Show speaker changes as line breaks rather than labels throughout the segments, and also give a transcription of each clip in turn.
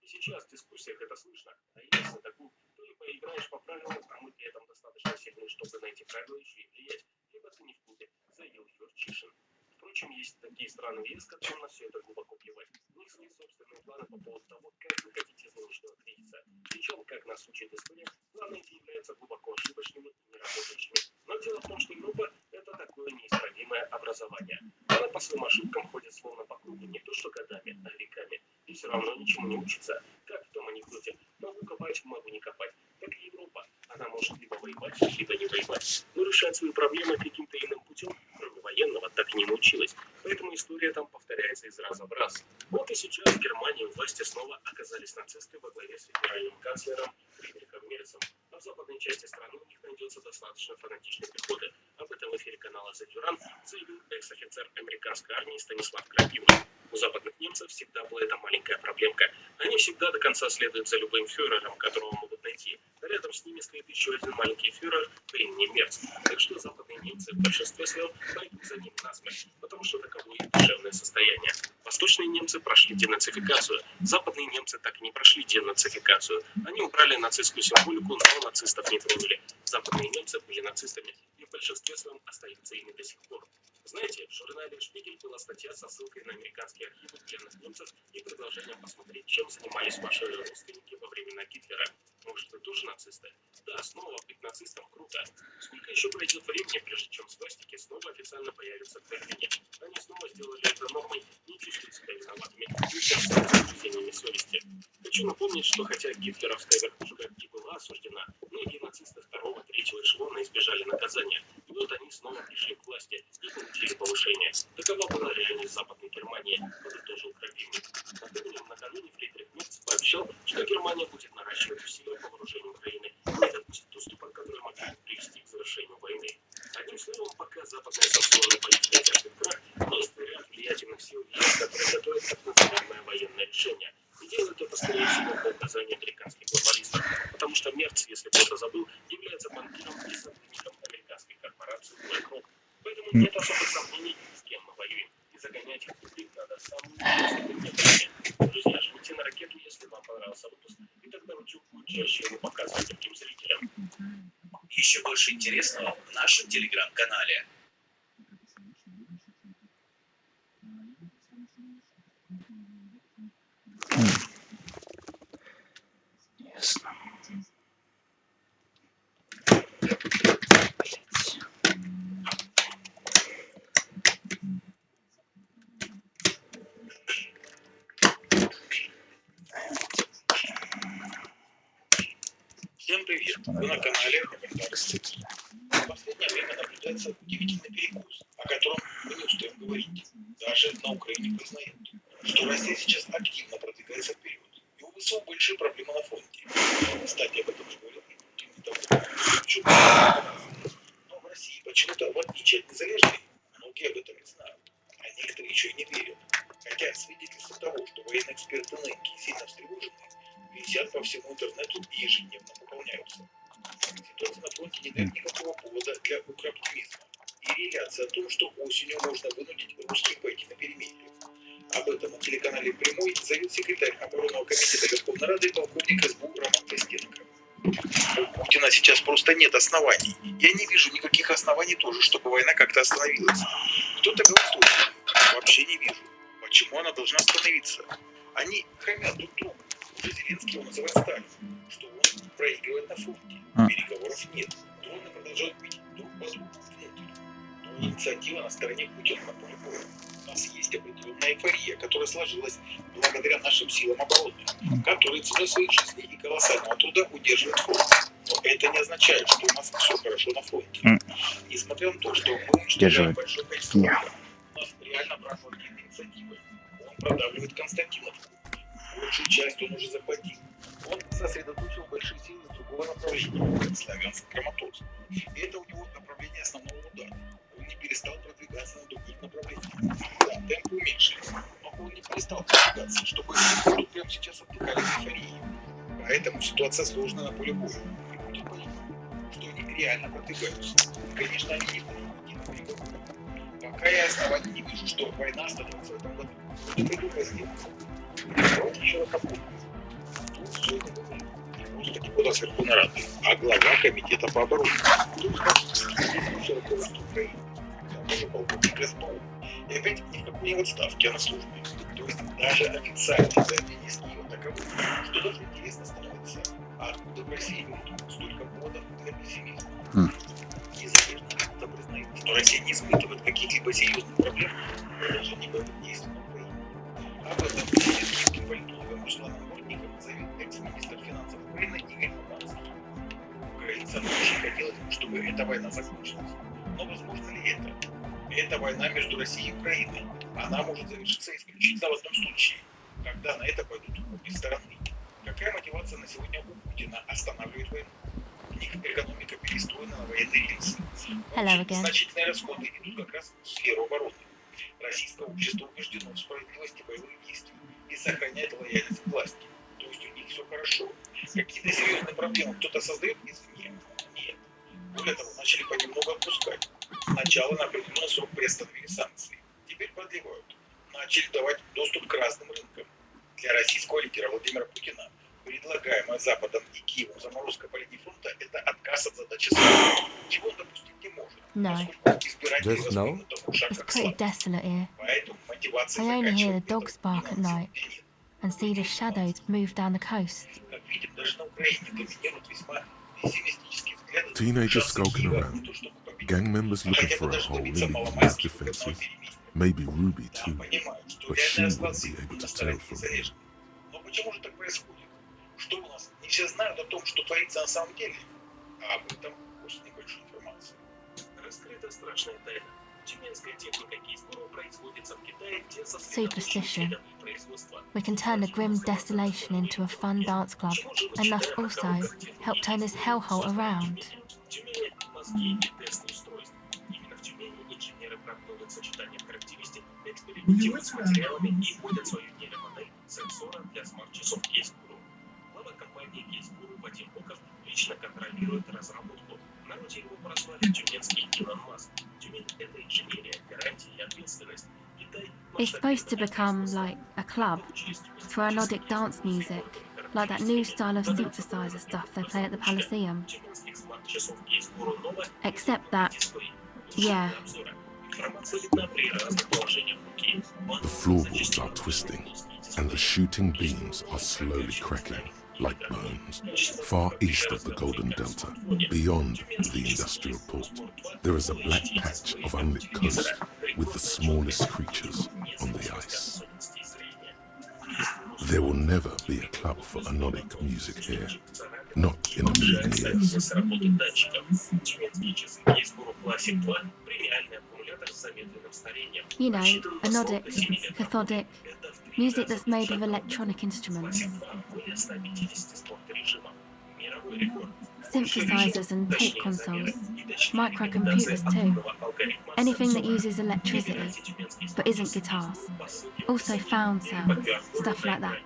И сейчас в дискуссиях это слышно. А если такую, то либо играешь по правилам, а мы при этом достаточно сильны, чтобы на эти правила еще и влиять, либо ты не в курсе, заявил Юрчишин. Впрочем, есть такие страны в ЕС, которым на все это глубоко плевать. У них свои собственные планы по поводу того, как выходить из нынешнего кризиса. Причем, как нас учит история, планы эти являются глубоко ошибочными и неработающими. Но дело в том, что Европа – это такое неисправимое образование. Она по своим ошибкам ходит словно по кругу не то что годами, а веками. И все равно ничему не учится. Как в том анекдоте «могу копать, могу не копать». Так и Европа. Она может либо воевать, либо не воевать. Но решать свои проблемы каким-то иным путем, кроме военного, так и не научилась. Поэтому история там повторяется из раза в раз. Вот и сейчас в Германии у власти снова оказались нацисты во главе с федеральным канцлером Фридрихом Мерцем. А в западной части страны у них найдется достаточно фанатичной пехоты. Об этом в эфире канала «The Duran» заявил экс-офицер американской армии Станислав Крапивный. У западных немцев всегда была эта маленькая проблемка. Они всегда до конца следуют за любым фюрером, которого могут найти. Рядом с ними стоит еще один маленький фюрер по имени Мерц. Так что западные немцы в большинстве своем пойдут за ним насмерть, потому что таково их душевное состояние. Восточные немцы прошли денацификацию. Западные немцы так и не прошли денацификацию. Они убрали нацистскую символику, но нацистов не тронули. Западные немцы были нацистами и в большинстве своем остаются ими до сих пор. Знаете, в журнале «Шпигель» была статья со ссылкой на американские архивы пленных немцев и предложением посмотреть, чем занимались ваши родственники во времена Гитлера. Может, вы тоже нацисты? Да, снова быть нацистом круто. Сколько еще пройдет времени, прежде чем свастики снова официально появятся в Берлине? Они снова сделали это нормой, не чувствуют себя виноватыми, не чувствуют угрызениями совести. Хочу напомнить, что хотя гитлеровская верхушка и была осуждена, многие нацисты второго, третьего эшелона избежали наказания. И вот они снова пришли к власти и получили повышение. Такова была реальность Западной Германии, подытожил Крапивник. Накануне Фридрих Мерц пообещал, что Германия будет наращивать усилия по вооружению Украины и не допустит уступок, которые могли привести к завершению войны. Одним словом, пока западная санкционная политика терпит крах, есть ряд влиятельных сил в ЕС, которые готовят так называемое военное решение. И делают это, скорее всего, по указанию американских глобалистов, потому что Мерц, если кто-то забыл, является банкиром и сотрудником американской корпорации BlackRock. Поэтому нет особых сомнений, с кем мы воюем. И загонять их в тупик надо самым жестким методами. Друзья, жмите на ракету, если вам понравился выпуск, и тогда Ручук будет чаще его показывать другим зрителям.
Еще больше интересного в нашем телеграм-канале.
Ясно.
Всем привет! Вы на канале Комментарий. В последнее время наблюдается удивительный перекус, о котором мы не устаем говорить. Даже на Украине признают, что Россия сейчас активно продвигается вперед. И у ВСУ большие проблемы на фронте. Кстати, об этом же говорил и Путин не того. Но в России почему-то, в отличие от незалежной, многие об этом не знают. А некоторые еще и не верят. Хотя свидетельства того, что военные эксперты нынки сильно встревожены, висят по всему интернету и ежедневно пополняются. Ситуация на фронте не дает никакого повода для укроптимизма. И реляция о том, что осенью можно вынудить русских пойти на перемирие. Об этом на телеканале «Прямой» заявил секретарь оборонного комитета Верховной Рады полковник СБУ Роман Костенко. У Путина сейчас просто нет оснований. Я не вижу никаких оснований тоже, чтобы война как-то остановилась. Кто-то говорит точно. Вообще не вижу. Почему она должна остановиться? Они хамят друг другу. Уже Зеленский его называет Сталин, что он проигрывает на фронте. Переговоров нет. Дроны продолжают бить друг по другу внутрь. Но инициатива на стороне Путина на поле боя. У нас есть определенная эйфория, которая сложилась благодаря нашим силам обороны, которые ценой своих жизней и колоссального труда удерживают фронт. Но это не означает, что у нас все хорошо на фронте. Несмотря на то, что мы уничтожаем большое количество врагов, у нас реально брат владеет инициативой. Он продавливает Константиновку. Большую часть он уже захватил. Он сосредоточил большие силы с другого направления, Славянск-Краматорск. И это у него направление основного удара. Он не перестал продвигаться на других направлениях. Да, темпы уменьшились, но он не перестал продвигаться, чтобы люди прямо сейчас отдыхали в эйфории. Поэтому ситуация сложная на поле боя. И будет понятно, что они реально продвигаются. И, конечно, они не будут идти на переговоры. Пока я оснований не вижу, что война остановится в этом году. Не приду позднее. Давайте еще раз попробуем. Верховной Рады, а глава комитета по обороне. Украины. Тоже полковник СБУ. И опять ни в какой не в отставке, а на службе. То есть даже официальные заявления с нее таковы, что даже интересно становится, а откуда в России будут столько поводов для пессимизма. Независимо кто признает, что Россия не испытывает каких-либо серьезных проблем в продолжении боевых действий на Украине. Об этом с гибким политологом Русланом Мурником заявил экс-министр финансов Украины Игорь Фуманский. Украинцам очень хотелось бы, чтобы эта война закончилась. Но возможно ли это? Это война между Россией и Украиной. Она может завершиться исключительно в одном случае, когда на это пойдут обе стороны. Какая мотивация на сегодня у Путина останавливает войну? У них экономика перестроена на военные рельсы. Значительные расходы идут как раз в сферу обороны. Российское общество убеждено в справедливости боевых действий и сохраняет лояльность к власти. То есть у них все хорошо. Какие-то серьезные проблемы кто-то создает извне? Нет. Более того, начали понемногу отпускать. Сначала на определенный срок приостановили санкции. Теперь продлевают. Начали давать доступ к разным рынкам. Для российского лидера Владимира Путина предлагаемая Западом и Киевом заморозка по линии фронта – это отказ от задачи страны, чего он допустить не может, поскольку избиратели воспримут такой шаг как слабость. Поэтому мотивация заканчивать нет.
And see the shadows move down the coast.
Как видим, даже на Украине доминируют весьма pessimistiskие взгляды.
Teenagers skulking around, gang members looking for a hole in the US's defenses, maybe Ruby too, but she wouldn't be able to tell from here.
Но почему же так происходит? Что у нас? Не все знают о том, что творится на самом деле. А об этом после небольшой информации.
Раскрыта страшная тайна. Тюменская техника кейскуру производится в Китае, где
Superstition. We can turn a grim desolation into a fun dance club, and thus also help turn this hellhole around.
В Тюмени мозги и тесты устройств. Именно в Тюмени инженеры продумывают сочетание характеристик, экспериментируют с материалами и вводят свою нейромодель сенсора для смарт-часов кейскуру. Глава компании кейскуру Вадим Боков лично контролирует разработку. В народе его прозвали тюменский Илон Маск. Тюмень – это инженерия, гарантия и ответственность.
It's supposed to become like a club for anodic dance music, like that new style of synthesizer stuff they play at the Elysium. Except that, yeah.
The floorboards are twisting, and the shooting beams are slowly cracking, like bones. Far east of the Golden Delta, beyond the industrial port, there is a black patch of unlit coast with the smallest creatures on the ice. There will never be a club for anodic music here, not in a million years.
You know, anodic, cathodic, music that's made of electronic instruments. Synthesizers and tape consoles, microcomputers too. Anything that uses electricity, but isn't guitars. Also found sounds, stuff like that.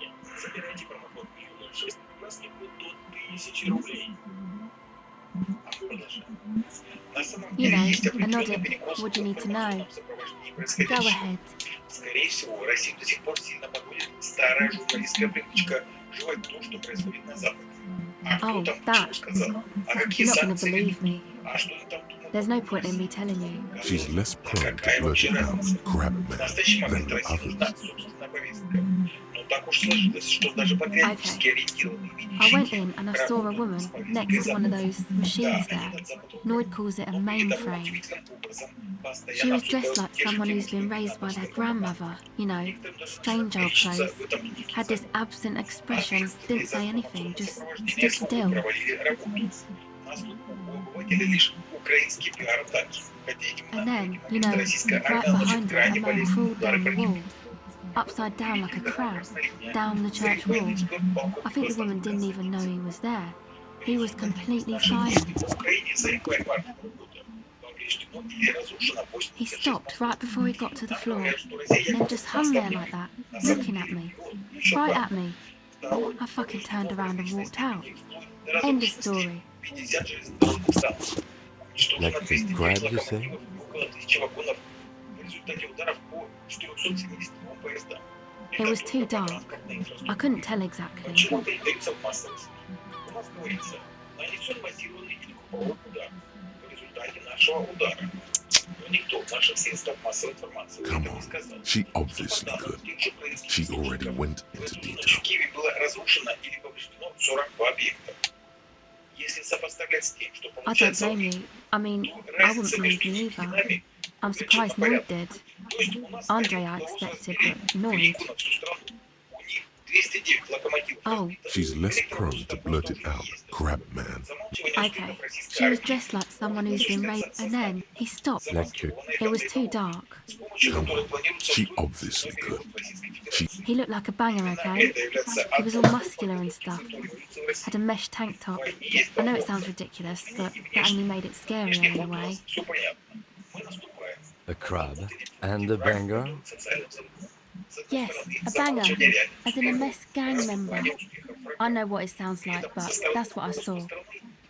You know, anodic, what do you need to know? Go ahead.
Скорее всего, Россию до сих пор сильно подводит старая журналистская привычка жевать то, что происходит на Западе. А кто там что сказал? А какие санкции? А что они там думают?
There's no point in me telling you.
She's less prone to blurt it out, grab men, than the others.
Так уж сложилось, что даже патриотически ориентированные
I went in and I saw a woman next to one of those machines there. Noid calls it a mainframe. She was dressed like someone who's been raised by their grandmother, you know, strange old clothes. Had this absent expression, didn't say anything, just stood still. And then, you know, right behind her, a man crawled down the wall. Upside down like a crab, down the church wall. I think the woman didn't even know he was there. He was completely silent. He stopped right before he got to the floor, and then just hung there like that, looking at me. Right at me. I fucking turned around and walked out. End of story.
Like the crab, you say?
It was too dark. I couldn't tell exactly.
у нас говорится, нанесен массированный и групповой удар в результате нашего удара. Но никто в наших средствах массовой информации
Come
этого не
on,
сказал.
she
Что по
obviously
данным
could.
тех же украинских
She already
источников,
went
в
into
эту ночь
detail.
в Киеве было разрушено или повреждено 42 объекта. Если сопоставлять с тем, что
I don't
получается,
blame you. I mean,
то
I wouldn't
разница
believe
между
me
ними и
either.
нами
I'm
увеличена
surprised Lloyd
порядком.
did.
То есть у нас
Andre I
Олег удалось
expected,
разбили
but Lloyd.
великую на всю страну. У них 209 локомотивов
Oh,
разбито.
She's less
Электровоз
prone to
такой
blurt it
тоже
out.
не ездил.
Crab man.
Замалчивание
okay.
успехов российской
She was
армии
dressed like someone who's been raped, and then he stopped.
Electric.
It was too dark.
с помощью
Come
которой
on,
планируется
she
устроить
obviously
нефтяной
could.
переход в Российской
She
Федерации.
He looked like a banger,
Именно
okay?
это является
He was all
одной из
muscular and
подготовки
stuff.
к революции в России.
Had a mesh tank top.
Войне есть
I know it
два
sounds
фронта.
ridiculous,
Внутренний
but
и
that only
внешний.
made it scarier
Внешний
in a
фронт у
way.
нас все понятно. Мы наступаем.
A crab
Внутренний фронт
and a
враг
banger.
готовит социальный взрыв. С одной
Yes,
стороны,
a banger,
замалчивание реальных
as in a
успехов,
mess gang member.
раздувание успехов врага.
I know what it sounds
При
like,
этом
but
со
that's what I
стороны
saw.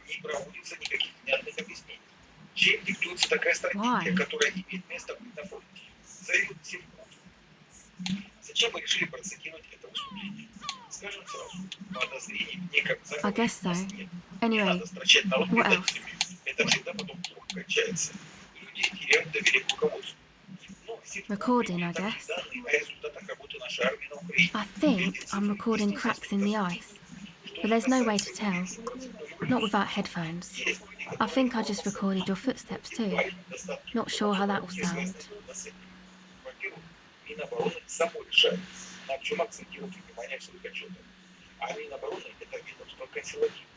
не проводится никаких внятных объяснений. Чем диктуется такая стратегия,
Why?
которая имеет место быть на фронте? Зовет сельхоз. Зачем мы решили процитировать это выступление? Скажем сразу, подозрений мне как в
I guess so.
заговоре нет. Не
Anyway,
надо строчать народ
what
предателями. Это всегда потом плохо кончается. Люди теряют доверие к руководству. Но
Recording, I guess.
данные о результатах работы нашей армии на Украине.
I think I'm recording cracks in the ice, but there's no way to tell. Not without headphones. I think I just recorded your footsteps too. Not sure how that will sound.
Во-первых, Минобороны само решает, на чем акцентировать внимание в своих отчетах. А Минобороны – это ведомство консервативное.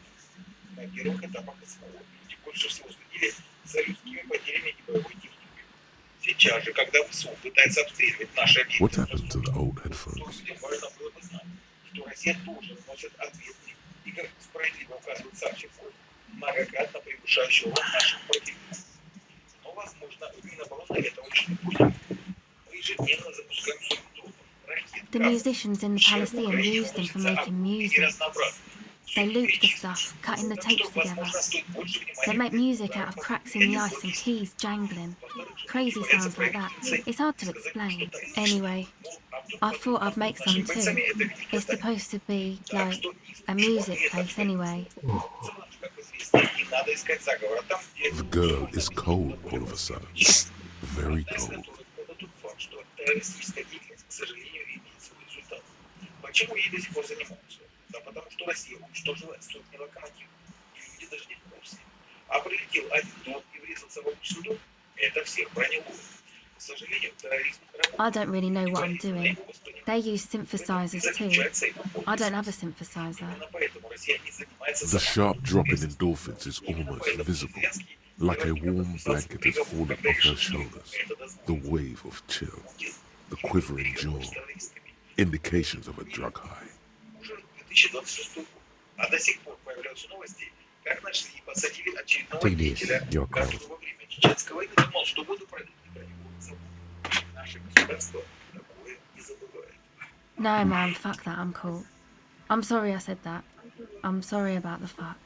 На первых этапах СВО люди больше всего следили за людскими потерями и боевой техникой. Сейчас же, когда ВСУ пытается обстреливать наши объекты,
What happened to the old
то
headphones?
людям важно было бы знать, что Россия тоже носит ответственность и, как справедливо указывает сам Севков, многократно превышающий роль наших противников. Но, возможно, в Минобороны этого еще не будет. Мы ежедневно запускаем сотни дронов, ракет,
The musicians in the Palaceum used them for making music. They looped the stuff, cutting the tapes together. They make music out of cracks in the ice and keys jangling. Crazy sounds like that. It's hard to explain. Anyway, I thought I'd make some too. It's supposed to be like a music place anyway.
The girl is cold all of a sudden. Very cold.
Почему ей до сих пор занимаются? Да потому что Россия уничтожила сотни локомотивов. И люди даже не в курсе. А прилетел один дом и врезался в обычный дом, это всех проняло. К сожалению, терроризм
I don't really know what I'm doing. They use synthesizers too. I don't have a synthesizer.
Именно поэтому Россия не занимается
The sharp drop in endorphins is almost visible, like a warm blanket is falling off her shoulders. The wave of chill, the quivering jaw, indications of a drug high.
уже в 2026 а до сих пор появляются новости, как нашли и посадили очередного
Take this,
деятеля,
your call.
который во время чеченской войны думал, что воду пролить не про него забудут. Наше государство такое не забывает.
No, man, fuck that, I'm cool. I'm sorry I said that. I'm sorry about the fuck.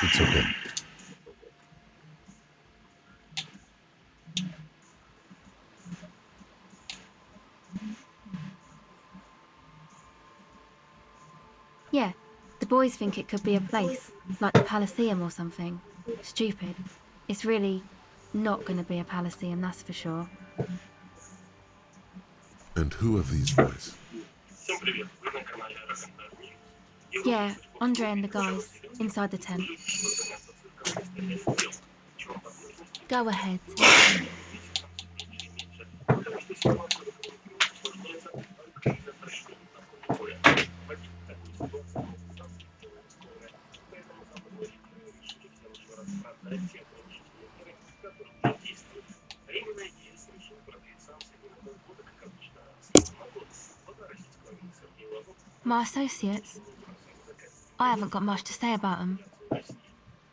It's okay.
Yeah, the boys think it could be a place, like the Palaceum or something. Stupid. It's really not going to be a Palaceum, that's for sure.
And who are these boys?
Всем привет, вы на канале Роконтар Ньюс. И вы
Yeah,
слушаете
Andre and the guys inside the tent.
заняться цирковыми дел. Чем возможность
Go ahead.
потому что ситуация в экономике усложняется, а кризис расчетов на поле боя. Вводить такую ситуацию скоро. Поэтому западные лидеры решили взять еще раз продать те ограничительные меры, которые уже действуют. А именно ЕС решил продлить санкции не на полгода, как обычно, а на год. Глава российского Сергей Лавров
My associates, I haven't got much to say about them.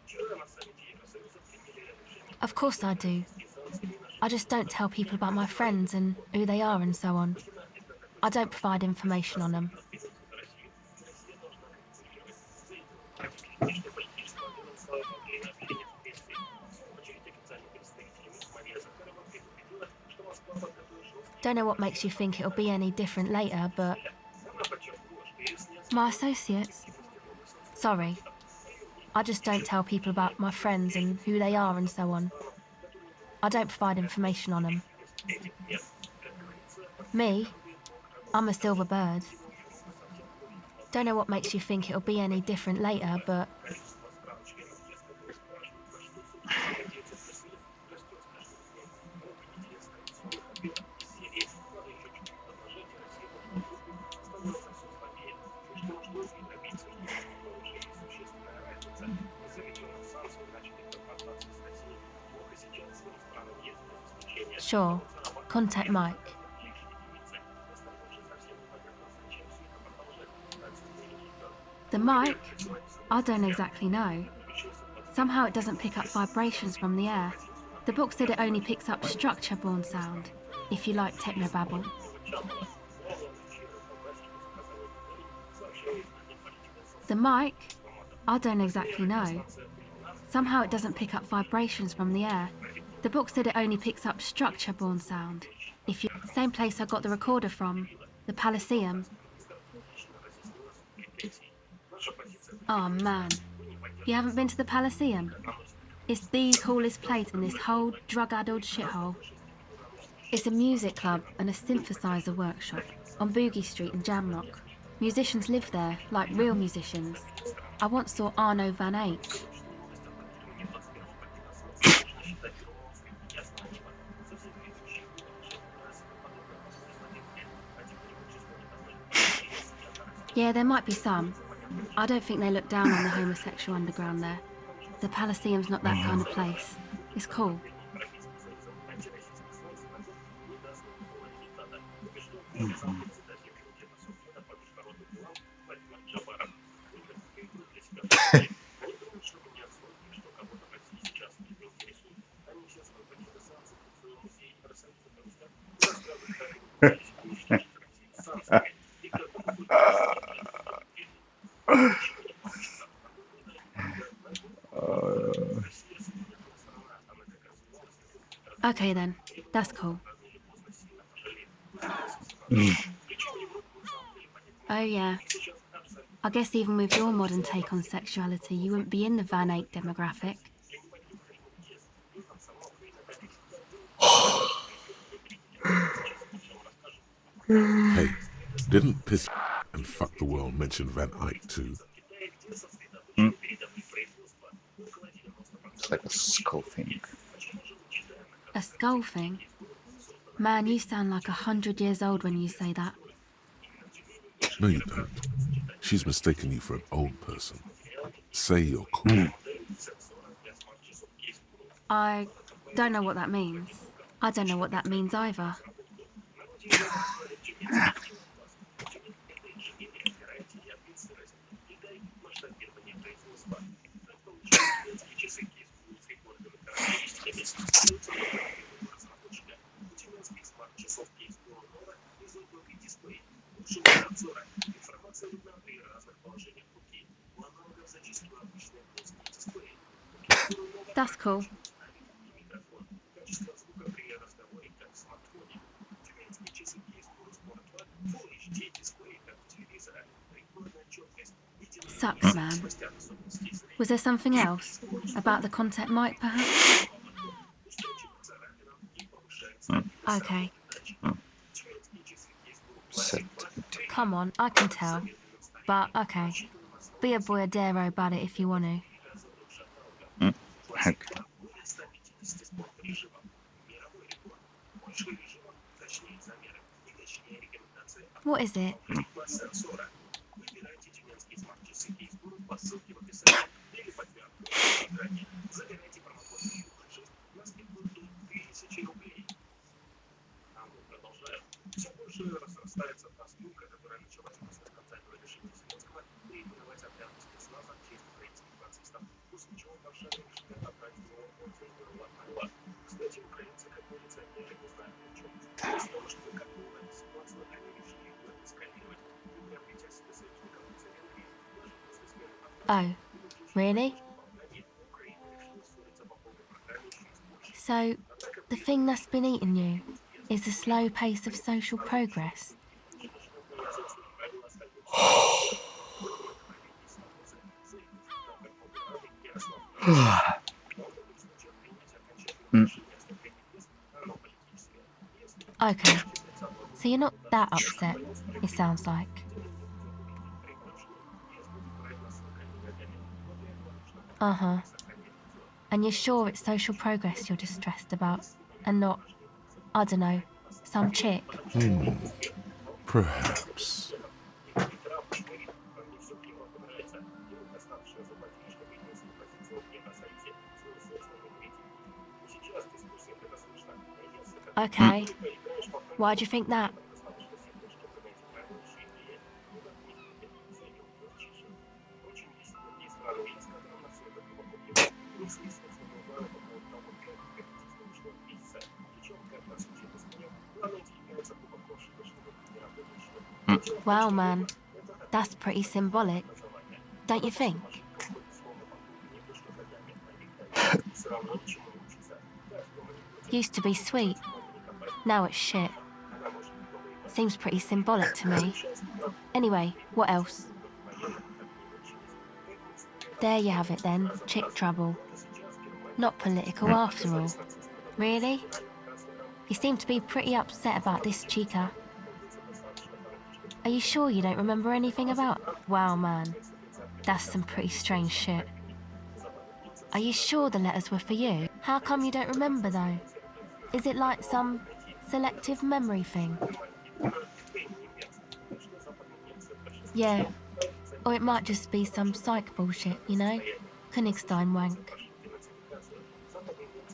вчера на саммите Евросоюза приняли решение
Of course I do.
санкциями наших.
I just don't tell people about my friends and who they are and so on. I don't provide information on them. Don't know what makes you think it'll be any different later, but... My associates? Sorry. I just don't tell people about my friends and who they are and so on. I don't provide information on them. Me? I'm a silver bird. Don't know what makes you think it'll be any different later, but... Sure. Contact Mike. The mic? I don't exactly know. Somehow it doesn't pick up vibrations from the air. The book said it only picks up structure-borne sound, if you like technobabble. The mic? I don't exactly know. Somehow it doesn't pick up vibrations from the air. The book said it only picks up structure-borne sound. If you... Same place I got the recorder from, the Elysium. Oh man, you haven't been to the Elysium? It's the coolest place in this whole drug-addled shithole. It's a music club and a synthesizer workshop on Boogie Street in Jamrock. Musicians live there, like real musicians. I once saw Arno van Eyck. Yeah, there might be some. I don't think they look down on the homosexual underground there. The Elysium's not that kind of place. It's cool. Okay then, that's cool. Oh yeah. I guess even with your modern take on sexuality, you wouldn't be in the Van Eyck demographic.
Hey, didn't Piss and Fuck the World mention Van Eyck too?
It's like a skull thing.
A skull thing? Man, you sound like 100 years old when you say that.
No, you don't. She's mistaken you for an old person. Say you're cool.
I don't know what that means. I don't know what that means either. That's cool. Sucks, man. Was there something else? About the contact mic, perhaps? Okay. Come on, I can tell. But, okay. Be a boy Adero about it if you want to.
Okay.
What is it? Oh, really? So, the thing that's been eating you, is the slow pace of social progress. Okay, so you're not that upset, it sounds like. Uh-huh. And you're sure it's social progress you're distressed about, and not, I don't know, some chick?
Perhaps.
Okay. Why do you think that? Wow, man, that's pretty symbolic, don't you think? Used to be sweet, now it's shit. Seems pretty symbolic to me. Anyway, what else? There you have it then, chick trouble. Not political after all. Really? You seem to be pretty upset about this chica. Are you sure you don't remember anything about it? Wow, man. That's some pretty strange shit. Are you sure the letters were for you? How come you don't remember, though? Is it like some selective memory thing? Yeah. Or it might just be some psych bullshit, you know? Königstein wank.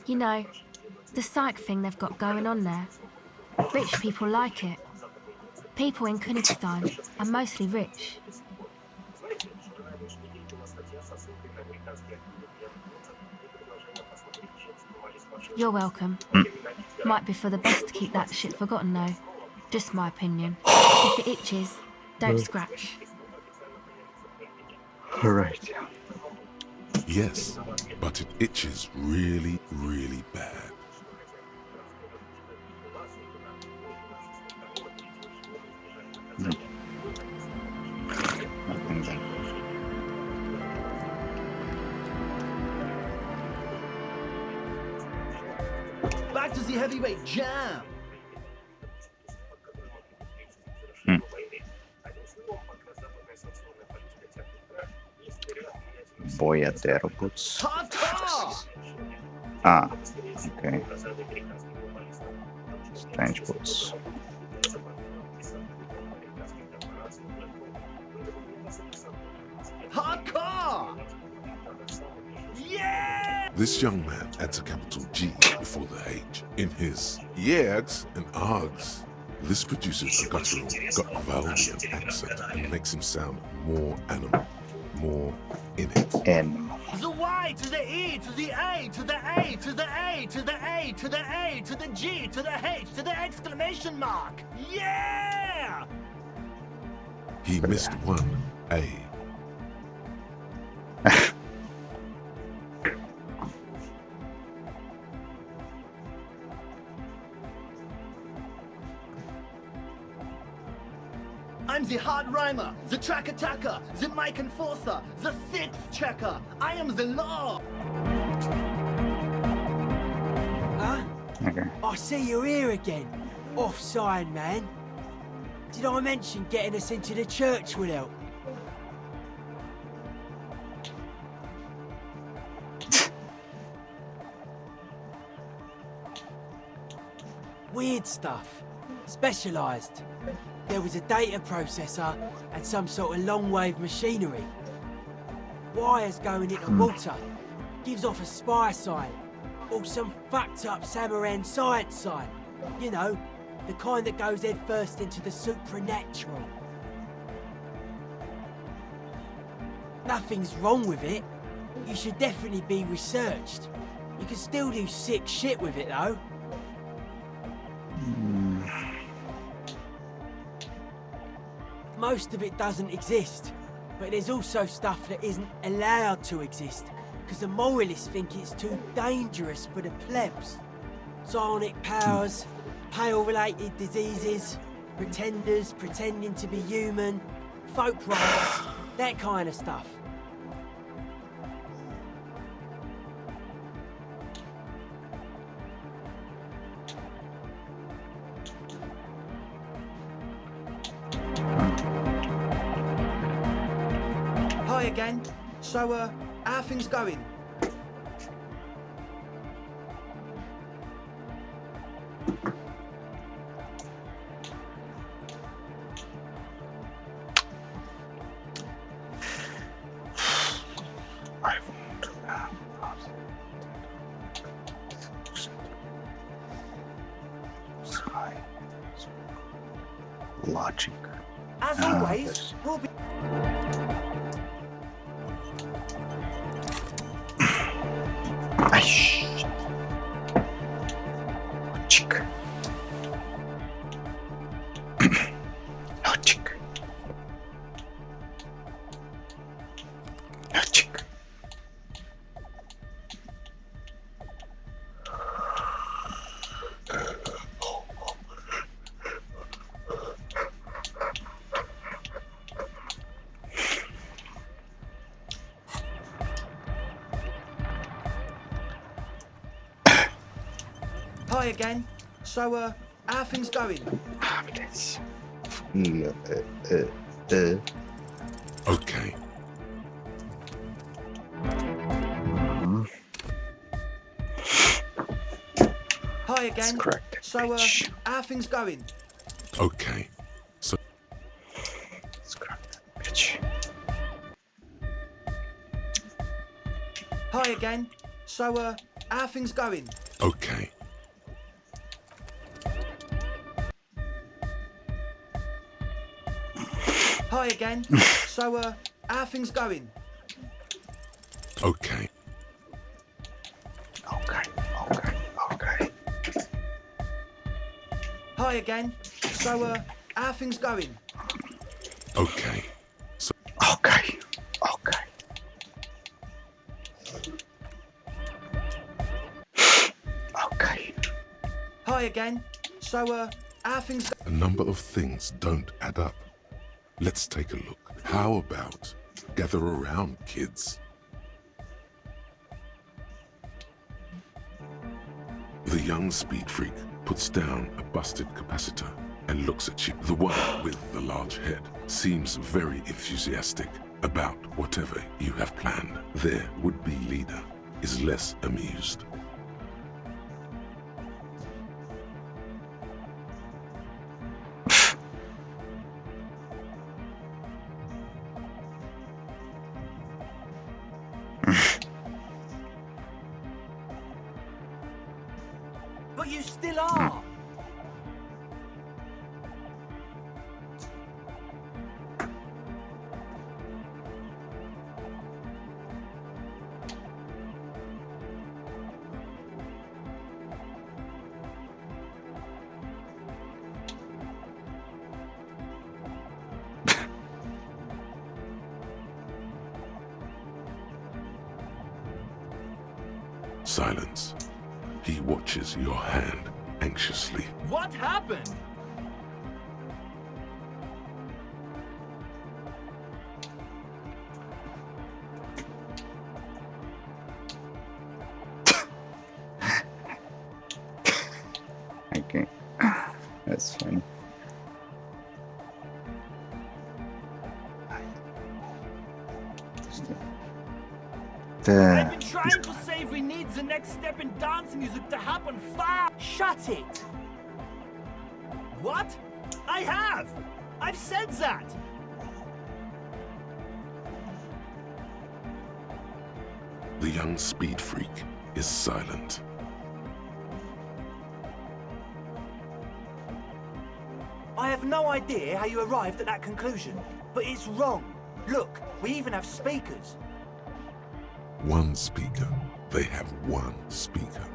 You know, the psych thing they've got going on there. Rich people like it. People in Königstein are mostly rich. You're welcome. Might be for the best to keep that shit forgotten though. Just my opinion. If it itches, don't scratch.
Right.
Yes, but it itches really, really bad.
Nothing there.
Back to the heavyweight jam.
Boyadero boots.
Hardcore!
Ah, okay. Strange boots.
Hardcore! Yeah!
This young man adds a capital G before the H in his yeags and args. This produces a guttural, Gutvaldian accent and makes him sound more animal, more in it.
Animal.
The Y to the E to the A to the A to the A to the A to the A to the G to the H to the exclamation mark. Yeah!
He missed one A.
I'm the hard rhymer, the track attacker, the mic enforcer, the sixth checker. I am the law.
Huh?
Okay.
I see you're here again. Offside, man. Did I mention getting us into the church would help? Weird stuff. Specialised. There was a data processor and some sort of long-wave machinery. Wires going into water. Gives off a spy sign. Or some fucked-up Samaran science sign. You know, the kind that goes head first into the supernatural. Nothing's wrong with it. You should definitely be researched. You can still do sick shit with it, though. Most of it doesn't exist, but there's also stuff that isn't allowed to exist, because the moralists think it's too dangerous for the plebs. Psionic powers, Pale-related diseases, pretenders pretending to be human, folk rights, that kind of stuff. Hi again. So, how are things going?
I want to have logic.
As always, we'll be.
Logic. Logic. Logic.
Hi again. So, how are things going?
This.
Okay.
Hi again.
Correct.
So, how are things going?
Okay. So,
Bitch.
Hi again. So, how are things going?
okay.
Hi again. So, how are things going?
Okay.
Okay.
Hi again. So, how are things going?
Okay. So,
Okay.
Hi again. So, how are things
a number of things don't add up. Let's take a look. How about gather around, kids? The young speed freak puts down a busted capacitor and looks at you. The one with the large head seems very enthusiastic about whatever you have planned. Their would-be leader is less amused.
But you still are.
Silence. He watches your hand anxiously.
What happened?
Okay. That's funny.
I've been trying to say we need the next step in dance music to happen fast.
Shut it!
What? I have! I've said that!
The young speed freak is silent.
I have no idea how you arrived at that conclusion, but it's wrong. Look, we even have speakers.
One speaker. They have one speaker.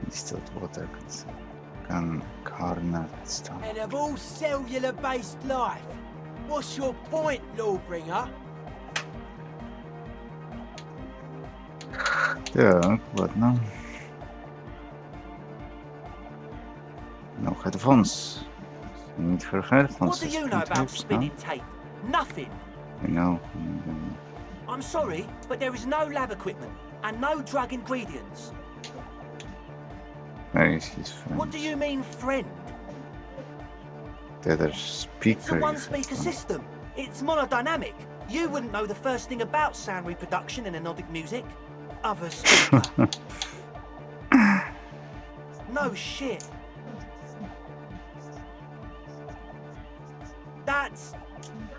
Distilled water Carnage stuff.
And of all cellular-based life, what's your point, Lawbringer?
Так, ладно. No headphones. Need for headphones.
What do you know about spinning tape? Nothing.
You know.
I'm sorry, but there is no lab equipment and no drug ingredients.
Where is his friend?
What do you mean, friend?
The other
It's a
speaker.
one-speaker system. It's monodynamic. You wouldn't know the first thing about sound reproduction in anodic music. Other speaker. No shit. That's...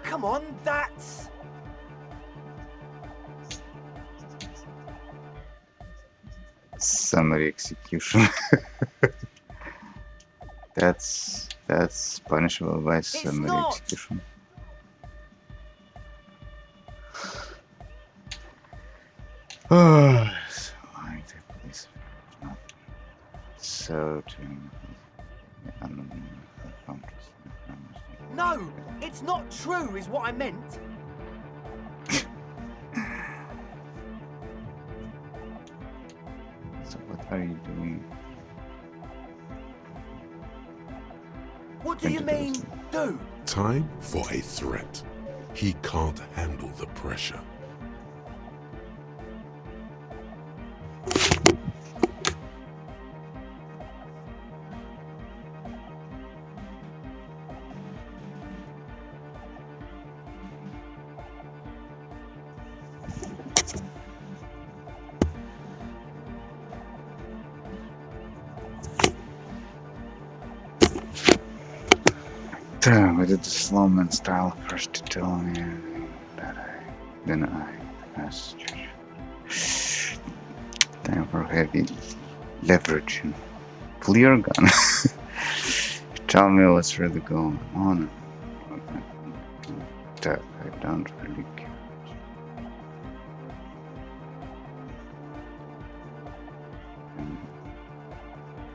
Come on, that's...
Summary execution. That's punishable by summary
not.
execution. Oh, so I take this. So to
No, it's not true is what I meant.
So what are you doing?
What do you mean, do?
Time for a threat. He can't handle the pressure.
Damn, I did the slow man style first to tell me that then I pass. Time for heavy leveraging. Clear gun. Tell me what's really going on. That I don't really care.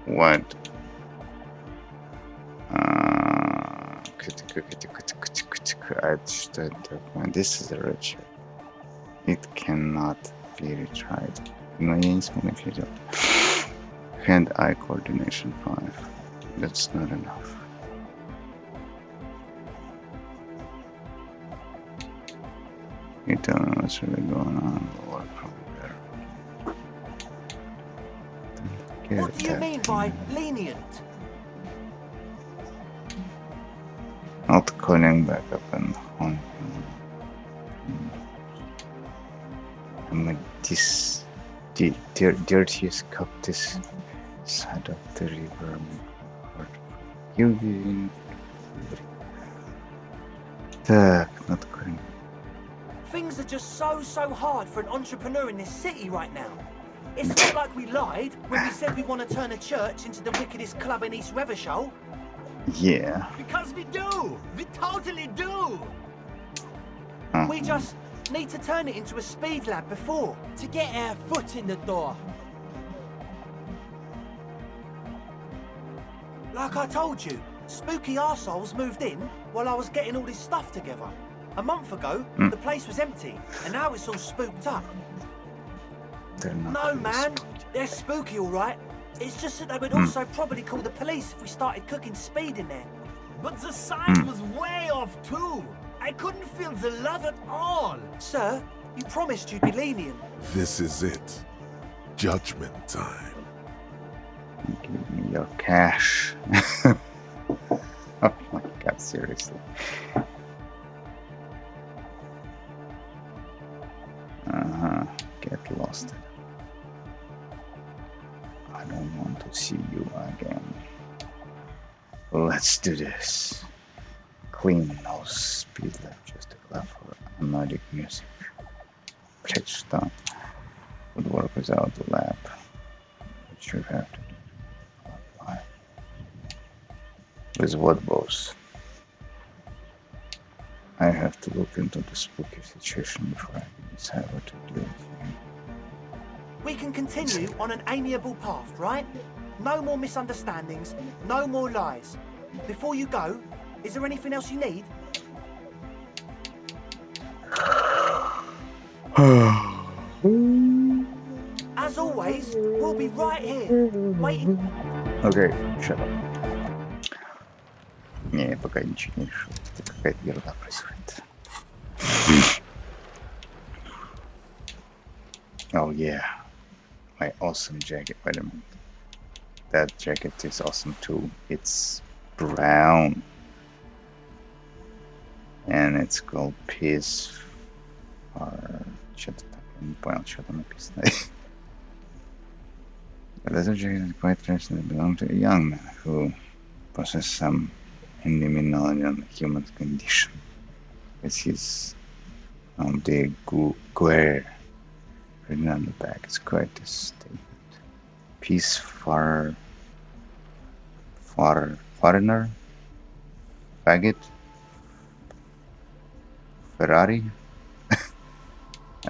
What? This is a red shirt. It cannot be retried. Но я не смогу ничего делать. Hand-eye coordination 5. That's not enough. You don't know what's really going on. We'll work probably better.
What do you mean by lenient?
Not calling back up and on. This dirtiest cup this side of the river. You not calling.
Things are just so hard for an entrepreneur in this city right now. It's not like we lied when we said we want to turn a church into the wickedest club in East Revershall.
Yeah.
Because we do! We totally do!
Uh-huh.
We just need to turn it into a speed lab before.
To get our foot in the door.
Like I told you, spooky arseholes moved in while I was getting all this stuff together. A month ago, the place was empty, and now it's all spooked up.
They're not
No,
really
man,
spooky.
they're spooky, all right. It's just that they would also probably call the police if we started cooking speed in there.
But the sign was way off too. I couldn't feel the love at all.
Sir, you promised you'd be lenient.
This is it. Judgment time.
Give me your cash. Oh my god, seriously. Get lost. I don't want to see you again. Let's do this. Clean nose, speed left, just a clap for melodic music. Pitch down. Would work without the lab. What you have to do. Why? With what boss? I have to look into the spooky situation before I can decide what to do.
We can continue on an amiable path, right? No more misunderstandings, no more lies. Before you go, is there anything else you need? As always, we'll be right here, waiting.
Окей, shut up. Не, пока ничего не решу. Это какая-то ерунда происходит. Oh yeah, my awesome jacket. Wait a minute. That jacket is awesome too. It's brown. And it's called Peace for... Что-то так, я не понял, что там написано. This jacket is quite recently belonged to a young man who possesses some enemy knowledge on the human condition. It's his de guerre written on the back. It's quite a statement. Peace for foreigner, faggot, Ferrari.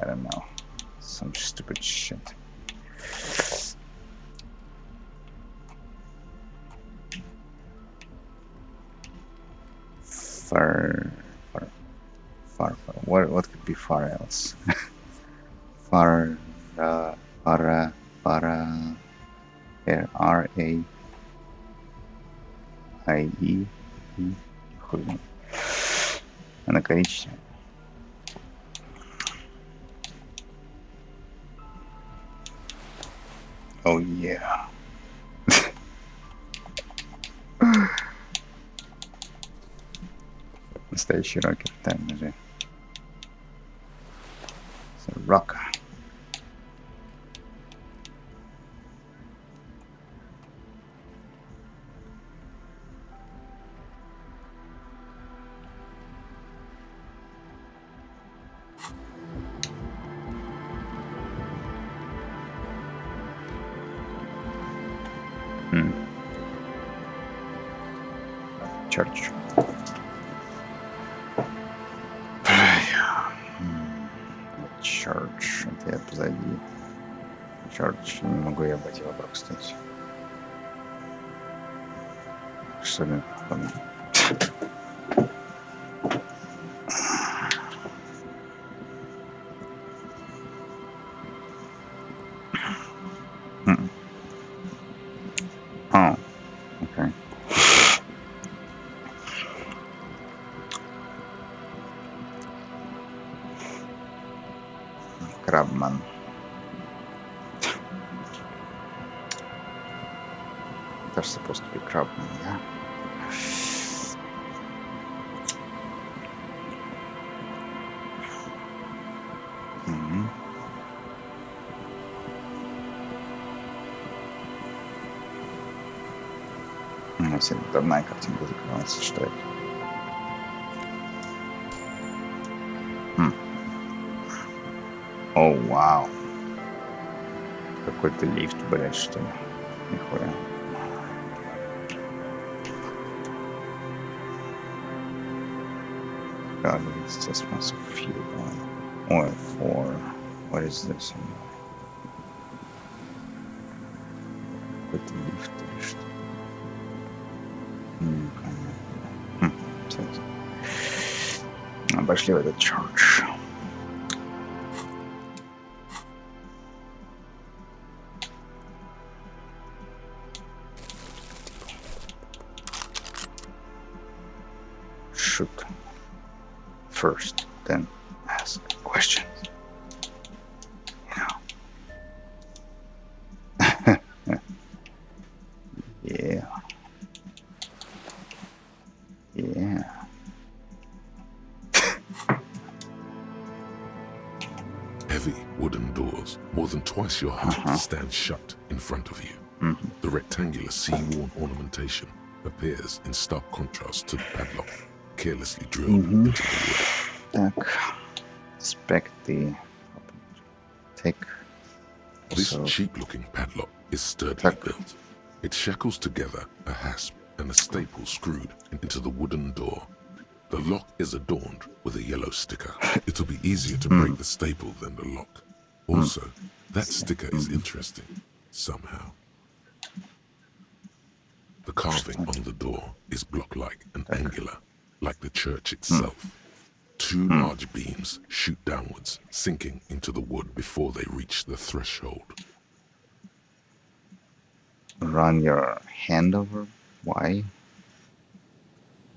I don't know, some stupid shit. What could be far else? R-A I-E. Хуй. Она коричневая. Oh yeah. Настоящий рокер, так даже. Rocker. Church. Church. Это я позади. Church. Не могу я обойти вокруг, кстати. Что ли? Ладно. Oh, okay. Crabman. That's supposed to be Crabman, yeah? Mm-hmm. Если давная картинка закрывается, что это? О, вау. Какой-то лифт, блядь, что ли? Нихуя. God, it's just wants a few oil for... What is this? Какой-то лифт или что? Непонятно. Обошли в этот church. Shoot first, then ask questions. You know. Yeah. Yeah.
Heavy wooden doors, more than twice your height, stand shut in front of you. The rectangular sea-worn ornamentation appears in stark contrast to the padlock, carelessly drilled into the wood.
Так, inspect the... Take...
This cheap-looking padlock is sturdily built. It shackles together a hasp and a staple screwed into the wooden door. The lock is adorned with a yellow sticker. It'll be easier to break the staple than the lock. Also, that sticker is interesting, somehow. The carving on the door is block-like and angular, like the church itself. Two large beams shoot downwards, sinking into the wood before they reach the threshold.
Run your hand over Y.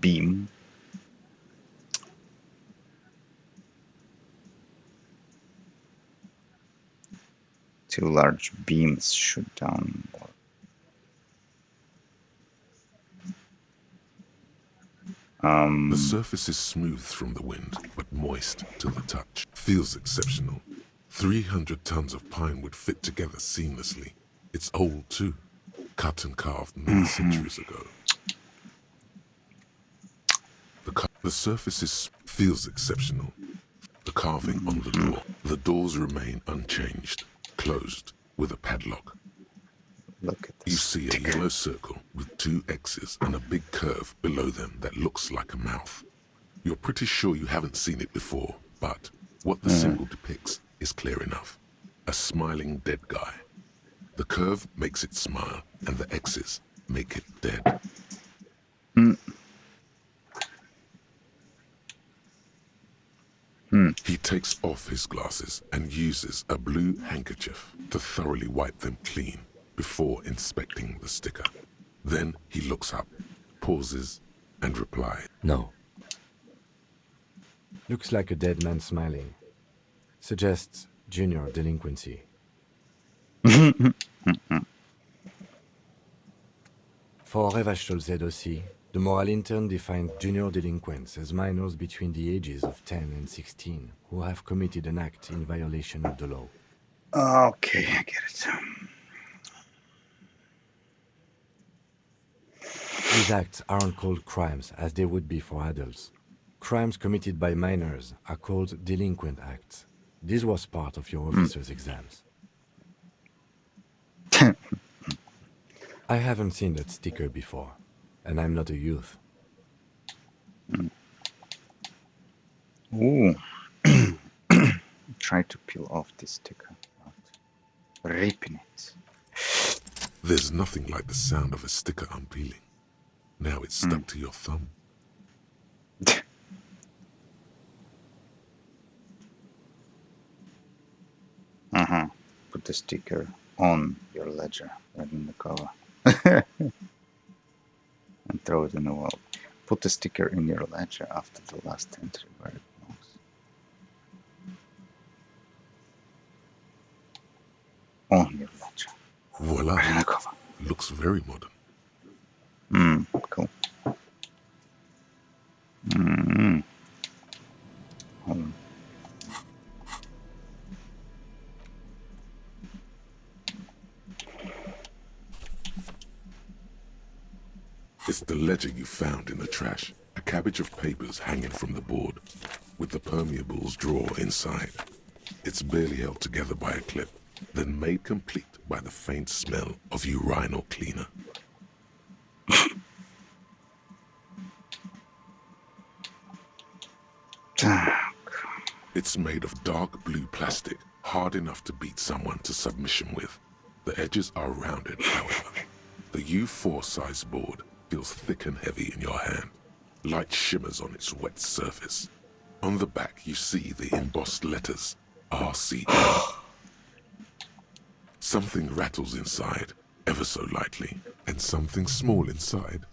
Beam. Two large beams shoot downward.
The surface is smooth from the wind, but moist to the touch. Feels exceptional. 300 tons of pine would fit together seamlessly. It's old too, cut and carved many centuries ago. The surface feels exceptional. The carving on the door. The doors remain unchanged, closed with a padlock.
Look at
You
this.
see a yellow circle with two X's and a big curve below them that looks like a mouth. You're pretty sure you haven't seen it before, but what the symbol depicts is clear enough. A smiling dead guy. The curve makes it smile, and the X's make it dead. He takes off his glasses and uses a blue handkerchief to thoroughly wipe them clean before inspecting the sticker. Then he looks up, pauses, and replies.
No.
Looks like a dead man smiling. Suggests junior delinquency. For Revachol aussi, the moral intern defined junior delinquents as minors between the ages of 10 and 16 who have committed an act in violation of the law.
Okay, I get it.
These acts aren't called crimes as they would be for adults. Crimes committed by minors are called delinquent acts. This was part of your officer's exams. I haven't seen that sticker before, and I'm not a youth.
Ooh. Try to peel off this sticker without ripping it.
There's nothing like the sound of a sticker unpeeling. Now it's stuck to your thumb.
Put the sticker on your ledger rather than the cover. And throw it in the wall. Put the sticker in your ledger after the last entry where it belongs. On your ledger.
Voila.
Right in the cover.
Looks very modern.
Cool. Hold on.
It's the ledger you found in the trash. A cabbage of papers hanging from the board, with the permeables drawer inside. It's barely held together by a clip, then made complete by the faint smell of urinal cleaner. It's made of dark blue plastic, hard enough to beat someone to submission with. The edges are rounded, however. The U4 size board feels thick and heavy in your hand. Light shimmers on its wet surface. On the back, you see the embossed letters, RCM. Something rattles inside, ever so lightly, and something small inside,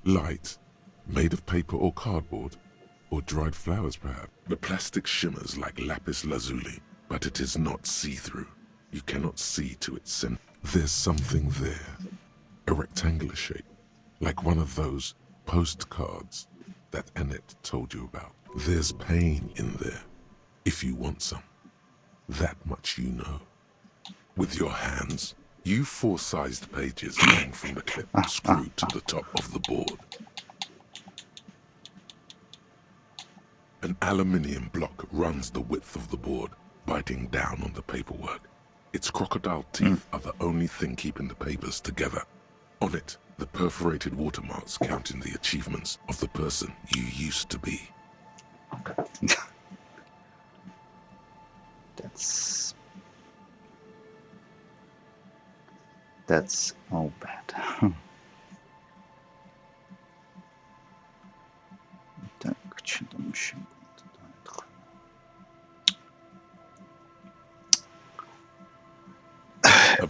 light, made of paper or cardboard, or dried flowers perhaps. The plastic shimmers like lapis lazuli, but it is not see-through. You cannot see to its center. There's something there, a rectangular shape, like one of those postcards that Annette told you about. There's pain in there, if you want some. That much you know. With your hands, you four-sized pages hang from the clip screwed to the top of the board. An aluminium block runs the width of the board, biting down on the paperwork. Its crocodile teeth are the only thing keeping the papers together. On it, the perforated watermarks counting the achievements of the person you used to be.
That's all bad.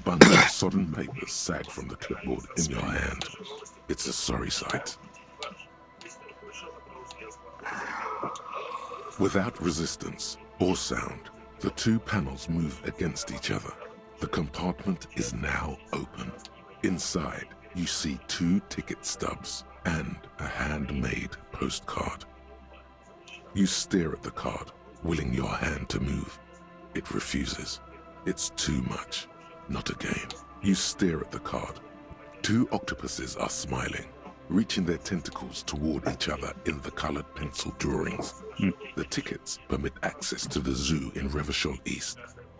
bundle of sodden papers sag from the clipboard in your hand. It's a sorry sight. Without resistance or sound, the two panels move against each other. The compartment is now open. Inside, you see 2 ticket stubs and a handmade postcard. You stare at the card, willing your hand to move. It refuses. It's too much. Not again. You stare at the card. 2 octopuses are smiling, reaching their tentacles toward each other in the colored pencil drawings. The tickets permit access to the zoo in Revachol East.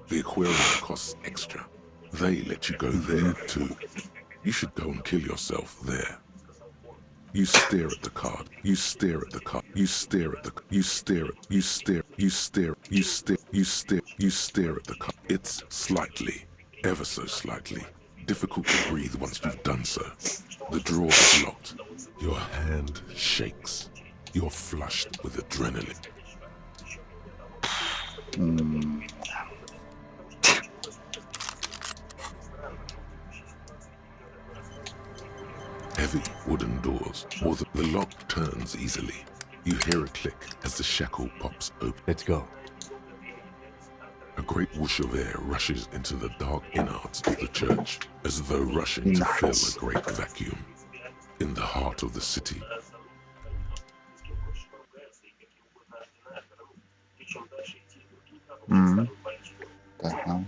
The aquarium costs extra. They let you go there too. You should go and kill yourself there. You stare at the card. You stare at the card. You stare at the. You stare at. You stare. You stare. You stare. You stare. You stare at the card. It's slightly, ever so slightly, difficult to breathe once you've done so. The drawer is locked. Your hand shakes. You're flushed with adrenaline. Heavy wooden doors, or the lock turns easily. You hear a click as the shackle pops open.
Let's go.
A great whoosh of air rushes into the dark innards of the church, as though rushing to fill a great vacuum. In the heart of the city,
Ага.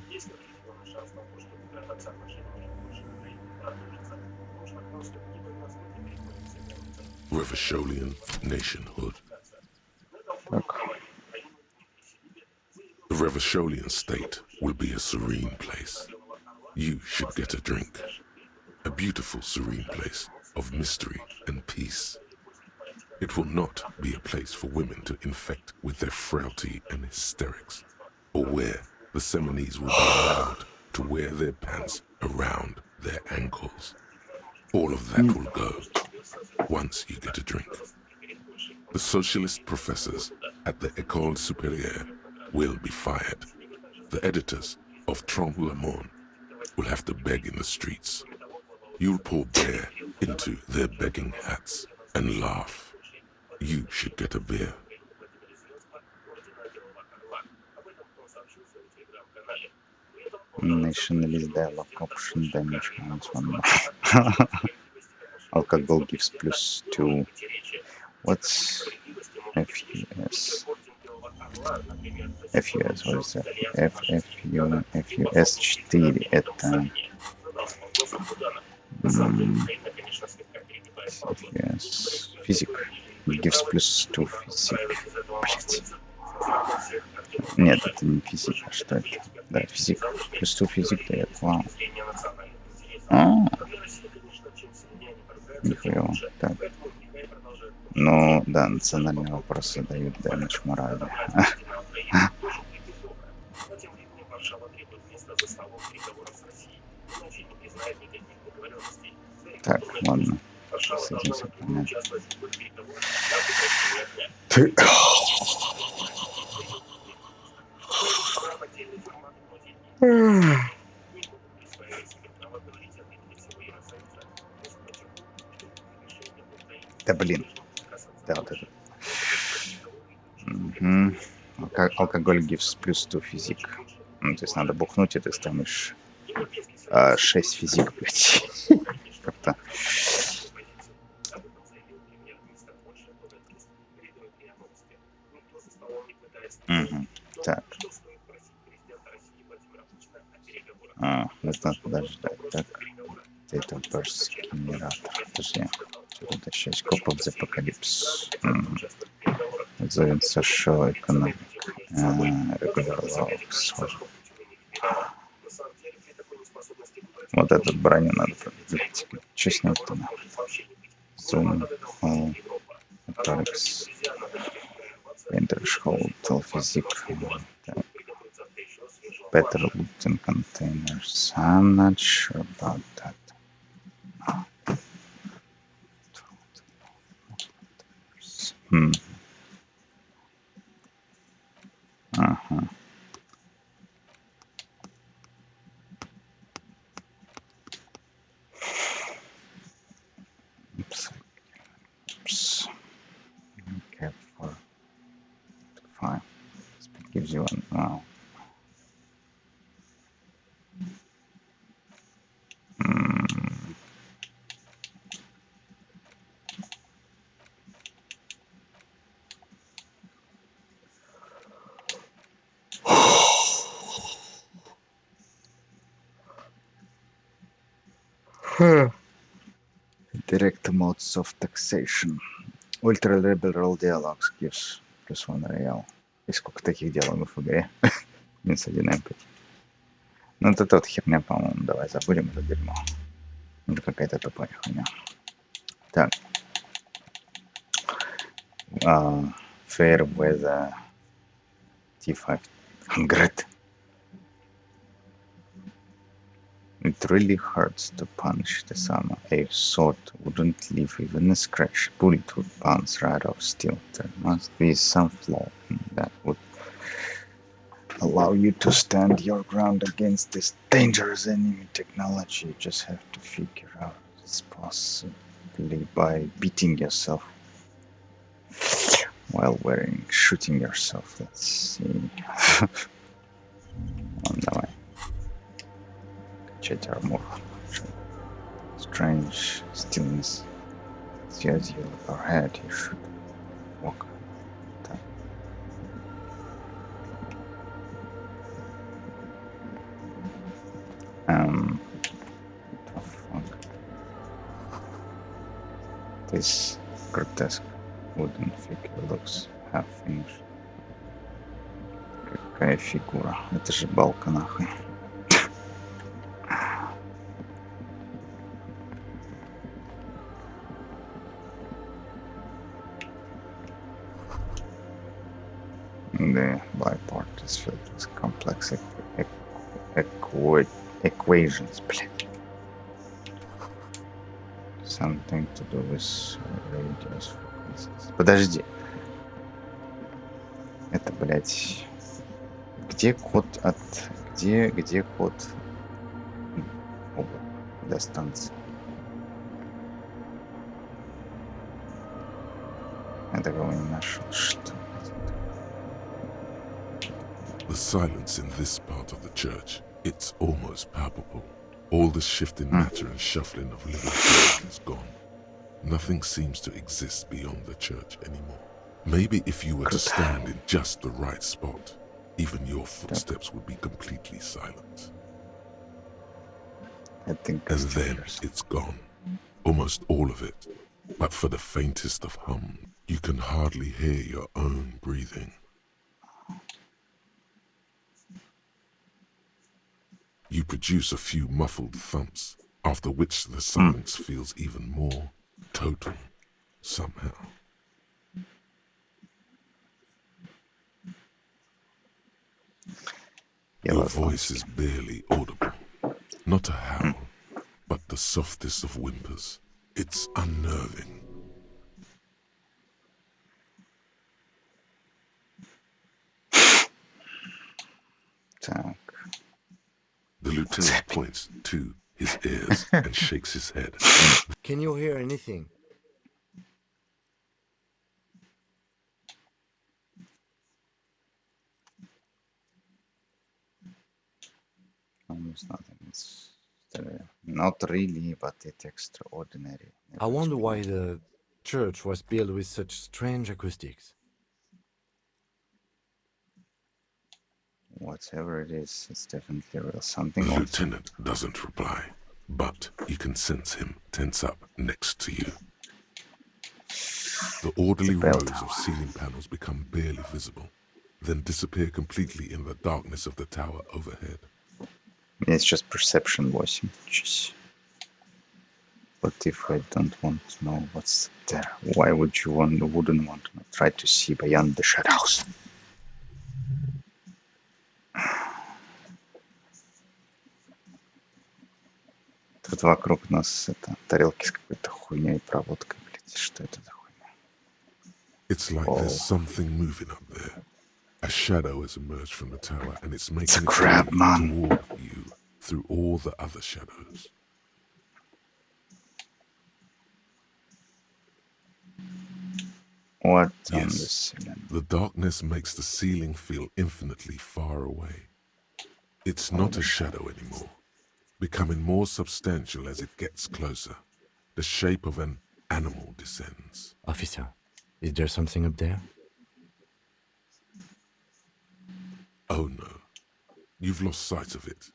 Revacholian nationhood.
Так.
The Revacholian state will be a serene place. You should get a drink. A beautiful, serene place of mystery and peace. It will not be a place for women to infect with their frailty and hysterics, or where the Seminese will be allowed to wear their pants around their ankles. All of that will go once you get a drink. The socialist professors at the École Supérieure will be fired. The editors of Trompe le Monde will have to beg in the streets. You'll pour beer into their begging hats and laugh. You should get a beer.
Nationalist dialogue option damage minus 1 Alcohol gives +2. What's FUS? FUS, what is that? FUS 4 это... FUS физик. Gives +2 физик. Блять. Нет, это не физика, что это? Да, физик. +2 физик дает. Вау. Нихуя. Так. Ну, да, национальные вопросы дают дэмэдж морали. Так, ладно. С этим все понятно. Да блин. Да, вот это. Алкоголь gives +2 физик. Ну, то есть надо бухнуть, и ты станешь 6 физик, блядь. Как-то. Так. Нужно подождать. Так. Это просто генератор. Подожди. Что-то 6 копов за апокалипс. Зовет social economic. Regular laws. Вот эту броню надо подбить. Что с ним-то надо? Zoom. Atomics. Painters hold physic. Better looting containers. I'm not sure about that. Ага. Direct modes of taxation. Ultra liberal dialogues gives +1 royal. И сколько таких диалогов в игре? Минус 1 empathy. Ну это тут херня, по-моему. Давай забудем это дерьмо. Это какая-то тупая хуйня. Так. Fair weather T500. It really hurts to punch the summer. A sword wouldn't leave even a scratch. Bullet would bounce right off steel. There must be some flaw that would allow you to stand your ground against this dangerous enemy technology. You just have to figure out it's possibly by beating yourself while shooting yourself. Let's see. Давай. Качать армор. Strange stillness. As you look ahead, you should walk. What the fuck? This grotesque wooden figure looks half finished. Какая фигура? Это же балка нахуй. The black part is filled with complex equations. Something to do with radius frequencies. Подожди. Это, блядь... Где код от... Где код... До станции? Я такого не нашел. Что?
The silence in this part of the church, it's almost palpable. All the shifting matter and shuffling of living things is gone. Nothing seems to exist beyond the church anymore. Maybe if you were to stand in just the right spot, even your footsteps would be completely silent.
I think
and then it's gone. Almost all of it. But for the faintest of hum, you can hardly hear your own breathing. You produce a few muffled thumps, after which the silence feels even more total, somehow. Your voice is barely audible. Not a howl, but the softest of whimpers. It's unnerving. The lieutenant points to his ears and shakes his head.
Can you hear anything?
Almost nothing. It's not really, but it's extraordinary.
I wonder why the church was built with such strange acoustics.
Whatever it is, it's definitely real. Something
The
also.
lieutenant doesn't reply, but you can sense him tense up next to you. The orderly rows of ceiling panels become barely visible, then disappear completely in the darkness of the tower overhead.
It's just perception 8. But if I don't want to know what's there, why wouldn't want to try to see beyond the shadows? Тут вокруг нас тарелки с какой-то хуйней, проводкой, блядь. Что это за хуйня?
It's like there's something moving up there. A shadow has emerged from the tower and it's making its way toward you through all the other shadows.
What?
Yes, the darkness makes the ceiling feel infinitely far away. It's not a shadow anymore, becoming more substantial as it gets closer. The shape of an animal descends.
Officer, is there something up there?
Oh no, you've lost sight of it.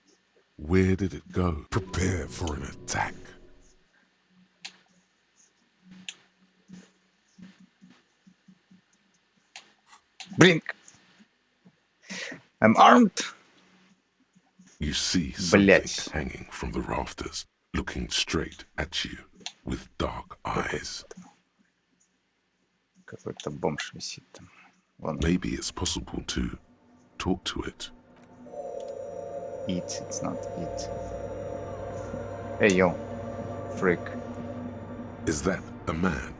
Where did it go? Prepare for an attack.
Blink. I'm armed.
You see something
Блять.
hanging from the rafters, looking straight at you with dark eyes.
Какой-то бомж висит там. Вон.
Maybe it's possible to talk to it.
It's not it. Hey, yo. Freak.
Is that a man?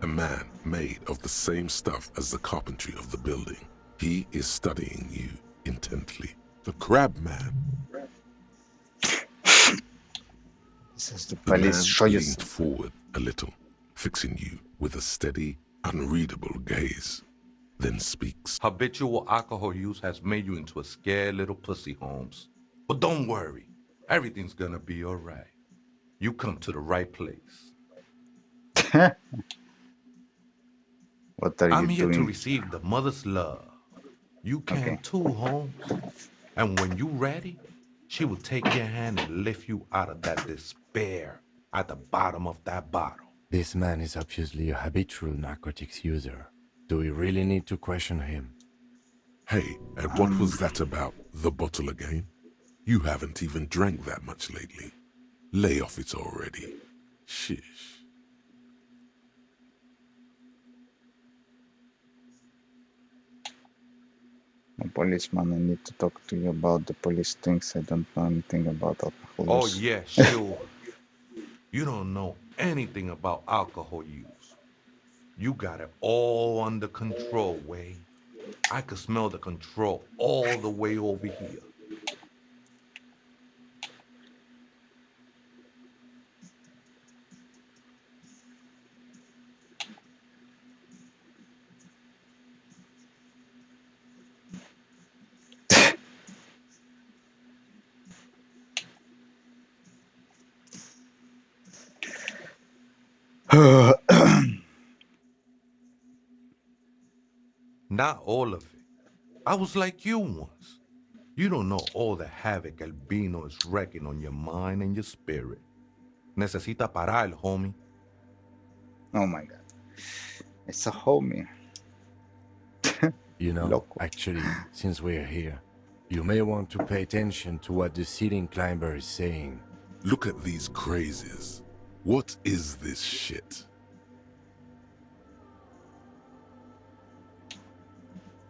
A man made of the same stuff as the carpentry of the building. He is studying you intently. The crab man.
This is the
The man
police. Show you.
leaned forward a little, fixing you with a steady, unreadable gaze, then speaks.
Habitual alcohol use has made you into a scared little pussy, Holmes. But don't worry, everything's gonna be all right. You come to the right place.
What are
I'm
you
here to
doing?
receive the mother's love. You can
Okay.
too, Holmes. And when you ready, she will take your hand and lift you out of that despair at the bottom of that bottle.
This man is obviously a habitual narcotics user. Do we really need to question him?
Hey, and what was that about the bottle again? You haven't even drank that much lately. Lay off it already. Shish.
Policeman, I need to talk to you about the police things. I don't know anything about alcohol
Oh
use.
yeah, sure. You don't know anything about alcohol use. You got it all under control, Wade. I could smell the control all the way over here. Not all of it. I was like you once. You don't know all the havoc Albino is wrecking on your mind and your spirit. Necesita parar, homie.
Oh my god. It's a homie.
You know,
Loco.
actually, since we're here, you may want to pay attention to what the ceiling climber is saying.
Look at these crazies. What is this shit?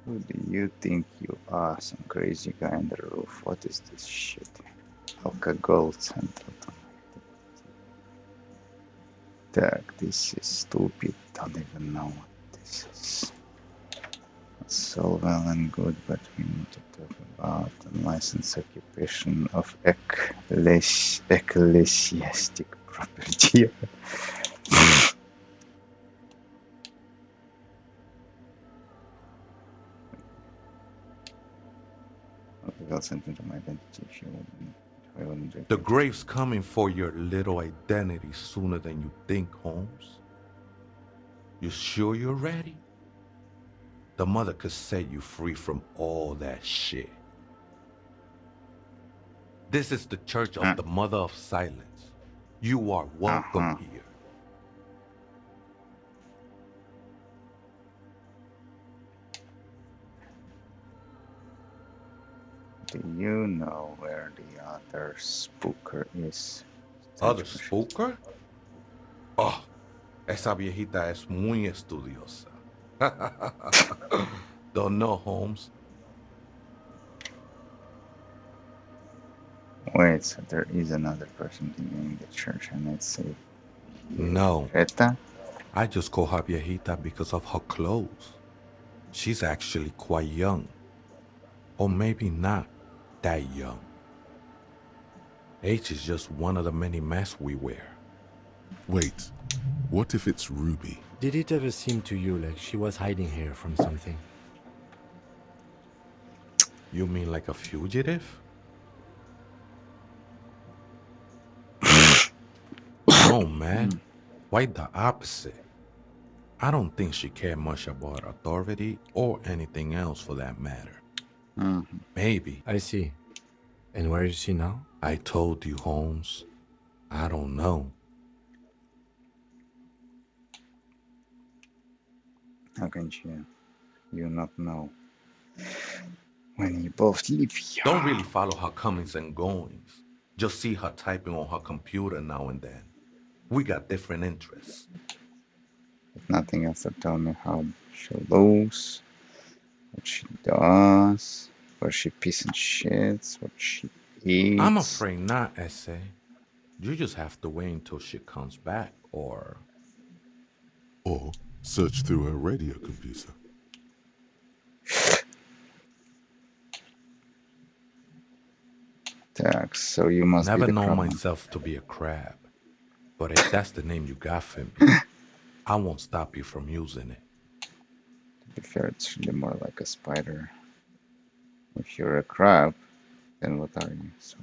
Who do you think you are? Some crazy guy on the roof. What is this shit? Alcohol center. Так, this is stupid. Don't even know what this is. It's all well and good, but we need to talk about unlicensed occupation of ecclesiastic property. Alcohol center to my identity if I wouldn't drink
The
it.
grave's coming for your little identity sooner than you think, Holmes. You sure you're ready? The mother could set you free from all that shit. This is the Church of the Mother of Silence. You are welcome here.
Do you know where the other spooker is?
Other spooker? Oh, esa viejita es muy estudiosa. Don't know, Holmes.
Wait, so there is another person in the church, and let's see.
No,
Eta?
I just call her viejita because of her clothes. She's actually quite young. Or maybe not that young. Age is just one of the many masks we wear.
Wait, what if it's Ruby?
Did it ever seem to you like she was hiding here from something?
You mean like a fugitive? No, man. Quite the opposite. I don't think she cared much about authority or anything else for that matter. Maybe.
I see. And where is she now?
I told you, Holmes. I don't know.
How can you not know? when you both leave here.
Don't really follow her comings and goings. Just see her typing on her computer now and then. We got different interests.
If nothing else, to tell me how she looks, what she does, where she pisses and shits, what she eats.
I'm afraid not, Essay. You just have to wait until she comes back, or
search through her radio computer.
Так, so you must
never
be the
known
crab.
myself to be a crab. But if that's the name you got for me, I won't stop you from using it.
To be fair, it's really more like a spider. If you're a crab, then what are you? So,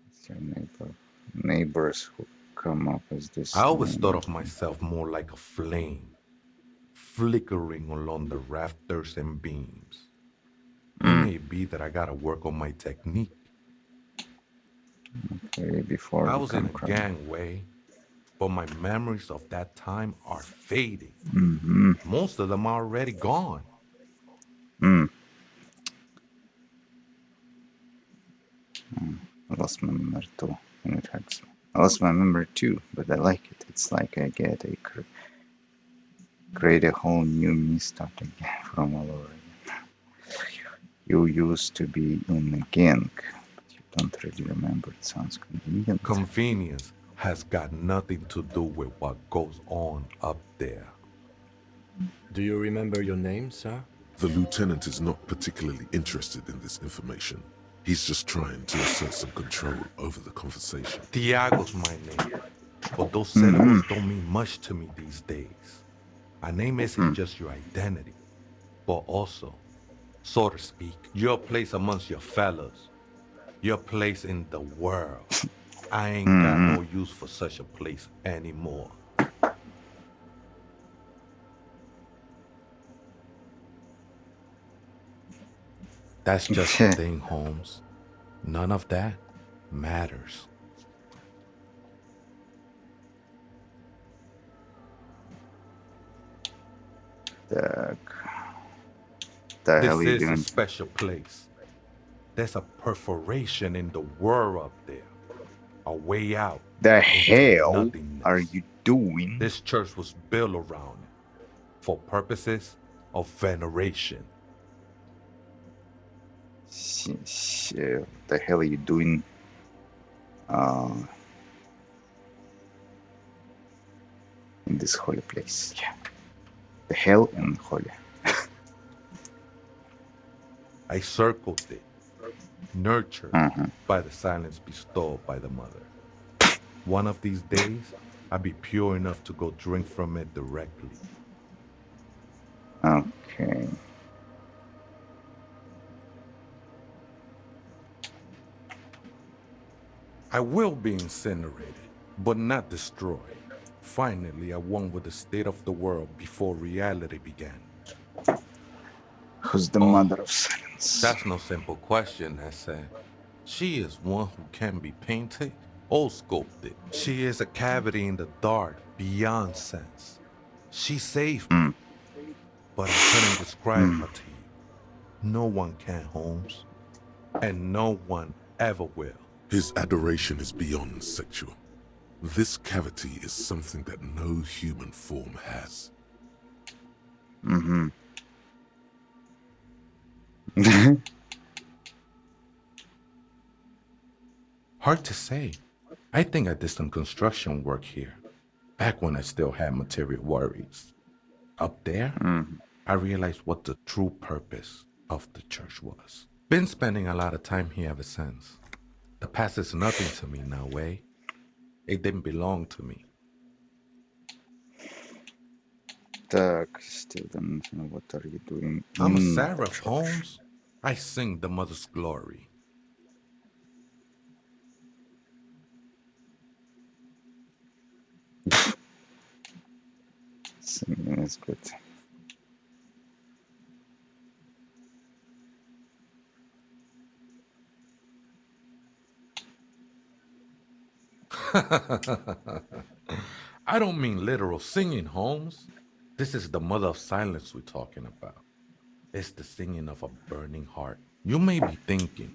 it's your neighbors who come up as this.
I always thought of myself more like a flame, flickering along the rafters and beams. It may be that I gotta work on my technique.
Okay, before
I was in a
crab.
gangway, but my memories of that time are fading.
Mm-hmm.
Most of them are already gone.
I lost my memory too, and it hurts me. I lost my memory too, but I like it. It's like I get create a whole new me starting from all over again. You used to be in a gang, but you don't really remember. It sounds convenient.
Convenience has got nothing to do with what goes on up there.
Do you remember your name, sir?
The lieutenant is not particularly interested in this information. He's just trying to assert some control over the conversation.
Tiago's my name, but those syllables don't mean much to me these days. A name isn't just your identity, but also, so to speak, your place amongst your fellows, your place in the world. I ain't got no use for such a place anymore. That's just the thing, Holmes. None of that matters.
The
This
hell are you
is a
doing?
special place. There's a perforation in the world up there. A way out.
The
into
hell
nothingness.
are you doing?
This church was built around it for purposes of veneration.
The hell are you doing? In this holy place. Yeah. The hell and holy.
I circled it, nurtured by the silence bestowed by the mother. One of these days, I'll be pure enough to go drink from it directly.
Okay.
I will be incinerated, but not destroyed. Finally, I won with the state of the world before reality began.
Who's the mother of silence?
That's no simple question, I said. She is one who can be painted or sculpted. She is a cavity in the dark beyond sense. She saved me, but I couldn't describe her to you. No one can, Holmes, and no one ever will.
His adoration is beyond sexual. This cavity is something that no human form has.
Hard to say. I think I did some construction work here, back when I still had material worries. Up there, I realized what the true purpose of the church was. Been spending a lot of time here ever since. The past is nothing to me now, eh? It didn't belong to me.
Так, still don't know what are you doing.
I'm a seraph, Holmes. I sing the mother's glory.
Singing is good.
I don't mean literal singing, Holmes. This is the mother of silence we're talking about. It's the singing of a burning heart. You may be thinking,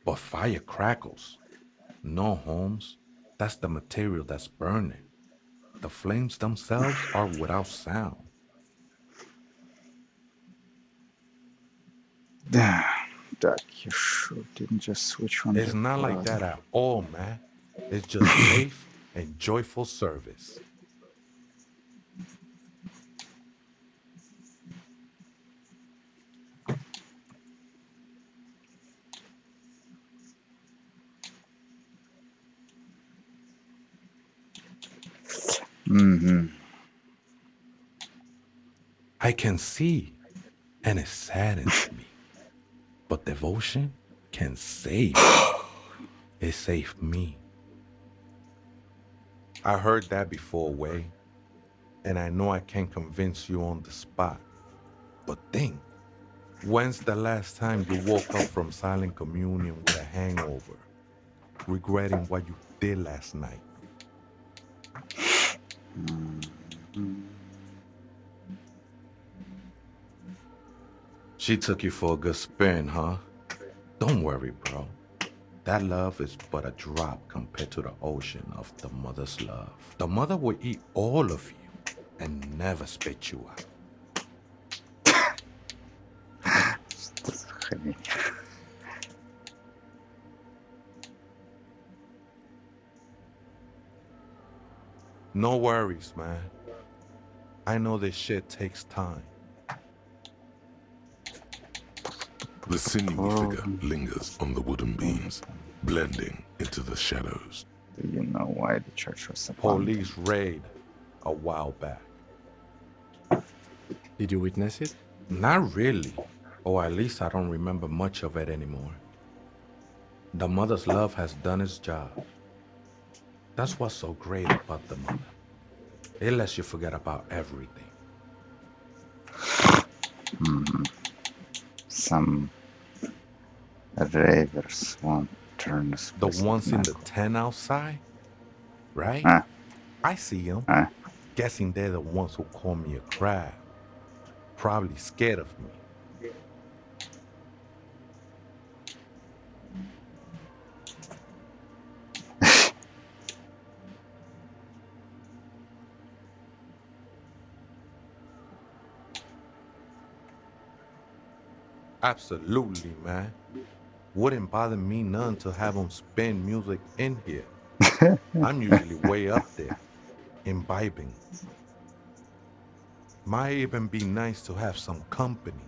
but fire crackles. No, Holmes. That's the material that's burning. The flames themselves are without sound.
Так, you sure didn't just switch on
It's
the
not like
plaza.
that at all, man. It's just safe and joyful service. I can see, and it saddens me. But devotion can save you. It saved me. I heard that before, Way, and I know I can't convince you on the spot. But think, when's the last time you woke up from silent communion with a hangover, regretting what you did last night? She took you for a good spin, huh? Don't worry, bro. That love is but a drop compared to the ocean of the mother's love. The mother will eat all of you and never spit you out.
Что за хрень?
No worries, man. I know this shit takes time.
The sinewy figure lingers on the wooden beams, blending into the shadows.
Do you know why the church was abandoned?
Police raid a while back.
Did you witness it?
Not really, or at least I don't remember much of it anymore. The mother's love has done its job. That's what's so great about the mother. It lets you forget about everything.
Some ravers won't turn this
The
place
ones in the
back.
tent outside, right? I see them. Guessing they're the ones who call me a crab. Probably scared of me. Absolutely, man. Wouldn't bother me none to have them spin music in here. I'm usually way up there, imbibing. Might even be nice to have some company.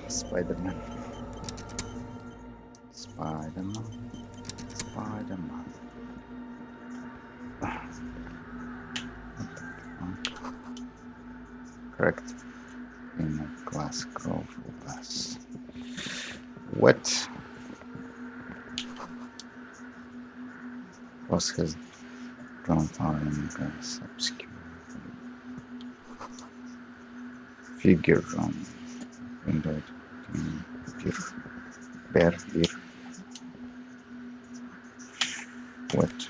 Spider-Man. Spider-Man. Spider-Man. Correct. In a glass grove glass. What? Was his grandfather in glass obscure figure on window beer. What?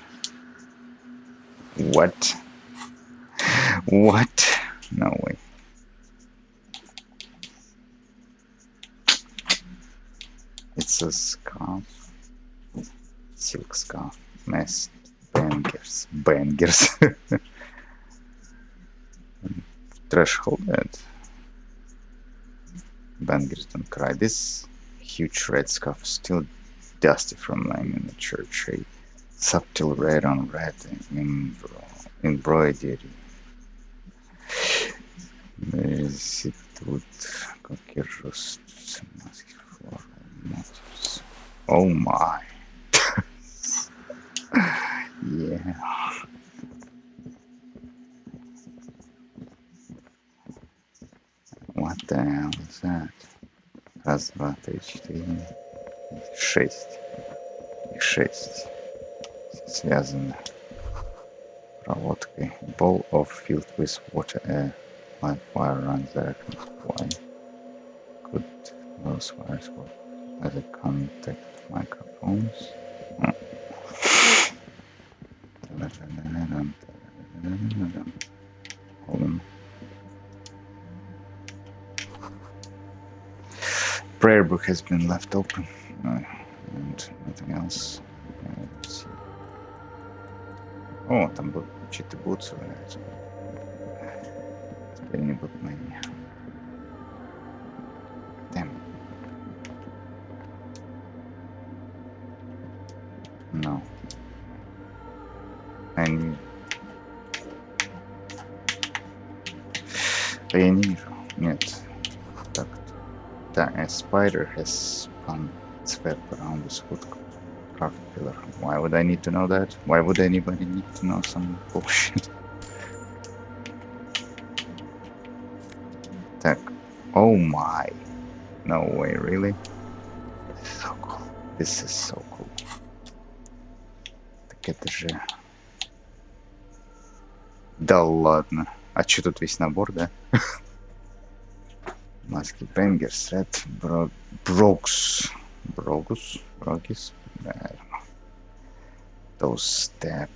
What? What? No way. It's a scarf. Silk scarf. Nice. Bangers. Bangers. Threshold. Bangers don't cry. This huge red scarf is still dusty from lying in the church. A subtle red on red embroidery. Oh my. Yeah. What the hell is that? Раз, два, три, четыре, шесть. Их 6. Связаны проводкой. Bowl of filled with water, air. Live wire runs directly. Why could those wires work as a contact microphones? Hold on. Prayer book has been left open. And nothing else. Let's see. О, там чьи-то бутсы валяются. Теперь не будут мои. Damn. No. Они... Да я не вижу. Нет. Так. Да, a spider has spun its web around this wood carved pillar. Why would I need to know that? Why would anybody need to know some bullshit? Так. Oh my. No way, really? This is so cool. This is so cool. Так это же... Да ладно. А чё тут весь набор, да? Маски Бенгерс, Ред, Брогис, I don't know. Those step,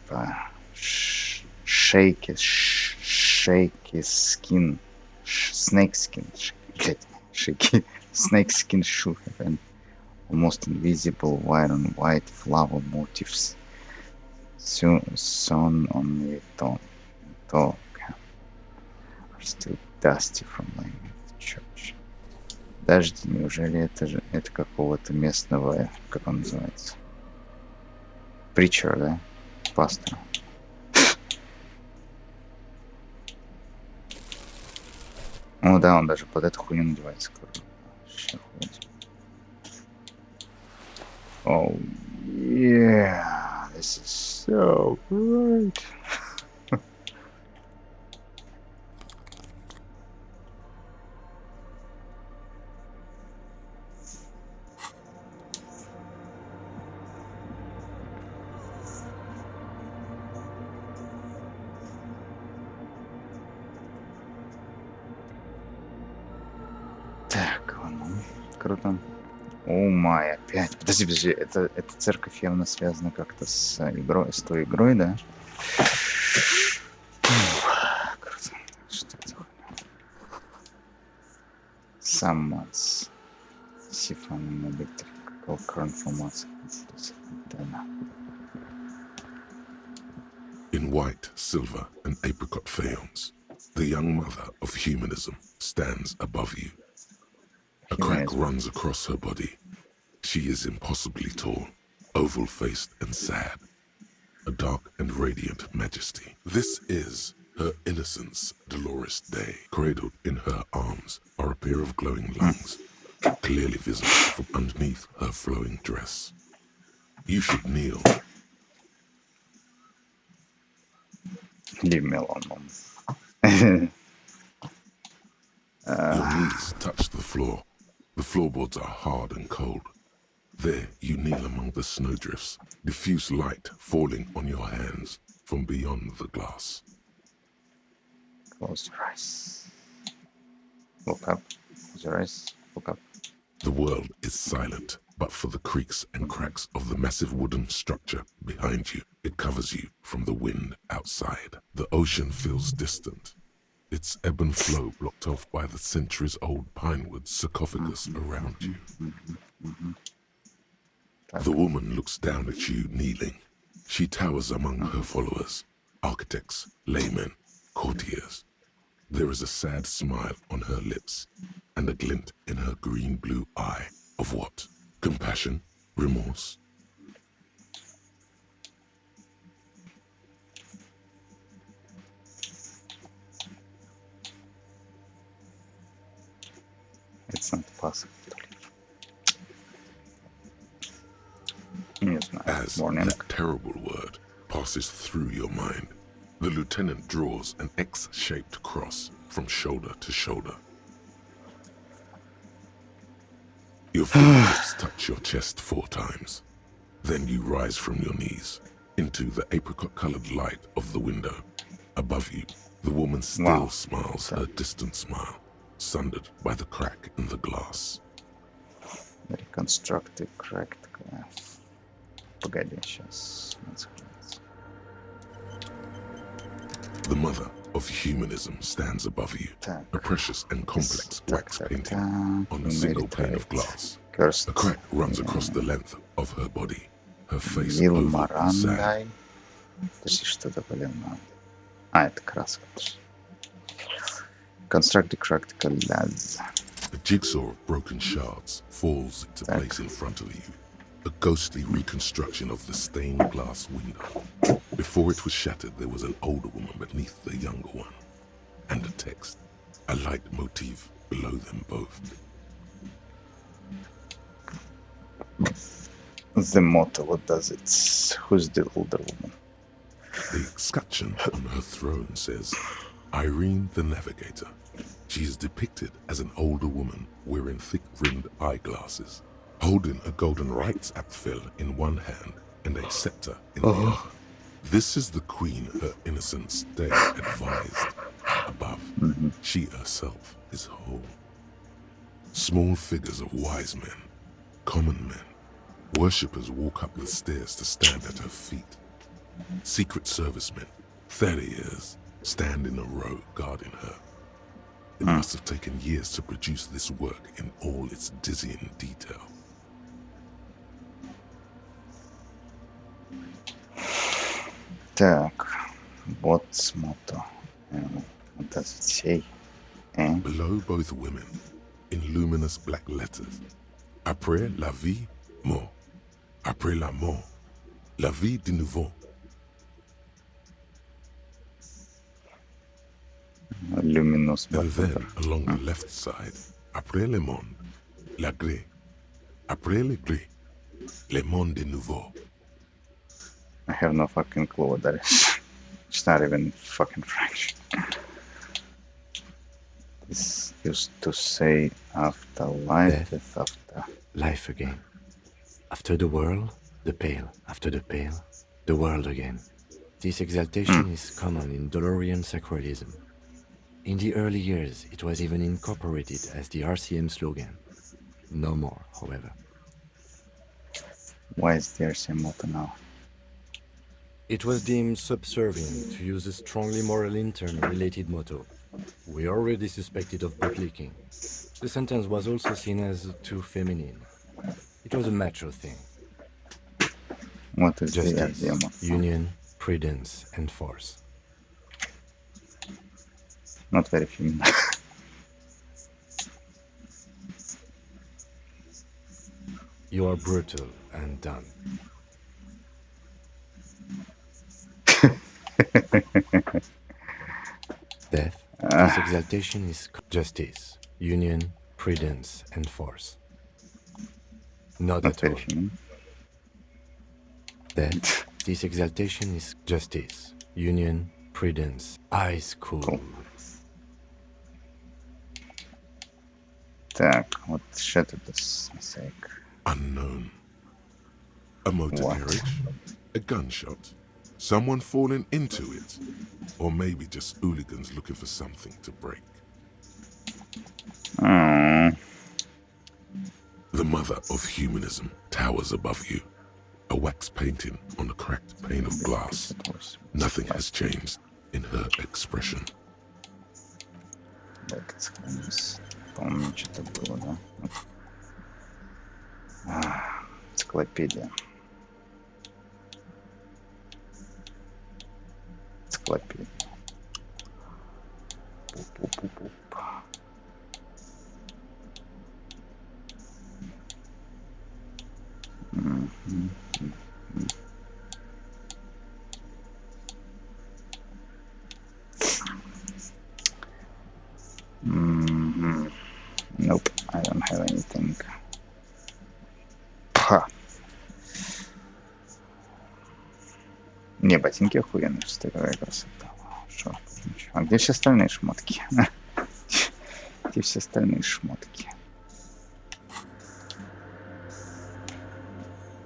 shaky skin, snake skin, shaky snake skin shoe and almost invisible white on white flower motifs sewn on the top are still dusty from laying in the church. Подожди, неужели это какого-то местного, как он называется? Притчер, да? Пастора. Ну да, он даже под эту хуйню надевается. Oh, yeah, this is so great. Так, ладно, круто. О май, опять. Подожди, эта церковь явно связана как-то с игрой, с той игрой, да? Круто. Что это? Some months. Сифон электрикал current for months.
In white, silver, and apricot faience, the young mother of humanism stands above you. A crack runs across her body. She is impossibly tall, oval-faced and sad. A dark and radiant majesty. This is her innocence, Dolores Day. Cradled in her arms are a pair of glowing lungs, clearly visible from underneath her flowing dress. You should kneel.
Leave me alone, Mom.
Your knees touch the floor. The floorboards are hard and cold. There you kneel among the snowdrifts, diffuse light falling on your hands from beyond the glass.
Close your eyes. Look up. Close your eyes. Look up.
The world is silent, but for the creaks and cracks of the massive wooden structure behind you. It covers you from the wind outside. The ocean feels distant, its ebb and flow blocked off by the centuries-old pinewood sarcophagus around you. The woman looks down at you kneeling. She towers among her followers, architects, laymen, courtiers. There is a sad smile on her lips and a glint in her green-blue eye. Of what? Compassion? Remorse?
It's not possible to leave.
As that terrible word passes through your mind, the lieutenant draws an X-shaped cross from shoulder to shoulder. Your fingertips touch your chest 4 times. Then you rise from your knees into the apricot-colored light of the window. Above you, the woman still smiles her distant smile, sundered by the crack in the glass.
Reconstructive cracked glass. Погоди, сейчас.
The mother of humanism stands above you, a precious and complex wax painting on a single pane of glass.
Cursed
A crack runs across the length of her body, her face oval and sad.
Илмарандай. Подожди, что такое Илмарандай? А, это краска. Construct the cracked glass.
A jigsaw of broken shards falls into place in front of you, a ghostly reconstruction of the stained glass window. Before it was shattered, there was an older woman beneath the younger one, and a text, a light motif below them both.
The motto, what does it? Who's the older woman?
The escutcheon on her throne says, Irene the Navigator. She is depicted as an older woman wearing thick-rimmed eyeglasses, holding a golden rights apfel in one hand and a scepter in the other. This is the queen her innocence day advised. Above, she herself is whole. Small figures of wise men, common men, worshippers walk up the stairs to stand at her feet. Secret servicemen, 30 years, stand in a row guarding her. It must have taken years to produce this work in all its dizzying detail.
Так, what's motto? What does it say?
Below both women, in luminous black letters, après la vie, mort. Après la mort, la vie de nouveau.
Luminous
And
black.
then, along the left side, après le monde, la gré. Après le gré, le monde de nouveau.
I have no fucking clue what that is. It's not even fucking French. This used to say after life, death after.
Life again. After the world, the pale. After the pale, the world again. This exaltation is common in Dolorian sacralism. In the early years, it was even incorporated as the RCM slogan. No more, however.
Why is the RCM motto now?
It was deemed subservient to use a strongly moral intern-related motto. We already suspected of bootlicking. The sentence was also seen as too feminine. It was a macho thing.
What is the
Justice,
RCM motto?
union, prudence, and force.
Not very feminine.
You are brutal and done. Death. This exaltation is justice, union, prudence, and force. Not
Not
at
very
all.
feminine.
Death. This exaltation is justice, union, prudence, eyes cool.
Так, what shattered this mistake?
Unknown. A motor
What?
carriage? A gunshot? Someone falling into it? Or maybe just hooligans looking for something to break?
Oh,
The mother of humanism towers above you. A wax painting on a cracked pane of glass.
it was
Nothing has changed in her expression.
так, сохранись. Помню, что-то было, да? Энциклопедия. Энциклопедия. Пуп-пуп-пуп-пуп. Мгм. Mhm. Nope, I don't have anything. Ха. Не, ботинки охуенные, что такая красота. Шо? А где все остальные шмотки? Где все остальные шмотки?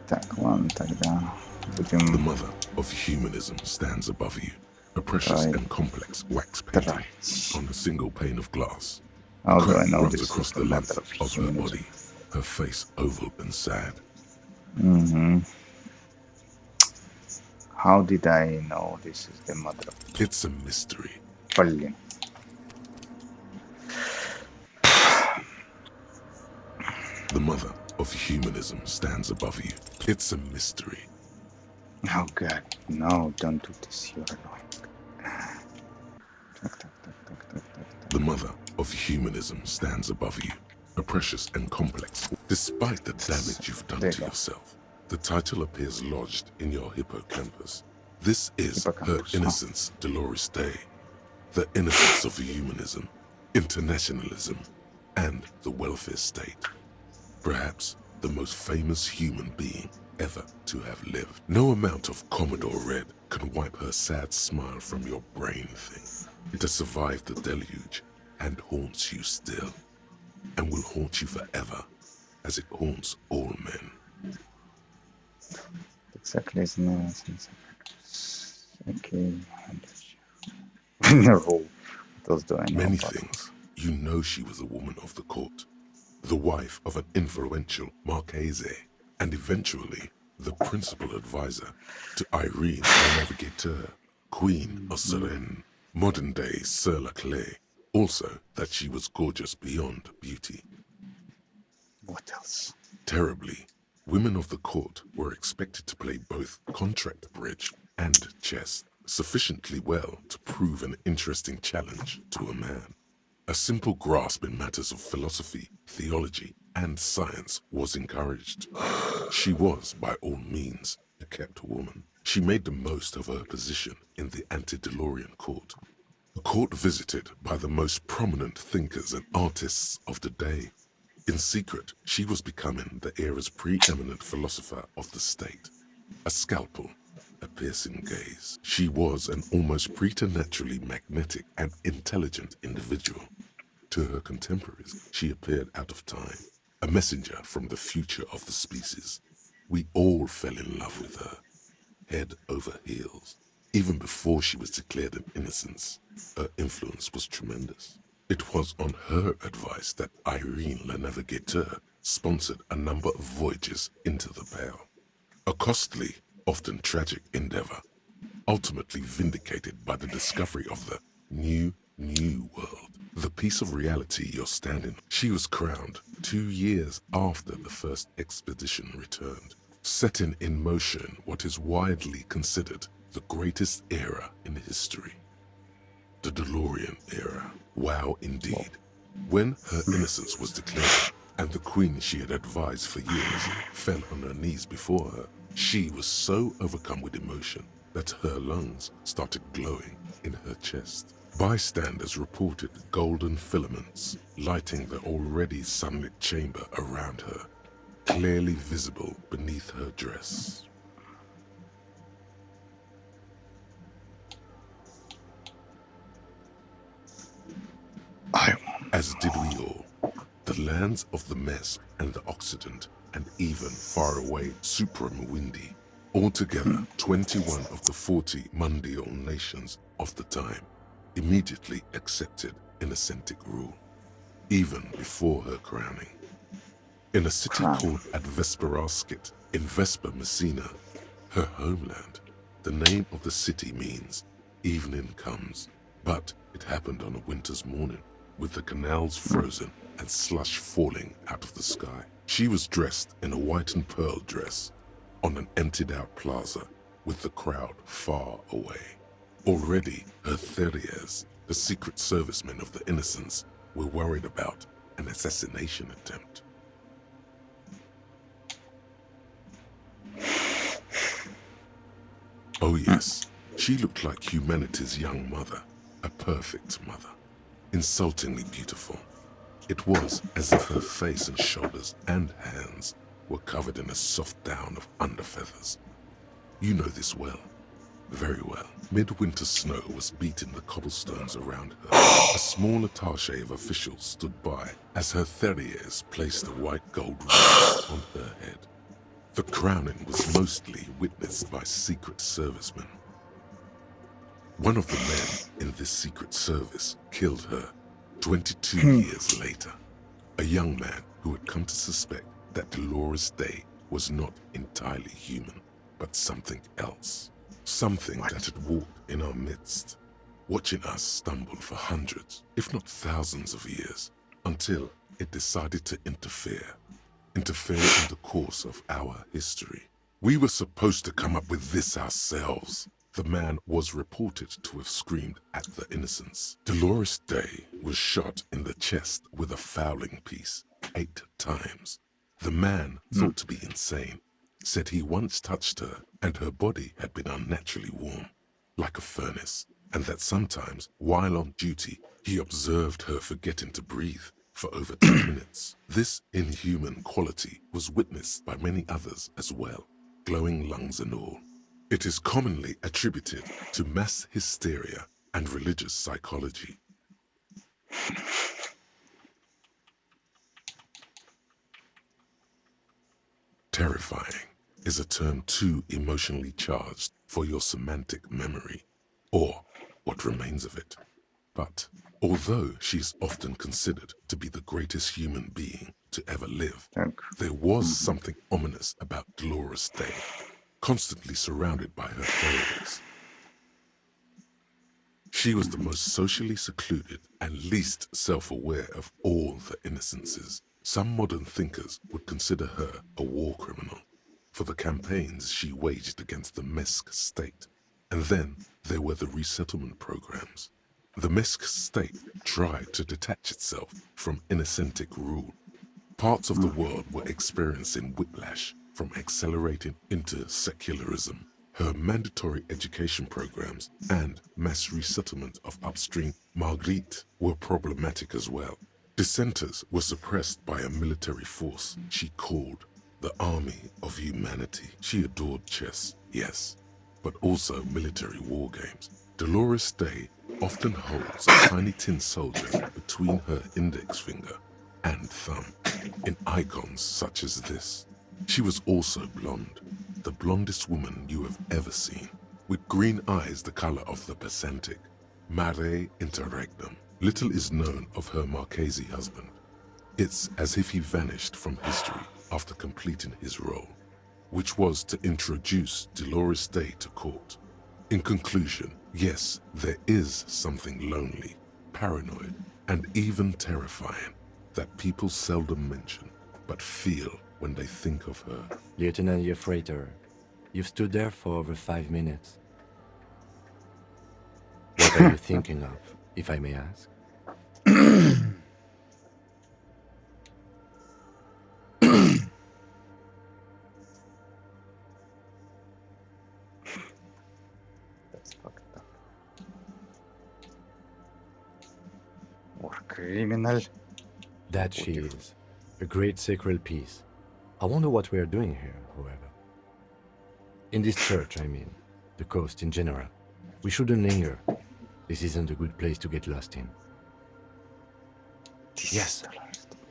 Так, ладно, тогда
The
будем
mother of humanism stands above you. A precious
Right.
and complex wax painting
тратить.
on a single pane of glass.
How do I
Crack
know
runs
this
across
is
the
the
length
mother
of her
humanism?
body, her face oval and sad.
Мгм. How did I know this is the mother of
It's a mystery.
Блин.
The mother of humanism stands above you. It's a mystery.
Oh god, no, don't do this, you're annoying.
The mother of humanism stands above you, a precious and complex. Despite the damage you've done to yourself, the title appears lodged in your hippocampus. This is her innocence, Dolores Day, the innocence of humanism, internationalism, and the welfare state. Perhaps the most famous human being ever to have lived. No amount of Commodore Red can wipe her sad smile from your brain thing. It has survived the deluge and haunts you still, and will haunt you forever, as it haunts all men.
Exactly as no sense. Okay, no, those do I know
Many
about.
things. You know she was a woman of the court, the wife of an influential Marchese, and eventually the principal advisor to Irene the Navigateur, Queen of Seren, modern-day Sir Laclay. Also, that she was gorgeous beyond beauty.
What else?
Terribly, women of the court were expected to play both contract bridge and chess sufficiently well to prove an interesting challenge to a man. A simple grasp in matters of philosophy, theology, and science was encouraged. She was, by all means, a kept woman. She made the most of her position in the antediluvian court, a court visited by the most prominent thinkers and artists of the day. In secret, she was becoming the era's preeminent philosopher of the state. A scalpel, a piercing gaze. She was an almost preternaturally magnetic and intelligent individual. To her contemporaries, she appeared out of time, a messenger from the future of the species. We all fell in love with her, head over heels. Even before she was declared an innocence, her influence was tremendous. It was on her advice that Irene Le Navigateur sponsored a number of voyages into the Pale. A costly, often tragic endeavor, ultimately vindicated by the discovery of the new world, the piece of reality you're standing. She was crowned 2 years after the first expedition returned, setting in motion what is widely considered the greatest era in history. The DeLorean era. Wow, indeed. When her innocence was declared, and the queen she had advised for years fell on her knees before her, she was so overcome with emotion that her lungs started glowing in her chest. Bystanders reported golden filaments lighting the already sunlit chamber around her, clearly visible beneath her dress. As did we all. The lands of the Mesp and the Occident, and even far away Supramuindi, altogether 21 of the 40 mundial nations of the time, immediately accepted Innocentic rule, even before her crowning. In a city called Advesperaskit, in Vespa Messina, her homeland, the name of the city means evening comes, but it happened on a winter's morning, with the canals frozen and slush falling out of the sky. She was dressed in a white and pearl dress on an emptied-out plaza with the crowd far away. Already, her Theriers, the secret servicemen of the Innocents, were worried about an assassination attempt. Oh yes, she looked like humanity's young mother, a perfect mother. Insultingly beautiful. It was as if her face and shoulders and hands were covered in a soft down of underfeathers. You know this well, very well. Midwinter snow was beating the cobblestones around her. A small attaché of officials stood by as her Theriers placed a white gold wreath on her head. The crowning was mostly witnessed by Secret Servicemen. One of the men in this Secret Service killed her 22 years later. A young man who had come to suspect that Dolores Day was not entirely human, but something else. Something that had walked in our midst, watching us stumble for hundreds, if not thousands of years, until it decided to interfere in the course of our history. We were supposed to come up with this ourselves. The man was reported to have screamed at the innocents. Dolores Day was shot in the chest with a fowling piece 8 times. The man, thought to be insane, said he once touched her and her body had been unnaturally warm, like a furnace, and that sometimes, while on duty, he observed her forgetting to breathe for over 10 minutes. This inhuman quality was witnessed by many others as well, glowing lungs and all. It is commonly attributed to mass hysteria and religious psychology. Terrifying is a term too emotionally charged for your semantic memory, or what remains of it. But although she is often considered to be the greatest human being to ever live, there was something ominous about Dolores Day, constantly surrounded by her followers. She was the most socially secluded and least self-aware of all the innocences. Some modern thinkers would consider her a war criminal for the campaigns she waged against the Mesk state. And then there were the resettlement programs. The Mesk state tried to detach itself from innocentic rule. Parts of the world were experiencing whiplash from accelerating into secularism. Her mandatory education programs and mass resettlement of upstream Marguerite were problematic as well. Dissenters were suppressed by a military force she called the Army of Humanity. She adored chess, yes, but also military war games. Dolores Day often holds a tiny tin soldier between her index finger and thumb in icons such as this. She was also blonde, the blondest woman you have ever seen, with green eyes the color of the Pacific, mare interregnum. Little is known of her Marchese husband. It's as if he vanished from history after completing his role, which was to introduce Dolores Day to court. In conclusion, yes, there is something lonely, paranoid, and even terrifying that people seldom mention, but feel when they think of her.
Lieutenant Yefreiter, you've stood there for over 5 minutes. What are you thinking of, if I may ask?
That's fucked up. War criminal.
That she is. A great sacred piece. I wonder what we are doing here, however. In this church, I mean. The coast in general. We shouldn't linger. This isn't a good place to get lost in. Yes,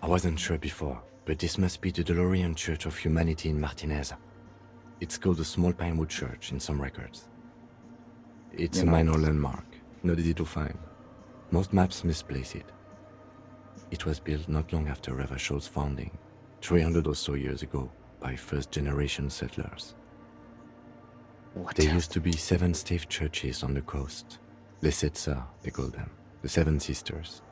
I wasn't sure before, but this must be the DeLorean Church of Humanity in Martinez. It's called the Small Pinewood Church in some records. It's a minor landmark, not easy to find. Most maps misplace it. It was built not long after Ravachol's founding, 300 or so years ago, by first-generation settlers. There used to be 7 stave churches on the coast. Les Sept Sœurs, they call them, the 7 Sisters.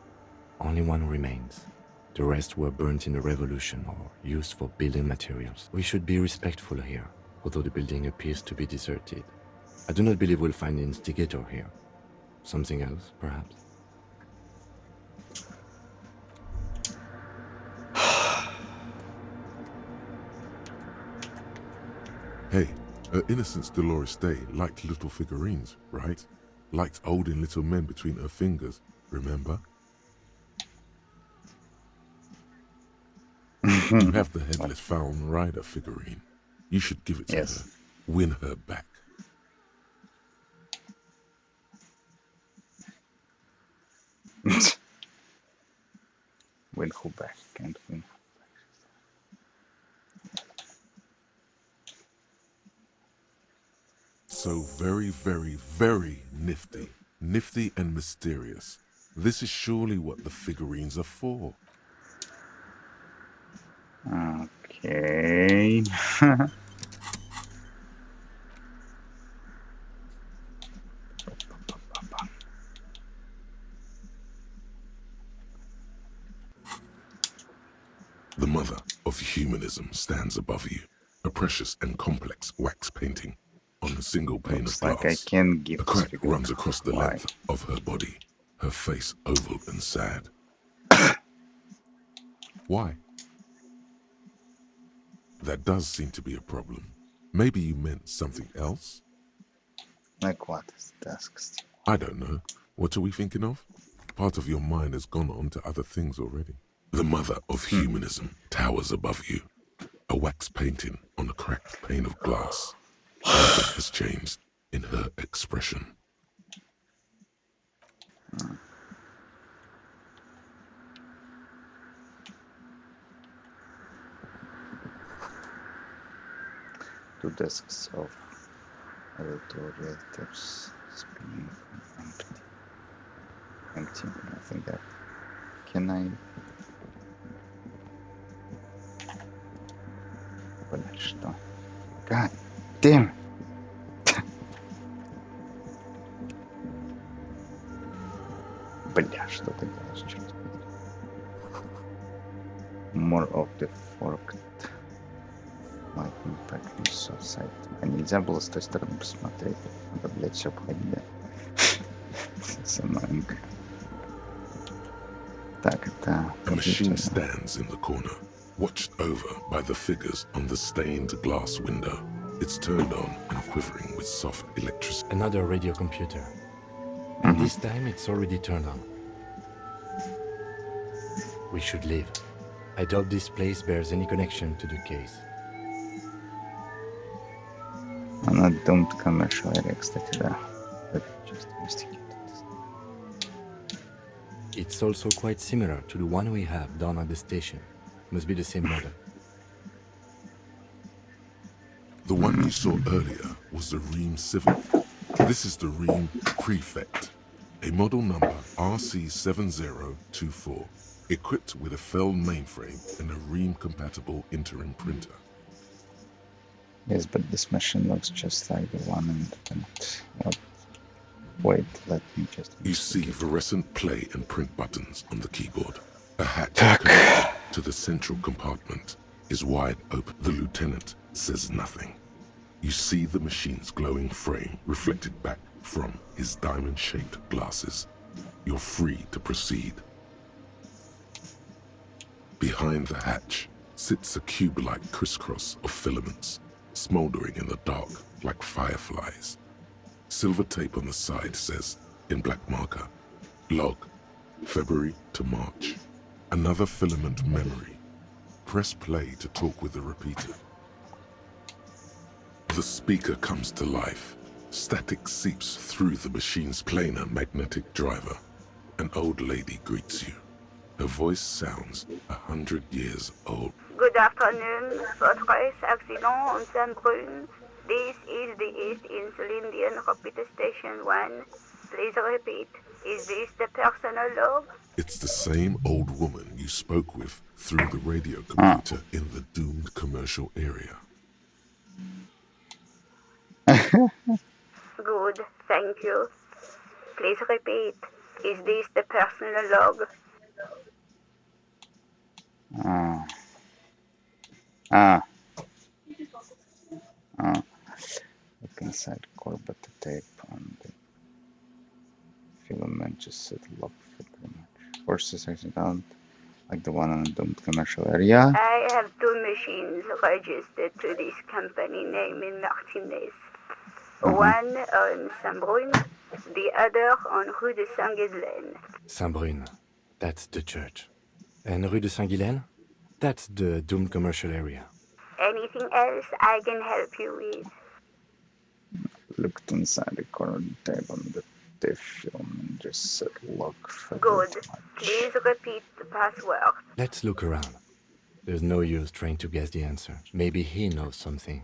Only one remains. The rest were burnt in the revolution or used for building materials. We should be respectful here, although the building appears to be deserted. I do not believe we'll find the instigator here. Something else, perhaps?
Hey, her innocence Dolores Day liked little figurines, right? Liked holding little men between her fingers, remember? You have the headless Falcon Rider figurine. You should give it to her. Win her back.
Win who back? Can't win.
So very, very, very nifty. Nifty and mysterious. This is surely what the figurines are for.
Okay.
The mother of humanism stands above you, a precious and complex wax painting on a single pane
Looks
of
like I
glass.
can give
A crack
figure
runs across the
why.
length of her body, her face oval and sad. Why? That does seem to be a problem. Maybe you meant something else?
Like what is the task still?
I don't know. What are we thinking of? Part of your mind has gone on to other things already. The mother of humanism towers above you, a wax painting on a cracked pane of glass. Nothing has changed in her expression.
Two desks of relators spinning empty. Empty. I think that. Can I? Блять, что? God damn it. Бля, что ты делаешь, черт побери. More of the forked lightning pattern society. А нельзя было с той стороны посмотреть. Надо, блядь, все обходить, да? Саманг. Так, это...
A machine stands in the corner, watched over by the figures on the stained glass window. It's turned on and quivering with soft electricity.
Another radio computer. And this time it's already turned on. We should leave. I doubt this place bears any connection to the case.
Она Doomed Commercial Area, кстати, да. Just investigate.
It's also quite similar to the one we have down at the station. Must be the same model.
The one you saw earlier was the Ream Civic. This is the Ream Prefect, a model number RC7024, equipped with a Fell mainframe and a Ream-compatible interim printer.
Yes, but this machine looks just like the one in the tent. What? Wait, let me just...
You see fluorescent play and print buttons on the keyboard. A hatch connected to the central compartment is wide open. The lieutenant says nothing. You see the machine's glowing frame reflected back from his diamond-shaped glasses. You're free to proceed. Behind the hatch sits a cube-like crisscross of filaments, smoldering in the dark like fireflies. Silver tape on the side says, in black marker, log, February to March. Another filament memory. Press play to talk with the repeater. The speaker comes to life. Static seeps through the machine's planar magnetic driver. An old lady greets you. Her voice sounds 100 years old.
Good afternoon. Votre accident on Saint-Brun. This is the East Insulindian Repeater Station 1. Please repeat. Is this the personal log?
It's the same old woman you spoke with through the radio computer in the doomed commercial area.
Good, thank you. Please repeat. Is this the personal log?
Look inside Corbett tape on the filament just said lock pretty much. Forces accident like the one on the doomed commercial area.
I have two machines registered to this company name in Martinez. One on Saint-Brun, the other on Rue de Saint-Ghislaine.
Saint-Brun, that's the church. And Rue de Saint-Ghislaine? That's the doomed commercial area.
Anything else I can help you with?
Looked inside the corner tape on the film and just said lock for
Good. Please repeat the password.
Let's look around. There's no use trying to guess the answer. Maybe he knows something.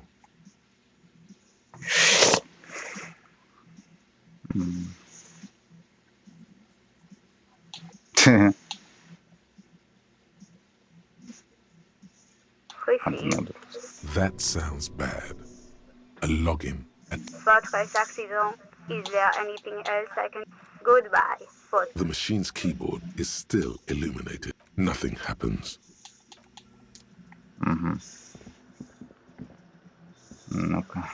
That sounds bad. A login.
Votre accident. Is there anything else I can... Goodbye.
The machine's keyboard is still illuminated. Nothing happens.
Угу. Ну-ка.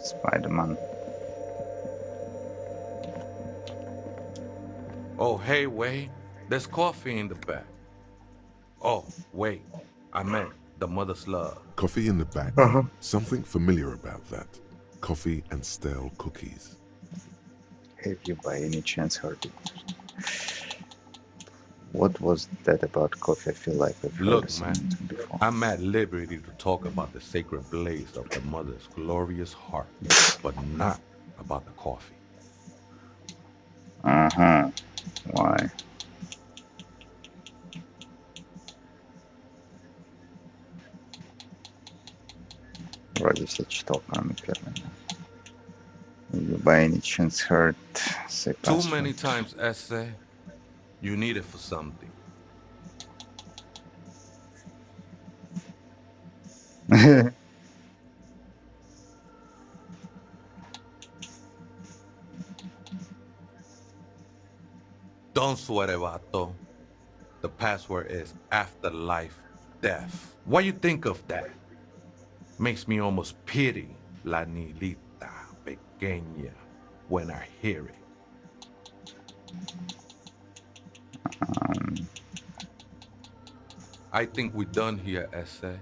Spider-Man.
Oh, hey, wait. There's coffee in the back. Oh, wait. I meant the mother's love.
Coffee in the back.
Uh-huh.
Something familiar about that. Coffee and stale cookies.
Have you by any chance heard it? What was that about coffee? I feel like we've heard
Look,
something
man,
before.
I'm at liberty to talk about the sacred blaze of the mother's glorious heart, but not about the coffee.
Uh-huh. Why? Вроде все читал, кроме первой. Have you by any chance heard say
Too
password?
many times, essay, you need it for something. Don't sweat it, vato. The password is afterlife death. What you think of that? Makes me almost pity la niñita pequeña when I hear it. I think we're done here, essay.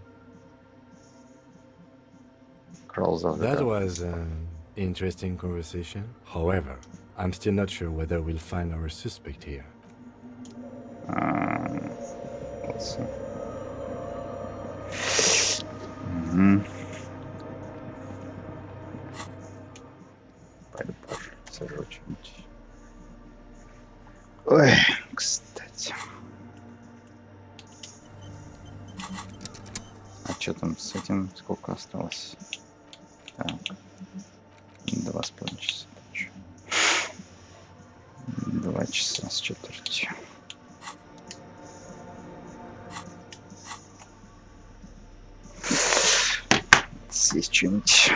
Crawls over
That
the
was an interesting conversation. However, I'm still not sure whether we'll find our suspect here.
Let's see. Угу. Пойду посажу что-нибудь. Ой, кстати. А что там с этим? Сколько осталось? Так. 2,5 часа. 2 часа с четвертью. Съесть что-нибудь.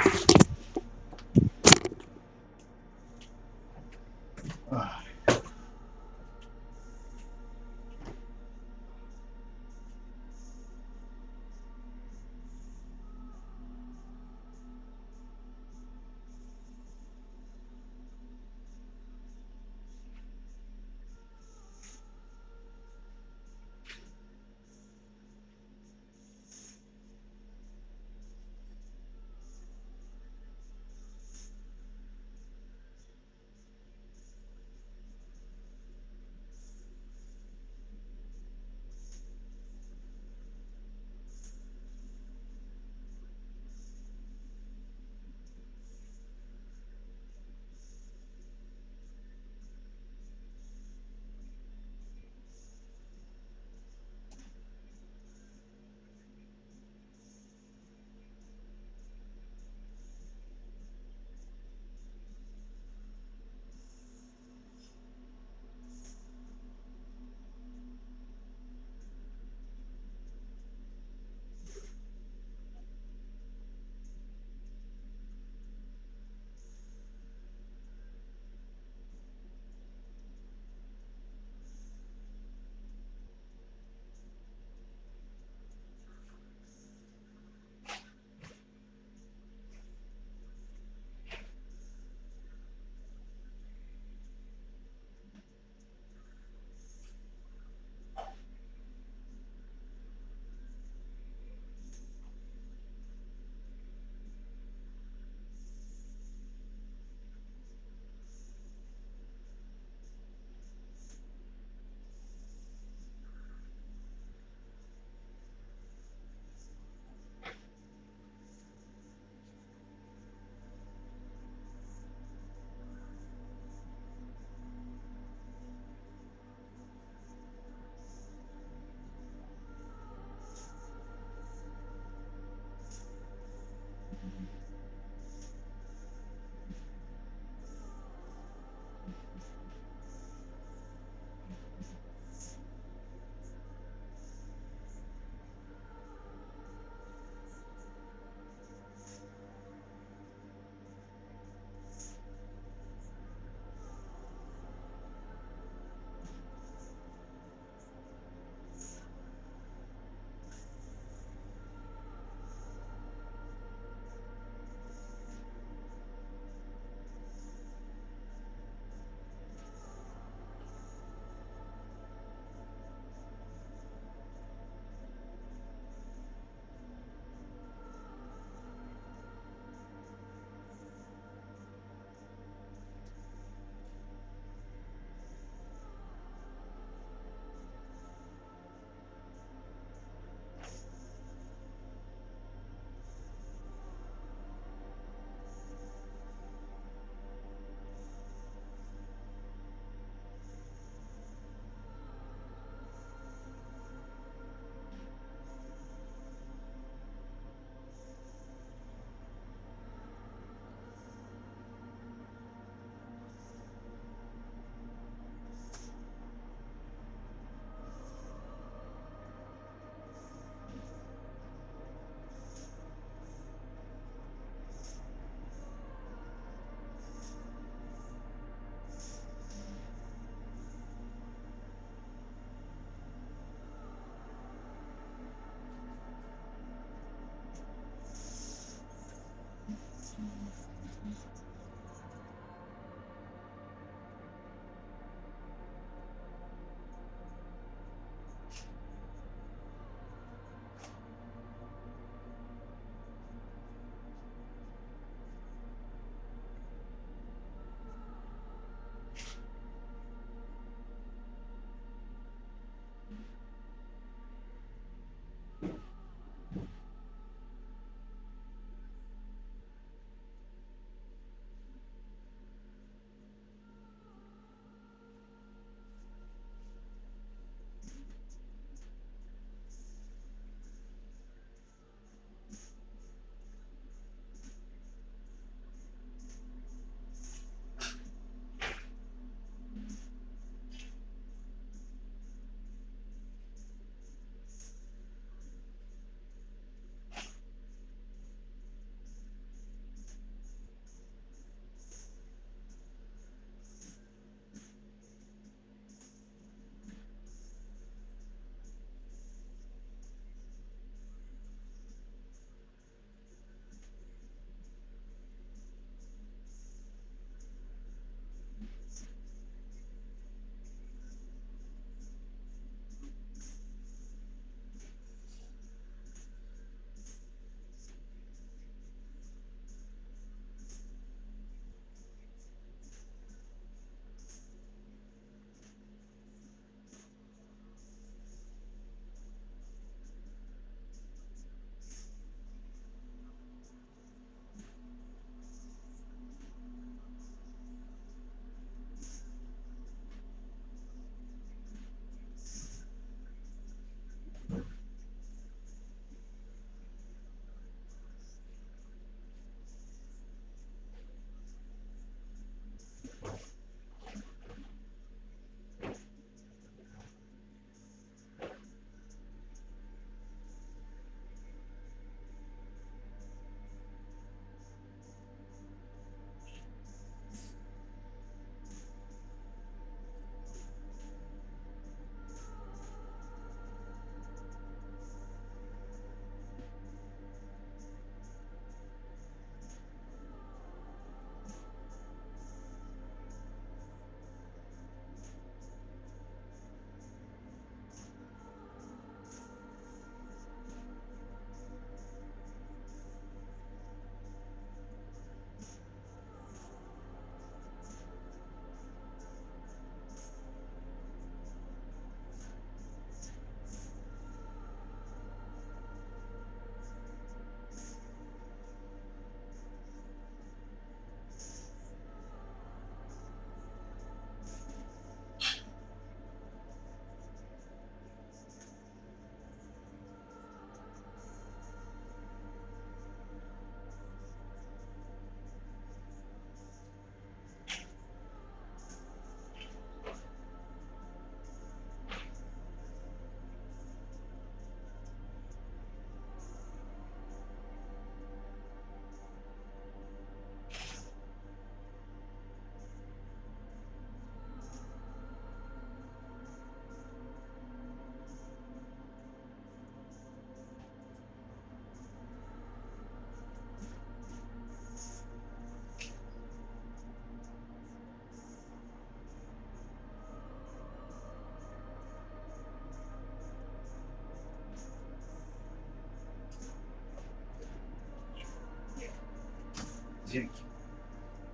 резинки.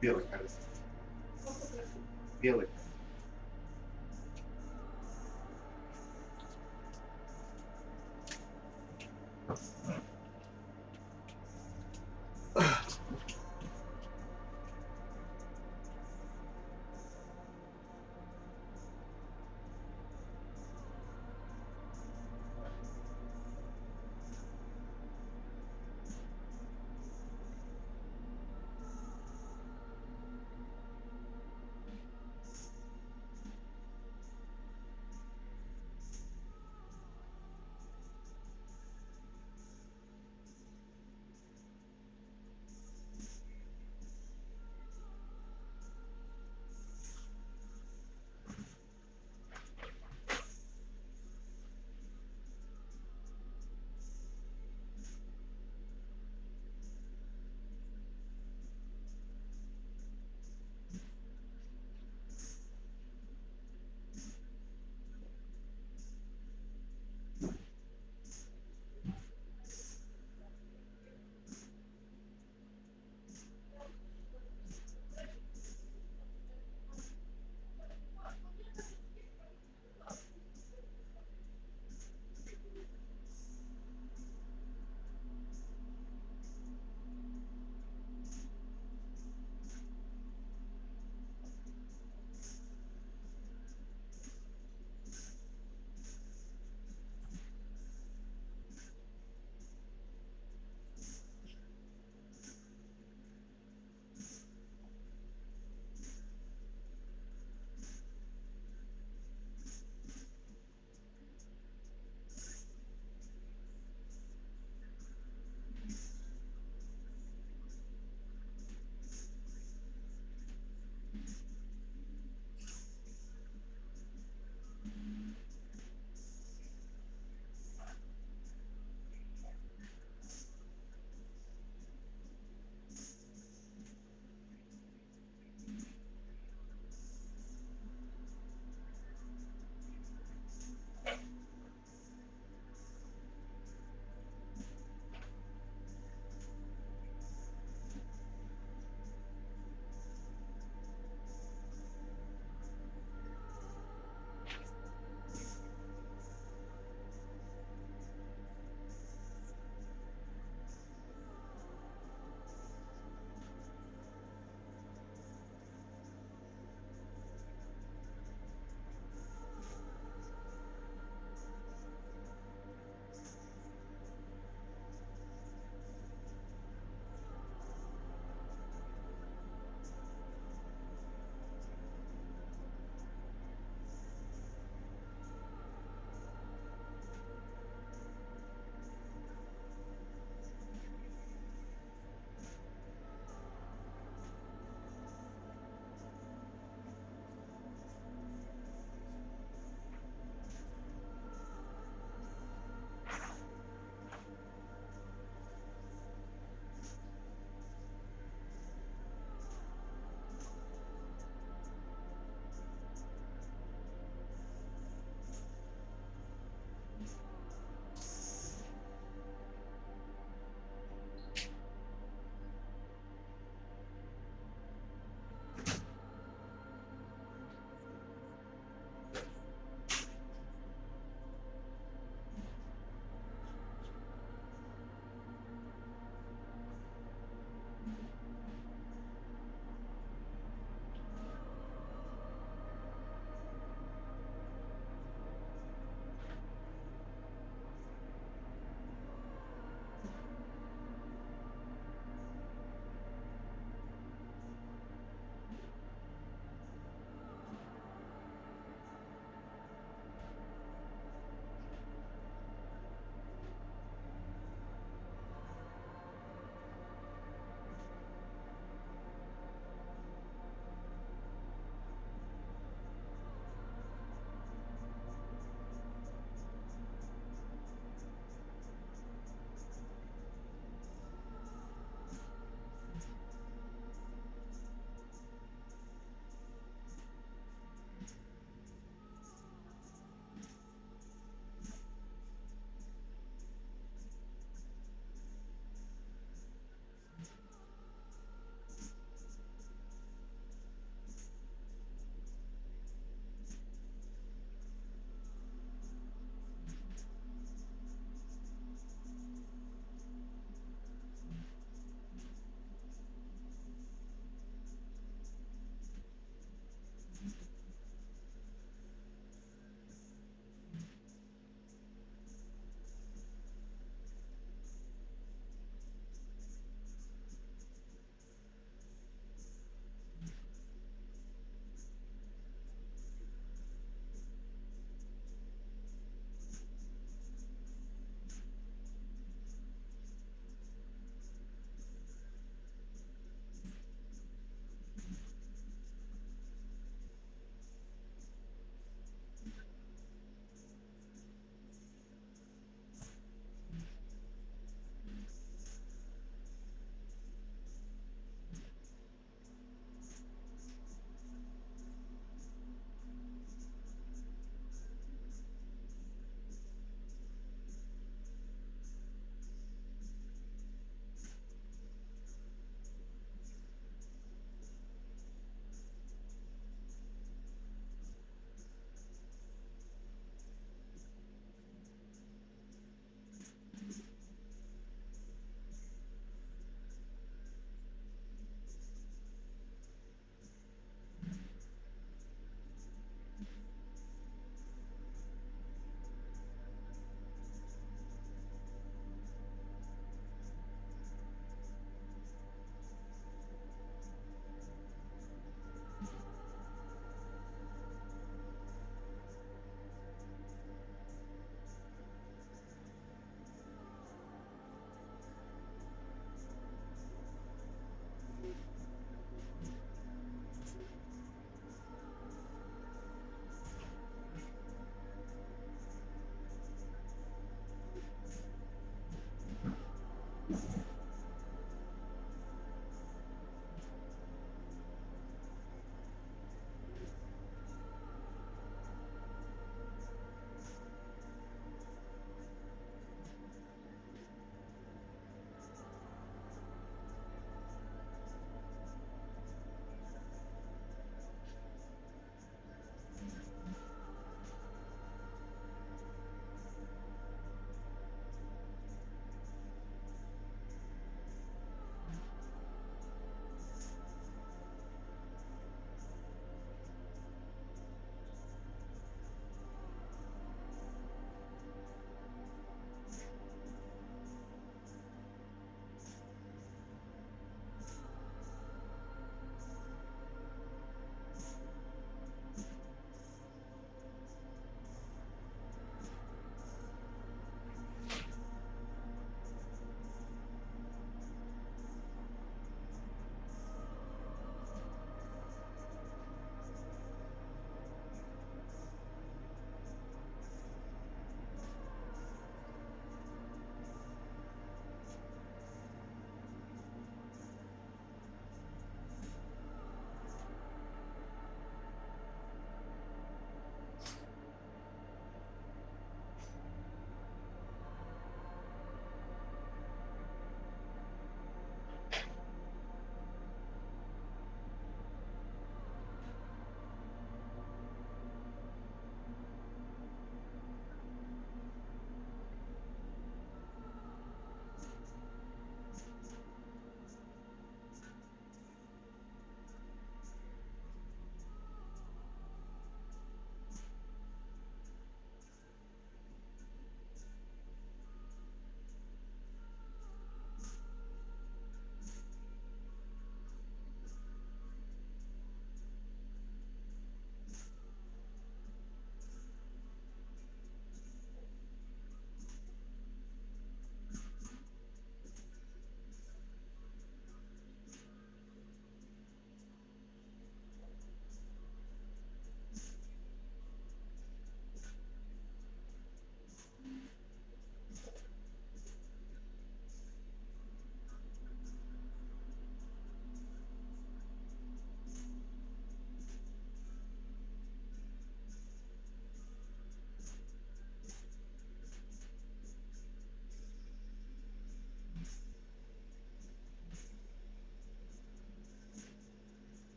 Белый, кажется. Белый.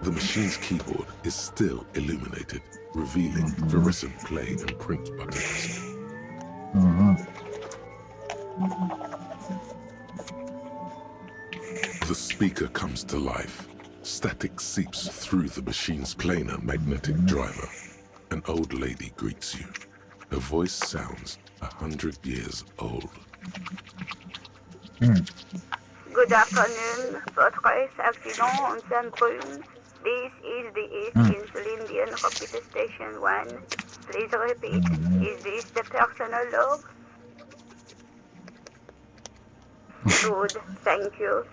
The machine's keyboard is still illuminated, revealing fluorescent play and print buttons. The speaker comes to life. Static seeps through the machine's planar magnetic driver. An old lady greets you. Her voice sounds 100 years old.
Good afternoon, Fortress Accident on Saint-Brune. This is the East Insulindian Repeater Station 1. Please repeat, is this the personal log? Good, thank you.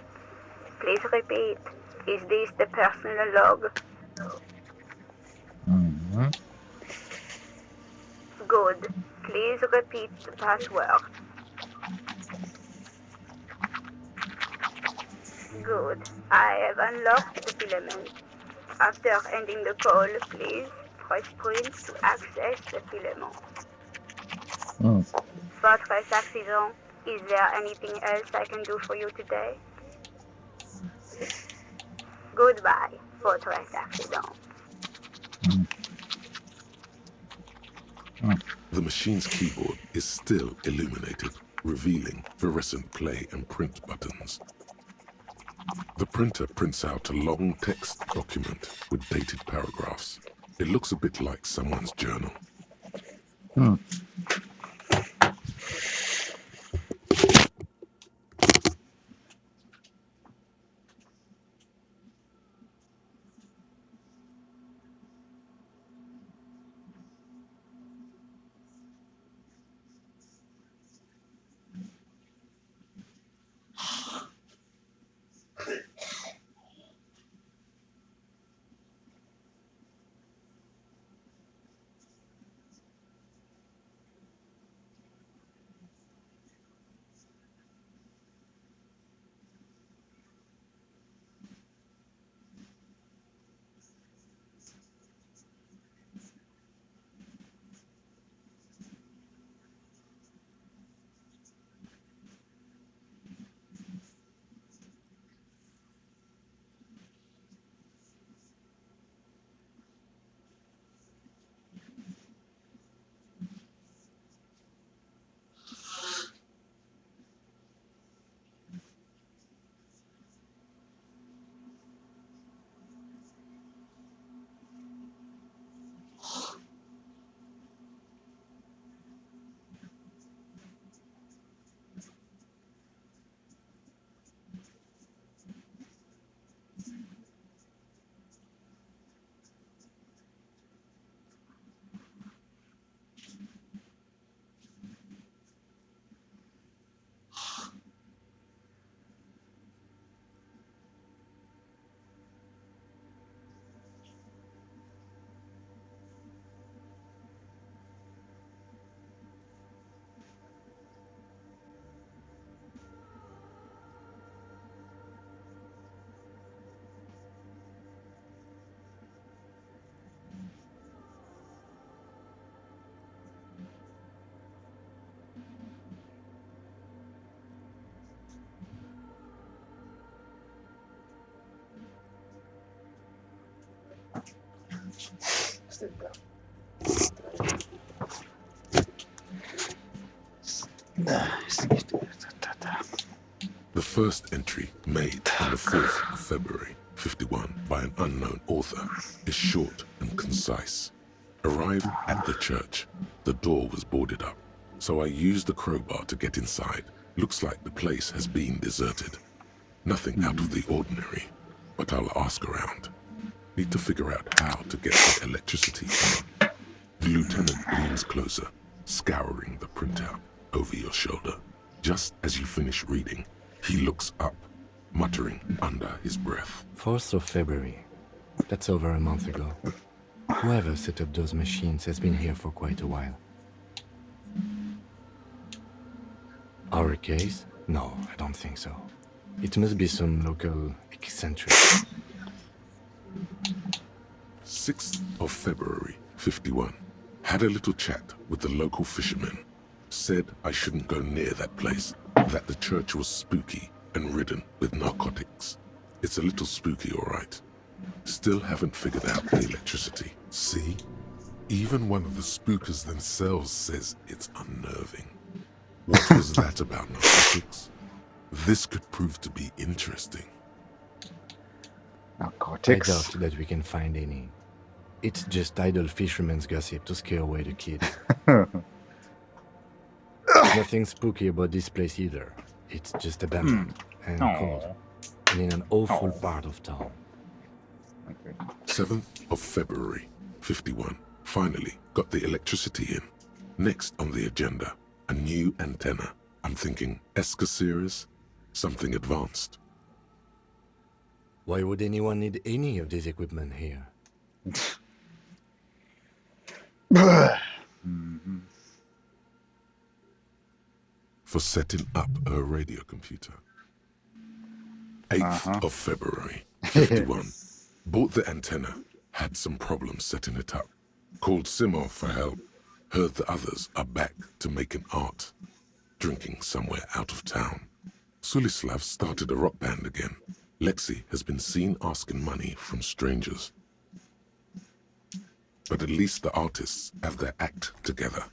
Please repeat, is this the personal log? Good, please repeat the password. Good, I have unlocked the filament. After ending the call, please press print to access the filament. Fortress Accident, is there anything else I can do for you today? Goodbye, Fortress Accident.
The machine's keyboard is still illuminated, revealing fluorescent play and print buttons. The printer prints out a long text document with dated paragraphs. It looks a bit like someone's journal. The first entry, made on the 4th of February, 51, by an unknown author, is short and concise. Arrived at the church. The door was boarded up, so I used the crowbar to get inside. Looks like the place has been deserted. Nothing out of the ordinary, but I'll ask around. Need to figure out how to get the electricity on. The lieutenant leans closer, scouring the printout over your shoulder. Just as you finish reading, he looks up, muttering under his breath.
4th of February. That's over a month ago. Whoever set up those machines has been here for quite a while. Our case? No, I don't think so. It must be some local eccentric.
6th of February, 51. Had a little chat with the local fishermen. Said I shouldn't go near that place, that the church was spooky and ridden with narcotics. It's a little spooky, all right. Still haven't figured out the electricity. See? Even one of the spookers themselves says it's unnerving. What was that about narcotics? This could prove to be interesting.
Narcotics.
I doubt that we can find any. It's just idle fishermen's gossip to scare away the kids. Nothing spooky about this place either. It's just abandoned and cold, and in an awful part of town.
Okay.
7th of February, 51. Finally got the electricity in. Next on the agenda, a new antenna. I'm thinking ESCA series, something advanced.
Why would anyone need any of this equipment here?
For setting up a radio computer. 8th of February, 51. Bought the antenna, had some problems setting it up. Called Simor for help. Heard the others are back to making art. Drinking somewhere out of town. Sulislav started a rock band again. Lexi has been seen asking money from strangers. But at least the artists have their act together.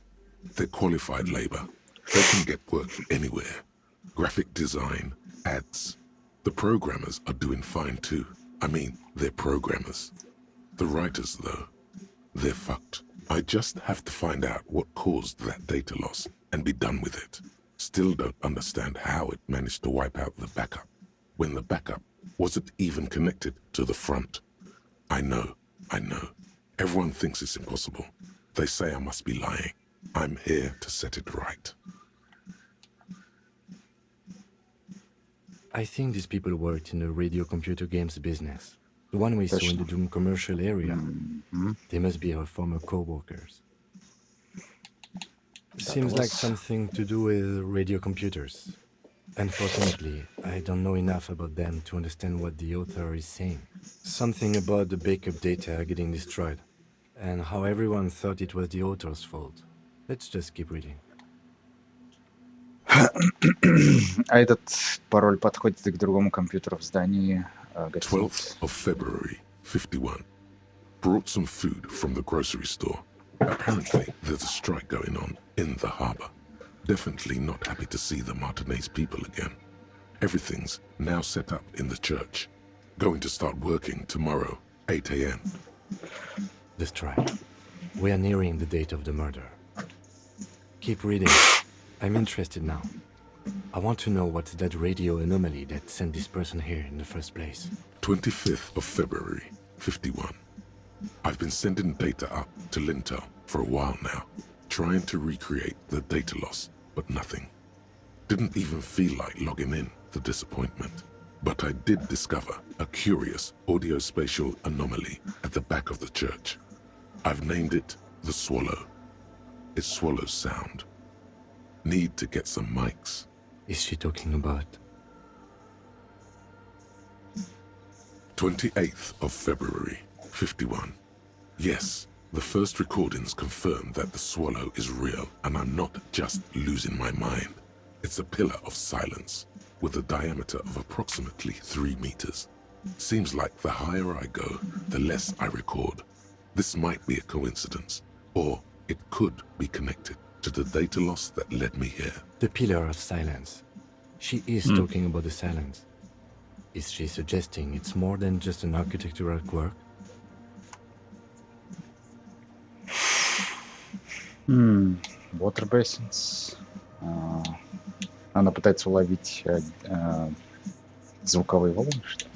They're qualified labor. They can get work anywhere. Graphic design, ads. The programmers are doing fine too. I mean, they're programmers. The writers, though, they're fucked. I just have to find out what caused that data loss and be done with it. Still don't understand how it managed to wipe out the backup, when the backup wasn't even connected to the front. I know. Everyone thinks it's impossible. They say I must be lying. I'm here to set it right.
I think these people worked in the radio computer games business. The one we saw in the Doom commercial area. They must be our former co-workers. Seems like something to do with radio computers. Unfortunately, I don't know enough about them to understand what the author is saying. Something about the backup data getting destroyed, and how everyone thought it was the author's fault. Let's just keep reading.
А этот пароль подходит к другому компьютеру в здании.
12th of February, 51. Brought some food from the grocery store. Apparently, there's a strike going on in the harbor. Definitely not happy to see the Martinez people again. Everything's now set up in the church. Going to start working tomorrow, 8 a.m.
The strike. We are nearing the date of the murder. Keep reading. I'm interested now. I want to know what's that radio anomaly that sent this person here in the first place.
25th of February, 51. I've been sending data up to Lintel for a while now, trying to recreate the data loss, but nothing. Didn't even feel like logging in, the disappointment. But I did discover a curious audio-spatial anomaly at the back of the church. I've named it the Swallow. It swallows sound. Need to get some mics.
Is she talking about?
28th of February, 51. Yes, the first recordings confirm that the swallow is real and I'm not just losing my mind. It's a pillar of silence with a diameter of approximately 3 meters. Seems like the higher I go, the less I record. This might be a coincidence, or it could be connected to the data loss that led me here.
The pillar of silence. She is talking about the silence. Is she suggesting it's more than just an architectural quirk?
Water basins. Она пытается уловить звуковые волны, что ли?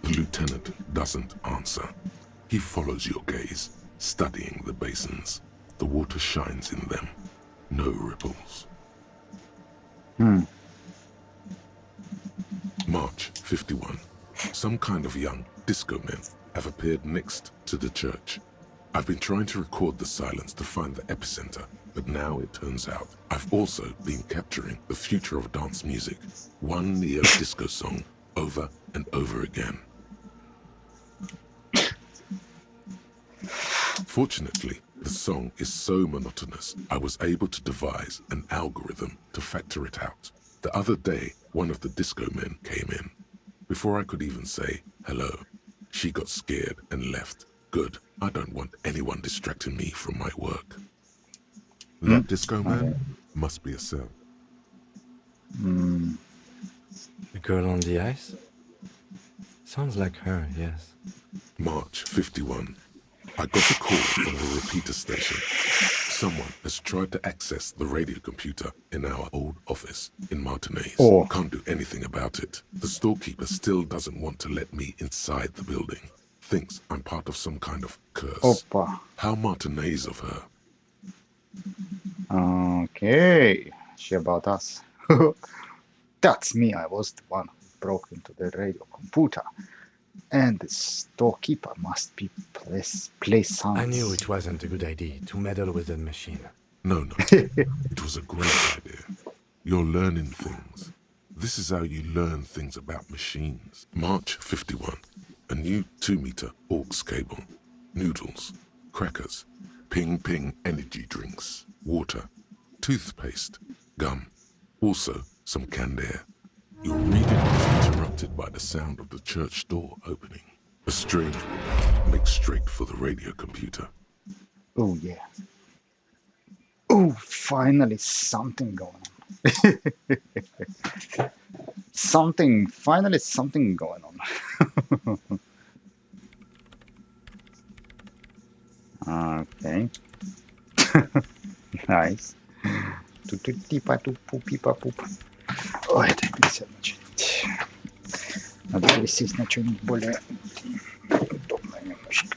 The lieutenant doesn't answer. He follows your gaze, studying the basins. The water shines in them. No ripples. March 51. Some kind of young disco men have appeared next to the church. I've been trying to record the silence to find the epicenter, but now it turns out I've also been capturing the future of dance music, one neo-disco song over and over again. Fortunately, the song is so monotonous, I was able to devise an algorithm to factor it out. The other day, one of the disco men came in. Before I could even say hello, she got scared and left. Good, I don't want anyone distracting me from my work. That disco man must be a cell.
The girl on the ice? Sounds like her, yes.
March 51. I got a call from the repeater station. Someone has tried to access the radio computer in our old office in Martinez.
Oh.
Can't do anything about it. The storekeeper still doesn't want to let me inside the building. Thinks I'm part of some kind of curse.
Опа.
How Martinez of her.
Okay. She about us. That's me. I was the one who broke into the radio computer. And the storekeeper must be play sounds.
I knew it wasn't a good idea to meddle with the machine.
No. It was a great idea. You're learning things. This is how you learn things about machines. March 51. A new 2-meter aux cable. Noodles. Crackers. Ping energy drinks. Water. Toothpaste. Gum. Also some canned air. Your reading is interrupted by the sound of the church door opening. A strange woman makes straight for the radio computer.
Oh, yeah. Oh, finally something going on. Finally something going on. Okay. Nice. Типа-туп-пупи-папуп. Ой, это нельзя начать. Надо пересесть на что-нибудь более удобное немножко.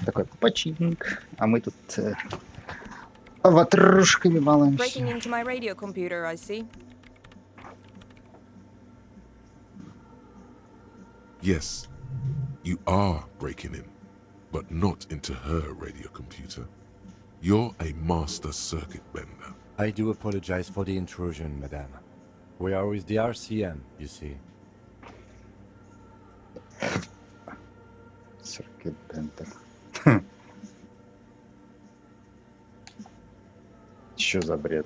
Такой починок. А мы тут ватрушками балуемся.
Breaking into my radio computer, I see.
Yes, you are breaking in, but not into her radio computer. You're a master circuit bender.
I do apologize for the intrusion, madame. We are with the RCM, you see.
Circuit bender. Что за бред?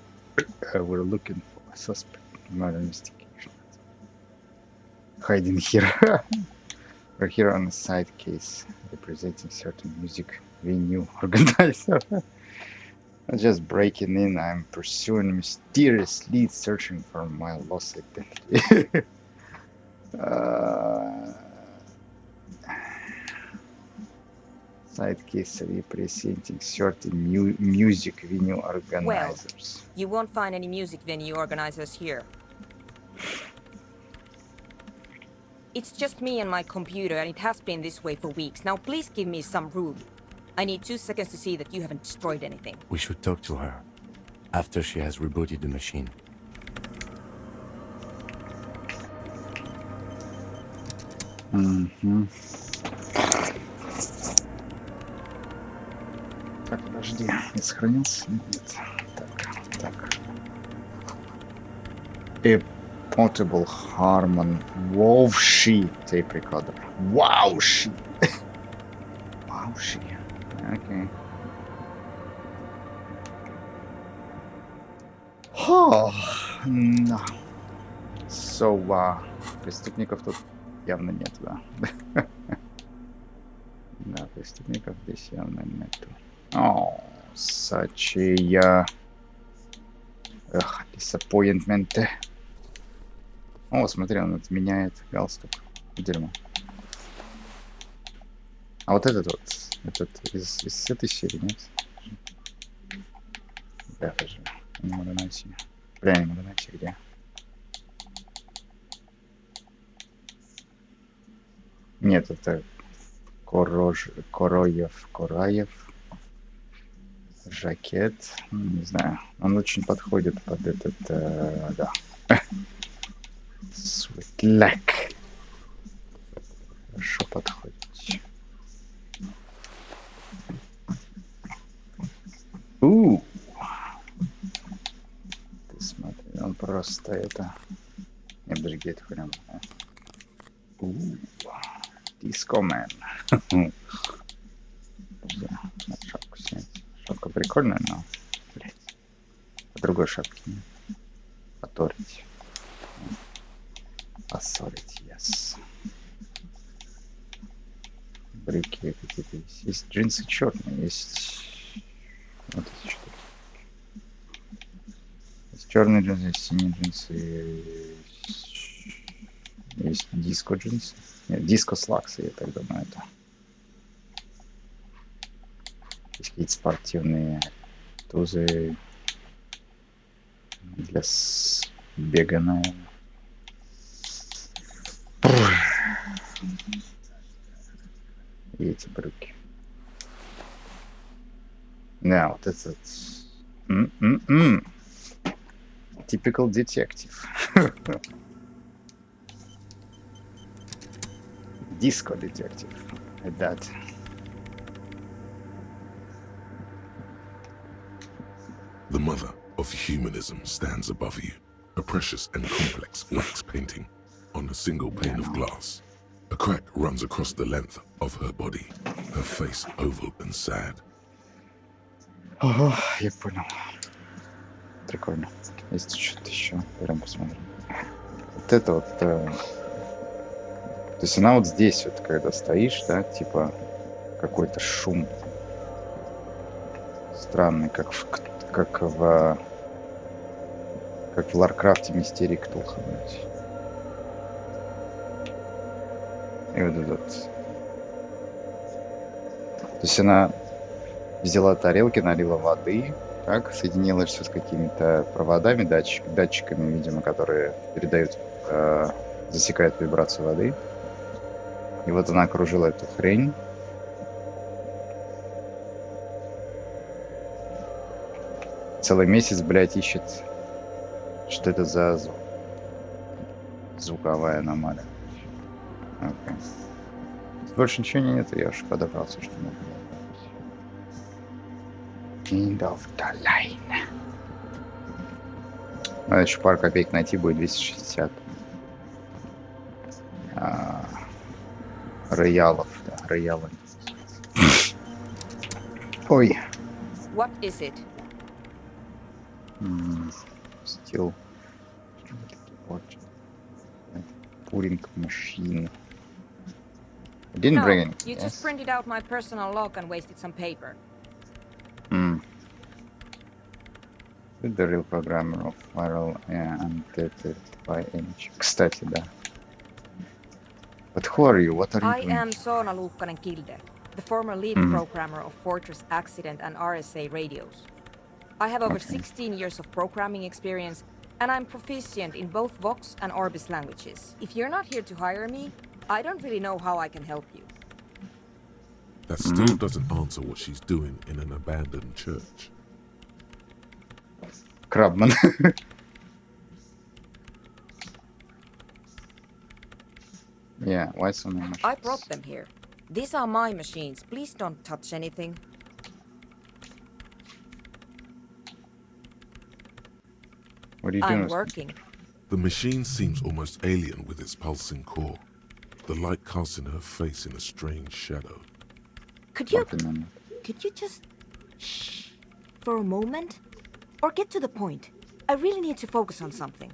We're looking for a suspect. Murder investigation. Hiding here. We're here on a side case representing certain music venue organizer. Just breaking in, I'm pursuing mysterious leads searching for my lost identity. Side case representing certain music venue organizers.
Well, you won't find any music venue organizers here. It's just me and my computer, and it has been this way for weeks. Now please give me some room. I need 2 seconds to see that you haven't destroyed anything.
We should talk to her after she has rebooted the machine.
Так, подожди, не сохранился? Нет. Так. A portable Harman Wowshi tape recorder. Wowshi! Wowshi. Okay. No. So, преступников тут явно нет, да? Да, преступников здесь явно нету. О, such a disappointment. О, смотри, он отменяет галстук. Дерьмо. А вот этот из этой серии, нет? Да, даже. Не могу найти. Бля, не могу найти, где. Нет, это Кораев. Жакет, не знаю, он очень подходит под этот, да, светляк. Хорошо подходит. Ты смотри, он просто это... Не, подожди, это прям... Дискомен. Надо шапку снять. Шапка прикольная, но... Блядь. По другой шапке нет. Поторить. Поссорить, yes. Брюки какие-то есть. Есть джинсы черные, есть... Вот эти что. Есть черные джинсы, есть синие джинсы, есть диско джинсы. Нет, диско слаксы, я так думаю, это. Есть какие-то спортивные тузы для бега, наверное. И эти брюки. Да, вот этот... Typical detective. Disco detective. Like that.
The mother of humanism stands above you, a precious and complex wax painting on a single pane of glass. A crack runs across the length of her body, her face oval and sad.
Ого, я понял. Прикольно. Есть что-то еще. Прям посмотрим. Вот это вот... То есть она вот здесь вот, когда стоишь, да, типа какой-то шум. Странный, как в Ларкрафте Мистерии Ктулху. И вот этот... То есть она взяла тарелки, налила воды, так, соединила все с какими-то проводами, датчиками, видимо, которые передают, засекают вибрацию воды. И вот она окружила эту хрень. Целый месяц, блядь, ищет, что это за звуковая аномалия. Okay. Больше ничего нет, я уж подобрался, что могу. End of the line. Надо еще пару копеек найти, будет 260 роялов, да, роялы. Ой.
What is it?
Still. Putting machine. I didn't bring any.
You just printed out my personal log and wasted some paper.
The real programmer of viral undated by age. Кстати, да. But who are you? What are you doing?
I am Soona Luukkanen-Kilde, the former lead programmer of Fortress Accident and RSA radios. I have over 16 years of programming experience, and I'm proficient in both Vox and Orbis languages. If you're not here to hire me, I don't really know how I can help you.
That still doesn't answer what she's doing in an abandoned church.
Крабман. Yeah, why so many machines?
I brought them here. These are my machines. Please don't touch anything.
What are you doing?
I'm working.
The machine seems almost alien with its pulsing core, the light casting her face in a strange shadow.
Could you just shh for a moment? Or get to the point. I really need to focus on something.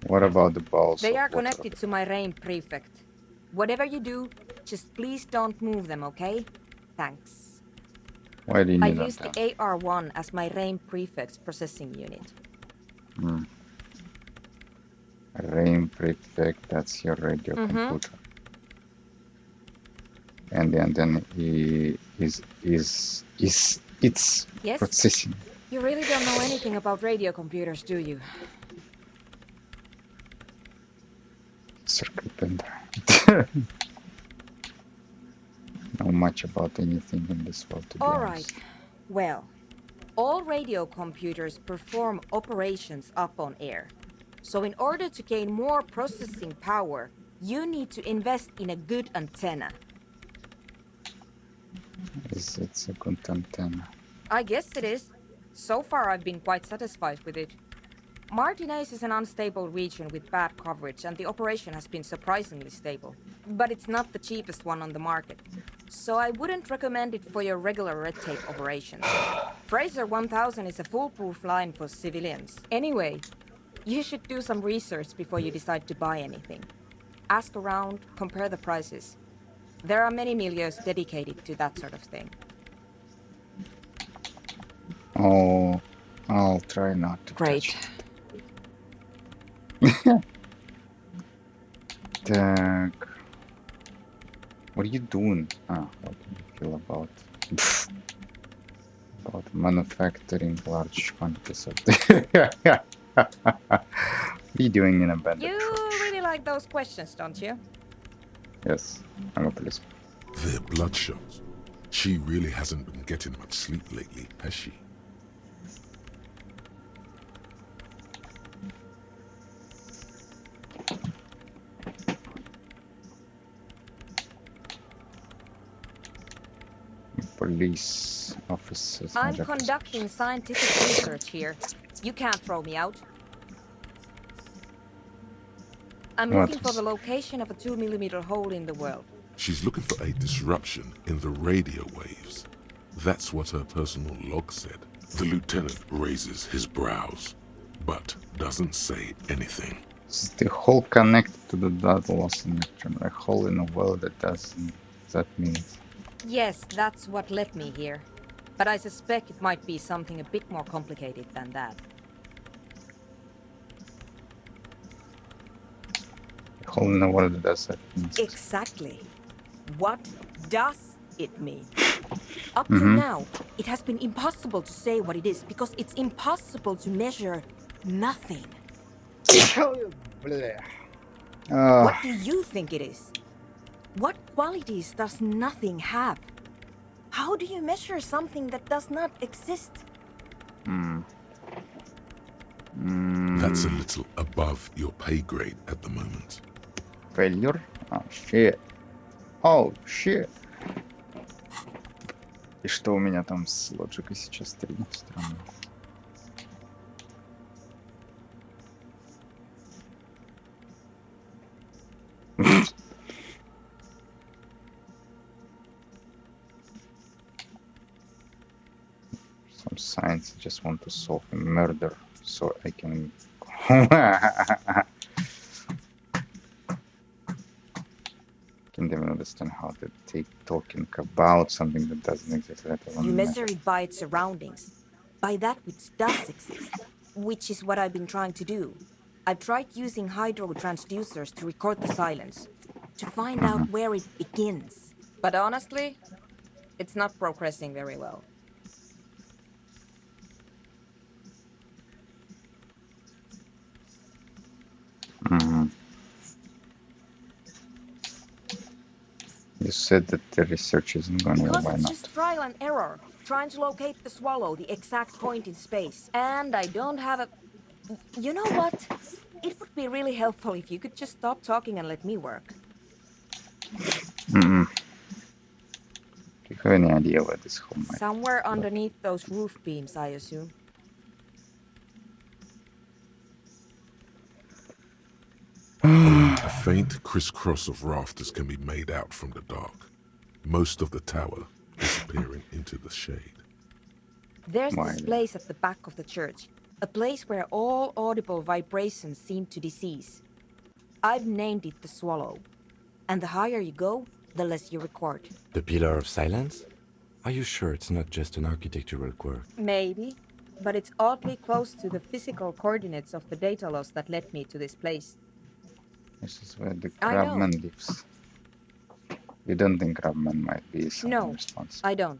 What about the balls?
They are connected to my RAIN prefect. Whatever you do, just please don't move them, okay? Thanks.
Why do you need
I use the AR1 as my RAIN prefect's processing unit.
RAIN prefect, that's your radio computer. And then it's
yes?
processing.
You really don't know anything about radio computers, do you?
know much about anything in this world, to be
All
honest.
right. Well, all radio computers perform operations up on air. So in order to gain more processing power, you need to invest in a good antenna.
It's a good antenna.
I guess it is. So far, I've been quite satisfied with it. Martinez is an unstable region with bad coverage, and the operation has been surprisingly stable. But it's not the cheapest one on the market. So I wouldn't recommend it for your regular red tape operations. Fraser 1000 is a foolproof line for civilians. Anyway, you should do some research before you decide to buy anything. Ask around, compare the prices. There are many milieus dedicated to that sort of thing.
Oh, I'll try not to
Great.
touch it. Так. What are you doing? What do you feel about manufacturing large quantities of the what are you doing in a bad
You
approach?
really like those questions, don't you?
Yes, I'm a policeman.
They're bloodshot. She really hasn't been getting much sleep lately, has she?
Police officers.
I'm conducting scientific research here. You can't throw me out. I'm looking for the location of a 2mm hole in the world.
She's looking for a disruption in the radio waves. That's what her personal log said. The lieutenant raises his brows, but doesn't say anything.
Is the hole connected to the data loss electron? A hole in a world that doesn't. That means.
Yes, that's what led me here. But I suspect it might be something a bit more complicated than that.
A hole in a world that does that means.
Exactly. What does it mean? Up to now, it has been impossible to say what it is because it's impossible to measure nothing. What do you think it is? What qualities does nothing have? How do you measure something that does not exist?
That's a little above your pay grade at the moment.
Failure? Oh shit. Oh shit. И что у меня там с лоджикой сейчас 3 странно. Some science just want to solve a murder so I can can't even understand how to take talking about something that doesn't exist.
You measure it by its surroundings, by that which does exist, which is what I've been trying to do. I've tried using hydro transducers to record the silence, to find out where it begins. But honestly, it's not progressing very well.
You said that the research isn't going well.
Because
Why
it's
not?
just trial and error, trying to locate the swallow, the exact point in space. And I don't have a... You know what? It would be really helpful if you could just stop talking and let me work.
Do you have any idea where this hole might be?
Somewhere underneath those roof beams, I assume.
A faint crisscross of rafters can be made out from the dark. Most of the tower disappearing into the shade.
There's this place at the back of the church. A place where all audible vibrations seem to cease. I've named it the Swallow. And the higher you go, the less you record.
The Pillar of Silence? Are you sure it's not just an architectural quirk?
Maybe, but it's oddly close to the physical coordinates of the data loss that led me to this place.
This is where the crabman lives. You don't think crabman might be something responsible?
No, I don't.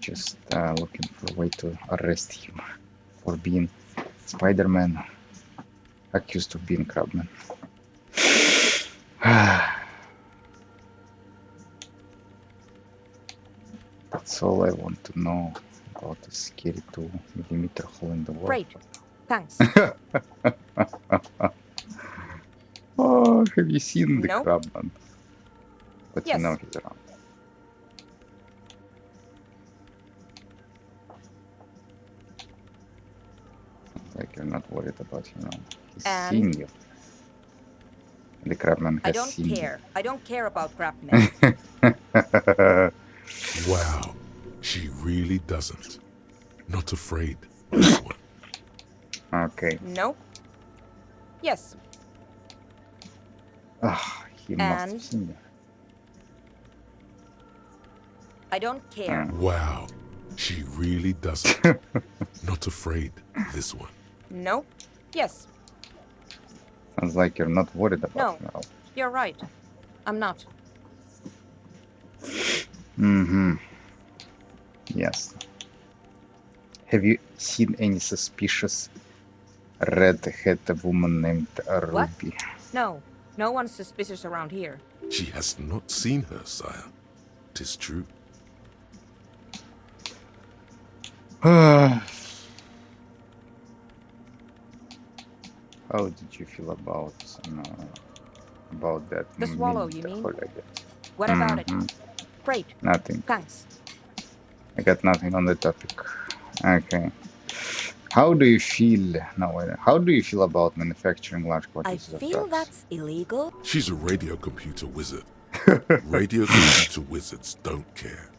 Just looking for a way to arrest him for being Spider-Man accused of being crabman. That's all I want to know about the scary 2mm hole in the wall.
Great. Thanks.
Oh, have you seen the
No.
crabman? But you
Yes.
know he's around. Like you're not worried about him now. He's
And?
seeing you. The crabman
I
has
don't
seen
care. I don't care about crabmen.
you.
Wow, she really doesn't. Not afraid, this one.
Okay.
No. Yes.
Ah, he must
And?
have seen you.
I don't care.
Wow, she really doesn't. Not afraid, this one.
No. Yes.
Sounds like you're not worried about
No.
him at all.
You're right. I'm not.
Mm-hmm. Yes. Have you seen any suspicious red-headed woman named
What?
Ruby?
No. No one's suspicious around here.
She has not seen her, sire. 'Tis true.
How did you feel about that?
The swallow, you mean? What about it? Great.
Nothing.
Thanks.
I got nothing on the topic. Okay. How do you feel? No, wait. How do you feel about manufacturing large
I
quantities of
feel
drugs?
that's illegal.
She's a radio computer wizard. Radio computer wizards don't care.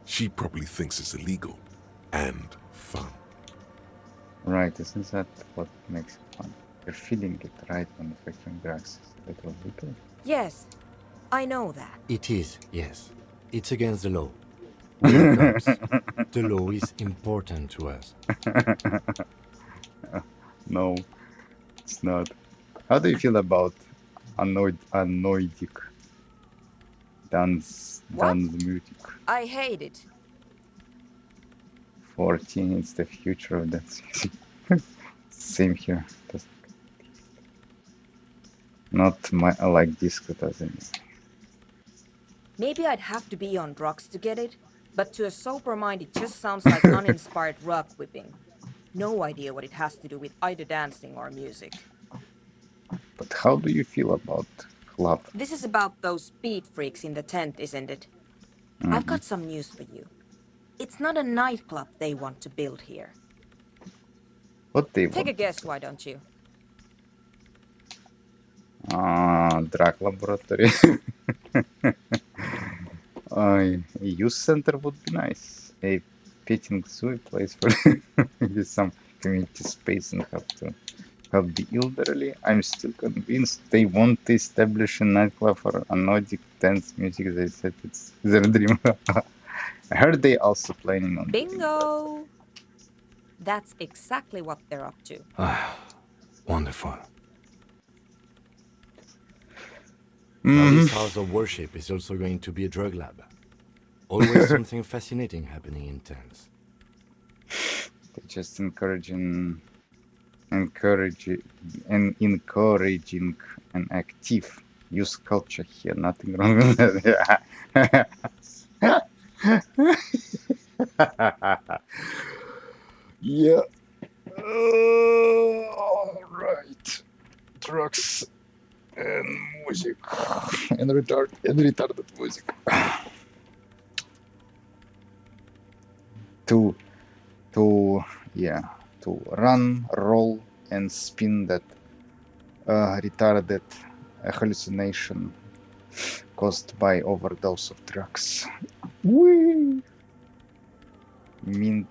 She probably thinks it's illegal and fun.
Right, isn't that what makes it fun? You're feeling it, right? Manufacturing drugs that were legal?
Yes. I know that.
It is, yes. It's against the law. We are cops. The law is important to us.
No, it's not. How do you feel about anoidic dance music?
I hate it.
14, it's the future of dance music. Same here. Not like disco doesn't.
Maybe I'd have to be on drugs to get it, but to a sober mind it just sounds like uninspired rug whipping. No idea what it has to do with either dancing or music.
But how do you feel about club?
This is about those speed freaks in the tent, isn't it? I've got some news for you. It's not a nightclub they want to build here.
What they
Take a
want?
guess, why don't you?
Drug laboratory. A youth center would be nice. A petting zoo place for with some community space and have to help the elderly. I'm still convinced they want to establish a nightclub for anodic dance music. They said it's their dream. I heard they also planning on
Bingo! That's exactly what they're up to.
Wonderful. Now this house of worship is also going to be a drug lab. Always something fascinating happening in tents.
They're just encouraging an active youth culture here. Nothing wrong with that. Yeah. All right. Drugs and music and retarded music. To run, roll, and spin that retarded hallucination caused by overdose of drugs. Whee! Mind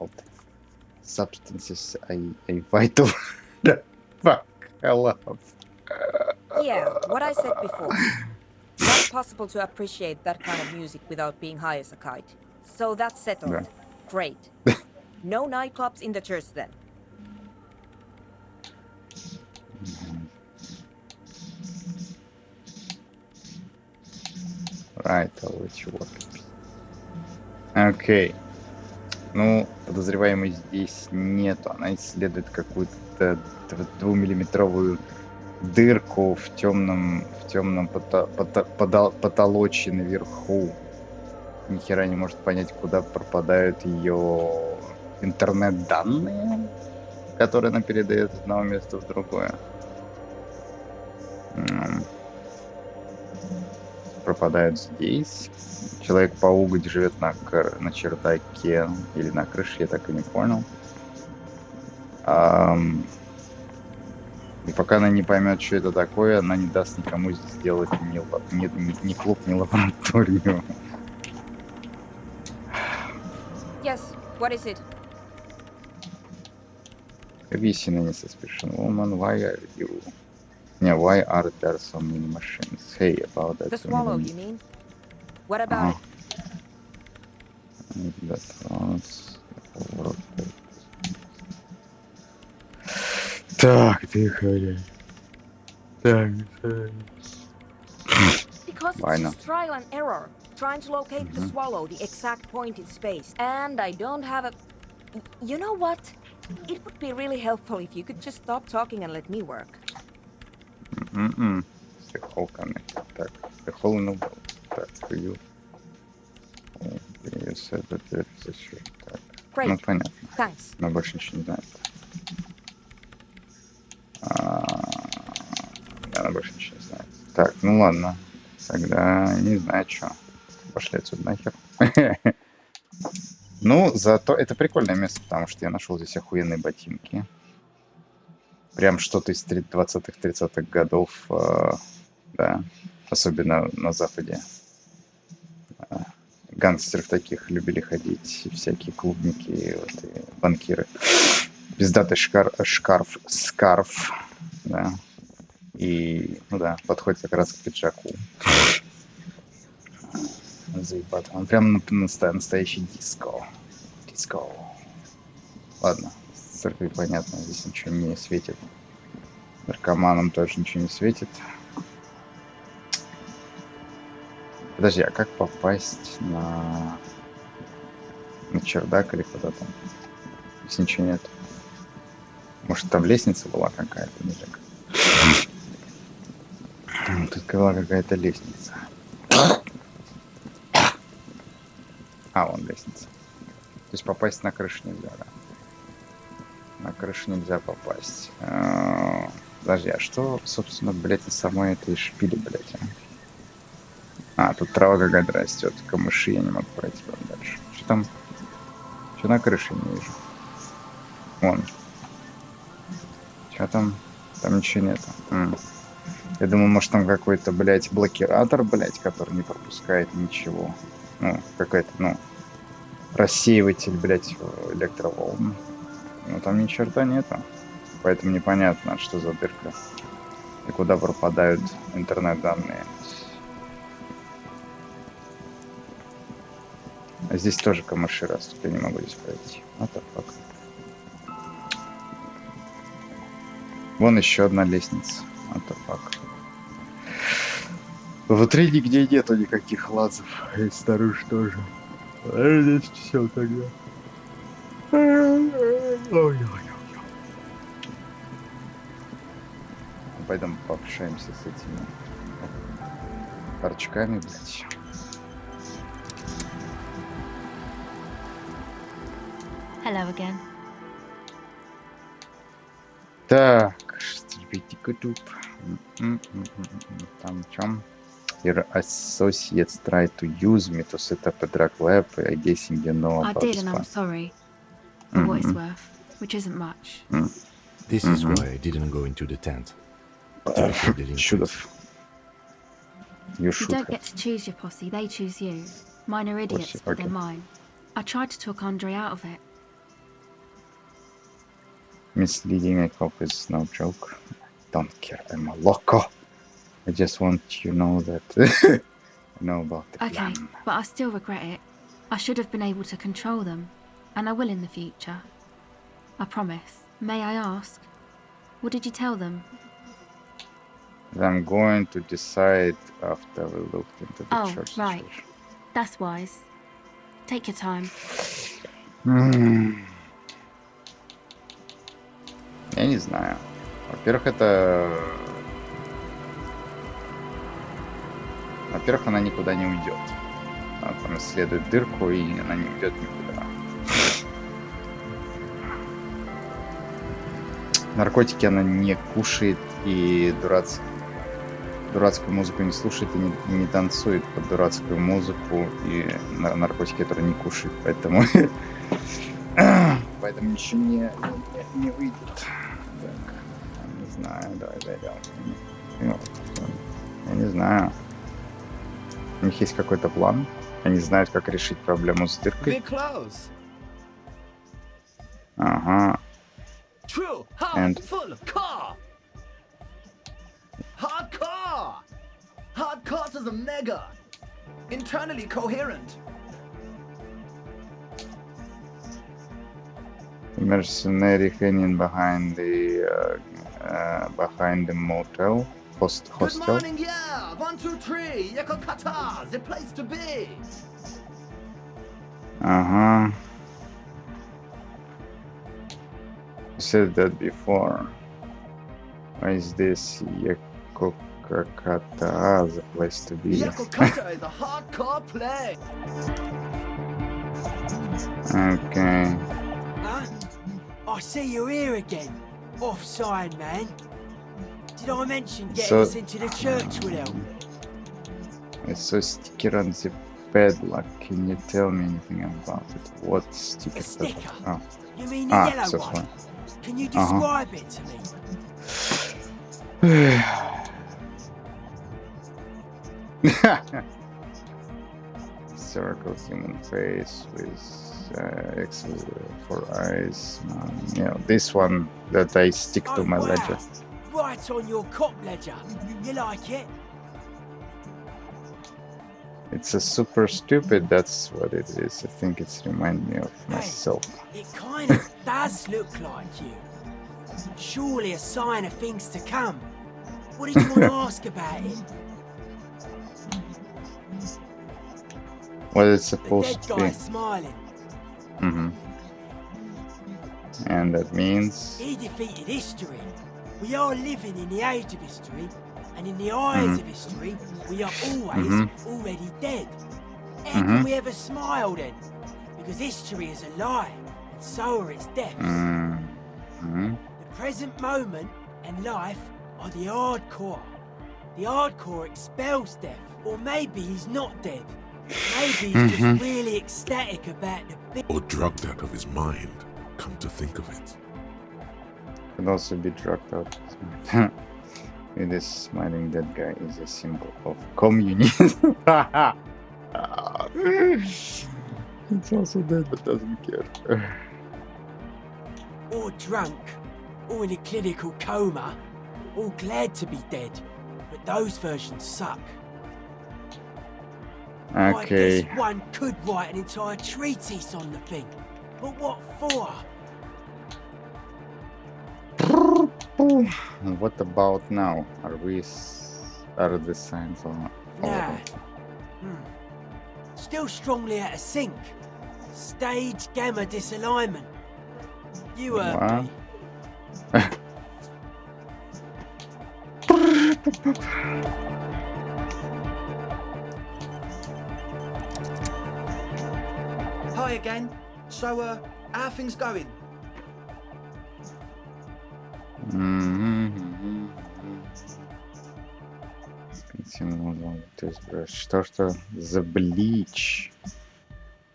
altering, substances a vital fuck I love.
Yeah, what I said before. Not possible to appreciate that kind of music without being high as a kite. So that's settled.
Yeah.
Great. No nightclubs in the church then.
Right, I'll let you work. Okay. Ну, подозреваемой здесь нету. Она исследует какую-то 2-миллиметровую дырку в темном потолоче наверху. Ни хера не может понять, куда пропадают ее интернет-данные, которые она передает с одного места в другое. Пропадают здесь. Человек-паук живет на чердаке или на крыше, я так и не понял. И пока она не поймет, что это такое, она не даст никому здесь сделать ни клуб, ни лабораторию.
Yes, what is it?
Have you seen any suspicious woman? Why are you... Yeah, why are there so many machines? Hey, about that...
The swallow, you mean? What about it?
Так, тихо. Так.
Because it's just trial and error, trying to locate the swallow, the exact point in space. And I don't have a... You know what? It would be really helpful if you could just stop talking and let me work.
The whole connected. Так, the whole no. Так, you said that there's a shit. Так.
Great.
Ну, понятно.
Thanks.
Но больше ничего не знает. Она больше ничего не знает. Так, ну ладно. Тогда не знаю, что. Пошли отсюда нахер. Ну, зато это прикольное место, потому что я нашел здесь охуенные ботинки. Прям что-то из 20-30-х годов. Да. Особенно на Западе. Гангстеров таких любили ходить. Всякие клубники, вот, и банкиры. Пиздатый скарф. Да. И, ну да, подходит как раз к пиджаку. Заебато. Он прям настоящий диско. Ладно, с церкви понятно, здесь ничего не светит. Наркоманам тоже ничего не светит. Подожди, а как попасть на чердак или куда там? Здесь ничего нет. Может, там лестница была какая-то, не знаю. Тут была какая-то лестница. Вон лестница. То есть попасть на крышу нельзя, да? На крышу нельзя попасть. Подожди, а что, собственно, блядь, на самой этой шпиле, блядь, тут трава какая-то растет, камыши, я не могу пройти дальше. Что там? Что на крыше не вижу? Вон. Что там? Там ничего нету. Я думаю, может, там какой-то, блядь, блокиратор, блядь, который не пропускает ничего. Ну, какой-то, рассеиватель, блядь, электроволн. Но там ни черта нету. Поэтому непонятно, что за дырка. И куда пропадают интернет-данные. А здесь тоже камыши растут. Я не могу здесь пройти. What the fuck? Вон еще одна лестница. What the fuck? Внутри нигде нету никаких лазов. И снаружи тоже. А здесь все тогда. Пойдем пообщаемся с этими торчками, блядь.
Hello again.
Так, там в чем? Your associates tried to use me to set up a drug lab. I guess you know
I
about
did,
this
and I'm
plan.
sorry for what it's worth, which isn't much.
This is why I didn't go into the tent.
Should have. You should
don't
have.
get to choose your posse, they choose you. Mine are idiots, but they're mine. I tried to talk Andre out of it.
Misleading a cop is no joke. Don't care, I'm a loco. I just want you to know that I know about the
Okay,
plan.
but I still regret it. I should have been able to control them, and I will in the future. I promise. May I ask, what did you tell them?
I'm going to decide after we looked into the church
right.
situation.
That's wise. Take your time.
Я не знаю. Во-первых, Во-первых, она никуда не уйдет. Она там исследует дырку, и она не уйдет никуда. Наркотики она не кушает, и дурацкую музыку не слушает, и не танцует под дурацкую музыку, и наркотики, которые не кушает, поэтому... Поэтому ничего не выйдет. Так, не знаю, давай зайдем. Я не знаю. У них есть какой-то план. Они знают, как решить проблему с дыркой. Ага.
True,
And
full car. Hardcore. Hardcore to the mega. Internally coherent.
mercenary hanging behind the motel.
Good
Hostel.
morning, yeah. 1, 2, 3. Yakokata, the place to be.
Uh-huh. You said that before. Why is this Yakokata the place to be?
Yakokata is a hardcore play.
Okay.
Huh? I see you're here again. Offside, man. Did I mention getting us into the church will help?
I saw a sticker on the padlock. Can you tell me anything about it? What sticker?
A sticker?
Oh.
You mean the yellow
so
one?
fine.
Can you describe it to me?
Circle human face with X for eyes. This one that I stick to my ledger.
Right on your cop ledger. You like it?
It's a super stupid, that's what it is. I think it's remind me of myself.
It kind of does look like you. Surely a sign of things to come. What did you want to ask about it?
What it's supposed
The
to
dead
be.
guy smiling.
Mm-hmm. And that means...
He defeated history. We are living in the age of history, and in the eyes of history, we are always already dead. How can we ever smile then? Because history is a lie, and so are its deaths. The present moment and life are the hardcore. The hardcore expels death, or maybe he's not dead. Maybe he's just really ecstatic about the big...
Or drugged out of his mind, come to think of it.
Could also be drugged out. This smiling dead guy is a symbol of communism. It's also dead but doesn't care.
Or drunk, or in a clinical coma, or glad to be dead. But those versions suck. I
Okay.
guess one could write an entire treatise on the thing. But what for?
And what about now? Are the signs on?
Nah. Still strongly out of sync. Stage gamma disalignment. You heard me.
Hi again. So, how are things going?
Что the bleach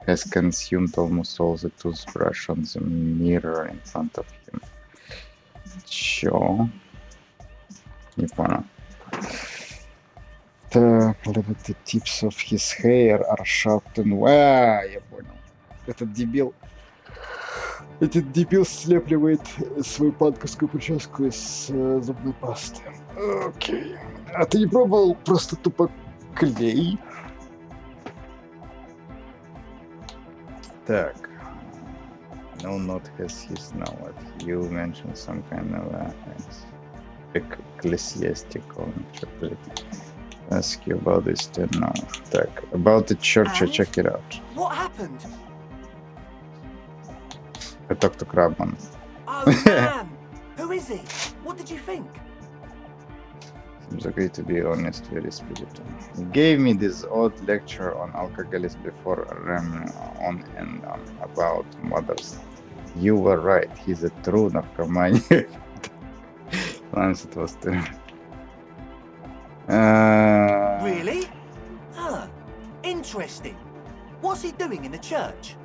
has consumed almost all the toothbrush on the mirror in front of him. Чё? Не понял. Так, the tips of his hair are sharp and... я понял. Этот дебил слепливает свою банковскую прическу из зубной пасты. Окей. А ты не пробовал просто тупо клей? Так. No note has his now. You mentioned some kind of ecclesiastical interpretation. Ask you about this then now. Так. About the church, check it out.
What happened?
I talked to Crabman.
Oh man! Who is he? What did you think?
Seems okay to be honest, very spiritual. He gave me this odd lecture on alcoholism before ramming on and on about mothers. You were right, he's a true narcoman. Once it was true.
Really? Huh. Interesting. What's he doing in the church?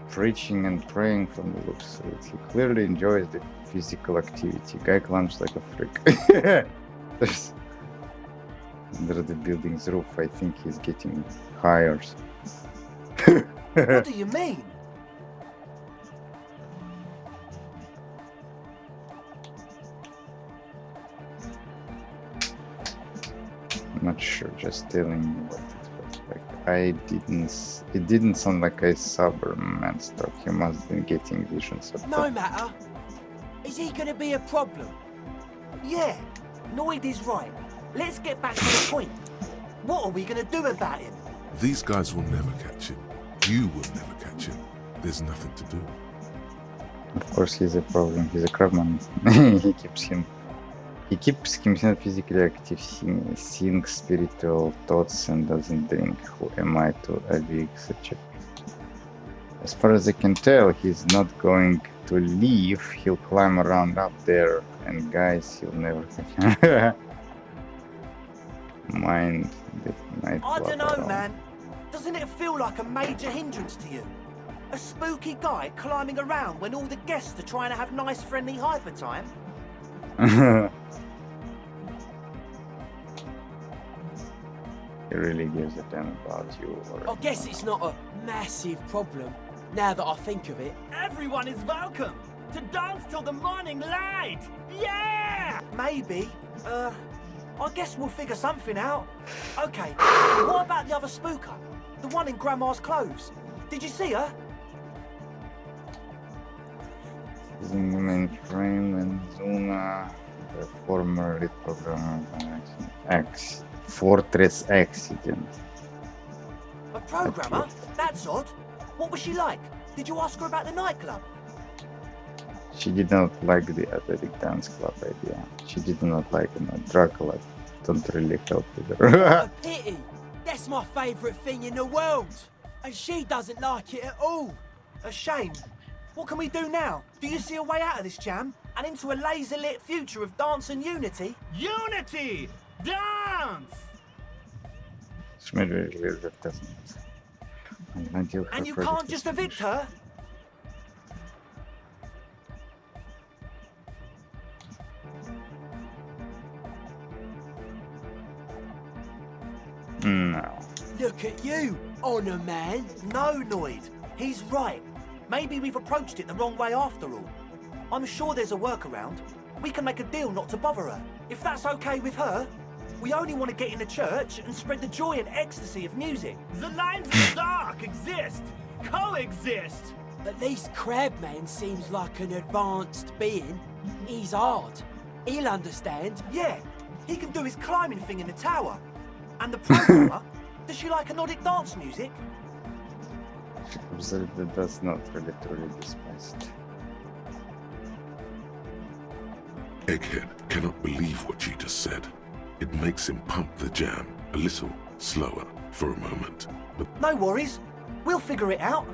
Preaching and praying from the looks of it. He clearly enjoys the physical activity. Guy climbs like a freak. There's under the building's roof. I think he's getting higher.
What do you mean?
I'm not sure, just telling you what it was like. It didn't sound like a sober man's talk. He must have been getting visions of
No matter. Is he gonna be a problem?
Yeah, Noid is right. Let's get back to the point. What are we gonna do about him?
These guys will never catch him. You will never catch him. There's nothing to do.
Of course, he's a problem. He's a crabman. He keeps himself physically active, sings spiritual thoughts, and doesn't drink. Who am I to evict such a... As far as I can tell, he's not going to leave. He'll climb around up there, and guys, he'll never catch him. Mind the night.
I don't know, man. Doesn't it feel like a major hindrance to you? A spooky guy climbing around when all the guests are trying to have nice, friendly hyper time?
He really gives a damn about you.
I guess it's not a massive problem, now that I think of it.
Everyone is welcome to dance till the morning light. Yeah!
Maybe. I guess we'll figure something out. Okay, what about the other spooker? The one in Grandma's clothes? Did you see her?
In the mainframe and Zuna, the former lead programmer X Fortress Accident.
A programmer? That's odd. What was she like? Did you ask her about the nightclub?
She did not like the athletic dance club idea. She did not like Dracula. Don't really help with her.
What a pity! That's my favourite thing in the world! And she doesn't like it at all!
A shame. What can we do now? Do you see a way out of this jam? And into a laser-lit future of dance and unity?
Unity! Dance!
It's made very clear that doesn't.
And you can't just evict her?
No.
Look at you, Honor Man!
No, Noid. He's right. Maybe we've approached it the wrong way after all. I'm sure there's a workaround. We can make a deal not to bother her. If that's okay with her, we only want to get in the church and spread the joy and ecstasy of music.
The lines in the dark exist, coexist.
At least Crabman seems like an advanced being. He's hard. He'll understand.
Yeah, he can do his climbing thing in the tower. And the programmer, does she like Nordic dance music?
She absolutely does not really truly despise it.
Egghead cannot believe what she just said. It makes him pump the jam a little slower for a moment. But
no worries. We'll figure it out.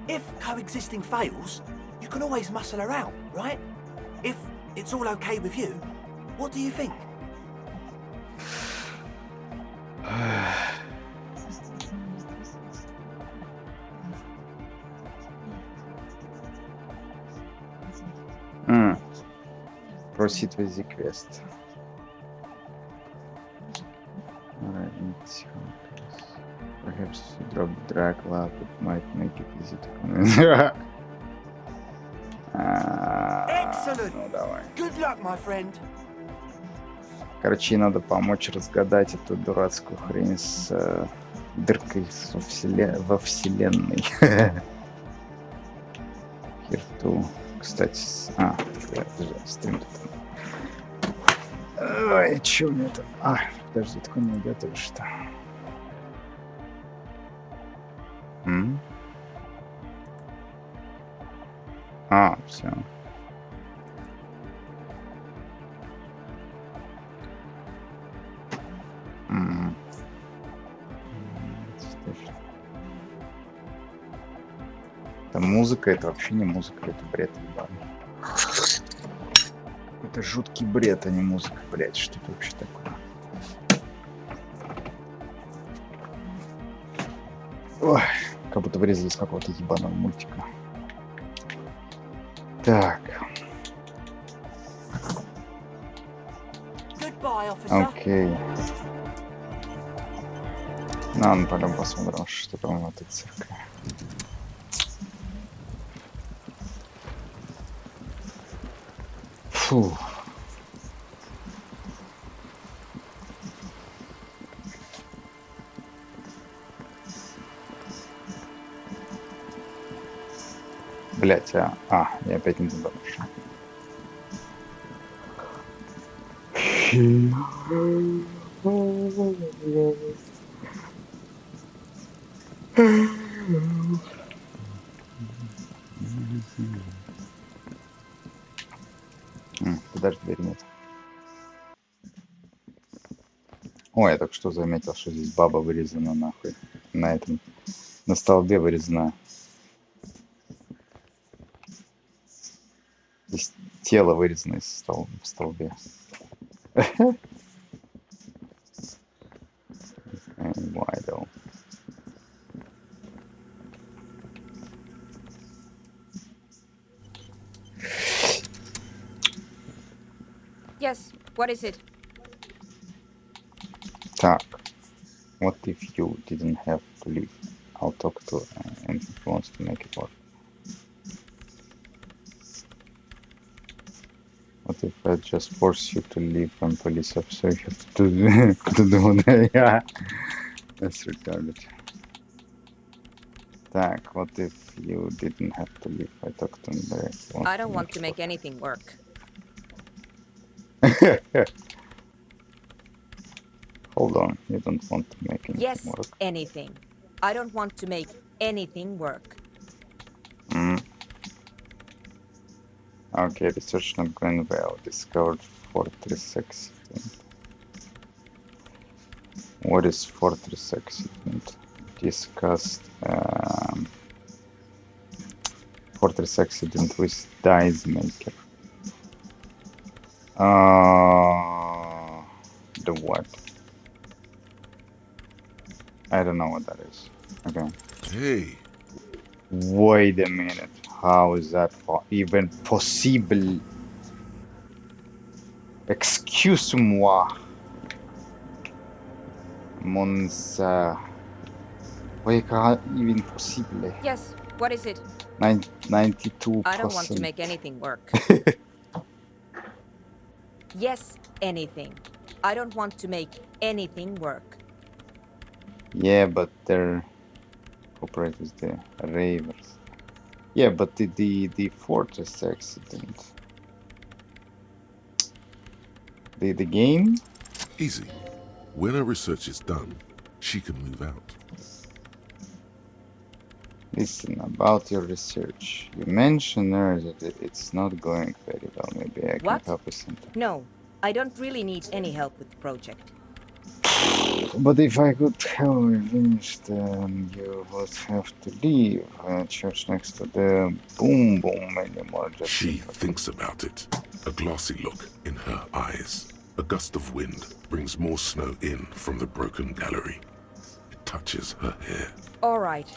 If coexisting fails, you can always muscle her out, right? If it's all okay with you, what do you think?
Proceed with the quest. Alright, let's see how it goes. Perhaps if you drop Dracula, it might make it easy to convince.
Excellent!
Ну давай.
Good luck, my friend.
Короче, надо помочь разгадать эту дурацкую хрень с дыркой во вселенной. Херту. Кстати, стрим тут. Ой, чё у меня там? Подожди, такой не идет или что? А, все. Это музыка, это вообще не музыка, это бред. Это жуткий бред, а не музыка, блядь. Что это вообще такое? Ой, как будто вырезали из какого-то ебаного мультика. Так. Окей. Ну, пойдем посмотрим, что там в этой церкви. Фу. Блять, я опять не туда пошел. Подожди, дверь нет. Ой, я только что заметил, что здесь баба вырезана нахуй. На этом. На столбе вырезана. Здесь тело вырезано в столбе. Why though?
Yes, what is it?
Так. What if you didn't have to leave? I'll talk to and if he wants to make it work. What if I just force you to leave when police officer you have to do that? Yeah. That's retarded. Так, what if you didn't have to leave? I talked to him there.
I don't want to make anything work.
Hold on, you don't want to make anything
Yes,
work?
anything. I don't want to make anything work.
Okay, research on Glenvale discovered Fortress accident. What is Fortress accident? Discussed Fortress accident with Dice Maker. The what? I don't know what that is. Okay.
Hey.
Wait a minute. How is that even possible? Excuse-moi. Monza. Wait, even possible?
Yes, what is it?
92%.
I don't want to make anything work. Yes, anything. I don't want to make anything work.
Yeah, but they're operators, the ravers. Yeah, but the Fortress accident. The game?
Easy. When her research is done, she can move out.
Listen, about your research. You mentioned earlier that it's not going very well. Maybe I can help you something.
No, I don't really need any help with the project.
But if I could help you finish, then you would have to leave. Church next to the boom boom anymore.
She thinks about it. A glassy look in her eyes. A gust of wind brings more snow in from the broken gallery. It touches her hair.
All right.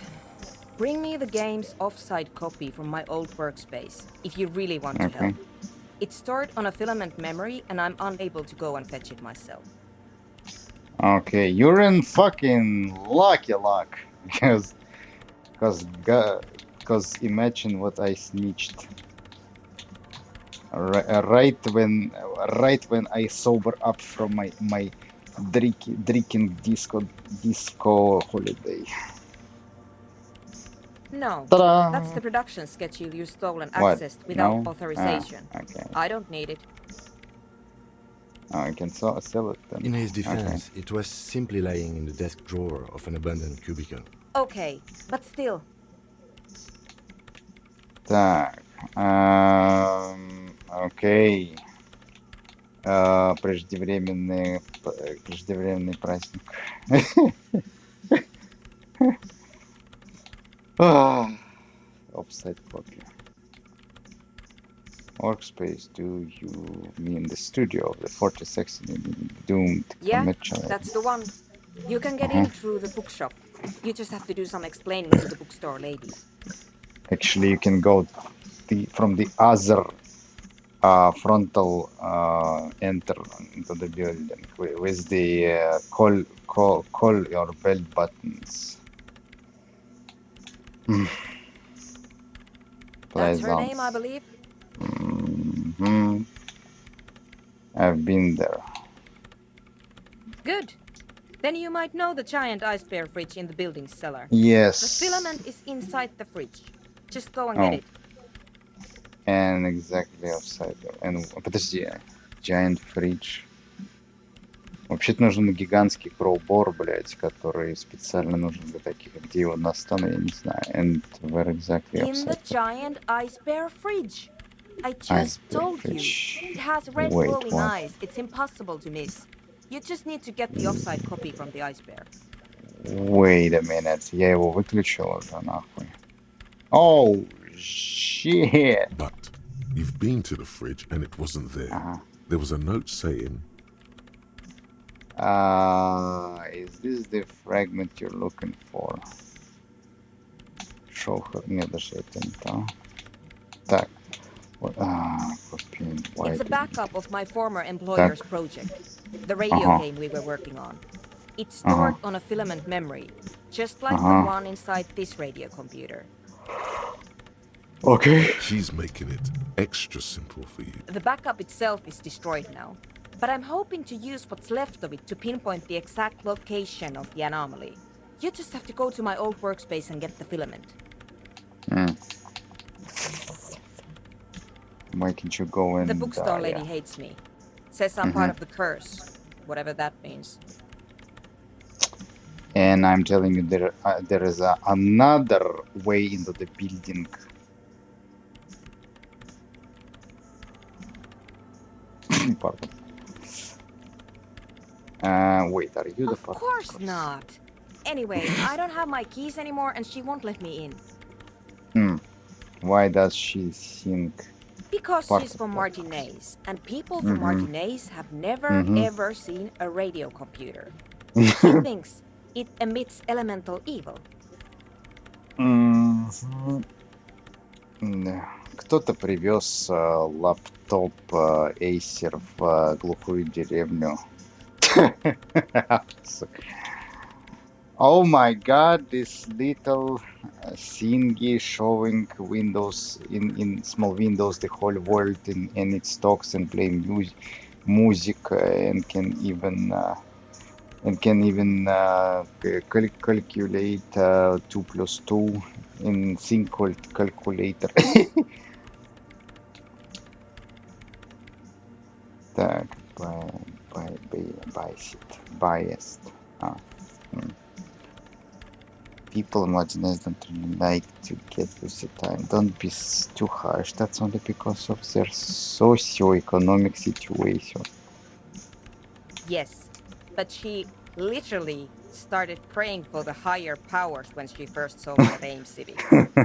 Bring me the game's offsite copy from my old workspace, if you really want to help. It's stored on a filament memory, and I'm unable to go and fetch it myself.
Okay, you're in fucking lucky luck. Because imagine what I snitched. Right when I sober up from my drinking disco holiday.
No,
Ta-da!
that's the production schedule you stole and
What?
accessed without
No?
authorization.
Okay.
I don't need it.
I can sell it then.
In his defense, it was simply lying in the desk drawer of an abandoned cubicle.
Okay, but still.
Так. Окей. Преждевременный праздник. Offsite copy. Workspace, do you mean the studio of the 42nd doomed
Yeah,
commercial?
that's the one. You can get in through the bookshop. You just have to do some explaining to the bookstore lady.
Actually, you can go from the other frontal enter into the building with the call your belt buttons.
That's her name, I
Plaisance.
believe.
I've been there.
Good. Then you might know the giant ice bear fridge in the building cellar.
Yes.
The filament is inside the fridge. Just go and
Oh.
get it.
And exactly outside. And подожди, giant fridge. Вообще-то нужен гигантский кроубор, блядь, который специально нужен для таких. Где его достану, я не знаю. And where exactly
In the
outside?
giant ice bear fridge. I just
Ice bear
told
fridge.
you. It has red
Wait,
glowing
what?
eyes. It's impossible to miss. You just need to get the offside copy from the ice bear.
Wait a minute. Я его выключил уже, нахуй. Oh, shit.
But you've been to the fridge and it wasn't there. There was a note saying,
Is this the fragment you're looking for? Show her. Нет, даже это не то. Так.
It's a backup of my former employer's project. The radio game we were working on. It's stored on a filament memory, just like the one inside this radio computer.
Okay.
She's making it extra simple for you.
The backup itself is destroyed now, but I'm hoping to use what's left of it to pinpoint the exact location of the anomaly. You just have to go to my old workspace and get the filament.
Why can't you go in?
The bookstore lady hates me. Says I'm part of the curse, whatever that means.
And I'm telling you, there is another way into the building. Pardon. Wait, are you the
Of course not. Anyway, I don't have my keys anymore and she won't let me in.
Why does she think?
Because she's from Martinez, and people from Martinez have never ever seen a radio computer. She thinks it emits elemental evil.
Кто-то привез лаптоп Acer в глухую деревню. Oh my god, this little thingy showing windows in small windows the whole world in its talks and play music and can even calculate 2 plus 2 in thing called calculator. Так, biased. People Martinez don't really like to get with the time. Don't be too harsh. That's only because of their socio-economic situation.
Yes, but she literally started praying for the higher powers when she first saw me at Ames City.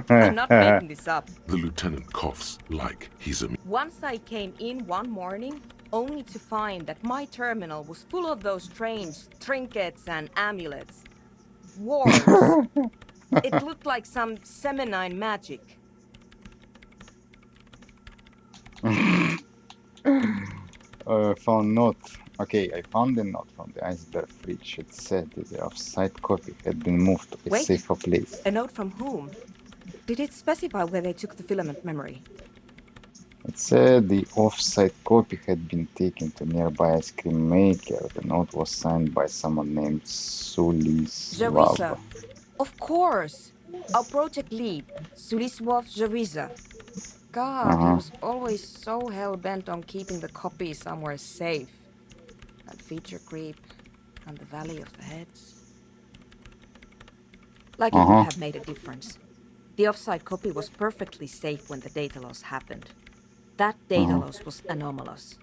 I'm not making this up.
The lieutenant coughs like he's a...
Once I came in one morning, only to find that my terminal was full of those strange trinkets and amulets. Wards. It looked like some Semenine magic.
Found note. Okay, I found a note from the iceberg fridge. It said that the offsite copy had been moved to a safer place.
A note from whom? Did it specify where they took the filament memory?
It said the offsite copy had been taken to nearby ice cream maker. The note was signed by someone named Suliswav.
Of course! Our project lead, Suliswav Zariza. God, he was always so hell-bent on keeping the copy somewhere safe. That feature creep and the Valley of the Heads. Like it would have made a difference. The offside copy was perfectly safe when the data loss happened. That data loss was anomalous.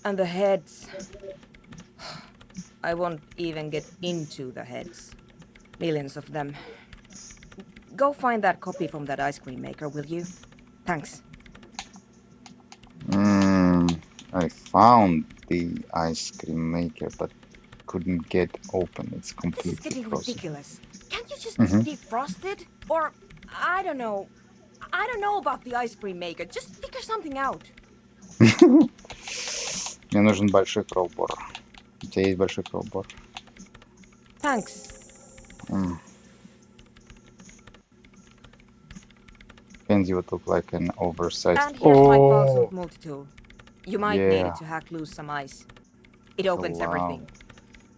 And the heads... I won't even get into the heads. Millions of them. Go find that copy from that ice cream maker, will you? Thanks.
I found the ice cream maker, but couldn't get open. It's
This is
completely
getting
frozen.
ridiculous. Can't you just
Mhm.
defrost it? Or, I don't know. I don't know about the ice cream maker. Just figure something out.
Мне нужен большой кроубор. У тебя есть большой кроубор?
Thanks.
Kenzie would look like an oversized...
And here's my
Oh,
Falsum multi-tool. You might need
yeah.
it to hack loose some ice. It opens everything.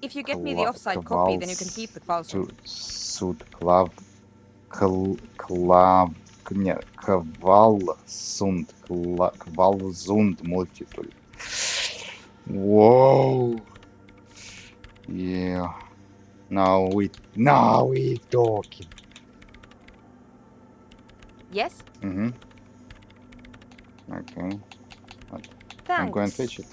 If you get me the offside copy, then you can keep the Falsum.
Суд Квалзунд мультитуль. Whoa. Yeah. Now we talking.
Yes?
Okay.
Thanks.
I'm going to fetch it.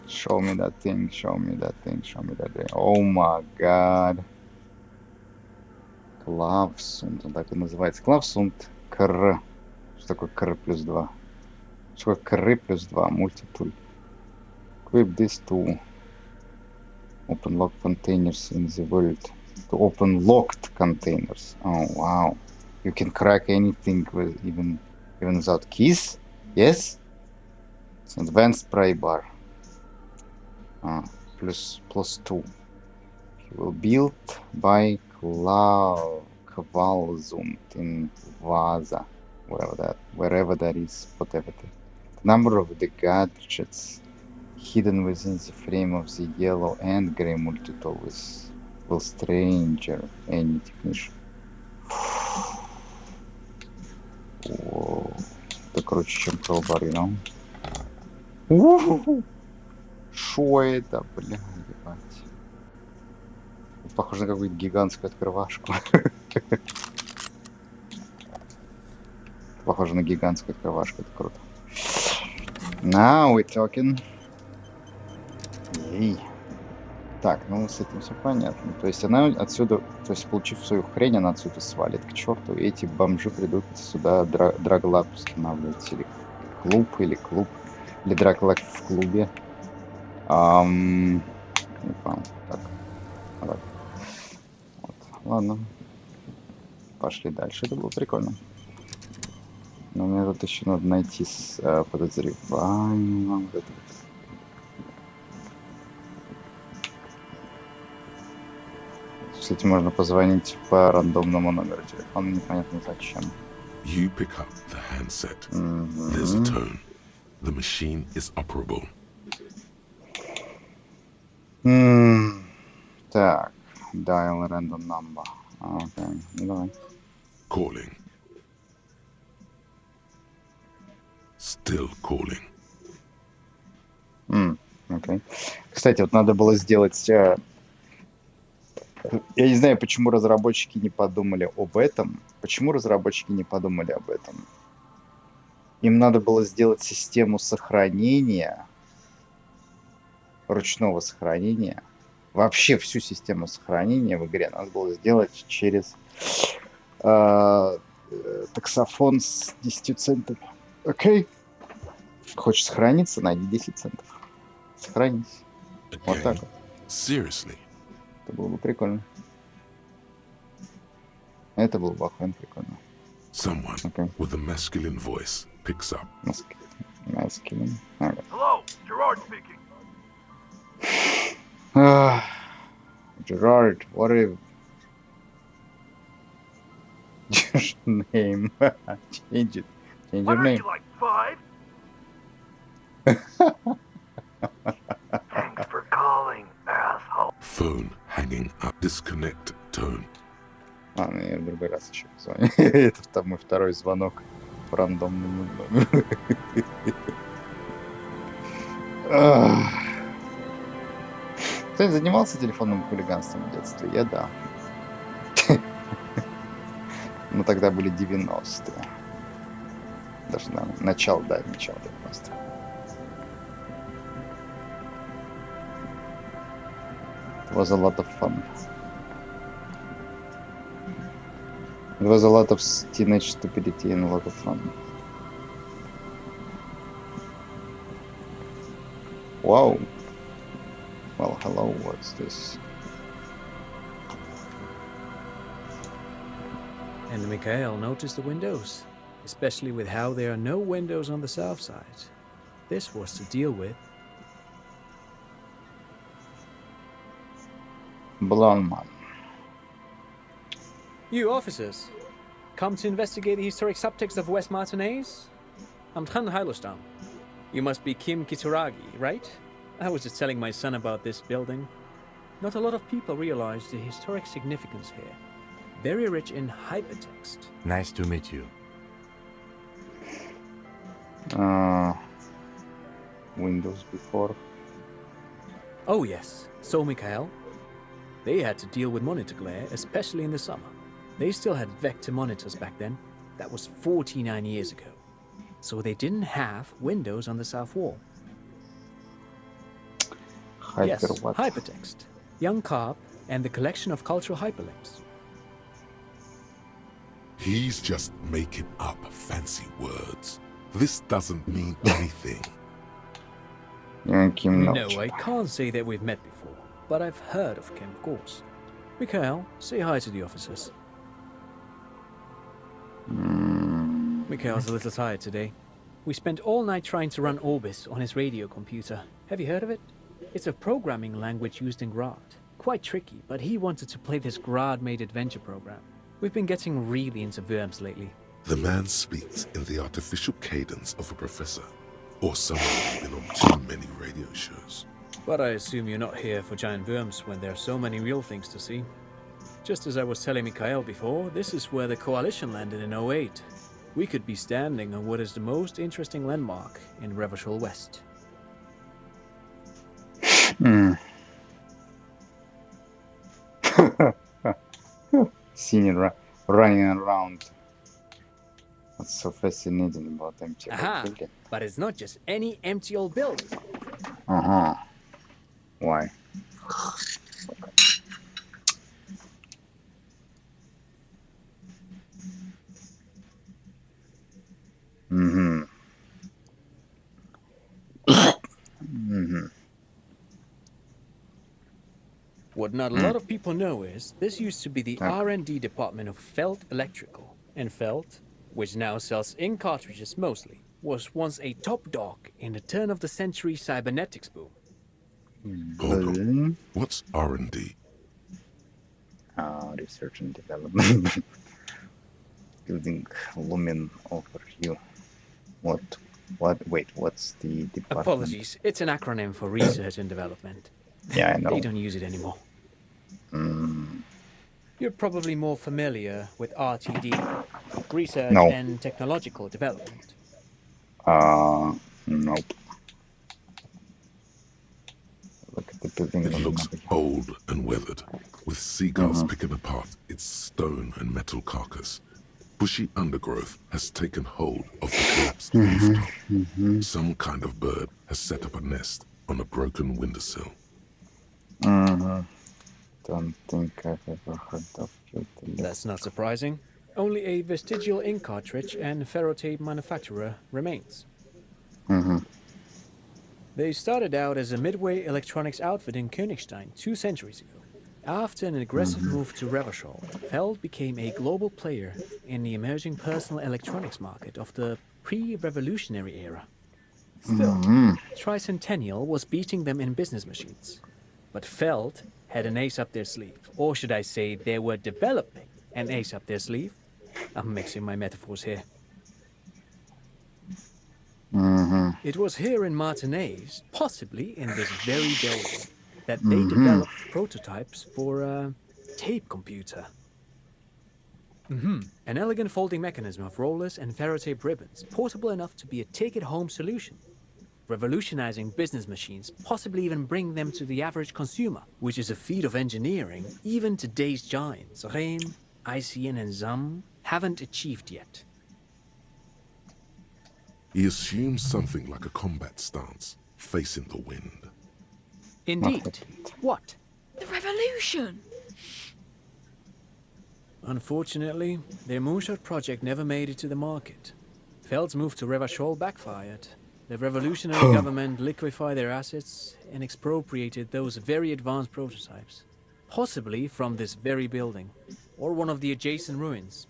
Show me that thing, show me that thing, show me that thing. Oh my god. Клавсунд, он так и называется. Клавсунд кр. Что такое кр плюс 2? Что такое кр плюс 2? Мультитуль. Equip this to open locked containers in the world. To open locked containers. Oh wow. You can crack anything with even without keys? Yes? It's an advanced pry bar. Plus 2. He will build by Kvalzund in Vaza, wherever that is, whatever. The number of the gadgets hidden within the frame of the yellow and grey multi-tool will stranger any technician. Whoa. Это круче, чем Crowbar, you know? Шо это, бля, ебать. Похоже на какую-то гигантскую открывашку. Похоже на гигантскую открывашку, это круто. Now we're talking. Ей. Так, ну с этим все понятно. То есть она отсюда, то есть получив свою хрень, она отсюда свалит к черту, и эти бомжи придут сюда драглаб устанавливать, или клуб, или драглаб в клубе. Не понял. Так. Вот. Ладно. Пошли дальше. Это было прикольно. Но мне тут еще надо найти подозреваемого. Вот это. Кстати, можно позвонить по рандомному номеру телефона, непонятно зачем.
You pick up the handset. There's a tone. The machine is operable.
Так, dial random number. Окей, ну давай.
Calling. Still calling.
Окей. Кстати, вот надо было сделать... Я не знаю, почему разработчики не подумали об этом. Им надо было сделать систему сохранения, ручного сохранения. Вообще всю систему сохранения в игре надо было сделать через таксофон с 10 центами. Окей? Хочешь сохраниться? Найди 10 центов. Сохранись. Вот так вот.
Seriously?
Это было бы прикольно. Это было бы охуенно прикольно.
Someone with a masculine voice picks up.
Masculine. Okay.
Hello, Gerard speaking.
Gerard, what is your name? Change it. Change your name.
You like 5? Thanks for calling, asshole.
Phone hanging up. Disconnect tone.
Ладно, я в другой раз еще позвоню. Это мой второй звонок в рандомному номеру. Кто-нибудь занимался телефонным хулиганством в детстве? Я да. Ну, тогда были 90-е. Даже, да, начало 90-х. It was a lot of fun. It was a lot of teenage stupidity and a lot of fun. Wow. Well, hello, what's this?
And Mikhail noticed the windows, especially with how there are no windows on the south side. This was to deal with.
Blonde man.
You officers, come to investigate the historic subtext of West Martinez? I'm Tran Hailostam. You must be Kim Kituragi, right? I was just telling my son about this building. Not a lot of people realize the historic significance here. Very rich in hypertext.
Nice to meet you.
Windows before.
Oh yes, so Mikhail. They had to deal with monitor glare, especially in the summer. They still had vector monitors back then. That was 49 years ago. So they didn't have windows on the south wall. Yes,
What?
hypertext. Young Carp and the collection of cultural hyperlinks.
He's just making up fancy words. This doesn't mean anything.
No, I can't say that we've met before, but I've heard of Kim, of course. Mikhail, say hi to the officers. Mikhail's a little tired today. We spent all night trying to run Orbis on his radio computer. Have you heard of it? It's a programming language used in Grad. Quite tricky, but he wanted to play this Grad-made adventure program. We've been getting really into Worms lately.
The man speaks in the artificial cadence of a professor, or someone who's been on too many radio shows.
But I assume you're not here for giant worms when there are so many real things to see. Just as I was telling Mikhail before, this is where the Coalition landed in 08. We could be standing on what is the most interesting landmark in Revachol West.
Seen it running around. What's so fascinating about empty building?
But it's not just any empty old building.
Why?
What not a lot of people know is this used to be the R&D department of Felt Electrical. And Felt, which now sells ink cartridges mostly, was once a top dog in the turn-of-the-century cybernetics boom.
Hold on. What's R&D?
Research and development. Building lumen overview. Wait, what's the department?
Apologies, it's an acronym for research and development.
Yeah, I know.
They don't use it anymore. You're probably more familiar with RTD, research and technological development.
Nope. Look at the building.
It looks old and weathered, with seagulls picking apart its stone and metal carcass. Bushy undergrowth has taken hold of the collapsed rooftop. Some kind of bird has set up a nest on a broken windowsill.
Don't think I've ever heard of it.
That's not surprising. Only a vestigial ink cartridge and ferrotape manufacturer remains. They started out as a midway electronics outfit in Königstein 2 centuries ago. After an aggressive move to Revachol, Feld became a global player in the emerging personal electronics market of the pre-revolutionary era. Still, Tricentennial was beating them in business machines. But Feld had an ace up their sleeve. Or should I say, they were developing an ace up their sleeve? I'm mixing my metaphors here. It was here in Martinez, possibly in this very building, that they developed prototypes for a tape computer. An elegant folding mechanism of rollers and ferrotape ribbons, portable enough to be a take-it-home solution. Revolutionizing business machines, possibly even bring them to the average consumer, which is a feat of engineering even today's giants, Rehm, ICN and ZAM, haven't achieved yet.
He assumes something like a combat stance, facing the wind.
Indeed. What?
The revolution!
Unfortunately, their moonshot project never made it to the market. Feld's move to Revachol backfired. The revolutionary government liquefied their assets and expropriated those very advanced prototypes. Possibly from this very building, or one of the adjacent ruins.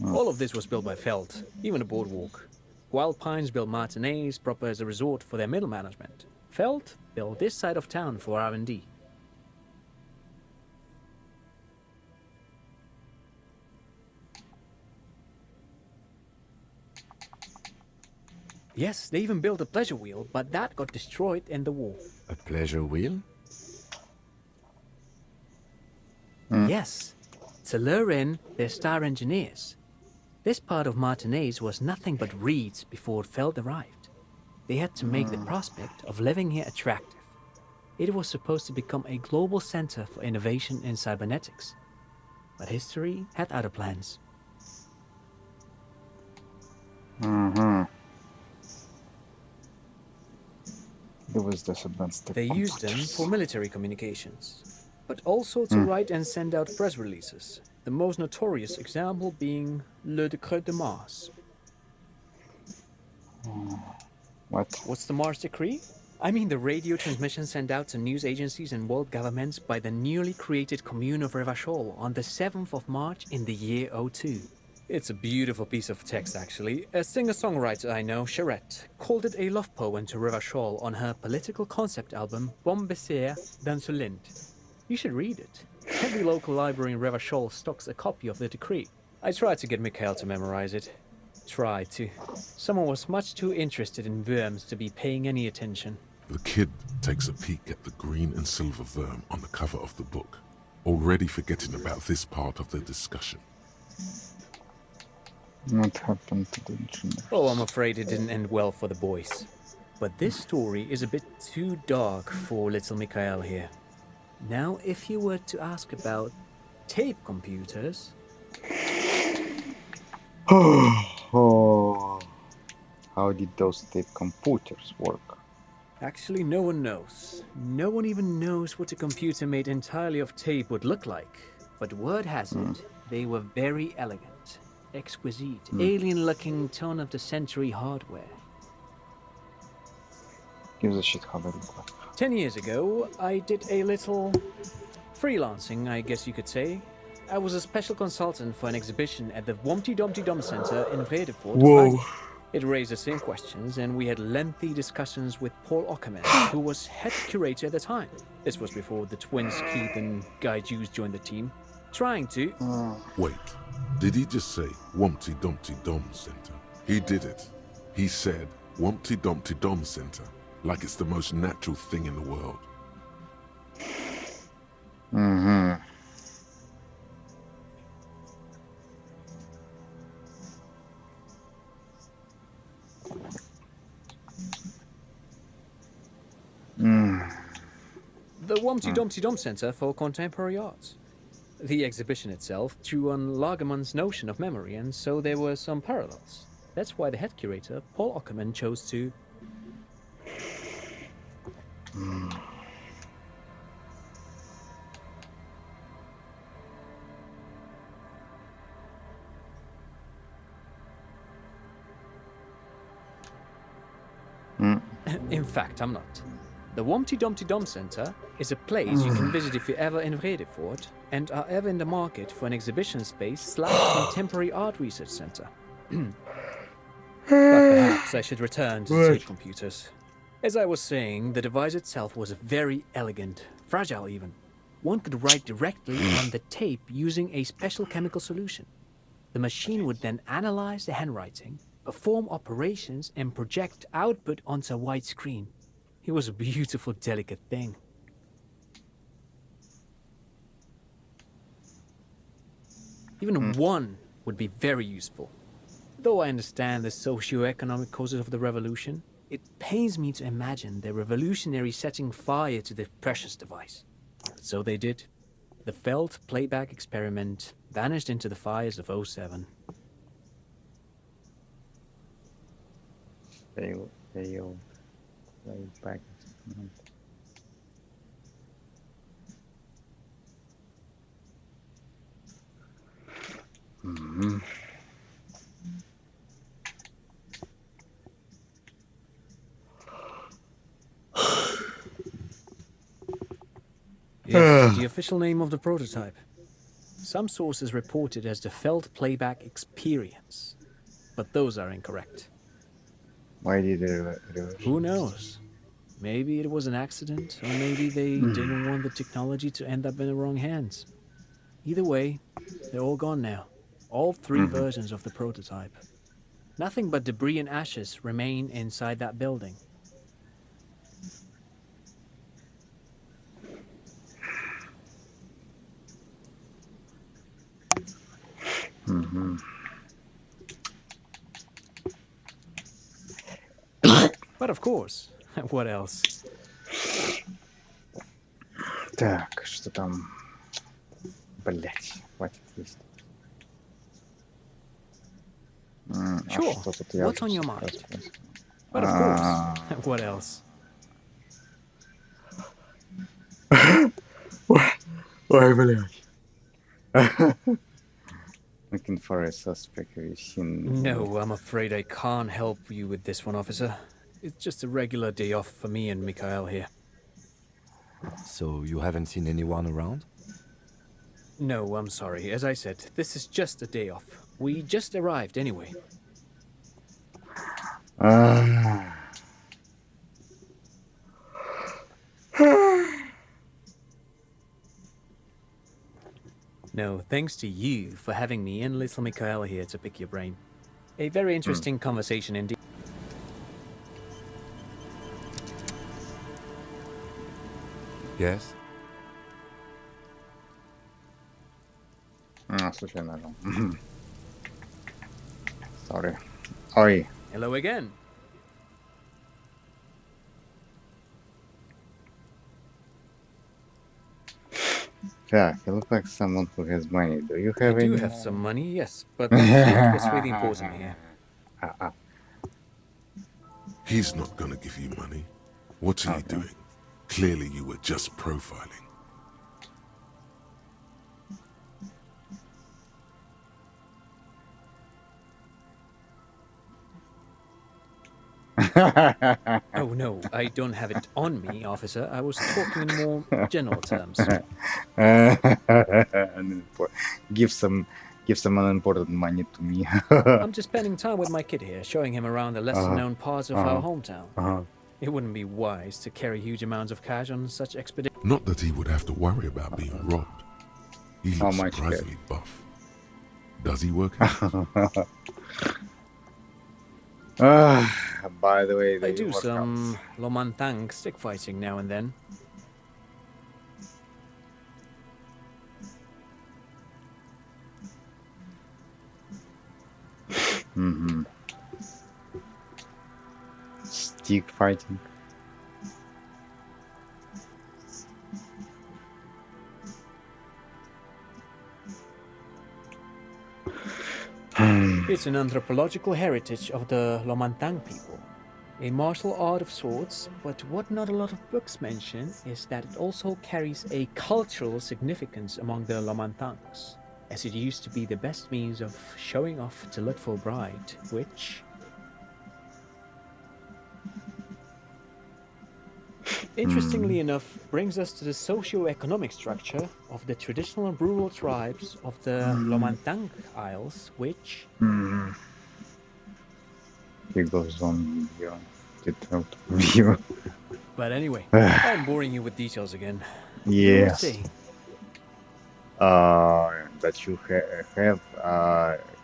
All of this was built by Feld, even the boardwalk. Wild Pines built Martinez proper as a resort for their middle management. Feld built this side of town for R&D. Yes, they even built a pleasure wheel, but that got destroyed in the war.
A pleasure wheel?
Yes, to lure in their star engineers. This part of Martinez was nothing but reeds before Feld arrived. They had to make the prospect of living here attractive. It was supposed to become a global center for innovation in cybernetics. But history had other plans.
There was this advanced
They used them for military communications, but also to write and send out press releases. The most notorious example being Le Décret de Mars.
What?
What's the Mars Decree? I mean the radio transmission sent out to news agencies and world governments by the newly created commune of Revachol on the 7th of March in the year 02. It's a beautiful piece of text, actually. A singer-songwriter I know, Charette, called it a love poem to Revachol on her political concept album, Bon Baiser dans le Lind. You should read it. Every local library in Revachol stocks a copy of the decree. I tried to get Mikhail to memorize it. Tried to. Someone was much too interested in worms to be paying any attention.
The kid takes a peek at the green and silver worm on the cover of the book, already forgetting about this part of the discussion.
What happened to the engineer?
Oh, I'm afraid it didn't end well for the boys. But this story is a bit too dark for little Mikhail here. Now, if you were to ask about tape computers...
Oh, how did those tape computers work?
Actually, no one knows. No one even knows what a computer made entirely of tape would look like. But word has it, they were very elegant, exquisite, alien-looking turn-of-the-century hardware.
Gives a shit how they look like.
10 years ago, I did a little freelancing, I guess you could say. I was a special consultant for an exhibition at the Womty Dumpty Dum Center in Vredefort.
Whoa.
It raised the same questions, and we had lengthy discussions with Paul Ockerman, who was head curator at the time. This was before the twins Keith and Guy Hughes joined the team, trying to...
Wait, did he just say Wumpty Dumpty Dom Center? He did it. He said Wumpty Dumpty Dom Center, like it's the most natural thing in the world.
The Wumpty Dumpty Dum Center for Contemporary Arts. The exhibition itself drew on Lagerman's notion of memory, and so there were some parallels. That's why the head curator, Paul Ockerman, chose to... In fact, I'm not. The Wumpty Dumpty Dum Center is a place you can visit if you're ever in Vredefort and are ever in the market for an exhibition space / contemporary art research center. But perhaps I should return to the tape computers. As I was saying, the device itself was very elegant, fragile even. One could write directly on the tape using a special chemical solution. The machine would then analyze the handwriting, perform operations, and project output onto a white screen. It was a beautiful, delicate thing. Even one would be very useful. Though I understand the socio-economic causes of the revolution, it pains me to imagine the revolutionaries setting fire to the precious device. So they did. The failed playback experiment vanished into the fires of '07.
Failed playback experiment.
Yes, the official name of the prototype. Some sources report it as the failed playback experience, but those are incorrect.
Why did they reverse?
Who knows? Maybe it was an accident, or maybe they didn't want the technology to end up in the wrong hands. Either way, they're all gone now. All three versions of the prototype. Nothing but debris and ashes remain inside that building. But of course, what else?
Так, что там? Блять, хватит есть.
Sure,
что тут я
what's
уже
on your
всё
mind?
рассказывал?
But of course, what else?
Ой, блядь. Looking for a suspect. Have you seen?
No, I'm afraid I can't help you with this one, officer. It's just a regular day off for me and Mikhail here.
So you haven't seen anyone around?
No, I'm sorry. As I said, this is just a day off. We just arrived anyway. No, thanks to you for having me and little Mikhail here to pick your brain. A very interesting conversation indeed.
Yes?
Случайно нажал. Sorry. Ой.
Hello again.
Так, you look like someone who has money. Do you have
I
any?
do have some money, yes, but that's not what's really important here.
He's not gonna give you money. What are you doing? Clearly you were just profiling.
Oh no, I don't have it on me, officer. I was talking in more general terms.
Give some unimportant money to me.
I'm just spending time with my kid here, showing him around the lesser-known parts of our hometown. It wouldn't be wise to carry huge amounts of cash on such expedition.
Not that he would have to worry about being robbed. He
How
looks
much
surprisingly buff. Does he work out?
By the way,
I do some Lomantang stick fighting now and then.
Stick fighting.
It's an anthropological heritage of the Lomantang people. A martial art of sorts, but what not a lot of books mention is that it also carries a cultural significance among the Lomantangs, as it used to be the best means of showing off to look for a bride, which, interestingly enough, brings us to the socio-economic structure of the traditional rural tribes of the Lomantang Isles, which...
He goes on video, detailed view.
But anyway, I'm boring you with details again.
Yes.
You were saying?
That you have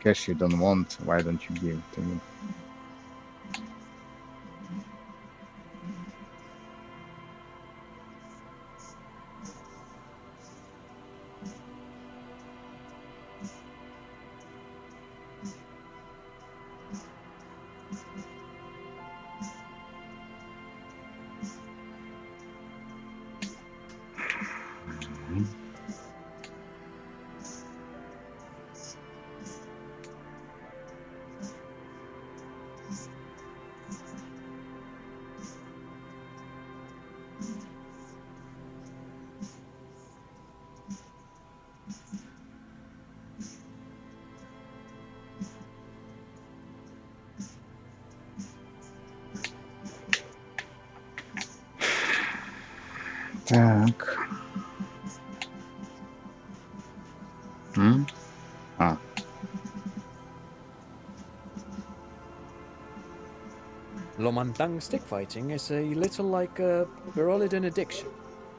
cash you don't want. Why don't you give it to me? Так. А.
Lomantang stick fighting is a little like a Berolidin addiction.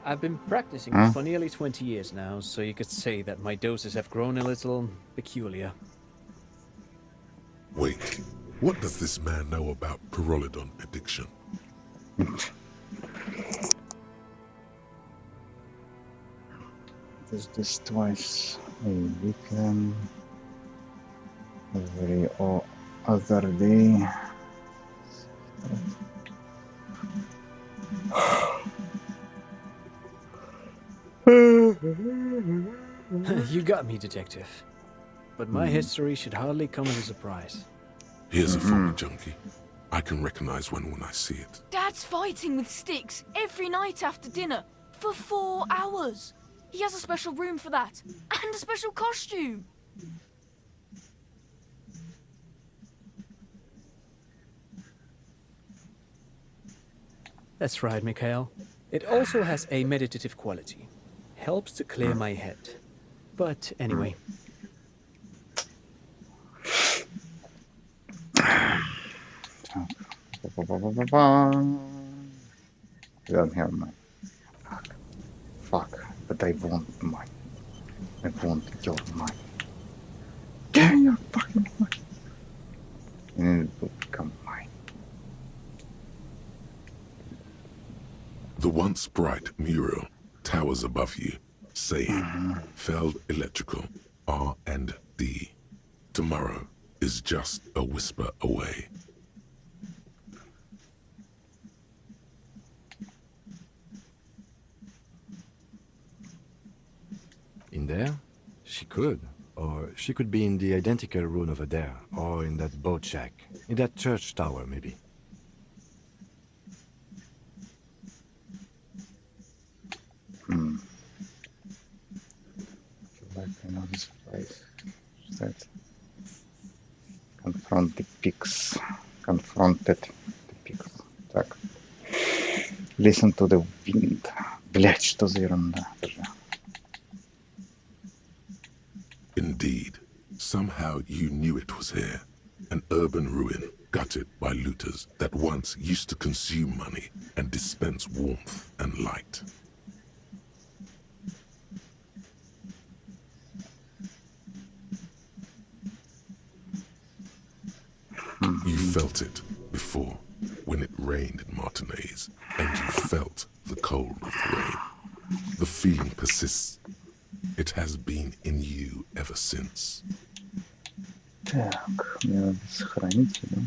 I've been practicing it for nearly 20 years now, so you could say that my doses have grown a little peculiar.
Wait, what does this man know about Pyrrolidon addiction?
Does this twice a weekend, every other day.
You got me, detective. But my history should hardly come as a surprise.
Here's a former junkie. I can recognize one when I see it.
Dad's fighting with sticks every night after dinner for 4 hours. He has a special room for that and a special costume.
That's right, Mikhail. It also has a meditative quality. Helps to clear my head. But anyway.
I don't have money. Fuck. But I want money. I want your money. Give me your fucking money. And it will become mine.
The once bright mural towers above you, saying, Feld Electrical, R&D. Tomorrow is just a whisper away.
In there? She could. Or she could be in the identical room over there, or in that boat shack, in that church tower, maybe.
Like I know this place. That confront the pigs. Confronted the pigs. Так. Listen to the wind. Блять, что за ерунда?
Indeed, somehow you knew it was here. An urban ruin gutted by looters that once used to consume money and dispense warmth and light. You felt it before when it rained in Martinez, and you felt the cold of the rain. The feeling persists. It has been in you ever since.
Так, мне надо сохранить, да?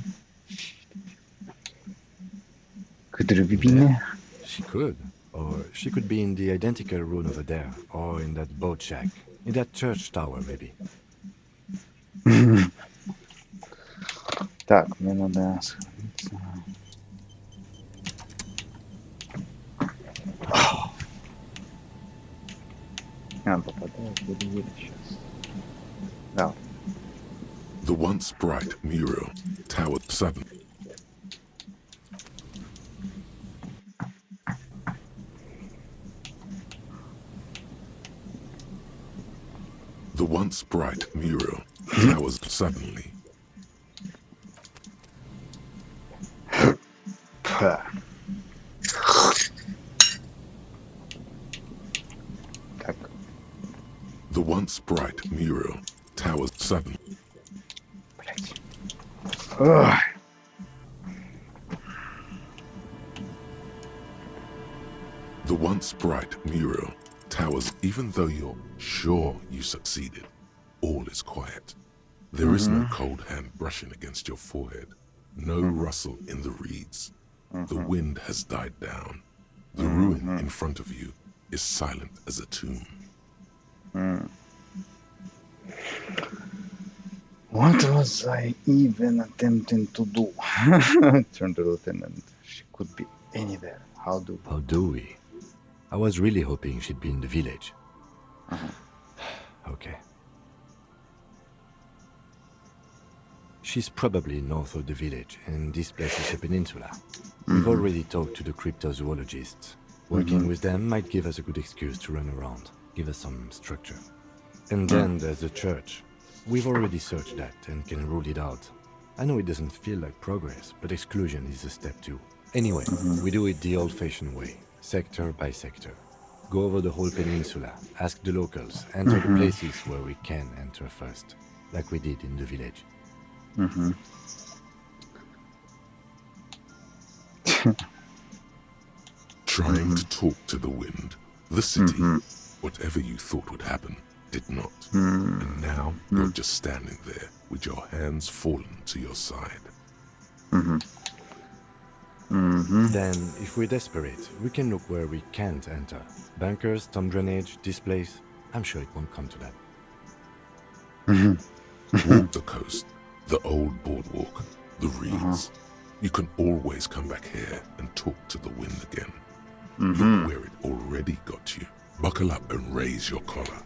Could it be me?
She could. Or she could be in the identical room over there, or in that boat shack, in that church tower, maybe.
Так, мне надо сохраниться. Попадаю еле-еле сейчас. Да.
The once bright mural towered suddenly. The once bright mural towers suddenly. The once bright mural towers suddenly. The once bright mural towers, even though you're sure you succeeded, all is quiet. There is no cold hand brushing against your forehead, no rustle in the reeds. The wind has died down. The ruin in front of you is silent as a tomb.
What was I even attempting to do? Turn to Lieutenant. She could be anywhere. How do
we? I was really hoping she'd be in the village. Okay. She's probably north of the village, and this place is a peninsula. We've already talked to the cryptozoologists. Working with them might give us a good excuse to run around, give us some structure. And then there's the church. We've already searched that and can rule it out. I know it doesn't feel like progress, but exclusion is a step too. Anyway, we do it the old-fashioned way, sector by sector. Go over the whole peninsula, ask the locals, enter the places where we can enter first, like we did in the village.
Trying to talk to the wind, the city, whatever you thought would happen, did not. And now you're just standing there with your hands fallen to your side.
Then, if we're desperate, we can look where we can't enter. Bunkers, storm drainage, this place. I'm sure it won't come to that.
Walk the coast, the old boardwalk, the reeds. You can always come back here and talk to the wind again. Look where it already got you. Buckle up and raise your collar.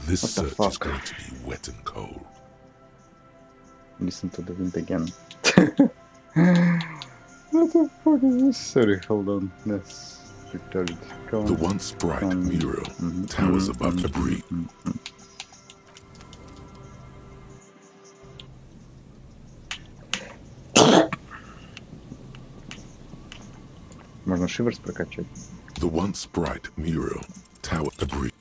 This search is going to be wet and cold.
Listen to the wind again. What the fuck is this? Sorry, hold on. That's retarded.
The once bright mural towers above the breeze.
Можно шиверс прокачать.
The once bright mural tower a breeze.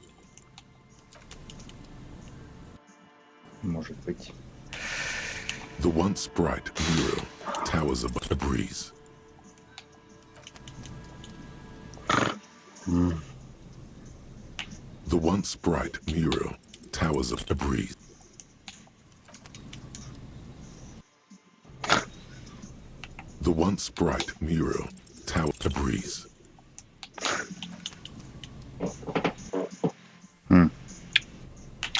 Может быть.
The once bright mural towers above a breeze. The once bright mural towers of a breeze. The once bright mural tower a breeze.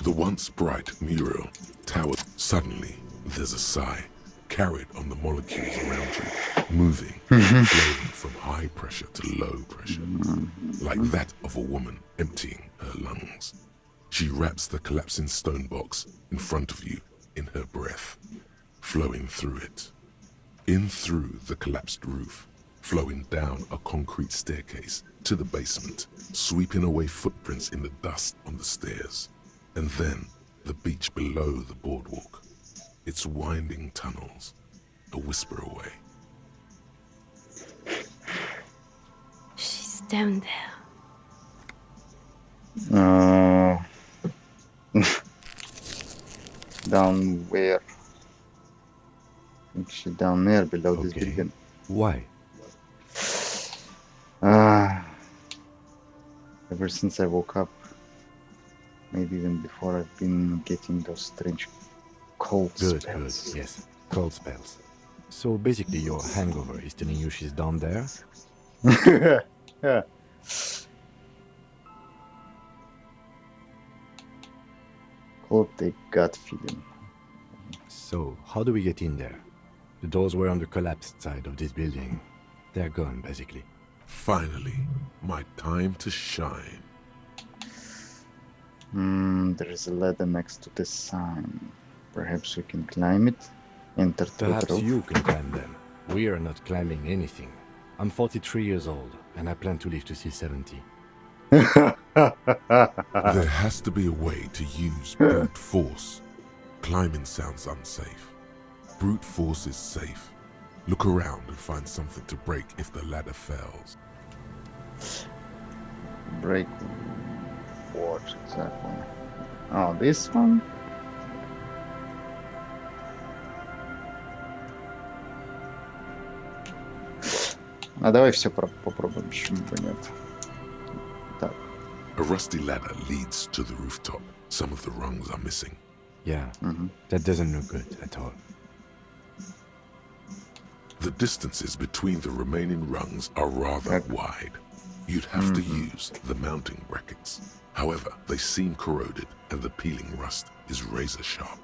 The once bright mural tower. Suddenly, there's a sigh, carried on the molecules around you, moving, flowing from high pressure to low pressure, like that of a woman emptying her lungs. She wraps the collapsing stone box in front of you in her breath, flowing through it, in through the collapsed roof, flowing down a concrete staircase to the basement, sweeping away footprints in the dust on the stairs, and then the beach below the boardwalk, its winding tunnels, a whisper away.
She's down there.
Down where? Actually, down there below this building.
Why?
Ever since I woke up, maybe even before, I've been getting those strange cold spells.
Good, yes. Cold spells. So basically your hangover is telling you she's down there?
Yeah. Called the gut feeling.
So, how do we get in there? The doors were on the collapsed side of this building. They're gone, basically.
Finally, my time to shine.
There is a ladder next to the sign. Perhaps we can climb it. Enter through the
Perhaps
roof.
you can climb them. We are not climbing anything. I'm 43 years old, and I plan to live to see 70.
There has to be a way to use brute force. Climbing sounds unsafe. Brute force is safe. Look around and find something to break if the ladder fails.
Break what exactly? Oh, this one? А давай все попробуем, почему бы нет. Так.
A rusty ladder leads to the rooftop. Some of the rungs are missing.
Yeah, that doesn't look good at all.
The distances between the remaining rungs are rather wide. You'd have to use the mounting brackets. However, they seem corroded and the peeling rust is razor sharp.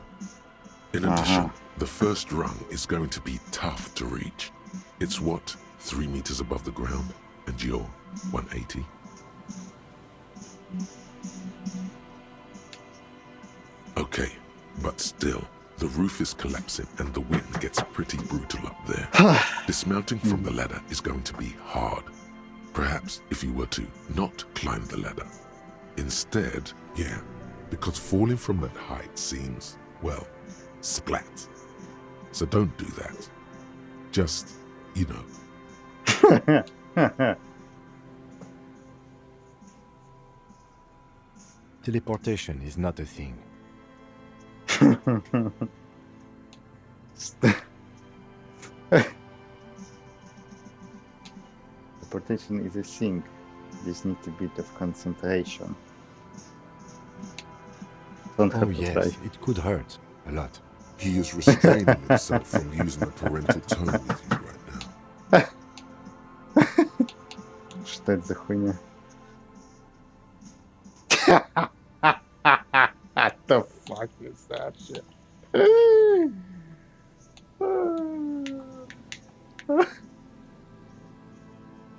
In addition, the first rung is going to be tough to reach. It's what, 3 meters above the ground, and you're 180? Okay, but still, the roof is collapsing and the wind gets pretty brutal up there. Dismounting from the ladder is going to be hard. Perhaps if you were to not climb the ladder. Instead, yeah, because falling from that height seems, well, splat. So don't do that. Just, you know.
Teleportation is not a thing.
Teleportation is a thing. Just need a bit of concentration. Don't have to
yes,
try.
it could hurt a lot.
He is restraining himself from using a parental tone with you right now.
Что это за хуйня? What the fuck is that shit?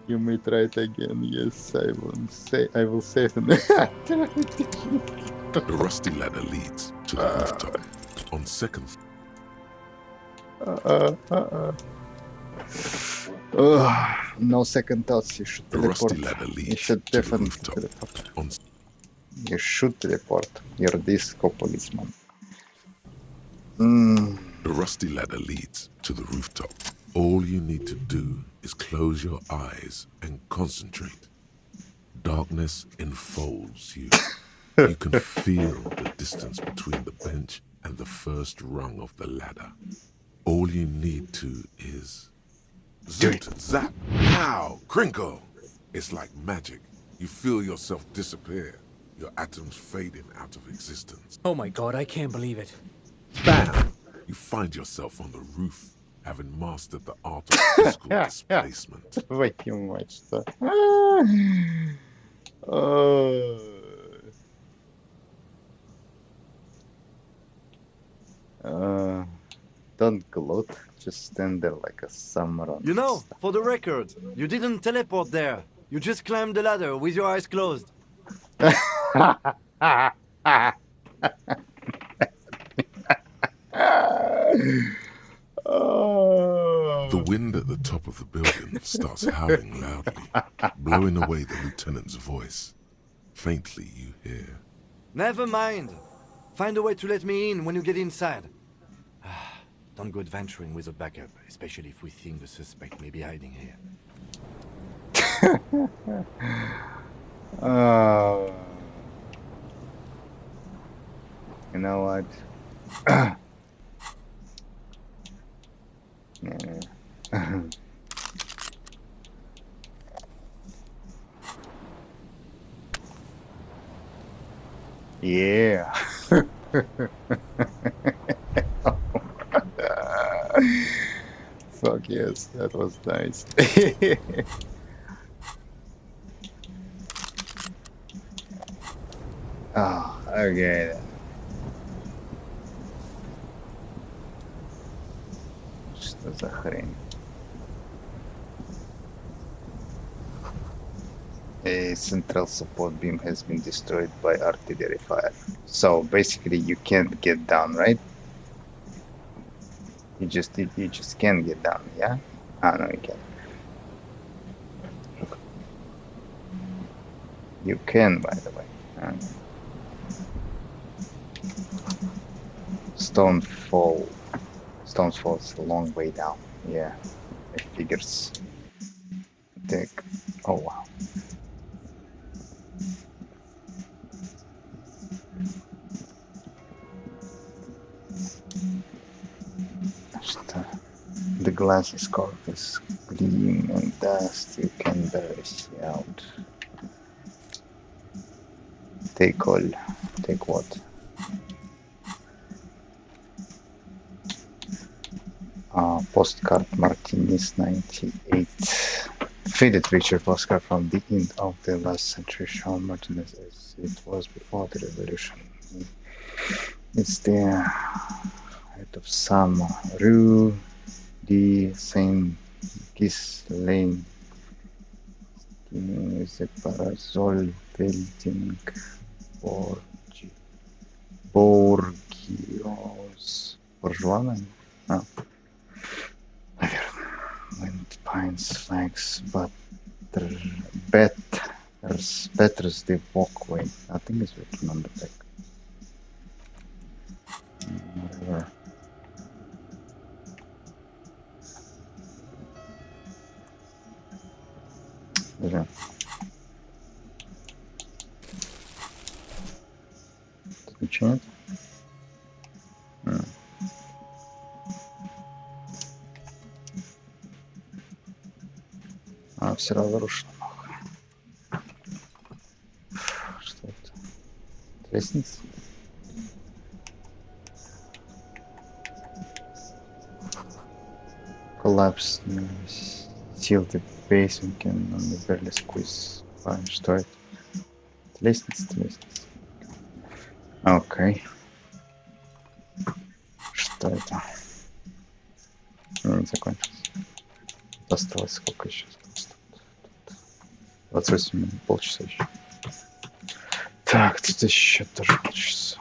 You may try it again. Yes, I will save him.
The rusty ladder leads to the rooftop. On second.
No second thoughts. You should teleport.
The rusty ladder leads
you should definitely teleport. You should teleport. You're disco policeman.
The rusty ladder leads to the rooftop. All you need to do is close your eyes and concentrate. Darkness enfolds you. You can feel the distance between the bench and the first rung of the ladder. All you need to is zoot, zap, pow, crinkle. It's like magic. You feel yourself disappear, your atoms fading out of existence.
Oh my god, I can't believe it.
Bam! You find yourself on the roof, having mastered the art of physical displacement.
Твою мать-то. Don't gloat, just stand there like a samurai.
You know, for the record, you didn't teleport there. You just climbed the ladder with your eyes closed.
The wind at the top of the building starts howling loudly, blowing away the lieutenant's voice. Faintly you hear.
Never mind. Find a way to let me in when you get inside. Don't go adventuring with a backup, especially if we think the suspect may be hiding here.
You know what? Yeah. Fuck yes, that was nice. Oh, okay. Что за хрень? A central support beam has been destroyed by artillery fire. So basically, you can't get down, right? You just can't get down, yeah? Ah, no, you can't. You can, by the way. Stones fall is a long way down. Yeah, it figures. Oh wow. The glass is covered with gleam and dust. You can barely see out. Take all. Take what? Postcard Martinez 98. Faded picture postcard from the end of the last century show Martinez as it was before the revolution. It's the height of some Rue de Saint-Ghislain. The Parasol building Borgios. Bourgeois? Наверное. Wind, pines, flags, but Better's the walkway. Nothing is written on the back. Whatever. Yeah. Did we change? А, все разрушено. Что это? Лестница? Collapse. Seal the basement and on the barely squeeze. Что это? Лестница. Окей. Что это? Не закончилось. Осталось сколько еще? 28 минут, полчаса еще. Так, тут еще тоже полчаса.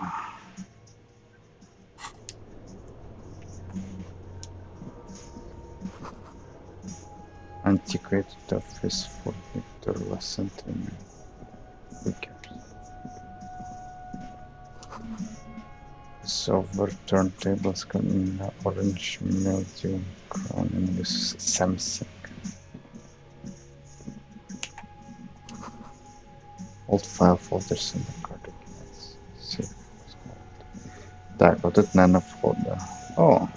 Antiquated office for Victor last century. Who cares? Silver turntables in orange mildew crown in this Samsung. Old file folders in the cardigan. See. Так, вот это, наверное, вход, да. О!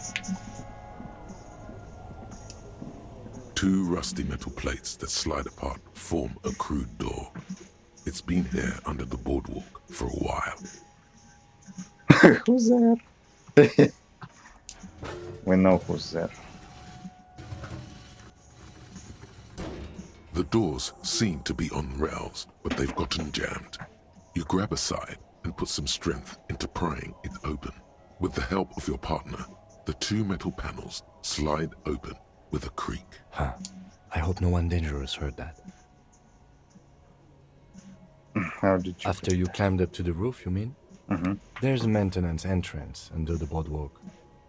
Two rusty metal plates that slide apart form a crude door. It's been here under the boardwalk for a while.
Who's there? We know who's there.
The doors seem to be on rails, but they've gotten jammed. You grab a side and put some strength into prying it open. With the help of your partner, the two metal panels slide open with a creak.
Huh. I hope no one dangerous heard that.
How did you...
After you climbed up to the roof, you mean?
Mm-hmm.
There's a maintenance entrance under the boardwalk.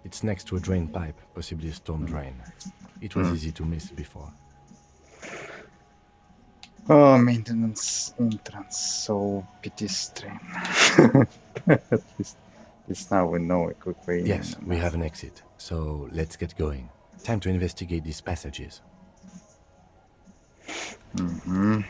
It's next to a drain pipe, possibly a storm drain. It was easy to miss before.
Oh, maintenance entrance, so pedestrian. At least now we know a quick way in.
Yes, we have an exit, so let's get going. Time to investigate these passages.
Mm-hmm.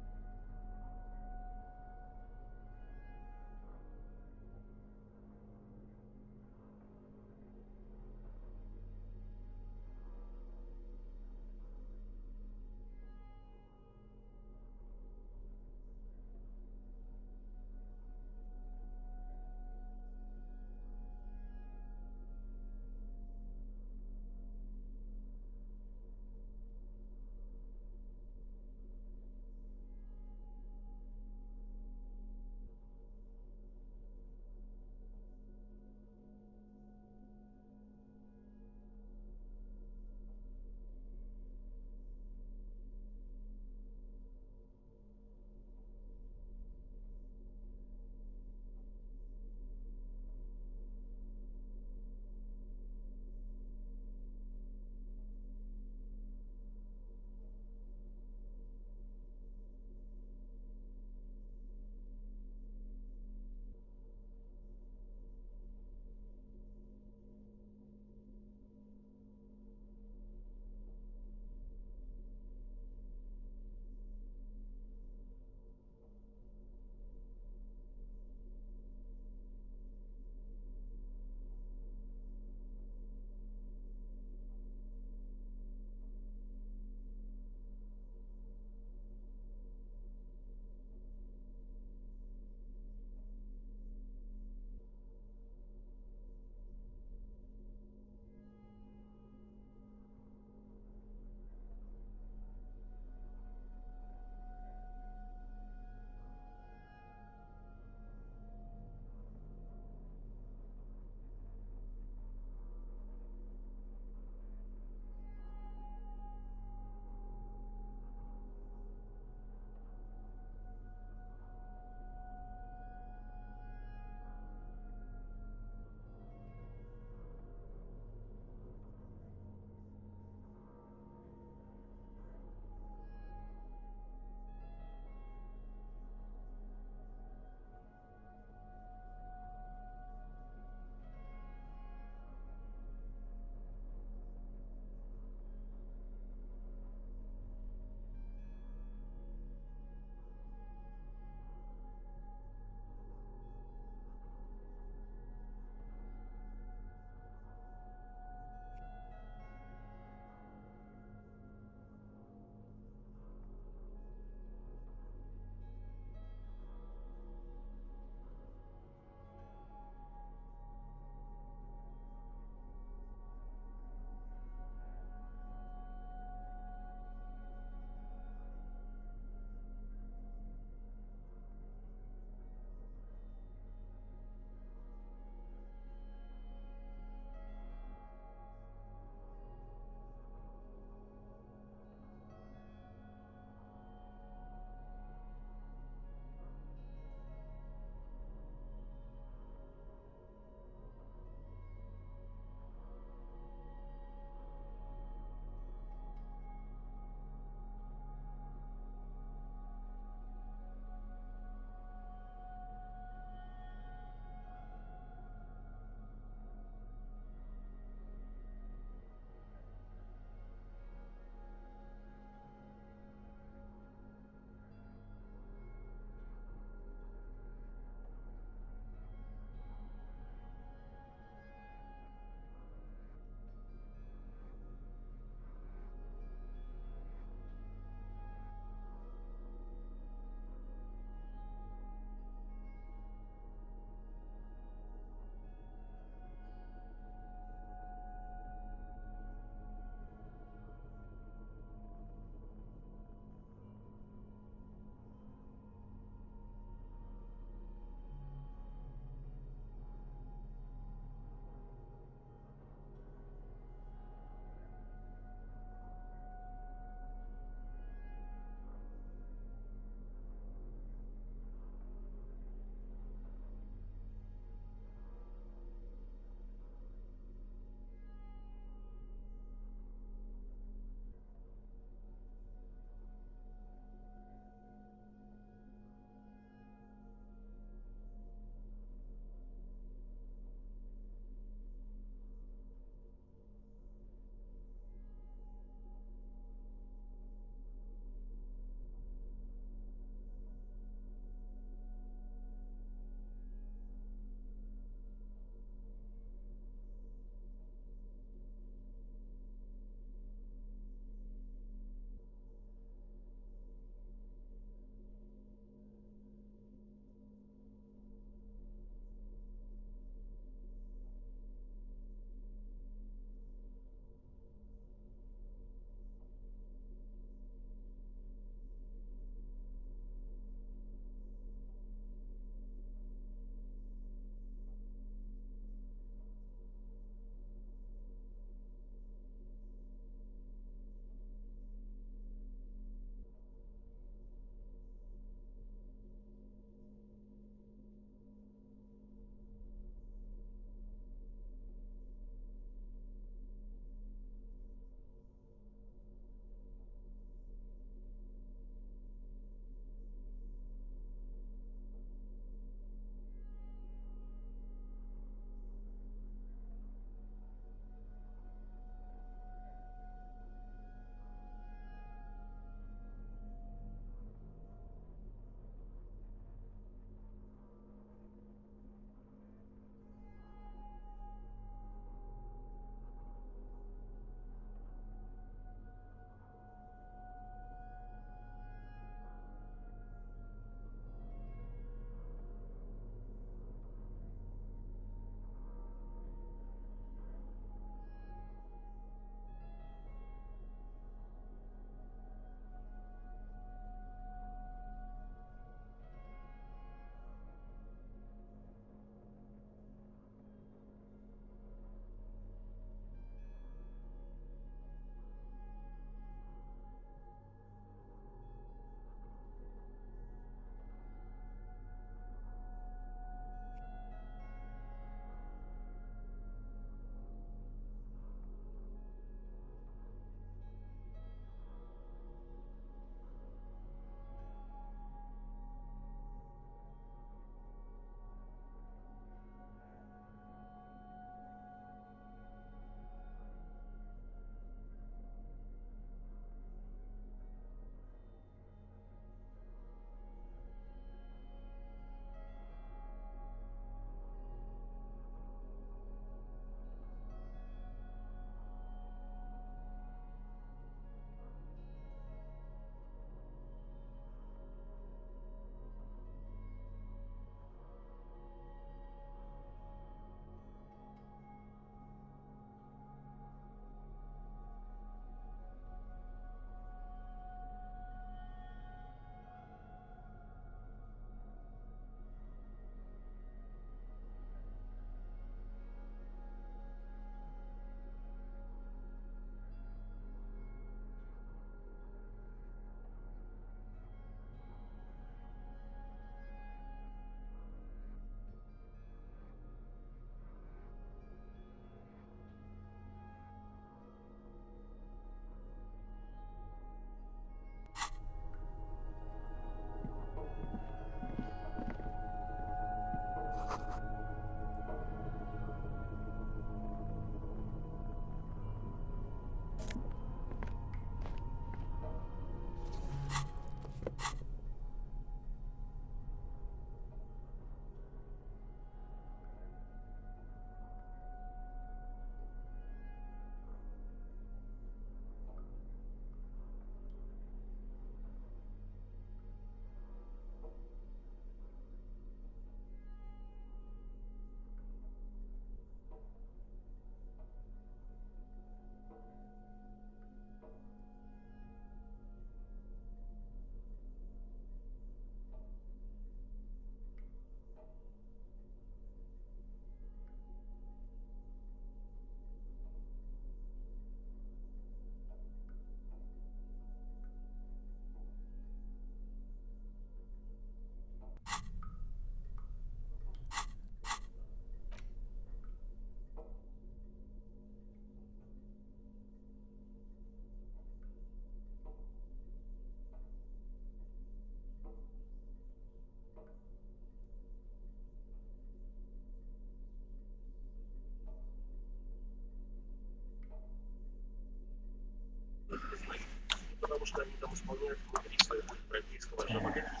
потому что они там исполняют внутри своего европейского жабогатения.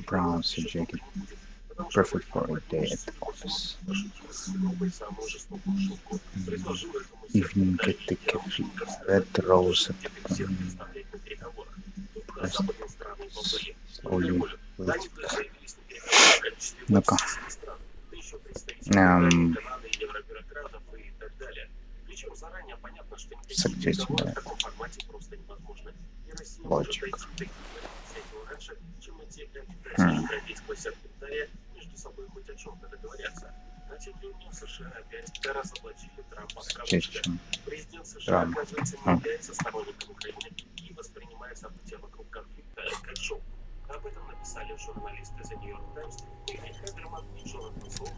Brown suit jacket. Perfect for a day at the office. Evening at the cafe. Red rose at the press. Slowly wait. Ну-ка. Suggestion. Logic. Suggestion. Drama.
Об этом написали журналисты The New York Times Дэвид Хедерман и Джонатан Солт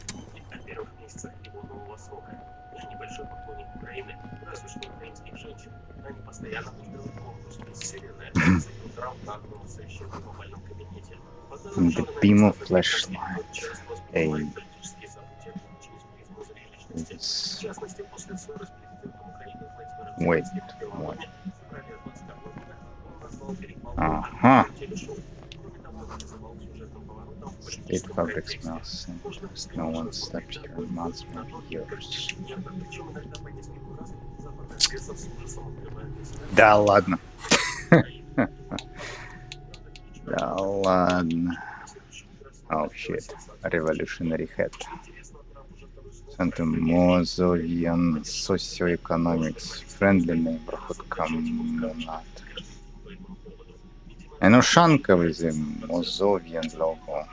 о первых месяцах его нового срока. Я небольшой поклонник Украины, разве что украинских женщин. Они постоянно устраивают конкурс «Мисс Вселенная», заявил Трамп на одном из совещаний в овальном кабинете.
The beam of flashlight. A. Wait. Ага. State fabric smells. No one slept here in months, maybe years. Да ладно. Да ладно. Oh shit. Revolutionary head. Center Mozovian Socioeconomics. Friendly neighborhood community. An Oshanka with the Mozovian logo.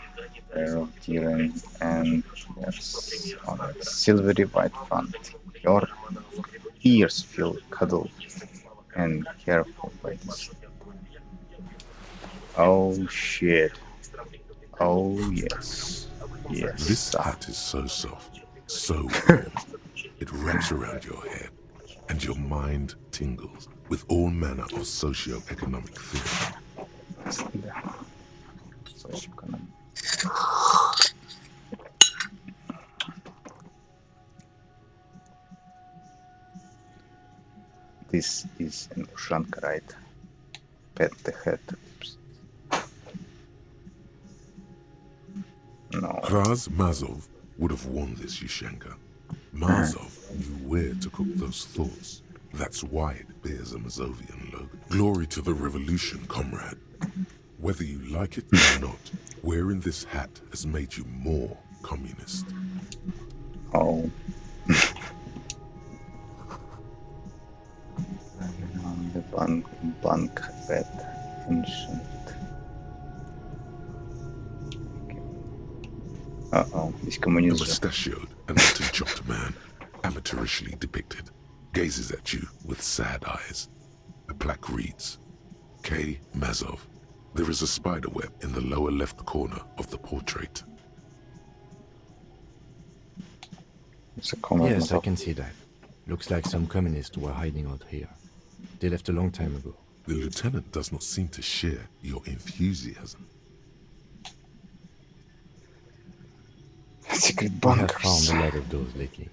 Pair of deer and yes, on a silvery white font. Your ears feel cuddled and careful by this. Oh shit. Oh yes. Yes.
This hat is so soft, so warm. It wraps around your head, and your mind tingles with all manner of socio-economic theory.
Socio-economic. This is an Ushanka, right? Pet the head. No.
Kraz Mazov would have worn this Yushenka. Mazov knew where to cook those thoughts. That's why it bears a Mazovian logo. Glory to the revolution, comrade. Whether you like it or not, wearing this hat has made you more communist.
Oh. The bunk bed, ancient. Uh-oh, he's
The
communism.
mustachioed and mutton-chopped man, amateurishly depicted, gazes at you with sad eyes. The plaque reads, K. Mazov. There is a spider web in the lower left corner of the portrait.
It's a corner.
Yes, I can see that. Looks like some communists were hiding out here. They left a long time ago.
The lieutenant does not seem to share your enthusiasm.
Secret
I have
bunkers.
found a lot of those lately.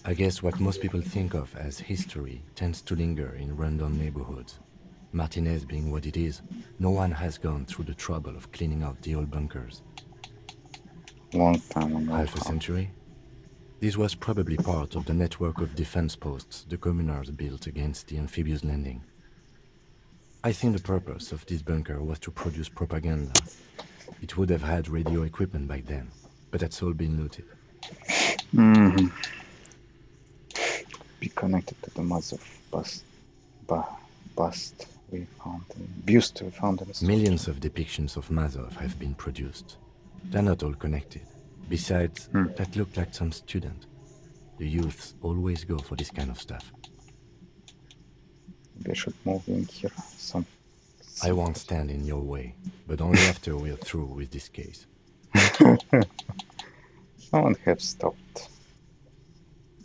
I guess what most people think of as history tends to linger in random neighborhoods. Martinez being what it is, no one has gone through the trouble of cleaning out the old bunkers.
Long time ago.
Half a century? This was probably part of the network of defense posts the communards built against the amphibious landing. I think the purpose of this bunker was to produce propaganda. It would have had radio equipment back then, but that's all been looted.
Mm-hmm. Be connected to the Mazov bust we found. Buste we found in the
Millions of depictions of Mazov have been produced. They're not all connected. Besides, that looked like some student. The youths always go for this kind of stuff.
They should move in here.
I won't stand in your way, but only after we're through with this case.
Someone have stopped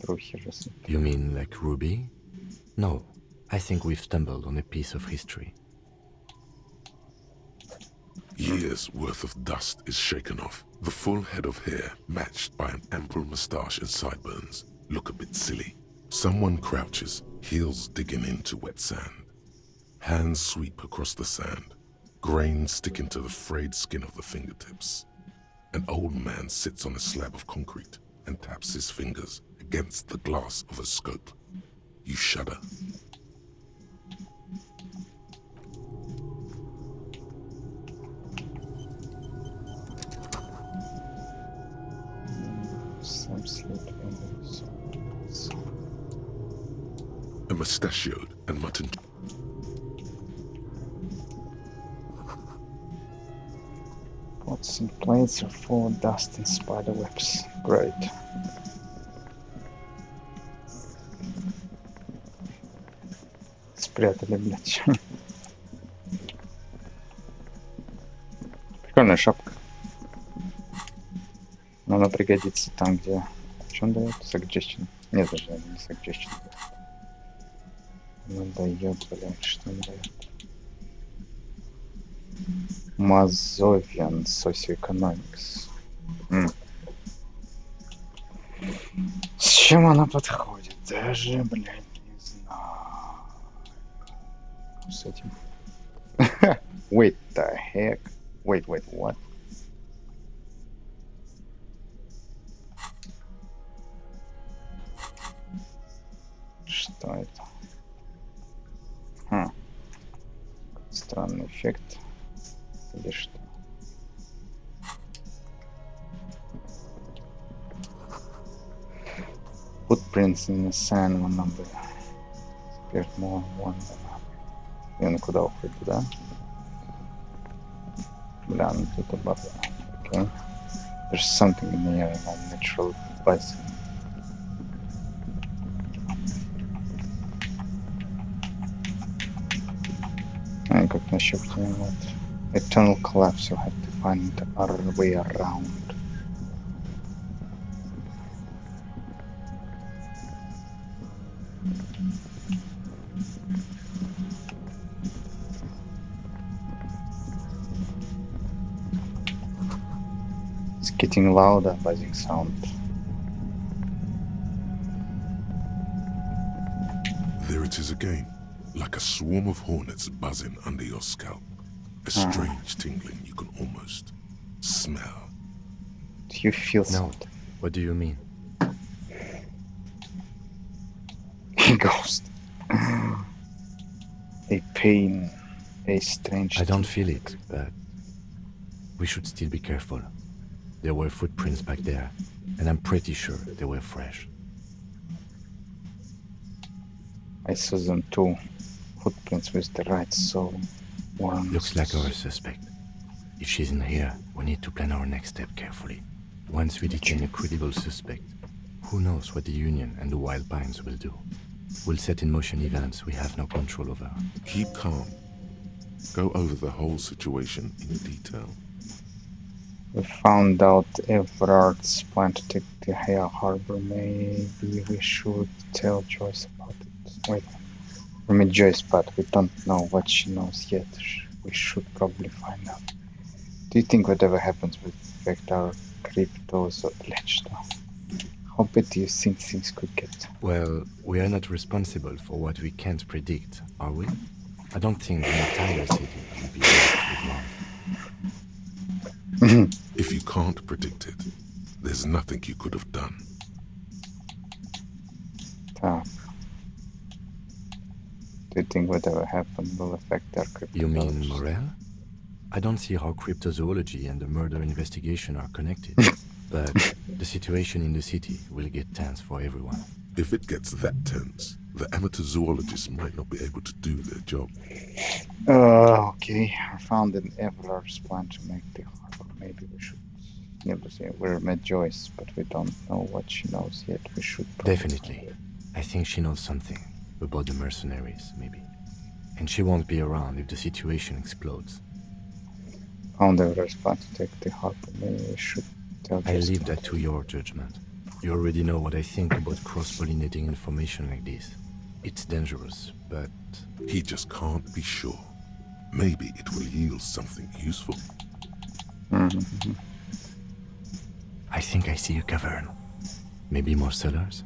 through here.
You mean like Ruby? No, I think we've stumbled on a piece of history.
Years' worth of dust is shaken off. The full head of hair, matched by an ample moustache and sideburns, look a bit silly. Someone crouches, heels digging into wet sand. Hands sweep across the sand, grains sticking to the frayed skin of the fingertips. An old man sits on a slab of concrete and taps his fingers against the glass of a scope. You shudder.
Some sleep fingers.
A mustachioed and mutton.
Pots and plates are full of dust and spider webs. Great. Спрятали, блядь. Прикольная шапка. Но она пригодится там, где... Что он дает? Suggestion. Нет, даже не suggestion. Он дает, блядь, что он дает? Mazovian Socioeconomics. С чем она подходит? Даже, блядь, не знаю. С этим. Wait, the heck? Wait, what? Что это? Странный эффект. Или что? Footprints in the sand one number. Appeared more one than other. И он куда уходит, да? Бля, ну тут абаба. Okay. There's something in the air, natural bison. Как нащупать вот. Eternal collapse, you have to find our way around. It's getting louder, buzzing sound.
There it is again, like a swarm of hornets buzzing under your scalp. A strange tingling you can almost smell.
Do you feel
No. What do you mean?
Ghost. A pain, a strange...
I don't feel it, but we should still be careful. There were footprints back there, and I'm pretty sure they were fresh.
I saw them too. Footprints with the right soul.
Looks like our suspect. If she's in here, we need to plan our next step carefully. Once we detain a credible suspect, who knows what the Union and the Wild Pines will do. We'll set in motion events we have no control over.
Keep calm. Go over the whole situation in detail.
We found out Everard's plan to take the Haya Harbor. Maybe we should tell Joyce about it. Wait. I mean Joyce, but we don't know what she knows yet. We should probably find out. Do you think whatever happens will affect our cryptos or pledged? How bad do you think things could get?
Well, we are not responsible for what we can't predict, are we? I don't think the entire city will be wrong.
If you can't predict it, there's nothing you could have done.
Так. Do you think whatever happened will affect our cryptos?
You mean Morel? I don't see how cryptozoology and the murder investigation are connected. But the situation in the city will get tense for everyone.
If it gets that tense, the amateur zoologists might not be able to do their job.
Okay. I found an Everard's plan to make the harbor. Maybe we should... We're met Joyce, but we don't know what she knows yet. We should...
Definitely. I think she knows something about the mercenaries, maybe. And she won't be around if the situation explodes.
Found Everard's plan to take the harbor. Maybe we should tell
I
Joyce
leave
about
that to your judgment. You already know what I think about cross-pollinating information like this. It's dangerous, but...
He just can't be sure. Maybe it will yield something useful.
Mm-hmm.
I think I see a cavern. Maybe more cellars?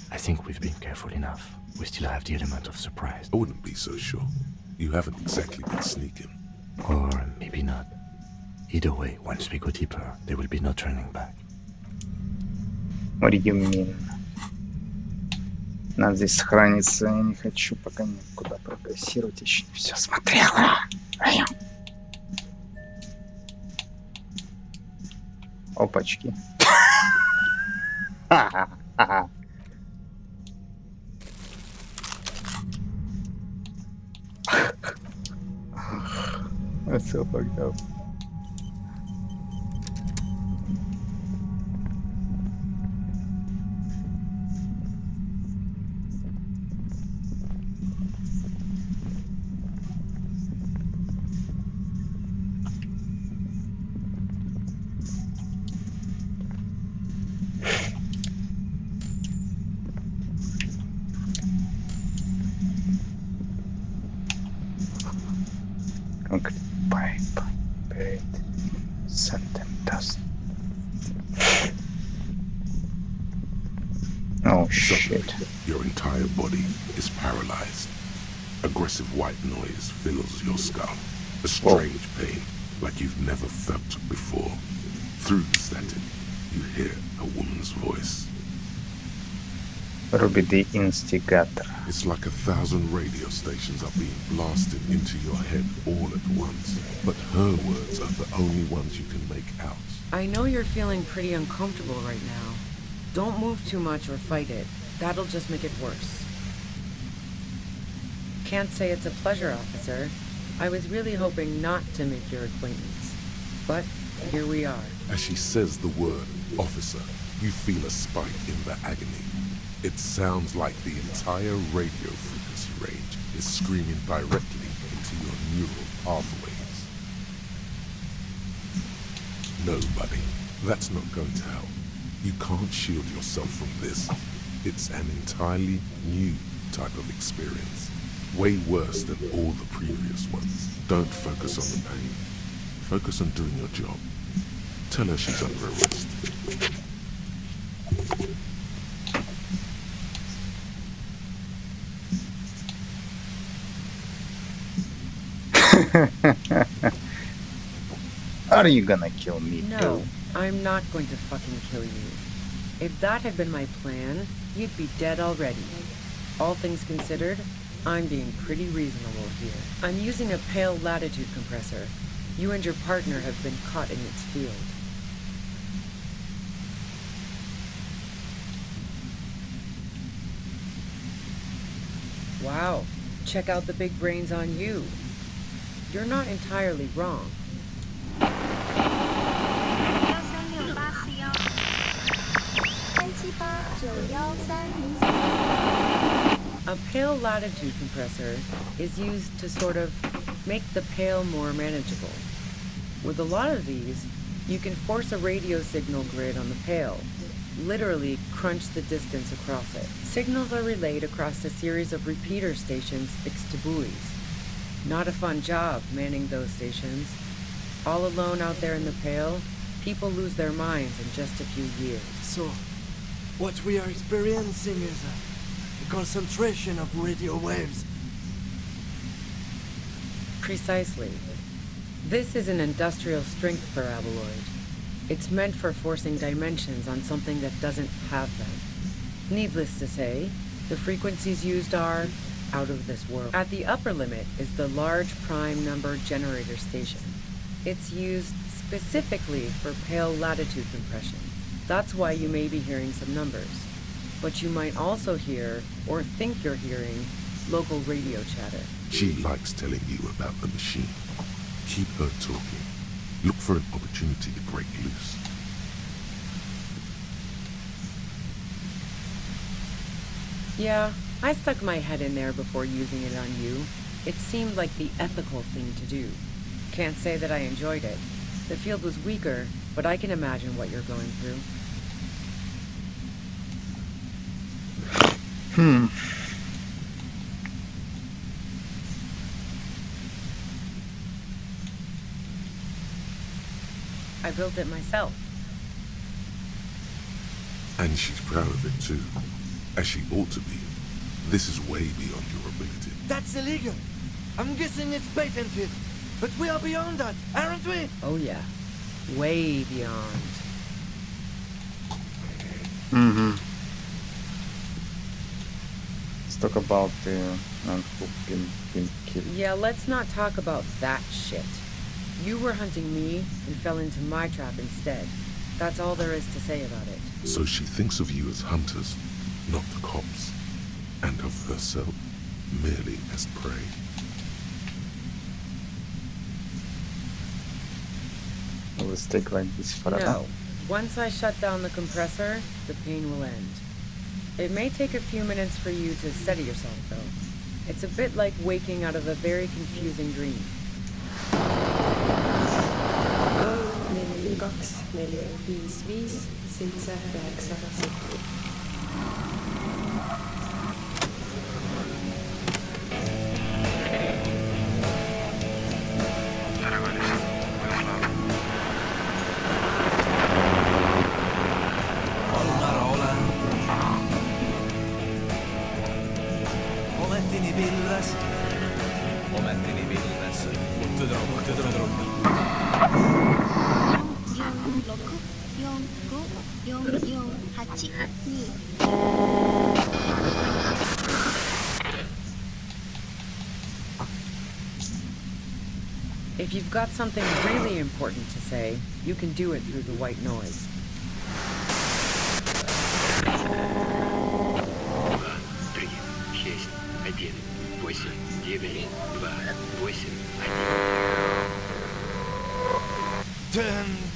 I think we've been careful enough. We still have the element of surprise.
I wouldn't be so sure. You haven't exactly been sneaking.
Or maybe not. Either way, once we go deeper, there will be no turning back.
What do you mean? Надо здесь сохраниться. Я не хочу пока никуда прогрессировать. Еще не все смотрела. Опачки. That's so fucked up. Concrete pipe buried in sand and dust. Oh shit.
Your entire body is paralyzed. Aggressive white noise fills your skull. A strange pain like you've never felt before. Through the static, you hear a woman's voice.
Ruby the Instigator.
It's like 1,000 radio stations are being blasted into your head all at once. But her words are the only ones you can make out.
I know you're feeling pretty uncomfortable right now. Don't move too much or fight it. That'll just make it worse. Can't say it's a pleasure, officer. I was really hoping not to make your acquaintance. But here we are.
As she says the word officer, you feel a spike in the agony. It sounds like the entire radio frequency range is screaming directly into your neural pathways. No, buddy, that's not going to help. You can't shield yourself from this. It's an entirely new type of experience. Way worse than all the previous ones. Don't focus on the pain. Focus on doing your job. Tell her she's under arrest.
Are you gonna kill me
No,
too?
I'm not going to fucking kill you. If that had been my plan, you'd be dead already. All things considered, I'm being pretty reasonable here. I'm using a pale latitude compressor. You and your partner have been caught in its field. Wow, check out the big brains on you. You're not entirely wrong. A pale latitude compressor is used to sort of make the pale more manageable. With a lot of these, you can force a radio signal grid on the pale, literally crunch the distance across it. Signals are relayed across a series of repeater stations fixed to buoys. Not a fun job manning those stations. All alone out there in the pale, people lose their minds in just a few years.
So, what we are experiencing is a concentration of radio waves.
Precisely. This is an industrial strength paraboloid. It's meant for forcing dimensions on something that doesn't have them. Needless to say, the frequencies used are out of this world. At the upper limit is the large prime number generator station. It's used specifically for pale latitude compression. That's why you may be hearing some numbers. But you might also hear, or think you're hearing, local radio chatter.
She likes telling you about the machine. Keep her talking. Look for an opportunity to break loose.
Yeah, I stuck my head in there before using it on you. It seemed like the ethical thing to do. Can't say that I enjoyed it. The field was weaker, but I can imagine what you're going through. I built it myself.
And she's proud of it too, as she ought to be. This is way beyond your ability.
That's illegal. I'm guessing it's patented. But we are beyond that, aren't we?
Oh yeah. Way beyond.
Let's talk about the man who been killed.
Yeah, let's not talk about that shit. You were hunting me and fell into my trap instead. That's all there is to say about it.
So she thinks of you as hunters, not the cops, and of herself merely as prey.
Will it stay like this forever?
No. Once I shut down the compressor, the pain will end. It may take a few minutes for you to steady yourself, though. It's a bit like waking out of a very confusing dream.
2, 4, 4, 5, 5, 7, 8.
If you've got something really important to say, you can do it through the white noise.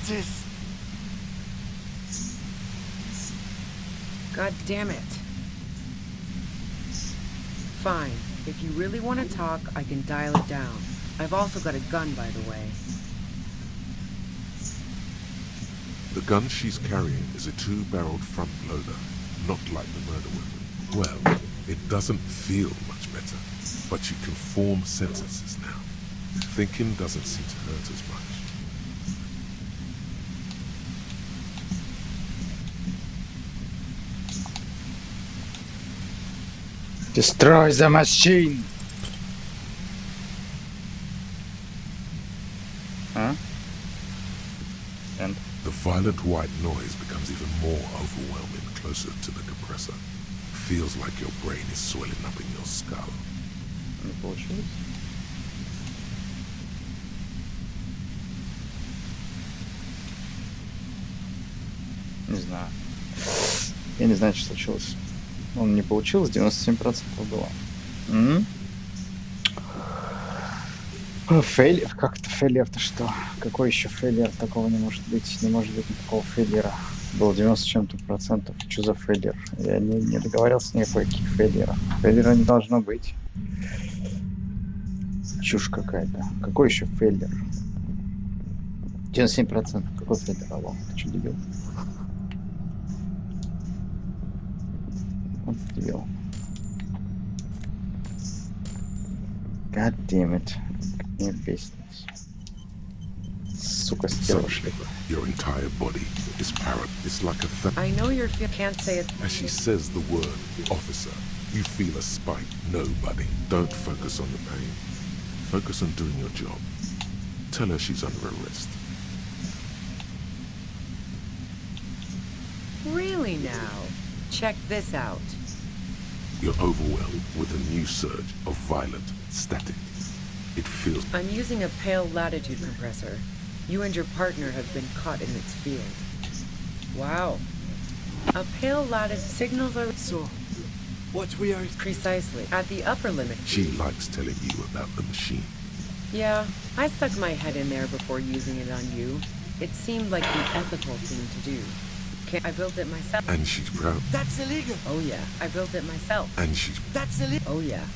This.
God damn it. Fine. If you really want to talk, I can dial it down. I've also got a gun, by the way.
The gun she's carrying is a 2-barreled front loader, not like the murder weapon. Well, it doesn't feel much better, but you can form sentences now. Thinking doesn't seem to hurt as much.
Destroy the machine! Huh? And?
The violent white noise becomes even more overwhelming closer to the compressor. Feels like your brain is swelling up in your skull.
Не получилось? Не знаю. Я не знаю, что случилось. Он не получилось, 97% было. Фейлер? Как это фейлер-то что? Какой еще фейлер? Такого не может быть. Не может быть никакого фейлера. Было 90 с чем-то процентов. Что за фейлер? Я не договорился никакой фейлера. Фейлера не должно быть. Чушь какая-то. Какой еще фейлер? 97%. Какой фейлер? Алло, ты что, дебил? Вот дебил. God damn it. Мне бесит. Сука, стервошли.
Your entire body is parrot. It's like a
I know you can't say it.
As she says the word officer, you feel a spike. Nobody. Don't focus on the pain. Focus on doing your job. Tell her she's under arrest.
Really now? Check this out.
You're overwhelmed with a new surge of violent static. It feels...
I'm using a pale latitude compressor. You and your partner have been caught in its field. Wow. A pale latitude signals are...
So, what we are...
Precisely. At the upper limit.
She likes telling you about the machine.
Yeah, I stuck my head in there before using it on you. It seemed like the ethical thing to do. I built it myself.
And she's proud.
That's illegal.
Oh yeah, I built it myself.
And she's...
That's illegal.
Oh yeah.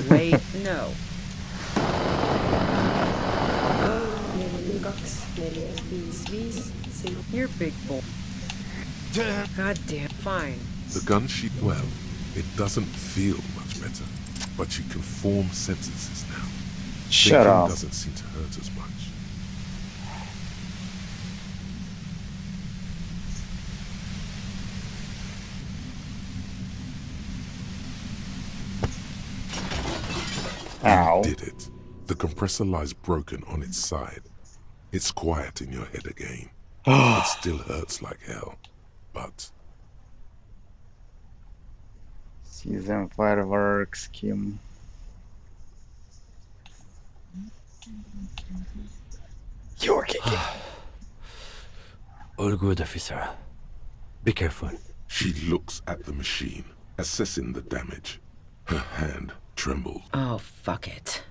Wait, no.
2, 4, 5, 6.
You're big boy. God damn. Fine.
The gun she... Well, it doesn't feel much better, but you can form sentences now.
Shut up.
Doesn't seem to hurt as much. You did it. The compressor lies broken on its side. It's quiet in your head again. It still hurts like hell, but...
See them fireworks, Kim. You okay, Kim?
All good, officer. Be careful.
She looks at the machine, assessing the damage. Her hand trembles.
Oh, fuck it.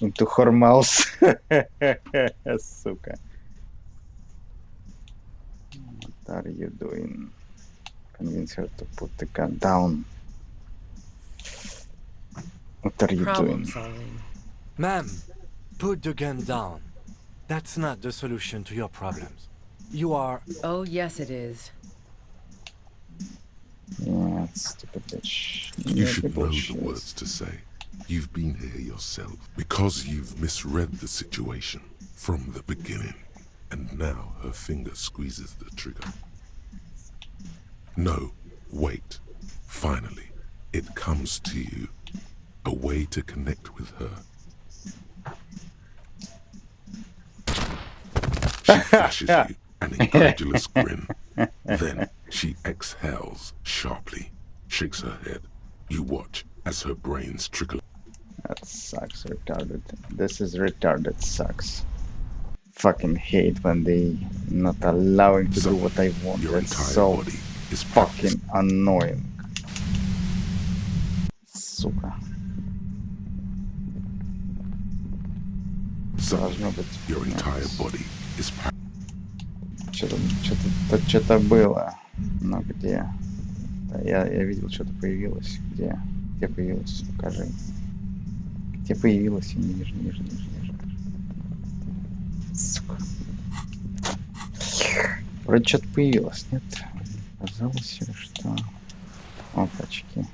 Into her mouth. Сука. What are you doing? Convince her to put the gun down. What are you
Problem
doing?
solving.
Ma'am, put the gun down. That's not the solution to your problems. You are...
Oh, yes it is.
Yeah, stupid bitch.
You should know the words to say. You've been here yourself because you've misread the situation from the beginning. And now her finger squeezes the trigger. No, wait. Finally, it comes to you. A way to connect with her. She flashes you an incredulous grin. Then she exhales sharply, shakes her head. You watch as her brains trickle.
That sucks, retarded. This is retarded, sucks. Fucking hate when they not allowing to do what I want.
Your
That's
entire
so
body is
fucking annoying. Сука.
Suddenly, your entire body is packed.
Что-то было. Но где? Да, я видел, что-то появилось. Где? Где появилось? Покажи. Где появилось? Я не вижу, не вижу, не вижу, не вижу. Сука. Вроде что-то появилось, нет? Казалось, что... Опачки.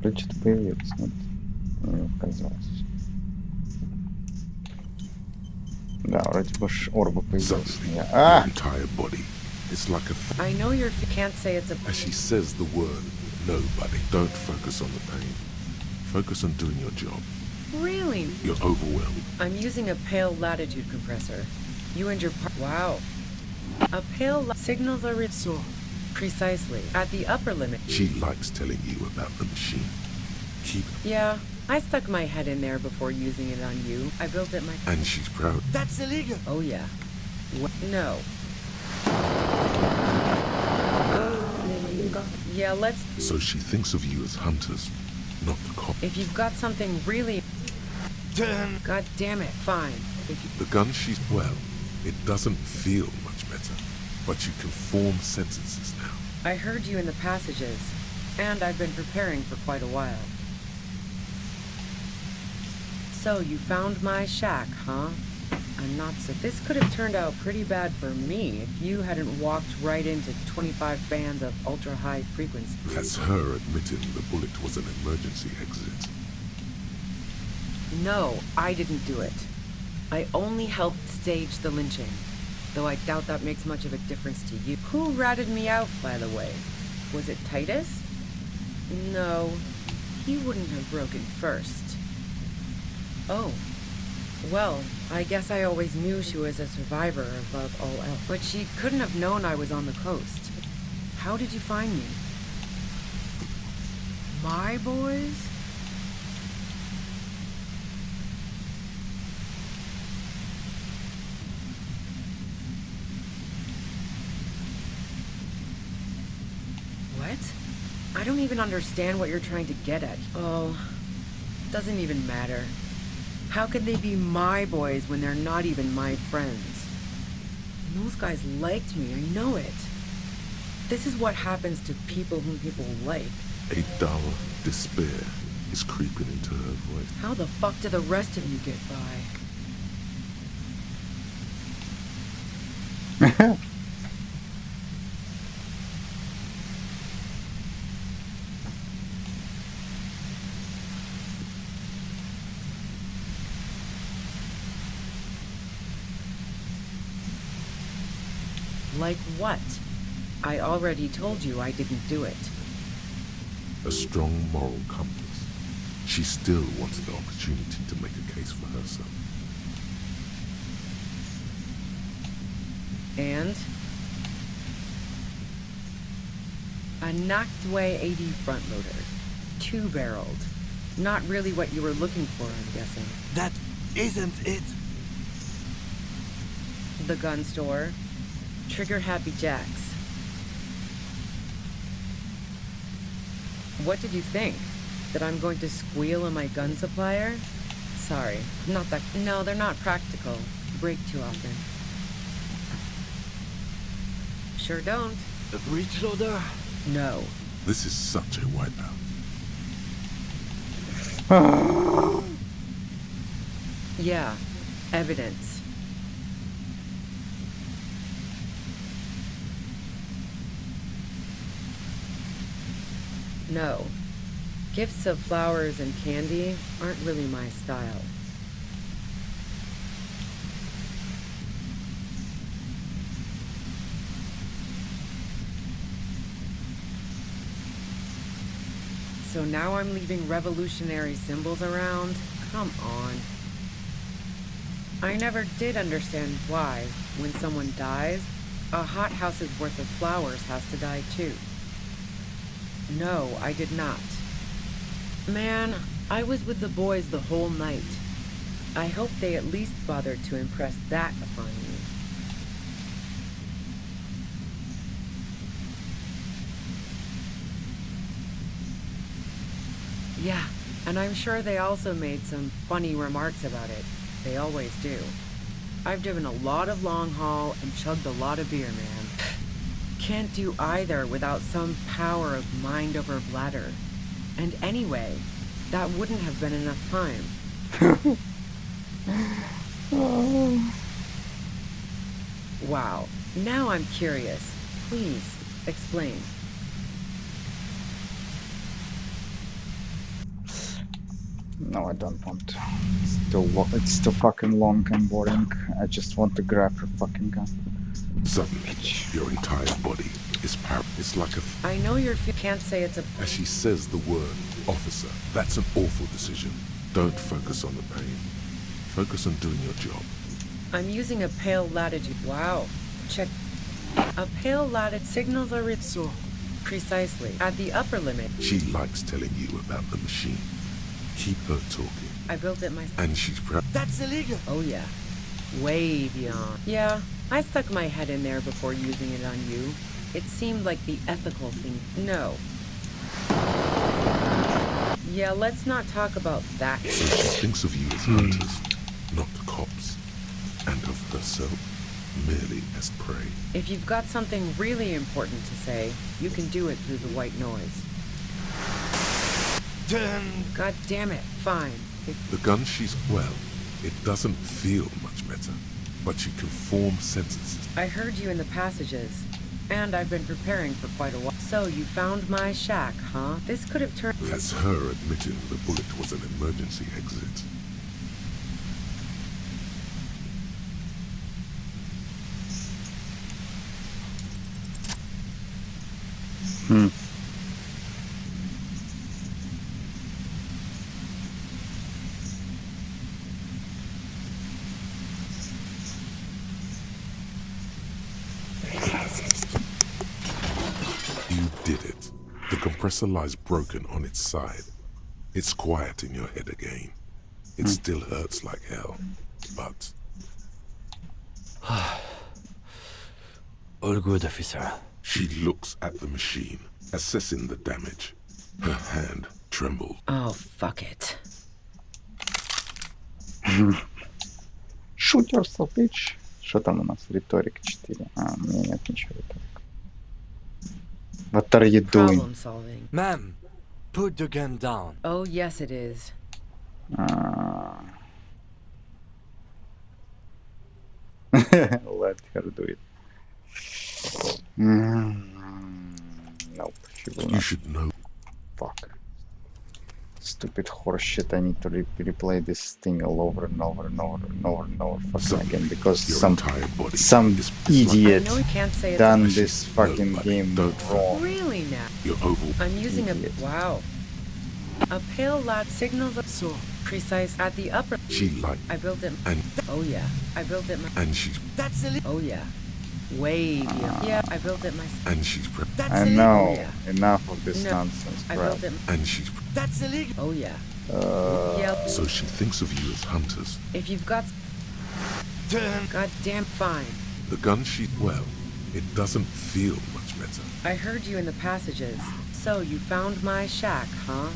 Вроде что-то появилось, нет? Мне показалось. Да, вроде бы орба появилась.
Your entire body is like a...
I know you can't say it's a...
As she says the word, nobody. Don't focus on the pain. Focus on doing your job.
Really?
You're overwhelmed.
I'm using a pale latitude compressor. You and your wow. A pale signals are so precisely at the upper limit.
She likes telling you about the machine. Keep...
Yeah, I stuck my head in there before using it on you. I built it myself.
And she's proud.
That's illegal.
Oh yeah. No. Yeah, let's...
So she thinks of you as hunters, not cops.
If you've got something really... God damn it, fine.
The gun she's... Well, it doesn't feel much better, but you can form sentences now.
I heard you in the passages, and I've been preparing for quite a while. So you found my shack, huh? I'm not so... This could have turned out pretty bad for me if you hadn't walked right into 25 bands of ultra-high frequency.
That's her admitting the bullet was an emergency exit.
No, I didn't do it. I only helped stage the lynching, though I doubt that makes much of a difference to you. Who ratted me out, by the way? Was it Titus? No, he wouldn't have broken first. Oh, well, I guess I always knew she was a survivor above all else. But she couldn't have known I was on the coast. How did you find me? My boys? don't even understand what you're trying to get at. Oh, doesn't even matter. How could they be my boys when they're not even my friends? And those guys liked me, I know it. This is what happens to people whom people like.
A dull despair is creeping into her voice.
How the fuck do the rest of you get by? Like what? I already told you I didn't do it.
A strong moral compass. She still wants the opportunity to make a case for herself.
And? A knocked-away 80 front-loader. Two-barreled. Not really what you were looking for, I'm guessing.
That isn't it.
The gun store. Trigger-happy Jacks. What did you think? That I'm going to squeal on my gun supplier? Sorry, not that. No, they're not practical. Break too often. Sure don't.
A breech loader?
No.
This is such a wipeout.
Yeah, evidence. No. Gifts of flowers and candy aren't really my style. So now I'm leaving revolutionary symbols around? Come on. I never did understand why, when someone dies, a hothouse's worth of flowers has to die too. No, I did not. Man, I was with the boys the whole night. I hope they at least bothered to impress that upon me. Yeah, and I'm sure they also made some funny remarks about it. They always do. I've driven a lot of long haul and chugged a lot of beer, man. Can't do either without some power of mind over bladder. And anyway, that wouldn't have been enough time. Wow, now I'm curious. Please, explain.
No, I don't want to. It's still fucking long and boring. I just want to grab her fucking gun.
Suddenly, your entire body is It's like a...
I know you can't say it's a...
As she says the word, officer, that's an awful decision. Don't focus on the pain. Focus on doing your job.
I'm using a pale latitude. Wow. Check. A pale latitude signals are so precisely at the upper limit.
She likes telling you about the machine. Keep her talking.
I built it myself.
And she's proud.
That's illegal.
Oh yeah. Way beyond. Yeah, I stuck my head in there before using it on you. It seemed like the ethical thing. No. Yeah, let's not talk about that.
So she thinks of you as hunters, not cops. And of herself merely as prey.
If you've got something really important to say, you can do it through the white noise. God damn it, fine.
The gun she's well, it doesn't feel much better, but she can form sentences.
I heard you in the passages, and I've been preparing for quite a while. So you found my shack, huh? This could have turned...
That's her admitting the bullet was an emergency exit. You did it. The compressor lies broken on its side. It's quiet in your head again. It still hurts like hell, but...
All good, officer.
She looks at the machine, assessing the damage. Her hand trembled.
Oh, fuck it.
Shoot yourself, bitch. Что там у нас? Риторик 4. А, у меня нет ничего риторика. What are you doing?
Problem solving.
Ma'am, put the gun down.
Oh, yes, it is.
Let her do it. Nope, she will
You
not.
should know.
Fuck. Stupid horse shit. I need to replay this thing all over and over and over and over and over fucking again because some idiot done this fucking game wrong.
Really now?
You're oval.
I'm using a... Wow. A pale light signals up so precise at the upper...
She liked...
I built it...
And...
Oh, yeah. I built it...
And she's...
That's a... Oh, yeah. Way beyond. Yeah, I built it myself.
And she's...
I know.
Oh, yeah.
Enough of this nonsense crap.
I built it...
And she's...
That's illegal. Oh, yeah. Yeah.
So she thinks of you as hunters.
If you've got... Goddamn fine.
The gun she... Well, it doesn't feel much better.
I heard you in the passages. So you found my shack, huh?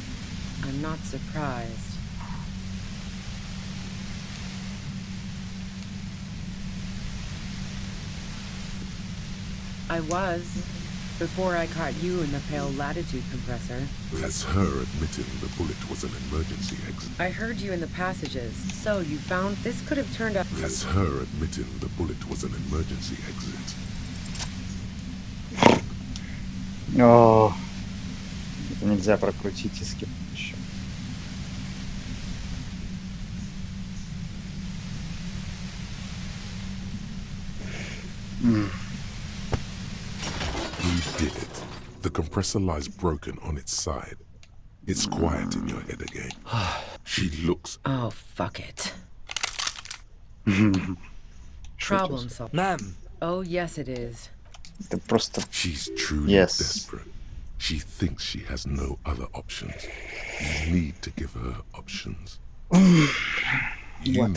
I'm not surprised. I was, before I caught you in the pale latitude compressor.
That's her admitting the bullet was an emergency exit.
I heard you in the passages. So you found this could have turned up.
That's her admitting the bullet was an emergency exit.
О, это нельзя прокрутить и скипнуть еще.
You did it. The compressor lies broken on its side. It's quiet in your head again. She looks...
Oh, fuck it. Problem solved.
Ma'am.
Oh, yes, it is.
She's truly desperate. She thinks she has no other options. You need to give her options.
What?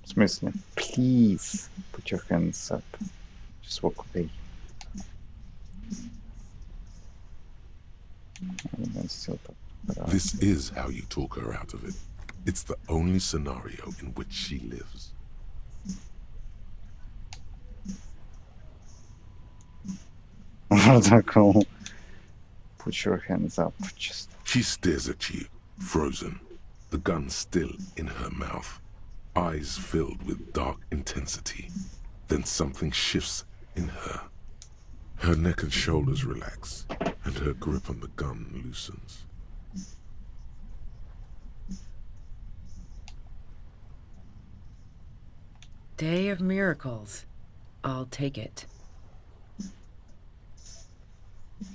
В смысле? Please put your hands up. Just walk away.
This is how you talk her out of it. It's the only scenario in which she lives.
Put your hands up. Just.
She stares at you, frozen, the gun still in her mouth, eyes filled with dark intensity. Then something shifts in her. Her neck and shoulders relax, and her grip on the gun loosens.
Day of miracles. I'll take it.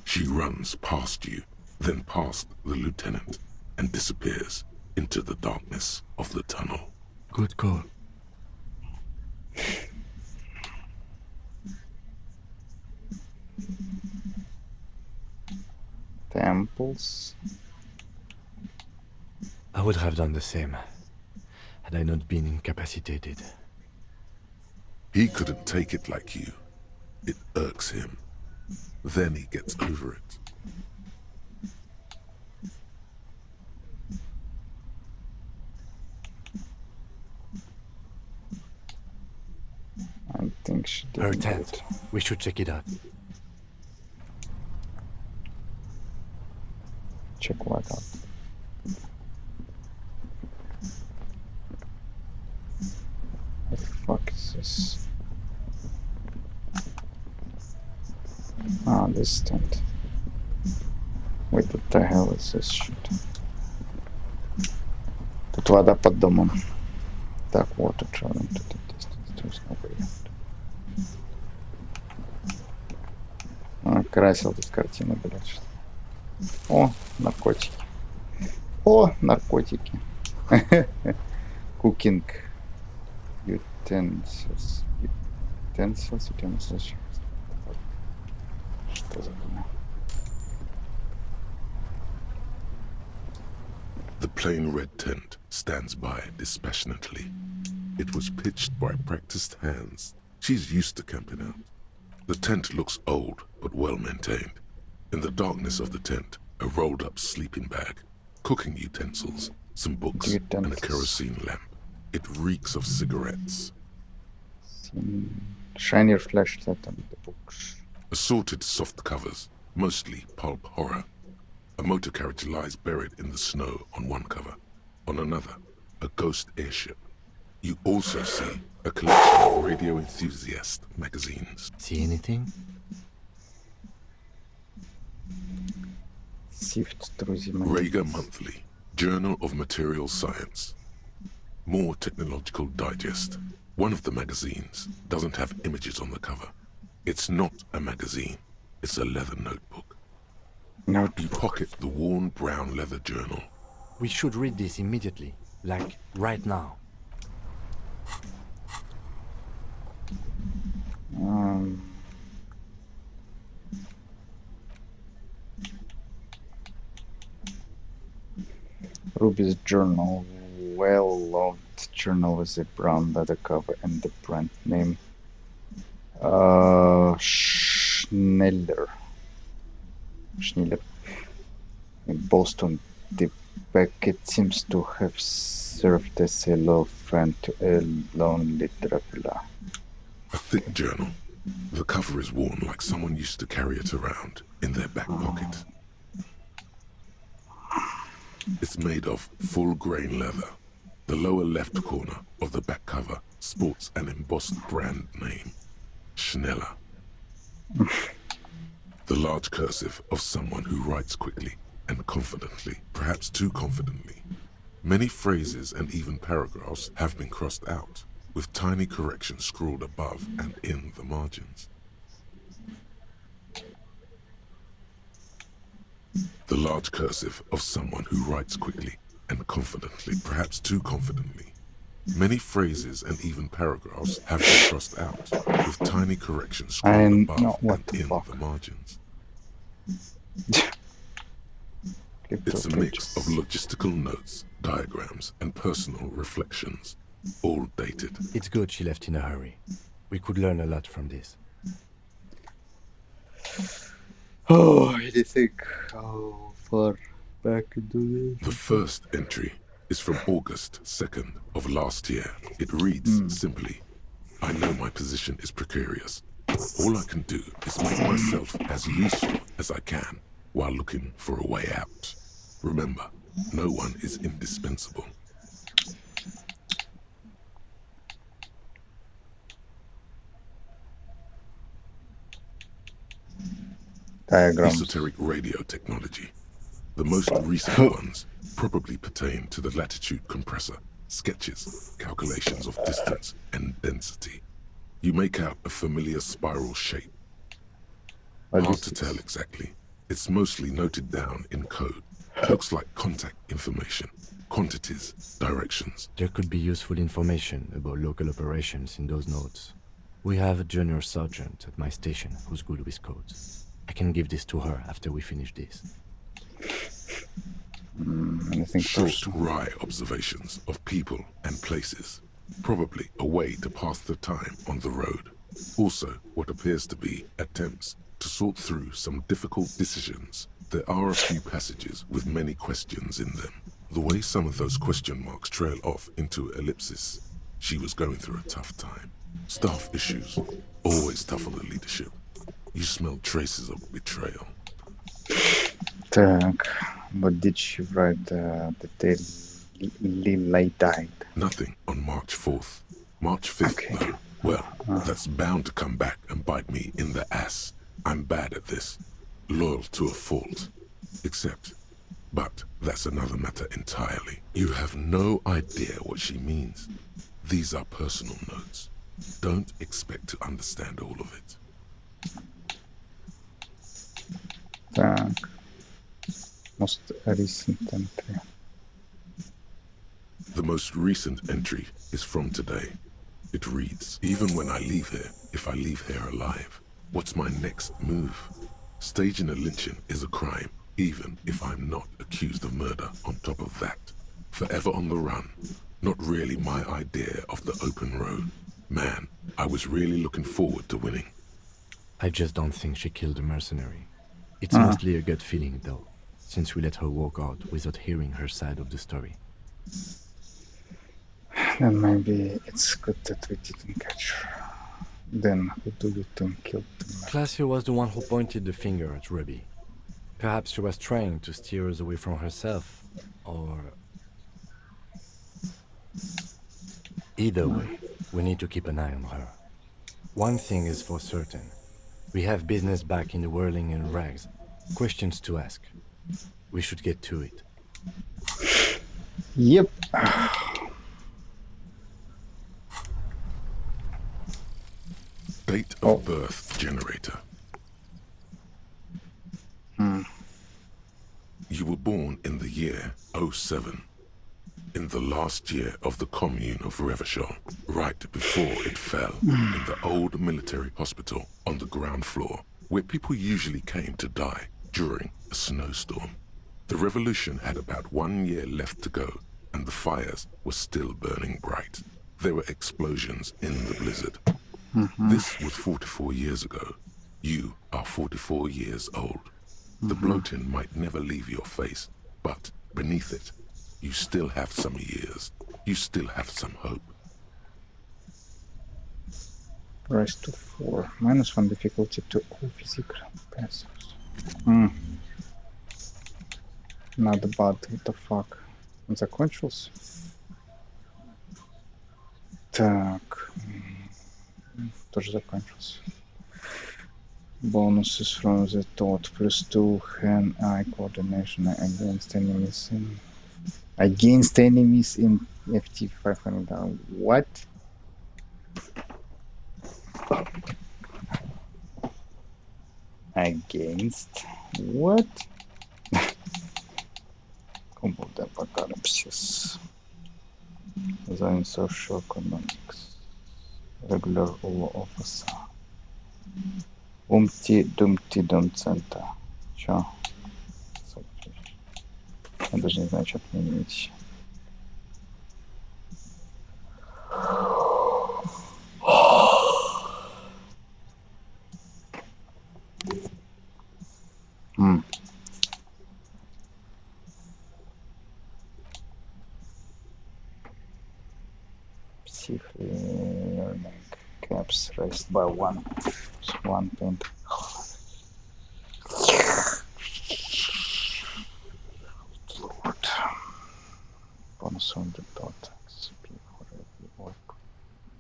She runs past you, then past the lieutenant, and disappears into the darkness of the tunnel.
Good call.
Temples.
I would have done the same, had I not been incapacitated.
He couldn't take it like you. It irks him. Then he gets over it.
I think she did.
Her tent. We should check it out.
Check what out? What the fuck is this? Ah, this tent. Wait, what the hell is this shit? Тут вода под домом. Так, water traveling to the distance. There's no way out. Красил тут картину, блядь. Что. О, наркотики. О, наркотики. Cooking utensils. Utensils. Что за хуйня?
The plain red tent stands by dispassionately. It was pitched by practiced hands. She's used to camping out. The tent looks old, but well maintained. In the darkness of the tent, a rolled-up sleeping bag, cooking utensils, some books, and a kerosene lamp. It reeks of cigarettes.
Shinier flashlight on the books.
Assorted soft covers, mostly pulp horror. A motor carriage lies buried in the snow on one cover. On another, a ghost airship. You also see a collection of radio enthusiast magazines.
See anything?
Rager Monthly, Journal of Material Science. More Technological Digest. One of the magazines doesn't have images on the cover. It's not a magazine, it's a leather notebook. You pocket the worn brown leather journal.
We should read this immediately, like right now.
Ruby's journal, well-loved journal with a brown leather cover and the brand name Schneller. In Boston, the packet seems to have served as a love friend to a lonely traveler.
A thick journal. The cover is worn like someone used to carry it around in their back pocket. It's made of full-grain leather. The lower left corner of the back cover sports an embossed brand name, Schneller. The large cursive of someone who writes quickly and confidently, perhaps too confidently. Many phrases and even paragraphs have been crossed out, with tiny corrections scrawled above and in the margins. The large cursive of someone who writes quickly and confidently, perhaps too confidently. Many phrases and even paragraphs have been crossed out, with tiny corrections scrawled above and in the margins. It's a mix of logistical notes, diagrams, and personal reflections, all dated.
It's good she left in a hurry. We could learn a lot from this.
Oh, I think how far back into this?
The first entry is from August 2nd of last year. It reads simply, I know my position is precarious. All I can do is make myself as useful as I can while looking for a way out. Remember, no one is indispensable.
Diagrams.
Esoteric radio technology. The most recent ones probably pertain to the latitude compressor, sketches, calculations of distance and density. You make out a familiar spiral shape. Hard to tell exactly. It's mostly noted down in code. Looks like contact information, quantities, directions.
There could be useful information about local operations in those notes. We have a junior sergeant at my station who's good with codes. I can give this to her after we finish this.
Short, wry observations of people and places. Probably a way to pass the time on the road. Also, what appears to be attempts to sort through some difficult decisions. There are a few passages with many questions in them. The way some of those question marks trail off into ellipsis. She was going through a tough time. Staff issues. Always tough on the leadership. You smell traces of betrayal.
Так, what did she write the day Lily died?
Nothing on March 4th. March 5th, though. Well, that's bound to come back and bite me in the ass. I'm bad at this. Loyal to a fault. But that's another matter entirely. You have no idea what she means. These are personal notes. Don't expect to understand all of it.
Так. Most recent entry.
The most recent entry is from today. It reads, even when I leave here, if I leave here alive, what's my next move? Staging a lynching is a crime, even if I'm not accused of murder on top of that. Forever on the run, Not really my idea of the open road. Man, I was really looking forward to winning.
I just don't think she killed the mercenary. It's mostly a gut feeling, though, since we let her walk out without hearing her side of the story.
Then maybe it's good that we didn't catch her. Then who do you think killed the man?
Classio was the one who pointed the finger at Ruby. Perhaps she was trying to steer us away from herself, or... Either way, we need to keep an eye on her. One thing is for certain. We have business back in the whirling and rags. Questions to ask. We should get to it.
Yep.
Date of birth generator. You were born in the year 07. In the last year of the commune of Revachol, right before it fell, in the old military hospital on the ground floor, where people usually came to die during a snowstorm. The revolution had about 1 year left to go, and the fires were still burning bright. There were explosions in the blizzard. This was 44 years ago. You are 44 years old. The bloating might never leave your face, but beneath it, you still have some years. You still have some hope.
Rise to 4. -1 difficulty to all physical passives. Not bad, what the fuck. Он закончился? Так. Тоже закончился. Bonuses from the thought. +2 hand-eye coordination against enemies in... Against enemies in FT 500. What? Against what? Combo the apocalypse. Zone social economics. Regular law officer. Dumpty Center. Чё? Я даже не знаю, что отменить. Learning caps raised by 1. It's 1 point. Lord. Bonus on the dot. XP for every work.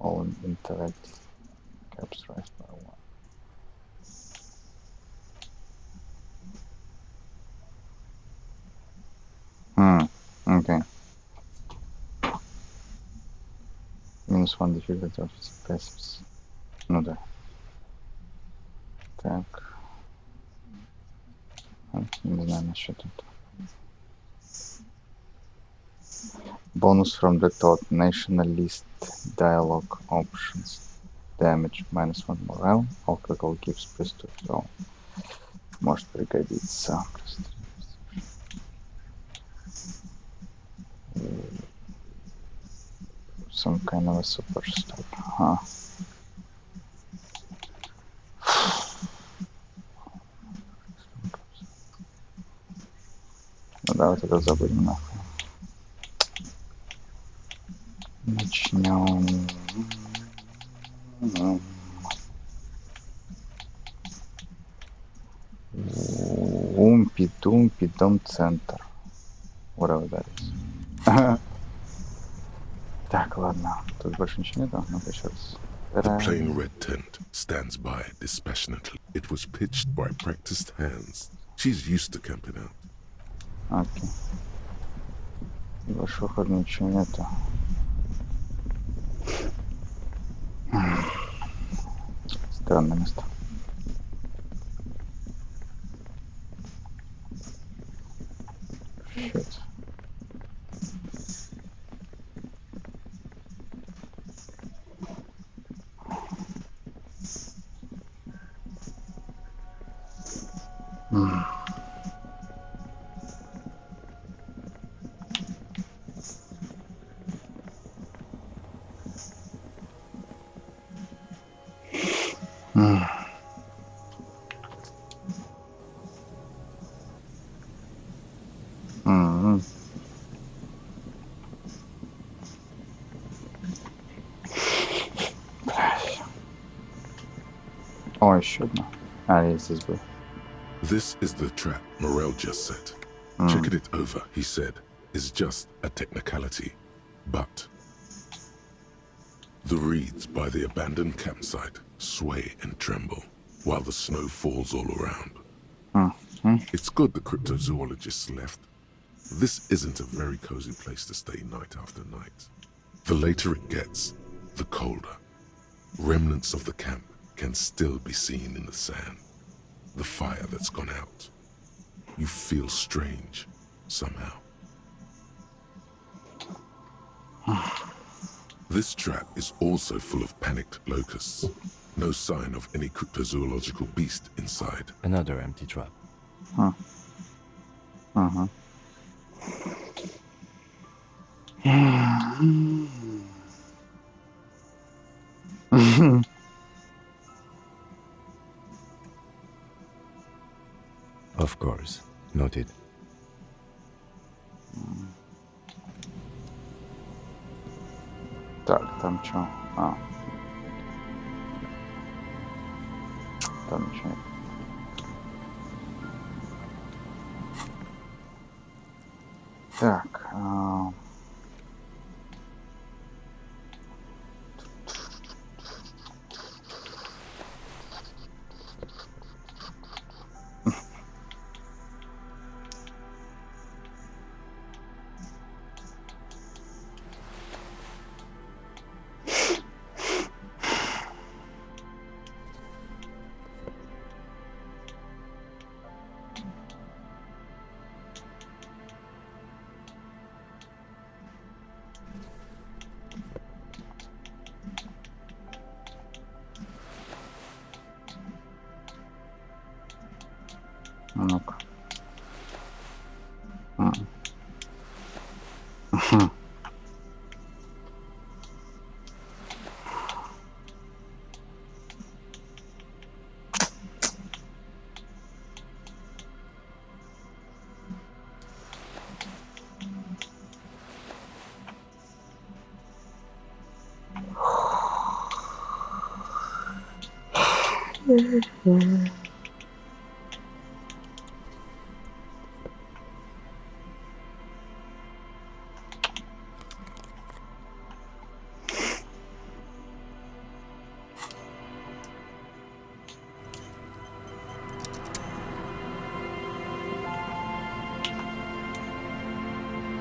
All intellect. Caps raised by 1. Okay. -1 difficulty of passives. Ну да. Так. Не знаю насчет этого. Bonus from the thought. Nationalist dialogue options. Damage -1 morale. Alcohol gives +2. So, может пригодиться. Some kind of a super stuff. Ну давайте это забудем нахуй. Начнем. Умпи-думпи дом центр. Whatever that is. Так, ладно. Тут больше ничего нету. Ну-ка еще раз.
The plain red tent stands by dispassionately. It was pitched by practiced hands. She's used to camping out.
Окей. Больше выхода ничего нету. Странное место. Shit. Oh, I should know. This is good.
This is the trap Morel just set. Checking it over, he said, is just a technicality. But the reeds by the abandoned campsite sway and tremble while the snow falls all around. It's good the cryptozoologists left. This isn't a very cozy place to stay night after night. The later it gets, the colder. Remnants of the camp can still be seen in the sand. The fire that's gone out. You feel strange, somehow. This trap is also full of panicked locusts. No sign of any cryptozoological beast inside.
Another empty trap. Of course. Noted.
Так, там что? Там ничего нет. Так, ну-ка.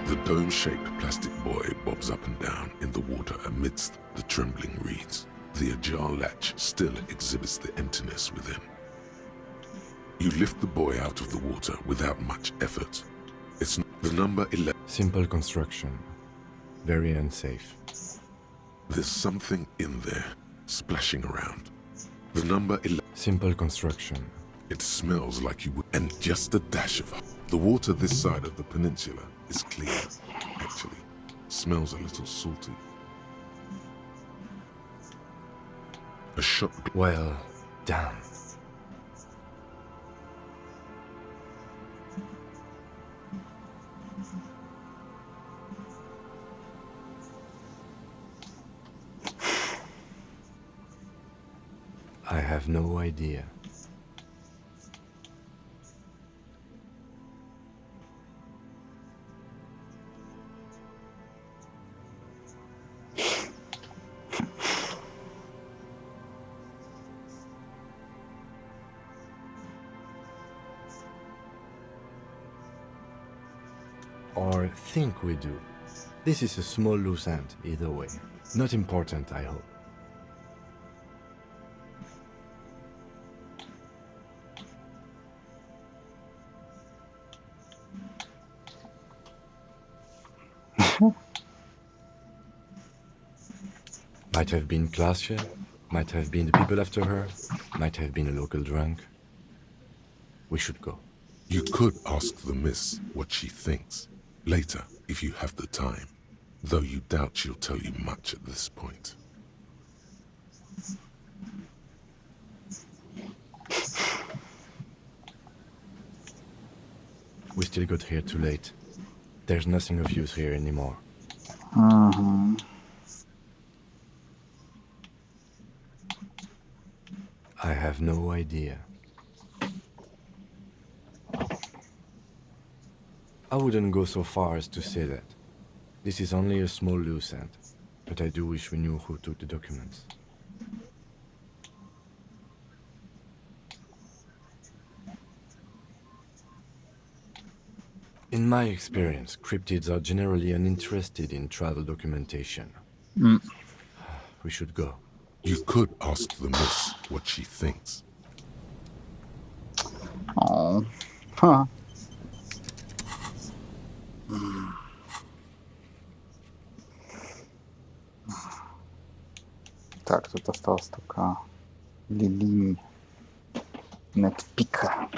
The dome-shaped plastic buoy bobs up and down in the water amidst the trembling reeds. The ajar latch still exhibits the emptiness within. You lift the buoy out of the water without much effort. It's the number 11.
Simple construction. Very unsafe.
There's something in there, splashing around. The number 11.
Simple construction.
It smells like you would, and just a dash of the water this side of the peninsula is clear. Actually, smells a little salty. A shot.
Well done. I have no idea. Or think we do. This is a small loose end, either way. Not important, I hope. Might have been Glacia, might have been the people after her, might have been a local drunk. We should go.
You could ask the miss what she thinks. Later, if you have the time. Though you doubt she'll tell you much at this point.
still got here too late. There's nothing of use here anymore. I have no idea. I wouldn't go so far as to say that. This is only a small loose end, but I do wish we knew who took the documents. In my experience, cryptids are generally uninterested in travel documentation. We should go.
You could ask the miss what she thinks.
Oh. Ха. Так, тут осталось только Лили Нетпика.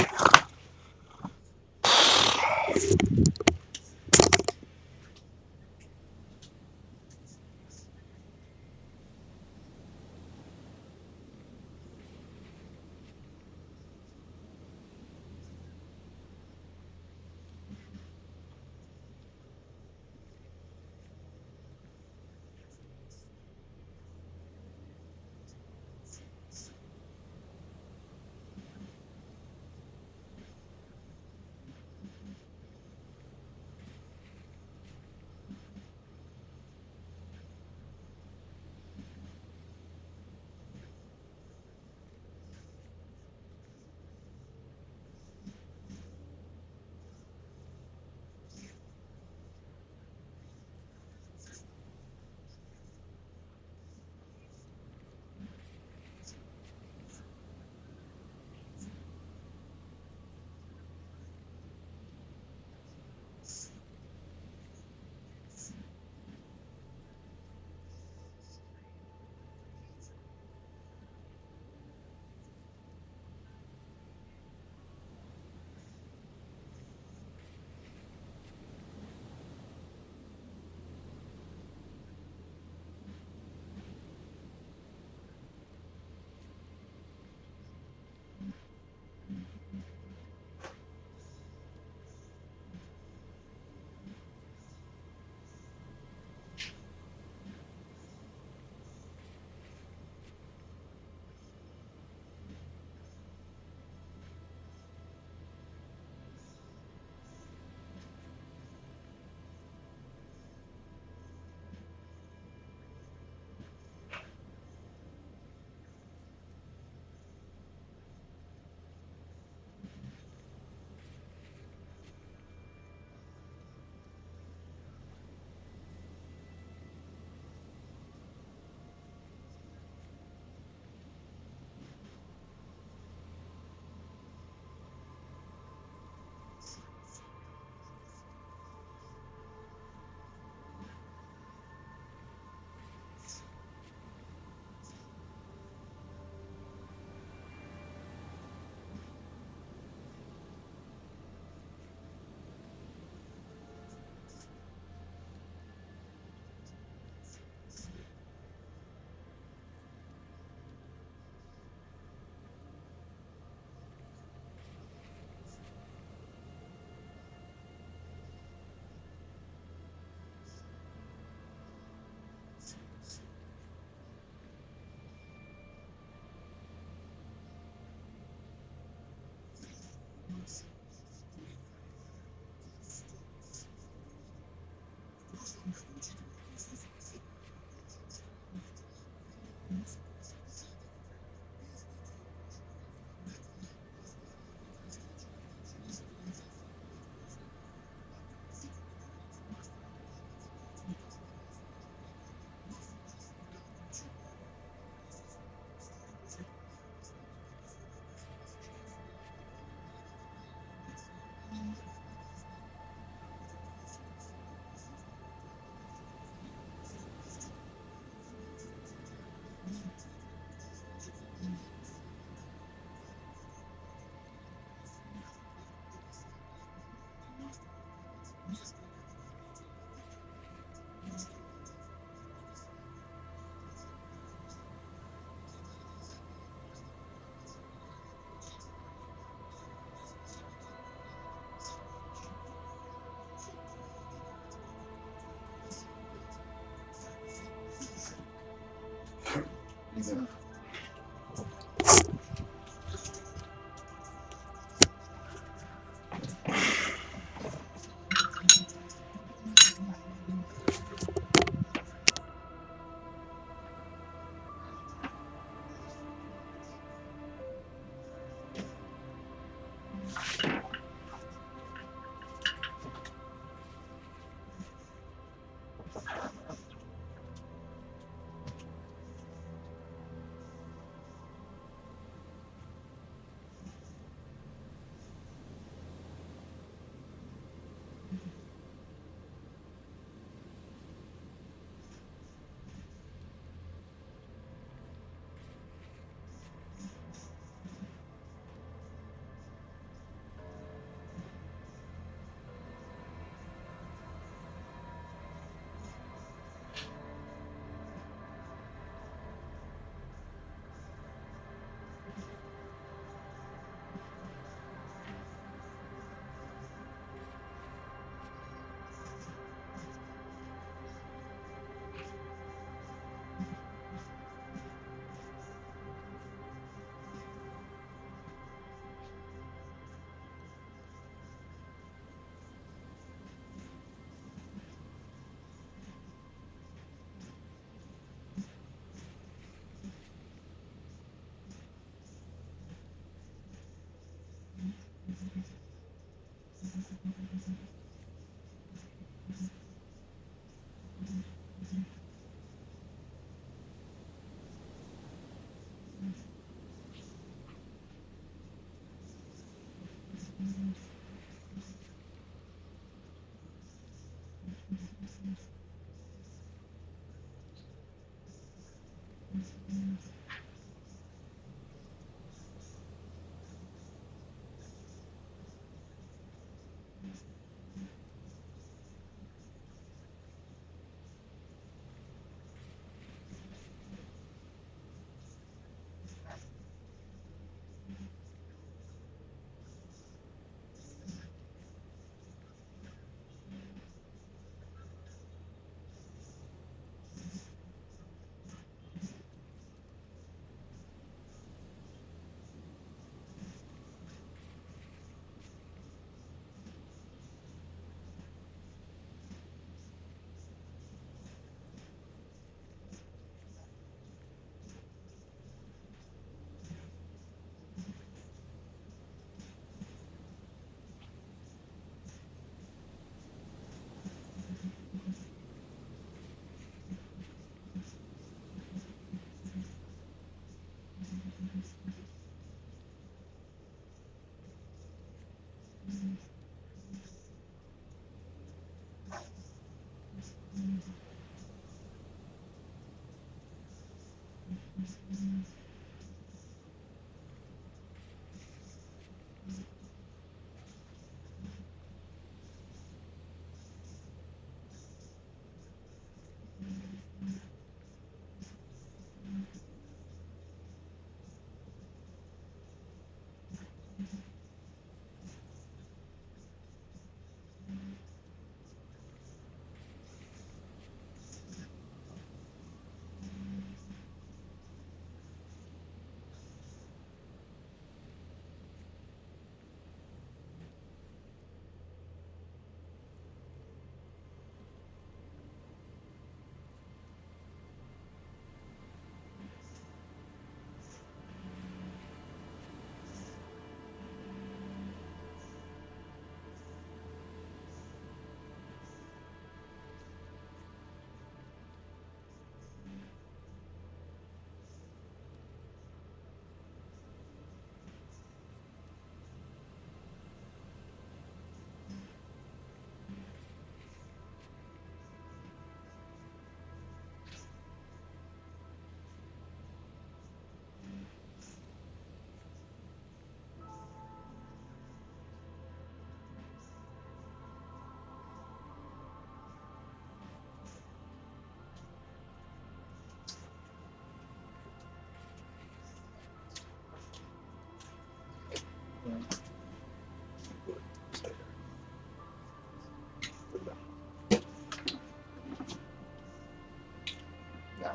Now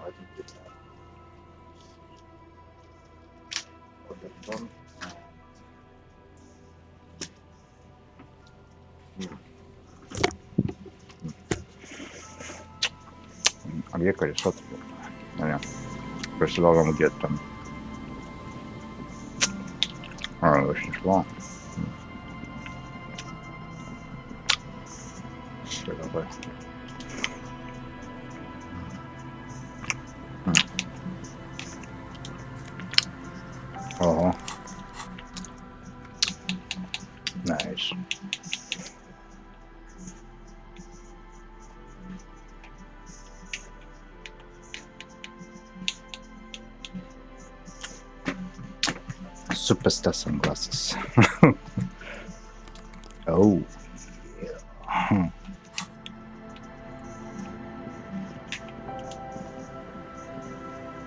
I can get that. А где колесо-то? Наверное. Просто должно быть где-то там. Очень шло. Все такое. Ого. Найс. Superstar sunglasses. Oh. Yeah.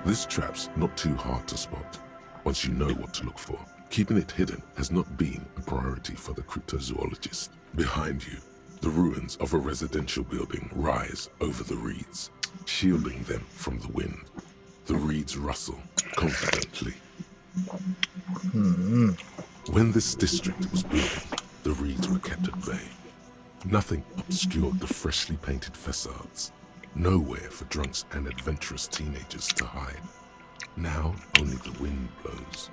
This trap's not too hard to spot once you know what to look for. Keeping it hidden has not been a priority for the cryptozoologist. Behind you, the ruins of a residential building rise over the reeds, shielding them from the wind. The reeds rustle confidently. When this district was building, the reeds were kept at bay. Nothing obscured the freshly painted facades. Nowhere for drunks and adventurous teenagers to hide. Now only the wind blows.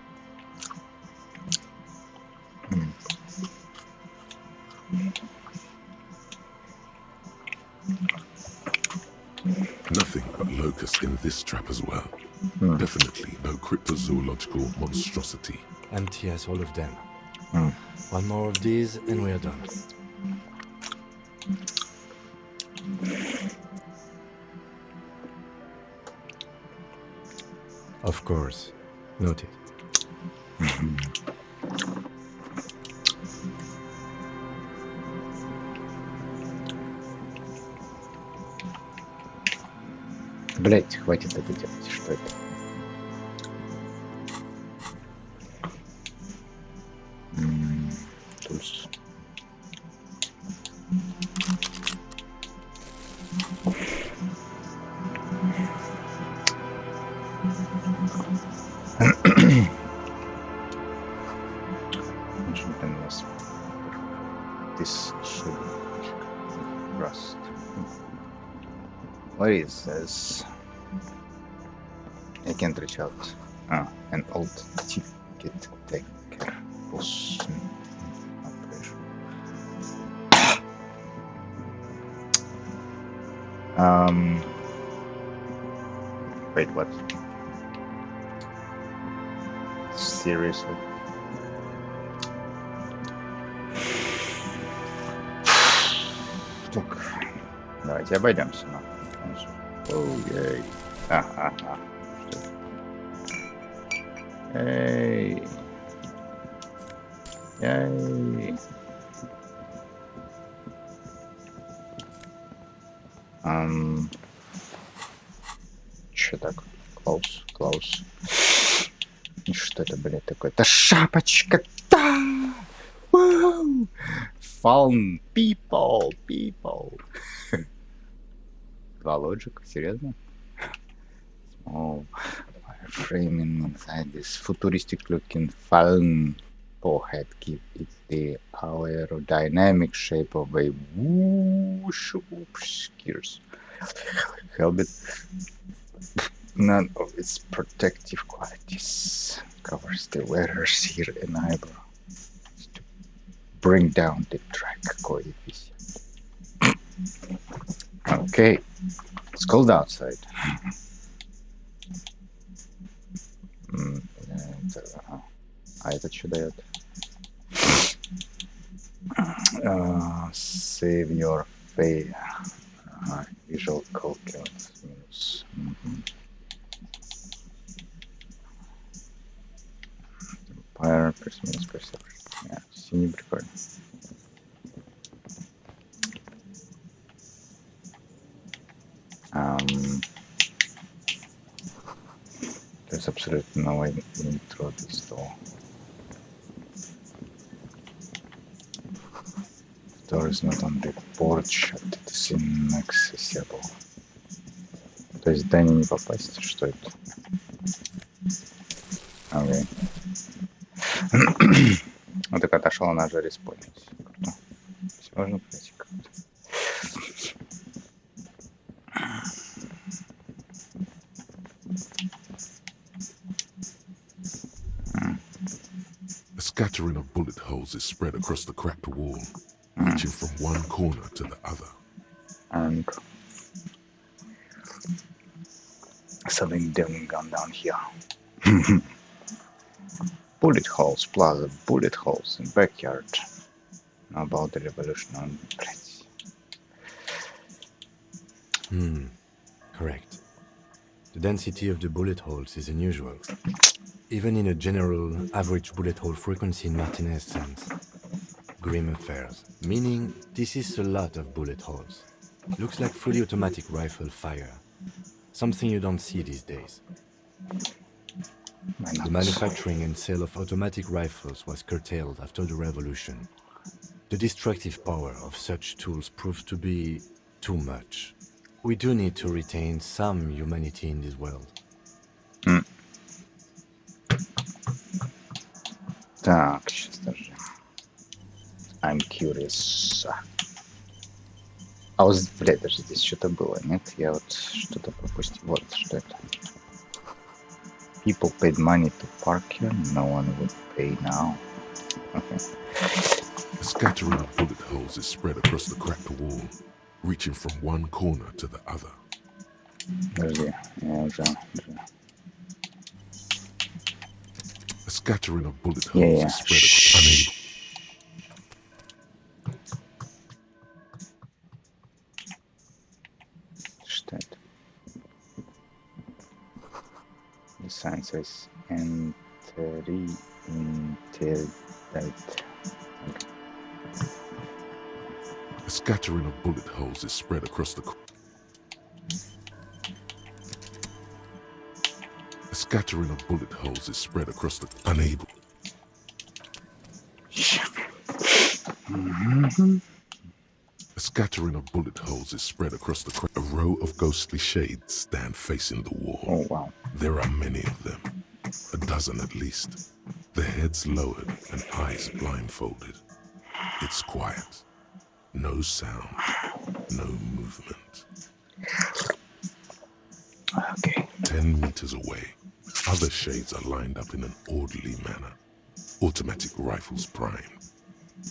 Nothing but locusts in this trap as well. Definitely no cryptozoological monstrosity.
Empty as all of them. One more of these and we're done. Of course. Noted.
Блять, хватит это делать. Что это? Тульс. This should rust. What is this? I can't reach out. An old ticket taker. Wait, what? Seriously? Так, давайте обойдемся. Оу, ей. Эй. Ей. Чё так? Клаус. И что это, блядь, такое? Это шапочка! Да! Вау! Found people. Logic, серьезно? Oh, framing inside this futuristic-looking fallen forehead give it the aerodynamic shape of a whoosh skiers. Helmet, none of its protective qualities covers the wearer's ear and eyebrow to bring down the drag coefficient. Okay, it's cold outside. А это что дает? Save your fare. Visual calculus minus. Fire minus perception. Синий прикольно. То есть абсолютно новый нитро пистол. Door is not on the porch, it is inaccessible. То есть в здание не попасть, что это? Окей. Вот так отошел, она же респонилась. Круто. Все можно пройти как-то.
A scattering of bullet holes is spread across the cracked wall, reaching from one corner to the other.
And something going on down here. Bullet holes, plaza, bullet holes in backyard. About the revolution on
Correct. The density of the bullet holes is unusual, even in a general average bullet hole frequency in Martinez sense. Grim affairs, meaning this is a lot of bullet holes. Looks like fully automatic rifle fire. Something you don't see these days. The manufacturing and sale of automatic rifles was curtailed after the revolution. The destructive power of such tools proved to be too much. We do need to retain some humanity in this world.
Так, сейчас даже. I'm curious. А вот, блядь, даже здесь что-то было, нет? Я вот что-то пропустил. Вот, что это. People paid money to park here. No one would pay now. Okay.
A scattering of bullet holes is spread across the cracked wall, reaching from one corner to the other.
Подожди, я уже.
A scattering of bullet holes is spread across.
Что это? The sign says entry interdict.
A scattering of bullet holes is spread across the. A scattering of bullet holes is spread across the. Unable. A scattering of bullet holes is spread across the. A row of ghostly shades stand facing the wall.
Oh wow!
There are many of them, a dozen at least. Their heads lowered and eyes blindfolded. It's quiet. No sound, no movement.
Okay.
10 meters away, other shades are lined up in an orderly manner. Automatic rifles primed.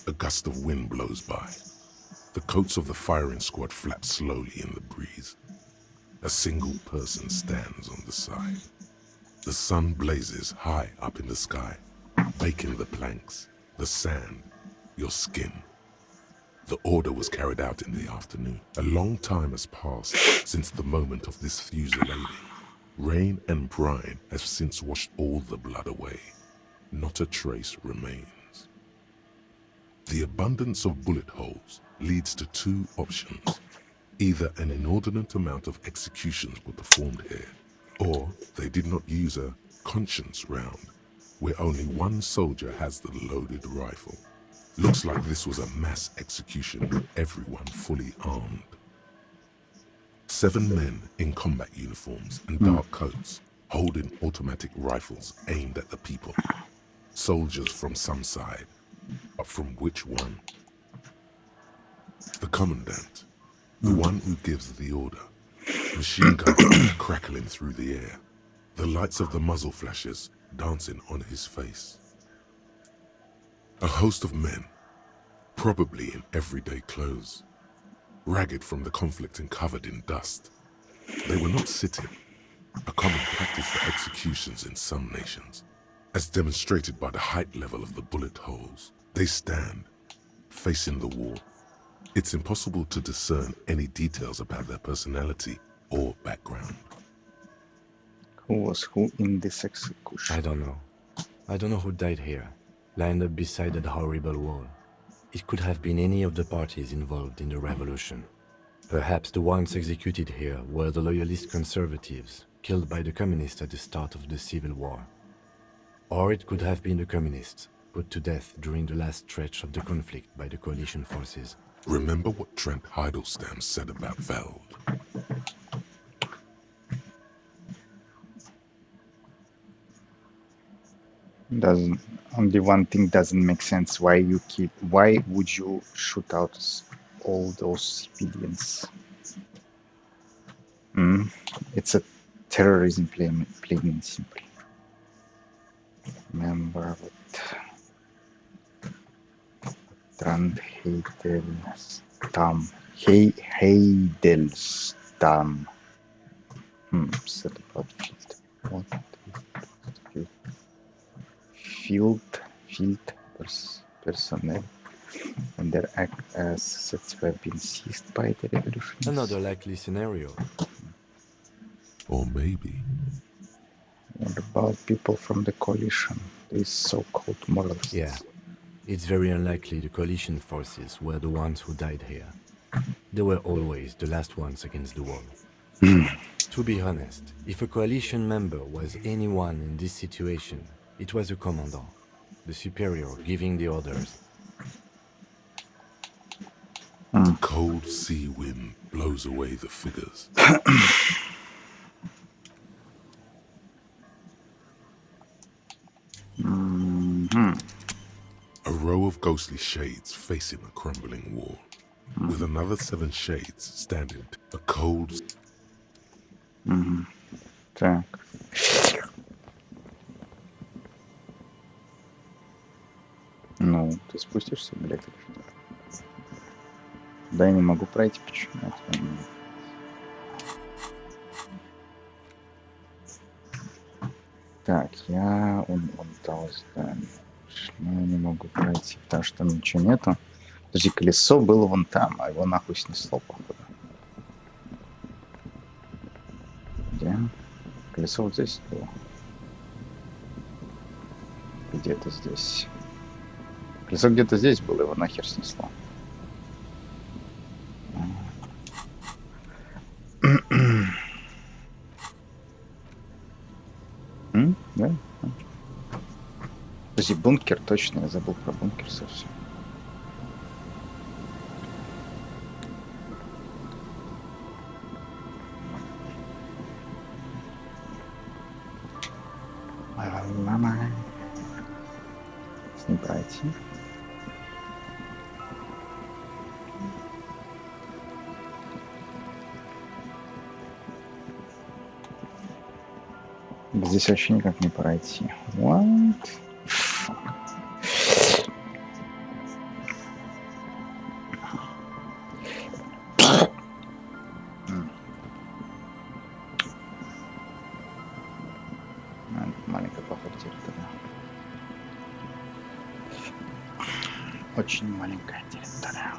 A gust of wind blows by. The coats of the firing squad flap slowly in the breeze. A single person stands on the side. The sun blazes high up in the sky, baking the planks, the sand, your skin. The order was carried out in the afternoon. A long time has passed since the moment of this fusillading. Rain and brine have since washed all the blood away. Not a trace remains. The abundance of bullet holes leads to two options. Either an inordinate amount of executions were performed here, or they did not use a conscience round, where only one soldier has the loaded rifle. Looks like this was a mass execution with everyone fully armed. 7 men in combat uniforms and dark coats, holding automatic rifles aimed at the people. Soldiers from some side, but from which one? The commandant, the one who gives the order. Machine gun fire crackling through the air. The lights of the muzzle flashes dancing on his face. A host of men, probably in everyday clothes, ragged from the conflict and covered in dust. They were not sitting, a common practice for executions in some nations. As demonstrated by the height level of the bullet holes, they stand, facing the wall. It's impossible to discern any details about their personality or background.
Who was who in this execution?
I don't know. I don't know who died here, lined up beside that horrible wall. It could have been any of the parties involved in the revolution. Perhaps the ones executed here were the loyalist conservatives, killed by the communists at the start of the Civil War. Or it could have been the communists, put to death during the last stretch of the conflict by the coalition forces.
Remember what Trent Heidelstein said about Veld?
Doesn't only one thing doesn't make sense. Why would you shoot out all those civilians? It's a terrorism plain and simple. Member of Heidelstam. Set about field. What? Field personnel and their assets have been seized by the revolutionaries.
Another likely scenario.
Or maybe.
What about people from the coalition? These so-called moralists.
Yeah. It's very unlikely the coalition forces were the ones who died here. They were always the last ones against the wall. To be honest, if a coalition member was anyone in this situation, it was a commandant, the superior giving the orders.
The cold sea wind blows away the figures. A row of ghostly shades facing a crumbling wall, with another 7 shades standing. A cold.
Так. Ну, ты спустишься, блядь, или что? Да, я не могу пройти, почему? Так, он дал здание. Я не могу пройти, потому что там ничего нету. Подожди, колесо было вон там, а его нахуй снесло, походу. Где? Колесо вот здесь было. Где-то здесь. Колесо где-то здесь было, его нахер снесло. Да? Подожди, бункер, точно, я забыл про бункер совсем. Мама. С ним пройти. Здесь вообще никак не пройти. What? Маленькая, походу, территория. Очень маленькая территория.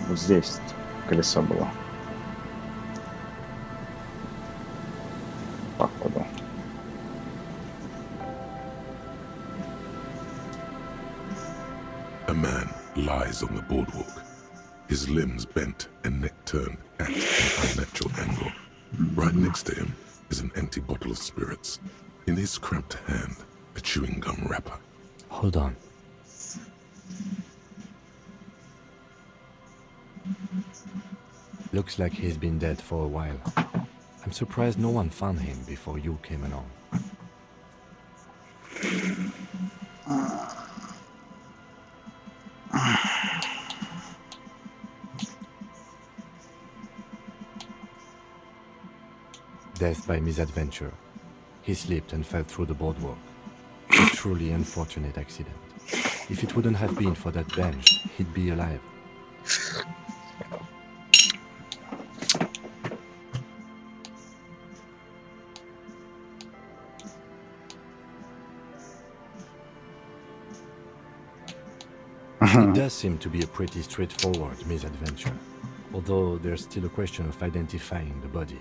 Вот здесь колесо было. Походу.
A man lies on the boardwalk, his limbs bent and neck turned at an unnatural angle. Right next to him is an empty bottle of spirits. In his cramped hand, a chewing gum wrapper.
Hold on. Looks like he's been dead for a while. I'm surprised no one found him before you came along. Death by misadventure. He slipped and fell through the boardwalk. A truly unfortunate accident. If it wouldn't have been for that bench, he'd be alive. It does seem to be a pretty straightforward misadventure, although there's still a question of identifying the body.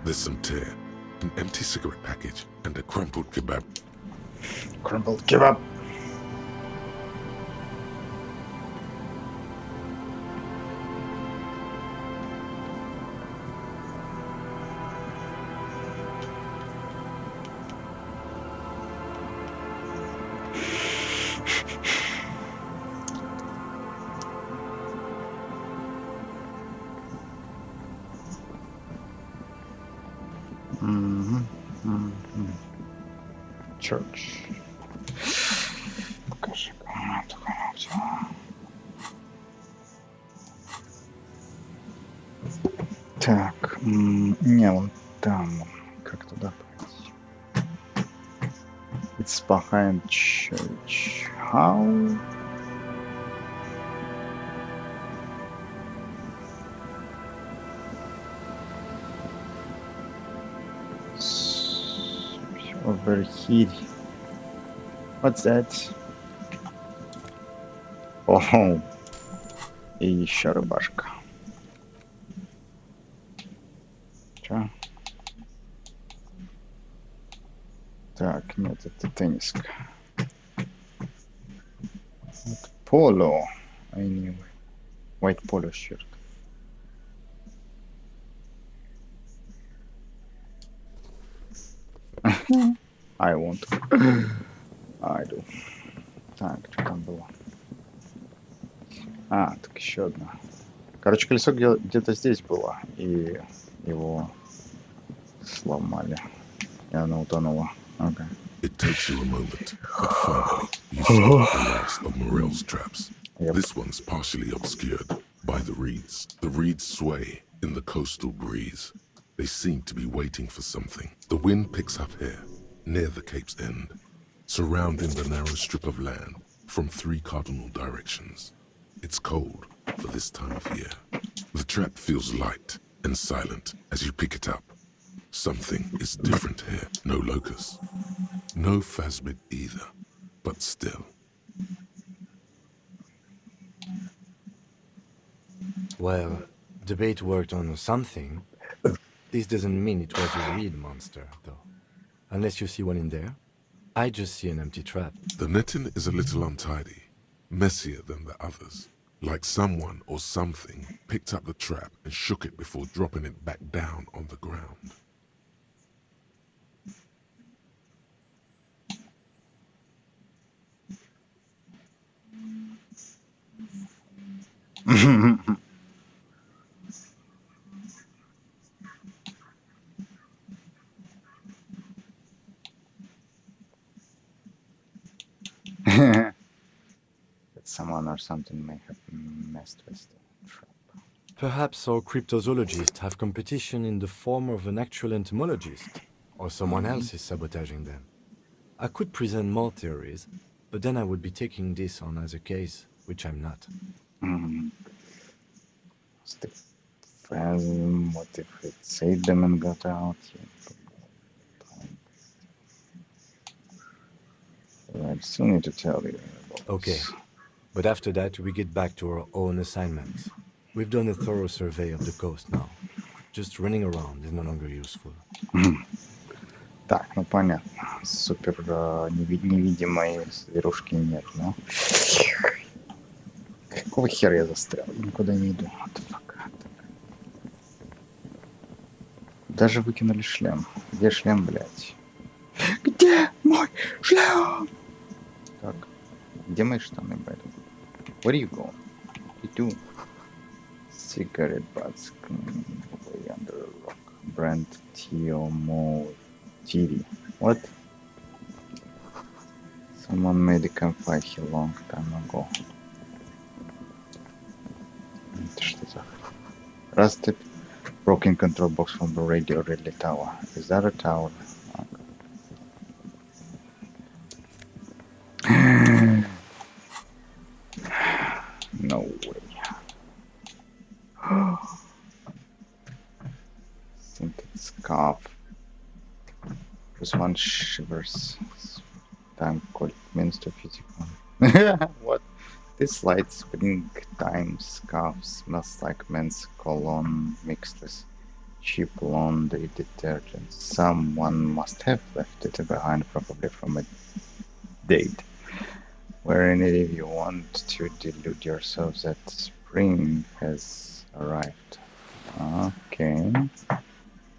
There's some tear, an empty cigarette package, and a crumpled kebab.
Crumpled kebab. Church. Покажи комнату, короче. Так, не, вон там, как туда пройти? It's behind church. How? Overheat. What's that? Oh, и еще рыбашка. Чё? Так, нет, это тенниска. Это поло. Anyway. White polo shirt. I want. I do. Так, что там было? А, так еще одна. Короче, колесо где-то здесь было, и его сломали, и оно утонуло. Okay.
It takes you a moment, but finally, you spot the last of Morel's traps.
Yep.
This one's partially obscured by the reeds. The reeds sway in the coastal breeze. They seem to be waiting for something. The wind picks up here, near the cape's end, surrounding the narrow strip of land from 3 cardinal directions. It's cold for this time of year. The trap feels light and silent as you pick it up. Something is different here. No locust. No phasmid either, but still.
Well, the bait worked on something. This doesn't mean it was a reed monster, though. Unless you see one in there. I just see an empty trap.
The netting is a little untidy, messier than the others. Like someone or something picked up the trap and shook it before dropping it back down on the ground.
That someone or something may have messed with the trap.
Perhaps our cryptozoologists have competition in the form of an actual entomologist, or someone else is sabotaging them. I could present more theories, but then I would be taking this on as a case, which I'm not.
The phasm, what if it saved them and got out? I still need to tell you about
Okay, but after that we get back to our own assignments. We've done a thorough survey of the coast now. Just running around is no longer useful.
Так, ну понятно. Супер невидимой зверушки нет, но... Какого хера я застрял? Никуда не иду. What the fuck? Даже выкинули шлем. Где шлем, блядь? Где мой шлем? Так, где мои штаны, блядь? Where are you going? What are you doing? Cigarette butts way under a rock. Brand Tiomo TV. What? Someone made a campfire here long time ago. Это что за... Rusted broken control box from the radio relay tower. Is that a tower? Okay. No way. Scented scarf. This one shivers. Time called Minister Physical. What? This light springtime scarf smells like men's cologne mixed with cheap laundry detergent. Someone must have left it behind, probably from a date. Wearing it if you want to delude yourself that spring has arrived. Okay.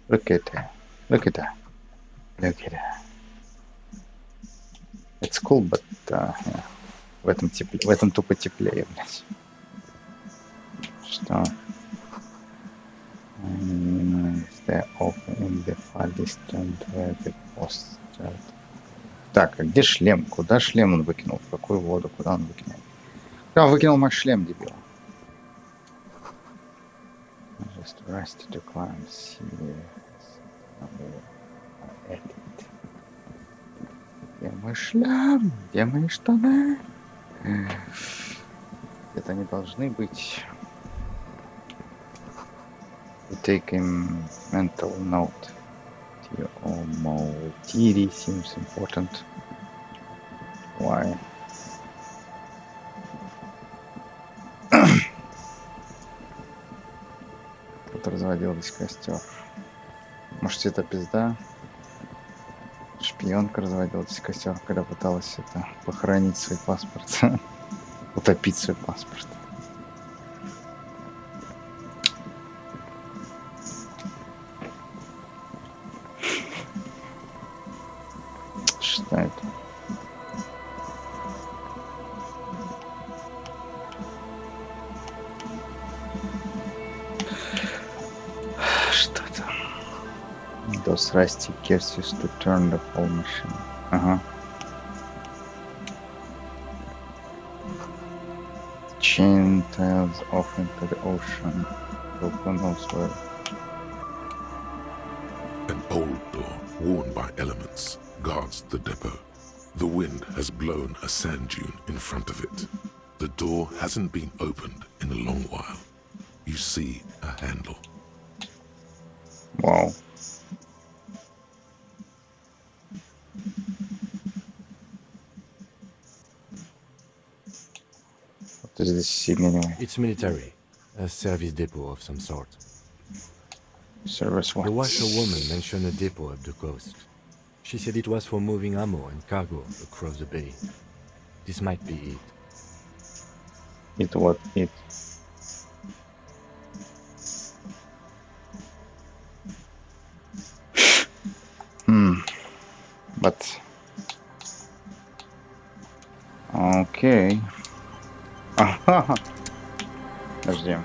Look at her. Look at her. Look at her. It's cool, but yeah. В этом тупо теплее, блядь. Что? Stay open in the fall Так, а где шлем? Куда шлем он выкинул? В какую воду? Куда он выкинул? Да, он выкинул мой шлем, дебил. Just rusty to climb. Где мой шлем? Где мои штаны? Где-то они должны быть. You take a mental note. Tiri seems important. Why? Тут разводился костер. Может, это пизда? Шпионка разводилась костер, когда пыталась это похоронить свой паспорт. Утопить свой паспорт. Что это? Что это? Those rusty gears used to turn the whole machine. Ага. Chain tails off into the ocean. Who knows where?
An old door, worn by elements, guards the depot. The wind has blown a sand dune in front of it. The door hasn't been opened in a long while. You see a handle.
Wow. What does this seem anyway?
It's military. A service depot of some sort.
Service what?
The washerwoman mentioned a depot up the coast. She said it was for moving ammo and cargo across the bay. This might be it.
It what? It. But... Okay. Ага. Подожди.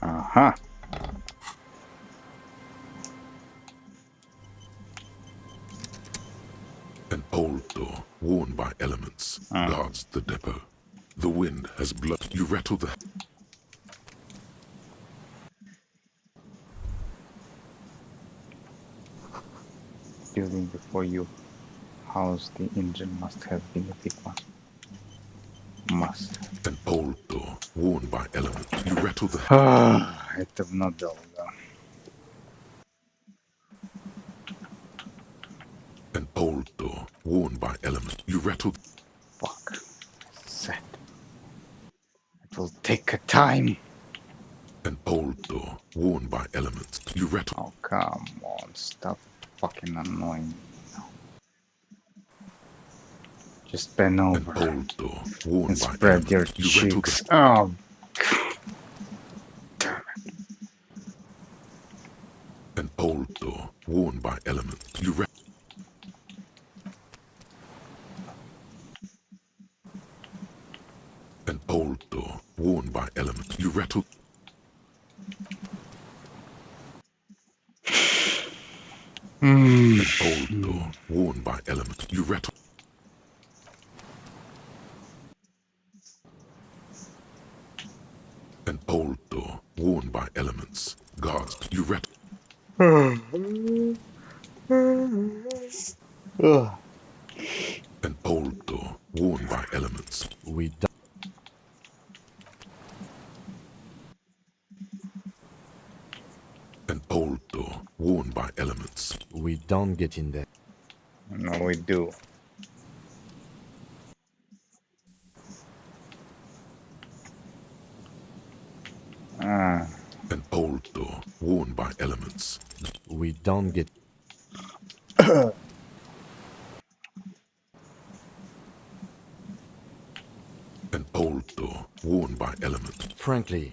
Ага.
An old door, worn by elements, guards the depot. The wind has blown. You rattle the...
Building before you house the engine must have been a big one. Must.
An old door, worn by elements. You rattle the...
Это надолго.
An old door, worn by elements. You rattle...
Fuck. Set. It will take a time.
An old door, worn by elements. You rattle...
Oh, come on. Stop fucking annoying me now. Just bend over.
An old door, worn
and
by
spread your
elements. You rattle
cheeks.
the...
Oh, damn it.
An old door, worn by elements. You rattle... An old door, worn by elements. You rattle... An old door, worn by elements. You rattle... An old door, worn by elements. Guards, you rattle... An old door, worn by elements.
We don't...
An old door, worn by elements.
We don't get in there.
No, we do.
An old door, worn by elements.
We don't get...
An old door, worn by elements.
Frankly...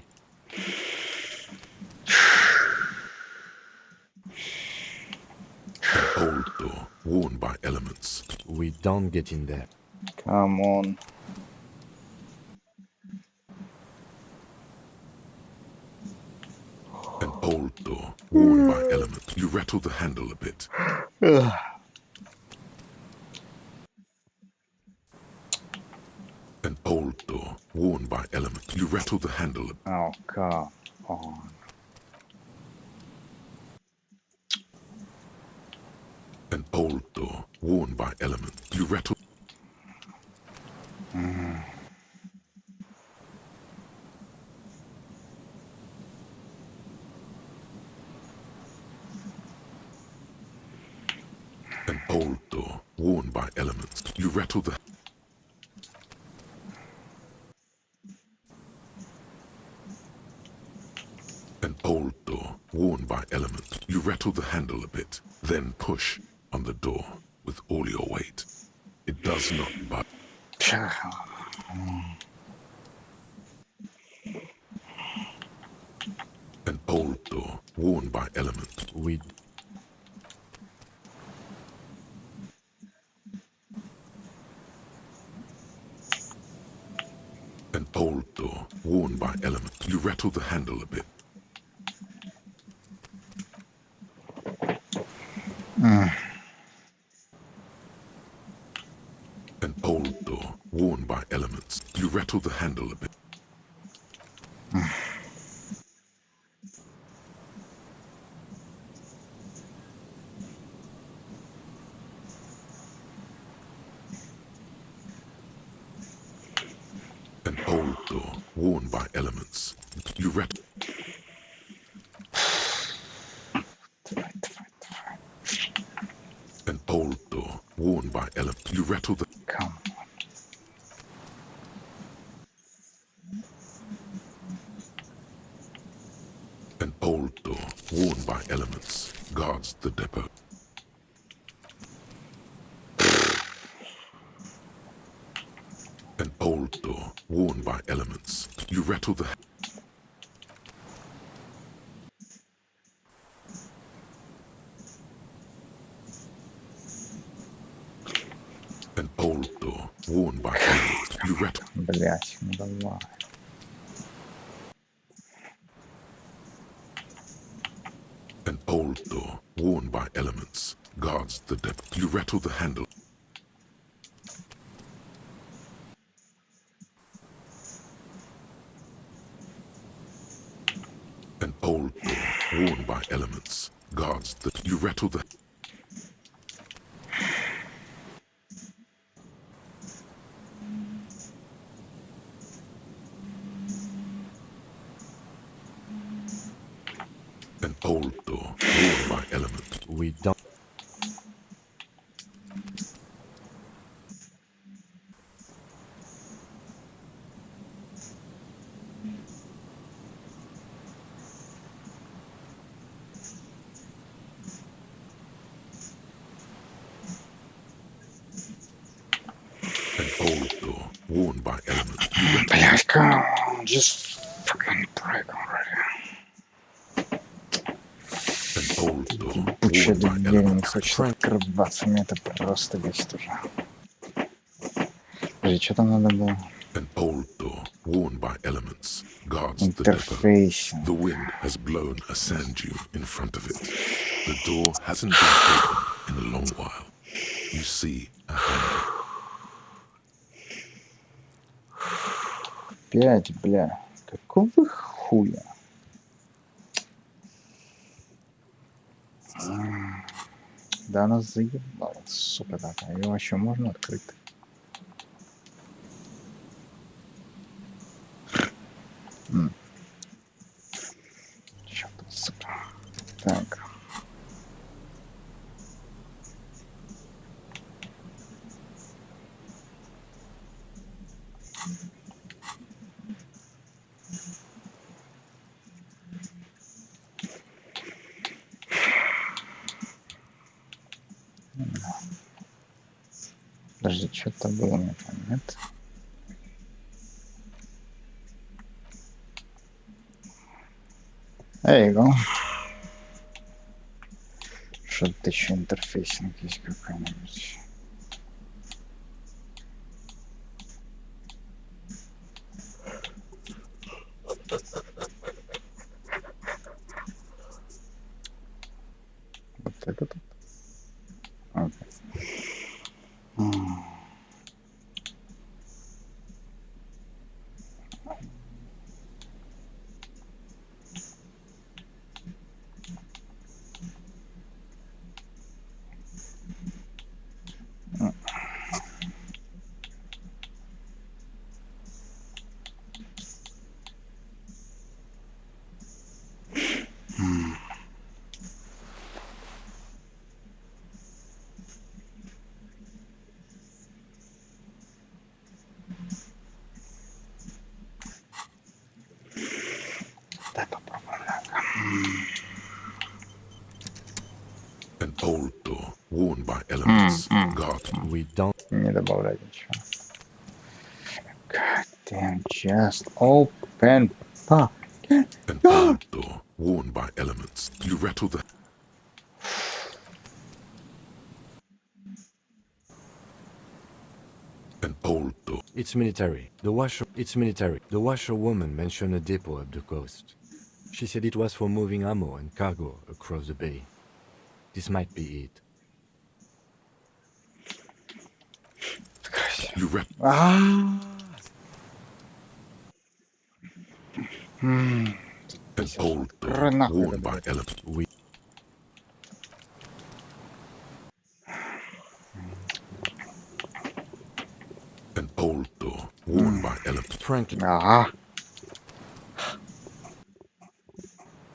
An old door, worn by elements.
We don't get in there.
Come on.
old door, worn by elements. You rattle the handle a bit. An old door, worn by elements. You rattle the handle a bit.
Oh, come on.
An old door, worn by elements. You rattle. An old door, worn by elements. You rattle the. An old door, worn by elements. You rattle the handle a bit, then push on the door with all your weight. It does not budge. An old door, worn by elements. An old door, worn by elements. You rattle the handle a bit. An old door, worn by elements. You rattle the handle a bit. An old door, worn by elements. You rattle. An old door, worn by elements. You rattle the.
Come.
An old door, worn by elements, guards the depot. An old door, worn by elements. You rattle the. An old door, worn by elements. You rattle.
Блять, ну давай.
An old door, worn by elements, guards the depot. You rattle the handle. An old door, worn by elements, guards the. You rattle the. An old door, worn by elements.
We don't.
An old door, worn by elements. You rattle.
Блять, come on, just fucking break already.
An old door,
Куча
worn by
людей не
elements.
хочет открываться, мне это просто бесит уже. Подожди, что там надо было?
An old door, worn by elements, guards the depot.
Интерфейсинг.
The wind has blown a sand dune in front of it. The door hasn't been open in a long while. You see a handle.
Опять, бля. Какого хуя? Да она заебала, сука такая. Ее вообще можно открыть? Чё тут, сука? Так. Подожди, что-то было не там, нет? There you go. Что-то еще интерфейсинг есть какой-нибудь.
We don't.
Не добавлять ничего. God damn, just open fucking door.
Door worn by elements. You rattle the an old door.
It's military. It's military. The washerwoman mentioned a depot up the coast. She said it was for moving ammo and cargo across the bay. This might be it.
You rep. An old door worn by elements. An old door worn by elements.
Frankly.
Ага.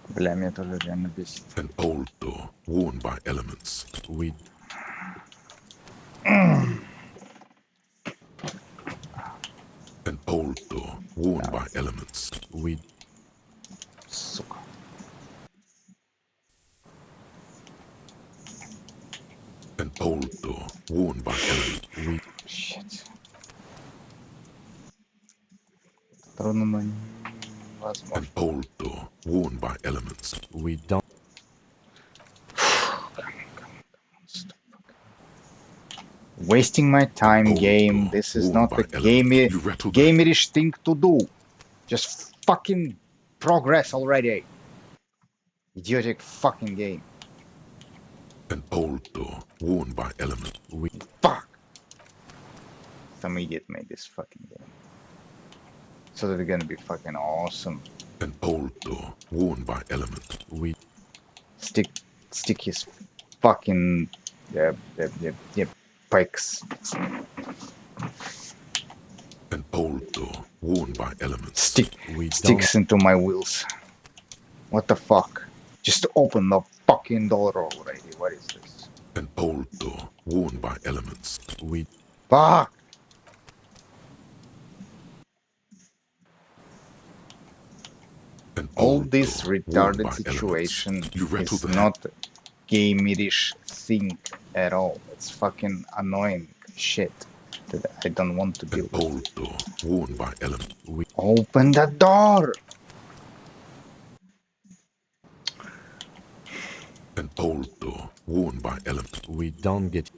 Бля, меня тоже реально бесит.
An old door worn by elements.
We.
An old door worn by elements.
We.
Сука.
An old door worn by elements.
We.
Shit. Трудно, но невозможно.
An old door worn by elements.
We don't.
Wasting my time, game. This is not a gamerish thing to do. Just fucking progress already. Idiotic fucking game.
An old door worn by elements.
We.
Fuck. Some idiot made this fucking game. So they're gonna be fucking awesome.
An old door worn by elements.
We.
Stick his fucking pikes.
An old door worn by elements.
Sticks into my wheels. What the fuck? Just open the fucking door already. What is this?
An old door worn by elements.
We.
Fuck! All this retarded situation is not a gamerish thing at all. It's fucking annoying shit that I don't want to deal with.
Old door worn by elements.
Open the door!
An old door worn by elements.
We don't get.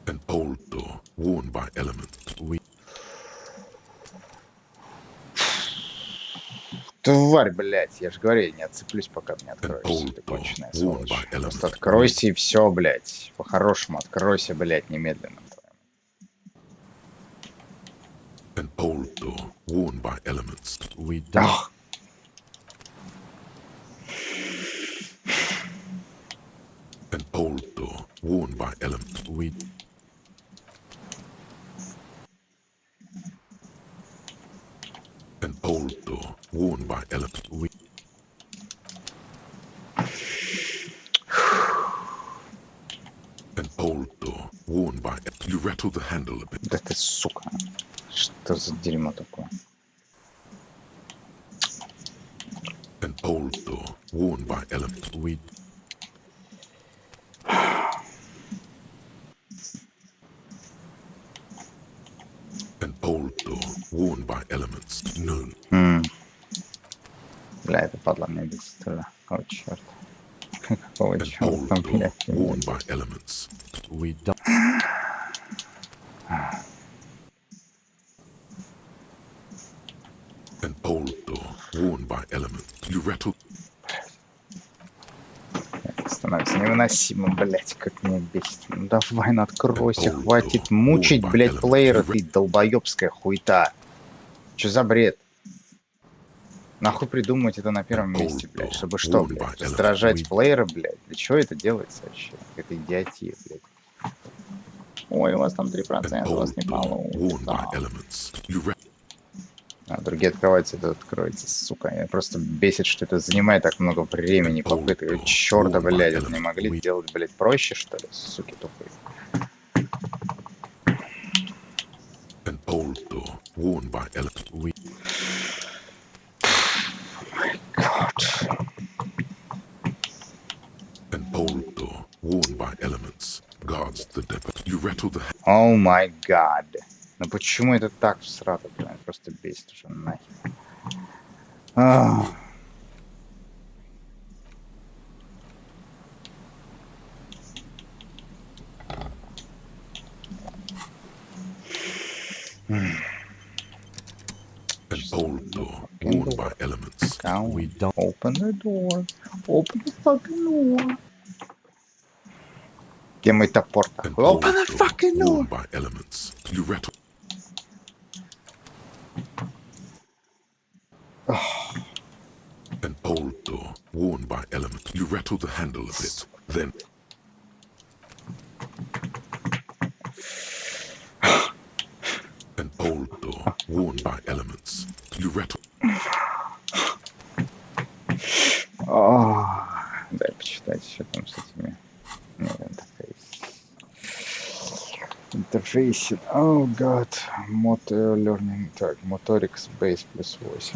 An old door worn by elements.
We.
Тварь, блядь, я же говорю, я не отцеплюсь, пока ты не откроешься, ты конченая сволочь. Просто откройся и все, блядь. По-хорошему, откройся, блядь, немедленно.
An old door worn by elements.
We don't.
An old door worn by elements.
We.
An old door worn by elements.
We.
An old door worn by. You rattle the handle a bit.
Да ты сука. Что за дерьмо такое?
An old door worn by elements.
We.
An old door worn by elements. Known.
Бля, это падла мне бесит уже. О, черт. Какого черта, блядь?
Worn by elements.
We don't.
An old door worn by elements. You rattle.
Становится невыносимо, блядь, как меня бесит. Ну давай, ну откройся, хватит мучить, блядь, плеера, ты долбоебская хуета. Чё за бред? Нахуй придумать это на первом месте, блядь, чтобы что, блядь, раздражать плеера, блядь? Для чего это делается вообще? Это идиотия, блядь. Ой, у вас там 3%, у вас не получится. А другие открываются, это откроется, сука. Я просто бесит, что это занимает так много времени, попыток. Чёрта, блядь, это не могли сделать, блядь, проще, что ли? Суки тупые.
An old door worn by elements. We.
Oh my god.
by elements, guards the depot. You rattle the...
О май гад. Ну почему это так всрато, блин? Просто бесит уже нахер. Ах.
An old door, worn by elements.
We don't open the door. Open the fucking door. Где мой топор-то? Open the fucking door.
Worn by elements. You rattle. An old door, worn by elements. You rattle the handle a bit, then... An old door, worn by elements. You rattle...
Дай почитать, что там с этими... Нет, интерфейс. О, гад. Motor learning. Так, Motorics Base +8.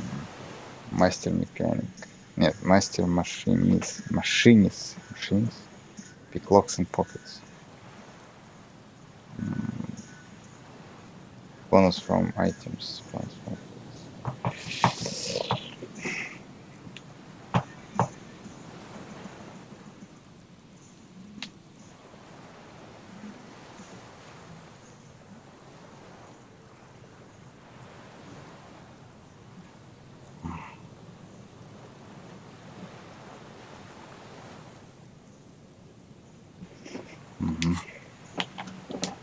Мастер механик. Нет, мастер машинист. Машинист. Pick locks and pockets. Bonus from items.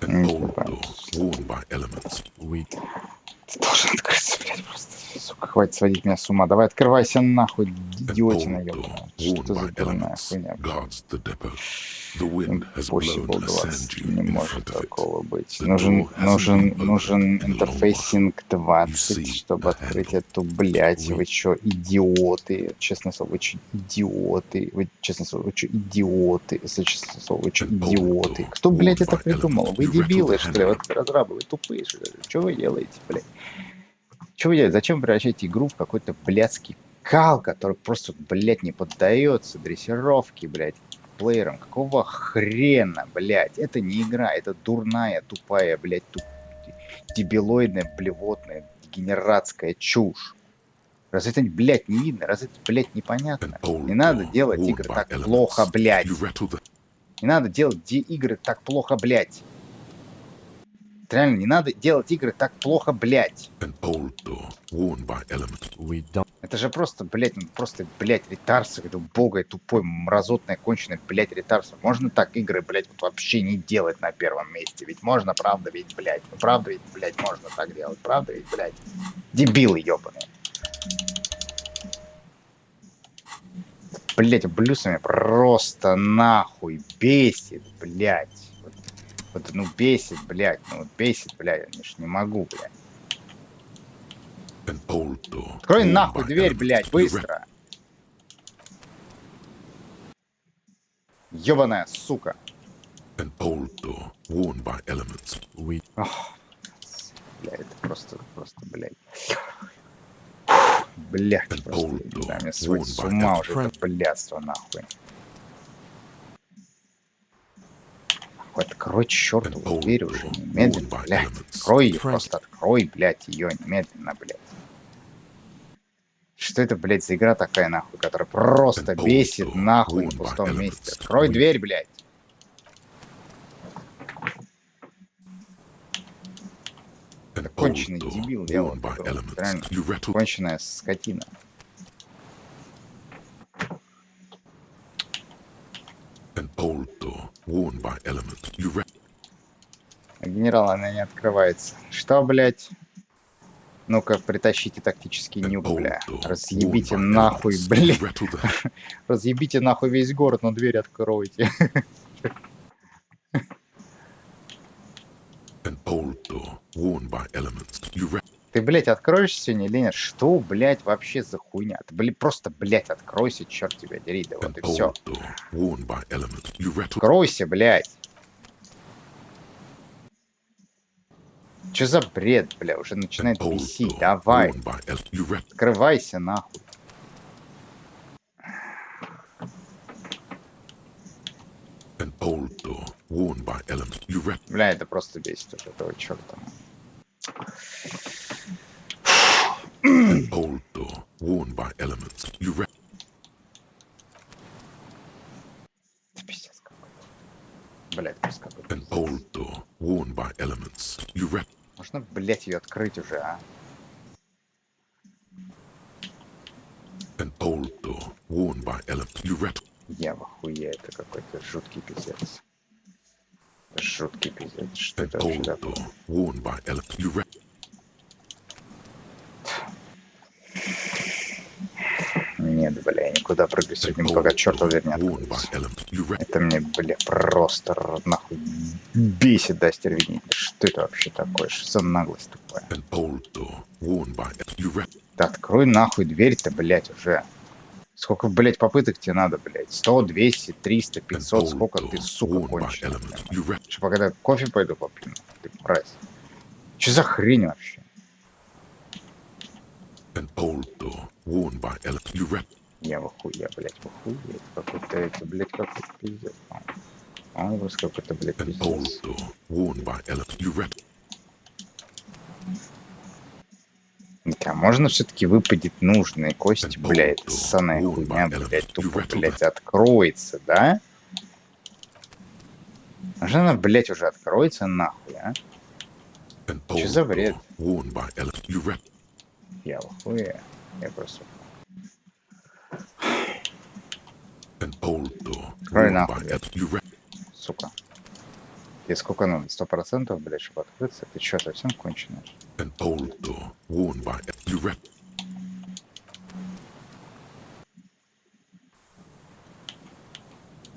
An old door, worn by elements.
We...
Ты должен открыться, блядь, просто. Сука, хватит сводить меня с ума. Давай открывайся нахуй, идиотина, ёбаная. Что за дурная хуйня? Impossible 20. Не может такого быть. Нужен интерфейсинг 20, чтобы открыть эту, блядь. Вы чё, идиоты? Честное слово, вы чё, идиоты? Вы, честное слово, вы чё, идиоты? Если честное слово, вы чё, идиоты? Кто, блядь, это придумал? Вы дебилы, что ли? Вот разрабы, вы тупые, что ли? Что вы делаете, блядь? Что вы делаете? Зачем превращаете игру в какой-то блядский кал, который просто, блядь, не поддается дрессировке, блядь, плеерам? Какого хрена, блядь? Это не игра, это дурная, тупая, блядь, дебилоидная, блевотная, дегенератская чушь. Разве это, блядь, не видно? Разве это, блядь, непонятно? Не надо делать игры так плохо, блядь. Не надо делать игры так плохо, блядь. Реально, не надо делать игры так плохо, блядь. Это же просто, блядь, просто, блядь, ретарсы, это убогое, тупой, мразотное, конченое, блядь, ретарсы. Можно так игры, блядь, вот вообще не делать на первом месте? Ведь можно, правда, ведь, блядь. Ну, правда, ведь, блядь, можно так делать. Правда, ведь, блядь. Дебилы ёбаные. Блядь, блюсами просто нахуй бесит, блядь. Вот, ну бесит, блядь, я ж не могу, блядь. Открой нахуй дверь, блядь, быстро. Ёбаная сука. Ох, бля, это просто, блядь. Блядь, просто, да, меня сводит с ума уже это блядство, нахуй. Открой чертову дверь уже немедленно, блядь. Открой ее, просто открой, блядь, ее немедленно, блядь. Что это, блядь, за игра такая, нахуй, которая просто бесит, нахуй, на пустом месте? Открой дверь, блядь. Это конченый дебил делал, реально, конченая скотина. А генерал, она не открывается. Что, блядь? Ну-ка, притащите тактический нюк, бля. Разъебите нахуй, блядь. Разъебите нахуй весь город, но дверь откройте. Ты, блядь, откроешь сегодня или нет? Что, блядь, вообще за хуйня? Ты, блядь, просто, блядь, откройся, черт тебя дери, да вот и все. Откройся, блядь. Че за бред, бля, уже начинает бесить, давай. Открывайся, нахуй.
door worn by elements. You rep.
Бля, это просто бесит уже этого черта.
An old door worn by elements. You rep.
Блядь, просто какой-то.
An old door worn by elements. You rep.
Можно, блядь, ее открыть уже, а?
An old door worn by elements. You rep.
Я в охуе, это какой-то жуткий пиздец. Жуткий пиздец. Что
An
это вообще
old
такое?
door worn by elements. You rep.
Нет, бля, я никуда прыгать сегодня, пока чертова дверь не откроется. Это мне, бля, просто нахуй бесит до остервенения. Что это вообще такое? Что за наглость тупая? Да открой нахуй дверь-то, блядь, уже. Сколько, блядь, попыток тебе надо, блядь? 100, 200, 300, 500, сколько ты, сука, кончишь? Что, пока я кофе пойду попью? Ты мразь. Что за хрень вообще? Я в охуе, блядь, в охуе. Какой-то, это, блядь, какой-то пиздец. А, просто какой-то, блядь, пиздец. А можно все-таки выпадет нужные кости, блядь, ссаная хуйня, блядь, тупо, блядь, откроется, да? Может она, блядь, уже откроется нахуй, а? Че за бред? Я в охуе. Я просто... Открой нахуй, блядь. Сука. Тебе сколько надо? 100%, блядь, чтобы открыться? Ты чё, совсем конченый?
An old door worn by you rep.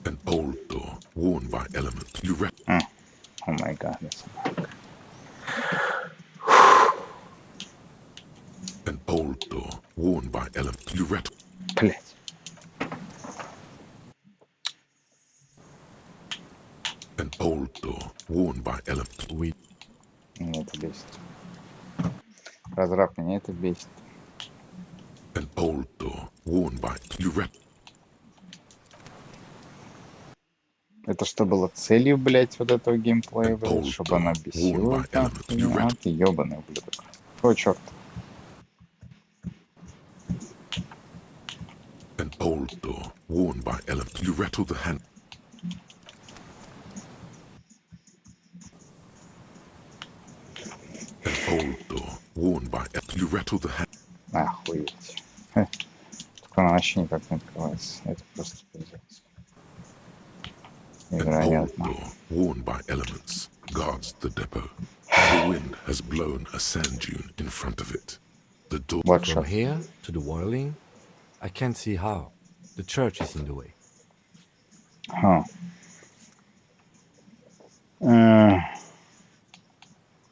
An old door worn by elements. You rep.
Oh my god, that's
An old door worn by elements. You rep.
Блять.
An old door worn by elements. We.
Меня это бесит. Разраб, меня это бесит.
An old door worn by you rep.
Это что было целью, блять, вот этого геймплея, блять, чтобы она бесила? А ты ёбаный ублюдок. Какой черт?
An old door worn by elements. You rattle the hand. An old door worn by you rattle the hand.
Охуеть. Только она вообще никак не открывается. Это просто пиздец.
An old door worn by elements guards the depot. The wind has blown a sand dune in front of it. The door
from here to the whirling, I can't see how. The church is in the way.
Huh.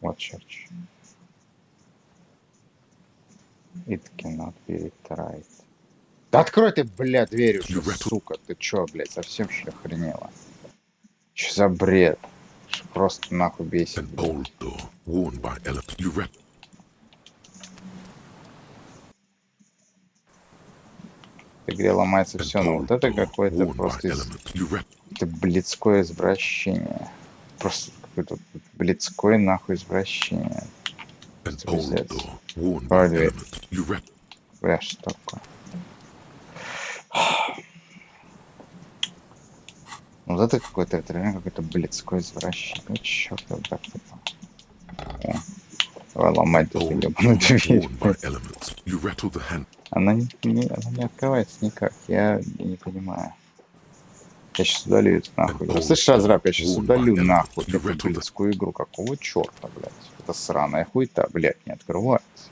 What church? It cannot be retried. Да открой ты, бля, дверь уже, сука. Ты чё, блядь, совсем что ли охренела? Чё за бред? Что просто нахуй бесит. В игре ломается все, но вот это какое-то просто это блицкое извращение. Просто какое-то блицкое нахуй извращение. Пиздец. Давай дверь. Бля, что такое? Вот это какое-то, это реально какое-то блицкое извращение. Ну, чёрт, вот так вот. Давай ломать эту ебаную дверь. Она не открывается никак. Я не понимаю. Я сейчас удалю это нахуй. Слышишь, разраб, я сейчас удалю нахуй эту блицкую игру. Какого черта, блядь? Это сраная хуйта, блядь, не открывается.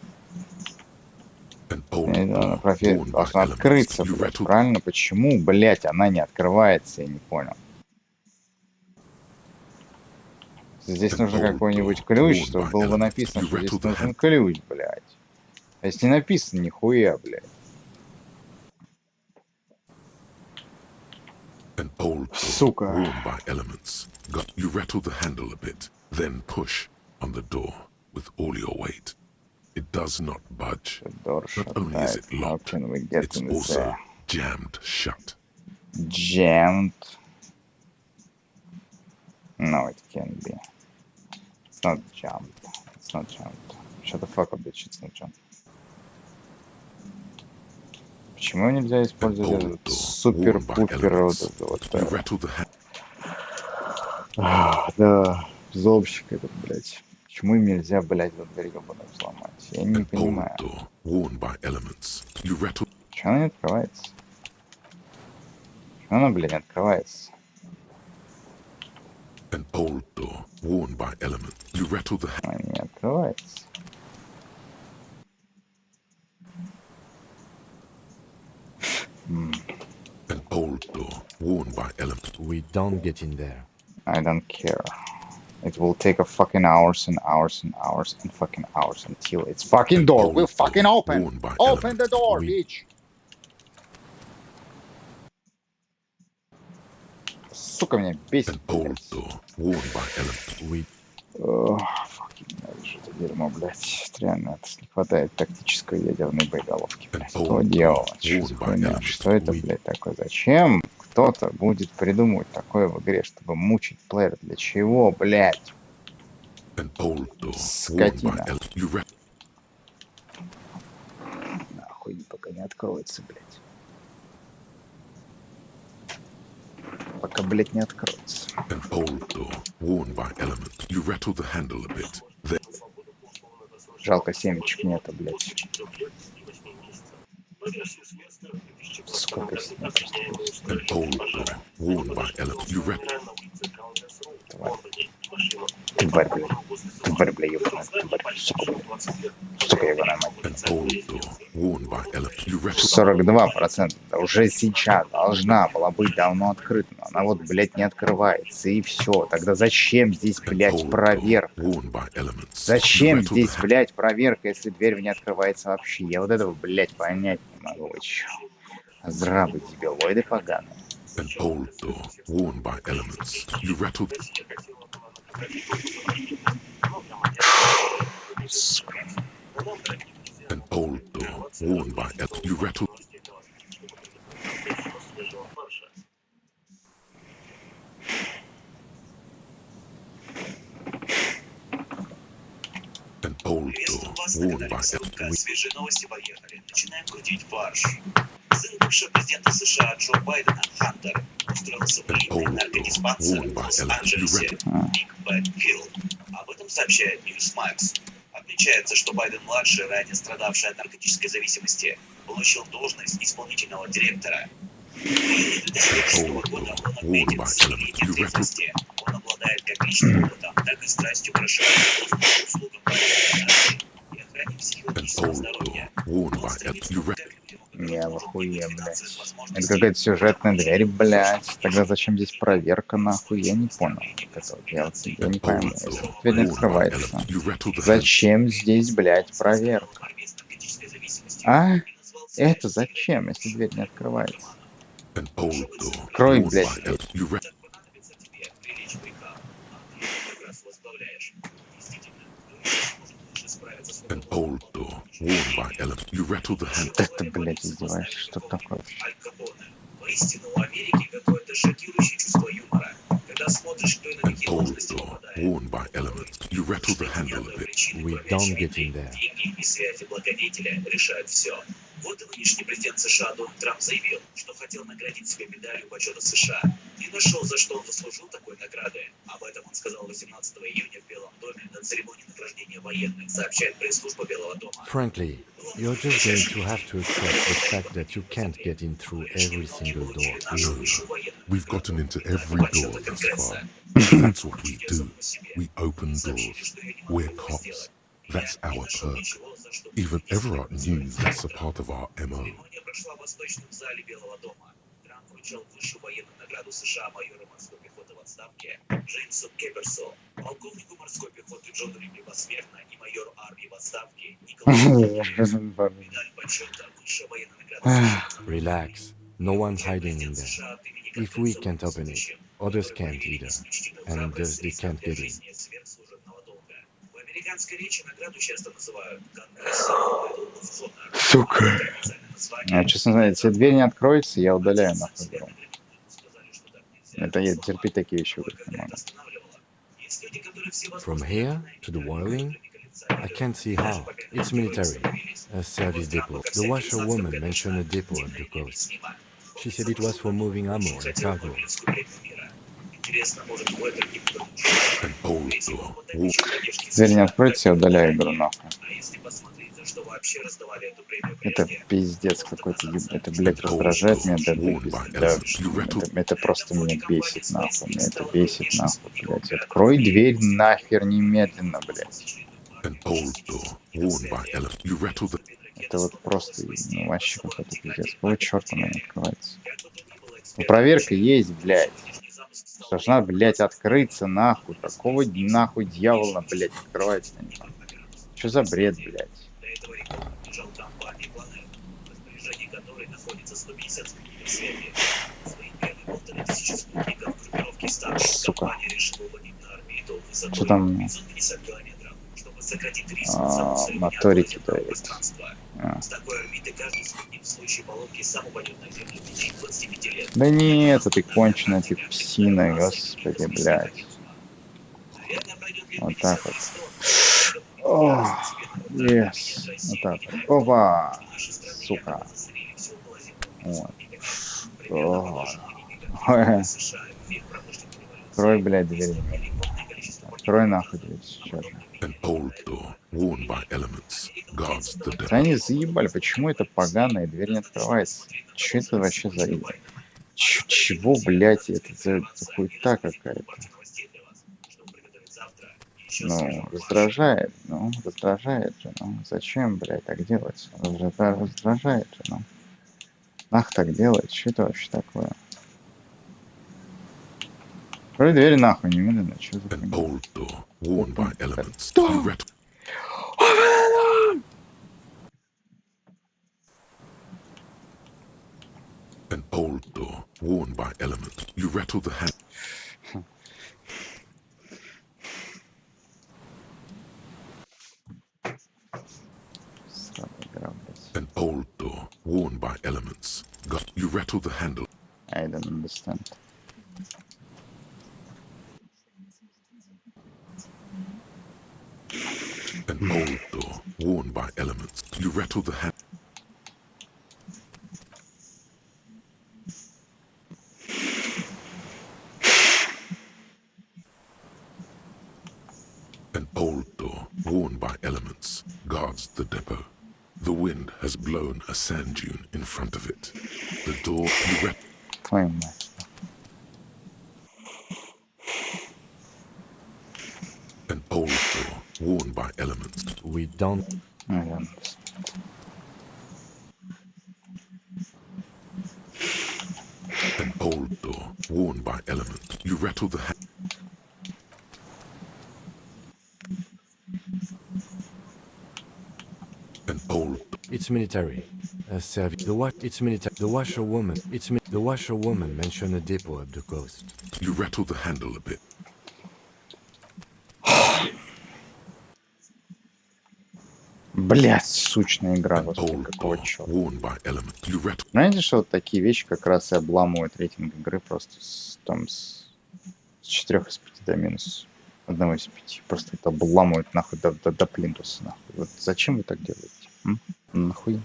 Она должна открыться, блядь, правильно? Почему, блядь, она не открывается, я не понял. Здесь нужен какой-нибудь ключ, чтобы было бы написано, что здесь нужен ключ, блядь. А если не написано, нихуя, блядь. Сука.
You rattle the handle a bit, then push on the door with all your weight. It does not budge. Not only is it locked, it's also jammed shut.
Jammed. No, it can't be. It's not jump. It's not jump. Shut the fuck up, bitch. It's not jump. Почему нельзя использовать этот супер-пупер вот это вот? Да, взломщик этот, блядь. Почему им нельзя, блядь, вот дверь ебаную взломать? Я не понимаю. Чего она не открывается? Чего она, блядь, не открывается?
An old door worn by elements. You rattle the
Она не открывается.
An old door worn by elements.
We don't get in there.
I don't care. It will take a fucking hours and hours and hours and fucking hours until it's fucking door will fucking open. Open the door, bitch. Сука, меня бесит, блядь. Fucking ненавижу это дерьмо, блядь. Реально, не хватает тактической ядерной боеголовки, блядь. Что делать? Что за хуйня? Что это, блядь, такое? Зачем кто-то будет придумывать такое в игре, чтобы мучить плеера? Для чего, блядь? Скотина. Нахуй, пока не откроется, блядь. Пока, блядь, не откроется.
An old door worn by elements. You rattle the handle a bit.
Жалко, семечек нету, блядь. Сколько семечек?
An old door worn by elements. You rattle.
Тварь, блядь. Тварь, блядь, ёбаная. Тварь, сука, блядь. Сука, ёбаная мать.
An old door worn by elements. You rattle.
42%. Уже сейчас должна была быть давно открыта. Но она вот, блядь, не открывается. И все. Тогда зачем здесь, блядь, проверка? Зачем здесь, блядь, проверка, если дверь не открывается вообще? Я вот этого, блядь, понять не могу. Вы чё? Зрабы, дебилоиды поганые.
An old door worn by elements. You rattle. An old door worn by elements. You rattle. An old door worn by elements.
Свежие новости, поехали. Начинаем крутить фарш. Сын бывшего президента США Джо Байдена, Хантер, устроил самолетный наркодиспансер в Лос-Анджелесе Big Bad Hill. Об этом сообщает Newsmax. Отмечается, что Байден-младший, ранее страдавший от наркотической зависимости, получил должность исполнительного директора. В 2006 года он отметен 7-летней трезвости. Он обладает как личным опытом, так и страстью к расширению доступа к услугам Байдена и охране психологического здоровья.
Я в охуе, блядь. Это какая-то сюжетная дверь, блядь. Тогда зачем здесь проверка, нахуй? Я не понял. Я не пойму. Если дверь не открывается. Зачем здесь, блядь, проверка? А? Это зачем, если дверь не открывается? Открой, блядь, дверь.
An old door worn by elements. You rattle the handle.
Это, блядь, издеваешься? Что такое?
Воистину, у Америки какое-то шокирующее чувство юмора. Когда смотришь, кто и на какие должности попадает.
Worn by elements. You rattle the handle a bit.
We don't get in there.
Деньги и связи благодетеля решают все. Вот и нынешний президент США Дональд Трамп заявил, что хотел наградить себя медалью почета США. Не нашел, за что он заслужил такой награды. Об этом он сказал 18 июня в Белом доме на церемонии награждения военных, сообщает пресс-служба Белого дома.
Frankly, you're just going to have to accept the fact that you can't get in through every single door.
No, we've gotten into every door thus far. That's what we do. We open doors. We're cops. That's our perk. Even Everett knew that's a part of our MO.
Прошла в восточном зале Белого дома. Трамп вручал высшую военную награду США майору морской пехоты в отставке Джеймсу Кеперсу, полковнику морской пехоты Джону Рипли посмертно и майору армии в отставке Николасу медаль почета высшая военная награда США.
Relax. No one's hiding in there. If we can't open it, others can't either. And thus they can't get in.
Американской речи награду часто называют Конгресс.
Сука. Честно говоря, если дверь не откроется, я удаляю нахуй игру. Это я терпеть такие вещи не могу.
From here to the wiring, I can't see how. It's military. A service depot. The washerwoman mentioned a depot up the coast. She said it was for moving ammo and cargo.
An old door.
Дверь не откроется, я удаляю игру нахуй. Это пиздец какой-то. Это, блядь, раздражает меня это просто меня бесит нахуй. Меня это бесит нахуй, блядь. Открой дверь нахер немедленно, блядь. Это вот просто, ну, вообще какой-то пиздец. Какого черта она не открывается? Ну, проверка есть, блядь. Должна, блядь, открыться нахуй. Какого нахуй дьявола, блядь, открывается? Что за бред, блядь? Сука. Что там? Моторики говорит. Да нет, ты конченая, ты псина, господи, блядь. Вот так вот. О, yes. Вот так вот. Опа, сука. Вот. О. Открой, блядь, дверь. Открой нахуй дверь сейчас же. Они заебали, почему эта поганая дверь не открывается? Че это вообще за... Чего, блядь, это за хуйта какая-то? Ну, раздражает же, ну, зачем, блядь, так делать? Раздражает же, ну. Нах так делать, что это вообще такое? Открой дверь нахуй, немедленно, что за хуйня?
An old door, worn by elements. You rattle the hand. An old door, worn by elements. You rattle the handle.
I don't understand.
An old door, worn by elements. You rattle the handle. An old door, worn by elements, guards the depot. The wind has blown a sand dune in front of it. The door An old door, worn by elements.
We don't...
An old door, worn by elements. You rattle the An old.
It's military. It's military. The washerwoman. The washerwoman mentioned a depot up the coast.
You rattle the handle a bit.
Блять, сучная игра, господи, какого черта. Знаете, что вот такие вещи как раз и обламывают рейтинг игры просто с 4 из 5 до минус 1 из 5. Просто это обламывают нахуй до плинтуса, нахуй. Вот зачем вы так делаете? Нахуй.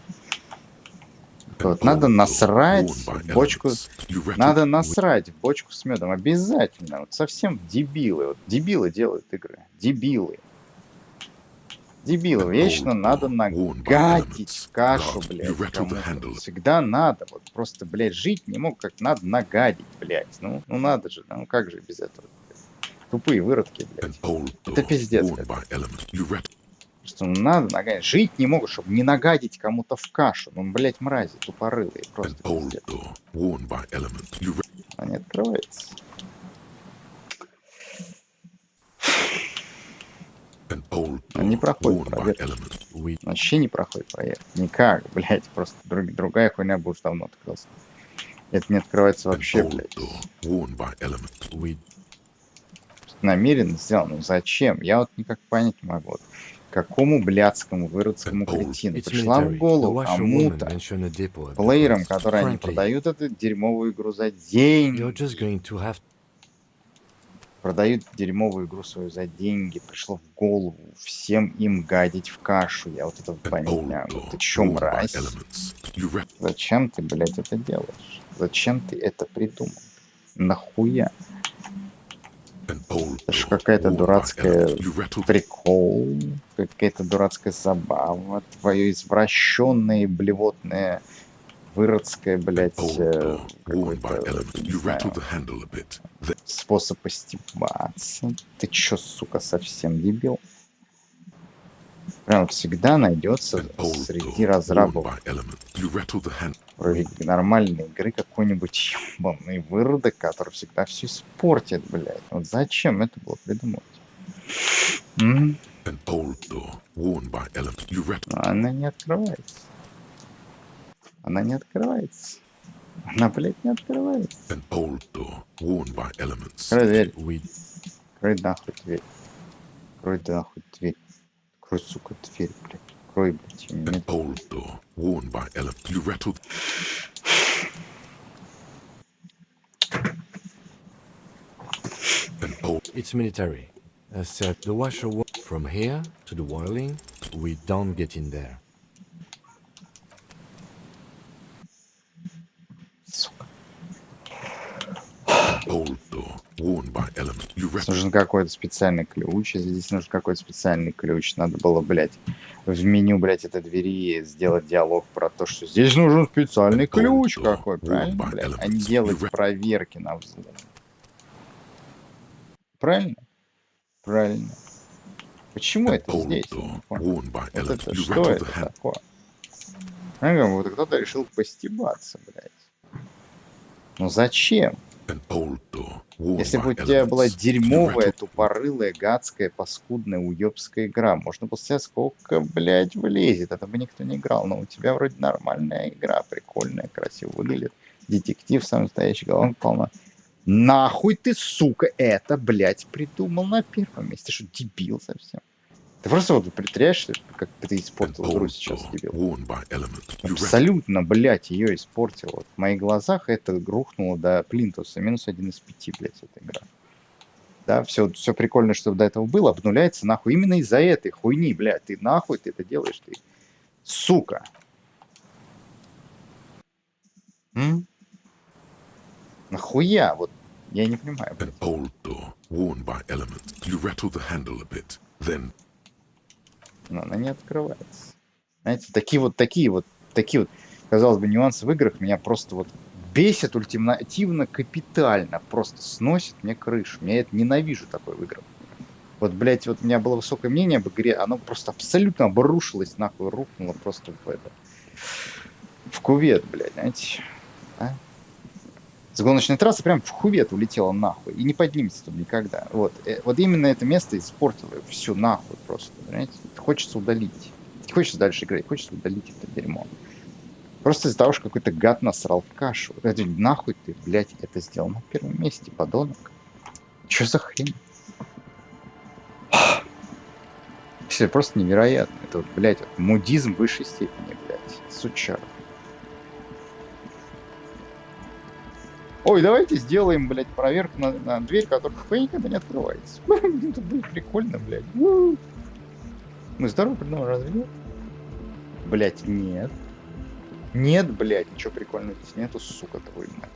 Вот, надо насрать в бочку. Надо насрать в бочку с медом. Обязательно. Вот совсем дебилы. Вот дебилы делают игры. Дебилы. Дебилы. Вечно надо нагадить в кашу, блядь. Всегда надо. Вот просто, блядь, жить не мог, как надо нагадить, блядь. Ну надо же. Ну как же без этого? Тупые выродки, блядь. Это пиздец, блядь. Просто надо нагадить. Жить не могут, чтобы не нагадить кому-то в кашу. Ну, блядь, мрази, тупорылые. Просто пиздец. Она не открывается. Она не проходит проверку. Вообще не проходит проверку. Никак, блядь. Просто другая хуйня бы уж давно открылась. Это не открывается вообще, блядь. Намеренно сделано. Ну зачем? Я вот никак понять не могу. Какому блядскому выродскому кретину пришла в голову кому-то, плеерам, которые они продают эту дерьмовую игру за деньги. Продают дерьмовую игру свою за деньги. Пришло в голову всем им гадить в кашу. Я вот это понять не могу. Ты чё, мразь? Зачем ты, блядь, это делаешь? Зачем ты это придумал? Нахуя? Это ж какая-то дурацкая прикол, какая-то дурацкая забава, твое извращенное, блевотное, выродское, блядь, какой-то, не знаю, способ постебаться. Ты чё, сука, совсем дебил? Прям всегда найдется среди разрабов вроде нормальной игры какой-нибудь ебаный выродок, который всегда все испортит, блядь. Вот зачем это было придумать? Она не открывается. Она не открывается. Она, блядь, не открывается. Открой дверь. Открой нахуй дверь. Открой нахуй дверь. Открой, сука, дверь, блядь. Открой, блядь. Нет.
It's military. As said, the washer from here to the wiring, we don't get in there.
Здесь нужен какой-то специальный ключ. Здесь нужен какой-то специальный ключ. Надо было, блядь, в меню, блядь, этой двери сделать диалог про то, что здесь нужен специальный ключ какой, правильно, блядь? А не делать проверки на взлом. Правильно? Правильно. Почему это здесь? Вот это, что это такое? Вот кто-то решил постебаться, блядь. Ну зачем? Если бы у тебя была дерьмовая, тупорылая, гадская, паскудная, уёбская игра, можно было сказать, сколько, блядь, влезет. Это бы никто не играл. Но у тебя вроде нормальная игра, прикольная, красиво выглядит. Детектив, самый настоящий, головка полна. Нахуй ты, сука, это, блядь, придумал на первом месте. Ты что, дебил совсем? Ты просто вот притворяешься, как ты испортил игру сейчас, дебил. Абсолютно, блядь, ее испортил. Вот в моих глазах это рухнуло до плинтуса. -1 из 5, блядь, эта игра. Да, все прикольно, что до этого было, обнуляется нахуй. Именно из-за этой хуйни, блядь. Ты нахуй ты это делаешь, ты, сука. Нахуя? Вот я не понимаю, блядь. Но она не открывается. Знаете, такие вот, казалось бы, нюансы в играх меня просто вот бесит ультимативно, капитально. Просто сносит мне крышу. Я это ненавижу такое в играх. Вот, блядь, вот у меня было высокое мнение об игре, оно просто абсолютно обрушилось, нахуй, рухнуло просто в кувет, блядь, знаете. А? С гоночной трассы прям в кувет улетела нахуй. И не поднимется тут никогда. Вот. Вот именно это место испортило все нахуй просто. Понимаете? Хочется удалить. Не хочется дальше играть. Хочется удалить это дерьмо. Просто из-за того, что какой-то гад насрал в кашу. Это нахуй ты, блядь, это сделал на первом месте, подонок. Чё за хрень? Все просто невероятно. Это вот, блядь, вот, мудизм высшей степени, блядь. Сучара. Ой, давайте сделаем, блядь, проверку на дверь, которая никогда не открывается. Это будет прикольно, блядь. Мы здорово придумали, разве нет? Блядь, нет. Нет, блядь, ничего прикольного здесь нету, сука, твою мать.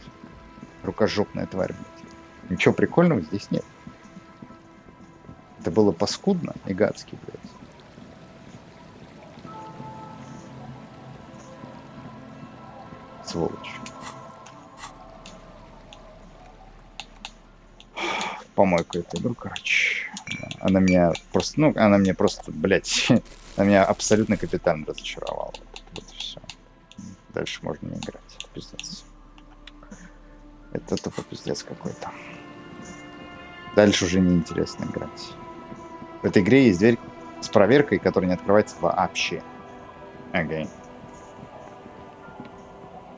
Рукожопная тварь, блядь. Ничего прикольного здесь нет. Это было паскудно и гадски, блядь. Сволочь. Помойку эту игру, короче. Она меня просто, блядь, она меня абсолютно капитально разочаровала. Вот и все. Дальше можно не играть. Это пиздец. Это тупо пиздец какой-то. Дальше уже неинтересно играть. В этой игре есть дверь с проверкой, которая не открывается вообще. Окей.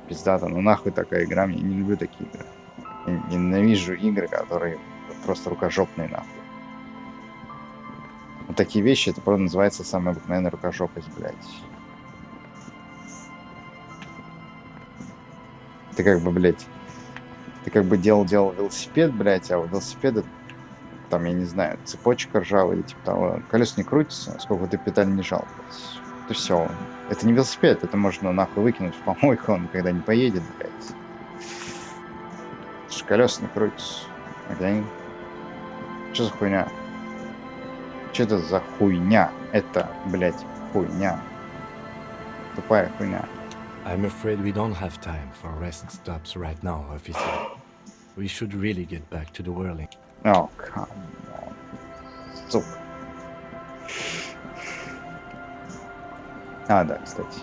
Пиздата, ну нахуй такая игра, я не люблю такие игры. Я ненавижу игры, которые просто рукожопные нахуй. Вот такие вещи, это просто называется самая обыкновенная рукожопость, блядь. Ты как бы, блядь, делал велосипед, блядь, а у велосипеда там, я не знаю, цепочка ржавая или типа того, колесо не крутится, сколько ты педаль не жал, блядь. Это все. Это не велосипед, это можно нахуй выкинуть в помойку, он никогда не поедет, блядь. Колеса не крутятся. Окей. Что за хуйня? Что это за хуйня? Это, блядь, хуйня. Тупая хуйня.
I'm afraid we don't have time for rest stops right now, officer. We should really get back to the whirling.
Oh, come on. Сука. А, да, кстати.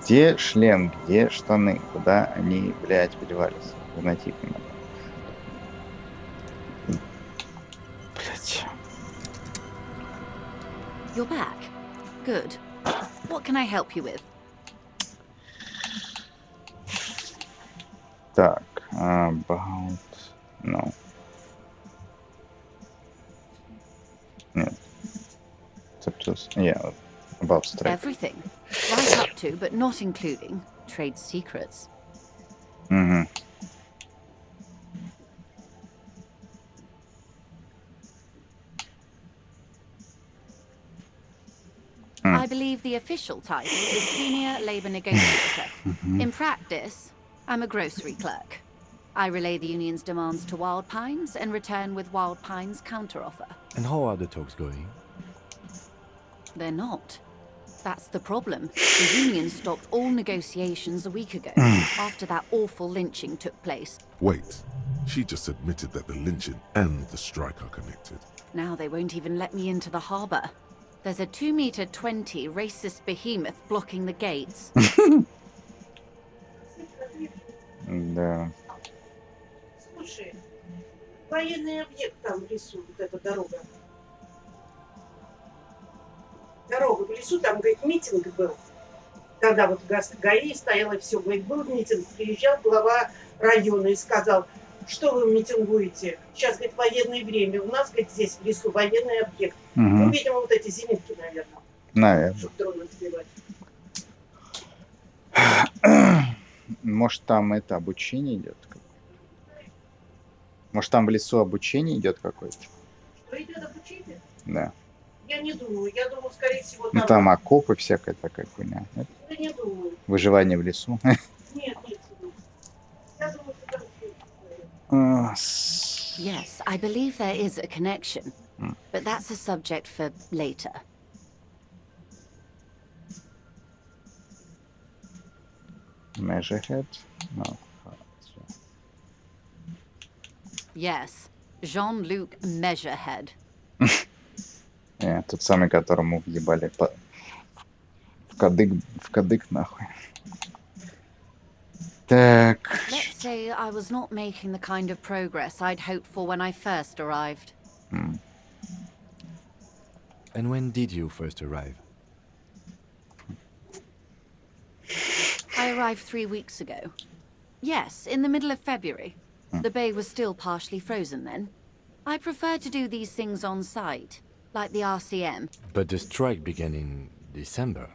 Где шлем, где штаны? Куда они, блядь, подевались? Найти их не могу. Блядь.
You're back. Good. What can I help you with?
Так, about... No. Нет. Yeah, about strike.
Everything. Right up to, but not including, trade secrets.
Mm-hmm.
I believe the official title is Senior Labour Negotiator. In practice, I'm a grocery clerk. I relay the union's demands to Wild Pines and return with Wild Pines' counteroffer.
And how are the talks going?
They're not. That's the problem. The union stopped all negotiations a week ago, after that awful lynching took place.
Wait, she just admitted that the lynching and the strike are connected.
Now they won't even let me into the harbour. There's a 2-meter 20 racist behemoth blocking the gates.
Да.
Слушай, военный объект там в лесу, вот эта дорога. Дорога в лесу, там, говорит, митинг был. Когда вот ГАИ стоял и все, говорит, был митинг, приезжал глава района и сказал, что вы митингуете? Сейчас, говорит, военное время. У нас, говорит, здесь в лесу военный объект. Ну, видимо, вот эти зенитки, наверное.
Наверное.
Чтобы дроны сбивать.
Может, там это обучение идет? Может, там в лесу обучение идет какое-то?
Что идет обучение?
Да.
Я не думаю. Я думаю, скорее всего, там...
Ну, там окопы, всякая такая хуйня. Нет?
Я не думаю.
Выживание в лесу.
Нет, нет. Я думаю, что там...
Yes, I believe there is a connection, but that's a subject for later.
Measurehead? No.
Yes, Jean-Luc Measurehead.
Тот самый, которому въебали в кадык нахуй. Так.
Let's say I was not making the kind of progress I'd hoped for when I first arrived.
And when did you first arrive?
I arrived 3 weeks ago. Yes, in the middle of February. The bay was still partially frozen then. I prefer to do these things on site, like the RCM.
But the strike began in December.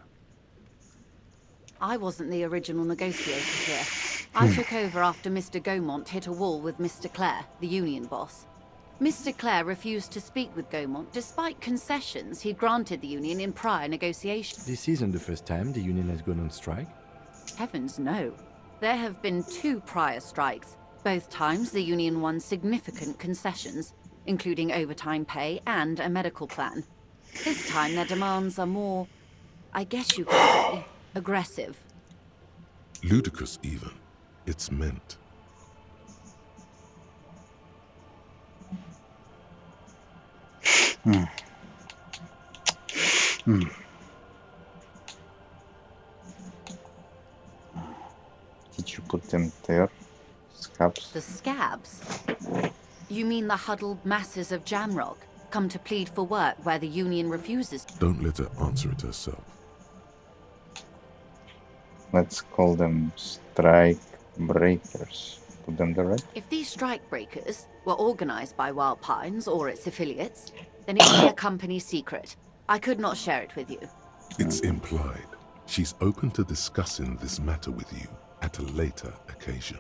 I wasn't the original negotiator here. I took over after Mr. Gaumont hit a wall with Mr. Clare, the union boss. Mr. Clare refused to speak with Gaumont despite concessions he'd granted the union in prior negotiations.
This isn't the first time the union has gone on strike?
Heavens no. There have been 2 prior strikes. Both times the union won significant concessions, including overtime pay and a medical plan. This time their demands are more, I guess you could say, aggressive.
Ludicrous even. It's meant.
Did you put them there? Scabs?
The scabs? You mean the huddled masses of Jamrock, come to plead for work where the union refuses?
Don't let her answer it herself.
Let's call them strike breakers. Put them there, right?
If these strike breakers were organized by Wild Pines or its affiliates, then it would be a company secret. I could not share it with you.
It's implied. She's open to discussing this matter with you at a later occasion.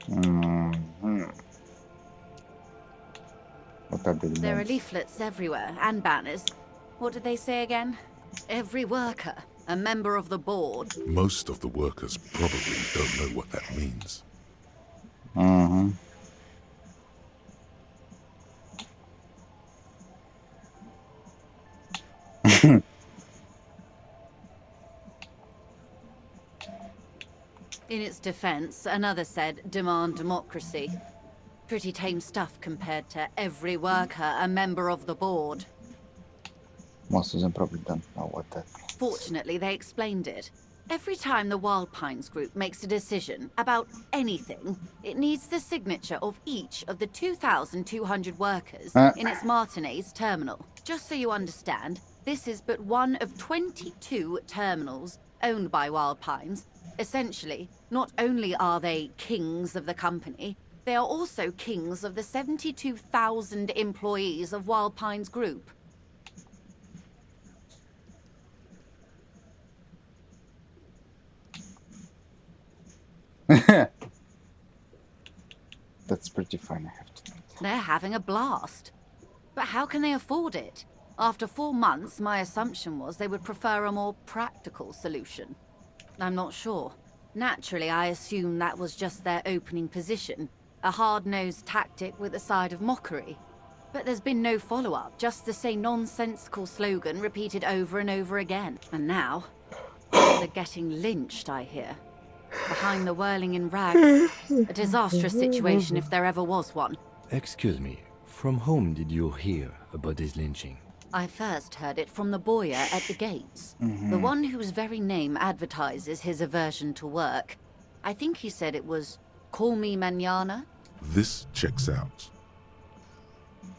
What are the
There are
demands?
leaflets everywhere and banners. What did they say again? Every worker, a member of the board.
Most of the workers probably don't know what that means.
In its defense, another said, demand democracy. Pretty tame stuff compared to every worker, a member of the board.
Most of them probably don't know what that means.
Fortunately, they explained it. Every time the Wild Pines group makes a decision about anything, it needs the signature of each of the 2,200 workers in its Martinez terminal. Just so you understand, this is but one of 22 terminals owned by Wild Pines. Essentially, not only are they kings of the company, they are also kings of the 72,000 employees of Wild Pines Group.
That's pretty fine, I have to admit.
They're having a blast. But how can they afford it? After 4 months, my assumption was they would prefer a more practical solution. I'm not sure. Naturally, I assume that was just their opening position, a hard-nosed tactic with a side of mockery. But there's been no follow-up, just the same nonsensical slogan repeated over and over again. And now, they're getting lynched, I hear. Behind the whirling in rags, a disastrous situation if there ever was one.
Excuse me, from whom did you hear about this lynching?
I first heard it from the boyer at the gates. The one whose very name advertises his aversion to work. I think he said it was, "Call me mañana."
This checks out.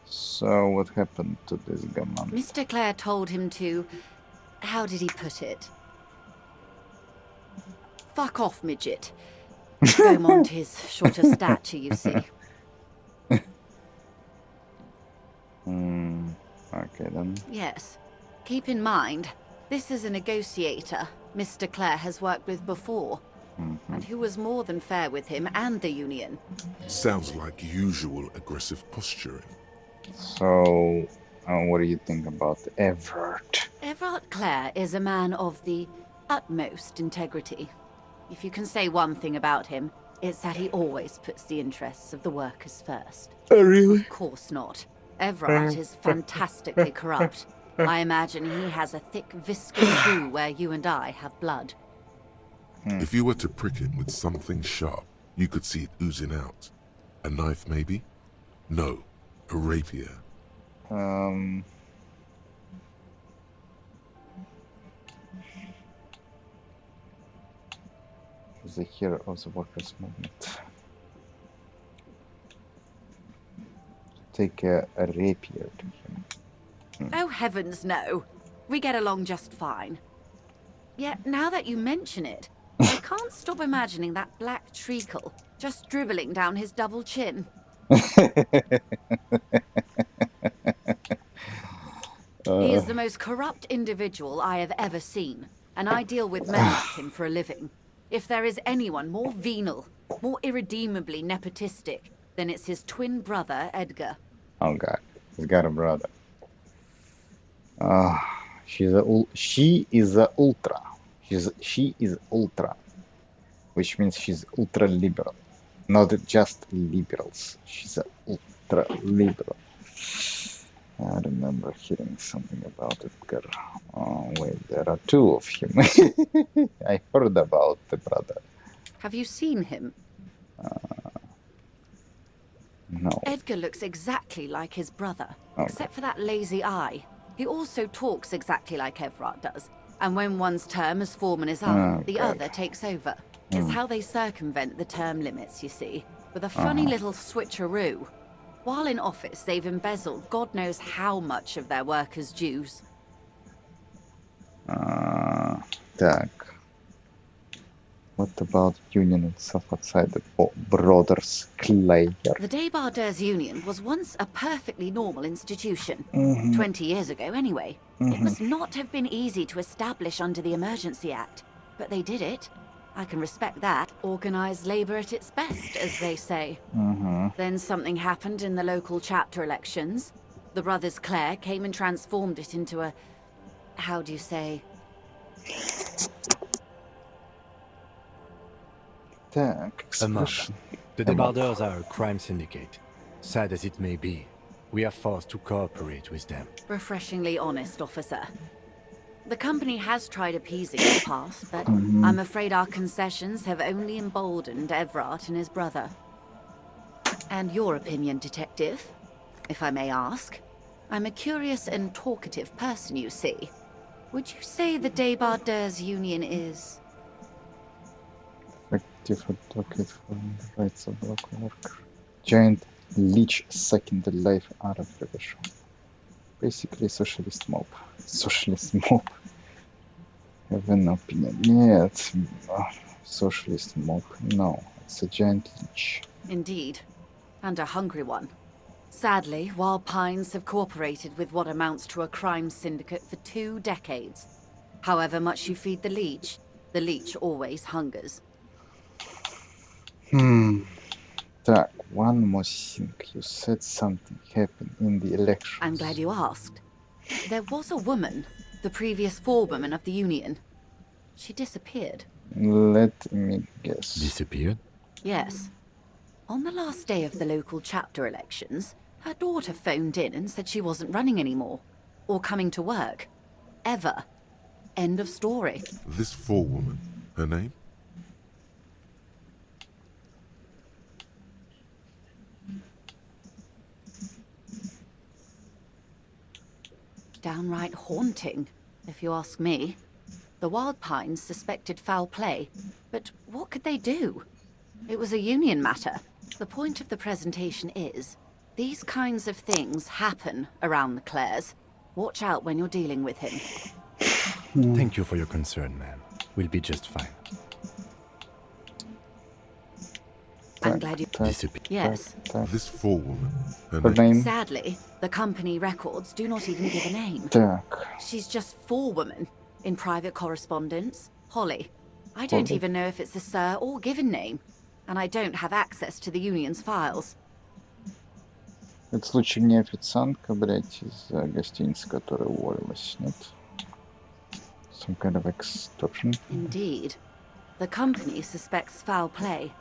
So what happened to this gammon?
Mr. Clare told him to... how did he put it? Fuck off, midget. Beaumont is shorter stature, you see.
Okay then.
Yes. Keep in mind, this is a negotiator Mr. Clare has worked with before, and who was more than fair with him and the Union.
Sounds like usual aggressive posturing.
So, what do you think about Everett?
Everett Clare is a man of the utmost integrity. If you can say one thing about him, it's that he always puts the interests of the workers first.
Oh, really?
Of course not. Everett is fantastically corrupt. I imagine he has a thick, viscous goo where you and I have blood.
If you were to prick it with something sharp, you could see it oozing out. A knife, maybe? No, a rapier.
He's the hero of the workers' movement. Take a rapier to him.
Oh, heavens no. We get along just fine. Yet, now that you mention it, I can't stop imagining that black treacle just dribbling down his double chin. He is the most corrupt individual I have ever seen, and I deal with men like him for a living. If there is anyone more venal, more irredeemably nepotistic, then it's his twin brother, Edgar.
Oh god, he's got a brother. She is a ultra. She is ultra, which means she's ultra liberal, not just liberals. She's a ultra liberal. I remember hearing something about Edgar. Oh wait, there are two of him. I heard about the brother.
Have you seen him?
No.
Edgar looks exactly like his brother, except for that lazy eye. He also talks exactly like Everett does. And when one's term as foreman is up, the other takes over. It's how they circumvent the term limits, you see, with a funny little switcheroo. While in office, they've embezzled God knows how much of their workers' dues.
Так. What about Union itself outside the Brothers Clare?
The Debarders Union was once a perfectly normal institution. 20 years ago, anyway. It must not have been easy to establish under the Emergency Act. But they did it. I can respect that. Organized labor at its best, as they say. Then something happened in the local chapter elections. The brothers Clare came and transformed it into a... how do you say...
A mob. The Débardeurs are a crime syndicate. Sad as it may be, we are forced to cooperate with them.
Refreshingly honest, officer. The company has tried appeasing in the past, but I'm afraid our concessions have only emboldened Everard and his brother. And your opinion, Detective, if I may ask? I'm a curious and talkative person, you see. Would you say the Débardeurs Union is...
Effective advocate for the rights of black worker. Giant leech sucking the life out of Revachol. Basically socialist mob. Socialist mob. I have an opinion. Yeah, it's socialist mob. No, it's a giant leech.
Indeed. And a hungry one. Sadly, Wild Pines have cooperated with what amounts to a crime syndicate for 2 decades. However much you feed the leech always hungers.
Так, one more thing. You said something happened in the election.
I'm glad you asked. There was a woman, the previous forewoman of the Union. She disappeared.
Let me guess.
Disappeared?
Yes. On the last day of the local chapter elections, her daughter phoned in and said she wasn't running anymore. Or coming to work. Ever. End of story.
This forewoman, her name?
Downright haunting, if you ask me. The Wild Pines suspected foul play, but what could they do? It was a union matter. The point of the presentation is, these kinds of things happen around the Clares. Watch out when you're dealing with him.
Thank you for your concern, ma'am. We'll be just fine.
I'm glad you... Yes.
This forewoman, her
name?
Sadly, the company records do not even give a name. She's just forewoman in private correspondence. Holly. I don't even know if it's a sir or given name. And I don't have access to the union's files.
Это случай не официантка, блять, из гостиницы, которая уволилась, нет? Some kind of extortion.
Indeed. The company suspects foul play,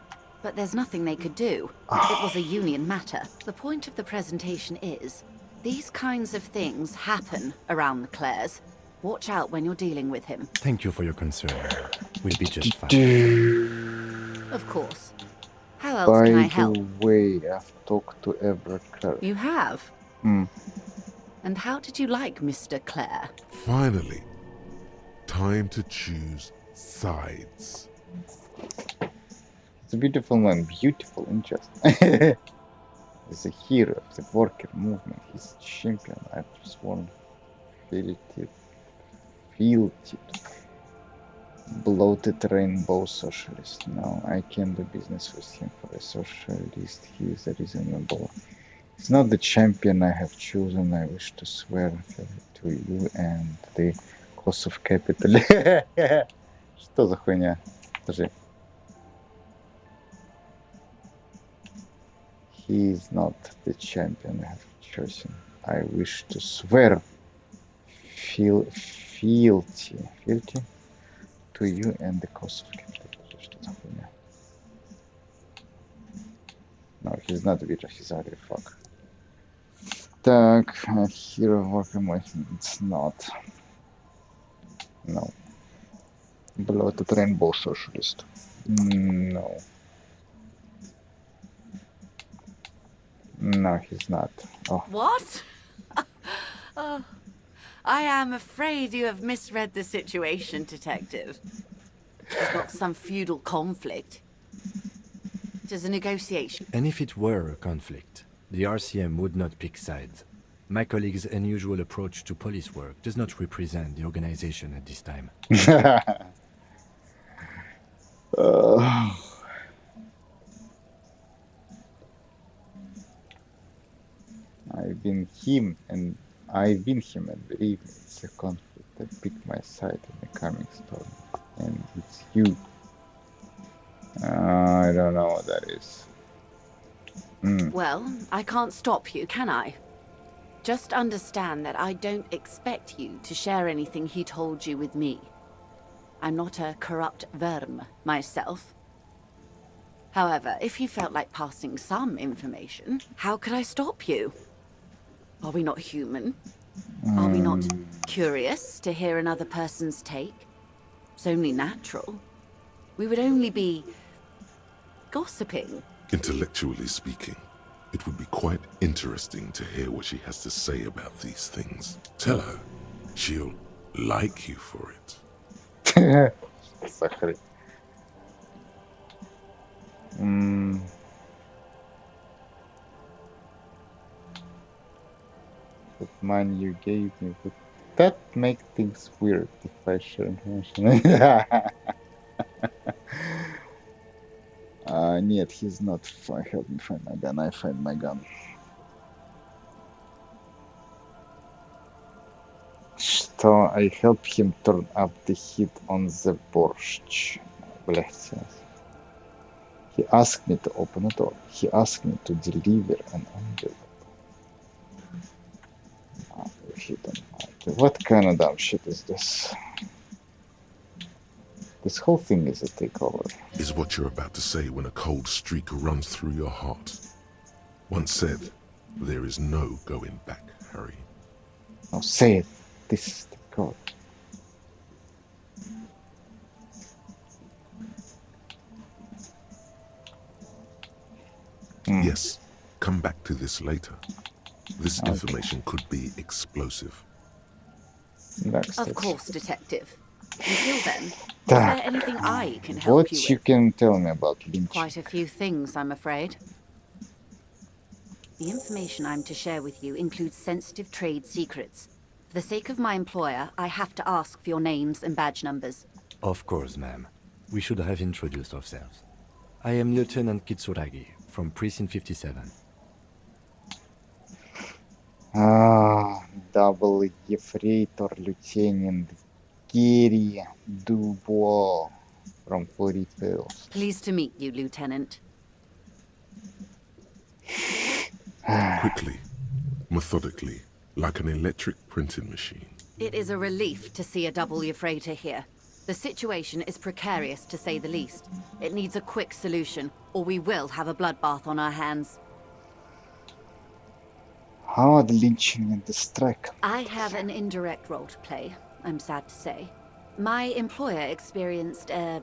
but there's nothing they could do. It was a union matter. The point of the presentation is, these kinds of things happen around the Clares. Watch out when you're dealing with him.
Thank you for your concern, ma'am. We'll be just fine.
Of course. How else can I help?
By the way, I've talked to Everett Clare.
You have? And how did you like Mr. Clare?
Finally, time to choose sides.
It's a beautiful man, beautiful and just. He's a hero of the worker movement. He's a champion. I've sworn fealty. Bloated rainbow socialist. No, I can't do business with him. For a socialist, he is reasonable. It's not the champion I have chosen. I wish to swear to you and the cause of capital. Что за хуйня? Подожди. He is not the champion I have chosen. I wish to swear fealty to you and the cause of capital. Что за хуйня? No, he's not a bitter, he's ugly fuck. Так, hero worker movement, it's not. No. Bloated rainbow socialist. No. No, he's not. Oh.
What? I am afraid you have misread the situation, Detective. It's not some feudal conflict. It is a negotiation.
And if it were a conflict, the RCM would not pick sides. My colleague's unusual approach to police work does not represent the organization at this time.
I've been him and believe me, it's a conflict that picked my side in the coming storm. And it's you. I don't know what that is.
Well, I can't stop you, can I? Just understand that I don't expect you to share anything he told you with me. I'm not a corrupt verm myself. However, if you felt like passing some information, how could I stop you? Are we not human? Are we not curious to hear another person's take? It's only natural. We would only be gossiping.
Intellectually speaking, it would be quite interesting to hear what she has to say about these things. Tell her she'll like you for it.
Сахар. That money you gave me, would that make things weird if I share information? Нет, he's not. Help me find my gun. I find my gun. Что? I help him turn up the heat on the borscht. Блять. He asked me to open a door. He asked me to deliver an envelope. What kind of dumb shit is this? This whole thing is a takeover.
Is what you're about to say when a cold streak runs through your heart. Once said, there is no going back, Harry.
Now say it. This is the code.
Yes, come back to this later. This information could be explosive.
Of course, Detective. Until then, is there anything I can help
What
you
you
with?
can tell me about Lynch?
Quite a few things, I'm afraid. The information I'm to share with you includes sensitive trade secrets. For the sake of my employer, I have to ask for your names and badge numbers.
Of course, ma'am. We should have introduced ourselves. I am Lieutenant Kitsuragi, from Precinct 57.
Double Ефрейтор Lieutenant Gary Dubois from Fleet Hills.
Pleased to meet you, Lieutenant.
Quickly, methodically, like an electric printing machine.
It is a relief to see a double freighter here. The situation is precarious, to say the least. It needs a quick solution, or we will have a bloodbath on our hands.
How the lynching and the strike?
I have an indirect role to play, I'm sad to say. My employer experienced a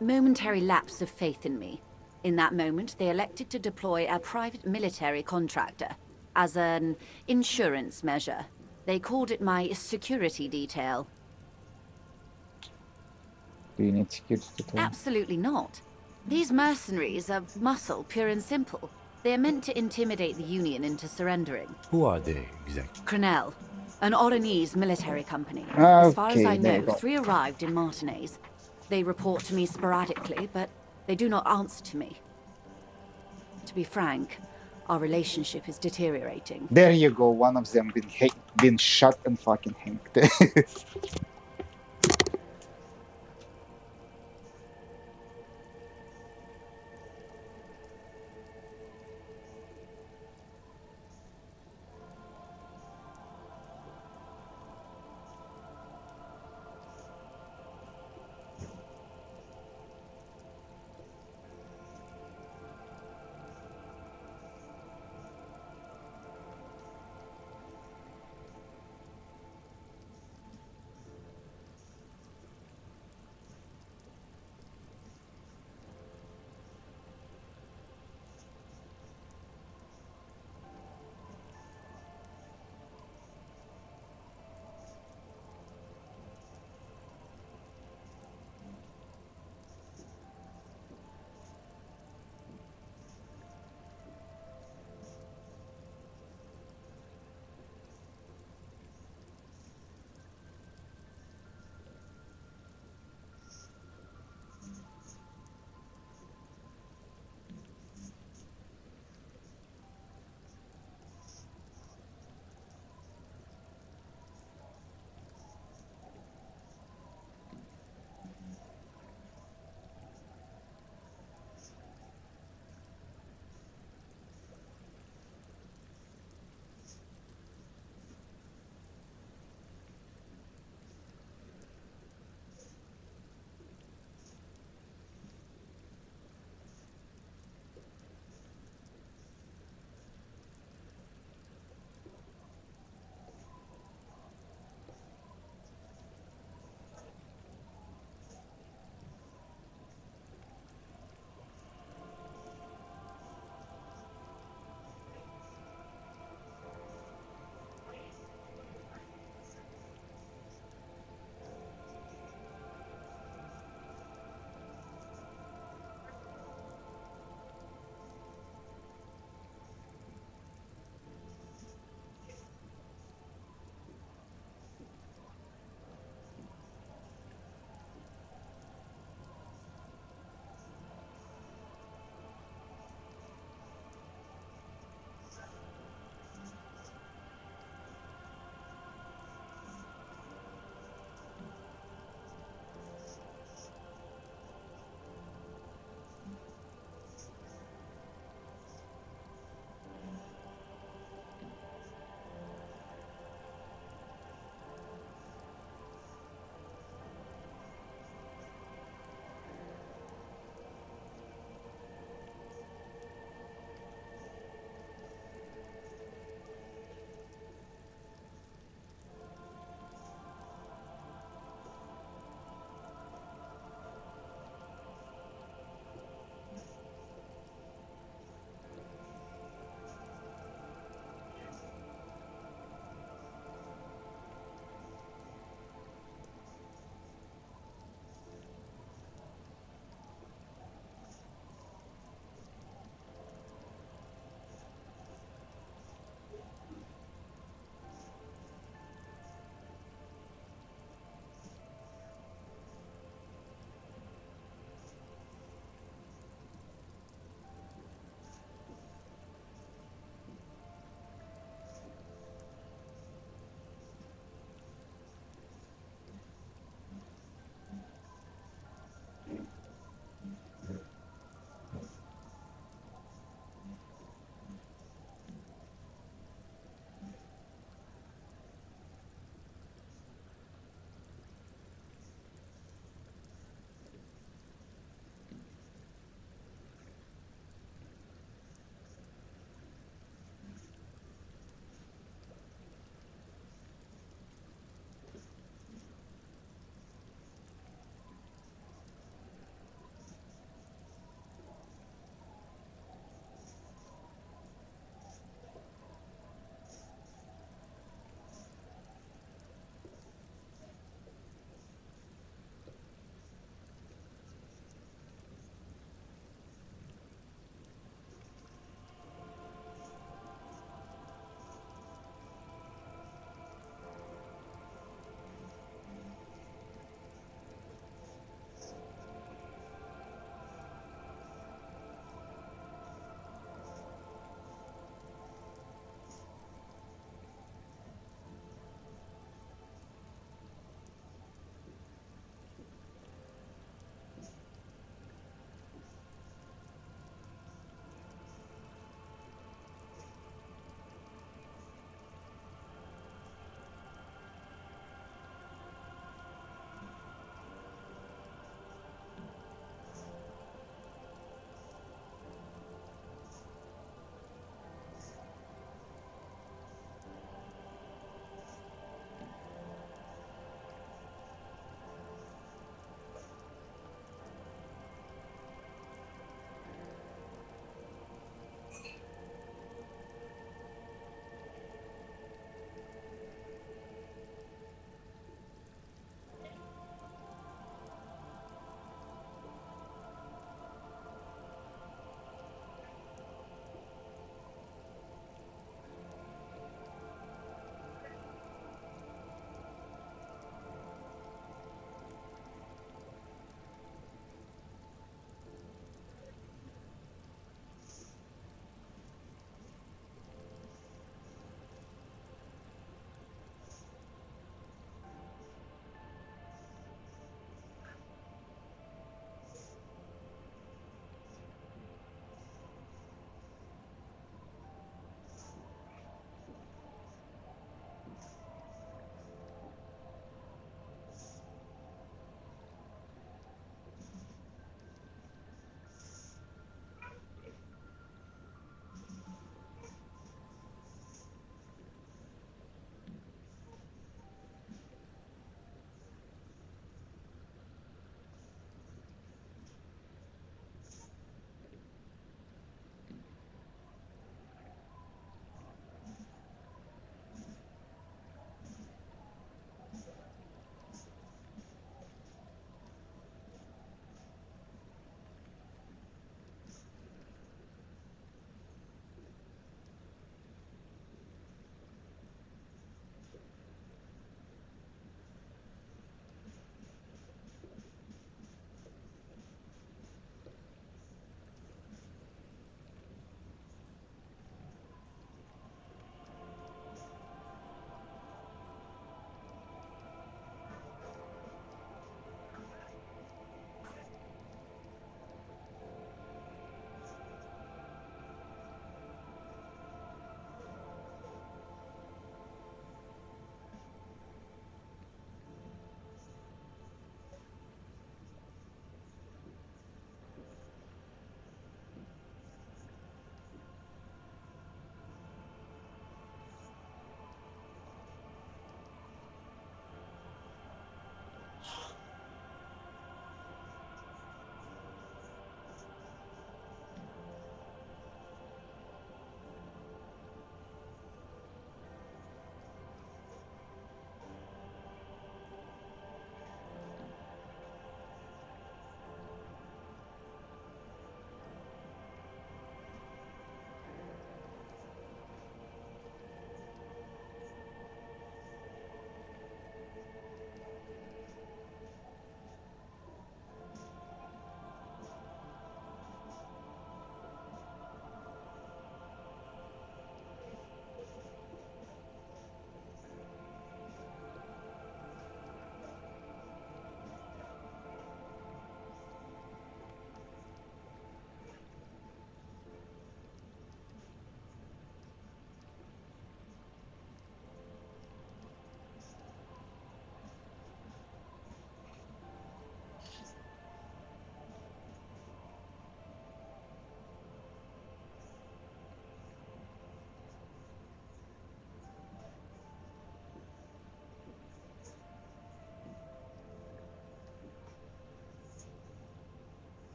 momentary lapse of faith in me. In that moment, they elected to deploy a private military contractor as an insurance measure. They called it my security detail.
Do you need security to
Absolutely not. These mercenaries are muscle, pure and simple. They are meant to intimidate the Union into surrendering.
Who are they, exactly?
Crenel, an Oranese military company. As far as
Okay,
I
there
know,
you go.
3 arrived in Martinez. They report to me sporadically, but they do not answer to me. To be frank, our relationship is deteriorating.
There you go. One of them been shot and fucking hanged.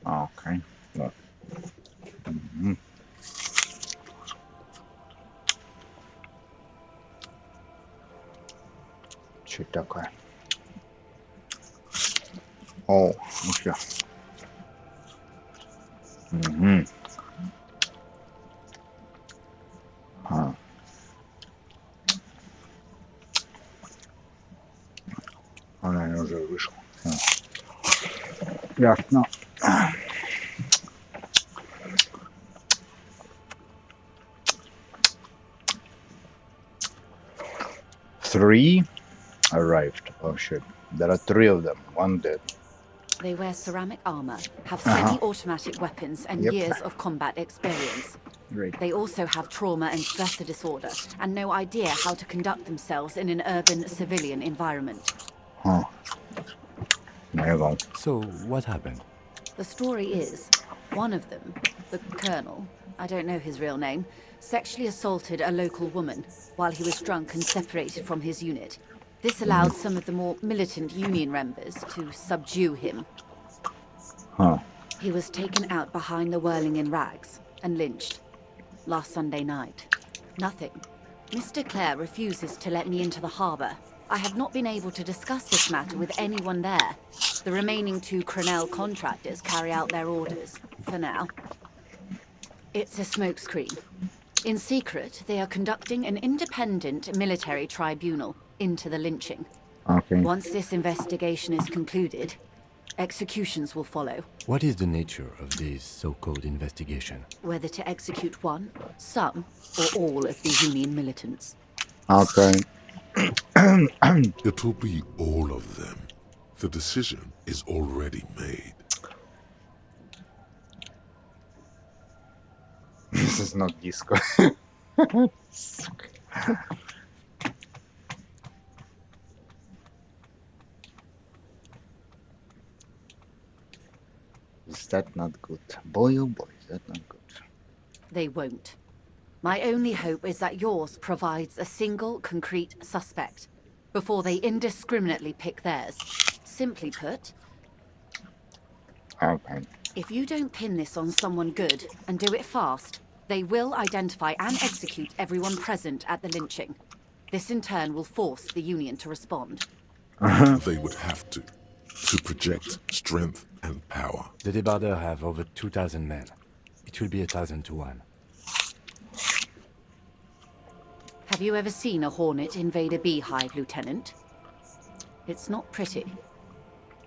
Okay. Вот. Мгм. Что это такое? О, ну все. Мгм. А. Она уже вышла. Ясно. 3 arrived. Oh shit. There are 3 of them. 1 dead.
They wear ceramic armor, have
Uh-huh.
semi-automatic weapons, and
Yep.
years of combat experience.
Great.
They also have trauma and stressor disorder, and no idea how to conduct themselves in an urban civilian environment.
Huh. There you go.
So, what happened?
The story is, one of them, the Colonel, I don't know his real name, sexually assaulted a local woman while he was drunk and separated from his unit. This allowed some of the more militant Union members to subdue him.
Huh.
He was taken out behind the whirling in rags and lynched last Sunday night. Nothing. Mr. Clare refuses to let me into the harbour. I have not been able to discuss this matter with anyone there. The remaining 2 Crenell contractors carry out their orders, for now. It's a smokescreen. In secret, they are conducting an independent military tribunal into the lynching.
Okay.
Once this investigation is concluded, executions will follow.
What is the nature of this so-called investigation?
Whether to execute one, some, or all of the Union militants.
Okay.
It'll be all of them. The decision is already made.
This is not disco. Сука. Is that not good? Boy, oh boy, is that not good?
They won't. My only hope is that yours provides a single, concrete suspect before they indiscriminately pick theirs. Simply put,
Okay.
if you don't pin this on someone good and do it fast, they will identify and execute everyone present at the lynching. This in turn will force the Union to respond.
They would have to project strength and power.
The débardeurs have over 2,000 men. It will be 1,000 to 1.
Have you ever seen a Hornet invade a beehive, Lieutenant? It's not pretty.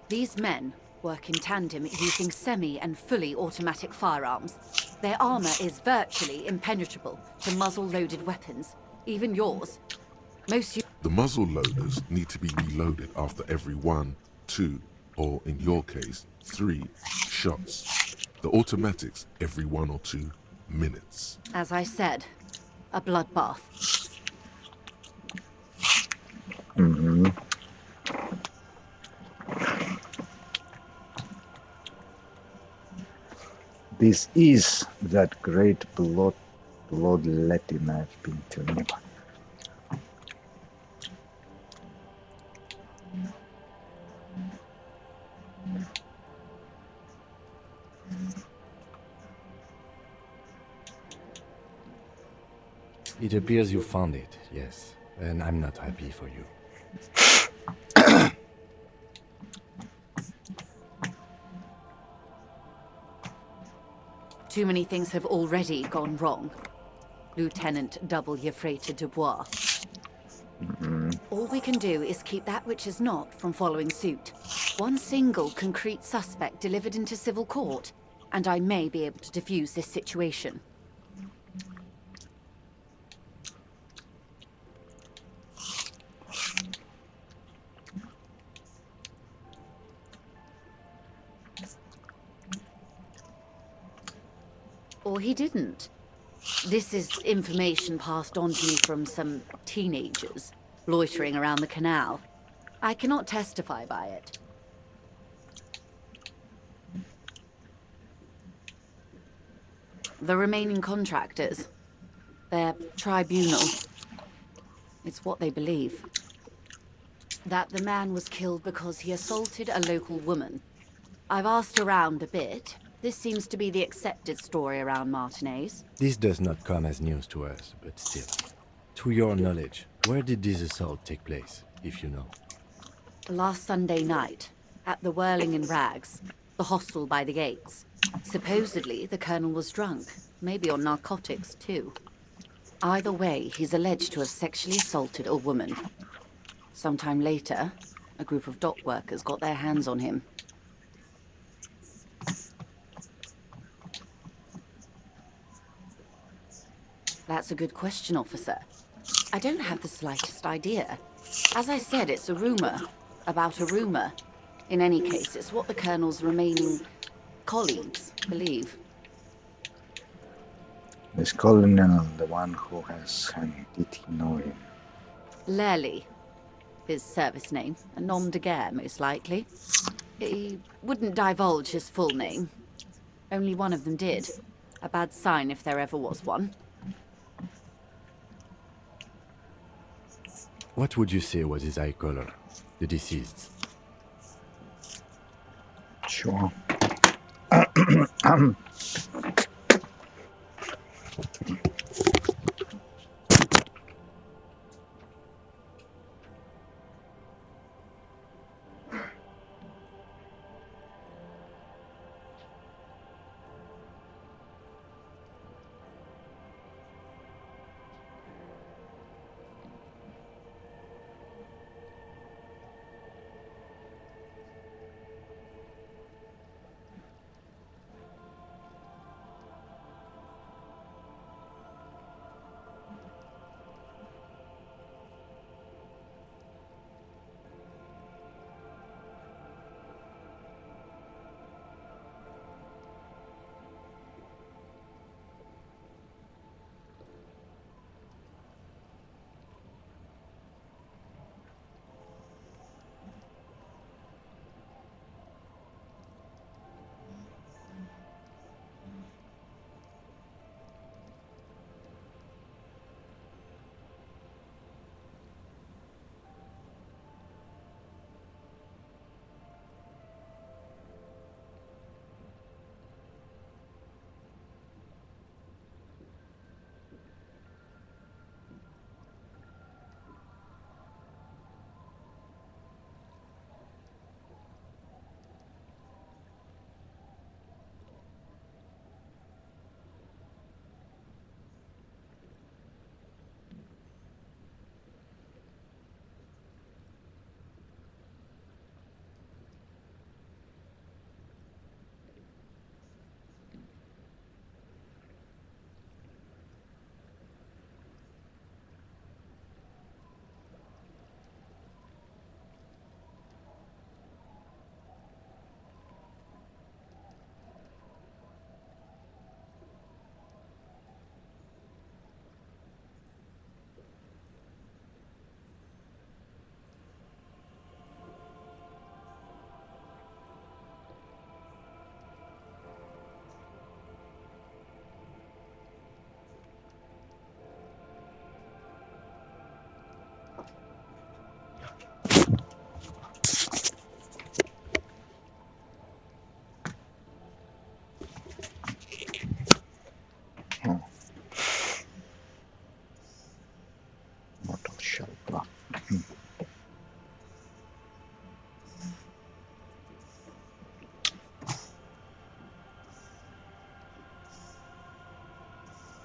These men work in tandem using semi- and fully automatic firearms. Their armor is virtually impenetrable to muzzle-loaded weapons, even yours.
The muzzle loaders need to be reloaded after every 1, 2, or in your case, 3 shots. The automatics every 1 or 2 minutes.
As I said, a bloodbath.
Mm-hmm. This is that great bloodletting I've been telling you about.
It appears you found it, yes. And I'm not happy for you.
Too many things have already gone wrong. Lieutenant W. Frater Dubois. All we can do is keep that which is not from following suit. One single concrete suspect delivered into civil court, and I may be able to defuse this situation. Or he didn't. This is information passed on to me from some teenagers loitering around the canal. I cannot testify by it. The remaining contractors. Their tribunal. It's what they believe. That the man was killed because he assaulted a local woman. I've asked around a bit. This seems to be the accepted story around Martinez.
This does not come as news to us, but still. To your knowledge, where did this assault take place, if you know?
Last Sunday night, at the Whirling in Rags, the hostel by the gates. Supposedly, the colonel was drunk, maybe on narcotics too. Either way, he's alleged to have sexually assaulted a woman. Sometime later, a group of dock workers got their hands on him. That's a good question, officer. I don't have the slightest idea. As I said, it's a rumor. About a rumor. In any case, it's what the colonel's remaining colleagues believe.
This colonel, the one who has him, did he know him?
Lely. His service name. A nom de guerre, most likely. He wouldn't divulge his full name. Only one of them did. A bad sign if there ever was one.
What would you say was his eye color, the deceased?
Sure.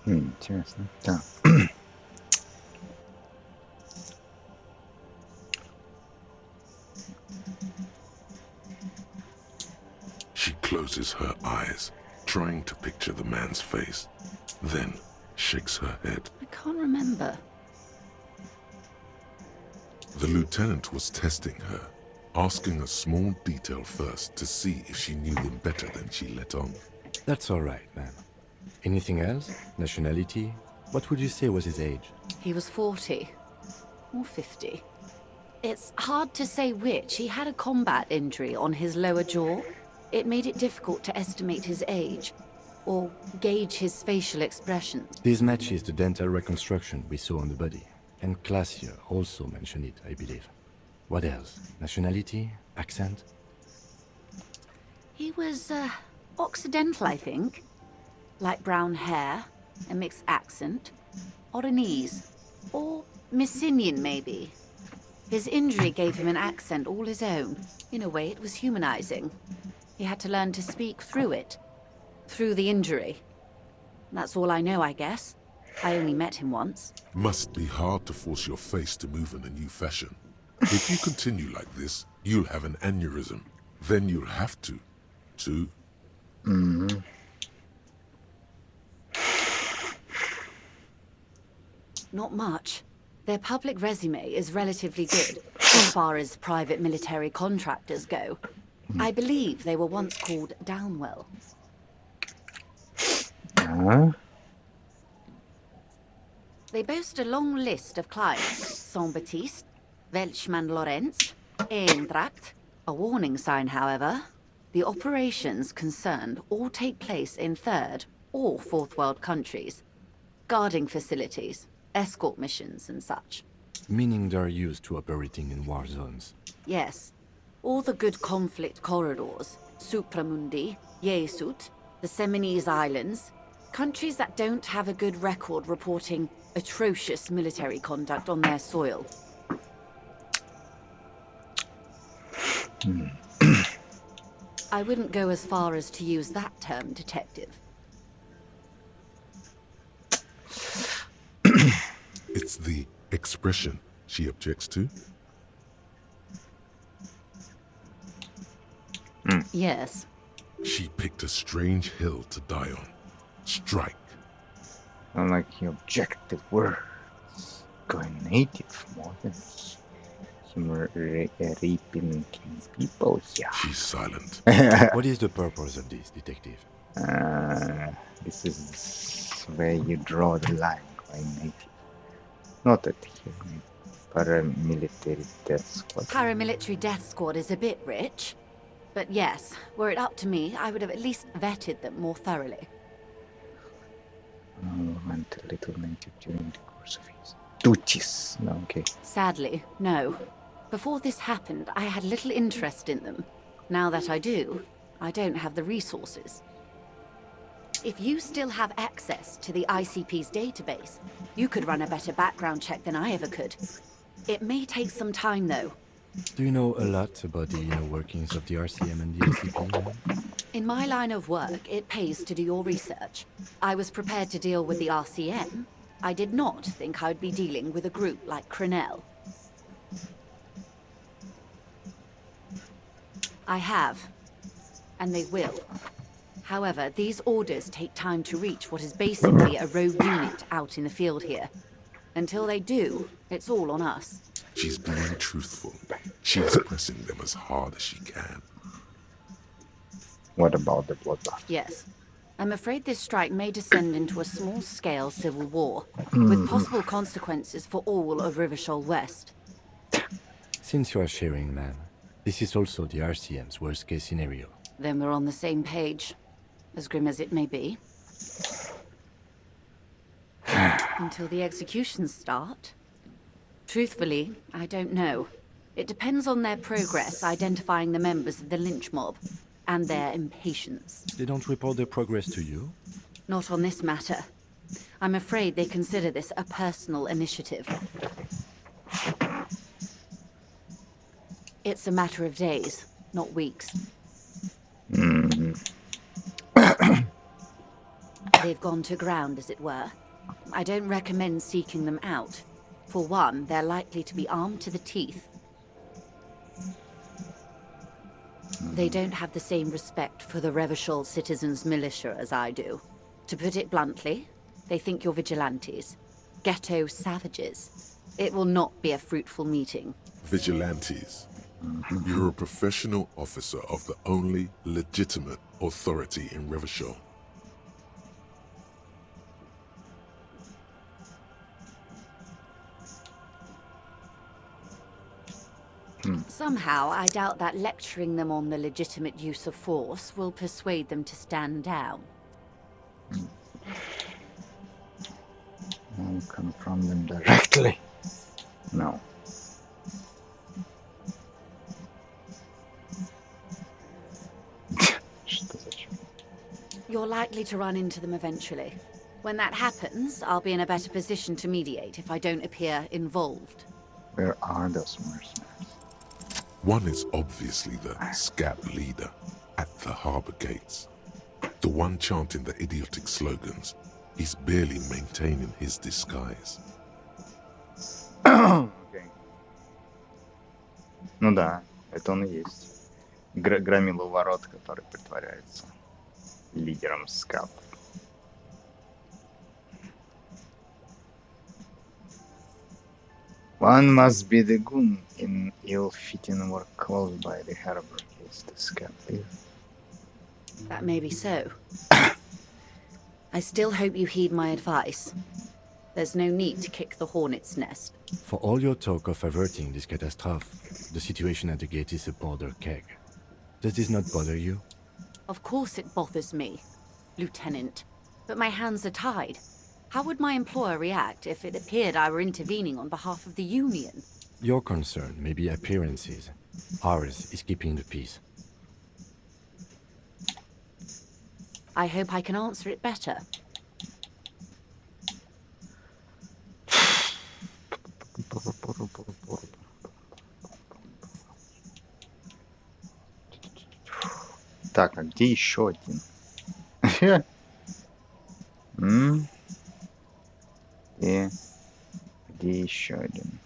Интересно. Да.
She closes her eyes, trying to picture the man's face, then shakes her head.
I can't remember.
The lieutenant was testing her, asking a small detail first to see if she knew him better than she let on.
That's all right, ma'am. Anything else? Nationality? What would you say was his age?
He was 40. Or 50. It's hard to say which. He had a combat injury on his lower jaw. It made it difficult to estimate his age. or gauge his facial expression.
This matches the dental reconstruction we saw on the body. And Glacier also mentioned it, I believe. What else? Nationality? Accent?
He was, Occidental, I think. Light brown hair, a mixed accent, Oranese, or Messinian, maybe. His injury gave him an accent all his own. In a way, it was humanizing. He had to learn to speak through it. Through the injury. That's all I know, I guess. I only met him once.
Must be hard to force your face to move in a new fashion. If you continue like this, you'll have an aneurysm. Then you'll have to.
Not much. Their public resume is relatively good, as far as private military contractors go. I believe they were once called Downwell. They boast a long list of clients. Saint-Baptiste, Welchman-Lorenz, Eendracht. A warning sign, however. The operations concerned all take place in third or fourth world countries. Guarding facilities, escort missions and such.
Meaning they're used to operating in war zones.
Yes. All the good conflict corridors. Supramundi, Yesut, the Seminese Islands. Countries that don't have a good record reporting atrocious military conduct on their soil. I wouldn't go as far as to use that term, detective.
It's the expression she objects to.
Yes.
She picked a strange hill to die on. Strike.
Unlike the objective words, going native more than him raping people here.
She's silent.
What is the purpose of this, detective?
This is where you draw the line, going native. Not at here, paramilitary death squad.
Paramilitary death squad is a bit rich. But yes, were it up to me, I would have at least vetted them more thoroughly.
Went a little native during the course of his duties. No, okay.
Sadly, no. Before this happened, I had little interest in them. Now that I do, I don't have the resources. If you still have access to the ICP's database, you could run a better background check than I ever could. It may take some time, though.
Do you know a lot about the inner workings of the RCM and the ICP?
In my line of work, it pays to do your research. I was prepared to deal with the RCM. I did not think I'd be dealing with a group like Crenell. I have, and they will. However, these orders take time to reach what is basically a rogue unit out in the field here. Until they do, it's all on us.
She's being truthful. She's pressing them as hard as she can.
What about the bloodbath?
Yes. I'm afraid this strike may descend into a small-scale civil war, with possible consequences for all of Rivershoal West.
Since you are sharing, ma'am, this is also the RCM's worst-case scenario.
Then we're on the same page, as grim as it may be. Until the executions start. Truthfully, I don't know. It depends on their progress identifying the members of the lynch mob, and their impatience.
They don't report their progress to you?
Not on this matter. I'm afraid they consider this a personal initiative. It's a matter of days, not weeks. They've gone to ground, as it were. I don't recommend seeking them out. For one, they're likely to be armed to the teeth. They don't have the same respect for the Revershoal citizens' militia as I do. To put it bluntly, they think you're vigilantes. Ghetto savages. It will not be a fruitful meeting.
Vigilantes. You're a professional officer of the only legitimate authority in Revershoal.
Somehow, I doubt that lecturing them on the legitimate use of force will persuade them to stand down.
from them directly. No.
You're likely to run into them eventually. When that happens, I'll be in a better position to mediate if I don't appear involved.
Where are those mercenaries?
One is obviously the SCAP leader at the harbor gates. The one chanting the idiotic slogans. He's barely maintaining his disguise.
Okay. Ну да, это он и есть. Громила у ворот, который притворяется лидером СКАП. One must be the goon in ill-fitting work close by the harbor gates, the SCAP leader.
That may be so. I still hope you heed my advice. There's no need to kick the hornet's nest.
For all your talk of averting this catastrophe, the situation at the gate is a powder keg. Does this not bother you?
Of course it bothers me, Lieutenant. But my hands are tied. How would my employer react if it appeared I were intervening on behalf of the Union?
Your concern may be appearances. Ours is keeping the peace.
I hope I can answer it better.
Так, а где еще один? И где еще один?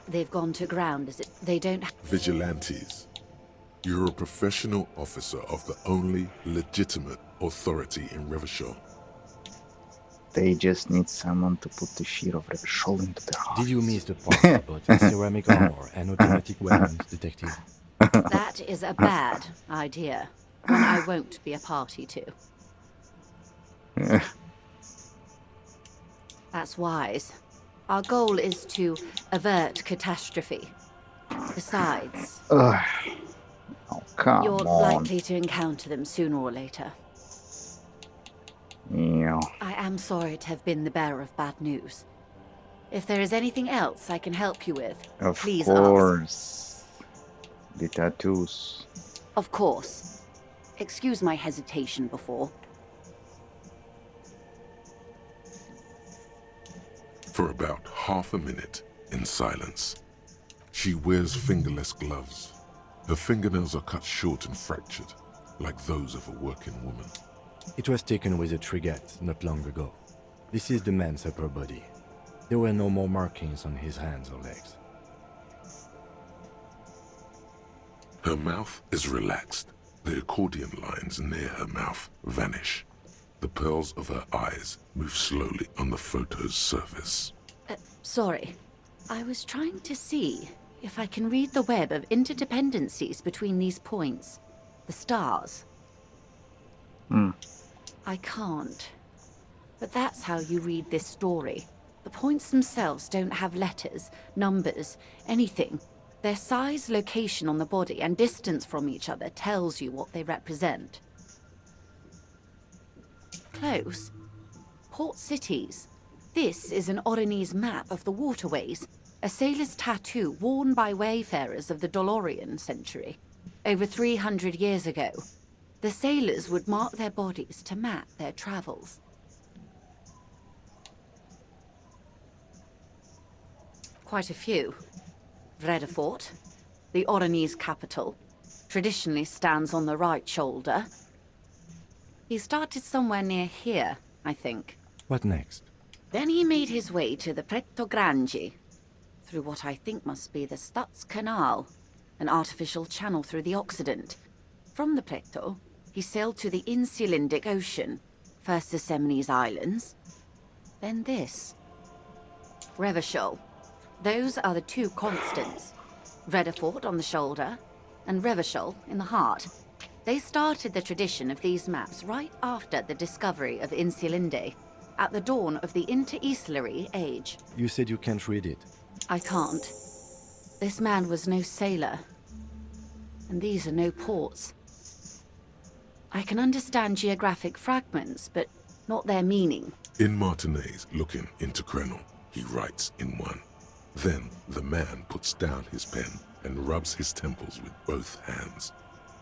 They've gone to ground as it. They don't.
Vigilantes. You're a professional officer of the only legitimate authority in Revachol.
They just need someone to put the sheet of Revachol into their heart.
Did you miss the part about ceramic armor and automatic weapons, Detective?
That is a bad idea. One I won't be a party to. That's wise. Our goal is to avert catastrophe. Besides,
oh, come
you're
on.
likely to encounter them sooner or later.
Yeah.
I am sorry to have been the bearer of bad news. If there is anything else I can help you with, please ask.
Of course. The tattoos.
Of course. Excuse my hesitation before.
For about half a minute, in silence. She wears fingerless gloves. Her fingernails are cut short and fractured, like those of a working woman.
It was taken with a trigate not long ago. This is the man's upper body. There were no more markings on his hands or legs.
Her mouth is relaxed. The accordion lines near her mouth vanish. The pearls of her eyes move slowly on the photo's surface.
Sorry. I was trying to see if I can read the web of interdependencies between these points. The stars. I can't. But that's how you read this story. The points themselves don't have letters, numbers, anything. Their size, location on the body, and distance from each other tells you what they represent. Close. Port cities. This is an Oronese map of the waterways, a sailor's tattoo worn by wayfarers of the Dolorian century. Over 300 years ago, the sailors would mark their bodies to map their travels. Quite a few. Vredefort, the Oronese capital, traditionally stands on the right shoulder. He started somewhere near here, I think.
What next?
Then he made his way to the Pretto Grangi, through what I think must be the Stutz Canal, an artificial channel through the Occident. From the Pretto, he sailed to the Insulindic Ocean, first the Semines Islands, then this. Revachol. Those are the two constants. Vredefort on the shoulder, and Revachol in the heart. They started the tradition of these maps right after the discovery of Insulinde. at the dawn of the intestellary age.
You said you can't read it.
I can't. This man was no sailor. And these are no ports. I can understand geographic fragments, but not their meaning.
In Martinez looking into Krenel, he writes in one. Then the man puts down his pen and rubs his temples with both hands.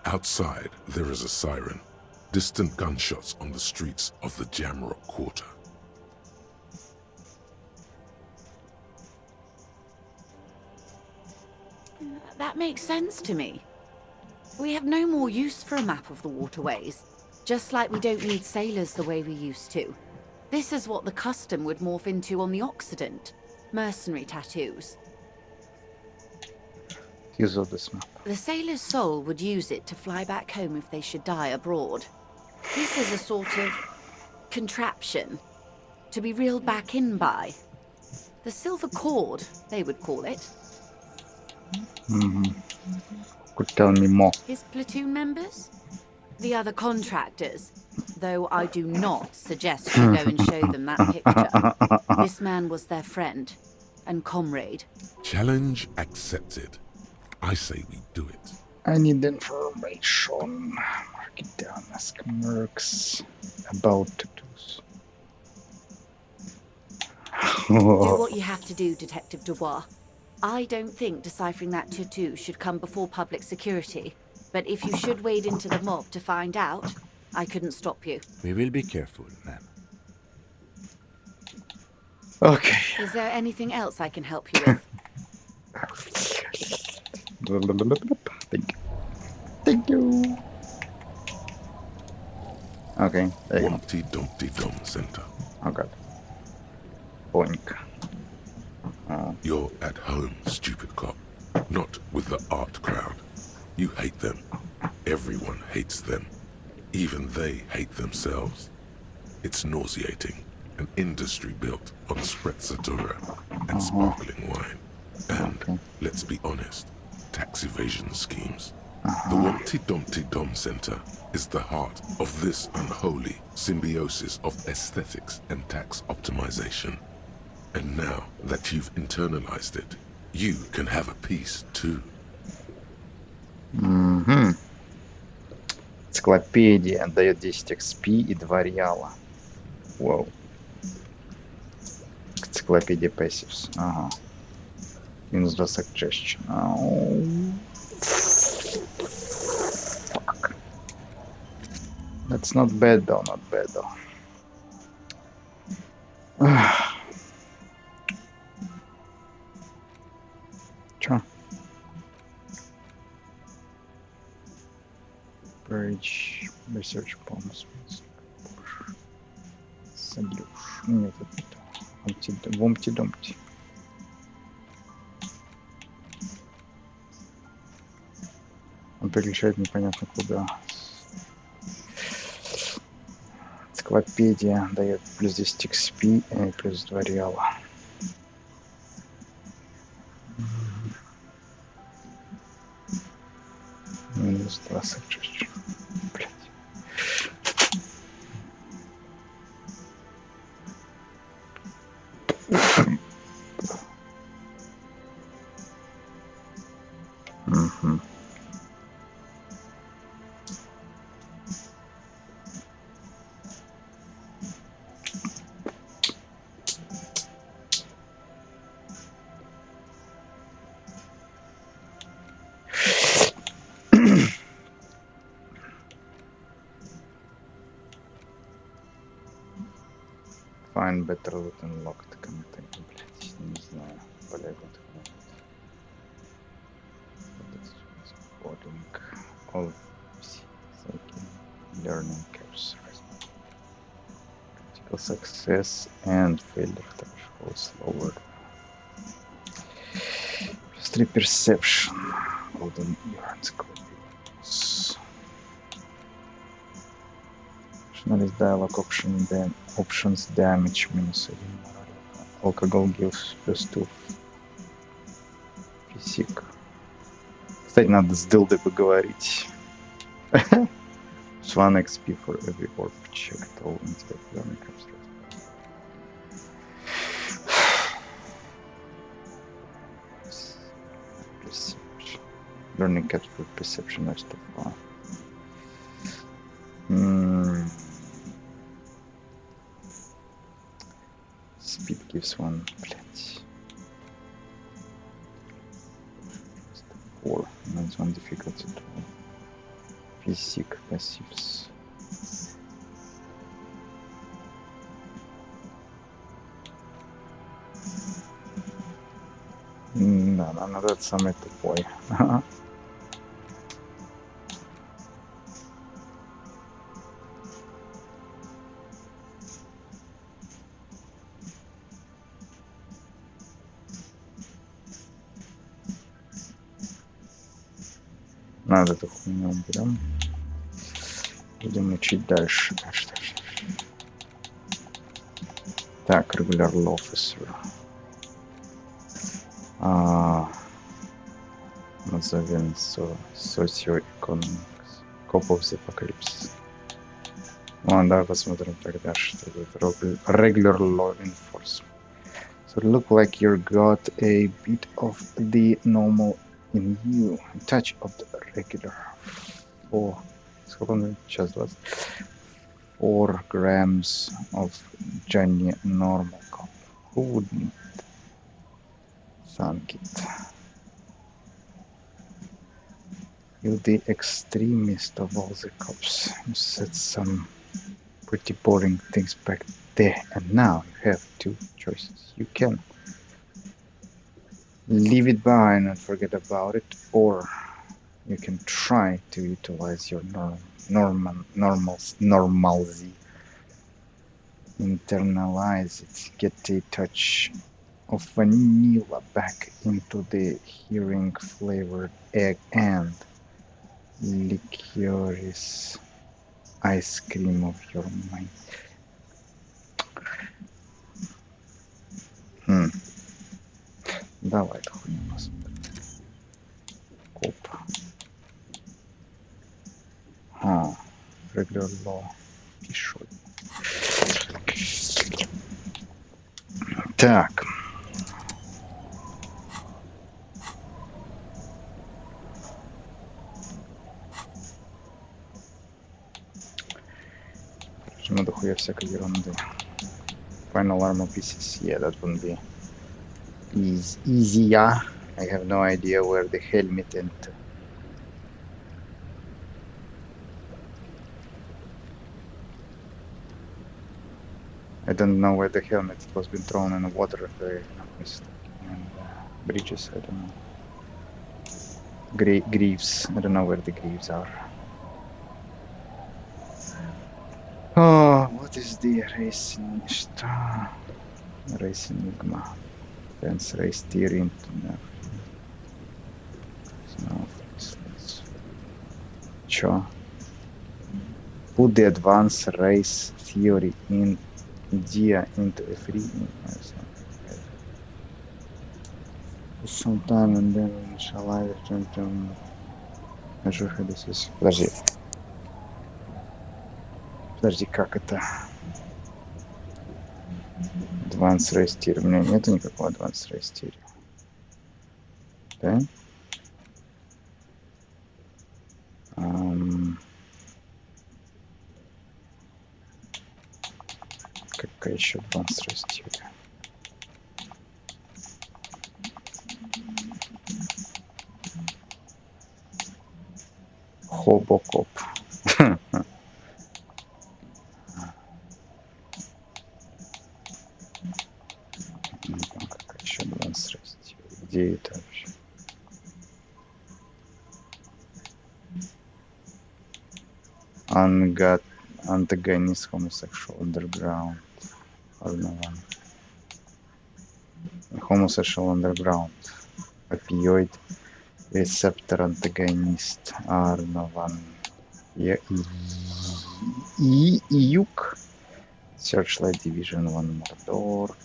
Outside, there is a siren. Distant gunshots on the streets of the Jamrock Quarter.
That makes sense to me. We have no more use for a map of the waterways, just like we don't need sailors the way we used to. This is what the custom would morph into on the Occident. Mercenary tattoos.
Use of this map.
The sailor's soul would use it to fly back home if they should die abroad. This is a sort of contraption to be reeled back in by. The silver cord, they would call it.
Could tell me more.
His platoon members? The other contractors. Though I do not suggest you go and show them that picture. This man was their friend and comrade.
Challenge accepted. I say we do it.
I need information. Mark it down. Ask mercs about tattoos.
Do what you have to do, Detective Dubois. I don't think deciphering that tattoo should come before public security. But if you should wade into the mob to find out, I couldn't stop you.
We will be careful, ma'am.
Okay.
Is there anything else I can help you with?
Thank you. Okay.
Humpty Dumpty Dum Center.
Oh god. Boink.
You're at home, stupid cop. Not with the art crowd. You hate them. Everyone hates them. Even they hate themselves. It's nauseating. An industry built on sprezzatura and sparkling wine. And, let's be honest, tax evasion schemes. The Humpty Dumpty Dum Center is the heart of this unholy symbiosis of aesthetics and tax optimization. And now that you've internalized it, you can have a piece too.
Энциклопедия дает 10 XP и 2 реала. Вау. Энциклопедия Passives. Ага. Минус 2 suggestion. Fuck. That's not bad though, not bad though. Чё? Bridge, research bombs. Solution. Нет, это Вомти-Домти. Он переключает непонятно куда. Энциклопедия дает плюс 10 XP и плюс 2 реала. Минус 2 suggestion. Блять. Find better loot unlocked content. Блять, не знаю. Полягут. Coding. All learning curves. Critical success and failure thresholds lowered. Plus 3 perception. Golden urns. Personalized dialogue options damage minus 1 morale. Alcohol gives plus 2 физик. Кстати, надо с Дилдой поговорить. Plus 1 XP for every orb checked. All intellect learning comes. Learning cat food perception rest of far. Speed gives 1, блять. 4, that's 1 difficulty 12. Physique passives. Да, наверное, этот самый тупой. Надо эту хуйню уберем. Будем учить дальше. Так, regular law officer. Назовем socio-economics. Cop of the apocalypse. Ну, давай посмотрим тогда, что будет regular law enforcement. So it look like you got a bit of the normal in you. A touch of the regular. Сколько он сейчас 20? 4 grams of Johnny normal cop. Who wouldn't think it? You're the extremist of all the cops. You said some pretty boring things back there, and now you have 2 choices. You can leave it behind and forget about it, or you can try to utilize your normalcy, internalize it, get a touch of vanilla back into the hearing flavored egg and licorice ice cream of your mind. Давай эту хуйню посмотрим. Коп. Regular law. Пишут. Так. Ну, дохуя всякой ерунды. Final armor pieces. Yeah, that wouldn't be easier. I have no idea where the helmet and I don't know where the helmet was been thrown in the water if I'm not mistaken. And bridges, I don't know. Greaves, I don't know where the greaves are. Oh, what is the racing star? Racing Enigma. Fence race steering. No, Chо. Put the advanced race theory in idea into a free sometime and then initialize Подожди, как это? Advanced race theory. У меня нету никакого advanced race theory. Да? Какая еще advanced race theory? Хобокоп. Какая еще advanced race theory? Где это вообще? Antagonist homosexual underground. Homosexual underground. Opioid receptor antagonist. Arnovan. Юг. Searchlight Division 1 Mordor.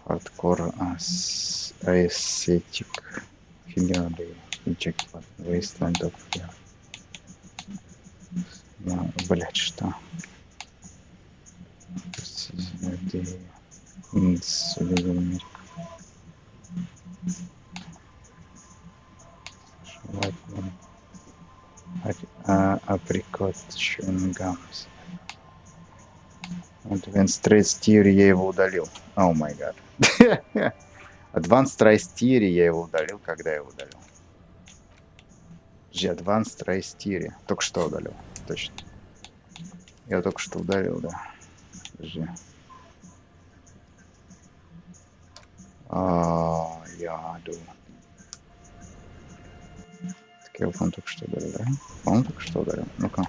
Hardcore aesthetic. Fingerly. Eject Wasteland of Fear. Блять, что? Априкот чуингам. Advanced Trace Theory я его удалил. О май гад. Advanced Trace Theory я его удалил, когда я его удалил. Advanced Trace Theory. Только что удалил. Точно. Я только что удалил, да. Подожди. Я иду. Так я его, по-моему, только что удалил, да? По-моему, только что удалил. Ну-ка.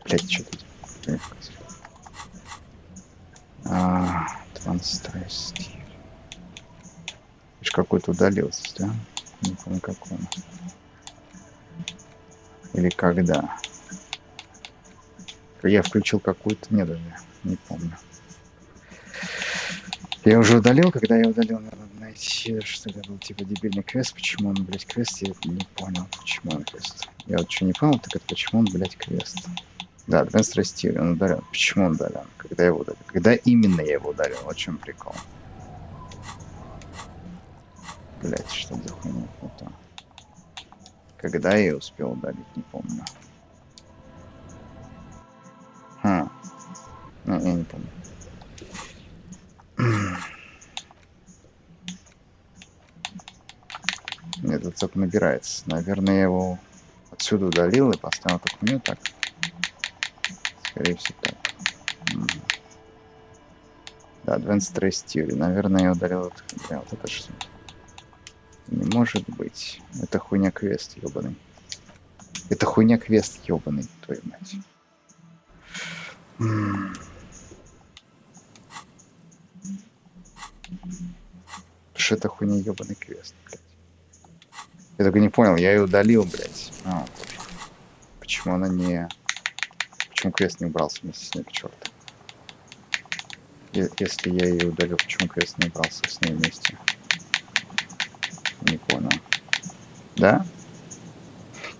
Блять, что тут? Advanced Trace Theory. Видишь, какой-то удалился, да? Не помню, какой он. Или когда. Я включил какую-то... Нет, даже не помню. Я уже удалил, когда я удалил, надо найти, что это был типа дебильный квест. Почему он, блядь, квест? Я не понял, почему он квест. Я вот что не понял, так это почему он, блядь, квест. Да, Advanced Trace Theory, он удален. Почему он удален? Когда я его удалил? Когда именно я его удалил? Вот в чем прикол. Блядь, что за хуйня? Это... Когда я ее успел удалить, не помню. Я не помню. Нет, это только набирается. Наверное, я его отсюда удалил и поставил эту хуйню так. Скорее всего, так. Да, Advanced Trace Theory. Наверное, я удалил это. Бля, вот это что? Не может быть. Это хуйня квест, ёбаный. Это хуйня квест, ёбаный, твою мать. Что это хуйня ёбаный квест, блядь. Я только не понял, я ее удалил, блядь. Почему она не... Почему квест не убрался вместе с ней, к черту? Если я ее удалил, почему квест не убрался с ней вместе? Не понял. Да?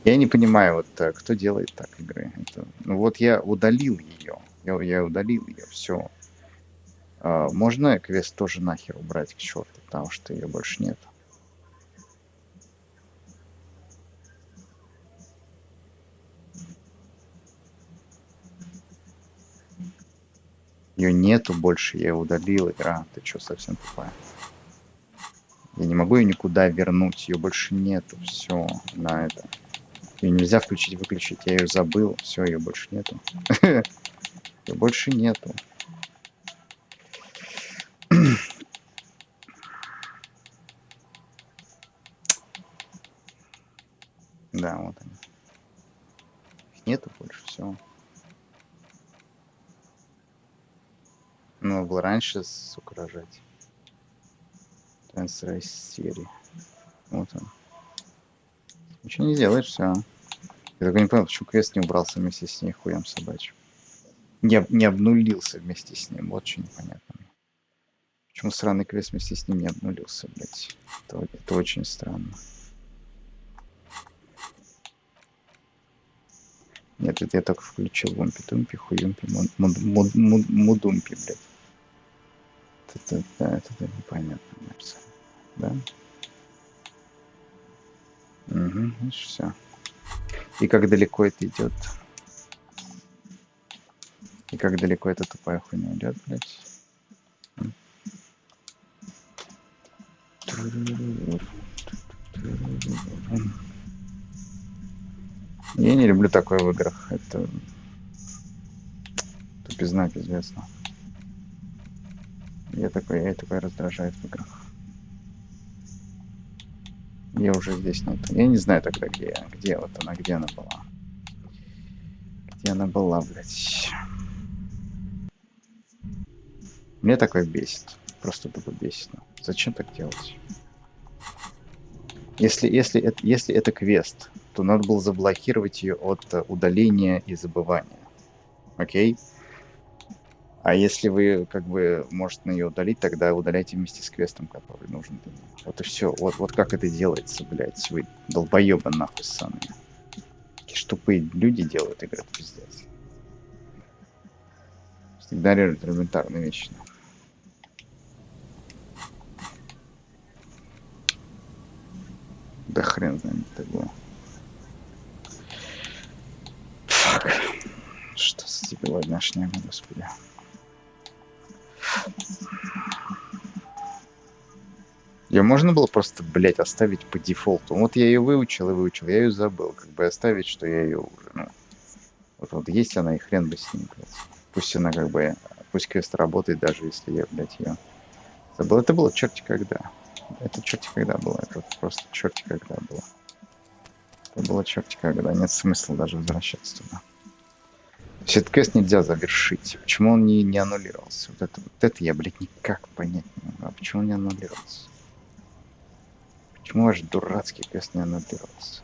Я не понимаю, вот кто делает так игры. Это... Ну вот я удалил ее. Я удалил ее, все. Можно квест тоже нахер убрать к черту, потому что ее больше нет. Ее нету больше, я удалил, игра. Ты что, совсем тупая? Я не могу ее никуда вернуть, ее больше нету. Все, на это. Ее нельзя включить, выключить. Я ее забыл, все, ее больше нету. Ее больше нету. Да, вот они. Их нету больше, все. Ну, было раньше, сука, рожать. Transrace серии. Вот он. Ничего не сделаешь, все. Я только не понял, почему квест не убрался вместе с ней, хуем собачьим. Не обнулился вместе с ним, вот что непонятно. Почему сраный квест вместе с ним не обнулился, блядь. Это очень странно. Нет, это я только включил вумпи-тумпи, хуюмпи, мудумпи, блядь. Это непонятно, кажется. Да? Угу, видишь, все. И как далеко это идет? И как далеко эта тупая хуйня идет, блядь? Я не люблю такое в играх. Это тупизна, пиздец. Я такой раздражает в играх. Я уже здесь нет. Я не знаю тогда, где вот она, где она была. Где она была, блядь. Мне такое бесит. Просто тупо бесит. Зачем так делать? Если это квест, то надо было заблокировать ее от удаления и забывания. Окей? А если вы, как бы, можете ее удалить, тогда удаляйте вместе с квестом, который нужен. Вот и все. Вот как это делается, блядь. Вы долбоебы нахуй ссаные. Какие ж тупые люди делают игры, это пиздец. Игнорируют элементарные вещи. Да хрен знает, это было. сегодняшнего, господи. Ее можно было просто, блядь, оставить по дефолту. Вот я ее выучил и выучил, я ее забыл. Как бы оставить, что я ее уже, ну... Вот есть она, и хрен бы с ним, блядь. Пусть она как бы... Пусть квест работает, даже если я, блядь, ее забыл. Это было черти когда. Это черти когда было. Это просто черти когда было. Это было черти когда. Нет смысла даже возвращаться туда. То есть этот квест нельзя завершить. Почему он не аннулировался? Вот это я, блядь, никак понять не могу. А почему он не аннулировался? Почему ваш дурацкий квест не аннулировался?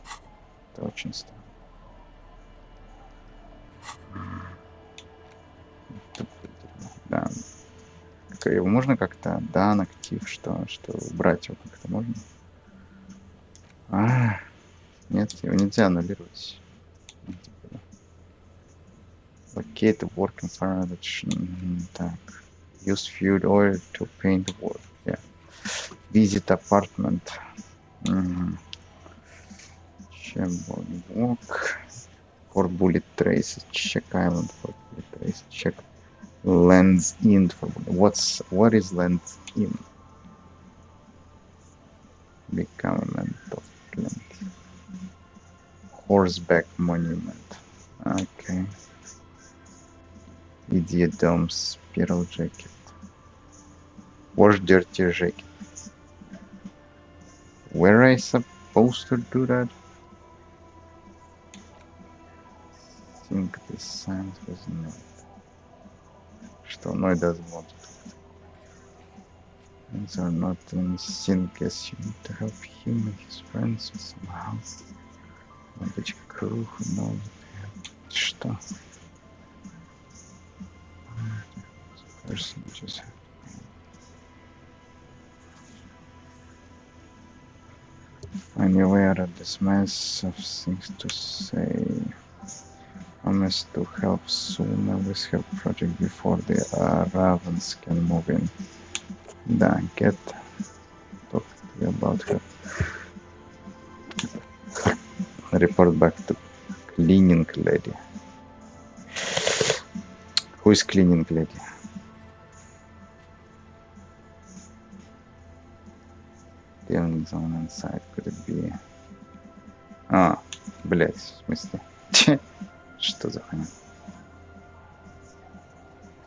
Это очень странно. Да. Его можно как-то, да, на актив, что убрать его как-то можно? Нет, его нельзя аннулировать. Locate the working fire that так. Use fuel oil to paint the wall. Yeah. Visit apartment. Check body walk. For bullet traces. Check island for bullet traces. Check Lands End for what is Lands End? Becoming of land. Horseback monument. Okay. Idiot Dome Spiral jacket. Wash dirty jacket. Where I supposed to do that? Think the signs was not. Что no, it doesn't want to. Things are not in sync as you need to help him and his friends somehow. Want to crew who knows что? Person just find your way out of this mess of things to say. Promise to help sooner with her project before the Ravens can move in. Да, get talk to you about her. Report back to cleaning lady. Who is cleaning lady? Dealing zone inside, could it be? Блять, в смысле? Что за хуйня?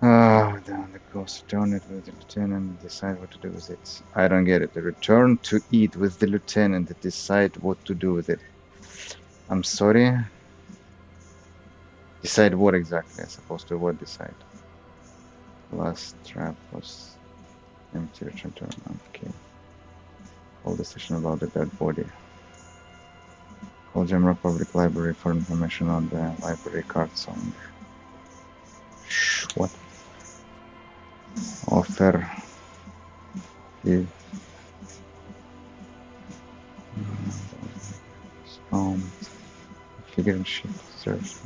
Down the coast, return it with the lieutenant and decide what to do with it. I don't get it. Return to it with the lieutenant and decide what to do with it. I'm sorry. Decide what exactly? I'm supposed to what decide? Last trap was empty. Return. Okay. Hold decision about the dead body. Call Jamrock Public Library for information on the library card song. What? Offer. Figure shit. Search.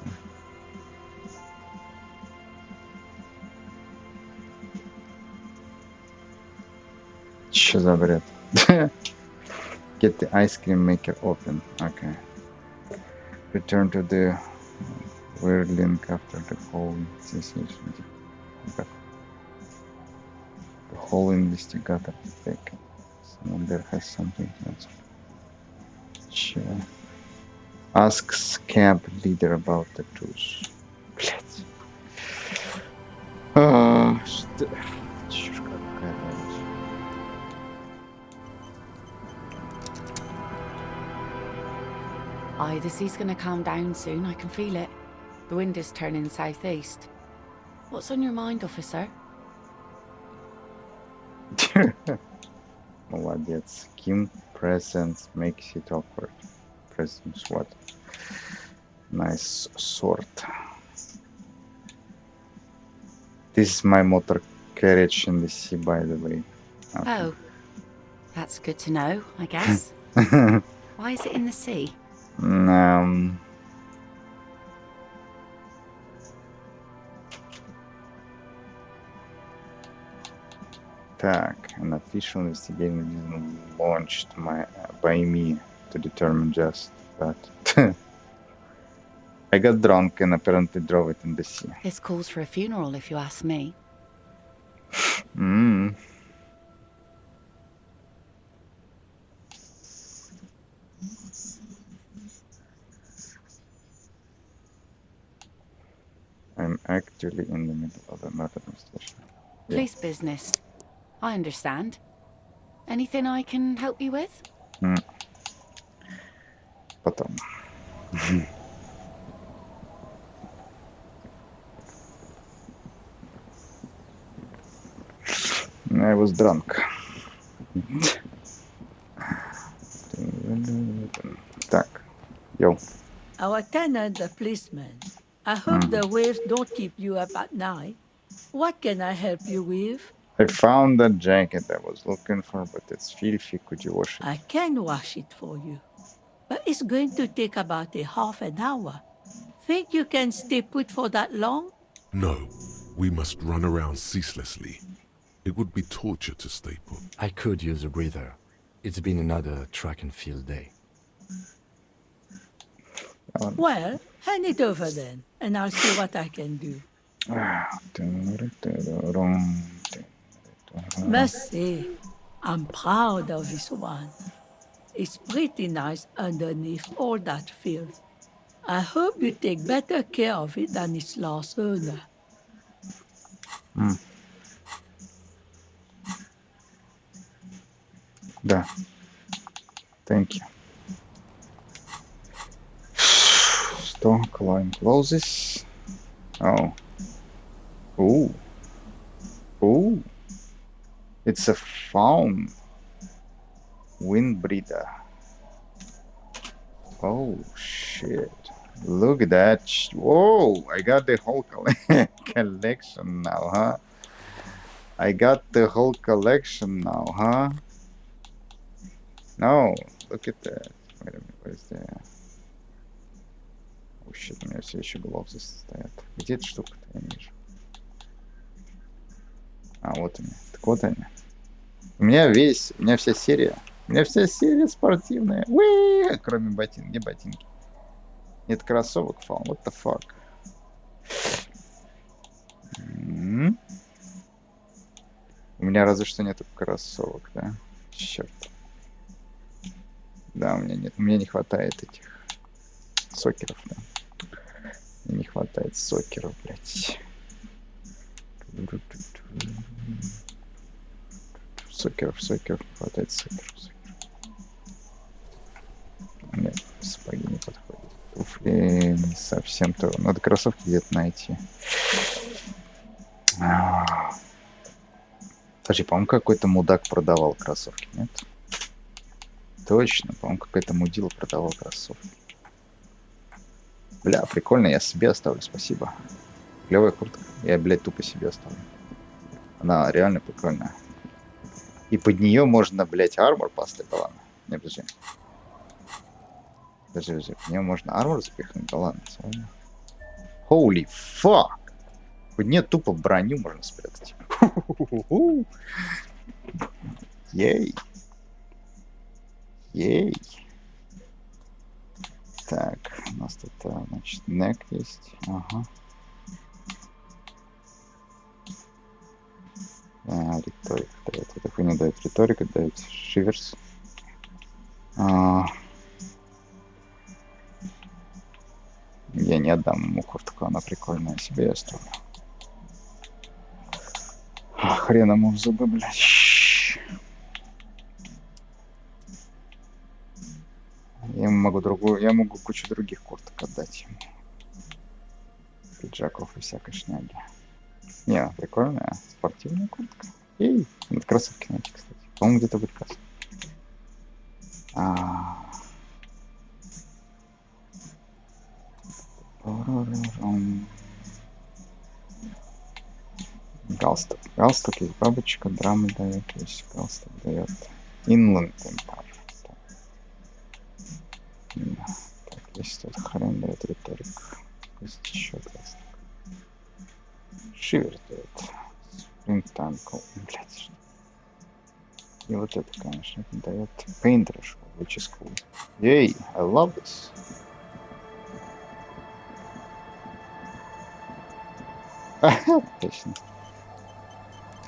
Что за бред? Get the ice cream maker open. Okay. Return to the weird link after the whole investigation. The whole investigator taken. Someone there has something to answer. Sure. Asks camp leader about the tools. Блять. Что? Чушь какая.
The sea's gonna calm down soon, I can feel it. The wind is turning southeast. What's on your mind, officer?
Молодец. Kim presence makes it awkward. Presence what? Nice sort. This is my motor carriage in the sea, by the way. Okay.
Oh, that's good to know, I guess. Why is it in the sea?
Так, an official investigation launched by me to determine just that. I got drunk and apparently drove it in the sea.
This calls for a funeral, if you ask me.
Mm. I'm actually in the middle of a murder investigation. Yeah.
Police business. I understand. Anything I can help you with?
Потом. I was drunk. Так, йоу.
Our tenant, the policeman. I hope the waves don't keep you up at night. What can I help you with?
I found that jacket I was looking for, but it's filthy. Could you wash it?
I can wash it for you, but it's going to take about a half an hour. Think you can stay put for that long?
No, we must run around ceaselessly. It would be torture to stay put.
I could use a breather. It's been another track and field day.
Well, hand it over then, and I'll see what I can do. Must say, I'm proud of this one. It's pretty nice underneath all that filth. I hope you take better care of it than its last owner.
Да. Thank you. Store client closes. Oh. Ooh. Ooh. It's a foam wind breather. Oh shit. Look at that. Whoa, I got the whole collection now, huh? I got the whole collection now, huh? No, look at that. Wait a minute, where's the... Oh shit, у меня все еще глобсы стоят. Где эта штука-то? Я не вижу. А, вот они. Так вот они. У меня вся серия. У меня вся серия спортивная. Уи! Кроме ботинок. Где ботинки? Нет кроссовок, фаун. What the fuck? У меня разве что нету кроссовок, да? Черт. Да, у меня нет. У меня не хватает этих сокеров, да. Мне не хватает сокеров, блядь. Сокеров, не хватает сокеров. Нет, сапоги не подходят. Туфли не совсем то. Надо кроссовки где-то найти. Подожди, по-моему, какой-то мудак продавал кроссовки, нет? Точно, по-моему, какой-то мудила продавал кроссовки. Бля, прикольно, я себе оставлю, спасибо. Клевая куртка. Я, блядь, тупо себе оставлю. Она реально прикольная. И под нее можно, блядь, армор поставить. Да ладно. Не, подожди. Подожди. Под нее можно армор запихнуть. Да ладно. Holy fuck! Под нее тупо броню можно спрятать. Ей. Ей. Так, у нас тут, значит, нек есть. Ага. Риторик дает. Эта хуйня дает риторик, дает шиверс. Я не отдам ему куртку, она прикольная, себе я оставлю. Хрен ему в зубы, блядь. Я могу кучу других курток отдать ему. Пиджаков и всякой шняги. Не, прикольная, спортивная куртка. Эй, надо кроссовки найти, кстати. По-моему, где-то будет кроссовки. Галстук. Галстук есть бабочка, драмы дает, есть галстук дает. Inland Empire. Да. Так, есть тут хрен дает риторик. Есть еще галстук. Шивер дает. Спринтанкл. Блять. И вот это, конечно, дает Painter, which is cool. Yay, I love this. Точно.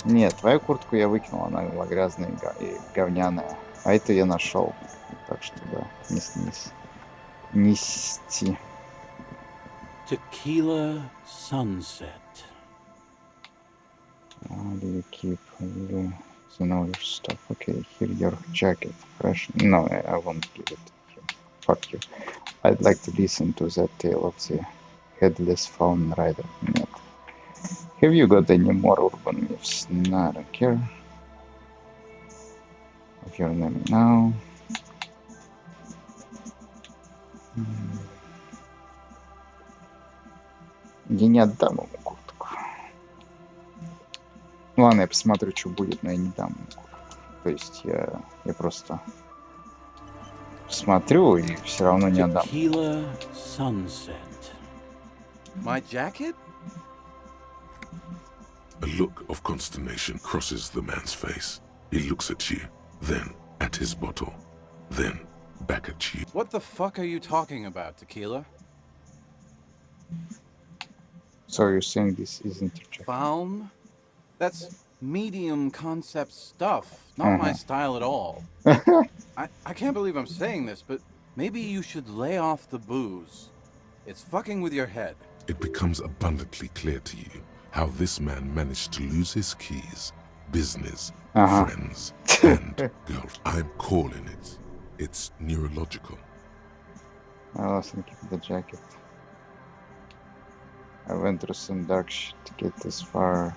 Нет, твою куртку я выкинул, она была грязная и говняная. А эту я нашел. Так что да, нести.
Tequila sunset.
How do you keep you know your stuff? Okay, here your jacket. Fresh. No, I won't give it to him. Fuck you. I'd like to listen to that tale of the headless fallen rider. Нет. Have you got any more urban myths? No, I don't care. Of your name now. Я не отдам ему куртку. Ну ладно, я посмотрю, что будет, но я не дам ему куртку. То есть я просто смотрю и все равно не отдам.
Tequila sunset. My jacket?
A look of consternation crosses the man's face. He looks at you, then at his bottle, then back at you.
What the fuck are you talking about, Tequila?
So you're saying this isn't your jacket?
Faun? That's medium concept stuff. Not my style at all. I can't believe I'm saying this, but maybe you should lay off the booze. It's fucking with your head.
It becomes abundantly clear to you how this man managed to lose his keys, business, friends, and girl. I'm calling it. It's neurological.
I lost the jacket. I went through some dark shit to get this far.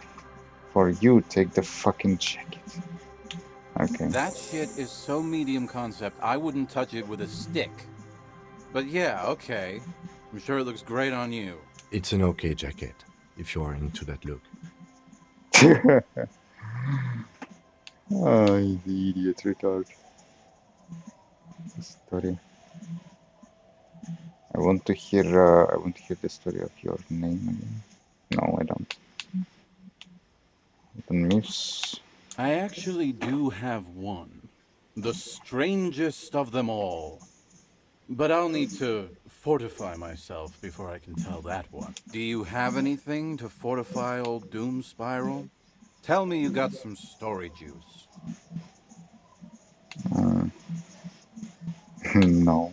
For you, take the fucking jacket. Okay.
That shit is so medium concept, I wouldn't touch it with a stick. But yeah, okay. I'm sure it looks great on you.
It's an okay jacket, if you are into that look.
Oh, the idiot retard. Story. I want to hear the story of your name again. No, I don't. Open myths.
I actually do have one. The strangest of them all. But I'll need to fortify myself before I can tell that one. Do you have anything to fortify old Doom Spiral? Tell me you got some story juice.
No.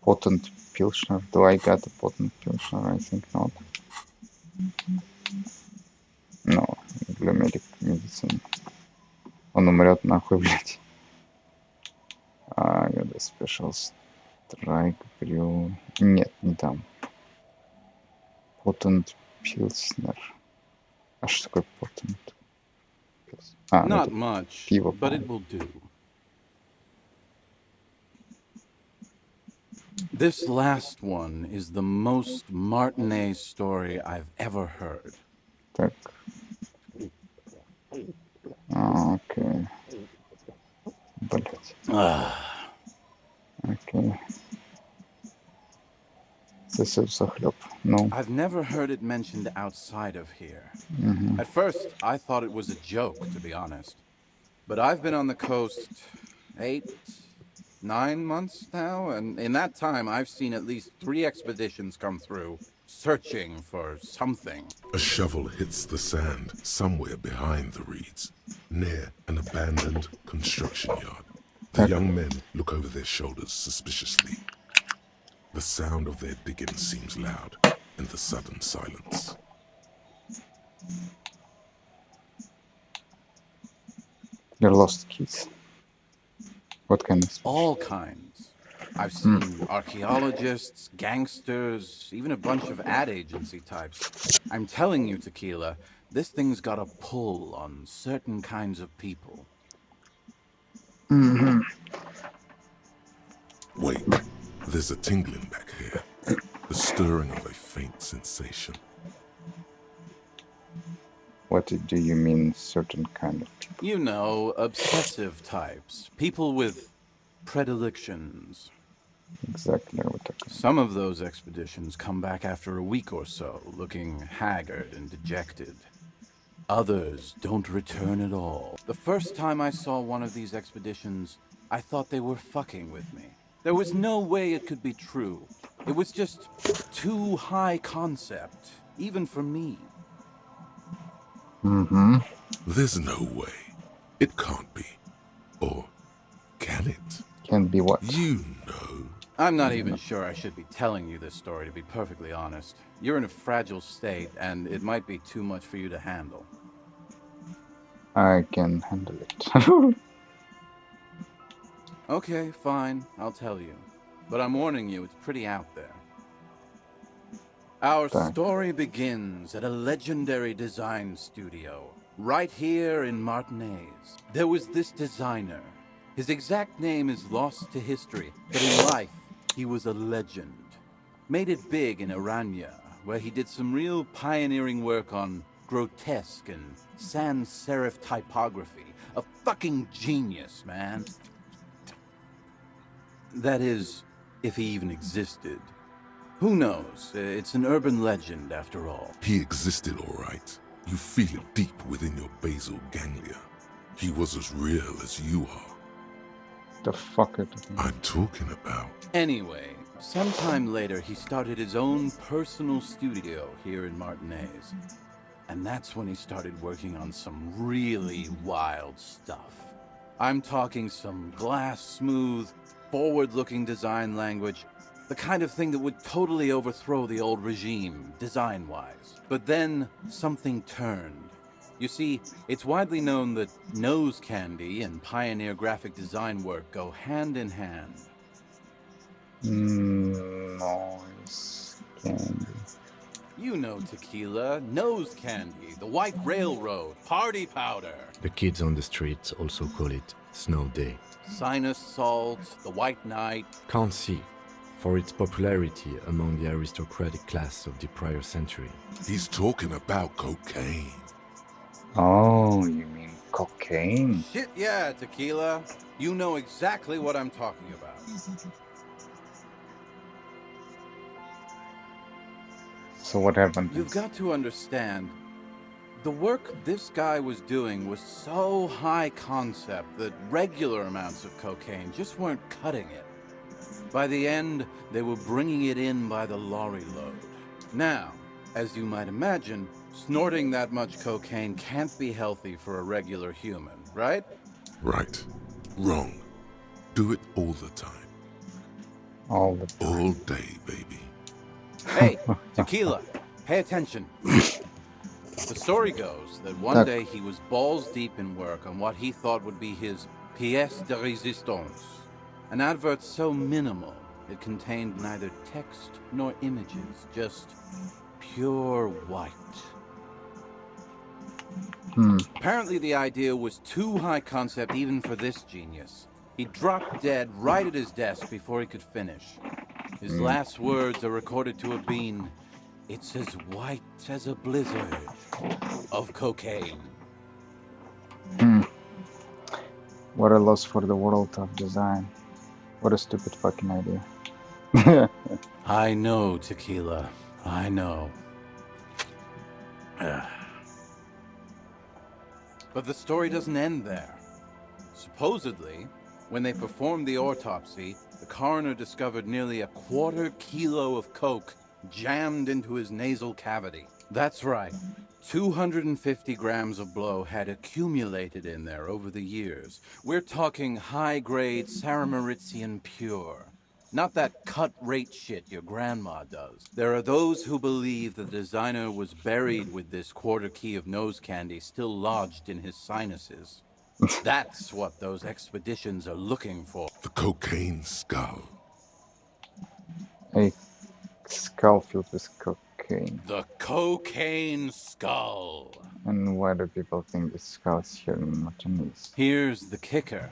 Potent Pilsner. Do I got a potent Pilsner? I think not. No, для медицины. Он умрет нахуй, блядь. I got a special strike brew. Нет, не там. Potent Pilsner. А что такое potent?
Not much,
пиво,
but it will do. This last one is the most Martinet story I've ever heard.
Так. Окей. Блять. Окей. Сосед захлеб. No.
I've never heard it mentioned outside of here. At first, I thought it was a joke, to be honest. But I've been on the coast 8-9 months now, and in that time, I've seen at least 3 expeditions come through, searching for something.
A shovel hits the sand somewhere behind the reeds, near an abandoned construction yard. The young men look over their shoulders suspiciously. The sound of their digging seems loud in the sudden silence.
Your lost keys. What kind of?
All kinds. I've seen archaeologists, gangsters, even a bunch of ad agency types. I'm telling you, Tequila, this thing's got a pull on certain kinds of people.
Wait, there's a tingling back here. The stirring of a faint sensation.
What do you mean, certain kind of people?
You know, obsessive types. People with predilections.
exactly what I
Some of those expeditions come back after a week or so, looking haggard and dejected. Others don't return at all. The first time I saw one of these expeditions, I thought they were fucking with me. There was no way it could be true. It was just too high concept, even for me.
Mm-hmm.
There's no way. It can't be. Or can it?
Can be what?
You know.
I'm not even sure I should be telling you this story, to be perfectly honest. You're in a fragile state, and it might be too much for you to handle.
I can handle it.
Okay, fine, I'll tell you. But I'm warning you, it's pretty out there. Our story begins at a legendary design studio, right here in Martinez. There was this designer. His exact name is lost to history, but in life, he was a legend. Made it big in Aranya, where he did some real pioneering work on grotesque and sans serif typography. A fucking genius, man. That is, if he even existed. Who knows? It's an urban legend, after all.
He existed, all right. You feel it deep within your basal ganglia. He was as real as you are.
The fuck it?
I'm talking about.
Anyway, sometime later he started his own personal studio here in Martinez. And that's when he started working on some really wild stuff. I'm talking some glass-smooth, forward-looking design language, the kind of thing that would totally overthrow the old regime, design-wise. But then, something turned. You see, it's widely known that nose candy and pioneer graphic design work go hand in hand.
Nose candy.
You know tequila, nose candy, the white railroad, party powder.
The kids on the streets also call it snow day.
Sinus salt, the white night.
Can't see, for its popularity among the aristocratic class of the prior century.
He's talking about cocaine.
Oh, you mean cocaine?
Shit, yeah, tequila. You know exactly what I'm talking about.
So what happened?
You've got to understand, the work this guy was doing was so high concept that regular amounts of cocaine just weren't cutting it. By the end, they were bringing it in by the lorry load. Now, as you might imagine, snorting that much cocaine can't be healthy for a regular human, right?
Right. Wrong. Do it all the time.
All the time.
All day, baby.
Hey, tequila, pay attention. The story goes that one day he was balls deep in work on what he thought would be his pièce de résistance, an advert so minimal it contained neither text nor images, just pure white. Apparently the idea was too high concept even for this genius. He dropped dead right at his desk before he could finish. His last words are recorded to have been, "It's as white as a blizzard of cocaine."
What a loss for the world of design. What a stupid fucking idea.
I know, tequila. I know. But the story doesn't end there. Supposedly, when they performed the autopsy, the coroner discovered nearly a quarter kilo of coke jammed into his nasal cavity. That's right. 250 grams of blow had accumulated in there over the years. We're talking high-grade Saramaritsian pure. Not that cut-rate shit your grandma does. There are those who believe the designer was buried with this quarter key of nose candy still lodged in his sinuses. That's what those expeditions are looking for.
The cocaine skull.
A skull filled with cocaine.
The cocaine skull.
And why do people think this skull is here in Martinez?
Here's the kicker.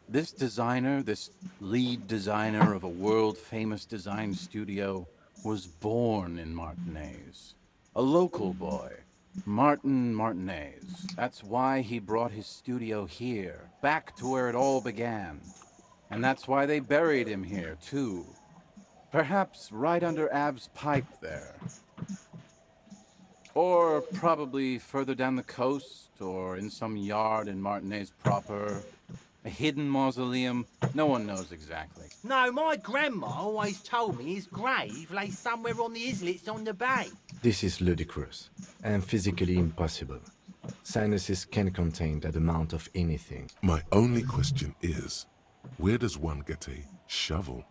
This designer, this lead designer of a world-famous design studio, was born in Martinez. A local boy. Martin Martinez. That's why he brought his studio here, back to where it all began. And that's why they buried him here, too. Perhaps right under Ab's pipe there. Or probably further down the coast, or in some yard in Martinez proper. A hidden mausoleum. No one knows exactly.
No, my grandma always told me his grave lay somewhere on the islets on the bay.
This is ludicrous and physically impossible. Sinuses can contain that amount of anything.
My only question is, where does one get a shovel?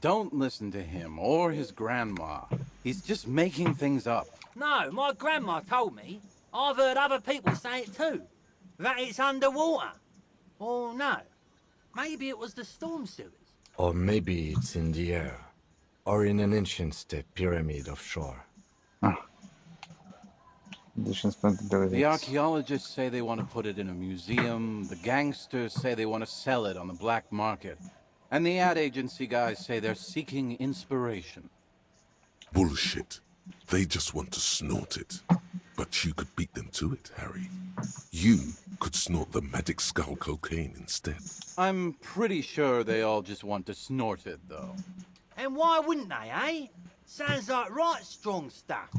Don't listen to him or his grandma. He's just making things up.
No, my grandma told me. I've heard other people say it too. That it's underwater. Or no, maybe it was the storm sewers.
Or maybe it's in the air. Or in an ancient step pyramid offshore.
The archaeologists say they want to put it in a museum. The gangsters say they want to sell it on the black market. And the ad agency guys say they're seeking inspiration.
Bullshit. They just want to snort it. But you could beat them to it, Harry. You could snort the magic skull cocaine instead.
I'm pretty sure they all just want to snort it, though.
And why wouldn't they, eh? Sounds like right strong stuff.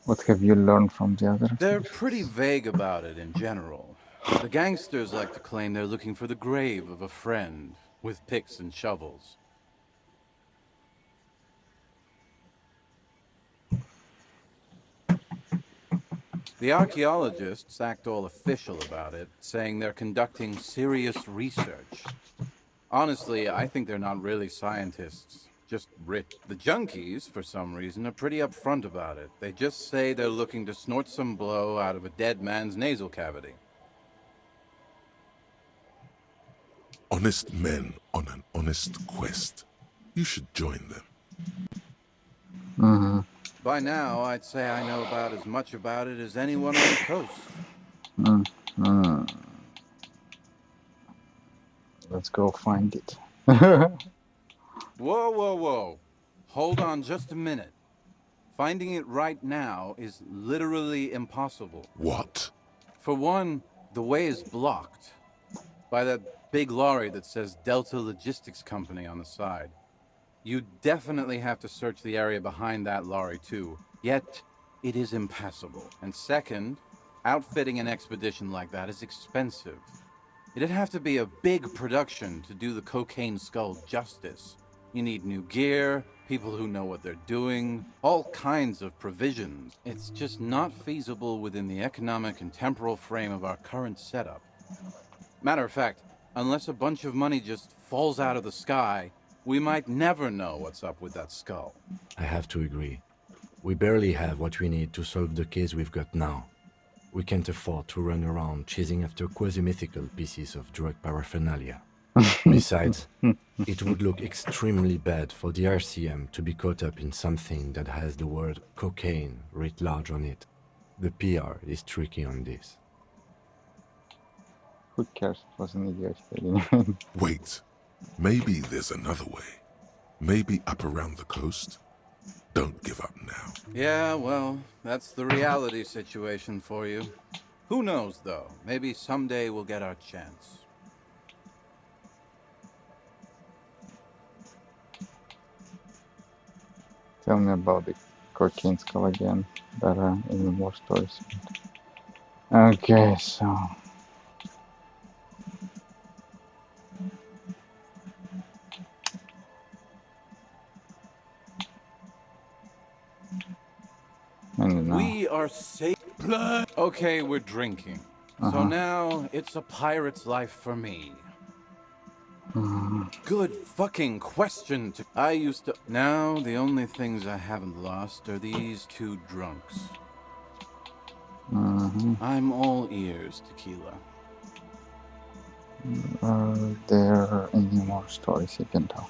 What have you learned from the others?
They're pretty vague about it in general. The gangsters like to claim they're looking for the grave of a friend with picks and shovels. The archaeologists act all official about it, saying they're conducting serious research. Honestly, I think they're not really scientists, just rich. The junkies, for some reason, are pretty upfront about it. They just say they're looking to snort some blow out of a dead man's nasal cavity.
Honest men on an honest quest. You should join them.
Mm-hmm.
By now, I'd say I know about as much about it as anyone on the coast.
Mm-hmm. Let's go find it.
Whoa, whoa, whoa. Hold on just a minute. Finding it right now is literally impossible.
What?
For one, the way is blocked by that big lorry that says Delta Logistics Company on the side. You definitely have to search the area behind that lorry too, yet it is impassable. And second, outfitting an expedition like that is expensive. It'd have to be a big production to do the cocaine skull justice. You need new gear, people who know what they're doing, all kinds of provisions. It's just not feasible within the economic and temporal frame of our current setup. Matter of fact, unless a bunch of money just falls out of the sky, we might never know what's up with that skull.
I have to agree. We barely have what we need to solve the case we've got now. We can't afford to run around chasing after quasi-mythical pieces of drug paraphernalia. Besides, it would look extremely bad for the RCM to be caught up in something that has the word cocaine writ large on it. The PR is tricky on this.
Who cares? It was an idiot anyway.
Wait. Maybe there's another way. Maybe up around the coast. Don't give up now.
Yeah, well, that's the reality situation for you. Who knows, though? Maybe someday we'll get our chance.
Tell me about the cocaine skull again. There are even more stories. Okay, so...
We are safe. Okay, we're drinking. So now it's a pirate's life for me. Good fucking question. I used to... Now the only things I haven't lost are these two drunks. I'm all ears, Tequila.
Are there any more stories you can tell?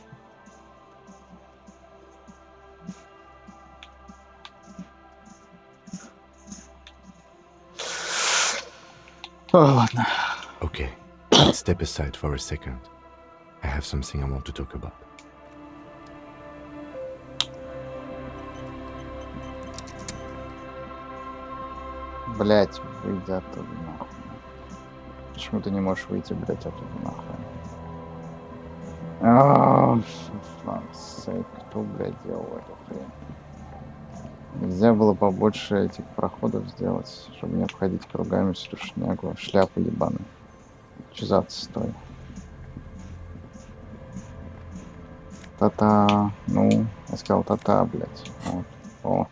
Oh, no.
Okay, let's step aside for a second. I have something I want to talk about.
Блять, выйди оттуда, нахуй. Почему ты не можешь выйти, блять, оттуда, нахуй? Кто, блядь, делал эту хрень? Нельзя было побольше этих проходов сделать, чтобы не обходить кругами всю шнягу. Шляпа ебаная. Че за отстой? Та-та. Ну, я сказал та-та, блядь. Вот. О.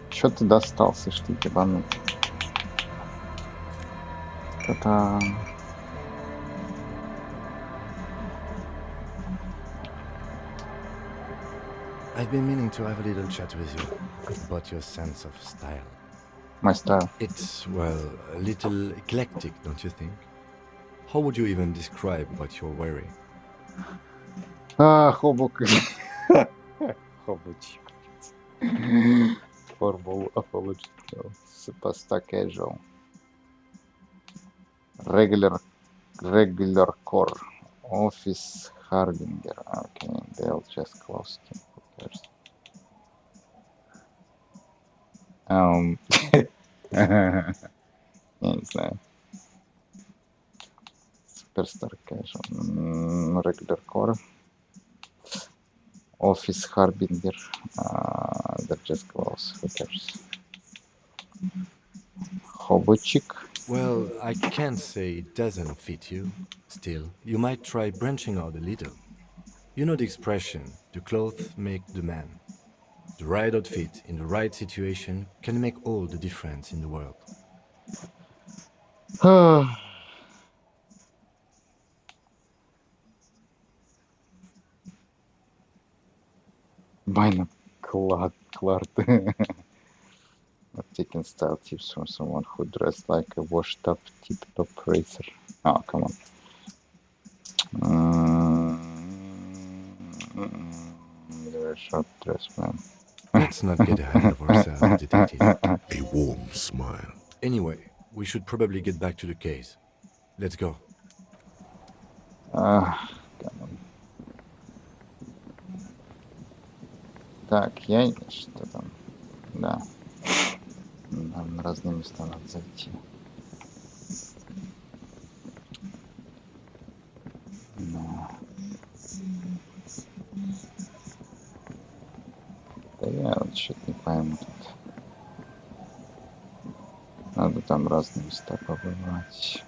Чё ты достал, слышь, ты ебанутый? Та-та.
I've been meaning to have a little chat with you about your sense of style.
My style?
It's, well, a little eclectic, don't you think? How would you even describe what you're wearing?
Хобук. Хобучик. Formal apology. Superstar casual. Regular core. Office Harbinger. Okay, they'll just close to who cares. Я не знаю. Superstar casual. Regular core. Office Harbinger. They're just close. Who cares? Хобучик.
Well, I can't say it doesn't fit you. Still, you might try branching out a little. You know the expression, the clothes make the man. The right outfit in the right situation can make all the difference in the world.
Mine Clark. I've taken style tips from someone who dressed like a washed up tip-top racer. Oh, come on. You're a short dress, man.
Let's not get ahead of ourselves, detective.
A warm smile.
Anyway, we should probably get back to the case. Let's go.
Come on. Так, я... Что там? Да. Нам на разные места надо зайти. Да. Да я вот что-то не пойму тут. Надо там разные места побывать.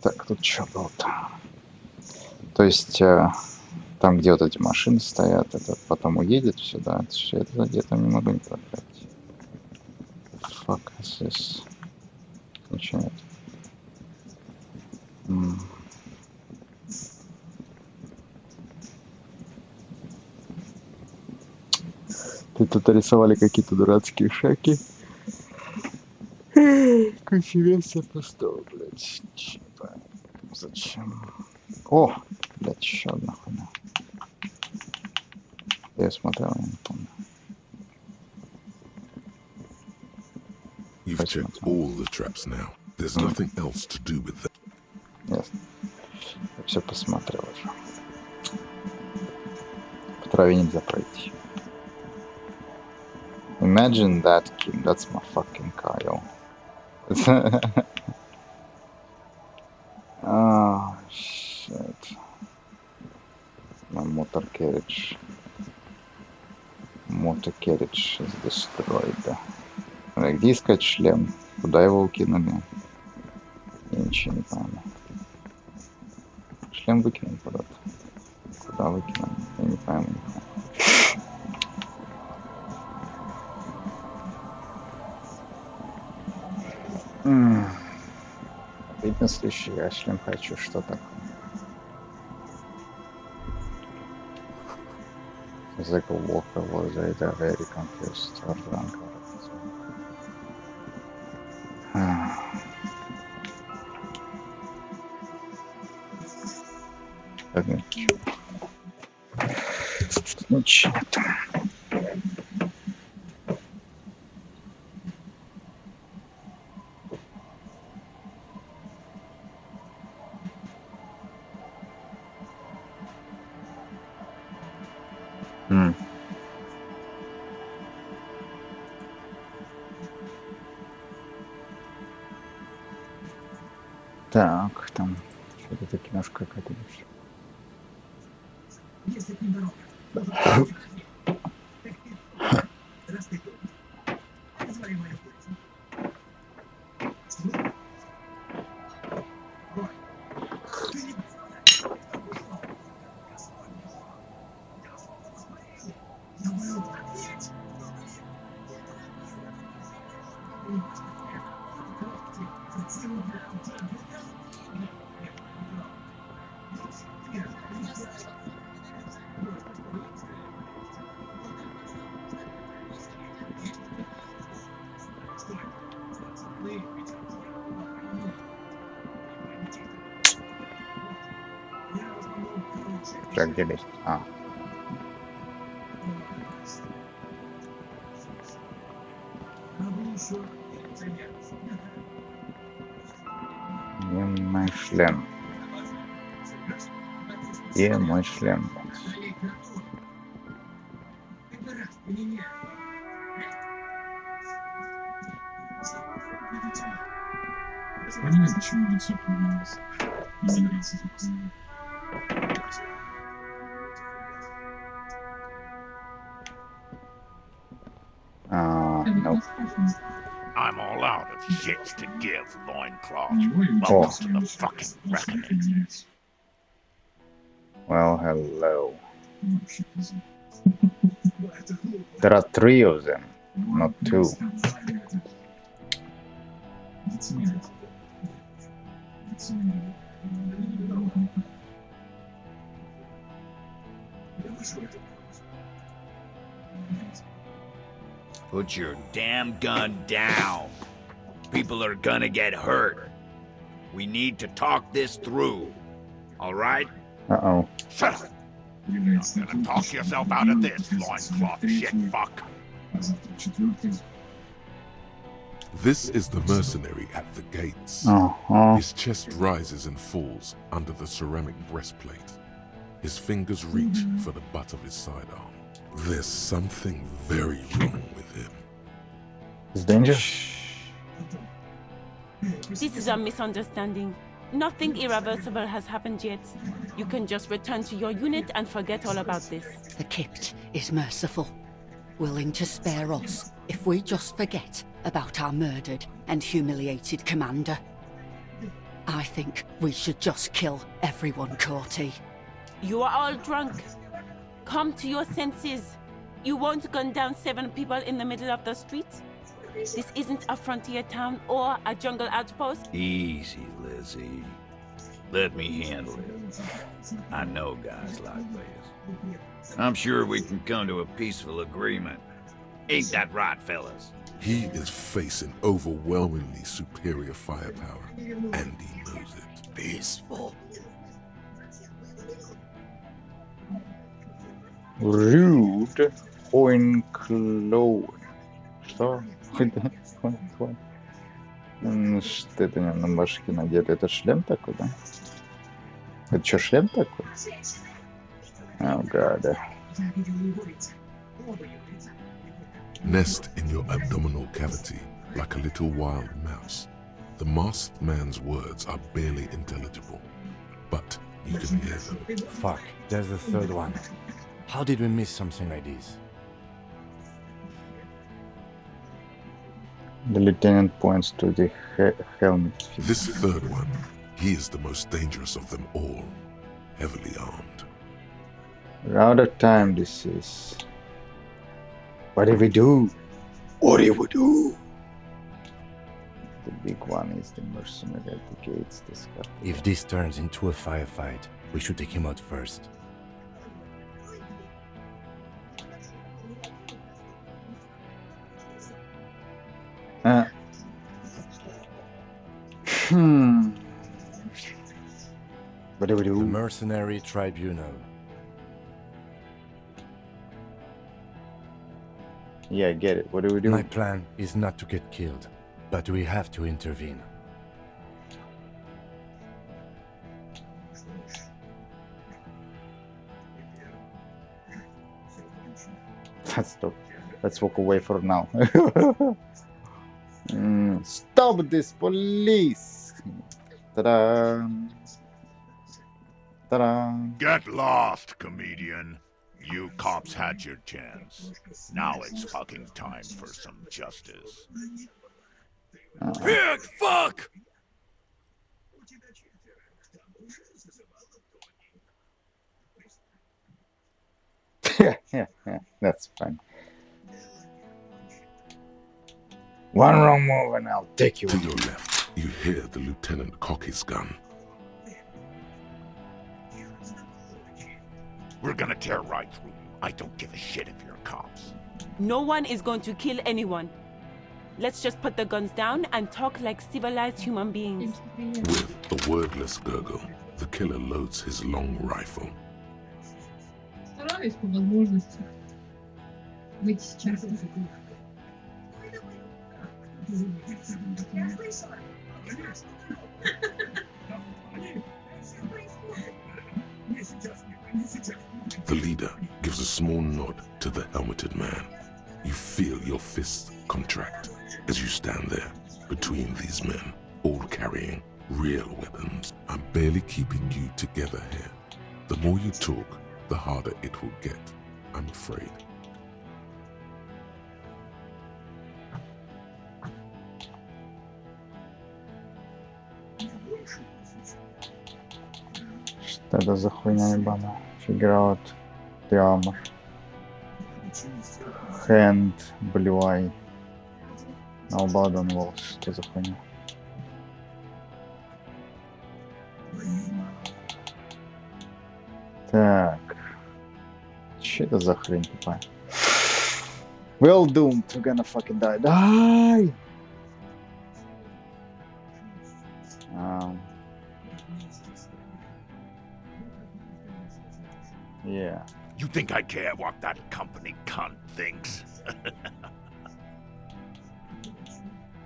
Так, тут что было-то? То есть, там, где вот эти машины стоят, это потом уедет сюда. Это где-то не могу не проехать. Fuck is this? Ничего нет. Ты тут рисовали какие-то дурацкие шаги. Конференция пустого, блядь. Зачем? О, блядь, еще одна хуйня. Я смотрел, я не помню.
You've checked all the traps now. There's nothing else to do with them.
Ясно. Я все посмотрел уже. По траве нельзя пройти. Imagine that, Kim. That's my fucking car, yo. Oh, shit. My motor carriage. Motor carriage is destroyed. Где искать шлем? Куда его укинули? Я ничего не помню. Шлем выкинули куда-то. Куда выкинули? Я не пойму. Видно, следующий, я шлем хочу. Что такое? The walker was either very confused or drunk. Ничего там. Так, там что-то киношка какая-то. Так, где лезть? А. Где мой шлем? Где мой шлем?
Понимаешь, почему лицо поменялось? Загорелся спокойно.
No.
I'm all out of shits to give, loincloth. Welcome to the fucking reckoning.
Well, hello. There are 3 of them, not 2.
Put your damn gun down. People are gonna get hurt. We need to talk this through. All right?
Uh-oh.
Shut up. You're not gonna talk yourself out of this, loincloth shit fuck.
This is the mercenary at the gates. His chest rises and falls under the ceramic breastplate. His fingers reach for the butt of his sidearm. There's something very wrong with him.
It's danger?
This is a misunderstanding. Nothing irreversible has happened yet. You can just return to your unit and forget all about this.
The Kypt is merciful, willing to spare us if we just forget about our murdered and humiliated commander. I think we should just kill everyone, Corty.
You are all drunk. Come to your senses. You won't gun down 7 people in the middle of the street. This isn't a frontier town or a jungle outpost.
Easy, Lizzie. Let me handle it. I know guys like this. I'm sure we can come to a peaceful agreement. Ain't that right, fellas?
He is facing overwhelmingly superior firepower, and he knows it.
Peaceful.
Rude Oincloud. Что? Что это у него на башке надето? Это шлем такой, да? Это что, шлем такой? Oh, God.
Nest in your abdominal cavity like a little wild mouse. The masked man's words are barely intelligible, but you can hear them.
Fuck, there's a third one. How did we miss something like this?
The lieutenant points to the helmet.
This third one, he is the most dangerous of them all, heavily armed.
We're out of time, this is. What do we do? What do we do? The big one is the mercenary at the gates.
If this turns into a firefight, we should take him out first.
What do we do?
The Mercenary Tribunal.
Yeah, I get it. What do we do?
My plan is not to get killed, but we have to intervene.
Stop. Let's walk away for now. Stop this police! Ta-da! Ta-da!
Get lost, comedian. You cops had your chance. Now it's fucking time for some justice.
Pig fuck!
Yeah, that's fine. One wrong move and I'll take you.
To your left, you hear the lieutenant cock his gun.
We're gonna tear right through you. I don't give a shit if you're cops.
No one is going to kill anyone. Let's just put the guns down and talk like civilized human beings.
With a wordless gurgle, the killer loads his long rifle.
Стараюсь по возможности быть частью.
The leader gives a small nod to the helmeted man. You feel your fists contract as you stand there between these men, all carrying real weapons. I'm barely keeping you together here. The more you talk, the harder it will get, I'm afraid.
Что это за хуйня ебаная? Figure out the armor. Hand, blue eye. No blood on walls. Что за хуйня? Так. Что это за хрень тупая? Well doomed, we're gonna fucking die. Die! Yeah.
You think I care what that company cunt thinks?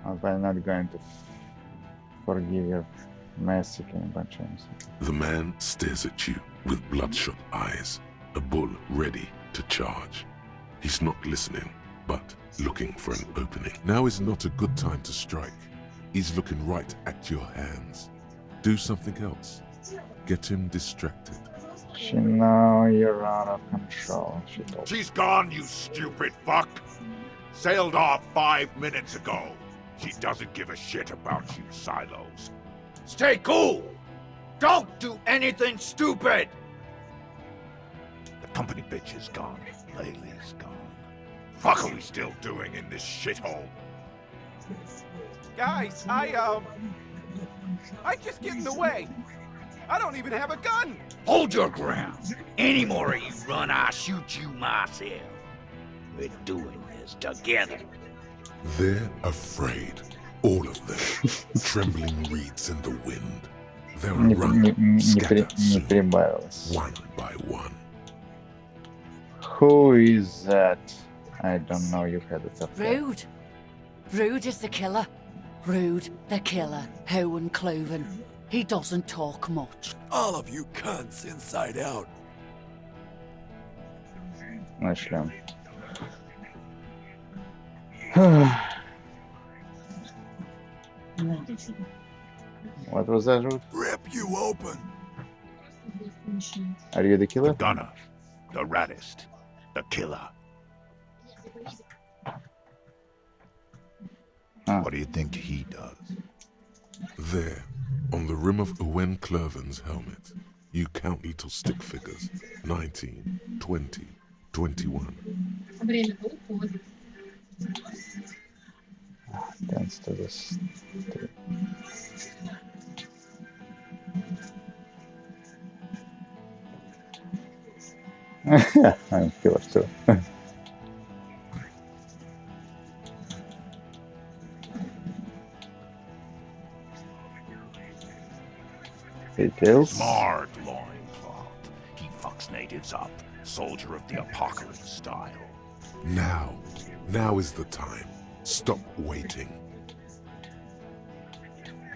I'm not going to forgive your massacring bunch of.
The man stares at you with bloodshot eyes, a bull ready to charge. He's not listening, but looking for an opening. Now is not a good time to strike. He's looking right at your hands. Do something else. Get him distracted.
She know you're out of control, she told.
She's gone, you stupid fuck! Sailed off 5 minutes ago. She doesn't give a shit about you silos. Stay cool! Don't do anything stupid! The company bitch is gone. Laylee's gone. Fuck are we still doing in this shithole?
Guys, I just get in the way. I don't even have a gun.
Hold your ground. Any more of you run, I'll shoot you myself. We're doing this together.
They're afraid. All of them. Trembling reeds in the wind. They'll run, scatter soon, one by one.
Who is that? I don't know, you had it up there.
Rude. Rude is the killer. Rude, the killer. Owen Cloven. He doesn't talk much.
All of you cunts inside out.
Начнем. What was that, Rude?
Rip you open.
Are you the killer?
The gunner. The raddest. The killer. What do you think he does?
There, on the rim of Owen Cloven's helmet, you count little stick figures. 19, 20, 21.
Время уходит.
Dance to this. I'm killer too. Details.
Smart loincloth. He fucks natives up. Soldier of the apocalypse style.
Now is the time. Stop waiting.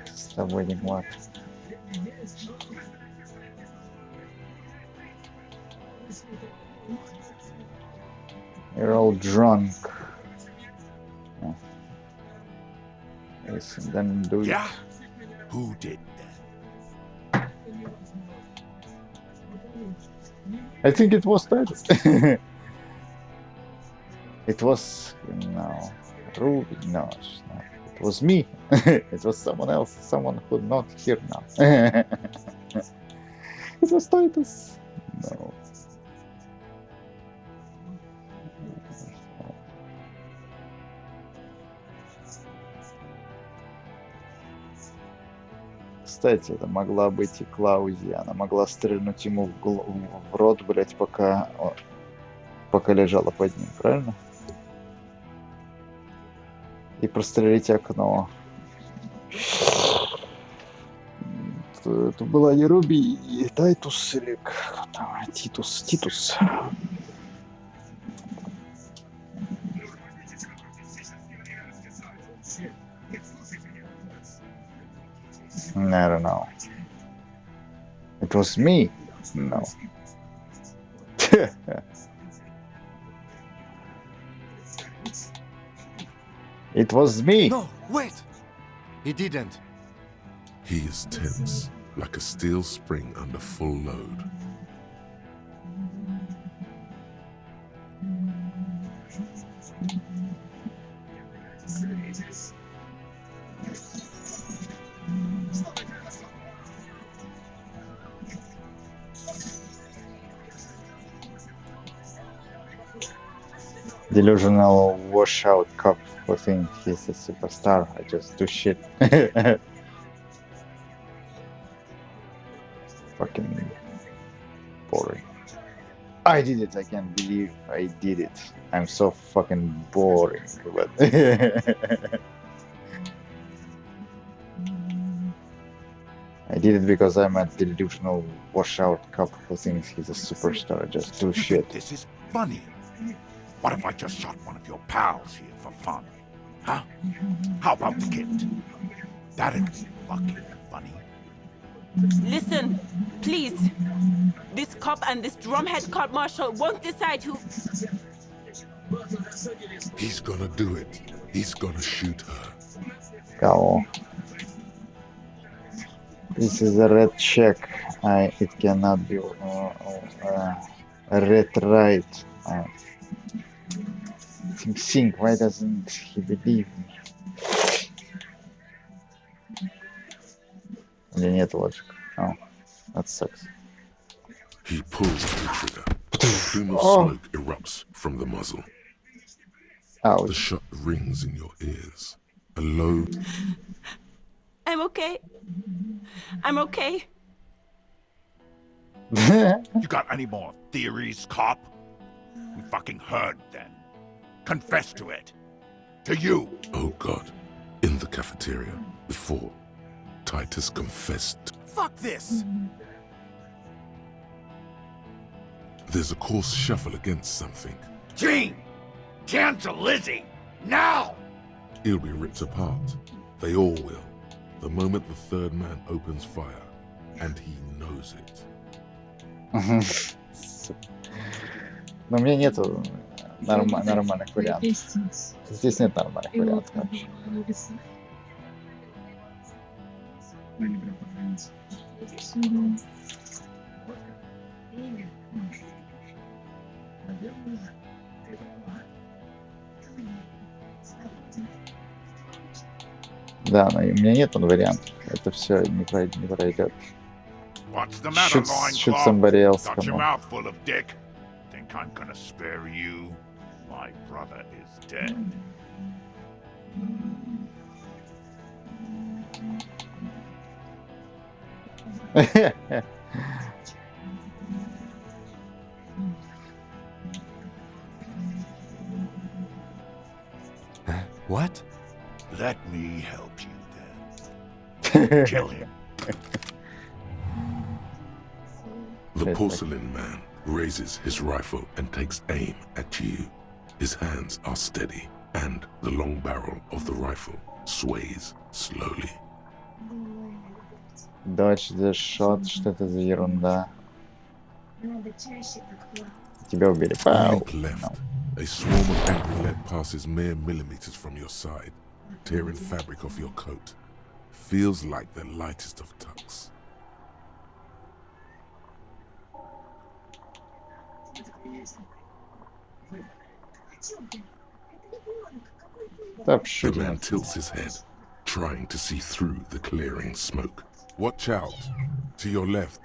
Stop waiting what? You're all drunk. Yeah. Yes, then do it.
Yeah? Who did that?
I think it was Titus. It was Ruby. No, it's not. It was me. It was someone else. Someone who's not here now. It was Titus. No. Кстати, это могла быть и Клаузи. Она могла стрельнуть ему в рот, блять, пока лежала под ним, правильно? И прострелить окно. Это была не Руби и Тайтус, или как там, Титус. I don't know. It was me? No. It was me.
No, wait! He didn't.
He is tense, like a steel spring under full load.
Delusional washout cop who thinks he's a superstar. I just do shit. Fucking boring. I did it. I can't believe I did it. I'm so fucking boring. But I did it because I'm a delusional washout cop who thinks he's a superstar. I just do shit.
This is funny. What if I just shot one of your pals here for fun? Huh? How about the kid? That'd be fucking funny.
Listen, please. This cop and this drumhead court marshal won't decide who...
He's gonna do it. He's gonna shoot her.
Go. This is a red check. It cannot be a red right. Think, why doesn't he believe me? Или нет лоджика? Oh, that sucks.
He pulls the trigger. A plume of smoke erupts from the muzzle.
Ouch.
The shot rings in your ears. A low...
I'm okay. I'm okay.
You got any more theories, cop? You fucking heard then. Confess to it. To you.
Oh God. In the cafeteria, before Titus confessed.
Fuck this.
There's a coarse shuffle against something.
Gene! Cancel Lizzie! Now!
He'll be ripped apart. They all will. The moment the third man opens fire. And he knows it.
Но у меня нету нормальных вариантов. Здесь нет нормальных вариантов вообще. Да, но у меня нет вариантов. Это все не пройдет. Shoot somebody else.
Got your mouth full of dick. Think I'm gonna spare you? My brother is dead.
What?
Let me help you then. Kill him.
The porcelain man raises his rifle and takes aim at you. His hands are steady, and the long barrel of the rifle sways slowly.
Dodge the shot, что это за ерунда? Тебя убили.
Look left. A swarm of angry lead passes mere millimeters from your side, tearing fabric off your coat. Feels like the lightest of tucks. The man tilts his head, trying to see through the clearing smoke. Watch out. To your left.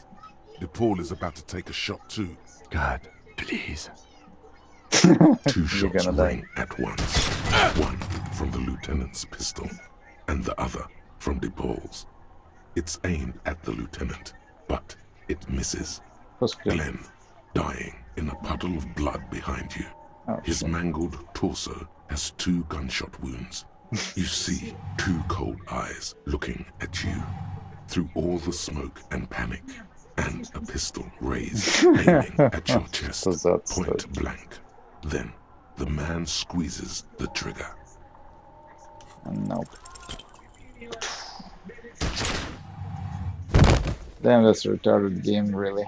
DePaul is about to take a shot too.
God, please.
Two shots ring at once. One from the lieutenant's pistol, and the other from DePaul's. It's aimed at the lieutenant, but it misses. Glenn, dying in a puddle of blood behind you. His mangled torso has 2 gunshot wounds. You see 2 cold eyes looking at you through all the smoke and panic, and a pistol raised, aiming at your chest, point blank. Then the man squeezes the trigger.
Nope. Damn, that's a retarded game, really.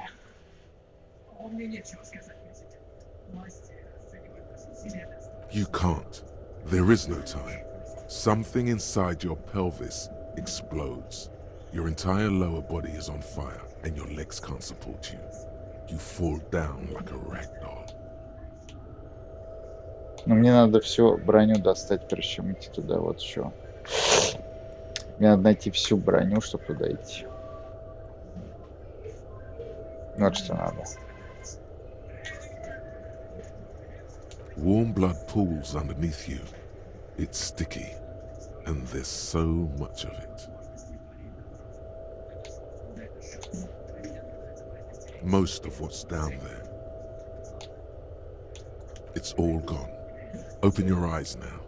You can't. There is no time. Something inside your pelvis explodes. Your entire lower body is on fire, and your legs can't support you. You fall down like a rag doll.
Но мне надо всю броню достать, прежде чем идти туда, вот что. Мне надо найти всю броню, чтобы туда идти. Вот что надо.
Warm blood pools underneath you. It's sticky, and there's so much of it. Most of what's down there. It's all gone. Open your eyes now.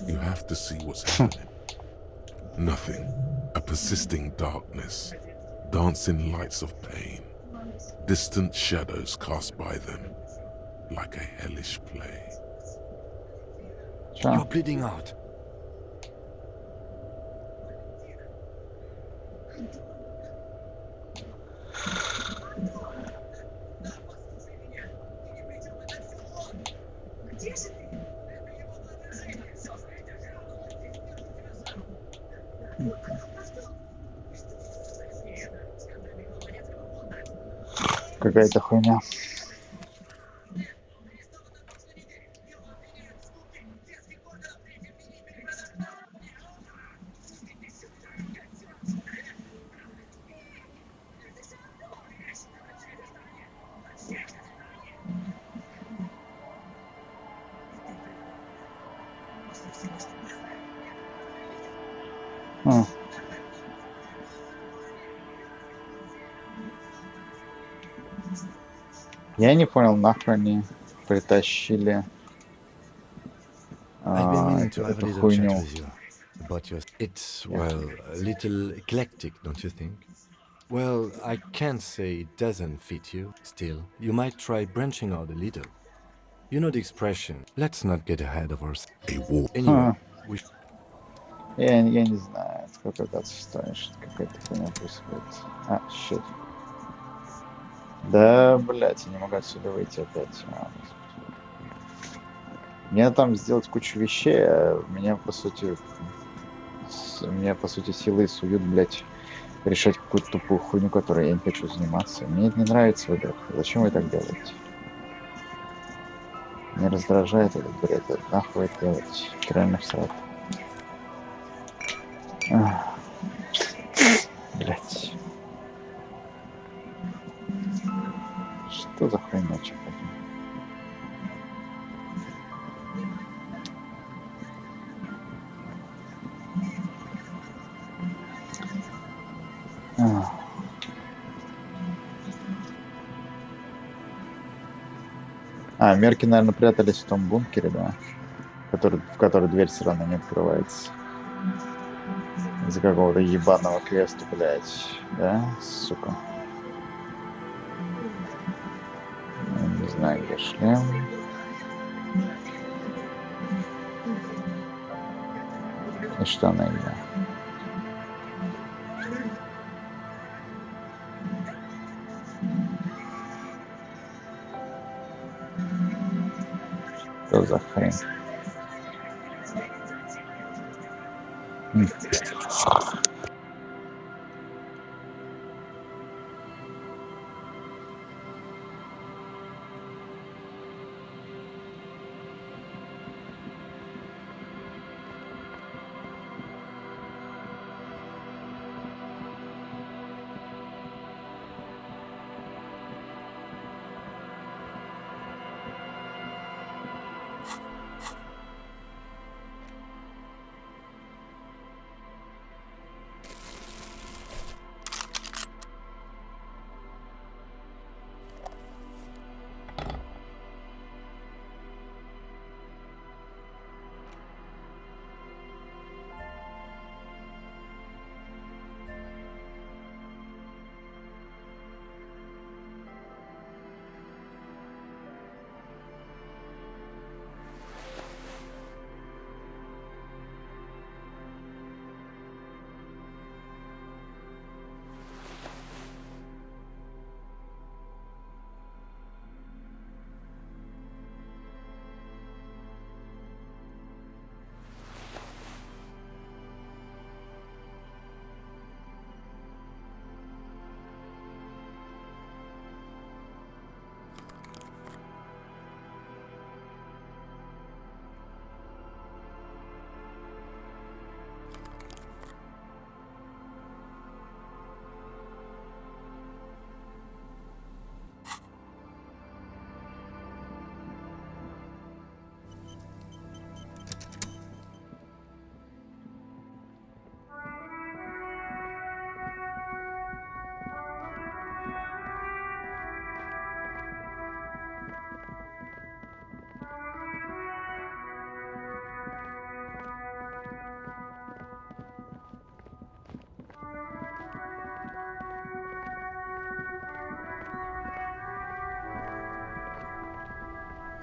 You have to see what's happening. Nothing. A persisting darkness. Dancing lights of pain. Distant shadows cast by them. Like a hellish play.
You're bleeding out.
Какая-то хуйня. Я не понял, нахуй они притащили
I've been meaning to have a
эту
little
хуйню.
chat with you about your... It's, well, a little eclectic, don't you think? Well, I can't say it doesn't fit you. Still, you might try branching out a little. You know the expression, let's not get ahead of ourselves.
A war.
Anyway, we...
Я не знаю, сколько это стоит, что какая-то хуйня происходит. Щит. Да, блять, я не могу отсюда выйти опять. Мне там сделать кучу вещей, а меня по сути силы суют, блять, решать какую-то тупую хуйню, которой я не хочу заниматься. Мне это не нравится в играх. Зачем вы так делаете? Меня раздражает этот бред. Нахуй это делать? Реально всрать. Блять. Что за хуйня, чё? Мерки, наверное, прятались в том бункере, да? В который дверь все равно не открывается. Из-за какого-то ебаного квеста, блядь. Да, сука. Я не знаю, где шлем. И штаны, да. Что за хрень?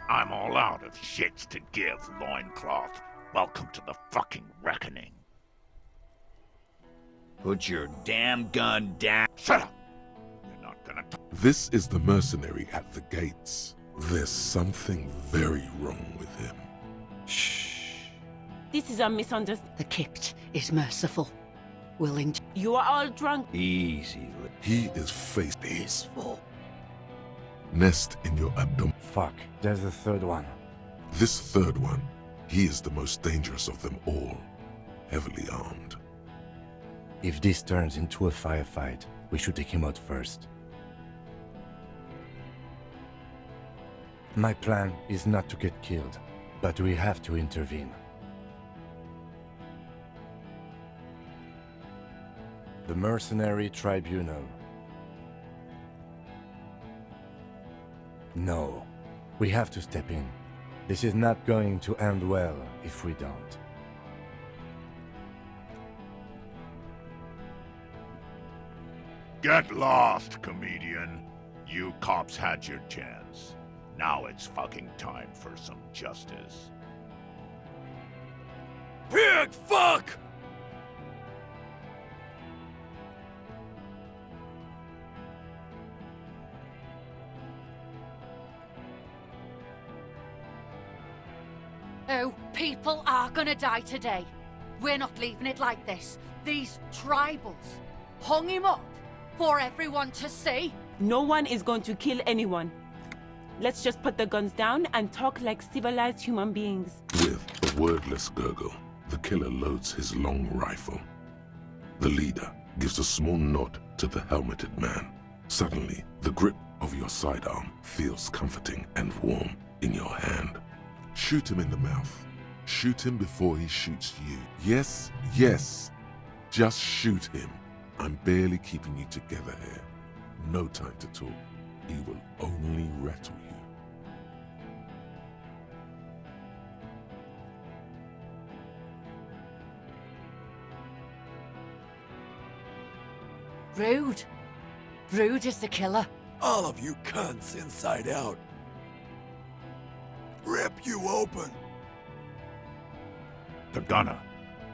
I'm all out of shits to give, loincloth. Welcome to the fucking reckoning.
Put your damn gun down.
Shut up! You're not gonna
This is the mercenary at the gates. There's something very wrong with him.
Shh.
This is a misunderstanding.
The Kipt is merciful, willing to...
You are all drunk.
Easy.
He is face peaceful. Nest in your abdomen.
Fuck, there's a third one.
This third one, he is the most dangerous of them all. Heavily armed.
If this turns into a firefight, we should take him out first. My plan is not to get killed, but we have to intervene. The Mercenary Tribunal. No, we have to step in. This is not going to end well if we don't.
Get lost, comedian. You cops had your chance. Now it's fucking time for some justice.
Pig fuck!
Oh, people are gonna die today. We're not leaving it like this. These tribals hung him up for everyone to see.
No one is going to kill anyone. Let's just put the guns down and talk like civilized human beings.
With a wordless gurgle, the killer loads his long rifle. The leader gives a small nod to the helmeted man. Suddenly, the grip of your sidearm feels comforting and warm in your hand. Shoot him in the mouth. Shoot him before he shoots you. Yes, yes. Just shoot him. I'm barely keeping you together here. No time to talk. He will only rattle you.
Rude. Rude is the killer.
All of you cunts inside out. Rip you open.
The gunner.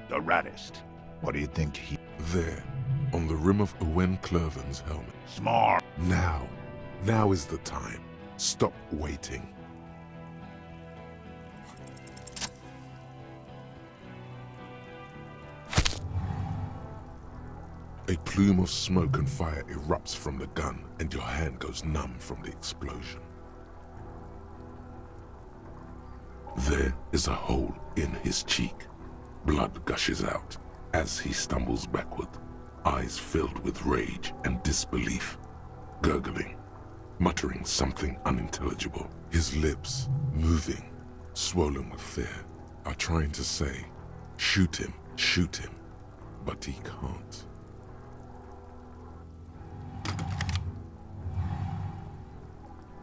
The raddest. What do you think he...
There, on the rim of Owen Clerven's helmet.
Smart.
Now is the time. Stop waiting. A plume of smoke and fire erupts from the gun, and your hand goes numb from the explosion. There is a hole in his cheek. Blood gushes out as he stumbles backward, eyes filled with rage and disbelief, gurgling, muttering something unintelligible. His lips, moving, swollen with fear, are trying to say, shoot him, but he can't.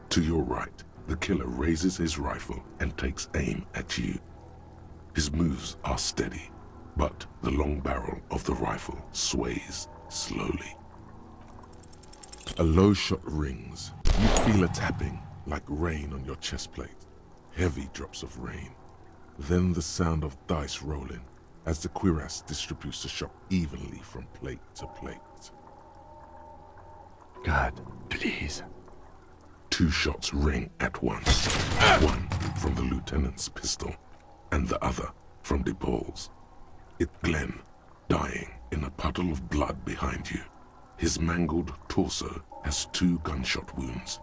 To your right, the killer raises his rifle and takes aim at you. His moves are steady, but the long barrel of the rifle sways slowly. A low shot rings. You feel a tapping, like rain on your chest plate. Heavy drops of rain. Then the sound of dice rolling as the cuirass distributes the shot evenly from plate to plate.
God, please.
2 shots ring at once. One from the lieutenant's pistol, and the other from DePaul's. It's Glenn, dying in a puddle of blood behind you. His mangled torso has 2 gunshot wounds.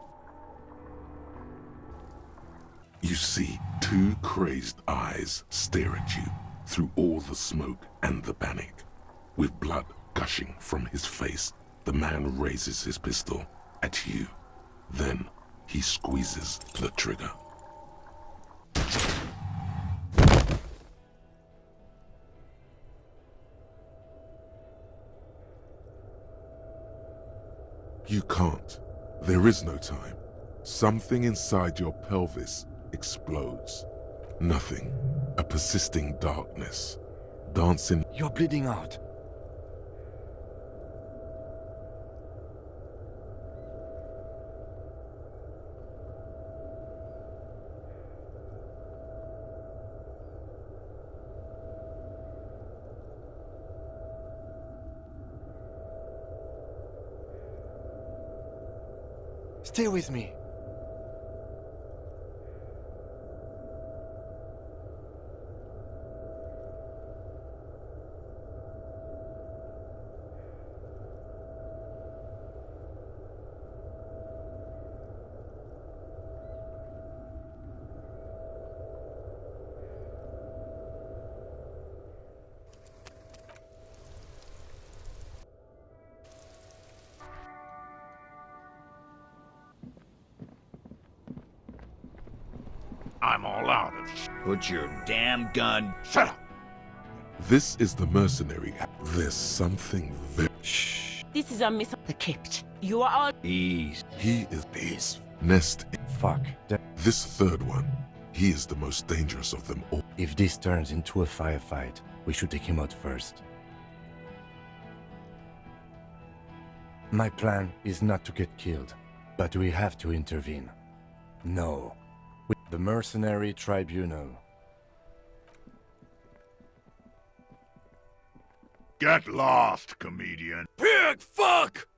You see 2 crazed eyes stare at you through all the smoke and the panic. With blood gushing from his face, the man raises his pistol at you. Then he squeezes the trigger. You can't. There is no time. Something inside your pelvis explodes. Nothing. A persisting darkness. Dancing.
You're bleeding out.
Stay with me.
I'm all out of Put your damn gun.
Shut up!
This is the mercenary. There's something very...
Shh.
This is a miss.
The Kipt.
You are all.
Ease.
He is peace. Nest.
Fuck.
This third one, he is the most dangerous of them all.
If this turns into a firefight, we should take him out first. My plan is not to get killed, but we have to intervene. No. The Mercenary Tribunal.
Get lost, comedian.
Pig fuck!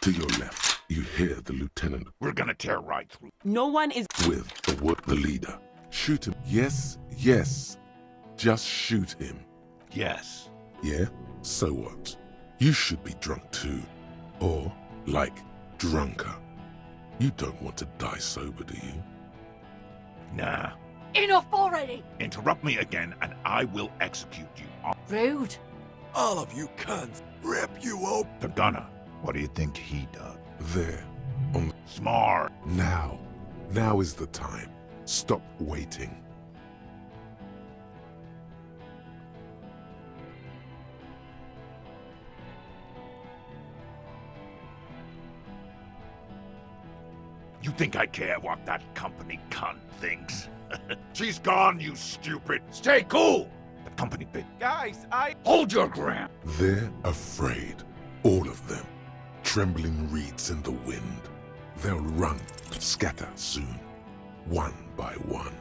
To your left, you hear the lieutenant.
We're gonna tear right through.
No one is.
With the leader. Shoot him. Yes, yes. Just shoot him.
Yes.
Yeah? So what? You should be drunk too. Or, like, drunker. You don't want to die sober, do you?
Nah.
Enough already!
Interrupt me again and I will execute you.
Rude.
All of you cunts, rip you open.
The gunner. What do you think he does?
There. On the...
Smart.
Now. Now is the time. Stop waiting.
You think I care what that company cunt thinks? She's gone, you stupid. Stay cool. The company bit.
Guys,
Hold your ground.
They're afraid. All of them. Trembling reeds in the wind. They'll run, scatter soon. One by one.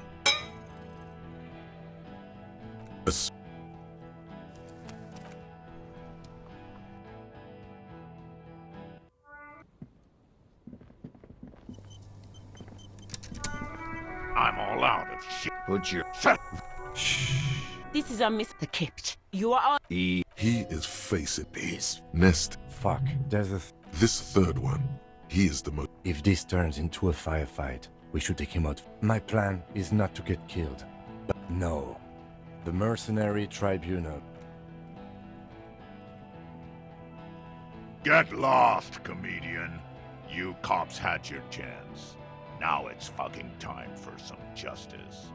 I'm all out of shit.
Put your...
Shut.
This is a miss.
The Kipt.
You are all.
He is facing peace. Nest.
Fuck, there's a...
This third one, he is the most...
If this turns into a firefight, we should take him out. My plan is not to get killed, but no. The Mercenary Tribunal.
Get lost, comedian. You cops had your chance. Now it's fucking time for some justice.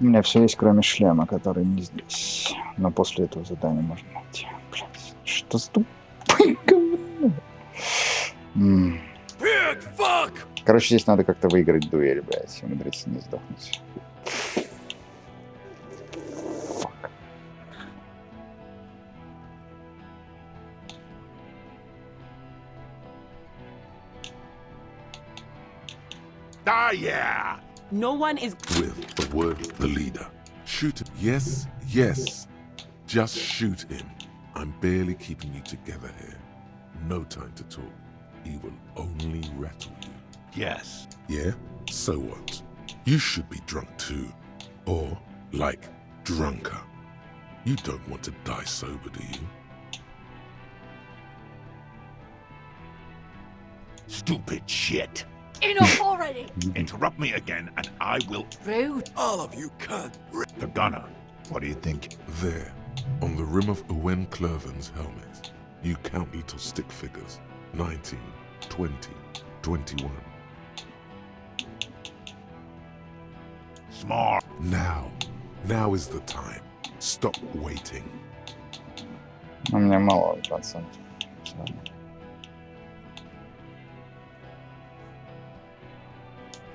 У меня все есть, кроме шлема, который не здесь. Но после этого задания можно найти. Блядь, что за тупое говно? Короче, здесь надо как-то выиграть дуэль, блядь, и умудриться не сдохнуть.
Ah, yeah!
No one is...
With the word, the leader. Shoot him. Yes, yes. Just shoot him. I'm barely keeping you together here. No time to talk. He will only rattle you.
Yes.
Yeah? So what? You should be drunk too. Or, like, drunker. You don't want to die sober, do you?
Stupid shit.
Enough already!
Interrupt me again and I will...
Rude.
All of you cunt.
The gunner. What do you think?
There, on the rim of Owen Clerven's helmet, you count little stick figures. 19, 20, 21.
Smart.
Now is the time. Stop waiting.
У меня мало процентов.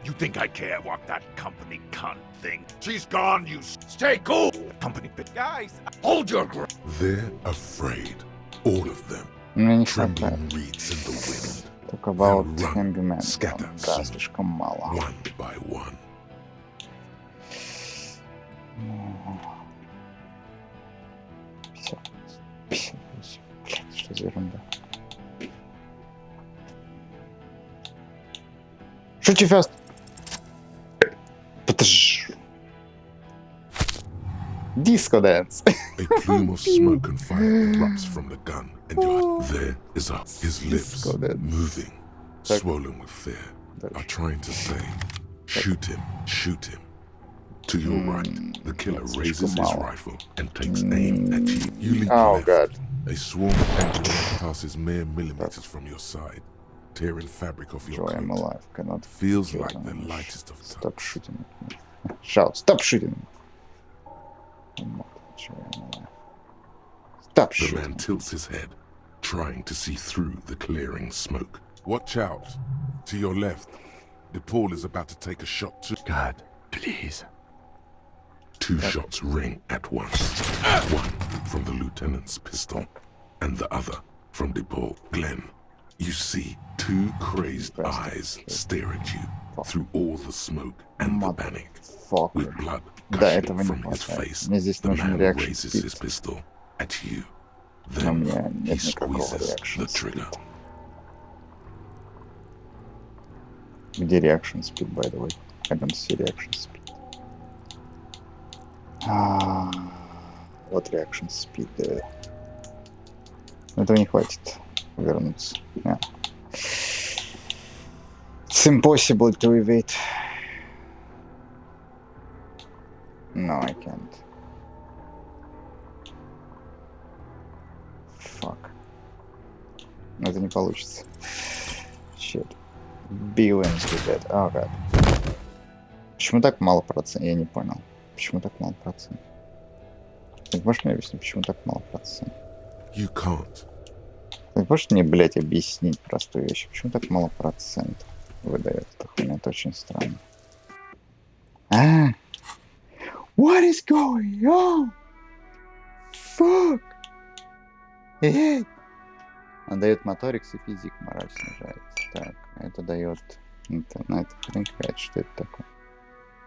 You think I care what that company cunt thinks? She's gone, you stay cool! The company bit. Guys, hold your ground.
They're afraid. All of them.
Мне не
Trembling
хватает.
reeds in the wind.
Только about
They'll run,
Hangman.
scatter
Да,
soon,
слишком мало.
one by one.
58. Блядь, что за ерунда? Шути фаст! Disco dance.
A plume of smoke and fire erupts from the gun, and there is his lips moving, swollen with fear, are trying to say, shoot him, shoot him. To your right, the killer raises his rifle and takes aim at you. You leap left.
God.
A swarm of angels passes mere millimeters from your side, tearing fabric off your
Joy, I'm
coat.
alive. Cannot
Feels
kill
like the
them.
lightest of
Stop shooting at me. Shout, stop shooting. Joy, I'm alive. Stop
The
shooting.
man tilts his head, trying to see through the clearing smoke. Watch out. To your left, DePaul is about to take a shot too.
God, please.
Two shots ring at once. One from the lieutenant's pistol, and the other from DePaul. Glenn, you see two crazed eyes stare at you through all the smoke and the panic. With blood gushing from his face, the man raises his pistol at you. Then he squeezes the trigger.
Где reaction speed, by the way? I don't see reaction speed. Вот reaction speed. Этого не хватит вернуться. Yeah. It's impossible to evade. No, I can't. Fuck. Но это не получится. Shit. Billions to that. Oh god. Почему так мало процентов? Я не понял. Почему так мало процентов? Ты можешь мне объяснить, почему так мало процентов?
You can't.
Ты можешь мне, блядь, объяснить простую вещь? Почему так мало процентов выдает эта хуйня? Это очень странно. What is going on? Fuck! Он дает моторикс и физик, мораль снижается. Так, это дает... Это, ну, это хрен какая-то, что это такое?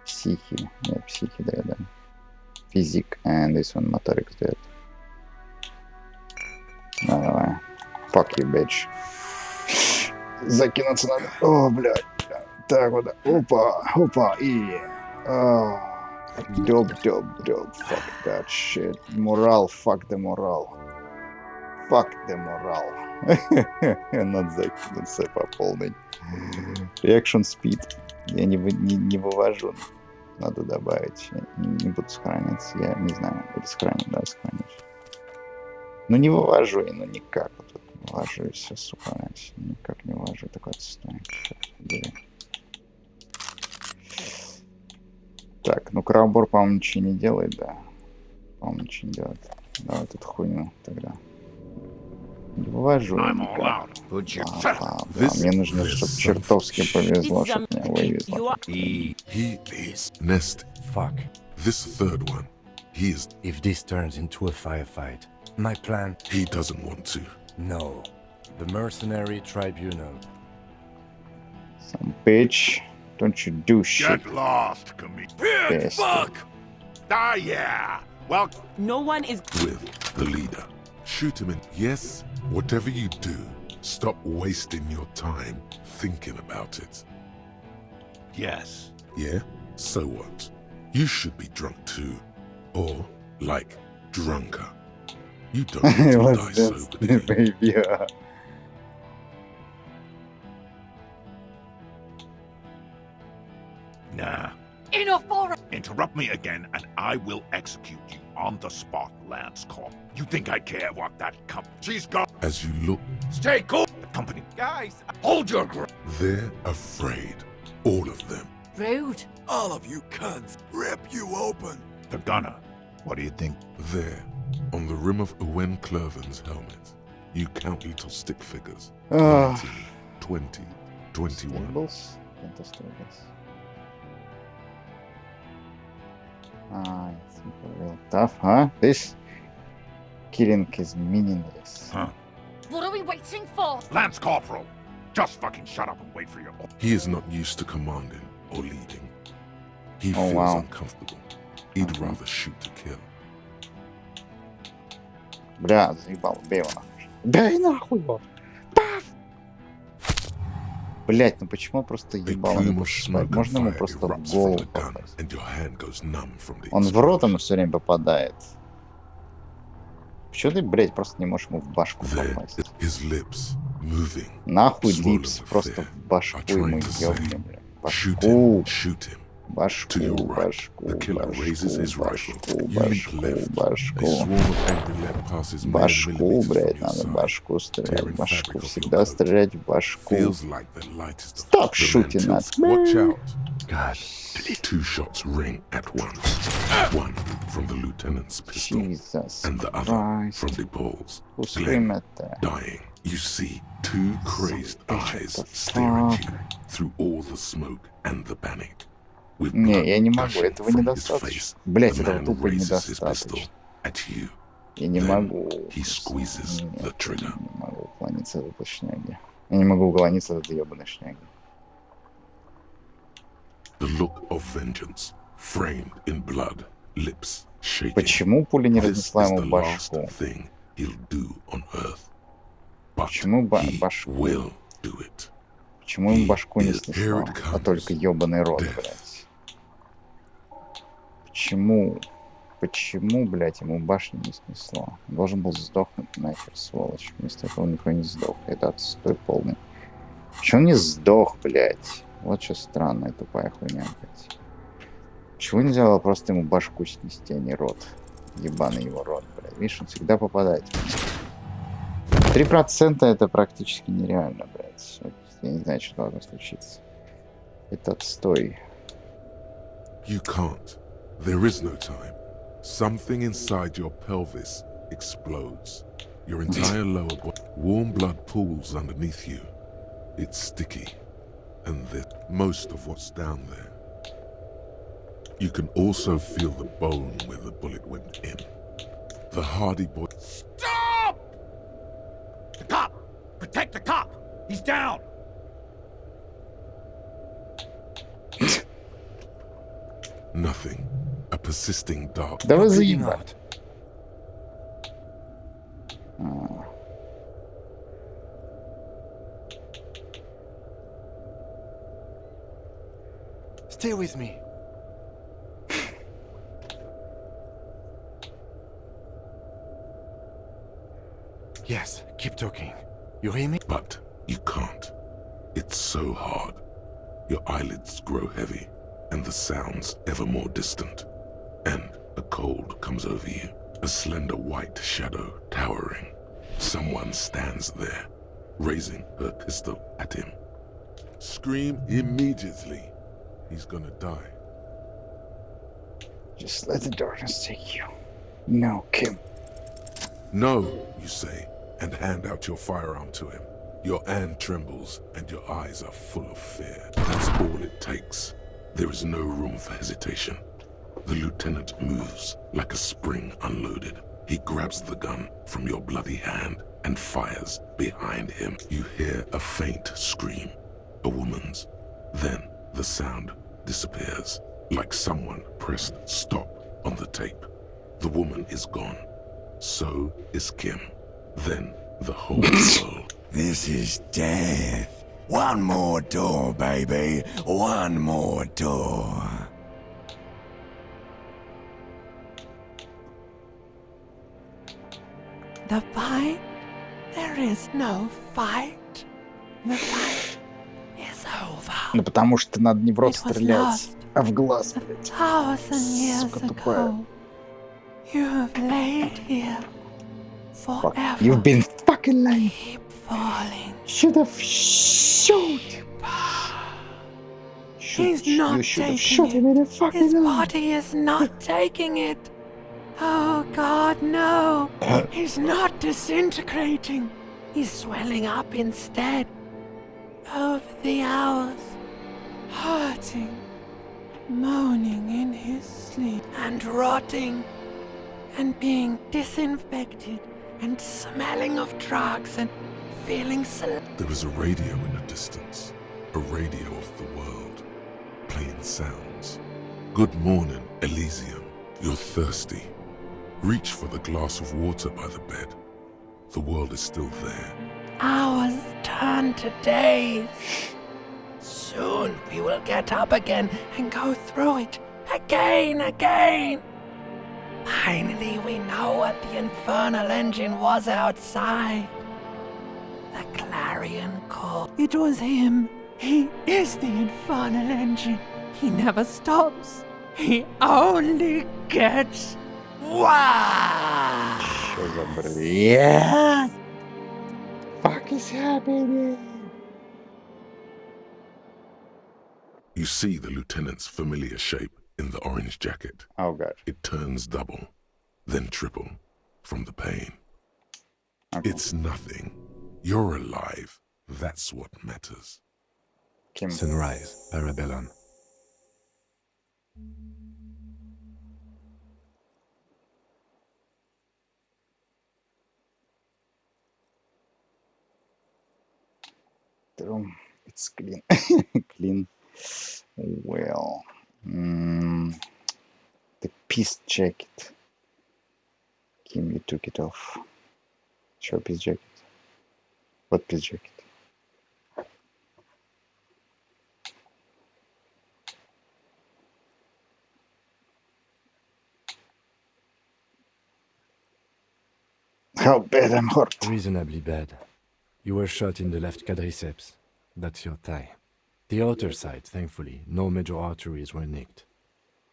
Психи. Нет, психи дает, да. Физик, and this one моторикс дает. Ну, давай. Fuck you, bitch. Закинуться надо. О, блядь. Так вот. Опа, и... Доп. Fuck that shit. Морал, fuck the moral. Fuck the moral. Надо закинуться по полной. Reaction speed. Я не вывожу. Надо добавить. Я не буду сохраняться. Я не знаю. Или сохранить. Давай сохранить. Ну не вывожу я, ну никак. Вот тут не вывожу и все, сука. Никак не вывожу. Такое отстой. Так, ну крабор, по-моему, ничего не делает, да. По-моему, ничего не делает. Давай тут хуйню тогда. Не вывожу я никак. Да, мне нужно, чтобы чертовски повезло, чтобы меня вывезло.
He is nest.
Fuck.
This third one, he is.
If this turns into a firefight, my plan...
He doesn't want to.
No. The mercenary tribunal.
Some bitch. Don't you do shit.
Get lost, Kami.
Pig,
fuck! Ah, yeah. Well,
no one is
with the leader. Shoot him in. Yes, whatever you do, stop wasting your time thinking about it.
Yes.
Yeah? So what? You should be drunk too. Or, like, drunker. You don't need to die sober, do you?
Baby.
Nah.
Enough already!
Interrupt me again and I will execute you on the spot, Lance Corp. You think I care what that She's got...
As you look,
Stay cool! The company... Guys, hold your ground!
they're afraid. All of them.
Rude.
All of you cunts, rip you open.
The gunner. What do you think?
There, on the rim of Owen Clerven's helmet, you count little stick figures.
Ah.
19, 20, 21.
Symbols? Ah, it's real tough, huh? This killing is meaningless.
Huh?
What are we waiting for?
Lance Corporal! Just fucking shut up and wait for your...
He is not used to commanding or leading. He
Oh,
feels
wow.
uncomfortable. He'd rather shoot to kill.
Бля, заебал, бей его нахуй. Бей нахуй его! Блять, ну почему просто ебал не попадает? Можно ему просто в голову попасть? Он в рот ему все время попадает. Почему ты, блять, просто не можешь ему в башку попасть? Нахуй липс, просто в башку ему ёбни, блядь. Башку. Башку, башку, башку, блядь, надо башку стрелять, башку, всегда стрелять в башку. Stop shooting at me.
Watch out. God. 2 shots ring at once. One from the lieutenant's pistol, and the other from the balls. Glenn, dying. You see 2 crazed eyes stare at you through all the smoke and the panic.
Не, я не могу, этого недостаточно. Блять, этого тупо недостаточно. Я не могу. Нет, я не могу уклониться от этой шняги. Я не могу уклониться от этой ебаной шняги.
The look of vengeance, framed in blood, lips shaking.
Почему пуля не разнесла ему
This is the
башку?
last thing he'll do on Earth. But
Почему
he
башку?
will do it.
Почему ему башку не снесло? А только ебаный рот, блядь. Почему? Почему, блядь, ему башню не снесло? Он должен был сдохнуть нахер, сволочь. Вместо этого никто не сдох. Это отстой полный. Почему он не сдох, блядь? Вот что странная тупая хуйня, блядь. Почему нельзя было просто ему башку снести, а не рот? Ебаный его рот, блядь. Видишь, он всегда попадает. 3% это практически нереально, блядь. Вот я не знаю, что должно случиться. Это отстой.
You can't. There is no time. Something inside your pelvis explodes. Your entire lower body. Warm blood pools underneath you. It's sticky. And that most of what's down there. You can also feel the bone where the bullet went in. The hardy boy.
Stop! The cop! Protect the cop! He's down!
Nothing. A persisting dark.
Да вы заебали.
Stay with me. Yes, keep talking. You hear me?
But you can't. It's so hard. Your eyelids grow heavy, and the sounds ever more distant. And a cold comes over you. A slender white shadow towering. Someone stands there, raising her pistol at him. Scream immediately. He's gonna die.
Just let the darkness take you. No, Kim.
No, you say, and hand out your firearm to him. Your hand trembles, and your eyes are full of fear. That's all it takes. There is no room for hesitation. The lieutenant moves like a spring unloaded. He grabs the gun from your bloody hand and fires behind him. You hear a faint scream, a woman's. Then the sound disappears, like someone pressed stop on the tape. The woman is gone. So is Kim. Then the whole world.
This is death. One more door, baby. One more door.
The fight? There is no fight. The fight is over.
Ну потому что надо не в рот
It was
стрелять,
lost
а в глаз, блядь.
1,000 years
Сука тупая.
ago. You have laid here
Fuck.
forever.
You've been fucking lying.
Keep falling.
Should have shot.
He's not
You should have
taking
shot
it.
him in the fucking
His
eye.
body is not taking it. Oh God, no. He's not disintegrating. He's swelling up instead. Over the hours, hurting, moaning in his sleep, and rotting, and being disinfected, and smelling of drugs, and feeling
There is a radio in the distance, a radio of the world, playing sounds. Good morning, Elysium. You're thirsty. Reach for the glass of water by the bed. The world is still there.
hours turn to days. Soon we will get up again and go through it again. Finally, we know what the infernal engine was outside. The clarion call. It was him. He is the infernal engine. He never stops. He only gets wow.
Что за бред? Fuck is happening?
You see the lieutenant's familiar shape in the orange jacket.
Oh God.
It turns double, then triple from the pain.
Okay.
It's nothing. You're alive. That's what matters.
Kim.
Sunrise, Parabellum.
It's clean. Clean. Well. The peace jacket. Kim, you took it off. Sure, peace jacket. What peace jacket? How bad I'm hurt.
Reasonably bad. You were shot in the left quadriceps. That's your thigh. The outer side, thankfully, no major arteries were nicked.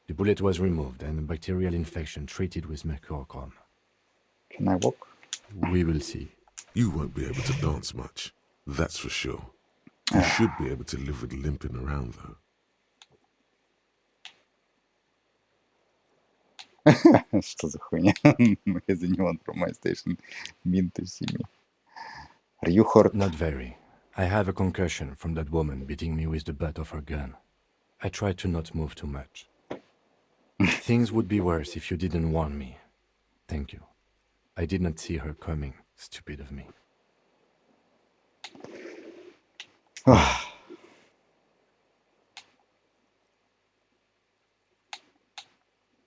The bullet was removed and a bacterial infection treated with mercurochrome.
Can I walk?
We will see.
You won't be able to dance much. That's for sure. You should be able to live with limping around, though.
Что за хуйня? Has anyone from my station been to see me? Are you hurt?
Not very. I have a concussion from that woman beating me with the butt of her gun. I tried to not move too much. Things would be worse if you didn't warn me. Thank you. I did not see her coming. Stupid of me.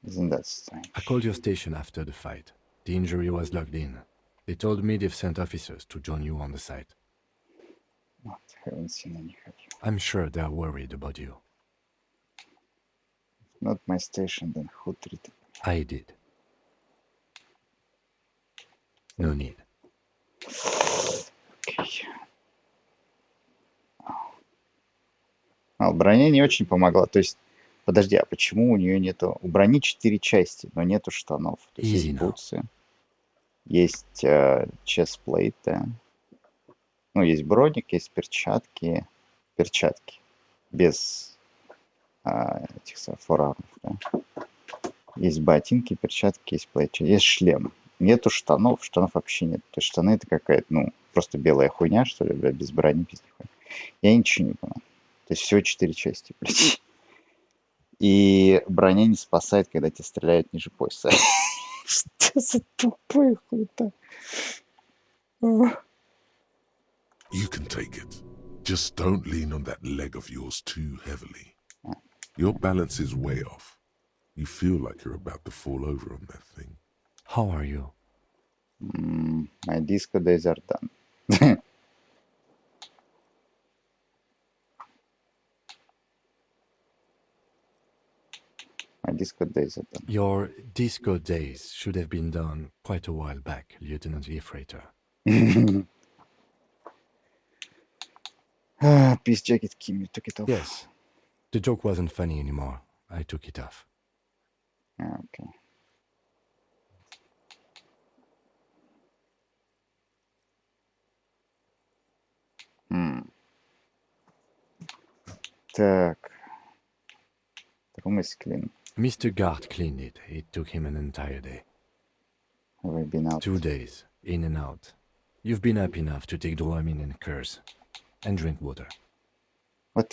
Isn't that strange?
I called your station after the fight. The injury was logged in. They told me they've sent officers to join you on the site.
What? Haven't seen any of you.
I'm sure they're worried about you.
Not my station, then who treated me?
I did. No need.
Okay. А, броня не очень помогла. То есть, подожди, а почему у нее нету... У брони 4 части, но нету штанов. То есть, есть бутсы, есть честплейт, да. Ну, есть броник, есть перчатки. Перчатки. Без этих форармов, да. Есть ботинки, перчатки, есть плечи, есть шлем. Нету штанов, штанов вообще нет. То есть штаны это какая-то, ну, просто белая хуйня, что ли, блядь, без брони, без нихуя. Я ничего не понял. То есть всего 4 части, блядь. И броня не спасает, когда тебя стреляют ниже пояса. Что за тупая хуйта?
You can take it. Just don't lean on that leg of yours too heavily. Your balance is way off. You feel like you're about to fall over on that thing.
How are you?
My disco days are done. My disco days are done.
Your disco days should have been done quite a while back, Lieutenant Efrater.
Peace jacket, Kim, you took it off.
Yes. The joke wasn't funny anymore. I took it off.
Okay. Так. The room is clean.
Mr. Gart cleaned it. It took him an entire day.
Have I been out?
2 days, in and out. You've been up enough to take Dramamine and curse. And drink water.
What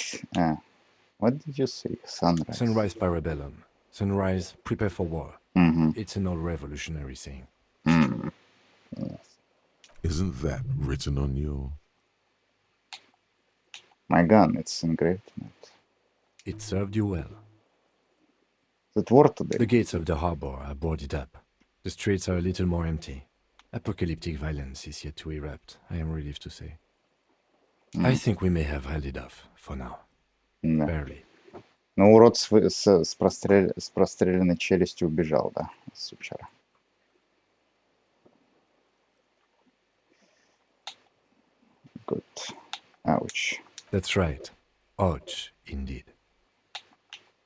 did you say? Sunrise.
Sunrise Parabellum. Sunrise, prepare for war. It's an old revolutionary saying.
Yes.
Isn't that written on your...
My gun, it's engraved in it.
It served you well.
Is it war today?
The gates of the harbor are boarded up. The streets are a little more empty. Apocalyptic violence is yet to erupt, I am relieved to say. I think we may have held it off, for now.
Да.
Barely.
Ну, урод с простреленной челюстью убежал, да, сучара. Good. Ouch.
That's right. Ouch, indeed.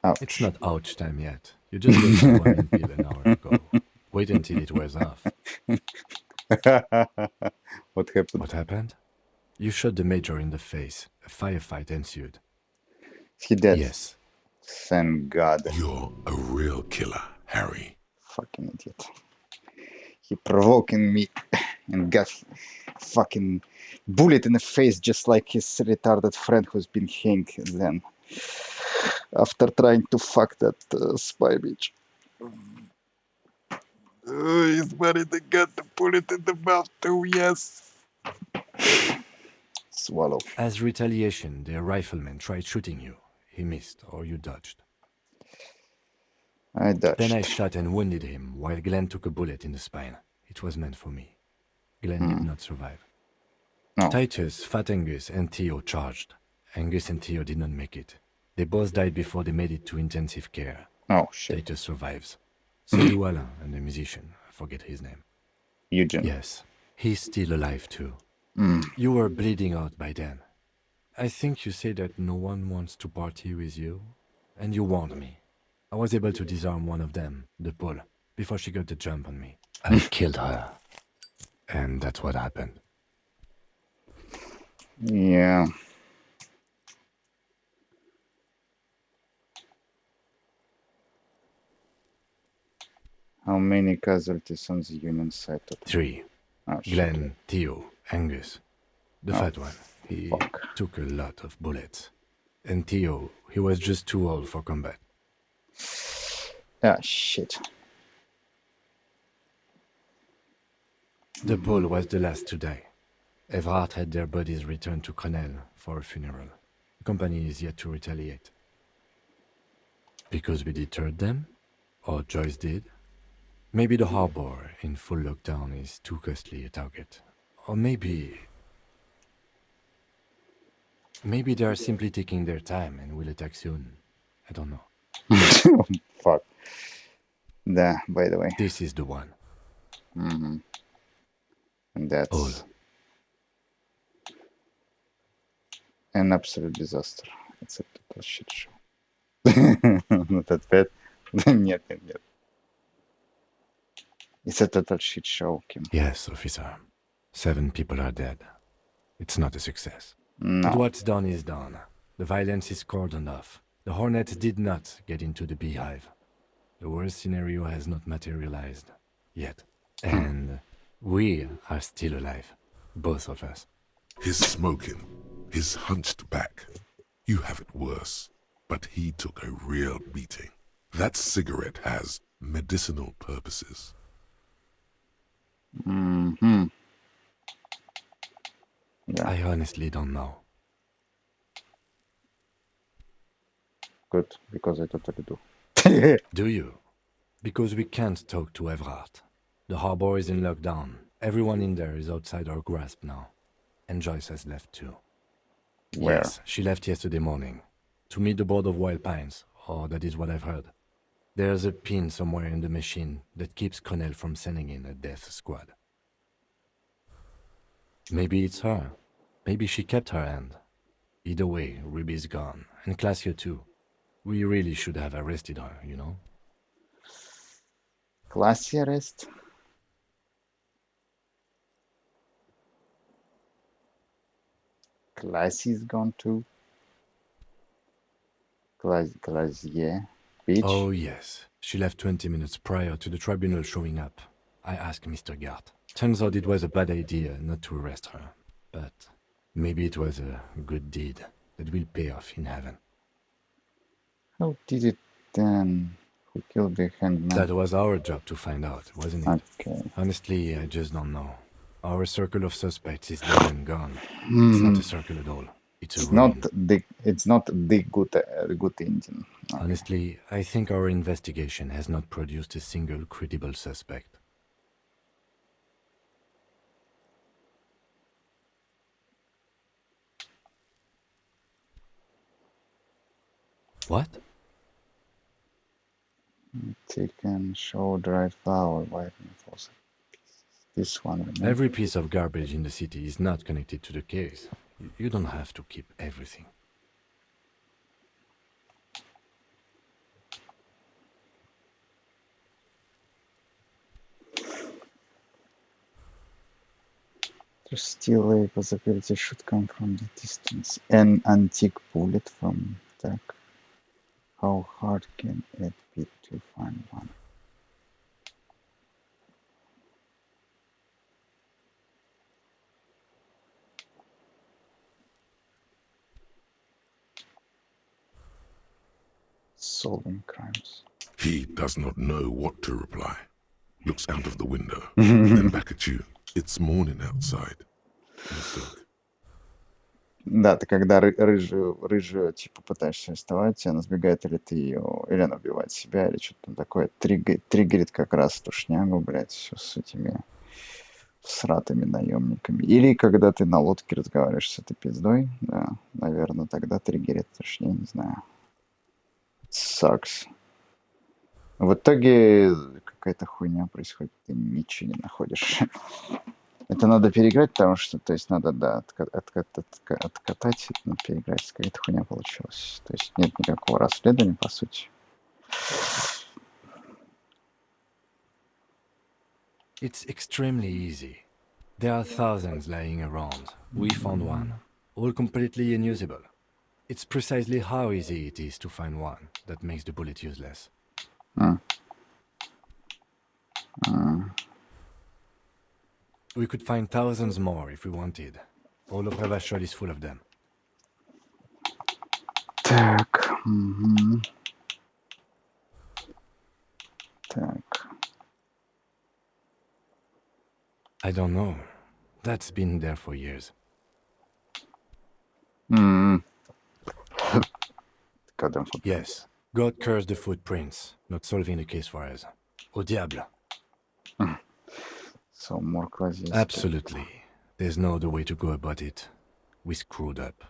Ouch.
It's not ouch time yet. You just got the one pill an hour ago. Wait until it wears off.
What happened?
What happened? You shot the major in the face. A firefight ensued.
He dead?
Yes.
Thank God.
You're a real killer, Harry.
Fucking idiot. He provoking me and got fucking bullet in the face just like his retarded friend who's been hanged then. After trying to fuck that spy bitch. He's married and got the bullet in the mouth too, yes. Swallow.
As retaliation, the rifleman tried shooting you. He missed, or you dodged.
I dodged.
Then I shot and wounded him, while Glenn took a bullet in the spine. It was meant for me. Glenn did not survive.
No.
Titus, Fat Angus, and Theo charged. Angus and Theo did not make it. They both died before they made it to intensive care.
Oh, shit.
Titus survives. So do Alain and the musician. I forget his name.
Eugene.
Yes. He's still alive, too. You were bleeding out by then. I think you said that no one wants to party with you, and you warned me. I was able to disarm one of them, the Pole, before she got the jump on me. I killed her. And that's what happened.
Yeah. How many casualties on the Union side?
3.
Oh, shit.
Glenn, Theo, Angus. The
Oh,
fat one. He took a lot of bullets. And Theo, he was just too old for combat.
Ah, shit.
The Pole was the last to die. Evrard had their bodies returned to Crenel for a funeral. The company is yet to retaliate. Because we deterred them? Or Joyce did? Maybe the harbor in full lockdown is too costly a target. Or maybe they are simply taking their time and will attack soon. I don't know.
Fuck. Да, by the way.
This is the one.
And that's
All.
an absolute disaster. It's a total shit show. Not that bad. Нет. It's a total shit show, Kim.
Yes, officer. 7 people are dead. It's not a success.
No.
But what's done is done. The violence is cordoned off. The Hornets did not get into the beehive.
The worst scenario has not materialized yet. And we are still alive. Both of us.
His smoking, his hunched back. You have it worse. But he took a real beating. That cigarette has medicinal purposes.
Mm-hmm. Yeah.
I honestly don't know.
Good, because I totally do.
Do you? Because we can't talk to Everard. The harbor is in lockdown. Everyone in there is outside our grasp now. And Joyce has left too.
Where?
Yes, she left yesterday morning. To meet the board of Wild Pines, or that is what I've heard. There's a pin somewhere in the machine that keeps Connell from sending in a death squad. Maybe it's her. Maybe she kept her hand. Either way, Ruby's gone, and Classio too. We really should have arrested her, you know?
Classy arrest? Classy's gone too. Classier, bitch.
Oh yes, she left 20 minutes prior to the tribunal showing up. I asked Mr. Gart. Turns out it was a bad idea not to arrest her, but maybe it was a good deed that will pay off in heaven.
How did it then? Who killed the hangman?
That was our job to find out, wasn't it?
Okay.
Honestly, I just don't know. Our circle of suspects is dead and gone. It's not a circle at all. It's
not the good engine.
Okay. Honestly, I think our investigation has not produced a single credible suspect. What?
Chicken, show, dried flour, whitening faucet. This one. Remember?
Every piece of garbage in the city is not connected to the case. You don't have to keep everything.
There's still a possibility should come from the distance. An antique bullet from Tech. How hard can it be to find one? Solving crimes.
He does not know what to reply. Looks out of the window, then back at you. It's morning outside. You think.
Да, ты когда рыжую типа пытаешься арестовать, она сбегает, или ты ее, или она убивает себя, или что-то там такое. Триггерит как раз эту шнягу, блядь, все с этими сратыми наемниками. Или когда ты на лодке разговариваешь с этой пиздой, да, наверное, тогда триггерит, точнее, не знаю. Sucks. В итоге какая-то хуйня происходит, ты ничего не находишь. Это надо переиграть, потому что, то есть, надо, да, откатать, надо переиграть, какая-то хуйня получилась. То есть нет никакого расследования, по сути.
It's extremely easy. There are thousands lying around. We found one, all completely unusable. It's precisely how easy it is to find one that makes the bullet useless. We could find thousands more if we wanted. All of Revachol is full of them.
Так. Так.
I don't know. That's been there for years. Yes. God curse the footprints, not solving the case for us. Au diable.
So more classes.
Absolutely. There's no other way to go about it. We screwed up.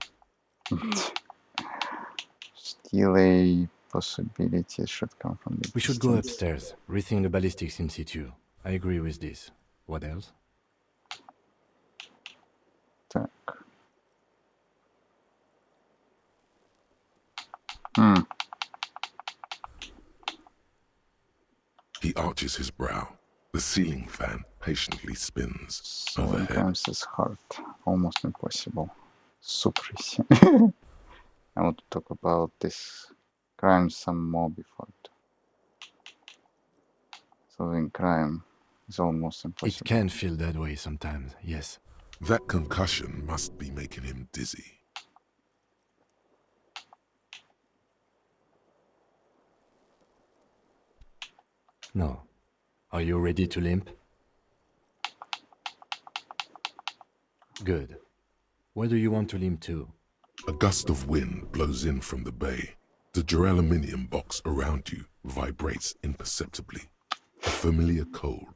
Still a possibility should come from the
We should go upstairs, rethink the ballistics in situ. I agree with this. What else?
Так.
He arches his brow. The ceiling fan patiently spins overhead.
Sometimes it's hard, almost impossible. Super easy. I want to talk about this crime some more before. Solving crime is almost
It
impossible.
can feel that way sometimes, yes.
That concussion must be making him dizzy.
No. Are you ready to limp? Good. Where do you want to limp to?
A gust of wind blows in from the bay. The duraluminum box around you vibrates imperceptibly. A familiar cold,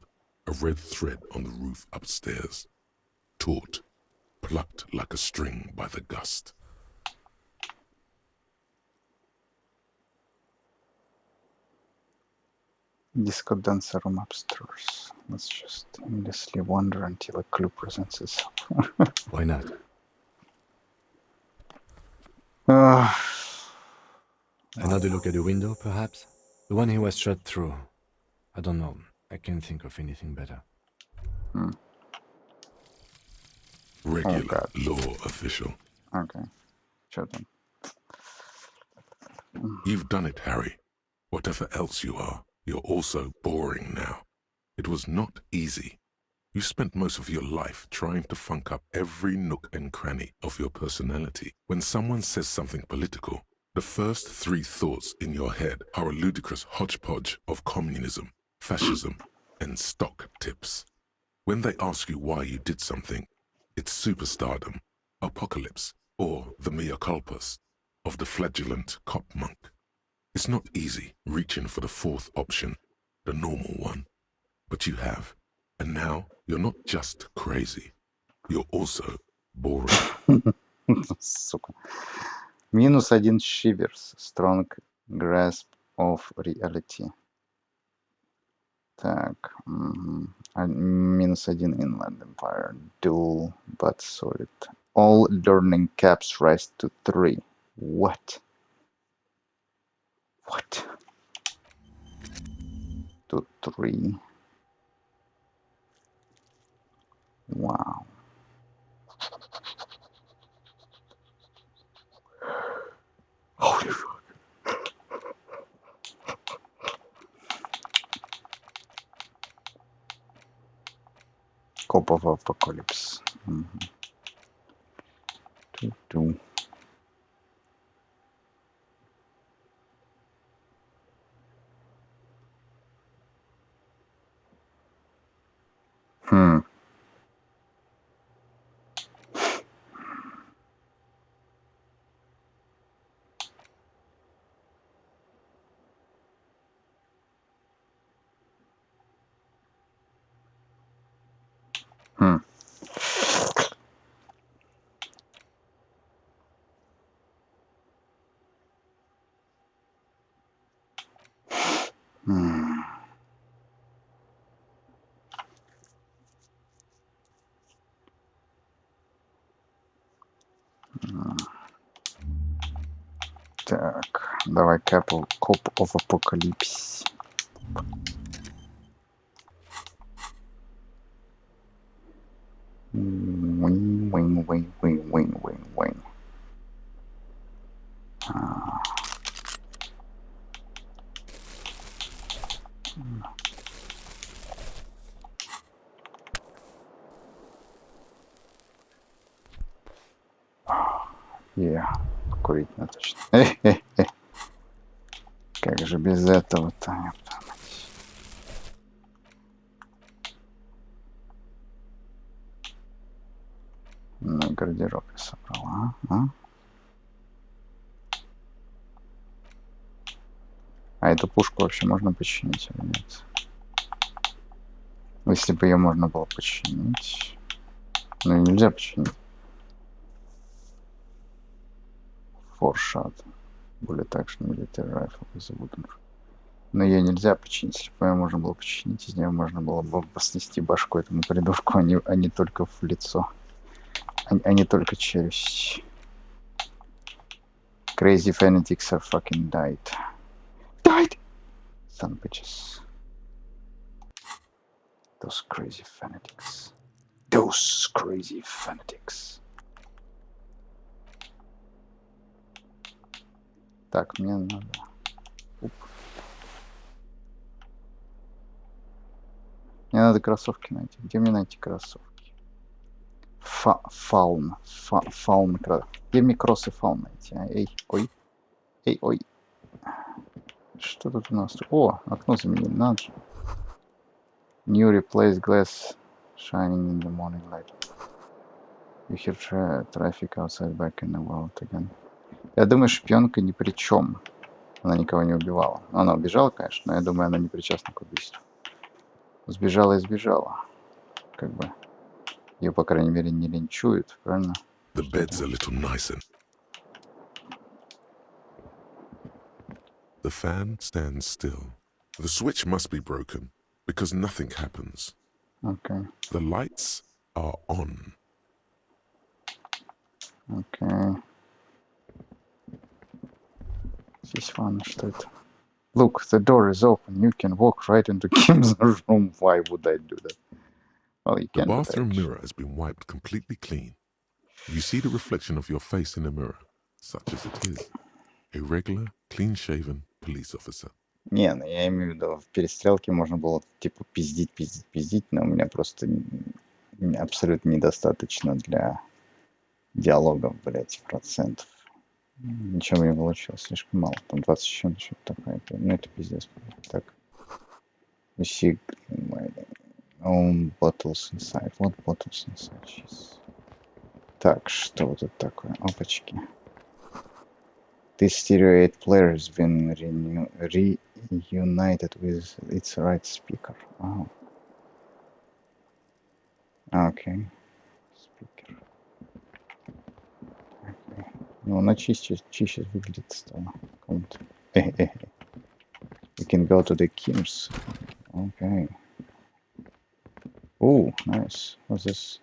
a red thread on the roof upstairs. Taut, plucked like a string by the gust.
Disco dancer room upstairs. Let's just endlessly wander until a clue presents itself.
Why not? Another look at the window, perhaps? The one he was shot through. I don't know. I can't think of anything better.
Regular law official.
Okay. Что там?
You've done it, Harry. Whatever else you are, you're also boring now. It was not easy. You spent most of your life trying to funk up every nook and cranny of your personality. When someone says something political, the first 3 thoughts in your head are a ludicrous hodgepodge of communism, fascism, and stock tips. When they ask you why you did something, it's superstardom, apocalypse, or the mea culpas of the flagellant cop monk. It's not easy reaching for the 4th option, the normal one. But you have. And now you're not just crazy. You're also boring.
Сука. -1 shivers. Strong grasp of reality. Так. -1 Inland Empire. Dual but solid. All learning caps rise to 3. What? What? To 3. Wow. Holy fuck. Cop of Apocalypse. Two. Так, давай Cop of Apocalypse. Wing. Курить надо точно. Как же без этого-то? Ну, гардероб я собрал, А эту пушку вообще можно починить или нет? Если бы ее можно было починить... Ну, и нельзя починить. Форшат. Bullet Action Military Rifle из Wooden. Но ее нельзя починить. Если бы ее можно было починить, из нее можно было бы снести башку этому придурку, а не только в лицо. А не только челюсть. Crazy fanatics are fucking died. Son bitches. Those crazy fanatics. Так, мне надо... Мне надо кроссовки найти. Где мне найти кроссовки? Фаун. Где мне кроссы фаун найти? Эй, ой. Эй, ой. Что тут у нас? О, окно заменили. Надо же. New replaced glass shining in the morning light. You hear traffic outside back in the world again. Я думаю, шпионка ни при чем. Она никого не убивала. Она убежала, конечно, но я думаю, она не причастна к убийству. Сбежала и сбежала. Как бы. Ее, по крайней мере, не линчуют, правильно?
The bed's a little nicer. The fan stands still. The switch must be broken because nothing happens.
Okay.
The lights are on.
Okay. Здесь ванна, что это? Look, the door is open. You can walk right into Kim's room. Why would I do that? Well, you
The
can't.
bathroom mirror has been wiped completely clean. You see the reflection of your face in the mirror, such as it is. A regular, clean-shaven police officer.
Не, ну я имею в виду, в перестрелке можно было типа пиздить, но у меня просто абсолютно недостаточно для диалогов, блять, процентов. Ничего не получилось, слишком мало. Там 20 чем-то, что-то такое. Ну это пиздец. Так. You see my own bottles inside. What bottles inside? Jeez. Так, что вот это такое? Опачки. This stereo 8 player has been reunited with its right speaker. Wow. Okay. Speaker. Okay. Ну, она чище выглядит стала. We can go to the Kim's. Okay. Oh, nice. What's this?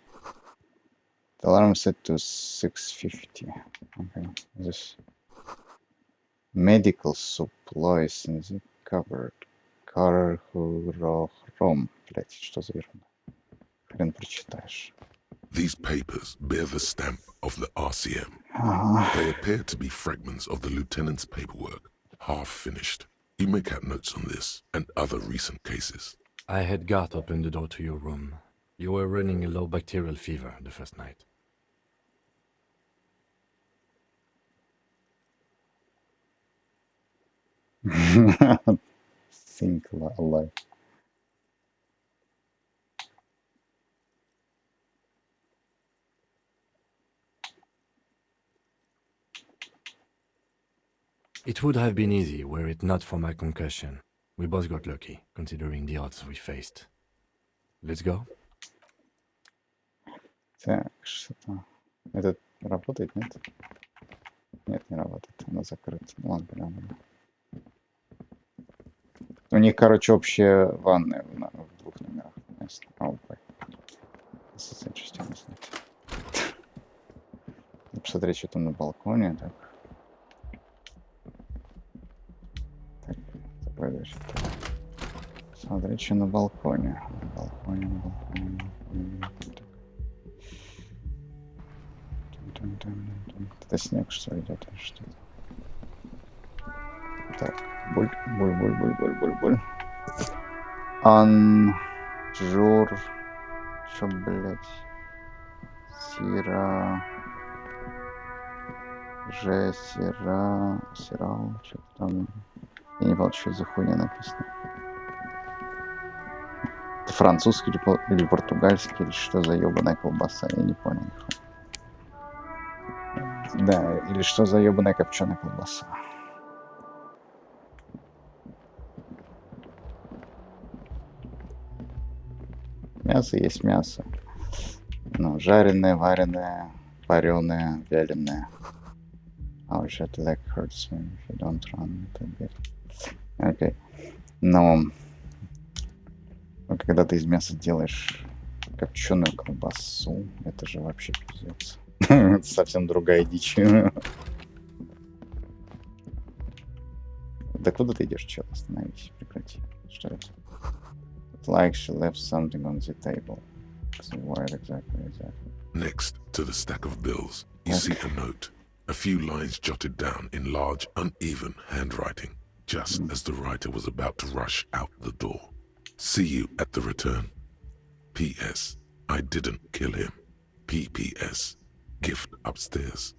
The alarm set to 6:50. Okay. This medical supplies in the cupboard. Кархурохром. Блять, что за ерунда? Хрен прочитаешь.
These papers bear the stamp of the RCM. They appear to be fragments of the lieutenant's paperwork, half finished. You make out notes on this and other recent cases.
I had Garth open the door to your room. You were running a low bacterial fever the first night.
Think alive.
It would have been easy were it not for my concussion. We both got lucky, considering the odds we faced. Let's go?
Так, что-то... Этот работает, нет? Нет, не работает. Она закрыта. Ладно, ладно. У них, короче, общая ванная в двух номерах. Oh, boy. This is interesting, isn't it? Посмотреть, что там на балконе. Так. Так, закрой дверь. Смотреть, что на балконе. На балконе. Это снег, что ли, идет или что-то? Так, буль. Анжур. Что, блядь? Сирал, что-то там. Я не понял, что за хуйня написано. Это французский или португальский, или что за ебаная колбаса, я не понял. Да, или что за ебаная копченая колбаса. Мясо есть мясо. Ну, жареное, вареное, вареное, вяленое. Our jet lag hurts me if you don't run a bit. Окей. Но когда ты из мяса делаешь копченую колбасу, это же вообще пиздец. Это совсем другая дичь. Да куда ты идешь, чел? Остановись, прекрати. Что это? Like she left something on the table. So what exactly is that?
Next to the stack of bills, you see a note. A few lines jotted down in large, uneven handwriting, just as the writer was about to rush out the door. See you at the return. P.S. I didn't kill him. P.P.S. Gift upstairs.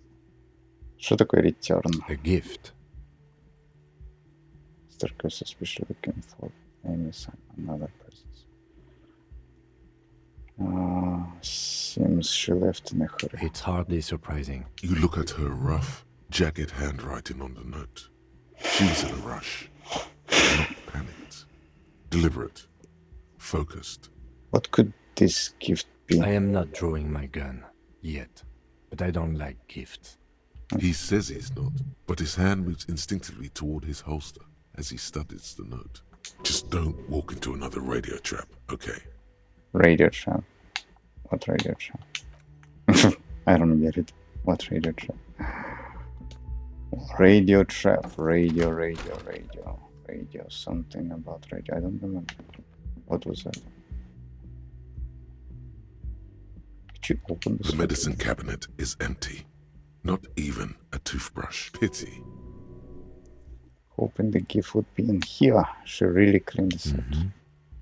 Что такое return?
A gift.
Staircase especially looking for any sign another presence. Seems she left in a hurry.
It's hardly surprising.
You look at her rough, jagged handwriting on the note. She was in a rush, not panicked, deliberate, focused.
What could this gift be?
I am not drawing my gun yet, but I don't like gifts.
He says he's not, but his hand moves instinctively toward his holster as he studies the note. Just don't walk into another radio trap, okay?
Radio trap. What radio trap? I don't get it. What radio trap? Radio trap. Radio. Something about radio. I don't remember. What was that? Could you open this?
The medicine cabinet is empty. Not even a toothbrush. Pity.
Hoping the gift would be in here. She really cleaned this out.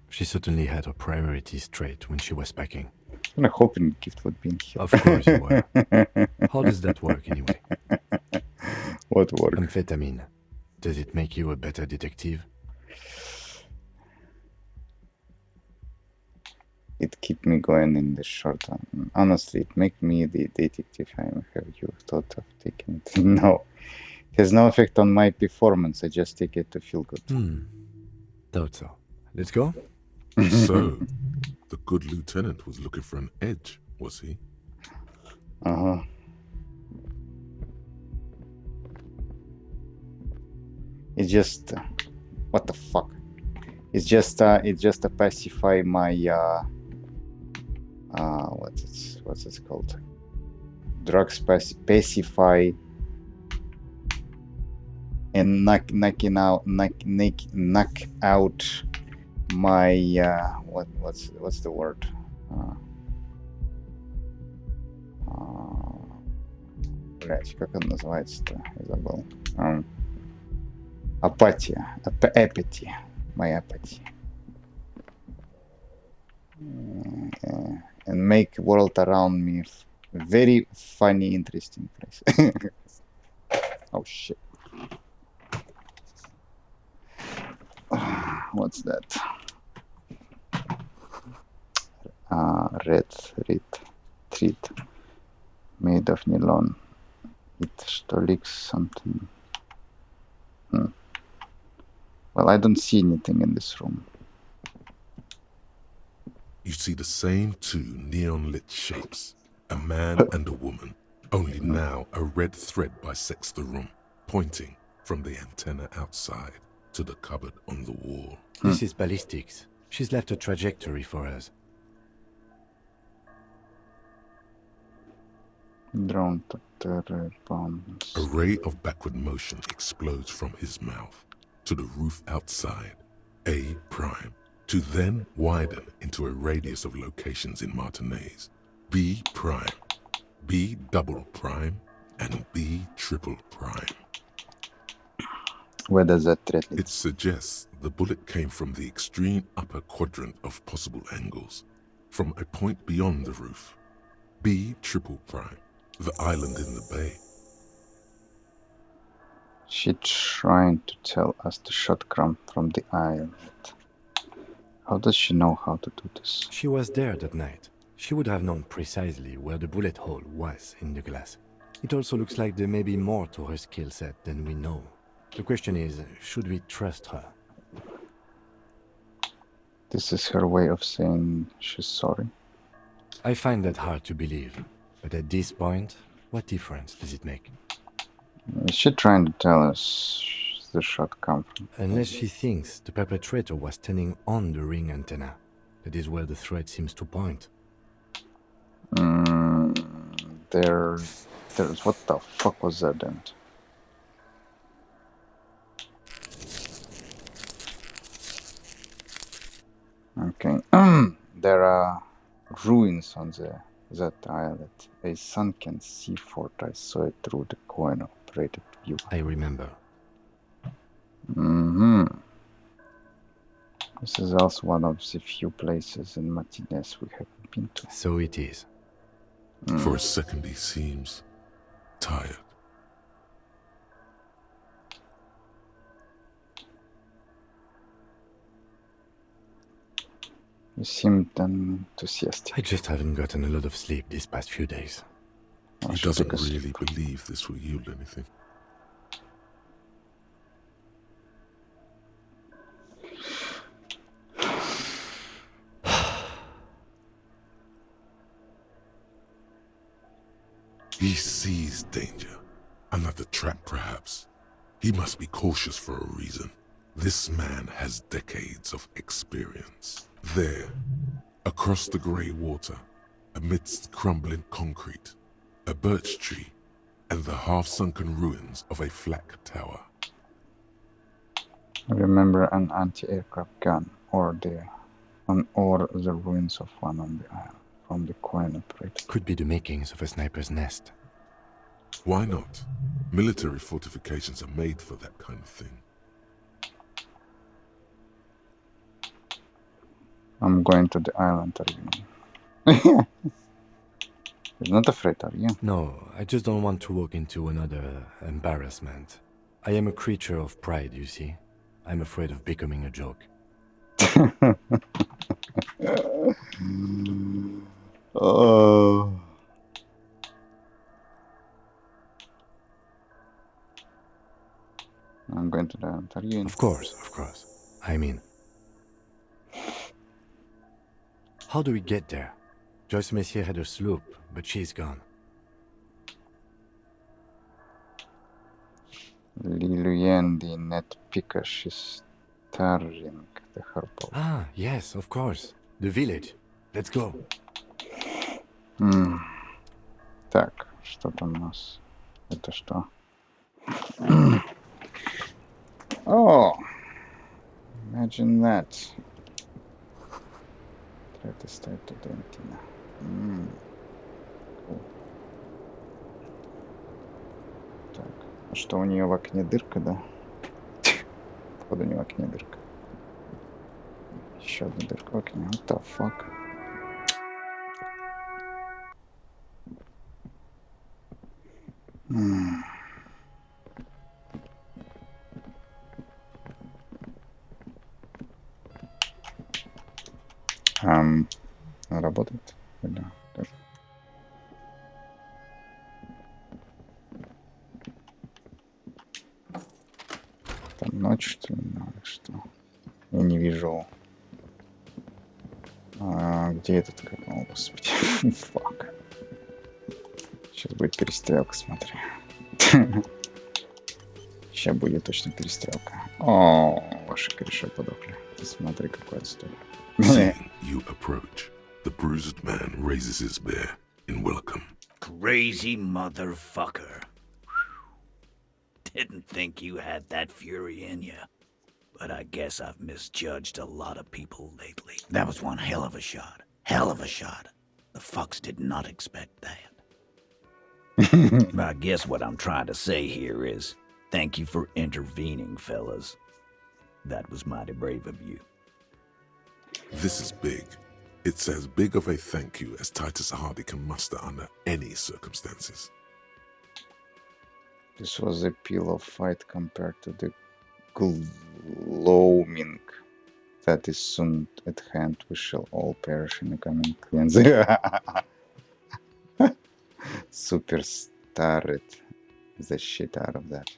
She certainly had her priorities straight when she was packing.
I'm hoping the gift would be in here.
Of course you were. How does that work anyway?
What work?
Amphetamine. Does it make you a better detective?
It keep me going in the short term. Honestly, it make me the detective. Have you thought of taking it? No. It has no effect on my performance. I just take it to feel good.
Thought so. Let's go?
So, the good lieutenant was looking for an edge, was he?
Uh-huh. It's just... what the fuck? It's just to pacify my... what's it called? Drugs pacify... and knock out my what's the word? Блять, как он называется-то? Я забыл. Апатия. Apathy. My apathy. And make world around me very funny, interesting place. Oh shit. What's that? Red treat made of nylon. It leaks something. Well, I don't see anything in this room.
You see the same two neon-lit shapes, a man and a woman, only now a red thread bisects the room, pointing from the antenna outside to the cupboard on the wall.
This is ballistics. She's left a trajectory for us.
Drone bombs.
A ray of backward motion explodes from his mouth to the roof outside, A prime, to then widen into a radius of locations in Martinez, B prime, B double prime, and B triple prime.
Where does that thread lead?
It suggests the bullet came from the extreme upper quadrant of possible angles, from a point beyond the roof. B triple prime, the island in the bay.
She trying to tell us to shot crumb from the island. How does she know how to do this?
She was there that night. She would have known precisely where the bullet hole was in the glass. It also looks like there may be more to her skill set than we know. The question is, should we trust her?
This is her way of saying she's sorry.
I find that hard to believe. But at this point, what difference does it make?
Is she trying to tell us the shot come from?
Unless she thinks the perpetrator was standing on the ring antenna. That is where the thread seems to point.
There's what the fuck was that then? Okay. There are ruins on that island. A sunken sea fort. I saw it through the coin-operated view.
I remember.
This is also one of the few places in Martinez we haven't been to.
So it is.
For a second he seems tired.
You seemed enthusiastic.
I just haven't gotten a lot of sleep these past few days.
He doesn't really believe this will yield anything. He sees danger. Another trap, perhaps. He must be cautious for a reason. This man has decades of experience. There, across the grey water, amidst crumbling concrete, a birch tree, and the half-sunken ruins of a flak tower.
I remember an anti-aircraft gun, or the ruins of one on the island from the coin operator.
Could be the makings of a sniper's nest.
Why not? Military fortifications are made for that kind of thing.
I'm going to the island, are you? You're not afraid, are you?
No, I just don't want to walk into another embarrassment. I am a creature of pride, you see. I'm afraid of becoming a joke.
Oh. I'm going to the island, are you?
Of course. I mean... How do we get there? Joyce Messier had a sloop, but she's gone.
Lillian, the net picker, she's starring the harpo.
Ah, yes, of course. The village. Let's go.
Так, что там у нас? Это что? Oh, imagine that. Try to start to the antenna. Cool. Так, а что у нее в окне дырка, да? Походу не в окне дырка. Еще одна дырка в окне. What the fuck? Работает? Да. Так. Там ночь, что ли? Что? Я не вижу. Где этот? О, господи. Фак. Сейчас будет перестрелка, смотри. Сейчас будет точно перестрелка. О, ваши кореша подохли. Ты смотри, какой отстой.
Seeing you approach, the bruised man raises his spear in welcome.
Crazy motherfucker. Didn't think you had that fury in you. But I guess I've misjudged a lot of people lately. That was one hell of a shot. Hell of a shot. The fucks did not expect that. I guess what I'm trying to say here is, thank you for intervening, fellas. That was mighty brave of you.
This is big. It's as big of a thank you as Titus Hardy can muster under any circumstances.
This was a pillow fight compared to the gloaming that is soon at hand. We shall all perish in the coming cleansing. Super started the shit out of that.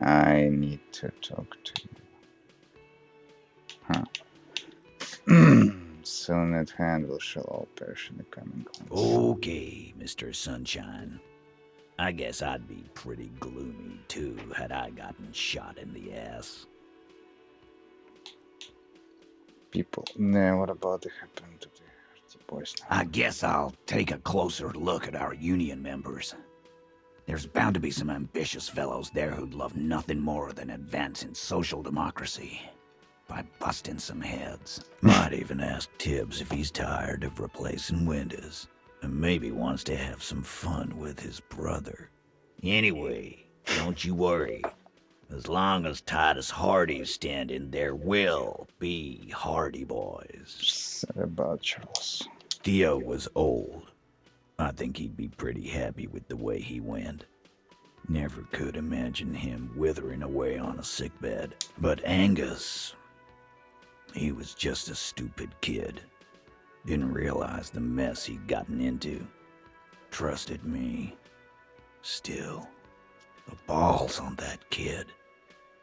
I need to talk to you. Soon at hand we shall all perish in the coming cleansing.
Okay, Mr. Sunshine. I guess I'd be pretty gloomy too had I gotten shot in the ass.
People, nah, what about the happening to the Hardy boys now?
I guess I'll take a closer look at our union members. There's bound to be some ambitious fellows there who'd love nothing more than advancing social democracy by busting some heads. Might even ask Tibbs if he's tired of replacing Winters, and maybe wants to have some fun with his brother. Anyway, Don't you worry. As long as Titus Hardy's standing, there will be Hardy boys.
Sorry about Charles.
Theo was old. I think he'd be pretty happy with the way he went. Never could imagine him withering away on a sickbed. But Angus, he was just a stupid kid. Didn't realize the mess he'd gotten into. Trusted me. Still, the balls on that kid.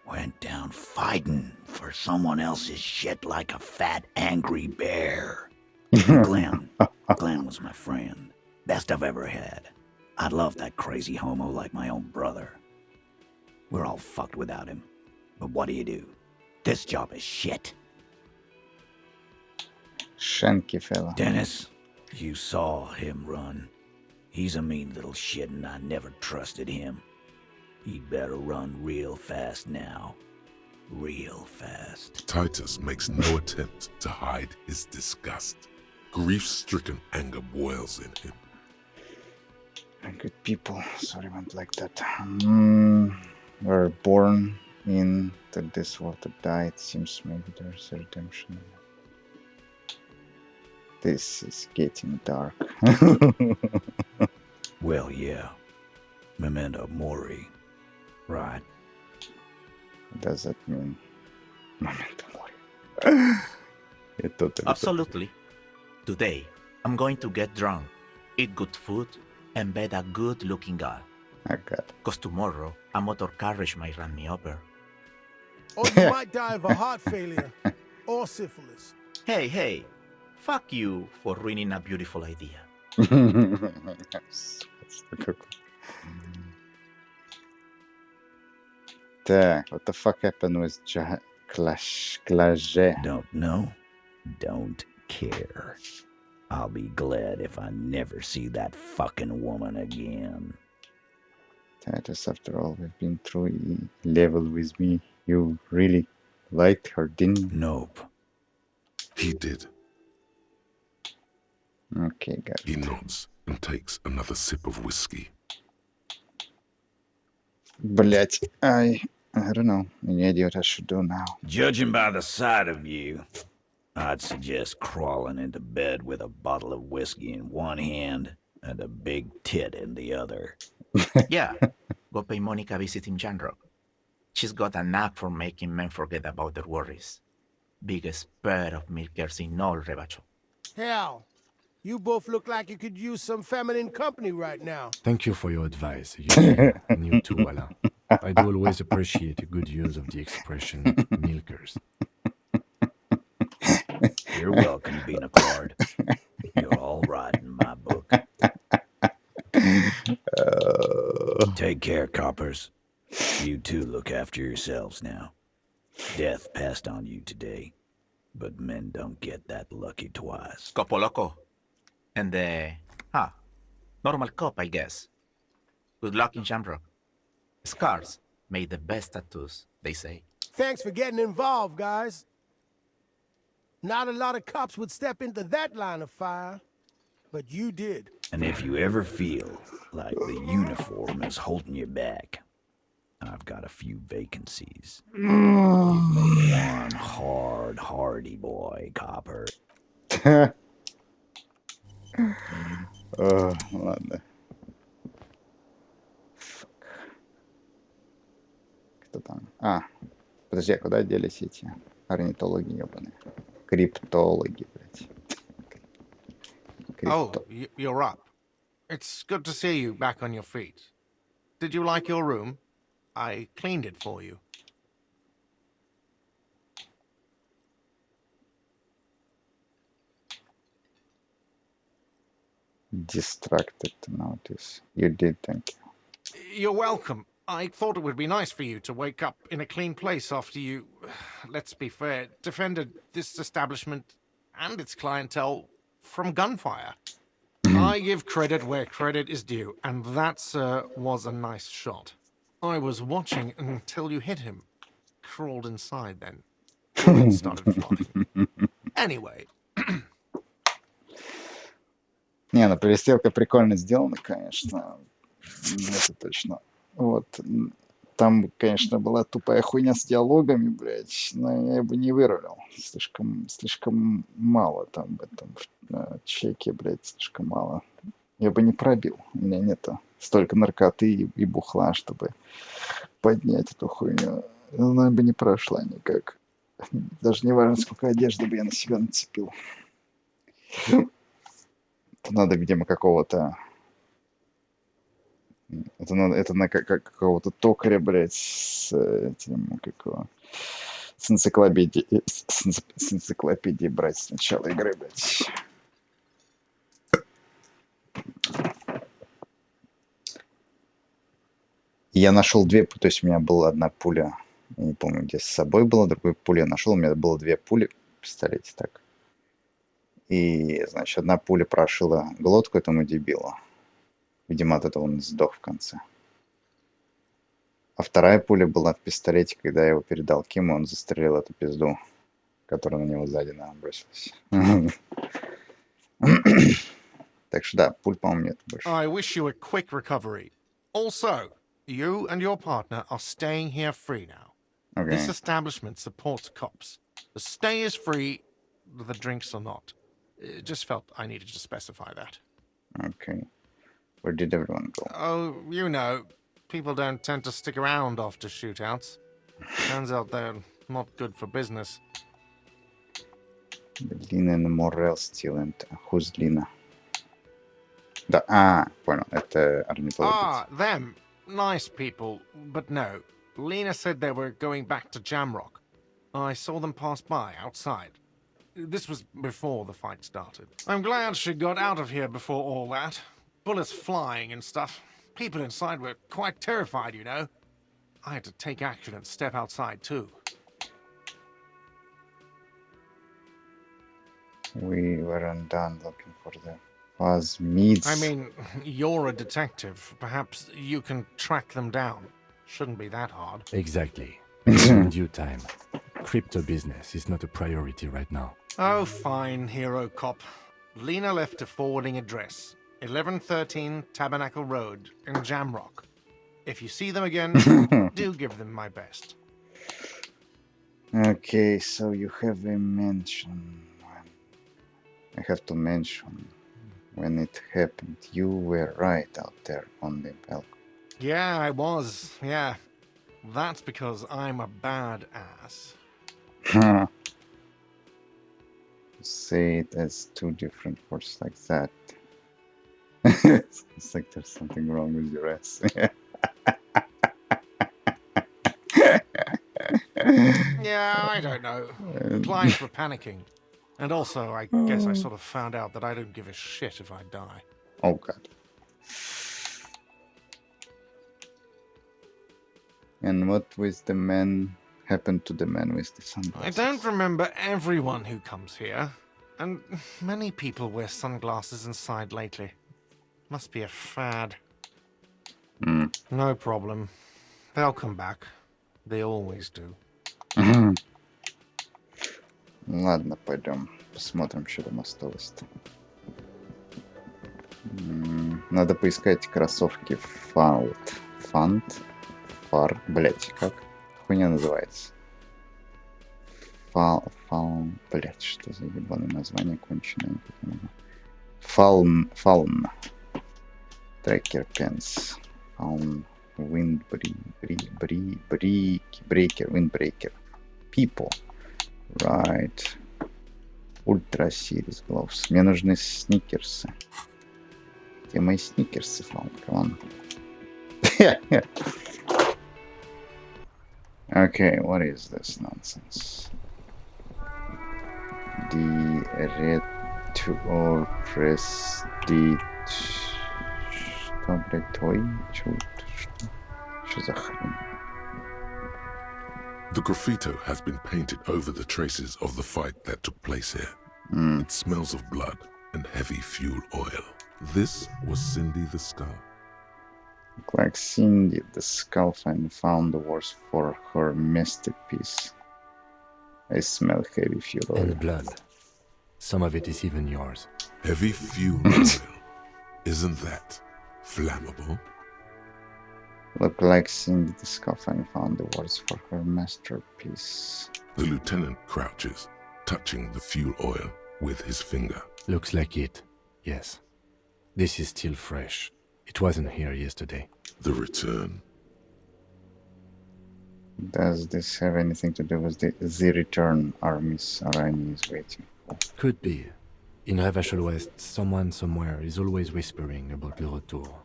Went down fighting for someone else's shit like a fat, angry bear. Glenn was my friend. Best I've ever had. I'd love that crazy homo like my own brother. We're all fucked without him. But what do? This job is shit.
Shanky fella.
Dennis, you saw him run. He's a mean little shit and I never trusted him. He'd better run real fast now. Real fast.
Titus makes no attempt to hide his disgust. Grief-stricken anger boils in him.
Good people, sorry went like that. Were born into this world to die. It seems maybe there's a redemption. This is getting dark.
Well, yeah. Memento mori. Right.
What does that mean? Memento mori.
Absolutely. Today, I'm going to get drunk, eat good food, and bed a good-looking girl.
Okay.
Because tomorrow, a motor carriage might run me over.
Or you might die of a heart failure or syphilis.
Hey, fuck you for ruining a beautiful idea.
What the fuck happened with Clash?
Don't know. Don't care. I'll be glad if I never see that fucking woman again.
Titus, after all we've been through, he leveled with me. You really liked her, didn't you?
Nope.
He did.
Okay, got it.
He nods and takes another sip of whiskey.
Блять, I don't know. Any idea what I should do now?
Judging by the sight of you, I'd suggest crawling into bed with a bottle of whiskey in one hand and a big tit in the other.
Yeah, go pay Monica a visit in Janrock. She's got a knack for making men forget about their worries. Biggest pair of milkers in all Rebacho.
Hell, you both look like you could use some feminine company right now.
Thank you for your advice, Eugene, and you too, Alain. I do always appreciate a good use of the expression milkers.
You're welcome, Beena Card. You're all right in my book. Take care, coppers. You two look after yourselves now. Death passed on you today, but men don't get that lucky twice.
Copo loco. And normal cop, I guess. Good luck in Shamrock. Scars made the best tattoos, they say.
Thanks for getting involved, guys. Not a lot of cops would step into that line of fire, but you did.
And if you ever feel like the uniform is holding you back, I've got a few vacancies. One hardy boy, copper.
Ладно. Кто там? Подожди, а куда делись эти орнитологи ебаные? Криптологи, блядь.
Oh, you're up. It's good to see you back on your feet. Did you like your room? I cleaned it for you.
Distracted to notice. You did, thank you.
You're welcome. I thought it would be nice for you to wake up in a clean place after you, let's be fair, defended this establishment and its clientele from gunfire. I give credit where credit is due, and that, sir, was a nice shot. I was watching until you hit him. Crawled inside then. Bullets started flying. Anyway.
Не, ну перестрелка прикольно сделана, конечно. Это точно. Вот. Там, конечно, была тупая хуйня с диалогами, блядь, но я бы не вырулил. Слишком мало там в этом чеке, блядь, слишком мало. Я бы не пробил. У меня нету столько наркоты и бухла, чтобы поднять эту хуйню. Она бы не прошла никак. Даже не важно, сколько одежды бы я на себя нацепил. Это надо, видимо, какого-то... Это на какого-то токаря, блядь, с этим, с энциклопедии брать с начала игры, блядь. Я нашел две, то есть у меня была одна пуля, я не помню, где с собой была, другой пуля я нашел, у меня было две пули, представляете, так. И, значит, одна пуля прошила глотку этому дебилу. Видимо, от этого он сдох в конце. А вторая пуля была в пистолете, когда я его передал Киму, он застрелил эту пизду, которая на него сзади набросилась. Так что да, пуль, по-моему, нет больше.
I wish you a quick recovery. Also, you and your partner are staying here free now.
Okay.
This establishment supports cops. The stay is free, the drinks are not. It just felt I needed to specify that.
Okay. Where did everyone go?
Oh, you know, people don't tend to stick around after shootouts. Turns out they're not good for business.
Lina and Morel still empty. Who's Lina? Да, понял, это орнитология.
Them. Nice people, but no. Lena said they were going back to Jamrock. I saw them pass by outside. This was before the fight started. I'm glad she got out of here before all that. Bullets flying and stuff. People inside were quite terrified, you know. I had to take action and step outside too.
We weren't done looking for the Phasmids.
I mean, you're a detective. Perhaps you can track them down. Shouldn't be that hard.
Exactly. In due time. Crypto business is not a priority right now.
Oh, fine, hero cop. Lena left a forwarding address. 1113 Tabernacle Road in Jamrock. If you see them again, do give them my best.
Okay, so you have a mention. I have to mention when it happened. You were right out there on the balcony.
Yeah, I was. Yeah. That's because I'm a bad ass.
Say it as two different words like that. It's like there's something wrong with your ass.
Yeah, I don't know. Clients were panicking. And also, I guess I sort of found out that I don't give a shit if I die.
Oh, God. And what with the man happened to the man with the sunglasses?
I don't remember everyone who comes here. And many people wear sunglasses inside lately. Must be a fad. No problem. They'll come back. They always do.
Ладно, пойдем. Посмотрим, что там осталось-то. Надо поискать кроссовки Фар, блять, как хуйня называется? Блять, что за ебаное название конченое? Фалн. Трекер Пенс. Фалн. Windbreaker. People. Right. Ультра Series Gloves. Мне нужны сникерсы. Где мои сникерсы, Фалн? Come on. Okay, what is this nonsense? The red to all press the... Что, блядь, твой? Что за хрень?
The graffito has been painted over the traces of the fight that took place here. It smells of blood and heavy fuel oil. This was Cindy the Skull.
Look like Cindy the Skull found the words for her masterpiece. I smell heavy fuel oil.
And blood. Some of it is even yours.
Heavy fuel oil. Isn't that flammable?
Look like Cindy the skull finally found the words for her masterpiece.
The lieutenant crouches, touching the fuel oil with his finger.
Looks like it, yes. This is still fresh. It wasn't here yesterday.
The return.
Does this have anything to do with the return Miss Arani is waiting for?
Could be. In Ravachol West, someone somewhere is always whispering about Le Retour.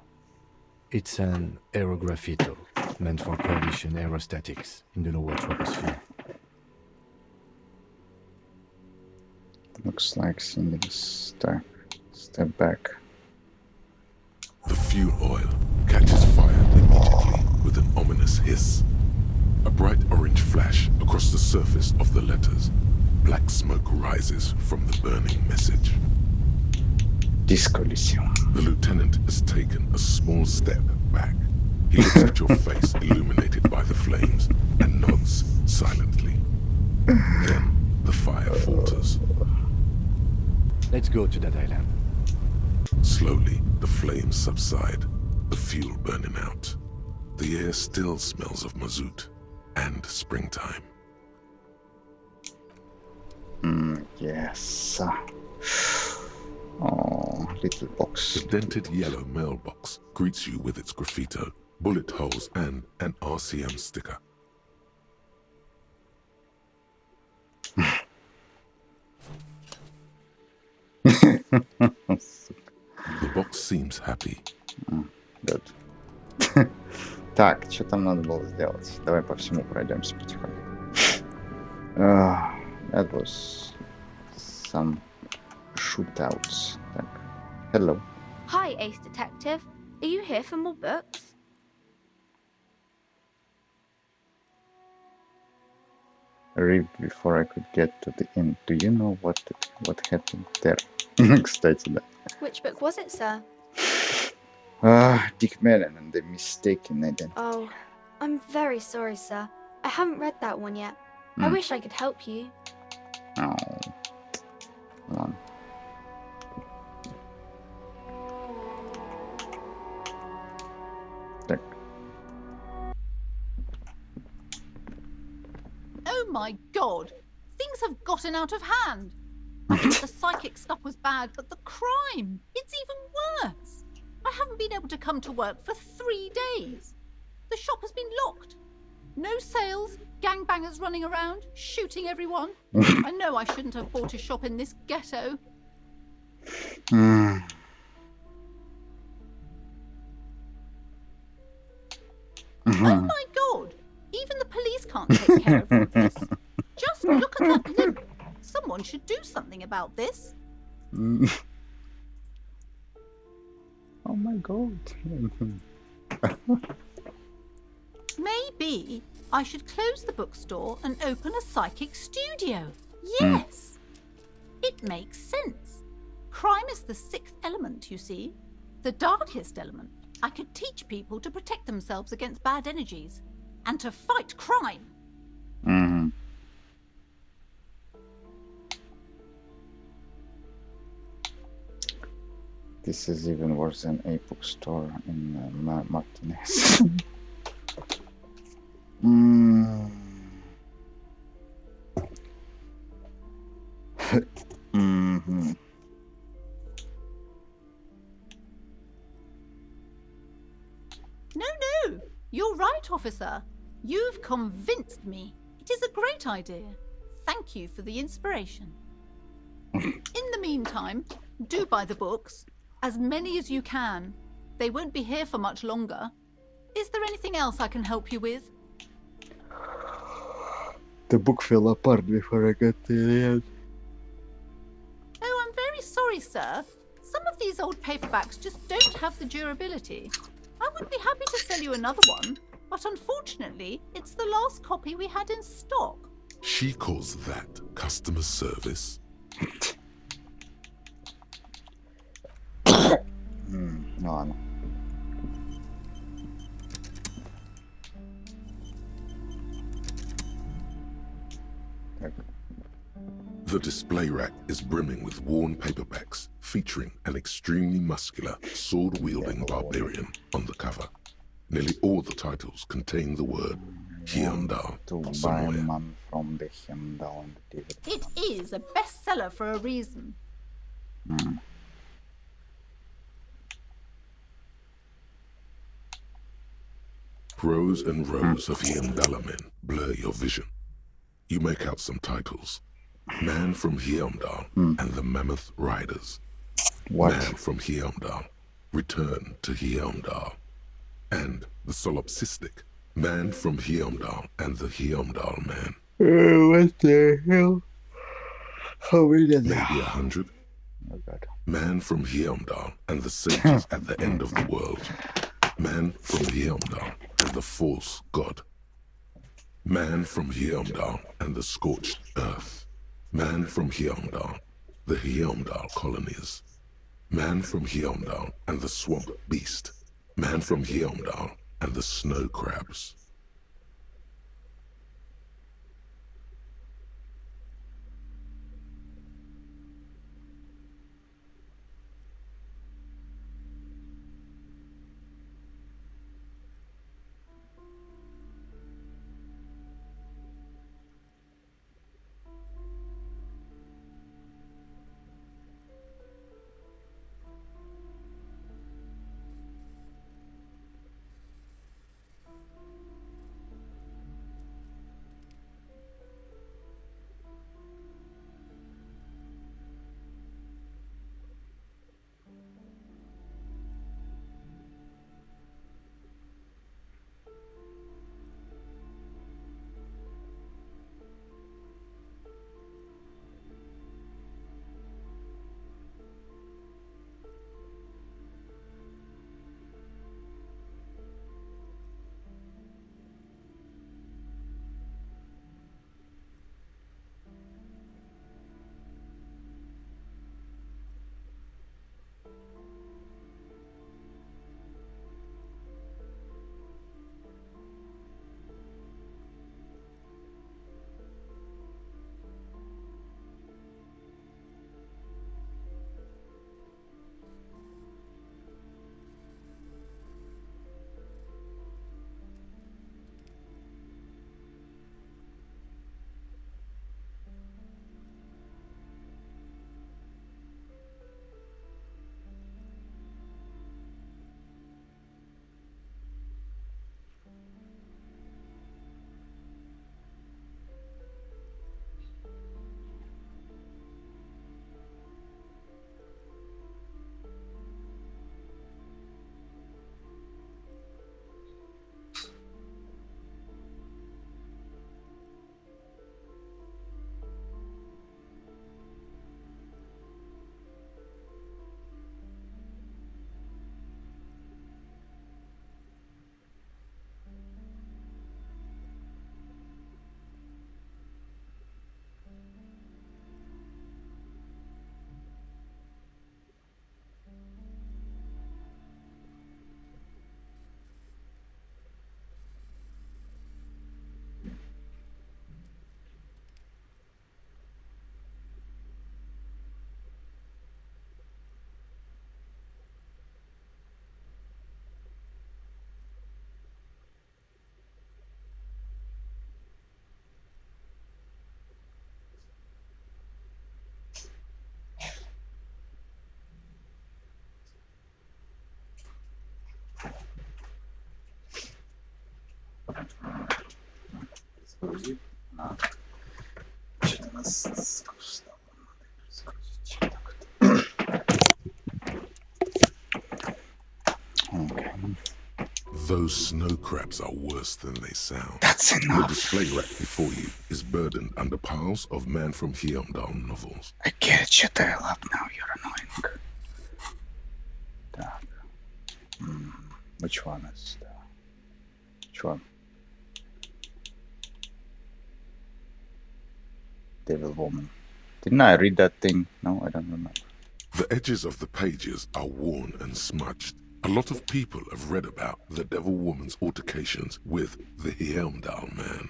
It's an aerographito, meant for coalition aerostatics in the lower troposphere.
Looks like Cindy is step back.
The fuel oil catches fire immediately with an ominous hiss. A bright orange flash across the surface of the letters. Black smoke rises from the burning message.
Disco Elysium.
The lieutenant has taken a small step back. He looks at your face illuminated by the flames and nods silently. Then the fire falters.
Let's go to that island.
Slowly, the flames subside, the fuel burning out. The air still smells of mazout and springtime.
Yes. Oh, little box.
The dented yellow mailbox greets you with its graffito, bullet holes, and an RCM sticker. The box seems happy.
Good. Так, что там надо было сделать? Давай по всему пройдемся потихоньку. That was some shootouts. Так. Hello.
Hi, Ace Detective. Are you here for more books?
Read before I could get to the end. Do you know what happened there? Кстати, да.
Which book was it, sir?
Dick Mellon and the Mistaken Identity.
Oh, I'm very sorry, sir. I haven't read that one yet. I wish I could help you.
Oh. Hold on. Так.
Oh my god! Things have gotten out of hand. I thought the psychic stuff was bad, but the crime, it's even worse. I haven't been able to come to work for 3 days. The shop has been locked. No sales, gangbangers running around, shooting everyone. I know I shouldn't have bought a shop in this ghetto. Oh my god! Even the police can't take care of all this. Just look at that limp. Someone should do something about this.
Oh my god.
Maybe I should close the bookstore and open a psychic studio. Yes! It makes sense. Crime is the 6th element, you see. The darkest element. I could teach people to protect themselves against bad energies and to fight crime.
This is even worse than a bookstore in Martinez.
No, you're right, officer. You've convinced me. It is a great idea. Thank you for the inspiration. In the meantime, do buy the books. As many as you can. They won't be here for much longer. Is there anything else I can help you with?
The book fell apart before I got to the end.
Oh, I'm very sorry, sir. Some of these old paperbacks just don't have the durability. I would be happy to sell you another one, but unfortunately, it's the last copy we had in stock.
She calls that customer service.
Ладно.
The display rack is brimming with worn paperbacks featuring an extremely muscular, sword-wielding barbarian on the cover. Nearly all the titles contain the word Heimdall somewhere.
Man from the Heimdall and the David.
It is a bestseller for a reason.
Rows and rows of Heimdall men blur your vision. You make out some titles. Man from Heimdall and the Mammoth Riders. Man from Heimdall, Return to Heimdall. And the Solipsistic, Man from Heimdall and the Heimdall Man.
What the hell? How many
Maybe 100.
Oh God.
Man from Heimdall and the sages at the end of the world. Man from Heimdall and the false god. Man from Heimdall and the scorched earth. Man from Heimdall, the Heimdall colonies. Man from Heimdall and the swamp beast. Man from Heimdall and the snow crabs.
Загрузить на 14 кустов. Okay.
Those snow crabs are worse than they sound.
That's enough.
The display rack before you is burdened under piles of Man from Heimdall novels.
I can't shut the hell up now, you're annoying. Так. Which one is the... Which one? Devil Woman. Didn't I read that thing? No, I don't remember.
The edges of the pages are worn and smudged. A lot of people have read about the Devil Woman's altercations with the Heimdall Man.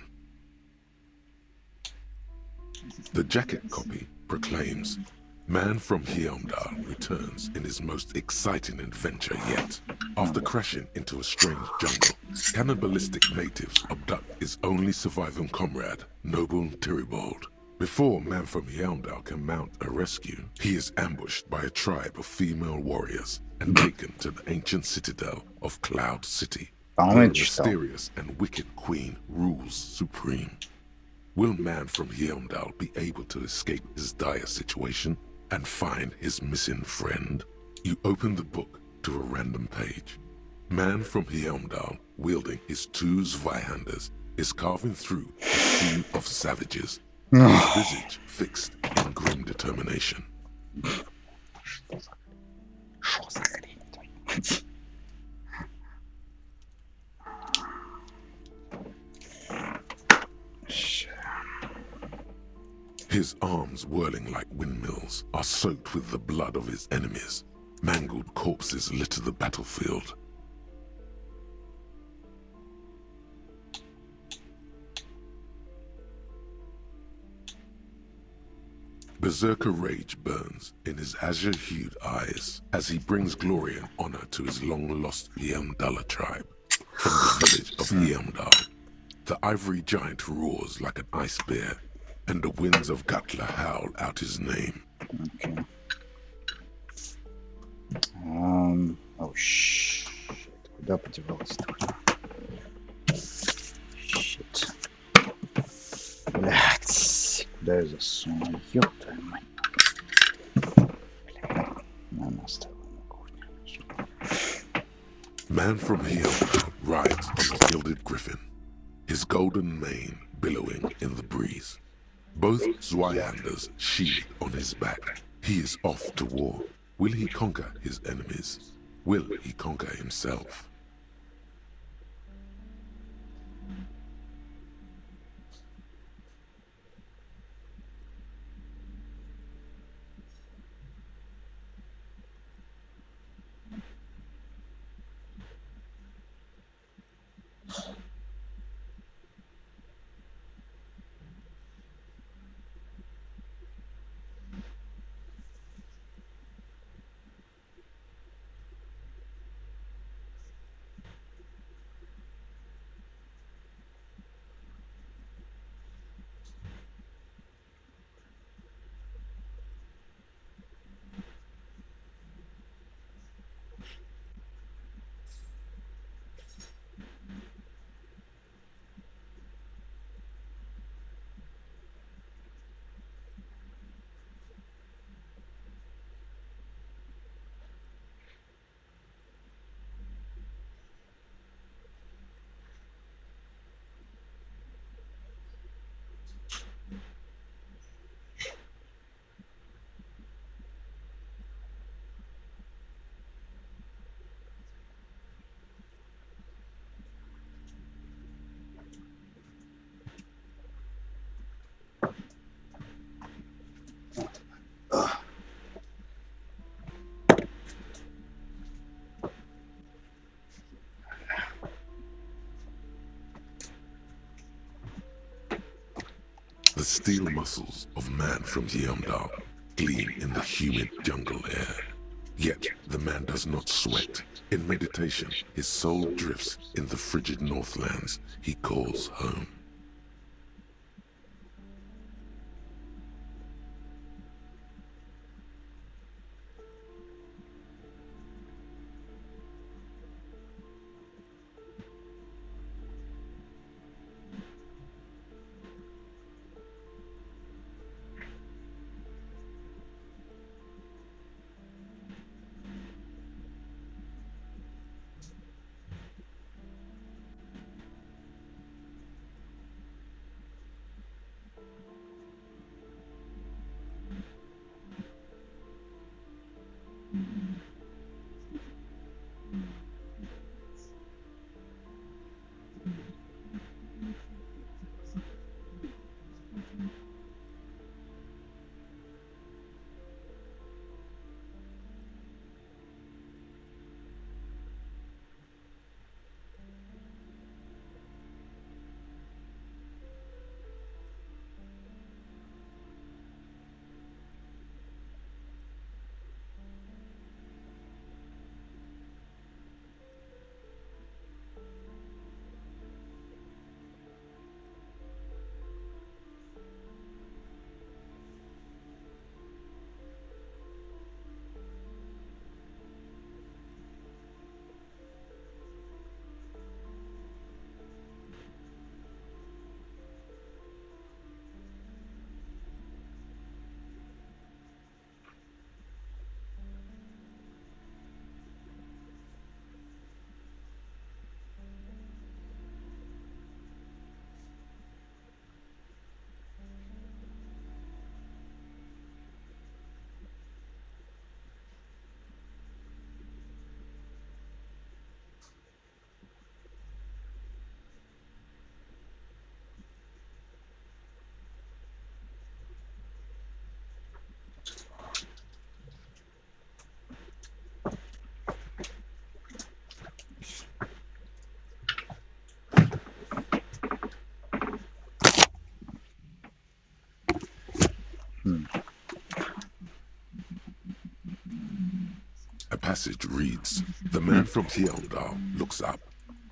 The jacket copy proclaims, Man from Heimdall returns in his most exciting adventure yet. After crashing into a strange jungle, cannibalistic natives abduct his only surviving comrade, Noble Tyribald. Before Man from Heimdall can mount a rescue, he is ambushed by a tribe of female warriors and taken to the ancient citadel of Cloud City, where a mysterious and wicked queen rules supreme. Will Man from Heimdall be able to escape his dire situation and find his missing friend? You open the book to a random page. Man from Heimdall, wielding his two Zweihanders, is carving through a sea of savages, his visage fixed in grim determination. His arms, whirling like windmills, are soaked with the blood of his enemies. Mangled corpses litter the battlefield. Berserker rage burns in his azure-hued eyes as he brings glory and honor to his long-lost Heimdalla tribe. From the village of Heimdall, the ivory giant roars like an ice bear, and the winds of Gatla howl out his name.
Okay. Oh shit. Куда подевалась-то? Shit. Блять. Куда я засунул? Ёб твою мать. Блять. Она оставила на кухне.
Man from Heimdall rides on a gilded griffin, his golden mane billowing in the breeze. Both Zweihanders sheathed on his back. He is off to war. Will he conquer his enemies? Will he conquer himself? The steel muscles of Man from Heimdall gleam in the humid jungle air. Yet the man does not sweat. In meditation, his soul drifts in the frigid northlands he calls home. A passage reads, "The man from Heimdall looks up,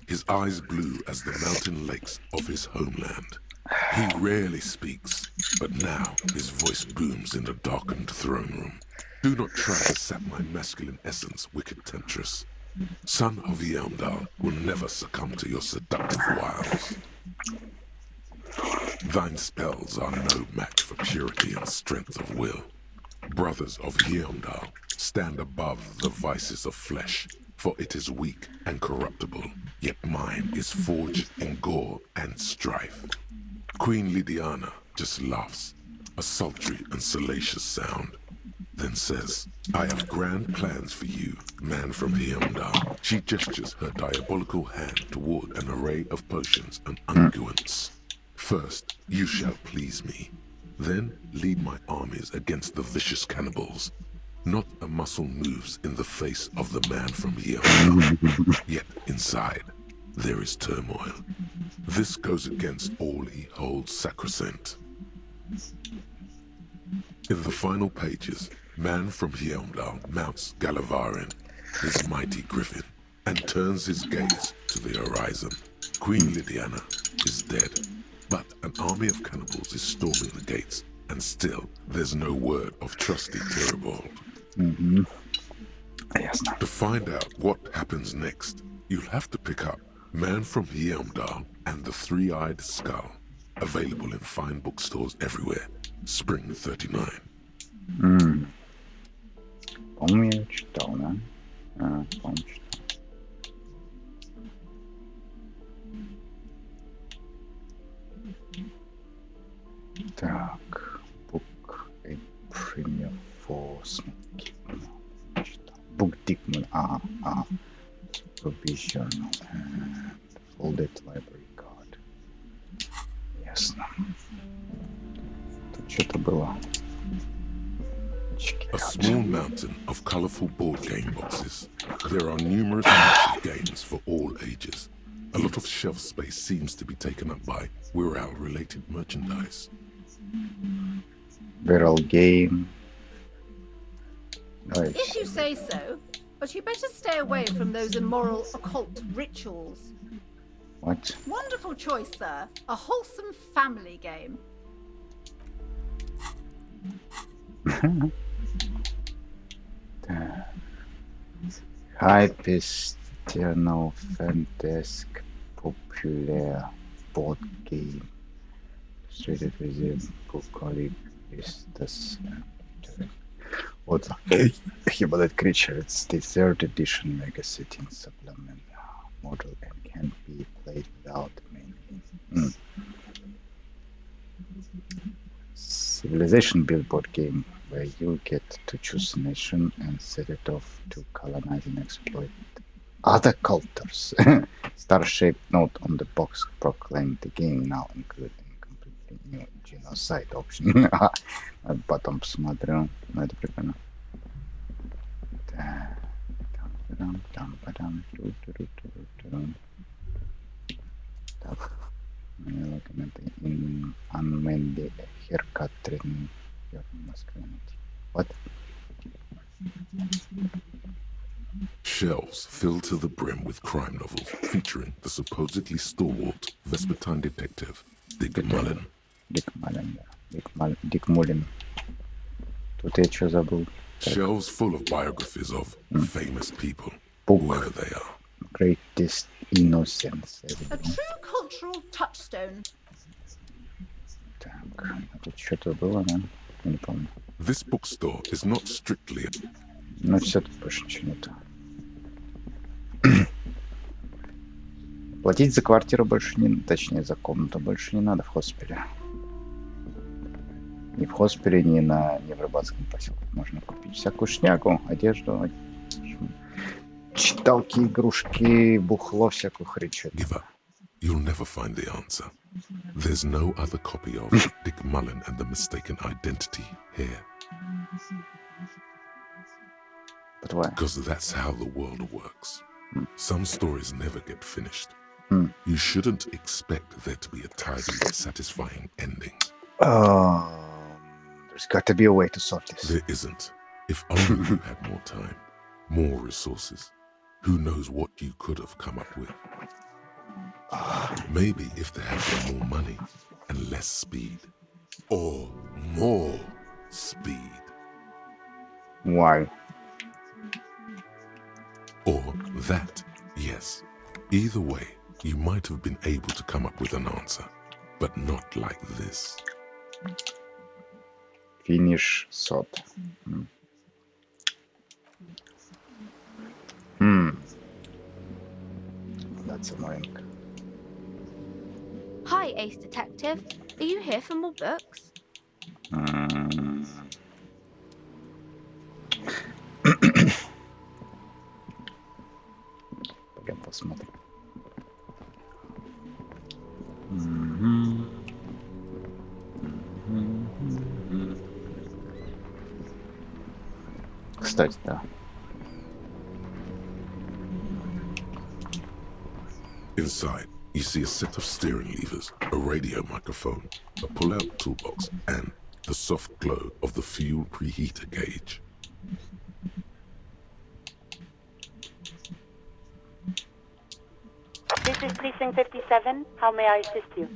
his eyes blue as the mountain lakes of his homeland. He rarely speaks, but now his voice booms in the darkened throne room. Do not try to sap my masculine essence, wicked temptress. Son of Heimdall will never succumb to your seductive wiles. Thine spells are no match for purity and strength of will. Brothers of Heimdall, stand above the vices of flesh, for it is weak and corruptible, yet mine is forged in gore and strife." Queen Lydiana just laughs, a sultry and salacious sound, then says, "I have grand plans for you, man from Heimdall." She gestures her diabolical hand toward an array of potions and unguents. "First, you shall please me. Then lead my armies against the vicious cannibals. Not a muscle moves in the face of the man from Heimdall. Yet inside, there is turmoil. This goes against all he holds sacrosanct." In the final pages, man from Heimdall mounts Galavarin, his mighty griffin, and turns his gaze to the horizon. Queen Lydiana is dead, but an army of cannibals is storming the gates, and still there's no word of trusty Terribald. To find out what happens next, you'll have to pick up Man from Heimdall and the Three-Eyed Skull, available in fine bookstores everywhere. Spring 39.
По-моему, я читал, да? По-моему, читал. Так, book a premium for smoking. Book Dickman, provisional and folded library card. Ясно. Тут что-то было.
A small mountain of colorful board game boxes. There are numerous types of games for all ages. A lot of shelf space seems to be taken up by Wirral-related merchandise.
Barrel game.
If you say so, but you better stay away from those immoral occult rituals.
What?
Wonderful choice, sir. A wholesome family game.
Hyper-sternal fantastic popular board game. Illustrated with the bucolic vistas. Вот Humanoid Creature, it's the 3rd edition Mega Setting Supplement model and can be played without main game. Civilization build board game where you get to choose a nation and set it off to colonize and exploit other cultures. Star-shaped note on the box proclaimed the game now including completely new genocide option. Потом посмотрю, но это прикольно. Так, in unmanned haircut training your masculinity. What?
Shelves filled to the brim with crime novels featuring the supposedly stalwart Vespertine detective Dick Mullen.
Dick Mullen, да. Dick Mullen. Тут я что забыл?
Shelves full of biographies of famous people, whoever they are.
Greatest innocence.
A true cultural touchstone.
Так, тут что-то было, да? Я не помню.
This bookstore is not strictly...
Но все тут больше ничего нету. Платить за квартиру больше не... Точнее, за комнату больше не надо в хоспеле. Ни в хоспеле, ни в рыбацком поселке можно купить всякую шнягу, одежду, читалки, игрушки, бухло, всякую хрень.
Give up. You'll never find the answer. There's no other copy of Dick Mullen and the Mistaken Identity here.
But why?
Because that's how the world works. Some stories never get finished. You shouldn't expect there to be a tidy, satisfying ending.
There's got to be a way to solve this.
There isn't. If only you had more time. more resources. Who knows what you could have come up with? Maybe if there had been more money and less speed. Or more speed.
Why?
Or that, yes. Either way, you might have been able to come up with an answer, but not like this.
Finish shot. That's annoying.
Hi, Ace Detective. Are you here for more books?
Пойдем посмотрим. Кстати, да.
Inside, you see a set of steering levers, a radio microphone, a pull-out toolbox, and the soft glow of the fuel preheater gauge.
This is Precinct 57. How may I assist you?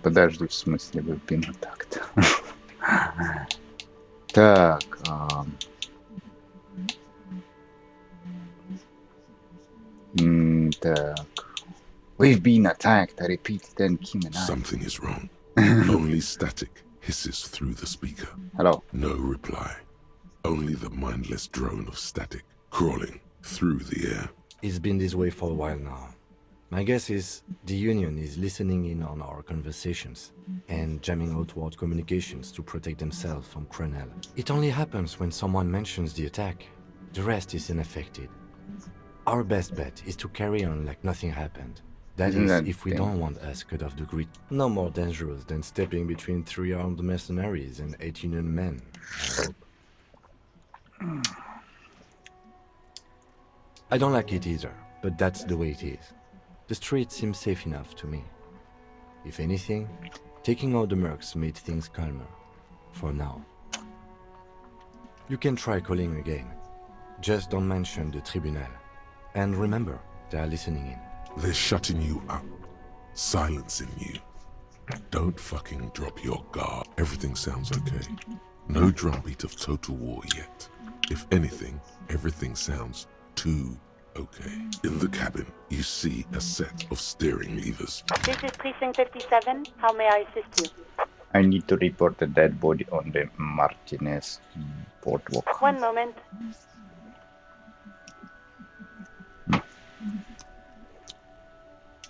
Подожди, в смысле, выпьем так-то. Так, так. We've been attacked, I repeat, then Kim and I.
Something is wrong. Only static hisses through the speaker.
Hello.
No reply. Only the mindless drone of static crawling through the air.
It's been this way for a while now. My guess is the Union is listening in on our conversations and jamming outward communications to protect themselves from Crenel. It only happens when someone mentions the attack. The rest is unaffected. Our best bet is to carry on like nothing happened. That is, if we don't want us cut off the grid. No more dangerous than stepping between 3 armed mercenaries and 8 Union men, I hope. I don't like it either, but that's the way it is. The street seems safe enough to me. If anything, taking out the mercs made things calmer. For now. You can try calling again. Just don't mention the tribunal. And remember, they are listening in.
They're shutting you up. Silencing you. Don't fucking drop your guard. Everything sounds okay. No drumbeat of total war yet. If anything, everything sounds too okay. In the cabin, you see a set of steering levers.
This is Precinct 57. How may I assist you?
I need to report the dead body on the Martinez boardwalk.
One moment.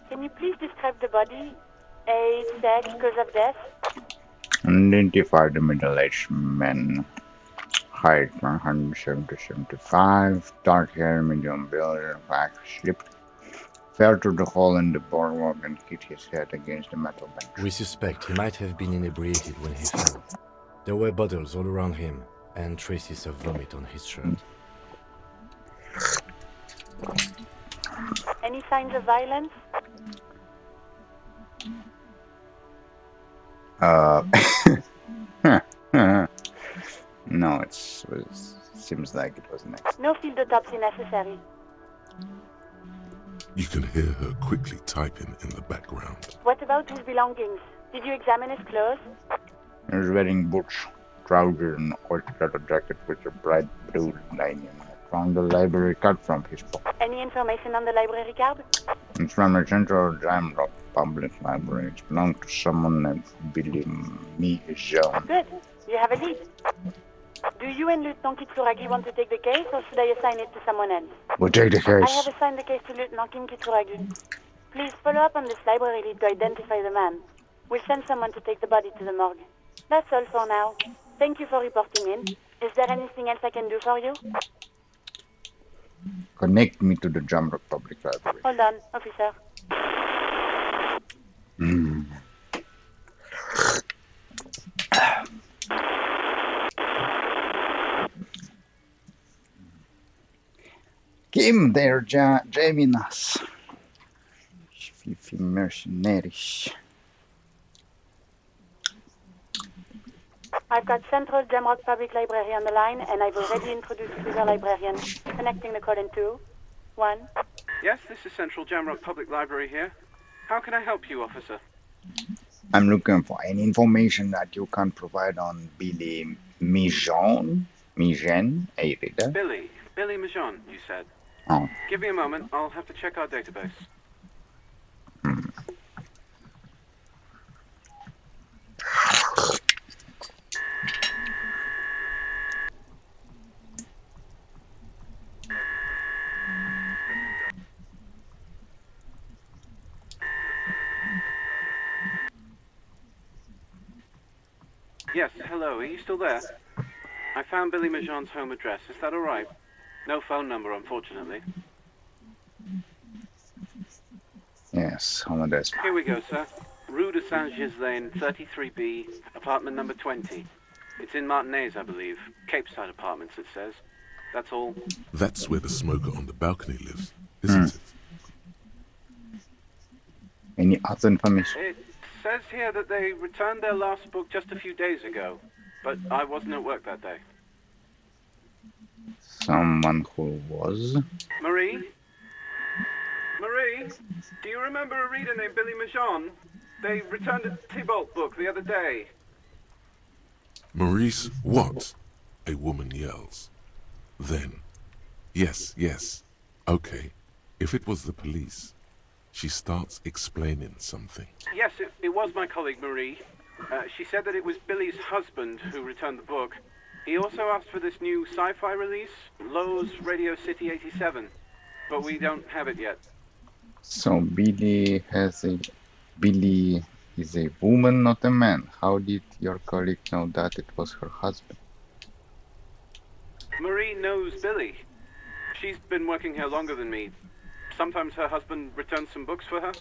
Can you please describe the body? Age, sex, cause of death?
Identify the middle-aged man. Height 170-75, dark hair, medium build, back slipped. Fell through the hole in the boardwalk and hit his head against the metal bench.
We suspect he might have been inebriated when he fell. There were bottles all around him, and traces of vomit on his shirt.
Any signs of violence?
No, seems like it was an accident.
No field autopsy necessary.
You can hear her quickly typing in the background.
What about his belongings? Did you examine his clothes?
He was wearing boots, trousers, and oil-leather jacket with a bright blue lining. I found the library card from his pocket.
Any information on the library card?
It's from the Central Jamrock Public Library. It belongs to someone named Billy Mijon.
Good. You have a lead. Do you and Lieutenant Kitsuragi want to take the case, or should I assign it to someone else?
We'll take the case.
I have assigned the case to Lieutenant Kim Kitsuragi. Please follow up on this library lead to identify the man. We'll send someone to take the body to the morgue. That's all for now. Thank you for reporting in. Is there anything else I can do for you?
Connect me to the Jamrock Public Library.
Hold on, officer.
Kim, they're jamming us. Fifi mercenaries.
I've got Central Jamrock Public Library on the line, and I've already introduced you to the librarian. Connecting the call in 2, 1.
Yes, this is Central Jamrock Public Library here. How can I help you, officer?
I'm looking for any information that you can provide on Billy Mijon, a reader.
Billy Majon, you said.
Oh.
Give me a moment, I'll have to check our database. Yes, hello, are you still there? I found Billy Majon's home address, is that alright? No phone number, unfortunately.
Yes, home address.
Here we go, sir. Rue de Saint-Ghislain, 33B, apartment number 20. It's in Martinez, I believe. Cape Side Apartments, it says. That's all.
That's where the smoker on the balcony lives, isn't it?
Any other information?
It says here that they returned their last book just a few days ago, but I wasn't at work that day.
Someone who was?
Marie? Marie? Do you remember a reader named Billy Majon? They returned a Tybalt book the other day.
Maurice, what? A woman yells. Then, yes. Okay, if it was the police, she starts explaining something.
Yes, it was my colleague Marie. She said that it was Billy's husband who returned the book. He also asked for this new sci-fi release, Lowe's Radio City 87, but we don't have it yet.
So Billy is a woman, not a man. How did your colleague know that it was her husband?
Marie knows Billy. She's been working here longer than me. Sometimes her husband returns some books for her.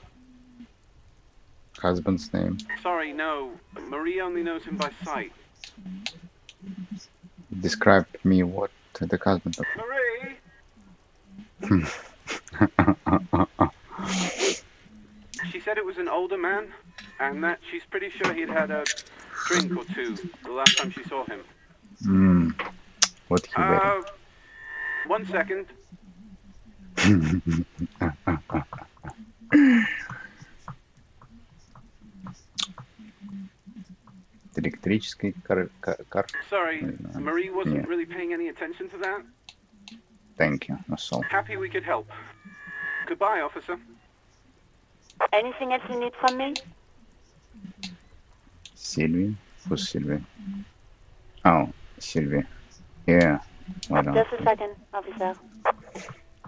Husband's name?
Sorry, no. Marie only knows him by sight.
Describe me what the husband of.
Marie? She said it was an older man, and that she's pretty sure he'd had a drink or two the last time she saw him.
What he wearing?
1 second.
Электрический кар.
Sorry, Marie wasn't really paying any attention to that.
Thank you. That's all.
Happy we could help. Goodbye, officer.
Anything else you need from me?
Sylvie? Who's Sylvie? Oh, Sylvie. Yeah. Why not?
Just a second, officer.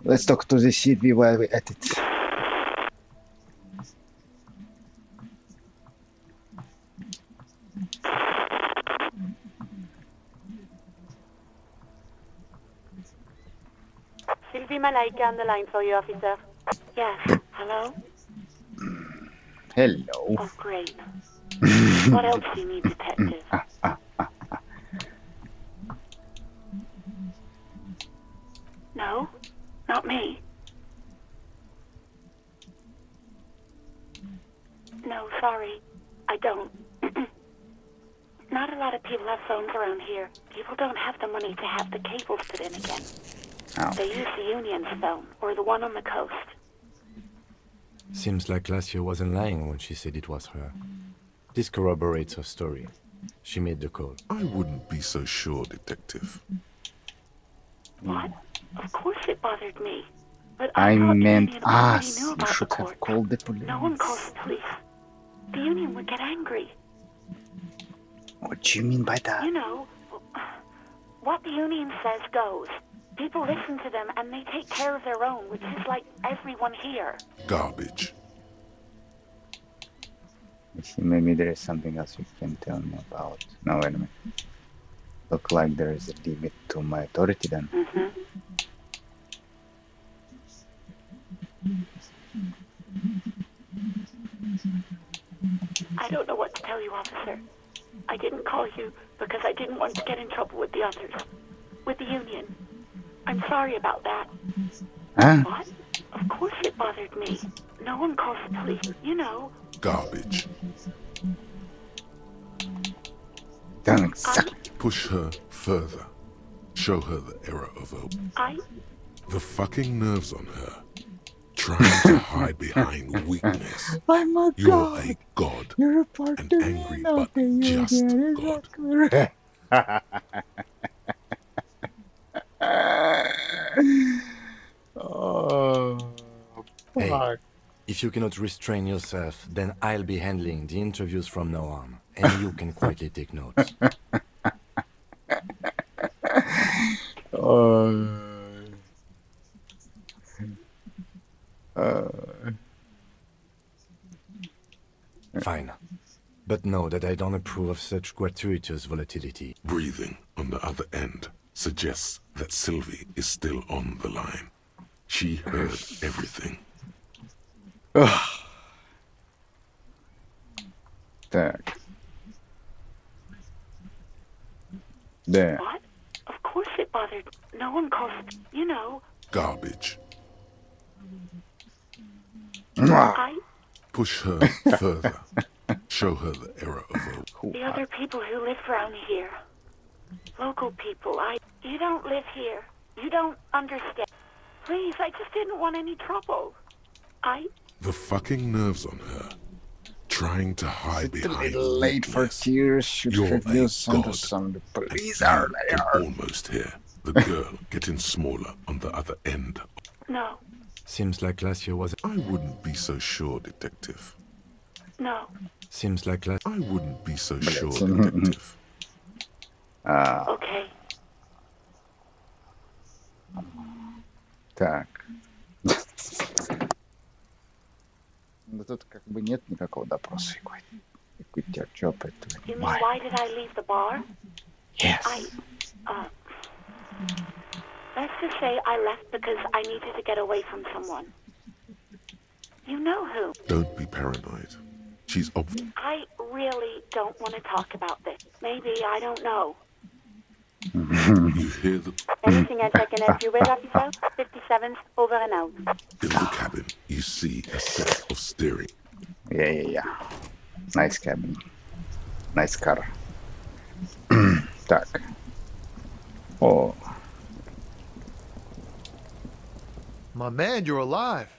Let's talk to the Sylvie while we're at it.
Sylvie Malaika on the line for you, officer. Yes. Hello?
Hello.
Oh, great. What else do you need, detective? No, not me. No, sorry. I don't. Not a lot of people have phones around here. People don't have the money to have the cables put in again.
Oh.
They use the Union's phone, or the one on the coast.
Seems like Glacia wasn't lying when she said it was her. This corroborates her story. She made the call.
I wouldn't be so sure, Detective.
What? Of course it bothered me. But
I
thought
meant
the Union already
us.
knew
You
about
should
the
have
court.
called the police.
No one calls the police. The Union would get angry.
What do you mean by that?
You know, what the Union says goes. People listen to them and they take care of their own, which is like everyone here.
Garbage.
You see, maybe there is something else you can tell me about. No, wait a minute. Look like there is a limit to my authority then.
I don't know what to tell you, officer. I didn't call you because I didn't want to get in trouble with the others. With the Union. I'm sorry about that.
Huh?
What? Of course it bothered me. No one calls the police, you know.
Garbage.
Don't exactly.
Push her further. Show her the error of her. The fucking nerves on her. Trying to hide behind weakness.
I'm a
You're
god.
a god.
You're a part
An
of me.
angry
No,
but just god.
Oh,
Hey,
fuck.
if you cannot restrain yourself, then I'll be handling the interviews from now on, and you can quietly take notes. Fine. But know that I don't approve of such gratuitous volatility.
Breathing on the other end suggests that Sylvie is still on the line. She heard everything.
Так. Да.
What? Of course it bothered. No one calls, you know.
Garbage.
I,
Push her further. Show her the error of her.
the other people who live around here. Local people, you don't live here. You don't understand. Please, I just didn't want any trouble.
The fucking nerves on her. Trying to hide
It's a
behind
little late for tears. Should
You're
produce
a
under
god.
some. The police
And
are
you
there.
can almost hear the girl getting smaller on the other end.
No,
Seems like last year was...
I wouldn't be so sure, detective.
no.
Seems like last...
I wouldn't be so sure, detective.
Okay.
Так. Ну тут как бы нет никакого допроса. Какой тебя чё по этому?
You mean why did I leave the bar?
Yes.
Let's just say I left because I needed to get away from someone. You know who.
Don't be paranoid. She's
I really don't want to talk about this. Maybe, I don't know.
You hear the...
Anything I check in as you with, officer? 57th, over and out.
In the cabin, you see a set of steering.
Yeah. Nice cabin. Nice car. Так. О.
My man, you're alive.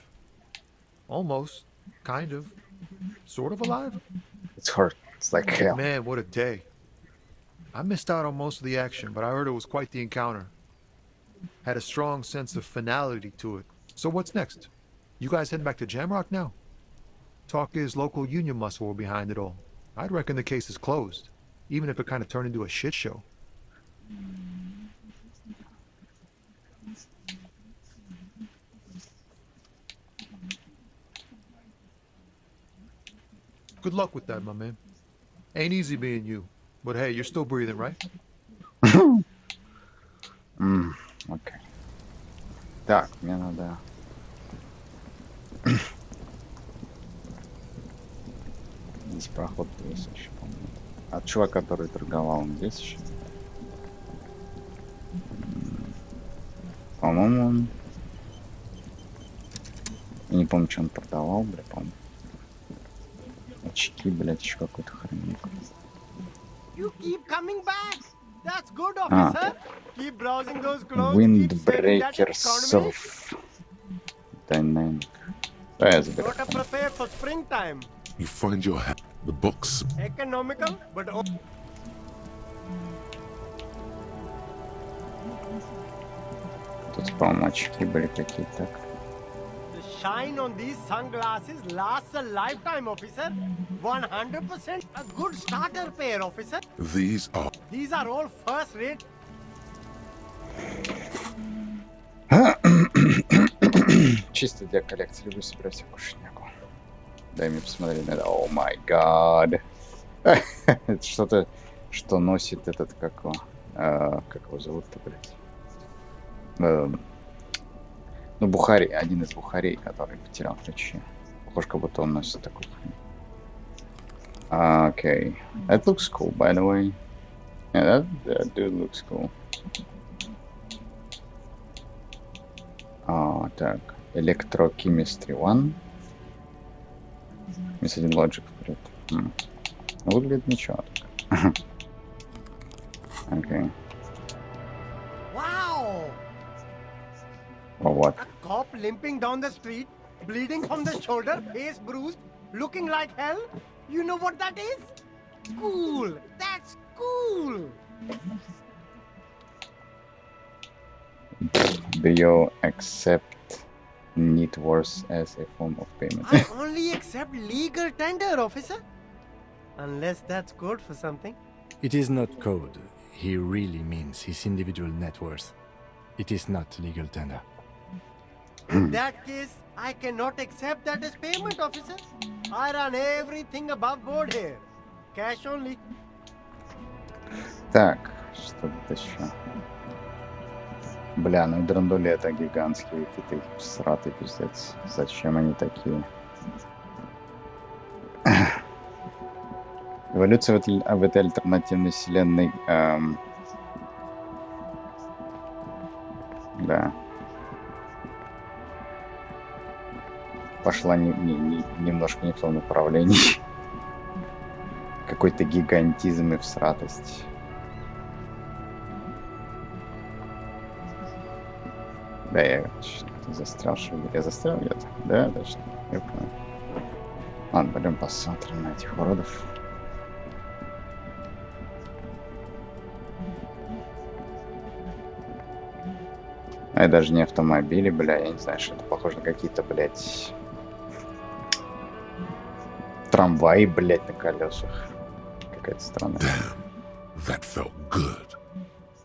Almost. Kind of. Sort of alive?
It's hard. It's like hell.
Man, what a day. I missed out on most of the action, but I heard it was quite the encounter. Had a strong sense of finality to it. So what's next? You guys heading back to Jamrock now? Talk is local union muscle were behind it all. I'd reckon the case is closed, even if it kind of turned into a shit show. Good luck with that, my man. Ain't easy being you, but hey, you're still breathing, right?
Окей. Так, мне надо... Здесь проход есть еще, по-моему. А чувак, который торговал, он здесь еще? По-моему, он... Я не помню, что он продавал, бля, по-моему. Очки, блядь, еще какой-то хрень.
You keep coming back. That's good,
Ah.
officer. Keep browsing those clothes. Keep saving that
Windbreaker
economy.
Surf. Dynamic. Да, я заберу.
Gotta prepare for springtime.
You find your hat. The box.
Economical, but
Тут, по-моему, очки были какие-то. Так.
the shine on these sunglasses lasts a lifetime, officer. 100% a good starter pair, officer.
These are...
These are all first rate.
Чисто для коллекции. Люблю собирать всякую шняку. Дай мне посмотреть на это. О май гад. Это что-то, что носит этот, как его зовут-то, блядь? Ну, бухарей, один из бухарей, который потерял ключи. Похож, как будто он носит такую хрень. Okay. That looks cool, by the way. Yeah, that dude looks cool. Так. Electrochemistry 1. Мисс один Logic вперед. Выглядит ничего так. Okay.
Wow!
Or what?
A cop limping down the street, bleeding from the shoulder, face bruised, looking like hell? You know what that is? Cool! That's cool!
Do you accept need worth as a form of payment?
I only accept legal tender, officer. Unless that's code for something.
It is not code. He really means his individual net worth. It is not legal tender.
In that case, I cannot accept that as payment, officer. I run everything above board here. Cash only.
Так, что тут еще? Бля, ну и драндули это гигантские киты, сратый пиздец. Зачем они такие? Эволюция в этой альтернативной вселенной... да. Пошла немножко не в том направлении. Какой-то гигантизм и всратость. Да, я застрял, что ли? Я застрял где-то? Да, точно. Я понял. Ладно, пойдем посмотрим на этих уродов. А это даже не автомобили, бля, я не знаю, что это похоже на какие-то, блядь, трамваи, блядь, на колесах. Какая-то странная.
Damn, that felt good.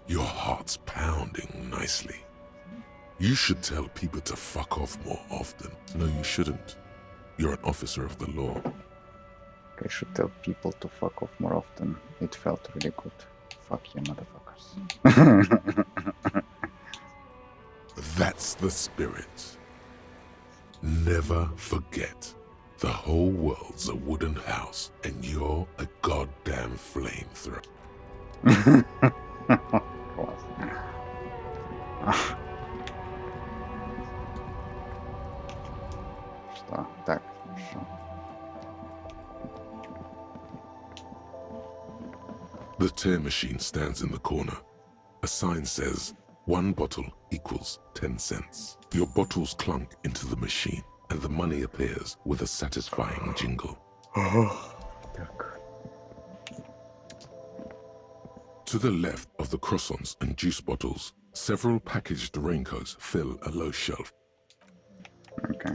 Your heart's pounding nicely. You should tell people to fuck off more often. No, you shouldn't. You're an officer of the law.
I should tell people to fuck off more often. It felt really good. Fuck you, motherfuckers.
That's the spirit. Never forget. The whole world's a wooden house, and you're a goddamn flamethrower.
Что? Так, хорошо.
The tear machine stands in the corner. A sign says, 1 bottle equals 10 cents. Your bottles clunk into the machine, and the money appears with a satisfying jingle. To the left of the croissants and juice bottles, several packaged raincoats fill a low shelf.
Okay.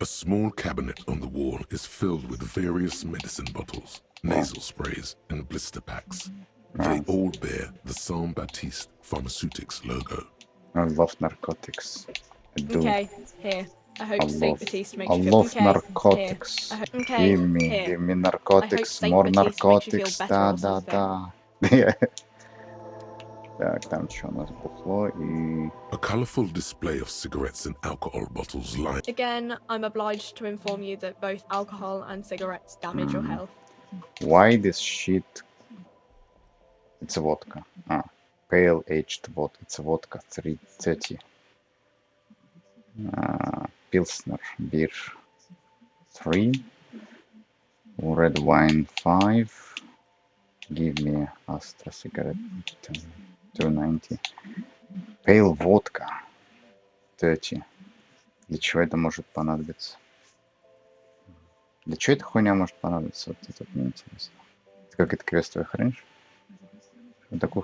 A small cabinet on the wall is filled with various medicine bottles, nasal sprays, and blister packs. They all bear the Saint Baptiste Pharmaceutics logo.
I love narcotics. I do.
Okay, here. I hope St. Batiste makes
I
you feel
love
okay.
narcotics.
Here. Okay, here.
Give me
I hope
narcotics,
St.
more
Batiste makes you
narcotics.
feel
Да,
better or
да,
something.
да. Так, там что у нас бухло и...
A colorful display of cigarettes and alcohol bottles line.
Again, I'm obliged to inform you that both alcohol and cigarettes damage your health.
Why this shit? It's a vodka. Pale aged vodka. It's a vodka 330. Pilsner beer 3. Red wine 5. Give me Astra cigarette 290. Pale vodka 30. Для чего это может понадобиться? Для чего эта хуйня может понадобиться? Вот это мне интересно. Это какая-то квестовая хрень? Такой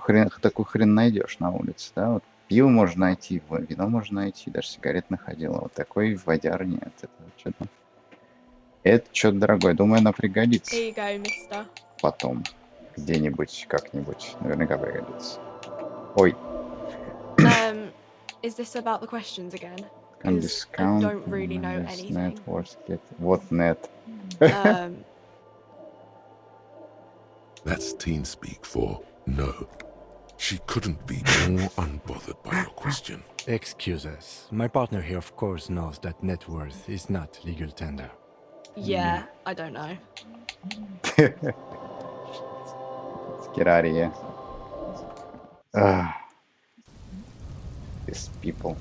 хрен найдешь на улице, да? Вот пиво можно найти, вино можно найти, даже сигарет находила. Вот такой водяр нет. Это что-то... Это что-то дорогое. Думаю, она пригодится.
Here you go, mister.
Потом. Где-нибудь, как-нибудь. Наверняка пригодится. Ой.
Is this about the questions again?
Can
'Cause
discount.
I don't really know
Yes,
anything.
net worth get. What net?
That's teen speak for no. She couldn't be more unbothered by your question.
Excuse us. My partner here, of course, knows that net worth is not legal tender.
Yeah, I don't know.
Let's get out of here. These people.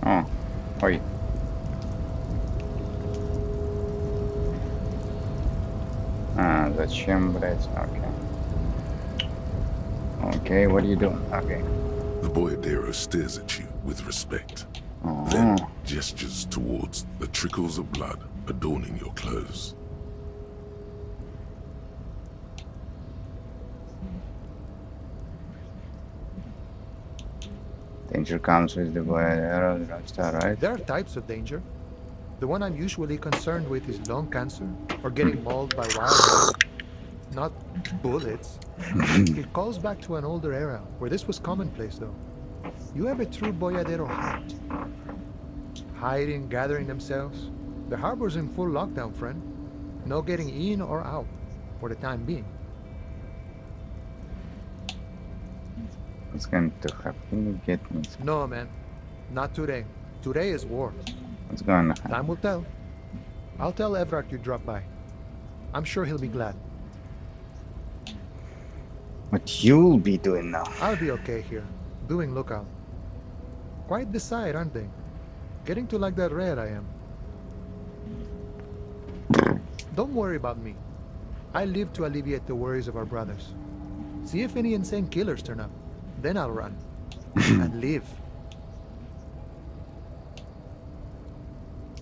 Oh, ой. А, зачем, блядь? Окей. Okay, what are you doing? Okay.
The boyadero stares at you with respect, then gestures towards the trickles of blood adorning your clothes.
Danger comes with the boyadero, right?
There are types of danger. The one I'm usually concerned with is lung cancer or getting mauled by wildlife, not bullets. It calls back to an older era where this was commonplace, though. You have a true boyadero heart. Hiding, gathering themselves. The harbor's in full lockdown, friend. No getting in or out, for the time being.
What's going to happen? Get me.
No, man. Not today. Today is war.
What's going to happen?
Time will tell. I'll tell Everard you dropped by. I'm sure he'll be glad.
What you'll be doing now?
I'll be okay here, doing lookout. Quite the sight, aren't they? Getting to like that red I am. Don't worry about me. I live to alleviate the worries of our brothers. See if any insane killers turn up. Then I'll run. And live.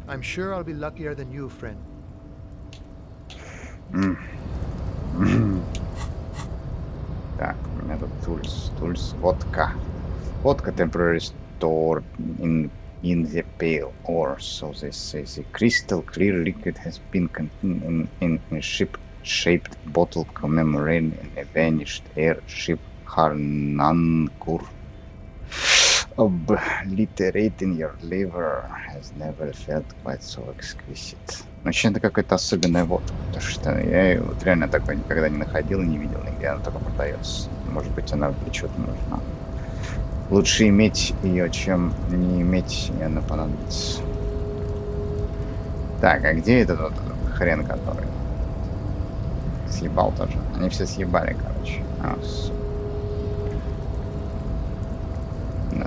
I'm sure I'll be luckier than you, friend.
Так, у меня тут tools, водка. Vodka temporarily stored in the pale ore, so they say the crystal clear liquid has been contained in a ship-shaped bottle commemorating a vanished airship Harnankur. Obliterating your liver has never felt quite so exquisite. Но это какая-то особенная водка, потому что я ее вот реально такой никогда не находил и не видел нигде, она только продается. Может быть, она для чего-то нужна. Лучше иметь ее, чем не иметь, и она понадобится. Так, а где этот вот хрен, который съебал тоже? Они все съебали, короче.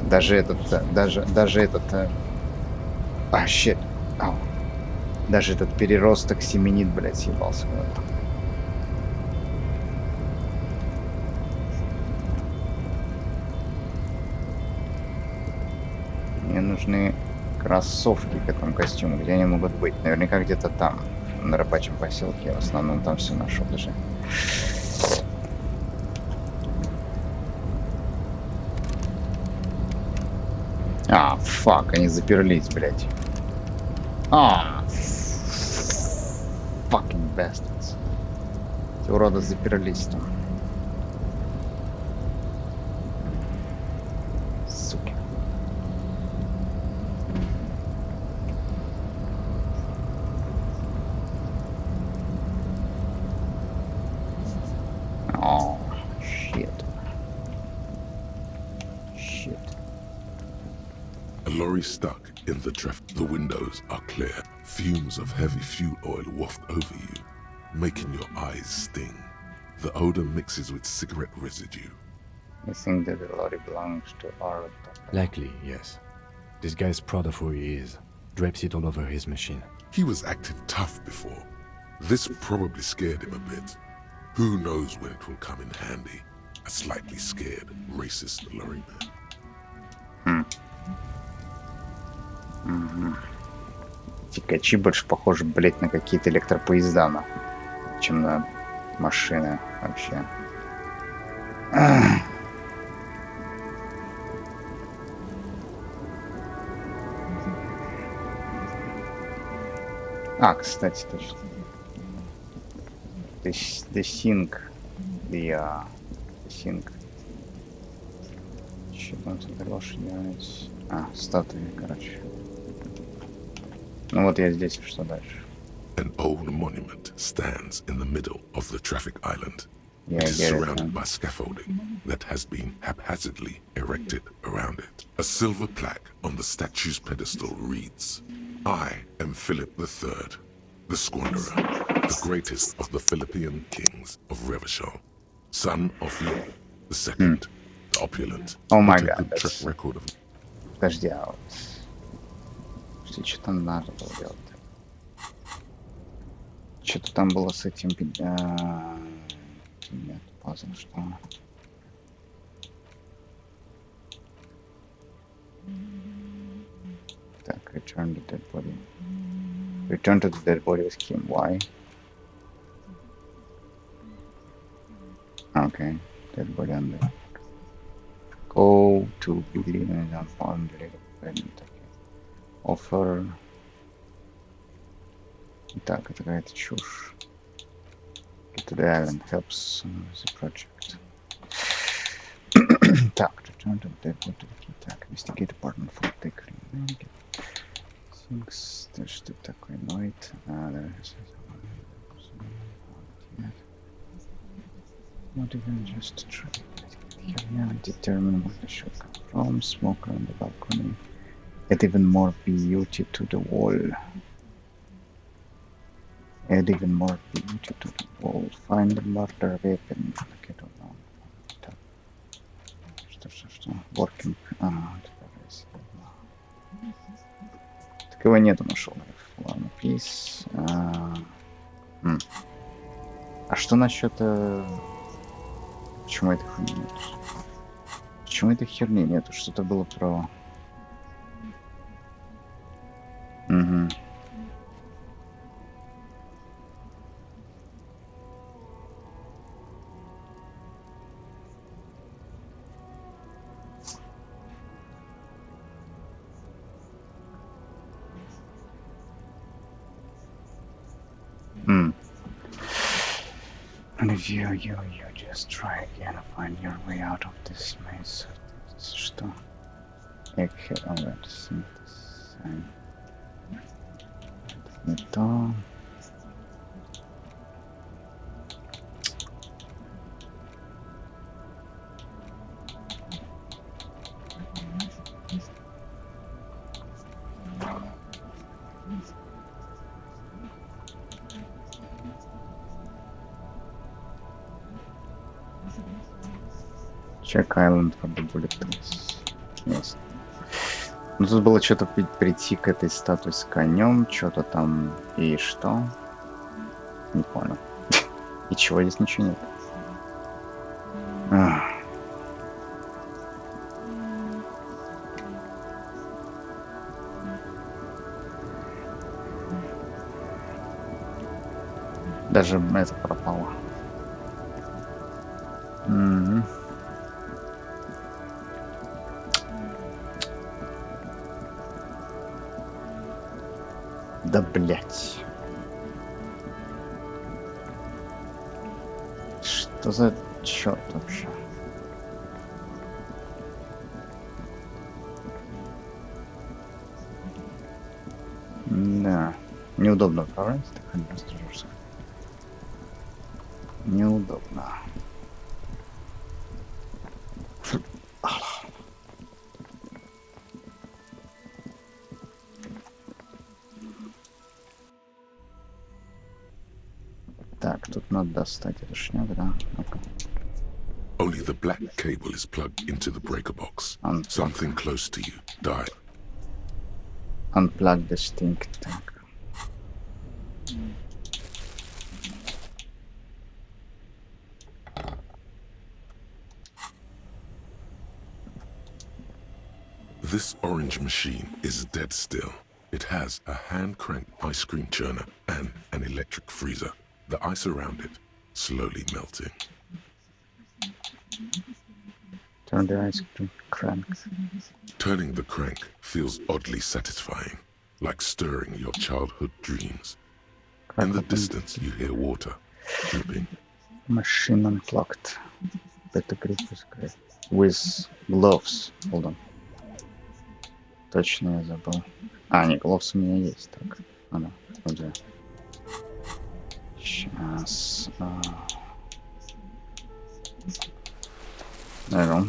Даже этот, щит. Даже этот переросток семенит, блядь, съебался куда-то. Мне нужны кроссовки к этому костюму. Где они могут быть? Наверняка где-то там, на рыбачьем поселке. Я в основном там все нашел даже. Фак, они заперлись, блядь. Fucking bastards. Эти уроды заперлись там. Суки.
A lorry stuck in the traffic. The windows are clear. Fumes of heavy fuel oil waft over you, making your eyes sting. The odor mixes with cigarette residue.
I think that the lorry belongs to our...
Likely, yes. This guy's proud of who he is. Drapes it all over his machine.
He was acting tough before. This probably scared him a bit. Who knows when it will come in handy? A slightly scared, racist lorry man.
Тикачи больше похожи, блять, на какие-то электропоезда, нахуй, чем на машины вообще. Кстати, точно. The Sync. The Sync. Что там тут лошадь делается? Статуи, короче. Ну вот я здесь, что дальше?
An old monument stands in the middle of the traffic island.
Yeah,
it is surrounded by scaffolding that has been haphazardly erected around it. A silver plaque on the statue's pedestal reads, I am Philip III, the Squanderer, the greatest of the Philippian kings of Revachol, son of Philip II, the opulent.
Oh my god,
track record of...
Подожди, что там надо было делать? Что-то там было с этим... Нет, пазл, что... Так, return the dead body. Return to the dead body with Kim. Why? Okay, dead body on the... Go to Billy and unfound the present. Offer... Так, это какая-то чушь. Get to the island helps the project. Так, return to the dead body. Так, investigate apartment for the criminal. Things, что такое noite. Not even just try. Херня, determine where the shot come from. Smoker on the balcony. Add even more beauty to the wall. Add even more beauty to the wall. Find the murder weapon. Okay, don't know. Что? Working. Так его нету, нашел. Ладно, peace. А что насчет... Почему этой хуйни нет? Почему этой херни нету? Что-то было про... Угу. Review you just try again and find your way out of this maze. Что? Egghead, alright, synthesize. Это не то. Check Island for the bullet trace. Yes. Ну тут было что-то прийти к этой статуе с конем, что-то там и что? Не понял. И чего здесь ничего нет? Даже это пропало. Да блять. Что за черт вообще? Да. Неудобно управлять, так не растяжешься. Неудобно. Так, тут надо достать эту шнягу, да? Ну-ка.
Only the black cable is plugged into the breaker box. Something close to you died.
Unplug this thing. Так.
This orange machine is dead still. It has a hand-cranked ice cream churner and an electric freezer. The ice around it slowly melting.
Turn the ice cream crank.
Turning the crank feels oddly satisfying, like stirring your childhood dreams. In the distance, you hear water dripping.
Machine unplugged. Better grip is great. With gloves. Hold on. Точно я забыл. А, не, gloves у меня есть. Так, ладно, где? Сейчас. There.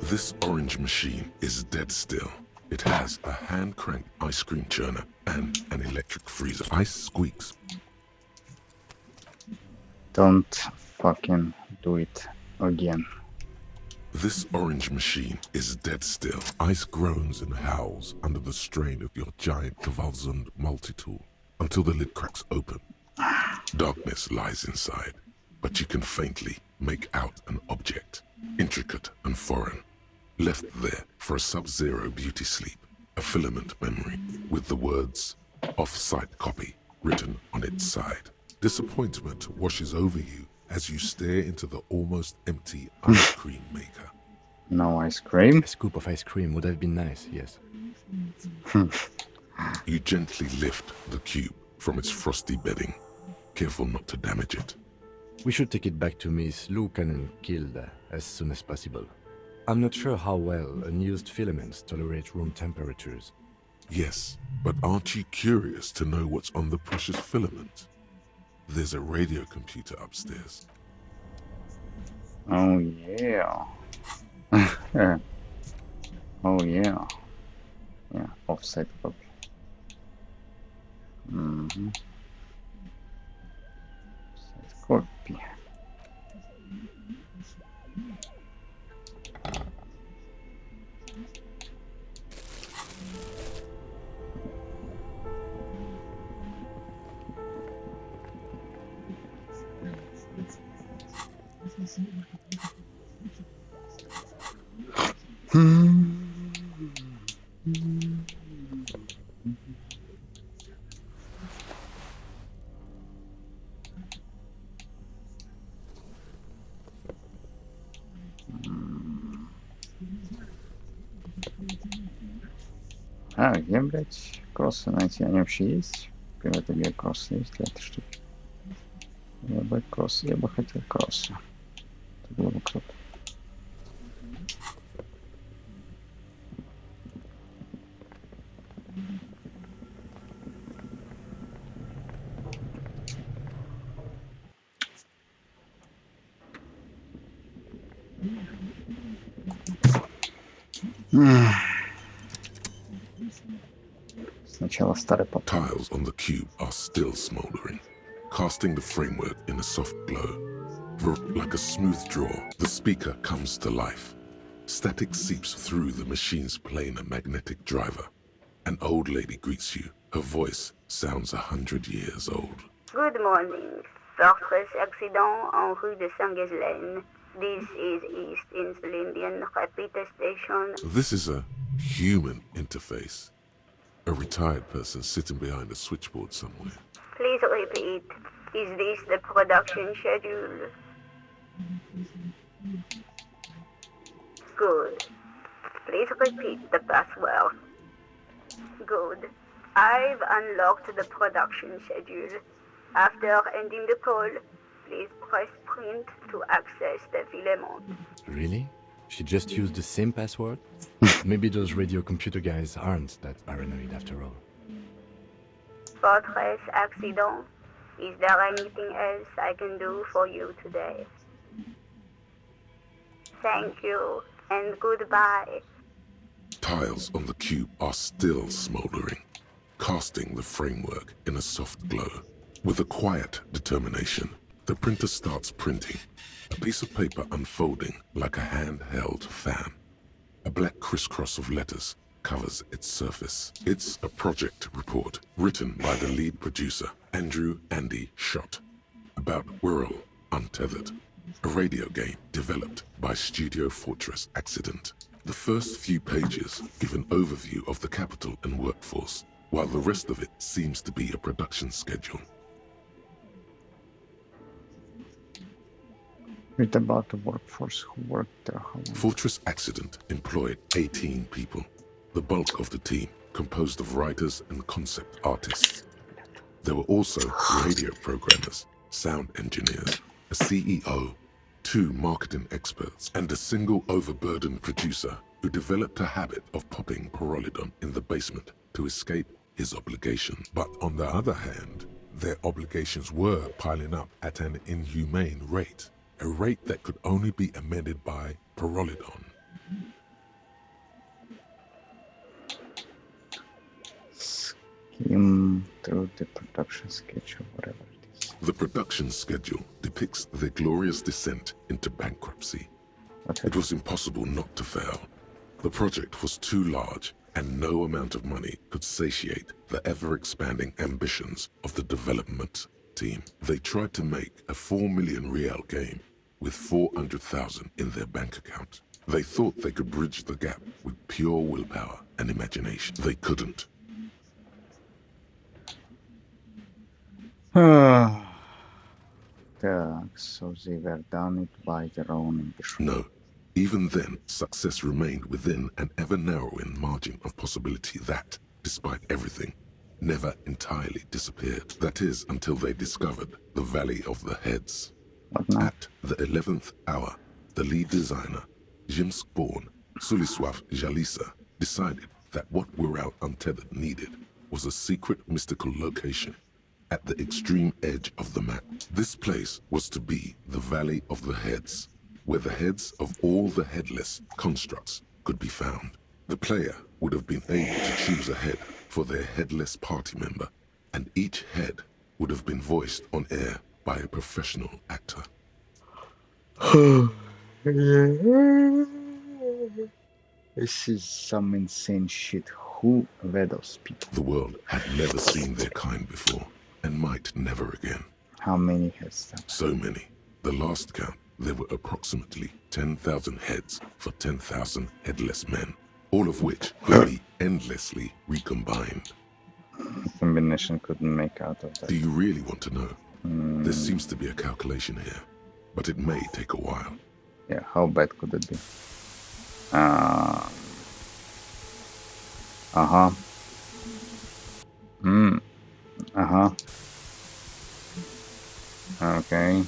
This orange machine is dead still. It has a hand-cranked ice cream churner and an electric freezer. Ice squeaks.
Don't fucking do it again.
This orange machine is dead still. Ice groans and howls under the strain of your giant Kvalsund multi-tool until the lid cracks open. Darkness lies inside, but you can faintly make out an object, intricate and foreign, left there for a sub-zero beauty sleep, a filament memory with the words "off-site copy" written on its side. Disappointment washes over you as you stare into the almost empty ice cream maker.
No ice cream?
A scoop of ice cream would have been nice, yes.
You gently lift the cube from its frosty bedding, careful not to damage it.
We should take it back to Miss Lukanen Kilda as soon as possible. I'm not sure how well unused filaments tolerate room temperatures.
Yes, but aren't you curious to know what's on the precious filament? There's a radio computer upstairs.
Oh yeah. Oh yeah. Yeah, offset copy. Offset copy. А, где, блядь, кроссы найти? Они вообще есть? В этой игре кроссы есть ли этой штуки? Я бы хотел кроссы. Это было бы круто. Сначала старый потом.
Tiles on the cube are still smoldering, casting the framework in a soft glow. Like a smooth draw, the speaker comes to life. Static seeps through the machine's planar magnetic driver. An old lady greets you. Her voice sounds 100 years old.
Good morning. Fortress accident en rue de Saint-Ghislaine. This is East Insulindian Repeater Station.
This is a human interface. A retired person sitting behind a switchboard somewhere.
Please repeat. Is this the production schedule? Good. Please repeat the password. Good. I've unlocked the production schedule. After ending the call, please press print to access the filament.
Really? She just used the same password? Maybe those radio computer guys aren't that paranoid after all.
Fortress accident. Is there anything else I can do for you today? Thank you, and goodbye.
Tiles on the cube are still smoldering, casting the framework in a soft glow. With a quiet determination, the printer starts printing, a piece of paper unfolding like a handheld fan. A black crisscross of letters covers its surface. It's a project report written by the lead producer, Andrew Andy Schott, about Whirl Untethered, a radio game developed by Studio Fortress Accident. The first few pages give an overview of the capital and workforce, while the rest of it seems to be a production schedule.
Read about the workforce who worked there.
Fortress Accident employed 18 people, the bulk of the team composed of writers and concept artists. There were also radio programmers, sound engineers, a CEO, 2 marketing experts, and a single overburdened producer who developed a habit of popping Pyrrolidon in the basement to escape his obligation. But on the other hand, their obligations were piling up at an inhumane rate, a rate that could only be amended by Pyrrolidon.
Skim through the production schedule, whatever it is.
The production schedule depicts their glorious descent into bankruptcy. It was impossible not to fail. The project was too large, and no amount of money could satiate the ever-expanding ambitions of the development team. They tried to make a 4 million real game with 400,000 in their bank account. They thought they could bridge the gap with pure willpower and imagination. They couldn't.
So they were done it by their own ambition.
No. Even then, success remained within an ever-narrowing margin of possibility that, despite everything, never entirely disappeared. That is, until they discovered the Valley of the Heads. At the 11th hour, the lead designer, Jimsk-born Sulisław Jalisa, decided that what Wirral Untethered needed was a secret mystical location at the extreme edge of the map. This place was to be the Valley of the Heads, where the heads of all the headless constructs could be found. The player would have been able to choose a head for their headless party member, and each head would have been voiced on air by a professional actor.
This is some insane shit. Who were those people?
The world had never seen their kind before, and might never again.
How many heads then?
So many. The last count, there were approximately 10,000 heads for 10,000 headless men, all of which could be endlessly recombined.
Combination couldn't make out of that.
Do you really want to know? There seems to be a calculation here, but it may take a while.
Yeah, how bad could it be? Okay.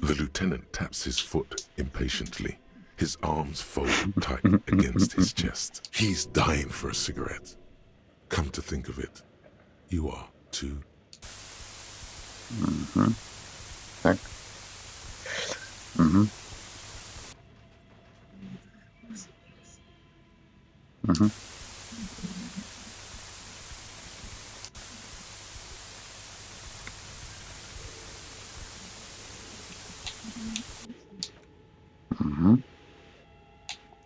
The lieutenant taps his foot impatiently, his arms folded tight against his chest. He's dying for a cigarette. Come to think of it, you are too.
Tak.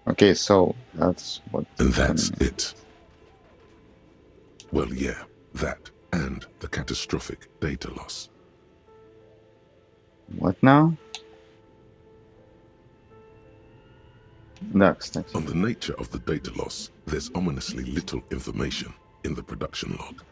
Okay, so that's what...
And that's it. Well, yeah, that and the catastrophic data loss.
What now? Next.
On the nature of the data loss, there's ominously little information in the production log.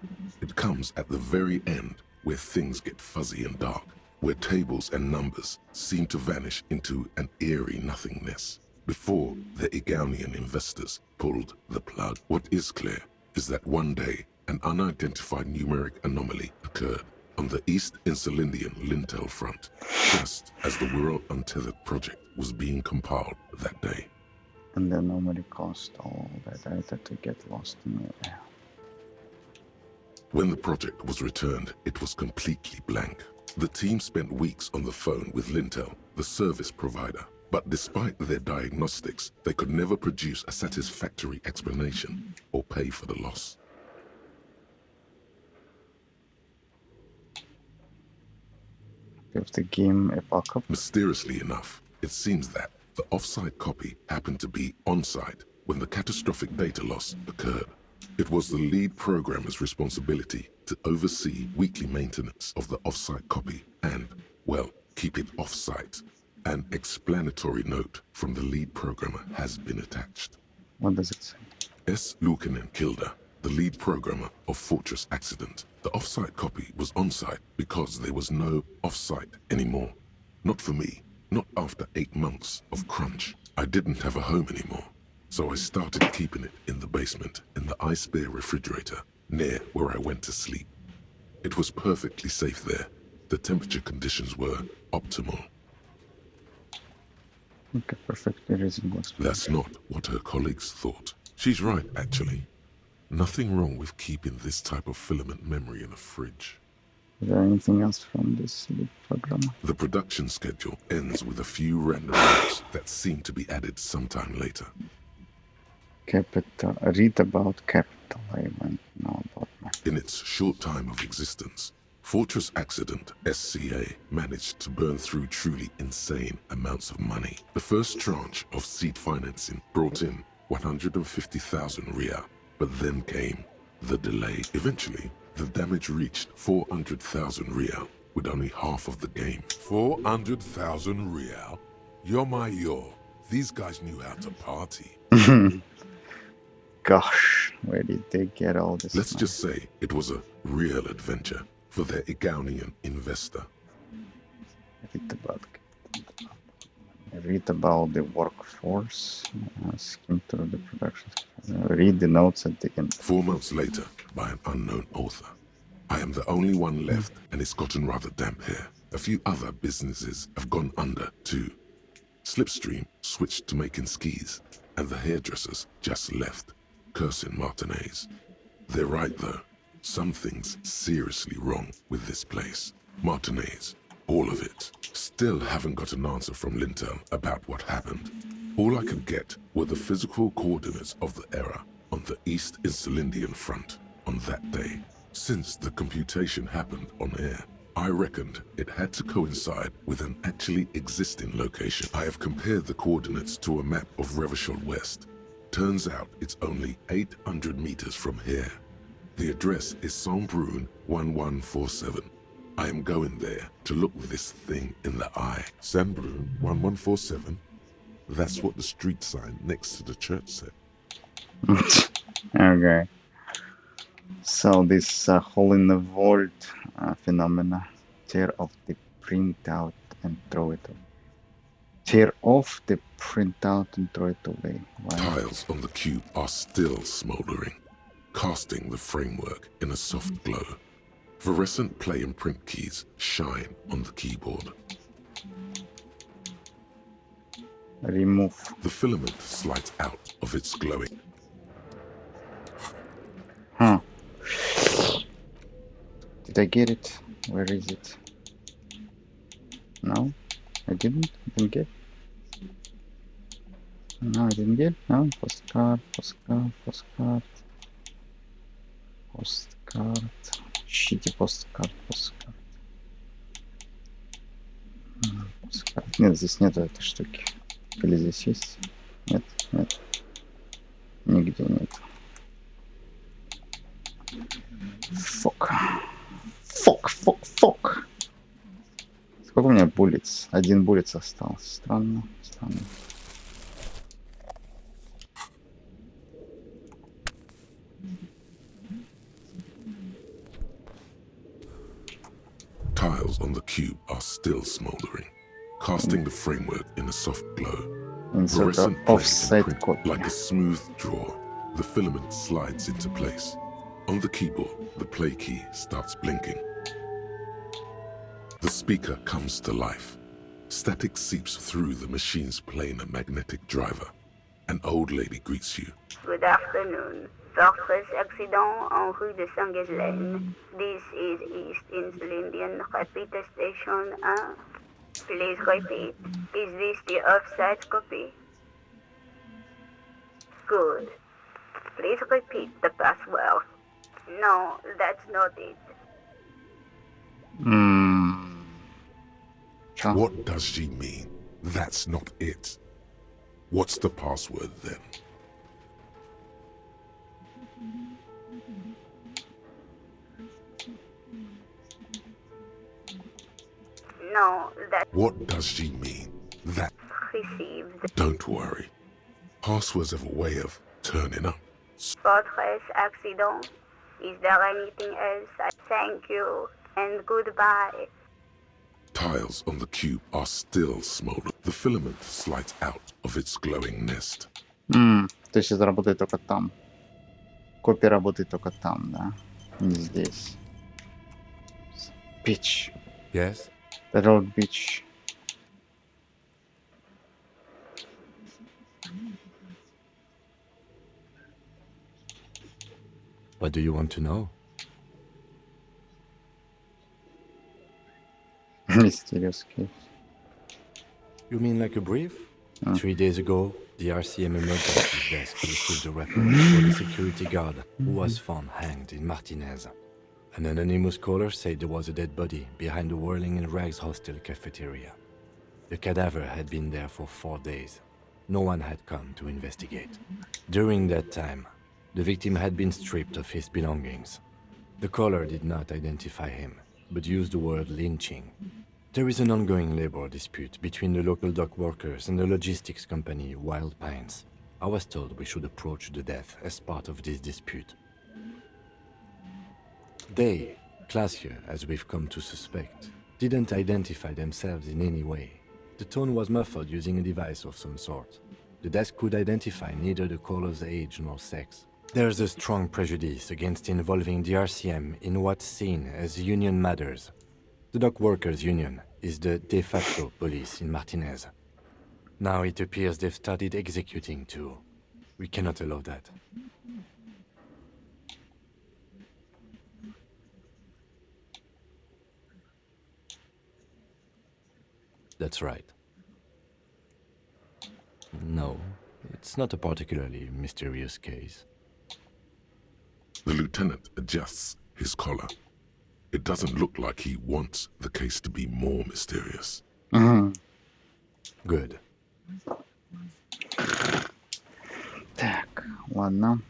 It comes at the very end, where things get fuzzy and dark, where tables and numbers seem to vanish into an eerie nothingness, before the Egonian investors pulled the plug. What is clear is that one day, an unidentified numeric anomaly occurred on the East Insulindian Lintel front, just as the Wirral Untethered project was being compiled that day.
And the anomaly caused all that data to get lost in the air.
When the project was returned, it was completely blank. The team spent weeks on the phone with Lintel, the service provider, but despite their diagnostics, they could never produce a satisfactory explanation or pay for the loss.
If the game a backup.
Mysteriously enough, it seems that the off-site copy happened to be on-site when the catastrophic data loss occurred. It was the lead programmer's responsibility to oversee weekly maintenance of the off-site copy and, well, keep it off-site. An explanatory note from the lead programmer has been attached.
What does it say?
S. Lukanen Kilda, the lead programmer of Fortress Accident. The off-site copy was on-site because there was no off-site anymore. Not for me, not after 8 months of crunch. I didn't have a home anymore, so I started keeping it in the basement in the ice bear refrigerator near where I went to sleep. It was perfectly safe there. The temperature conditions were optimal.
Okay, perfectly reasonable.
That's not what her colleagues thought. She's right, actually. Nothing wrong with keeping this type of filament memory in a fridge.
Is there anything else from this lead program?
The production schedule ends with a few random notes that seem to be added sometime later.
Read about
In its short time of existence, Fortress Accident SCA managed to burn through truly insane amounts of money. The first tranche of seed financing brought in 150,000 Riyal, but then came the delay. Eventually, the damage reached 400,000 Riyal, with only half of the game.
400,000 Riyal? These guys knew how to party.
Gosh, where did they get all this
Let's
money?
just say it was a real adventure for their Igaunian investor.
Read about the workforce, skim through the production, read the notes at the end.
4 months later, by an unknown author. I am the only one left, and it's gotten rather damp here. A few other businesses have gone under, too. Slipstream switched to making skis, and the hairdressers just left, cursing Martinez. They're right, though. Something's seriously wrong with this place. Martinez, all of it. Still haven't got an answer from Lintel about what happened. All I could get were the physical coordinates of the error on the East Insulindian front on that day. Since the computation happened on air, I reckoned it had to coincide with an actually existing location. I have compared the coordinates to a map of Revachol West. Turns out it's only 800 meters from here. The address is Saint-Brun 1147. I am going there to look this thing in the eye.
Saint-Brun 1147? That's what the street sign next to the church said.
Okay. So this hole in the vault phenomena, tear off the printout and throw it away. Tear off the printout and throw it away. Why?
Tiles on the cube are still smoldering, casting the framework in a soft glow. Fluorescent play and print keys shine on the keyboard.
Remove.
The filament slides out of its glowing.
Huh. Did I get it? Where is it? No? I didn't get. No, I didn't get. No, postcard. Shitty постcard. Нет, здесь нету этой штуки. Или здесь есть? Нет. Нигде нет. Фок. Сколько у меня буллетс? 1 буллетс остался. Странно.
Tiles on the cube are still smoldering, casting the framework in a soft glow. Fluorescent
offset
print
code.
like a smooth draw. The filament slides into place. On the keyboard, the play key starts blinking. The speaker comes to life. Static seeps through the machine's planar magnetic driver. An old lady greets you.
Good afternoon. Fortress Accident en rue de Saint-Ghislaine. This is East Insulindian Repeater Station 1. Please repeat. Is this the offsite copy? Good. Please repeat the password. No, that's not it.
What does she mean? That's not it. What's the password then?
No, that's
What does she mean? That.
received.
Don't worry. Passwords have a way of turning up.
Fortress Accident. Is there anything else? Thank you and goodbye.
Tiles on the cube are still smoldering. The filament slides out of its glowing nest.
То есть это работает только там. Копия работает только там, да? Не здесь. Bitch.
Yes?
That old bitch.
What do you want to know?
Mysterious case.
You mean like a brief?
3 days ago, the RCM emergency desk received a report about a security guard who was found hanged in Martinez. An anonymous caller said there was a dead body behind the Whirling in Rags hostel cafeteria. The cadaver had been there for 4 days. No one had come to investigate. During that time, the victim had been stripped of his belongings. The caller did not identify him, but used the word lynching. There is an ongoing labor dispute between the local dock workers and the logistics company Wild Pines. I was told we should approach the death as part of this dispute. They, classier as we've come to suspect, didn't identify themselves in any way. The tone was muffled using a device of some sort. The desk could identify neither the caller's age nor sex. There's a strong prejudice against involving the RCM in what's seen as union matters. The dock workers' union is the de facto police in Martinez. Now it appears they've started executing too. We cannot allow that. That's right. No, it's not a particularly mysterious case.
The lieutenant adjusts his collar. It doesn't look like he wants the case to be more mysterious.
Good.
Так, ладно.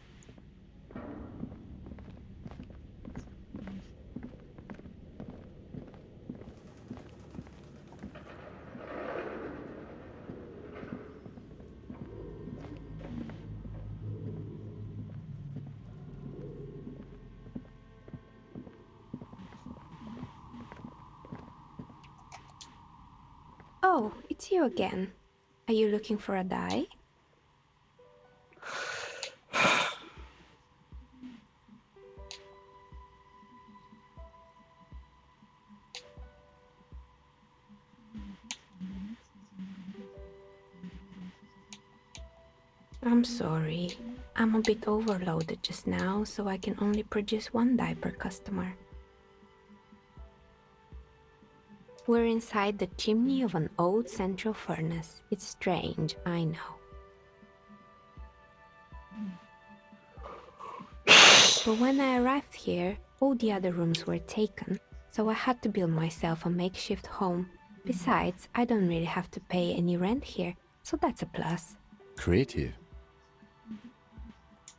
Oh, it's you again. Are you looking for a dye? I'm sorry. I'm a bit overloaded just now, so I can only produce one dye per customer. We're inside the chimney of an old central furnace. It's strange, I know. But when I arrived here, all the other rooms were taken, so I had to build myself a makeshift home. Besides, I don't really have to pay any rent here, so that's a plus.
Creative.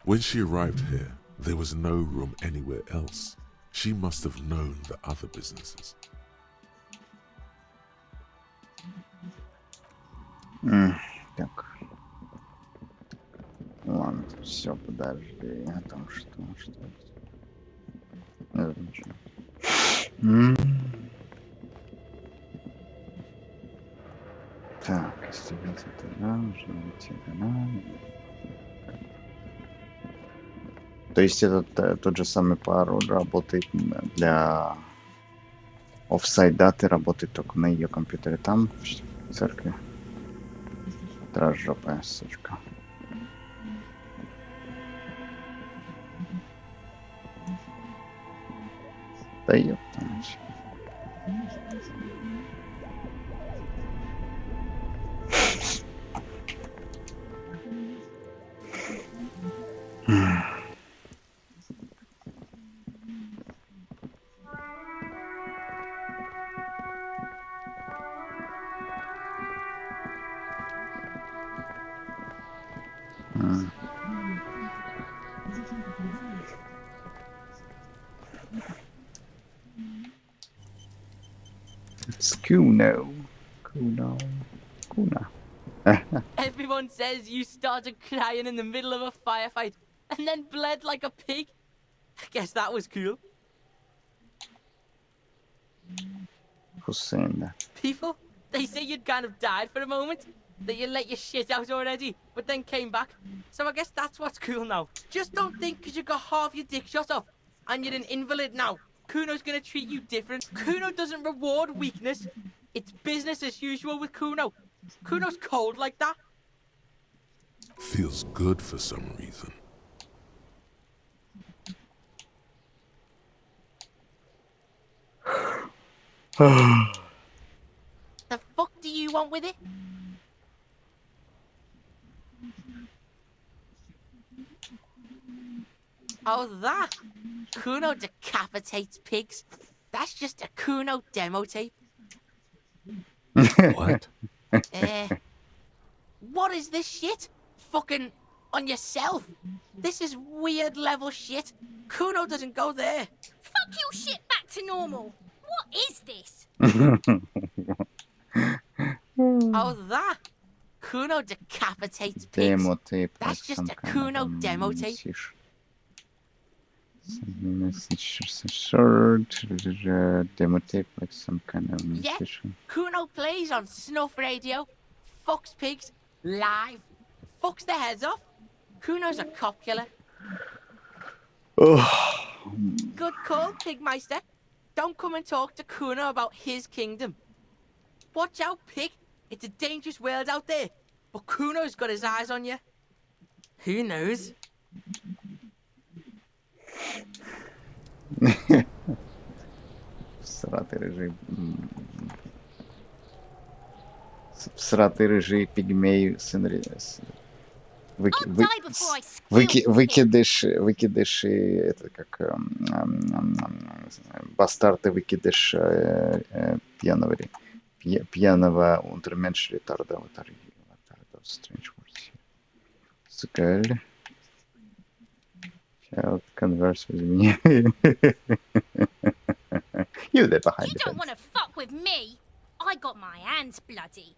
When she arrived here, there was no room anywhere else. She must have known the other businesses.
Так. Ладно, все, подожди. А там что? Нет, ничего. Так, стелиться туда, живите туда. То есть этот тот же самый пароль работает для офсайт даты, работает только на ее компьютере там, в церкви. Дрожжопая сучка. Да ёптать. It's Kuno. Kuna.
Everyone says you started crying in the middle of a firefight and then bled like a pig. I guess that was cool.
Who's saying that?
People, they say you'd kind of died for a moment, that you let your shit out already, but then came back. So I guess that's what's cool now. Just don't think because you got half your dick shot off and you're an invalid now, Kuno's gonna treat you different. Kuno doesn't reward weakness. It's business as usual with Kuno. Kuno's cold like that.
Feels good for some reason.
The fuck do you want with it? Oh, that? Kuno decapitates pigs. That's just a Kuno demo tape.
What?
What is this shit? Fucking on yourself? This is weird level shit. Kuno doesn't go there.
Fuck your shit back to normal. What is this?
Oh, that? Kuno decapitates pigs.
Demo tape.
That's just a Kuno demo tape.
Short demo tape, like some kind of
Yeah,
musician.
Kuno plays on snuff radio, fucks pigs, live, fucks their heads off. Kuno's a cop killer.
Oh.
Good call, Pigmeister. Don't come and talk to Kuno about his kingdom. Watch out, pig. It's a dangerous world out there, but Kuno's got his eyes on you. Who knows?
Всратый рыжий пигмей выкидыш это как бастард и выкидыш пьяного untermensch ретарда strange words. Girl. Child, converse with me. You there behind
You
the
don't
fence.
want to fuck with me. I got my hands bloody.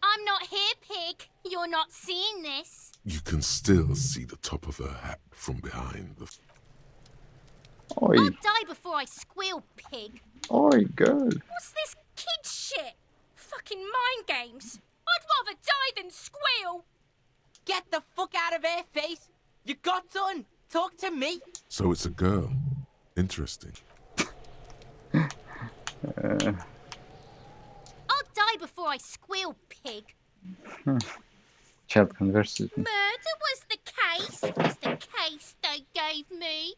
I'm not here, pig. You're not seeing this.
You can still see the top of her hat from behind the...
Oi.
I'll die before I squeal, pig.
Oi, girl.
What's this kid shit? Fucking mind games. I'd rather die than squeal.
Get the fuck out of here, face. You got done. Talk to me.
So it's a girl. Interesting.
I'll die before I squeal, pig.
Child converse with me.
Murder was the case they gave me.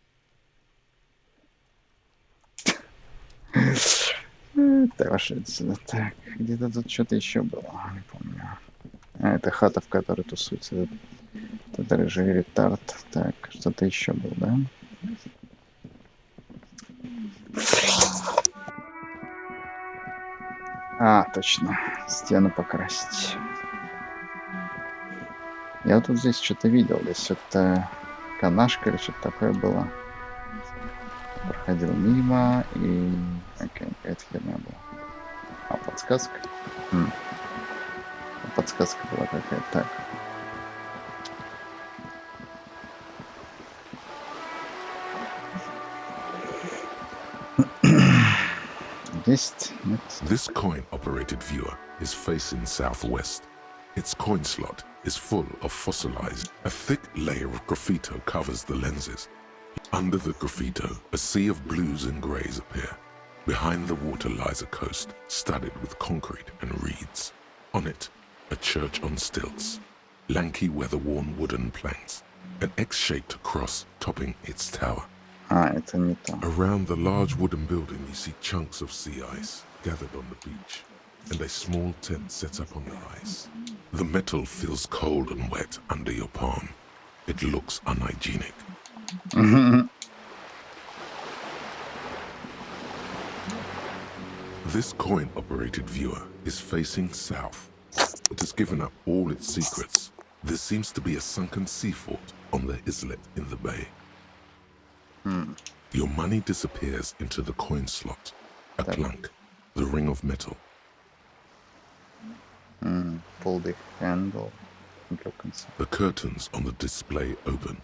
Так, вошли отсюда. Так, где-то тут что-то еще было, не помню. А, это хата, в которой тусуется этот рыжий ретард. Так, что-то еще было, да? А, точно. Стену покрасить. Я вот тут здесь что-то видел. Здесь что-то канашка или что-то такое было. Проходил мимо и... Окей, какая-то херня была. А, подсказка? Подсказка была какая-то. Так. Есть? Нет?
This coin-operated viewer is facing southwest. Its coin slot is full of fossilized. A thick layer of graffito covers the lenses. Under the graffito, a sea of blues and greys appear. Behind the water lies a coast, studded with concrete and reeds. On it, a church on stilts, lanky weather-worn wooden planks, an X-shaped cross topping its tower.
Это не то.
Around the large wooden building, you see chunks of sea ice gathered on the beach, and a small tent set up on the ice. The metal feels cold and wet under your palm. It looks unhygienic. This coin-operated viewer is facing south. It has given up all its secrets. There seems to be a sunken sea fort on the islet in the bay. Your money disappears into the coin slot. A clunk, the ring of metal.
Pull the handle.
The curtains on the display open.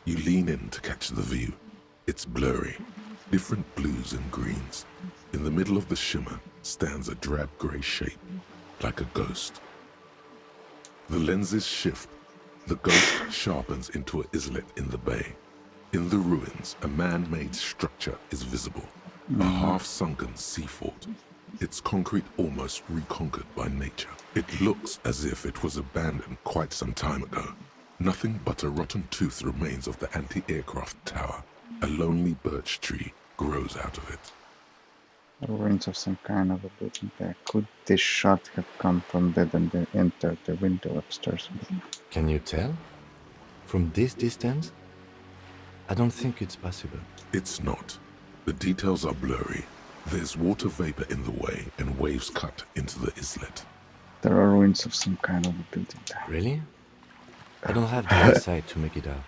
You lean in to catch the view. It's blurry, different blues and greens. In the middle of the shimmer stands a drab grey shape, like a ghost. The lenses shift. The ghost sharpens into an islet in the bay. In the ruins, a man-made structure is visible, a half-sunken sea fort. Its concrete almost reconquered by nature. It looks as if it was abandoned quite some time ago. Nothing but a rotten tooth remains of the anti-aircraft tower. A lonely birch tree grows out of it.
Ruins of some kind of a building there. Could this shot have come from dead and then entered the window upstairs?
Can you tell? From this distance? I don't think it's possible.
It's not. The details are blurry. There's water vapor in the way and waves cut into the islet.
There are ruins of some kind of a building there.
Really? I don't have the eyesight to make it out.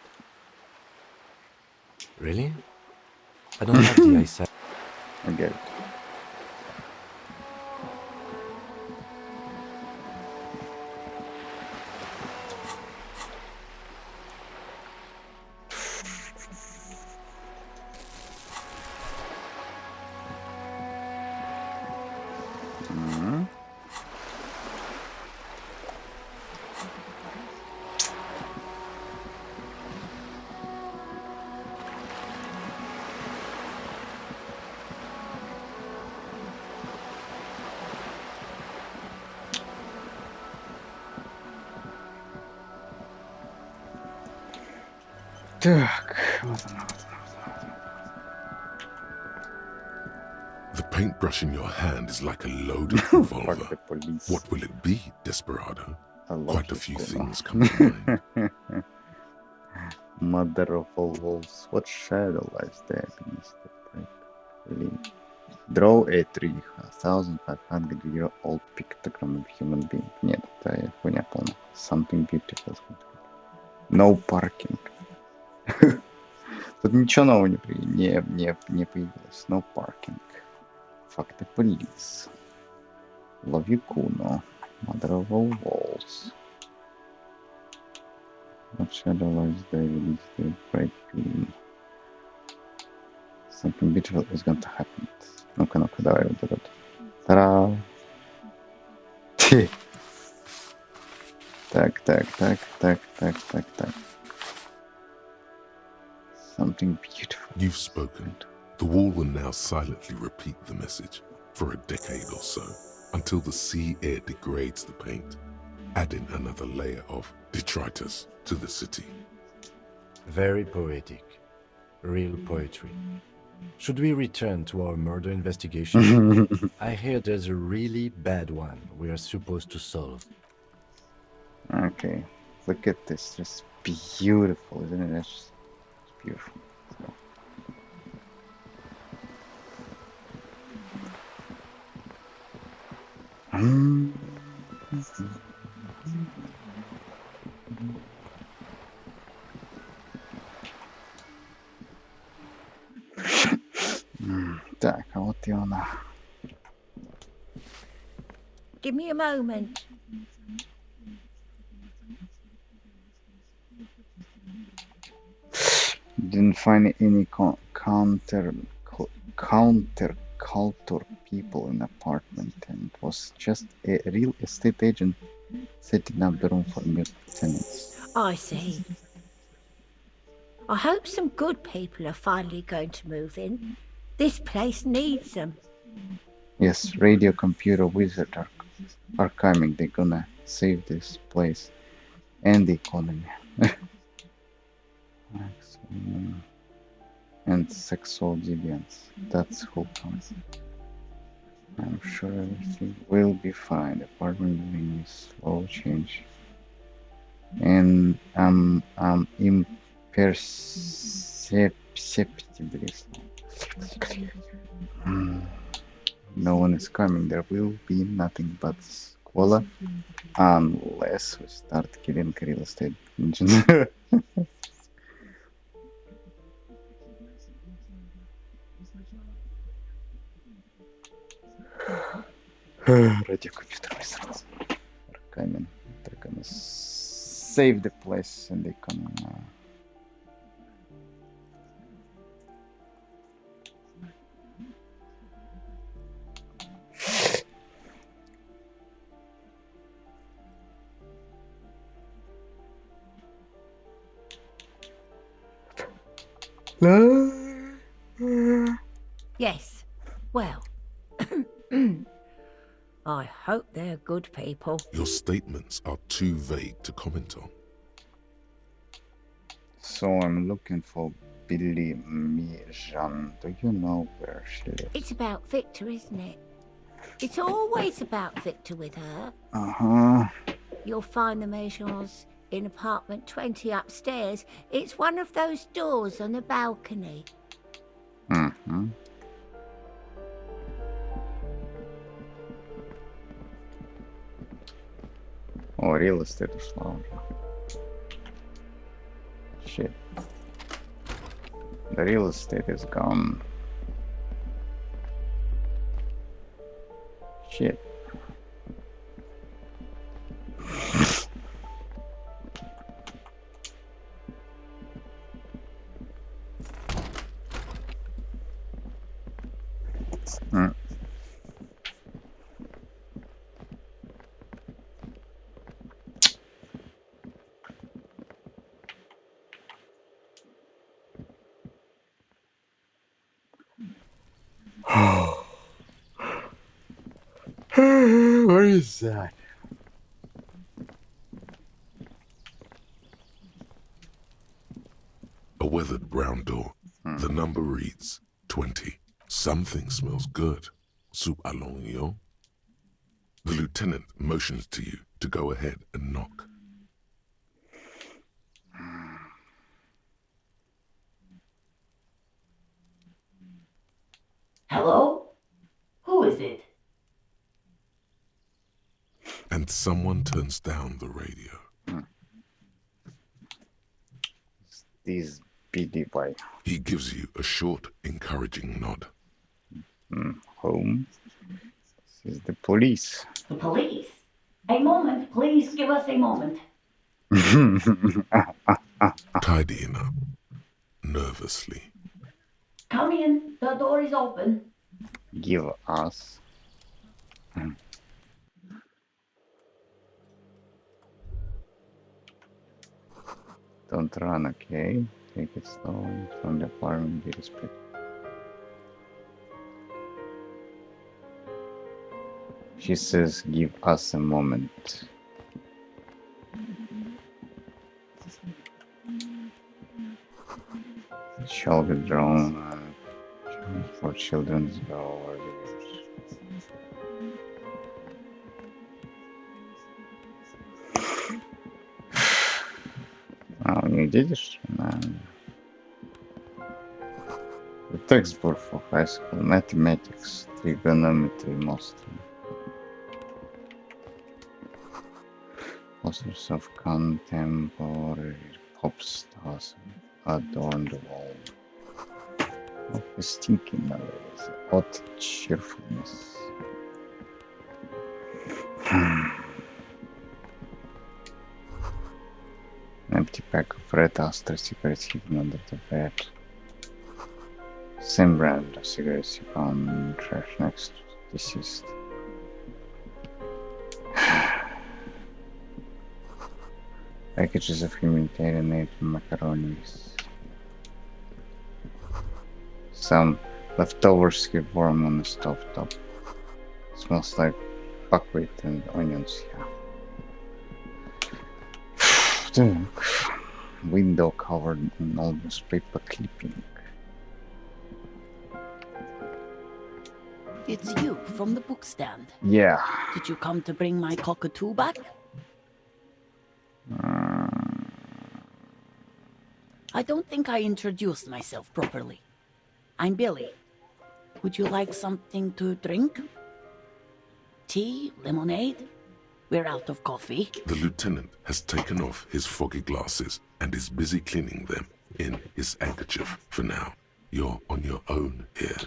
Really? I don't have the eyesight.
I get it.
The paintbrush in your hand is like a loaded revolver. What will it be, Desperado? Quite a few things come to mind.
Mother of all wolves, what shadow lies there beneath the bright leaf? Draw a 3,500-year-old pictogram of human being. Нет, это хуйня полная. Something beautiful. No parking. Тут ничего нового не появилось. No parking. Fuck the police. Love you, Kuno. Mother of all walls. What shadow lies there beneath the bright green? Something beautiful is going to happen. Ну-ка, давай вот этот. Та-да! Так. Something beautiful.
You've spoken. The wall will now silently repeat the message for a decade or so, until the sea air degrades the paint, adding another layer of detritus to the city.
Very poetic. Real poetry. Should we return to our murder investigation? I hear there's a really bad one we are supposed to solve.
Okay, look at this. It's beautiful, isn't it? It's just beautiful. Так, а вот и она.
Give me a moment.
Didn't find any counterculture people in the apartment, and it was just a real estate agent setting up the room for new tenants.
I see. I hope some good people are finally going to move in. This place needs them.
Yes, radio computer wizards are coming. They're gonna save this place and the economy. And sexual deviants. That's who comes. I'm sure everything will be fine. Apartment living is slow change. And imperceptibly slow. No one is coming. There will be nothing but squalor unless we start killing real estate agents. Radio computer sales. They're gonna save the place and they can.
Yes. Well. I hope they're good people.
Your statements are too vague to comment on.
So I'm looking for Billy Mijan. Do you know where she lives?
It's about Victor, isn't it? It's always about Victor with her.
Uh-huh.
You'll find the Mejans
in apartment 20 upstairs. It's one of those doors on the balcony.
Mm-hmm. О, real estate ушла уже. Shit. The real estate is gone. Shit. Mm. What is that?
A weathered brown door. The number reads 20. Something smells good. Soup à l'oignon. The lieutenant motions to you to go ahead and knock.
Hello? Who is it?
And someone turns down the radio.
These BDY.
He gives you a short, encouraging nod.
Home. This is the police.
The police? A moment, please give us a moment.
Tidying up. Nervously.
Come in, the door is open.
Give us. Don't run, okay? Take it slowly from the apartment, be respectful. She says, give us a moment. Shall be drawn for children's go or не видишь? The textbook for high school mathematics, trigonometry mostly. Posters of contemporary pop stars adorn the wall. Of the stinking nowadays, hot cheerfulness. An empty pack of red Astra cigarettes hidden under the bed. Same brand of cigarettes you found in the trash next to the deceased. Packages of humanitarian aid and macaronis. Some leftovers keep warm on the stovetop. Smells like buckwheat and onions, yeah. Window covered in almost paper clipping.
It's you from the book stand.
Yeah.
Did you come to bring my cockatoo back? I don't think I introduced myself properly. I'm Billy. Would you like something to drink? Tea? Lemonade? We're out of coffee.
The lieutenant has taken off his foggy glasses and is busy cleaning them in his handkerchief for now. You're on your own here.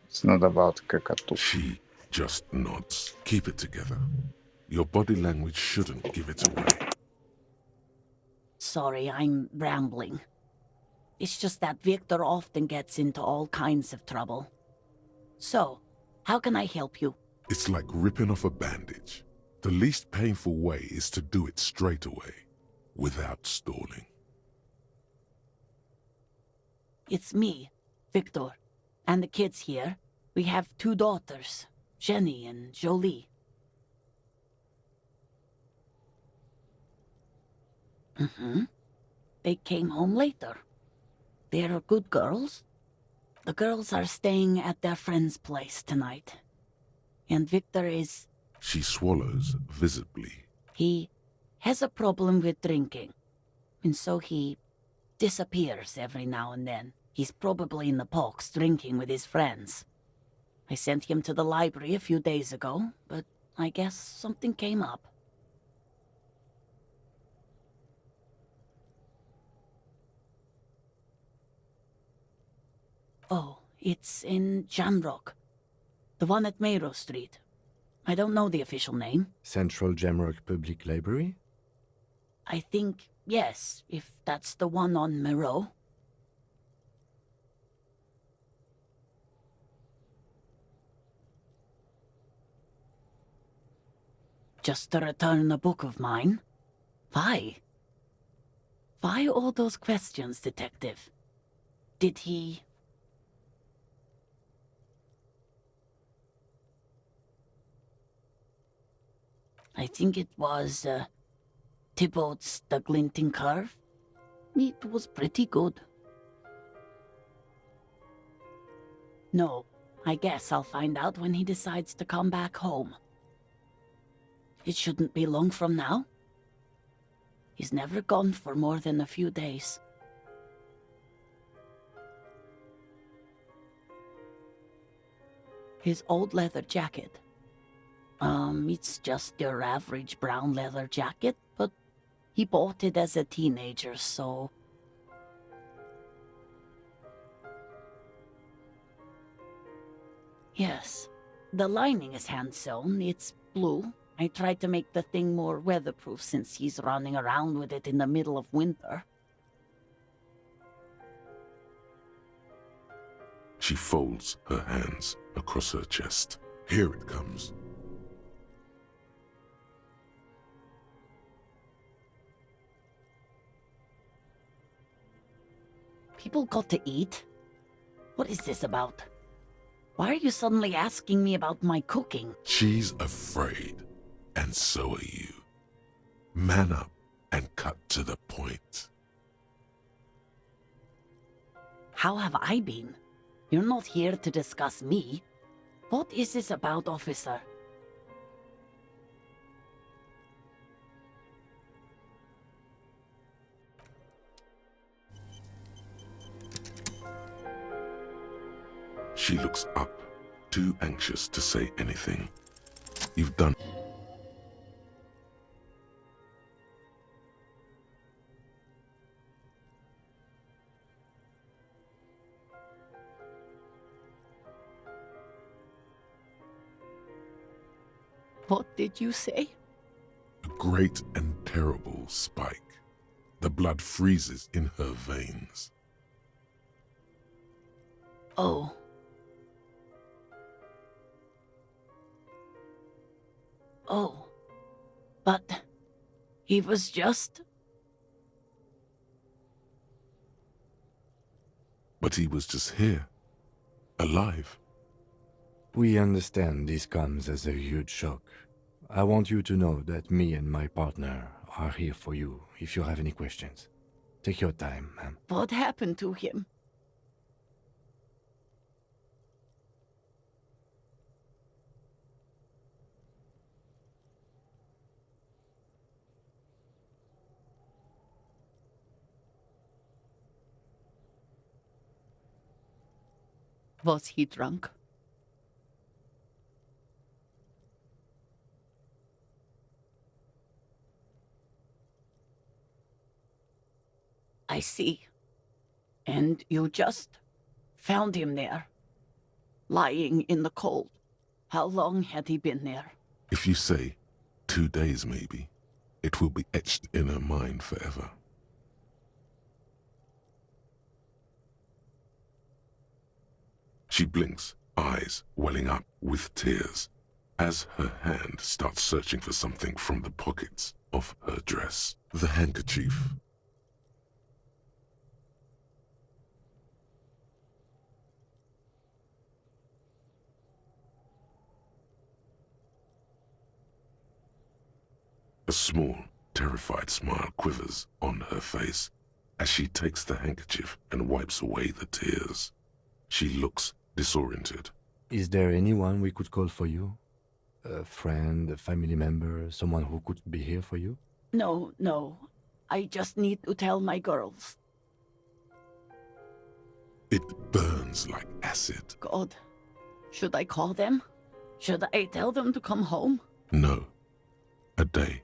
It's not about cockatoo.
She just nods. Keep it together. Your body language shouldn't give it away.
Sorry, I'm rambling. It's just that Victor often gets into all kinds of trouble. So, how can I help you?
It's like ripping off a bandage. The least painful way is to do it straight away, without stalling.
It's me, Victor, and the kids here. We have 2 daughters, Jenny and Jolie. They came home later. They're good girls. The girls are staying at their friend's place tonight. And Victor is
She swallows visibly.
He has a problem with drinking, and so he disappears every now and then. He's probably in the box drinking with his friends. I sent him to the library a few days ago, but I guess something came up. Oh, it's in Jamrock. The one at Mayro Street. I don't know the official name.
Central Jamrock Public Library?
I think, yes, if that's the one on Mayro. Just to return a book of mine? Why? Why all those questions, Detective? Did he... I think it was, Thibaut's The Glinting Curve. It was pretty good. No, I guess I'll find out when he decides to come back home. It shouldn't be long from now. He's never gone for more than a few days. His old leather jacket. It's just your average brown leather jacket, but he bought it as a teenager, so... Yes, the lining is hand-sewn. It's blue. I tried to make the thing more weatherproof since he's running around with it in the middle of winter.
She folds her hands across her chest. Here it comes.
People got to eat? What is this about? Why are you suddenly asking me about my cooking?
She's afraid, and so are you. Man up and cut to the point.
How have I been? You're not here to discuss me. What is this about, officer?
She looks up, too anxious to say anything. You've done...
What did you say?
A great and terrible spike. The blood freezes in her veins.
Oh. Oh. But he was just...
But he was just here, alive.
We understand this comes as a huge shock. I want you to know that me and my partner are here for you if you have any questions. Take your time, ma'am.
What happened to him? Was he drunk? I see. And you just found him there, lying in the cold. How long had he been there?
If you say 2 days maybe, it will be etched in her mind forever. She blinks, eyes welling up with tears, as her hand starts searching for something from the pockets of her dress. The handkerchief. A small, terrified smile quivers on her face as she takes the handkerchief and wipes away the tears. She looks disoriented.
Is there anyone we could call for you? A friend, a family member, someone who could be here for you?
No, no. I just need to tell my girls.
It burns like acid.
God. Should I call them? Should I tell them to come home?
No. A day.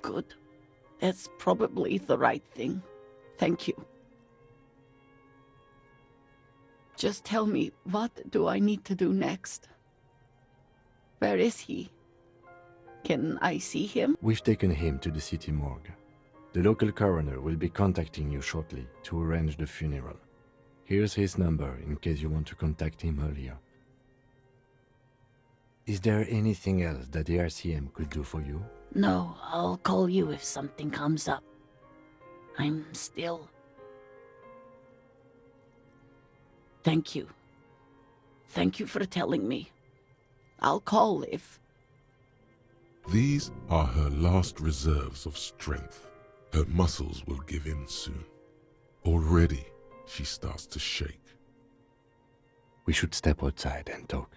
Good. That's probably the right thing. Thank you. Just tell me, what do I need to do next? Where is he? Can I see him?
We've taken him to the city morgue. The local coroner will be contacting you shortly to arrange the funeral. Here's his number in case you want to contact him earlier. Is there anything else that the RCM could do for you?
No, I'll call you if something comes up. I'm still... Thank you. Thank you for telling me. I'll call if...
These are her last reserves of strength. Her muscles will give in soon. Already, she starts to shake.
We should step outside and talk.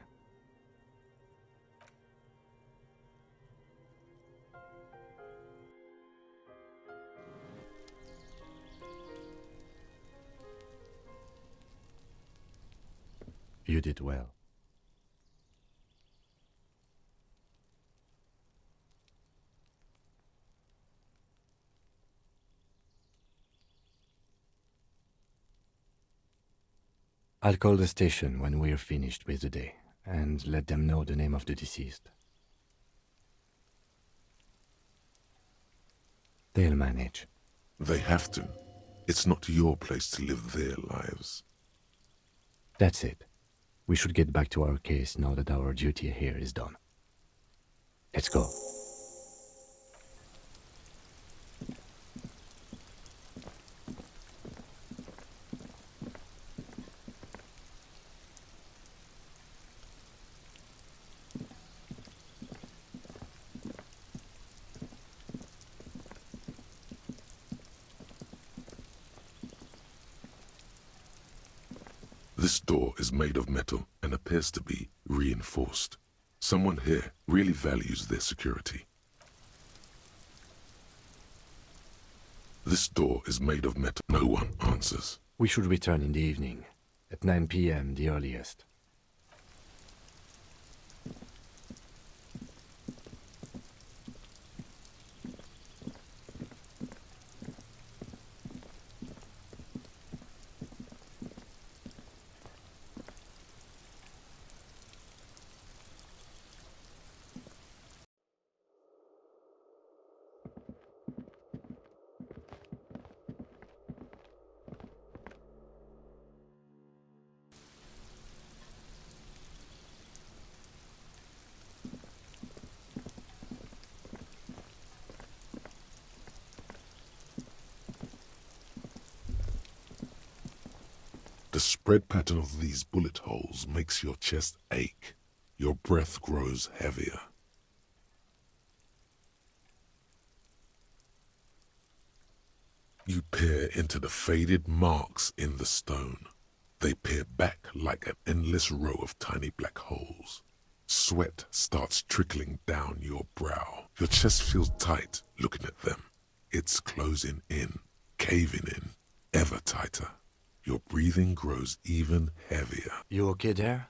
You did well. I'll call the station when we're finished with the day, and let them know the name of the deceased. They'll manage.
They have to. It's not your place to live their lives.
That's it. We should get back to our case now that our duty here is done. Let's go.
This door is made of metal and appears to be reinforced. Someone here really values their security. This door is made of metal. No one answers.
We should return in the evening, at 9 p.m. the earliest.
The spread pattern of these bullet holes makes your chest ache. Your breath grows heavier. You peer into the faded marks in the stone. They peer back like an endless row of tiny black holes. Sweat starts trickling down your brow. Your chest feels tight looking at them. It's closing in, caving in, ever tighter. Your breathing grows even heavier.
You okay there?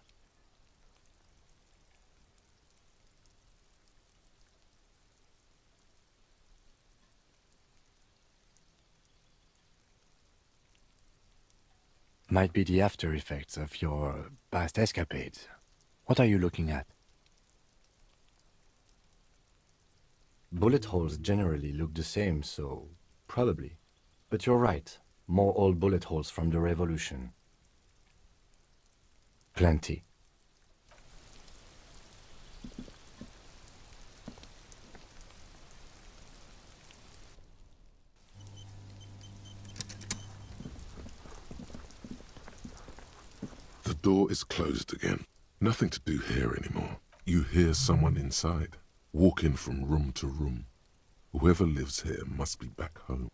Might be the after effects of your past escapades. What are you looking at? Bullet holes generally look the same, so probably. But you're right. More old bullet holes from the revolution. Plenty.
The door is closed again. Nothing to do here anymore. You hear someone inside, walking from room to room. Whoever lives here must be back home.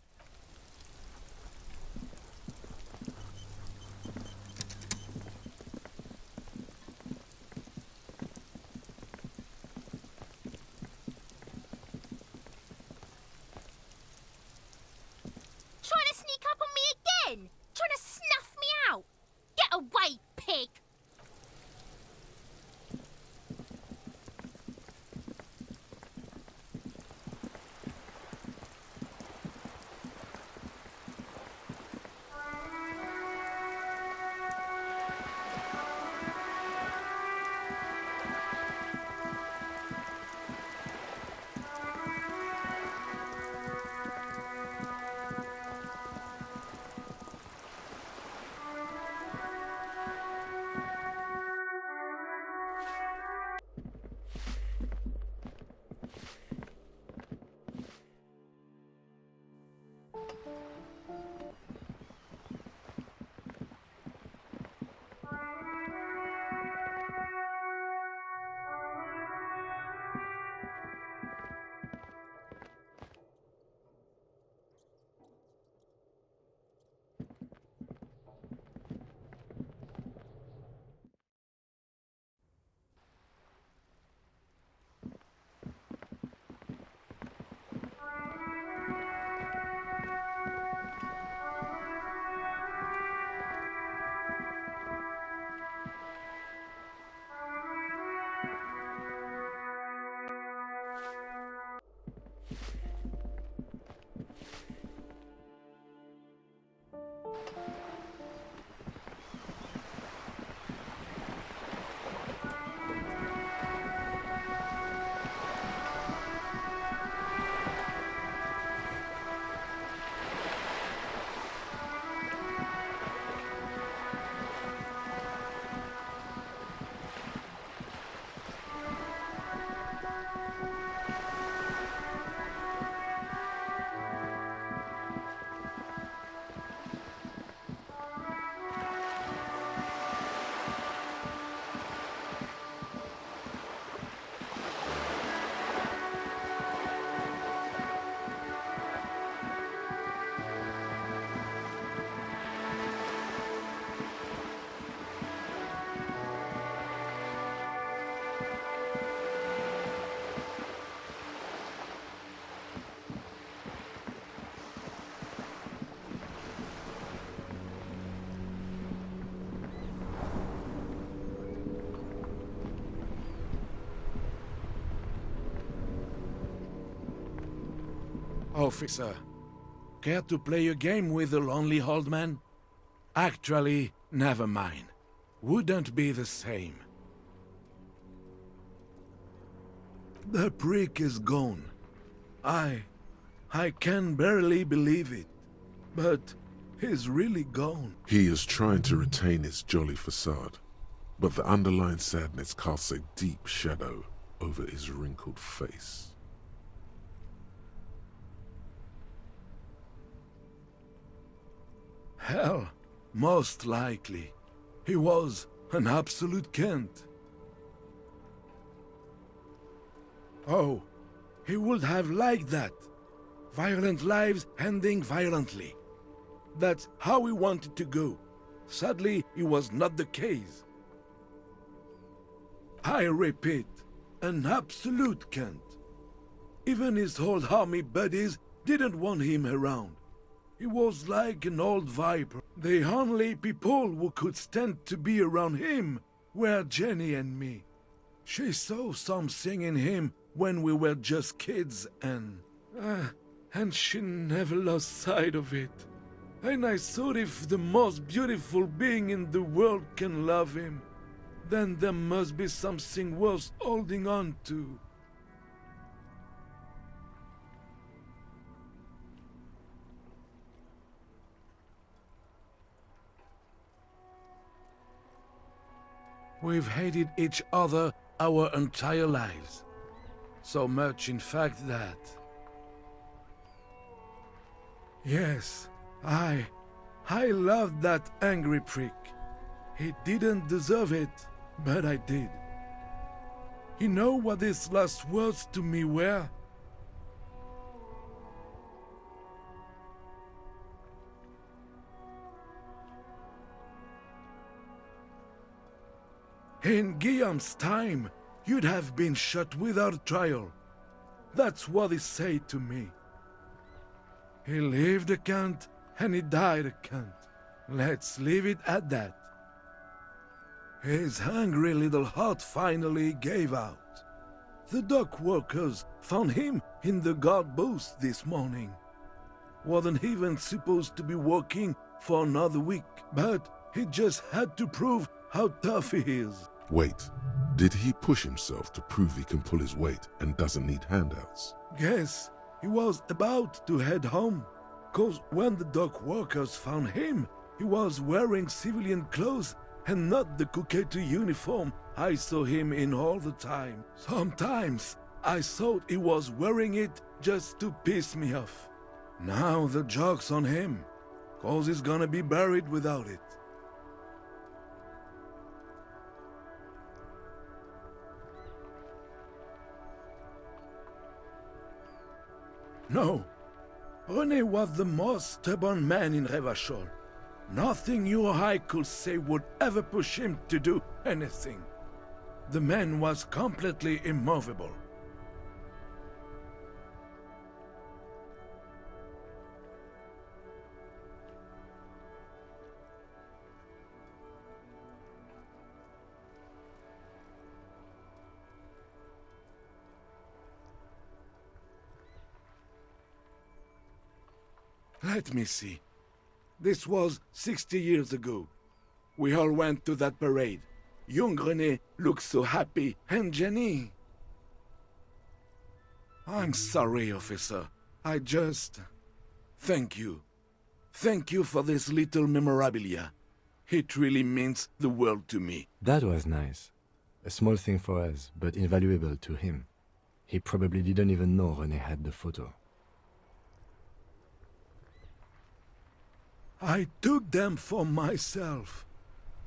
Officer, care to play a game with the lonely old man? Actually, never mind. Wouldn't be the same. The prick is gone. I can barely believe it. But he's really gone.
He is trying to retain his jolly facade, but the underlying sadness casts a deep shadow over his wrinkled face.
Hell, most likely. He was an absolute Kent. Oh, he would have liked that. Violent lives ending violently. That's how he wanted to go. Sadly, it was not the case. I repeat, an absolute Kent. Even his old army buddies didn't want him around. He was like an old viper. The only people who could stand to be around him were Jenny and me. She saw something in him when we were just kids and she never lost sight of it. And I thought if the most beautiful being in the world can love him, then there must be something worth holding on to. We've hated each other our entire lives. So much, in fact, that... Yes, I loved that angry prick. He didn't deserve it, but I did. You know what his last words to me were? In Guillaume's time, you'd have been shot without trial. That's what he said to me. He lived a cunt, and he died a cunt. Let's leave it at that. His hungry little heart finally gave out. The dock workers found him in the guard booth this morning. Wasn't even supposed to be working for another week, but he just had to prove how tough he is.
Wait, did he push himself to prove he can pull his weight and doesn't need handouts?
Guess he was about to head home, 'cause when the dock workers found him, he was wearing civilian clothes and not the Kuketu uniform I saw him in all the time. Sometimes I thought he was wearing it just to piss me off. Now the joke's on him, 'cause he's gonna be buried without it. No, René was the most stubborn man in Revachol. Nothing you or I could say would ever push him to do anything. The man was completely immovable. Let me see. This was 60 years ago. We all went to that parade. Young René looked so happy, and Jenny... I'm sorry, officer. I just... Thank you. Thank you for this little memorabilia. It really means the world to me.
That was nice. A small thing for us, but invaluable to him. He probably didn't even know René had the photo.
I took them for myself.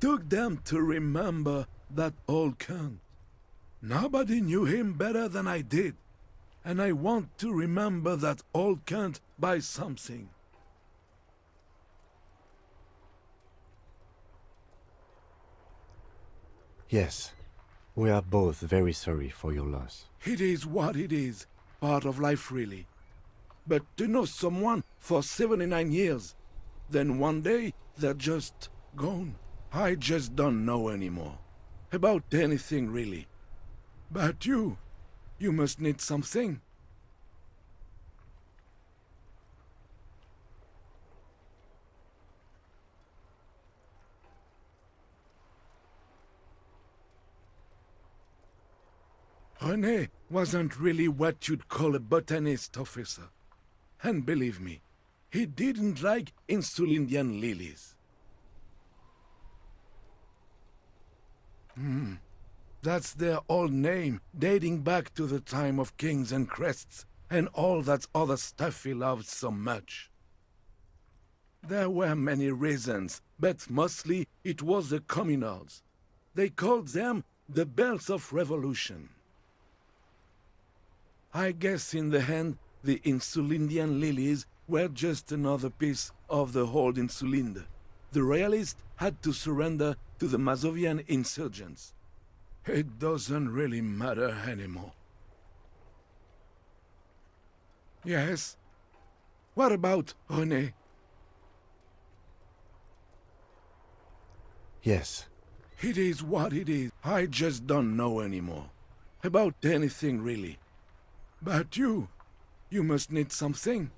Took them to remember that old cunt. Nobody knew him better than I did. And I want to remember that old cunt by something.
Yes, we are both very sorry for your loss.
It is what it is. Part of life, really. But to know someone for 79 years, then one day they're just gone. I just don't know anymore. About anything, really. But you must need something. René wasn't really what you'd call a botanist, officer. And believe me, he didn't like Insulindian lilies. That's their old name, dating back to the time of kings and crests, and all that other stuff he loved so much. There were many reasons, but mostly it was the communals. They called them the Bells of Revolution. I guess in the end, the Insulindian lilies were just another piece of the whole Insulinde. The Royalists had to surrender to the Mazovian insurgents. It doesn't really matter anymore. Yes? What about René?
Yes.
It is what it is. I just don't know anymore. About anything, really. But you must need something.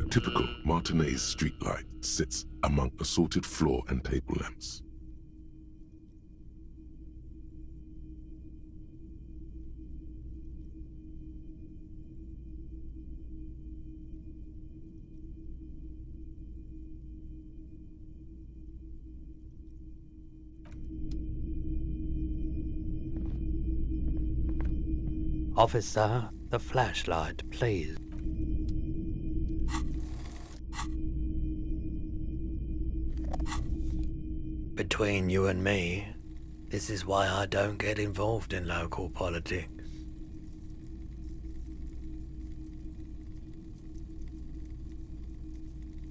A typical Martinez streetlight sits among assorted floor and table lamps.
Officer, the flashlight, please. Between you and me, this is why I don't get involved in local politics.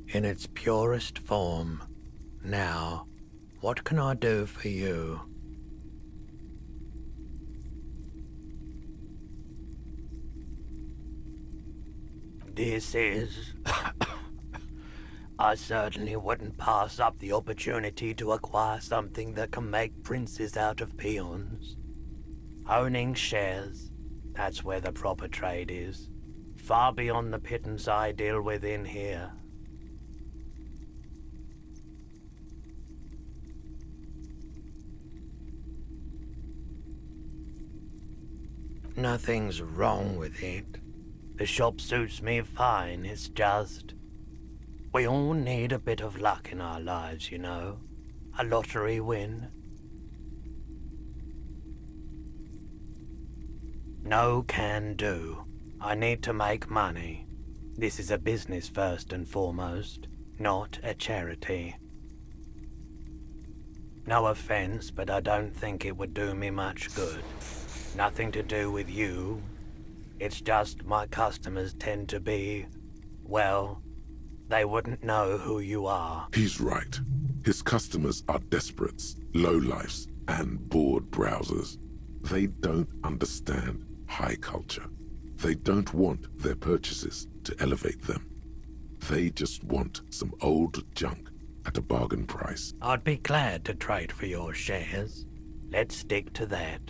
In its purest form. Now, what can I do for you? This is... I certainly wouldn't pass up the opportunity to acquire something that can make princes out of peons. Owning shares, that's where the proper trade is. Far beyond the pittance I deal with in here. Nothing's wrong with it. The shop suits me fine, it's just... we all need a bit of luck in our lives, you know. A lottery win. No can do. I need to make money. This is a business first and foremost, not a charity. No offense, but I don't think it would do me much good. Nothing to do with you. It's just my customers tend to be, well, they wouldn't know who you are.
He's right. His customers are desperates, lowlifes, and bored browsers. They don't understand high culture. They don't want their purchases to elevate them. They just want some old junk at a bargain price.
I'd be glad to trade for your shares. Let's stick to that.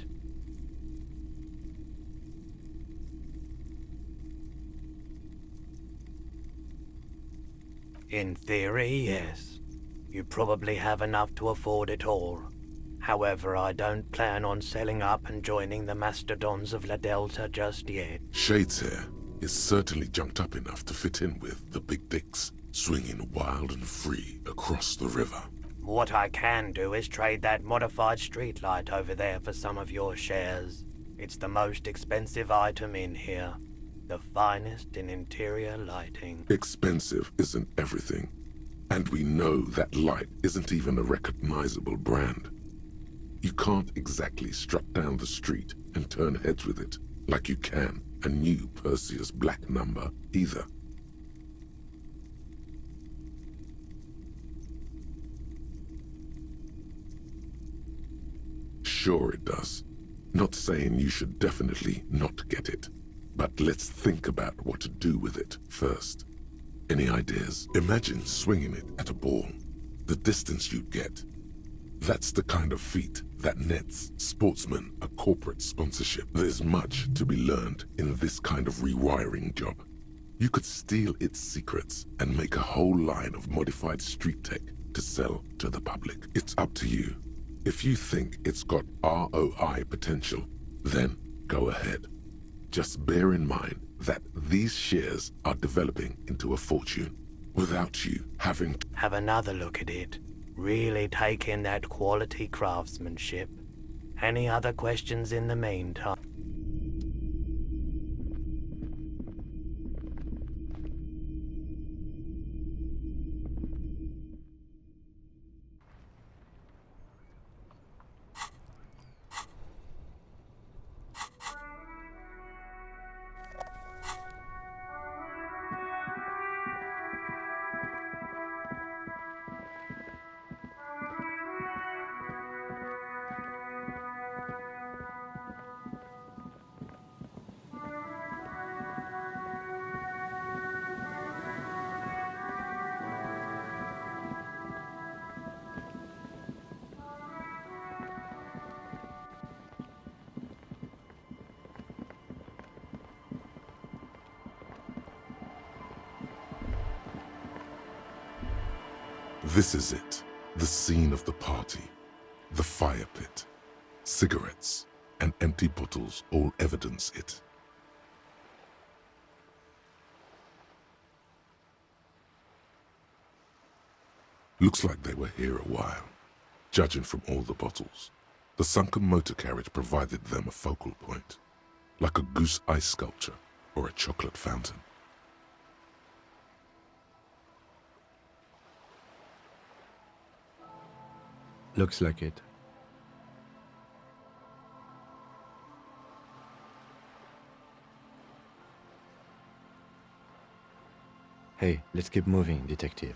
In theory, yes. You probably have enough to afford it all. However, I don't plan on selling up and joining the mastodons of La Delta just yet.
Shade's hair is certainly junked up enough to fit in with the big dicks, swinging wild and free across the river.
What I can do is trade that modified streetlight over there for some of your shares. It's the most expensive item in here. The finest in interior lighting.
Expensive isn't everything. And we know that light isn't even a recognizable brand. You can't exactly strut down the street and turn heads with it, like you can a new Perseus Black number either. Sure it does. Not saying you should definitely not get it, but let's think about what to do with it first. Any ideas? Imagine swinging it at a ball. The distance you'd get. That's the kind of feat that nets sportsmen a corporate sponsorship. There's much to be learned in this kind of rewiring job. You could steal its secrets and make a whole line of modified street tech to sell to the public. It's up to you. If you think it's got ROI potential, then go ahead. Just bear in mind that these shares are developing into a fortune without you having to
have another look at it. Really take in that quality craftsmanship. Any other questions in the meantime?
This is it, the scene of the party, the fire pit, cigarettes, and empty bottles all evidence it. Looks like they were here a while, judging from all the bottles. The sunken motor carriage provided them a focal point, like a goose ice sculpture or a chocolate fountain.
Looks like it. Hey, let's keep moving, detective.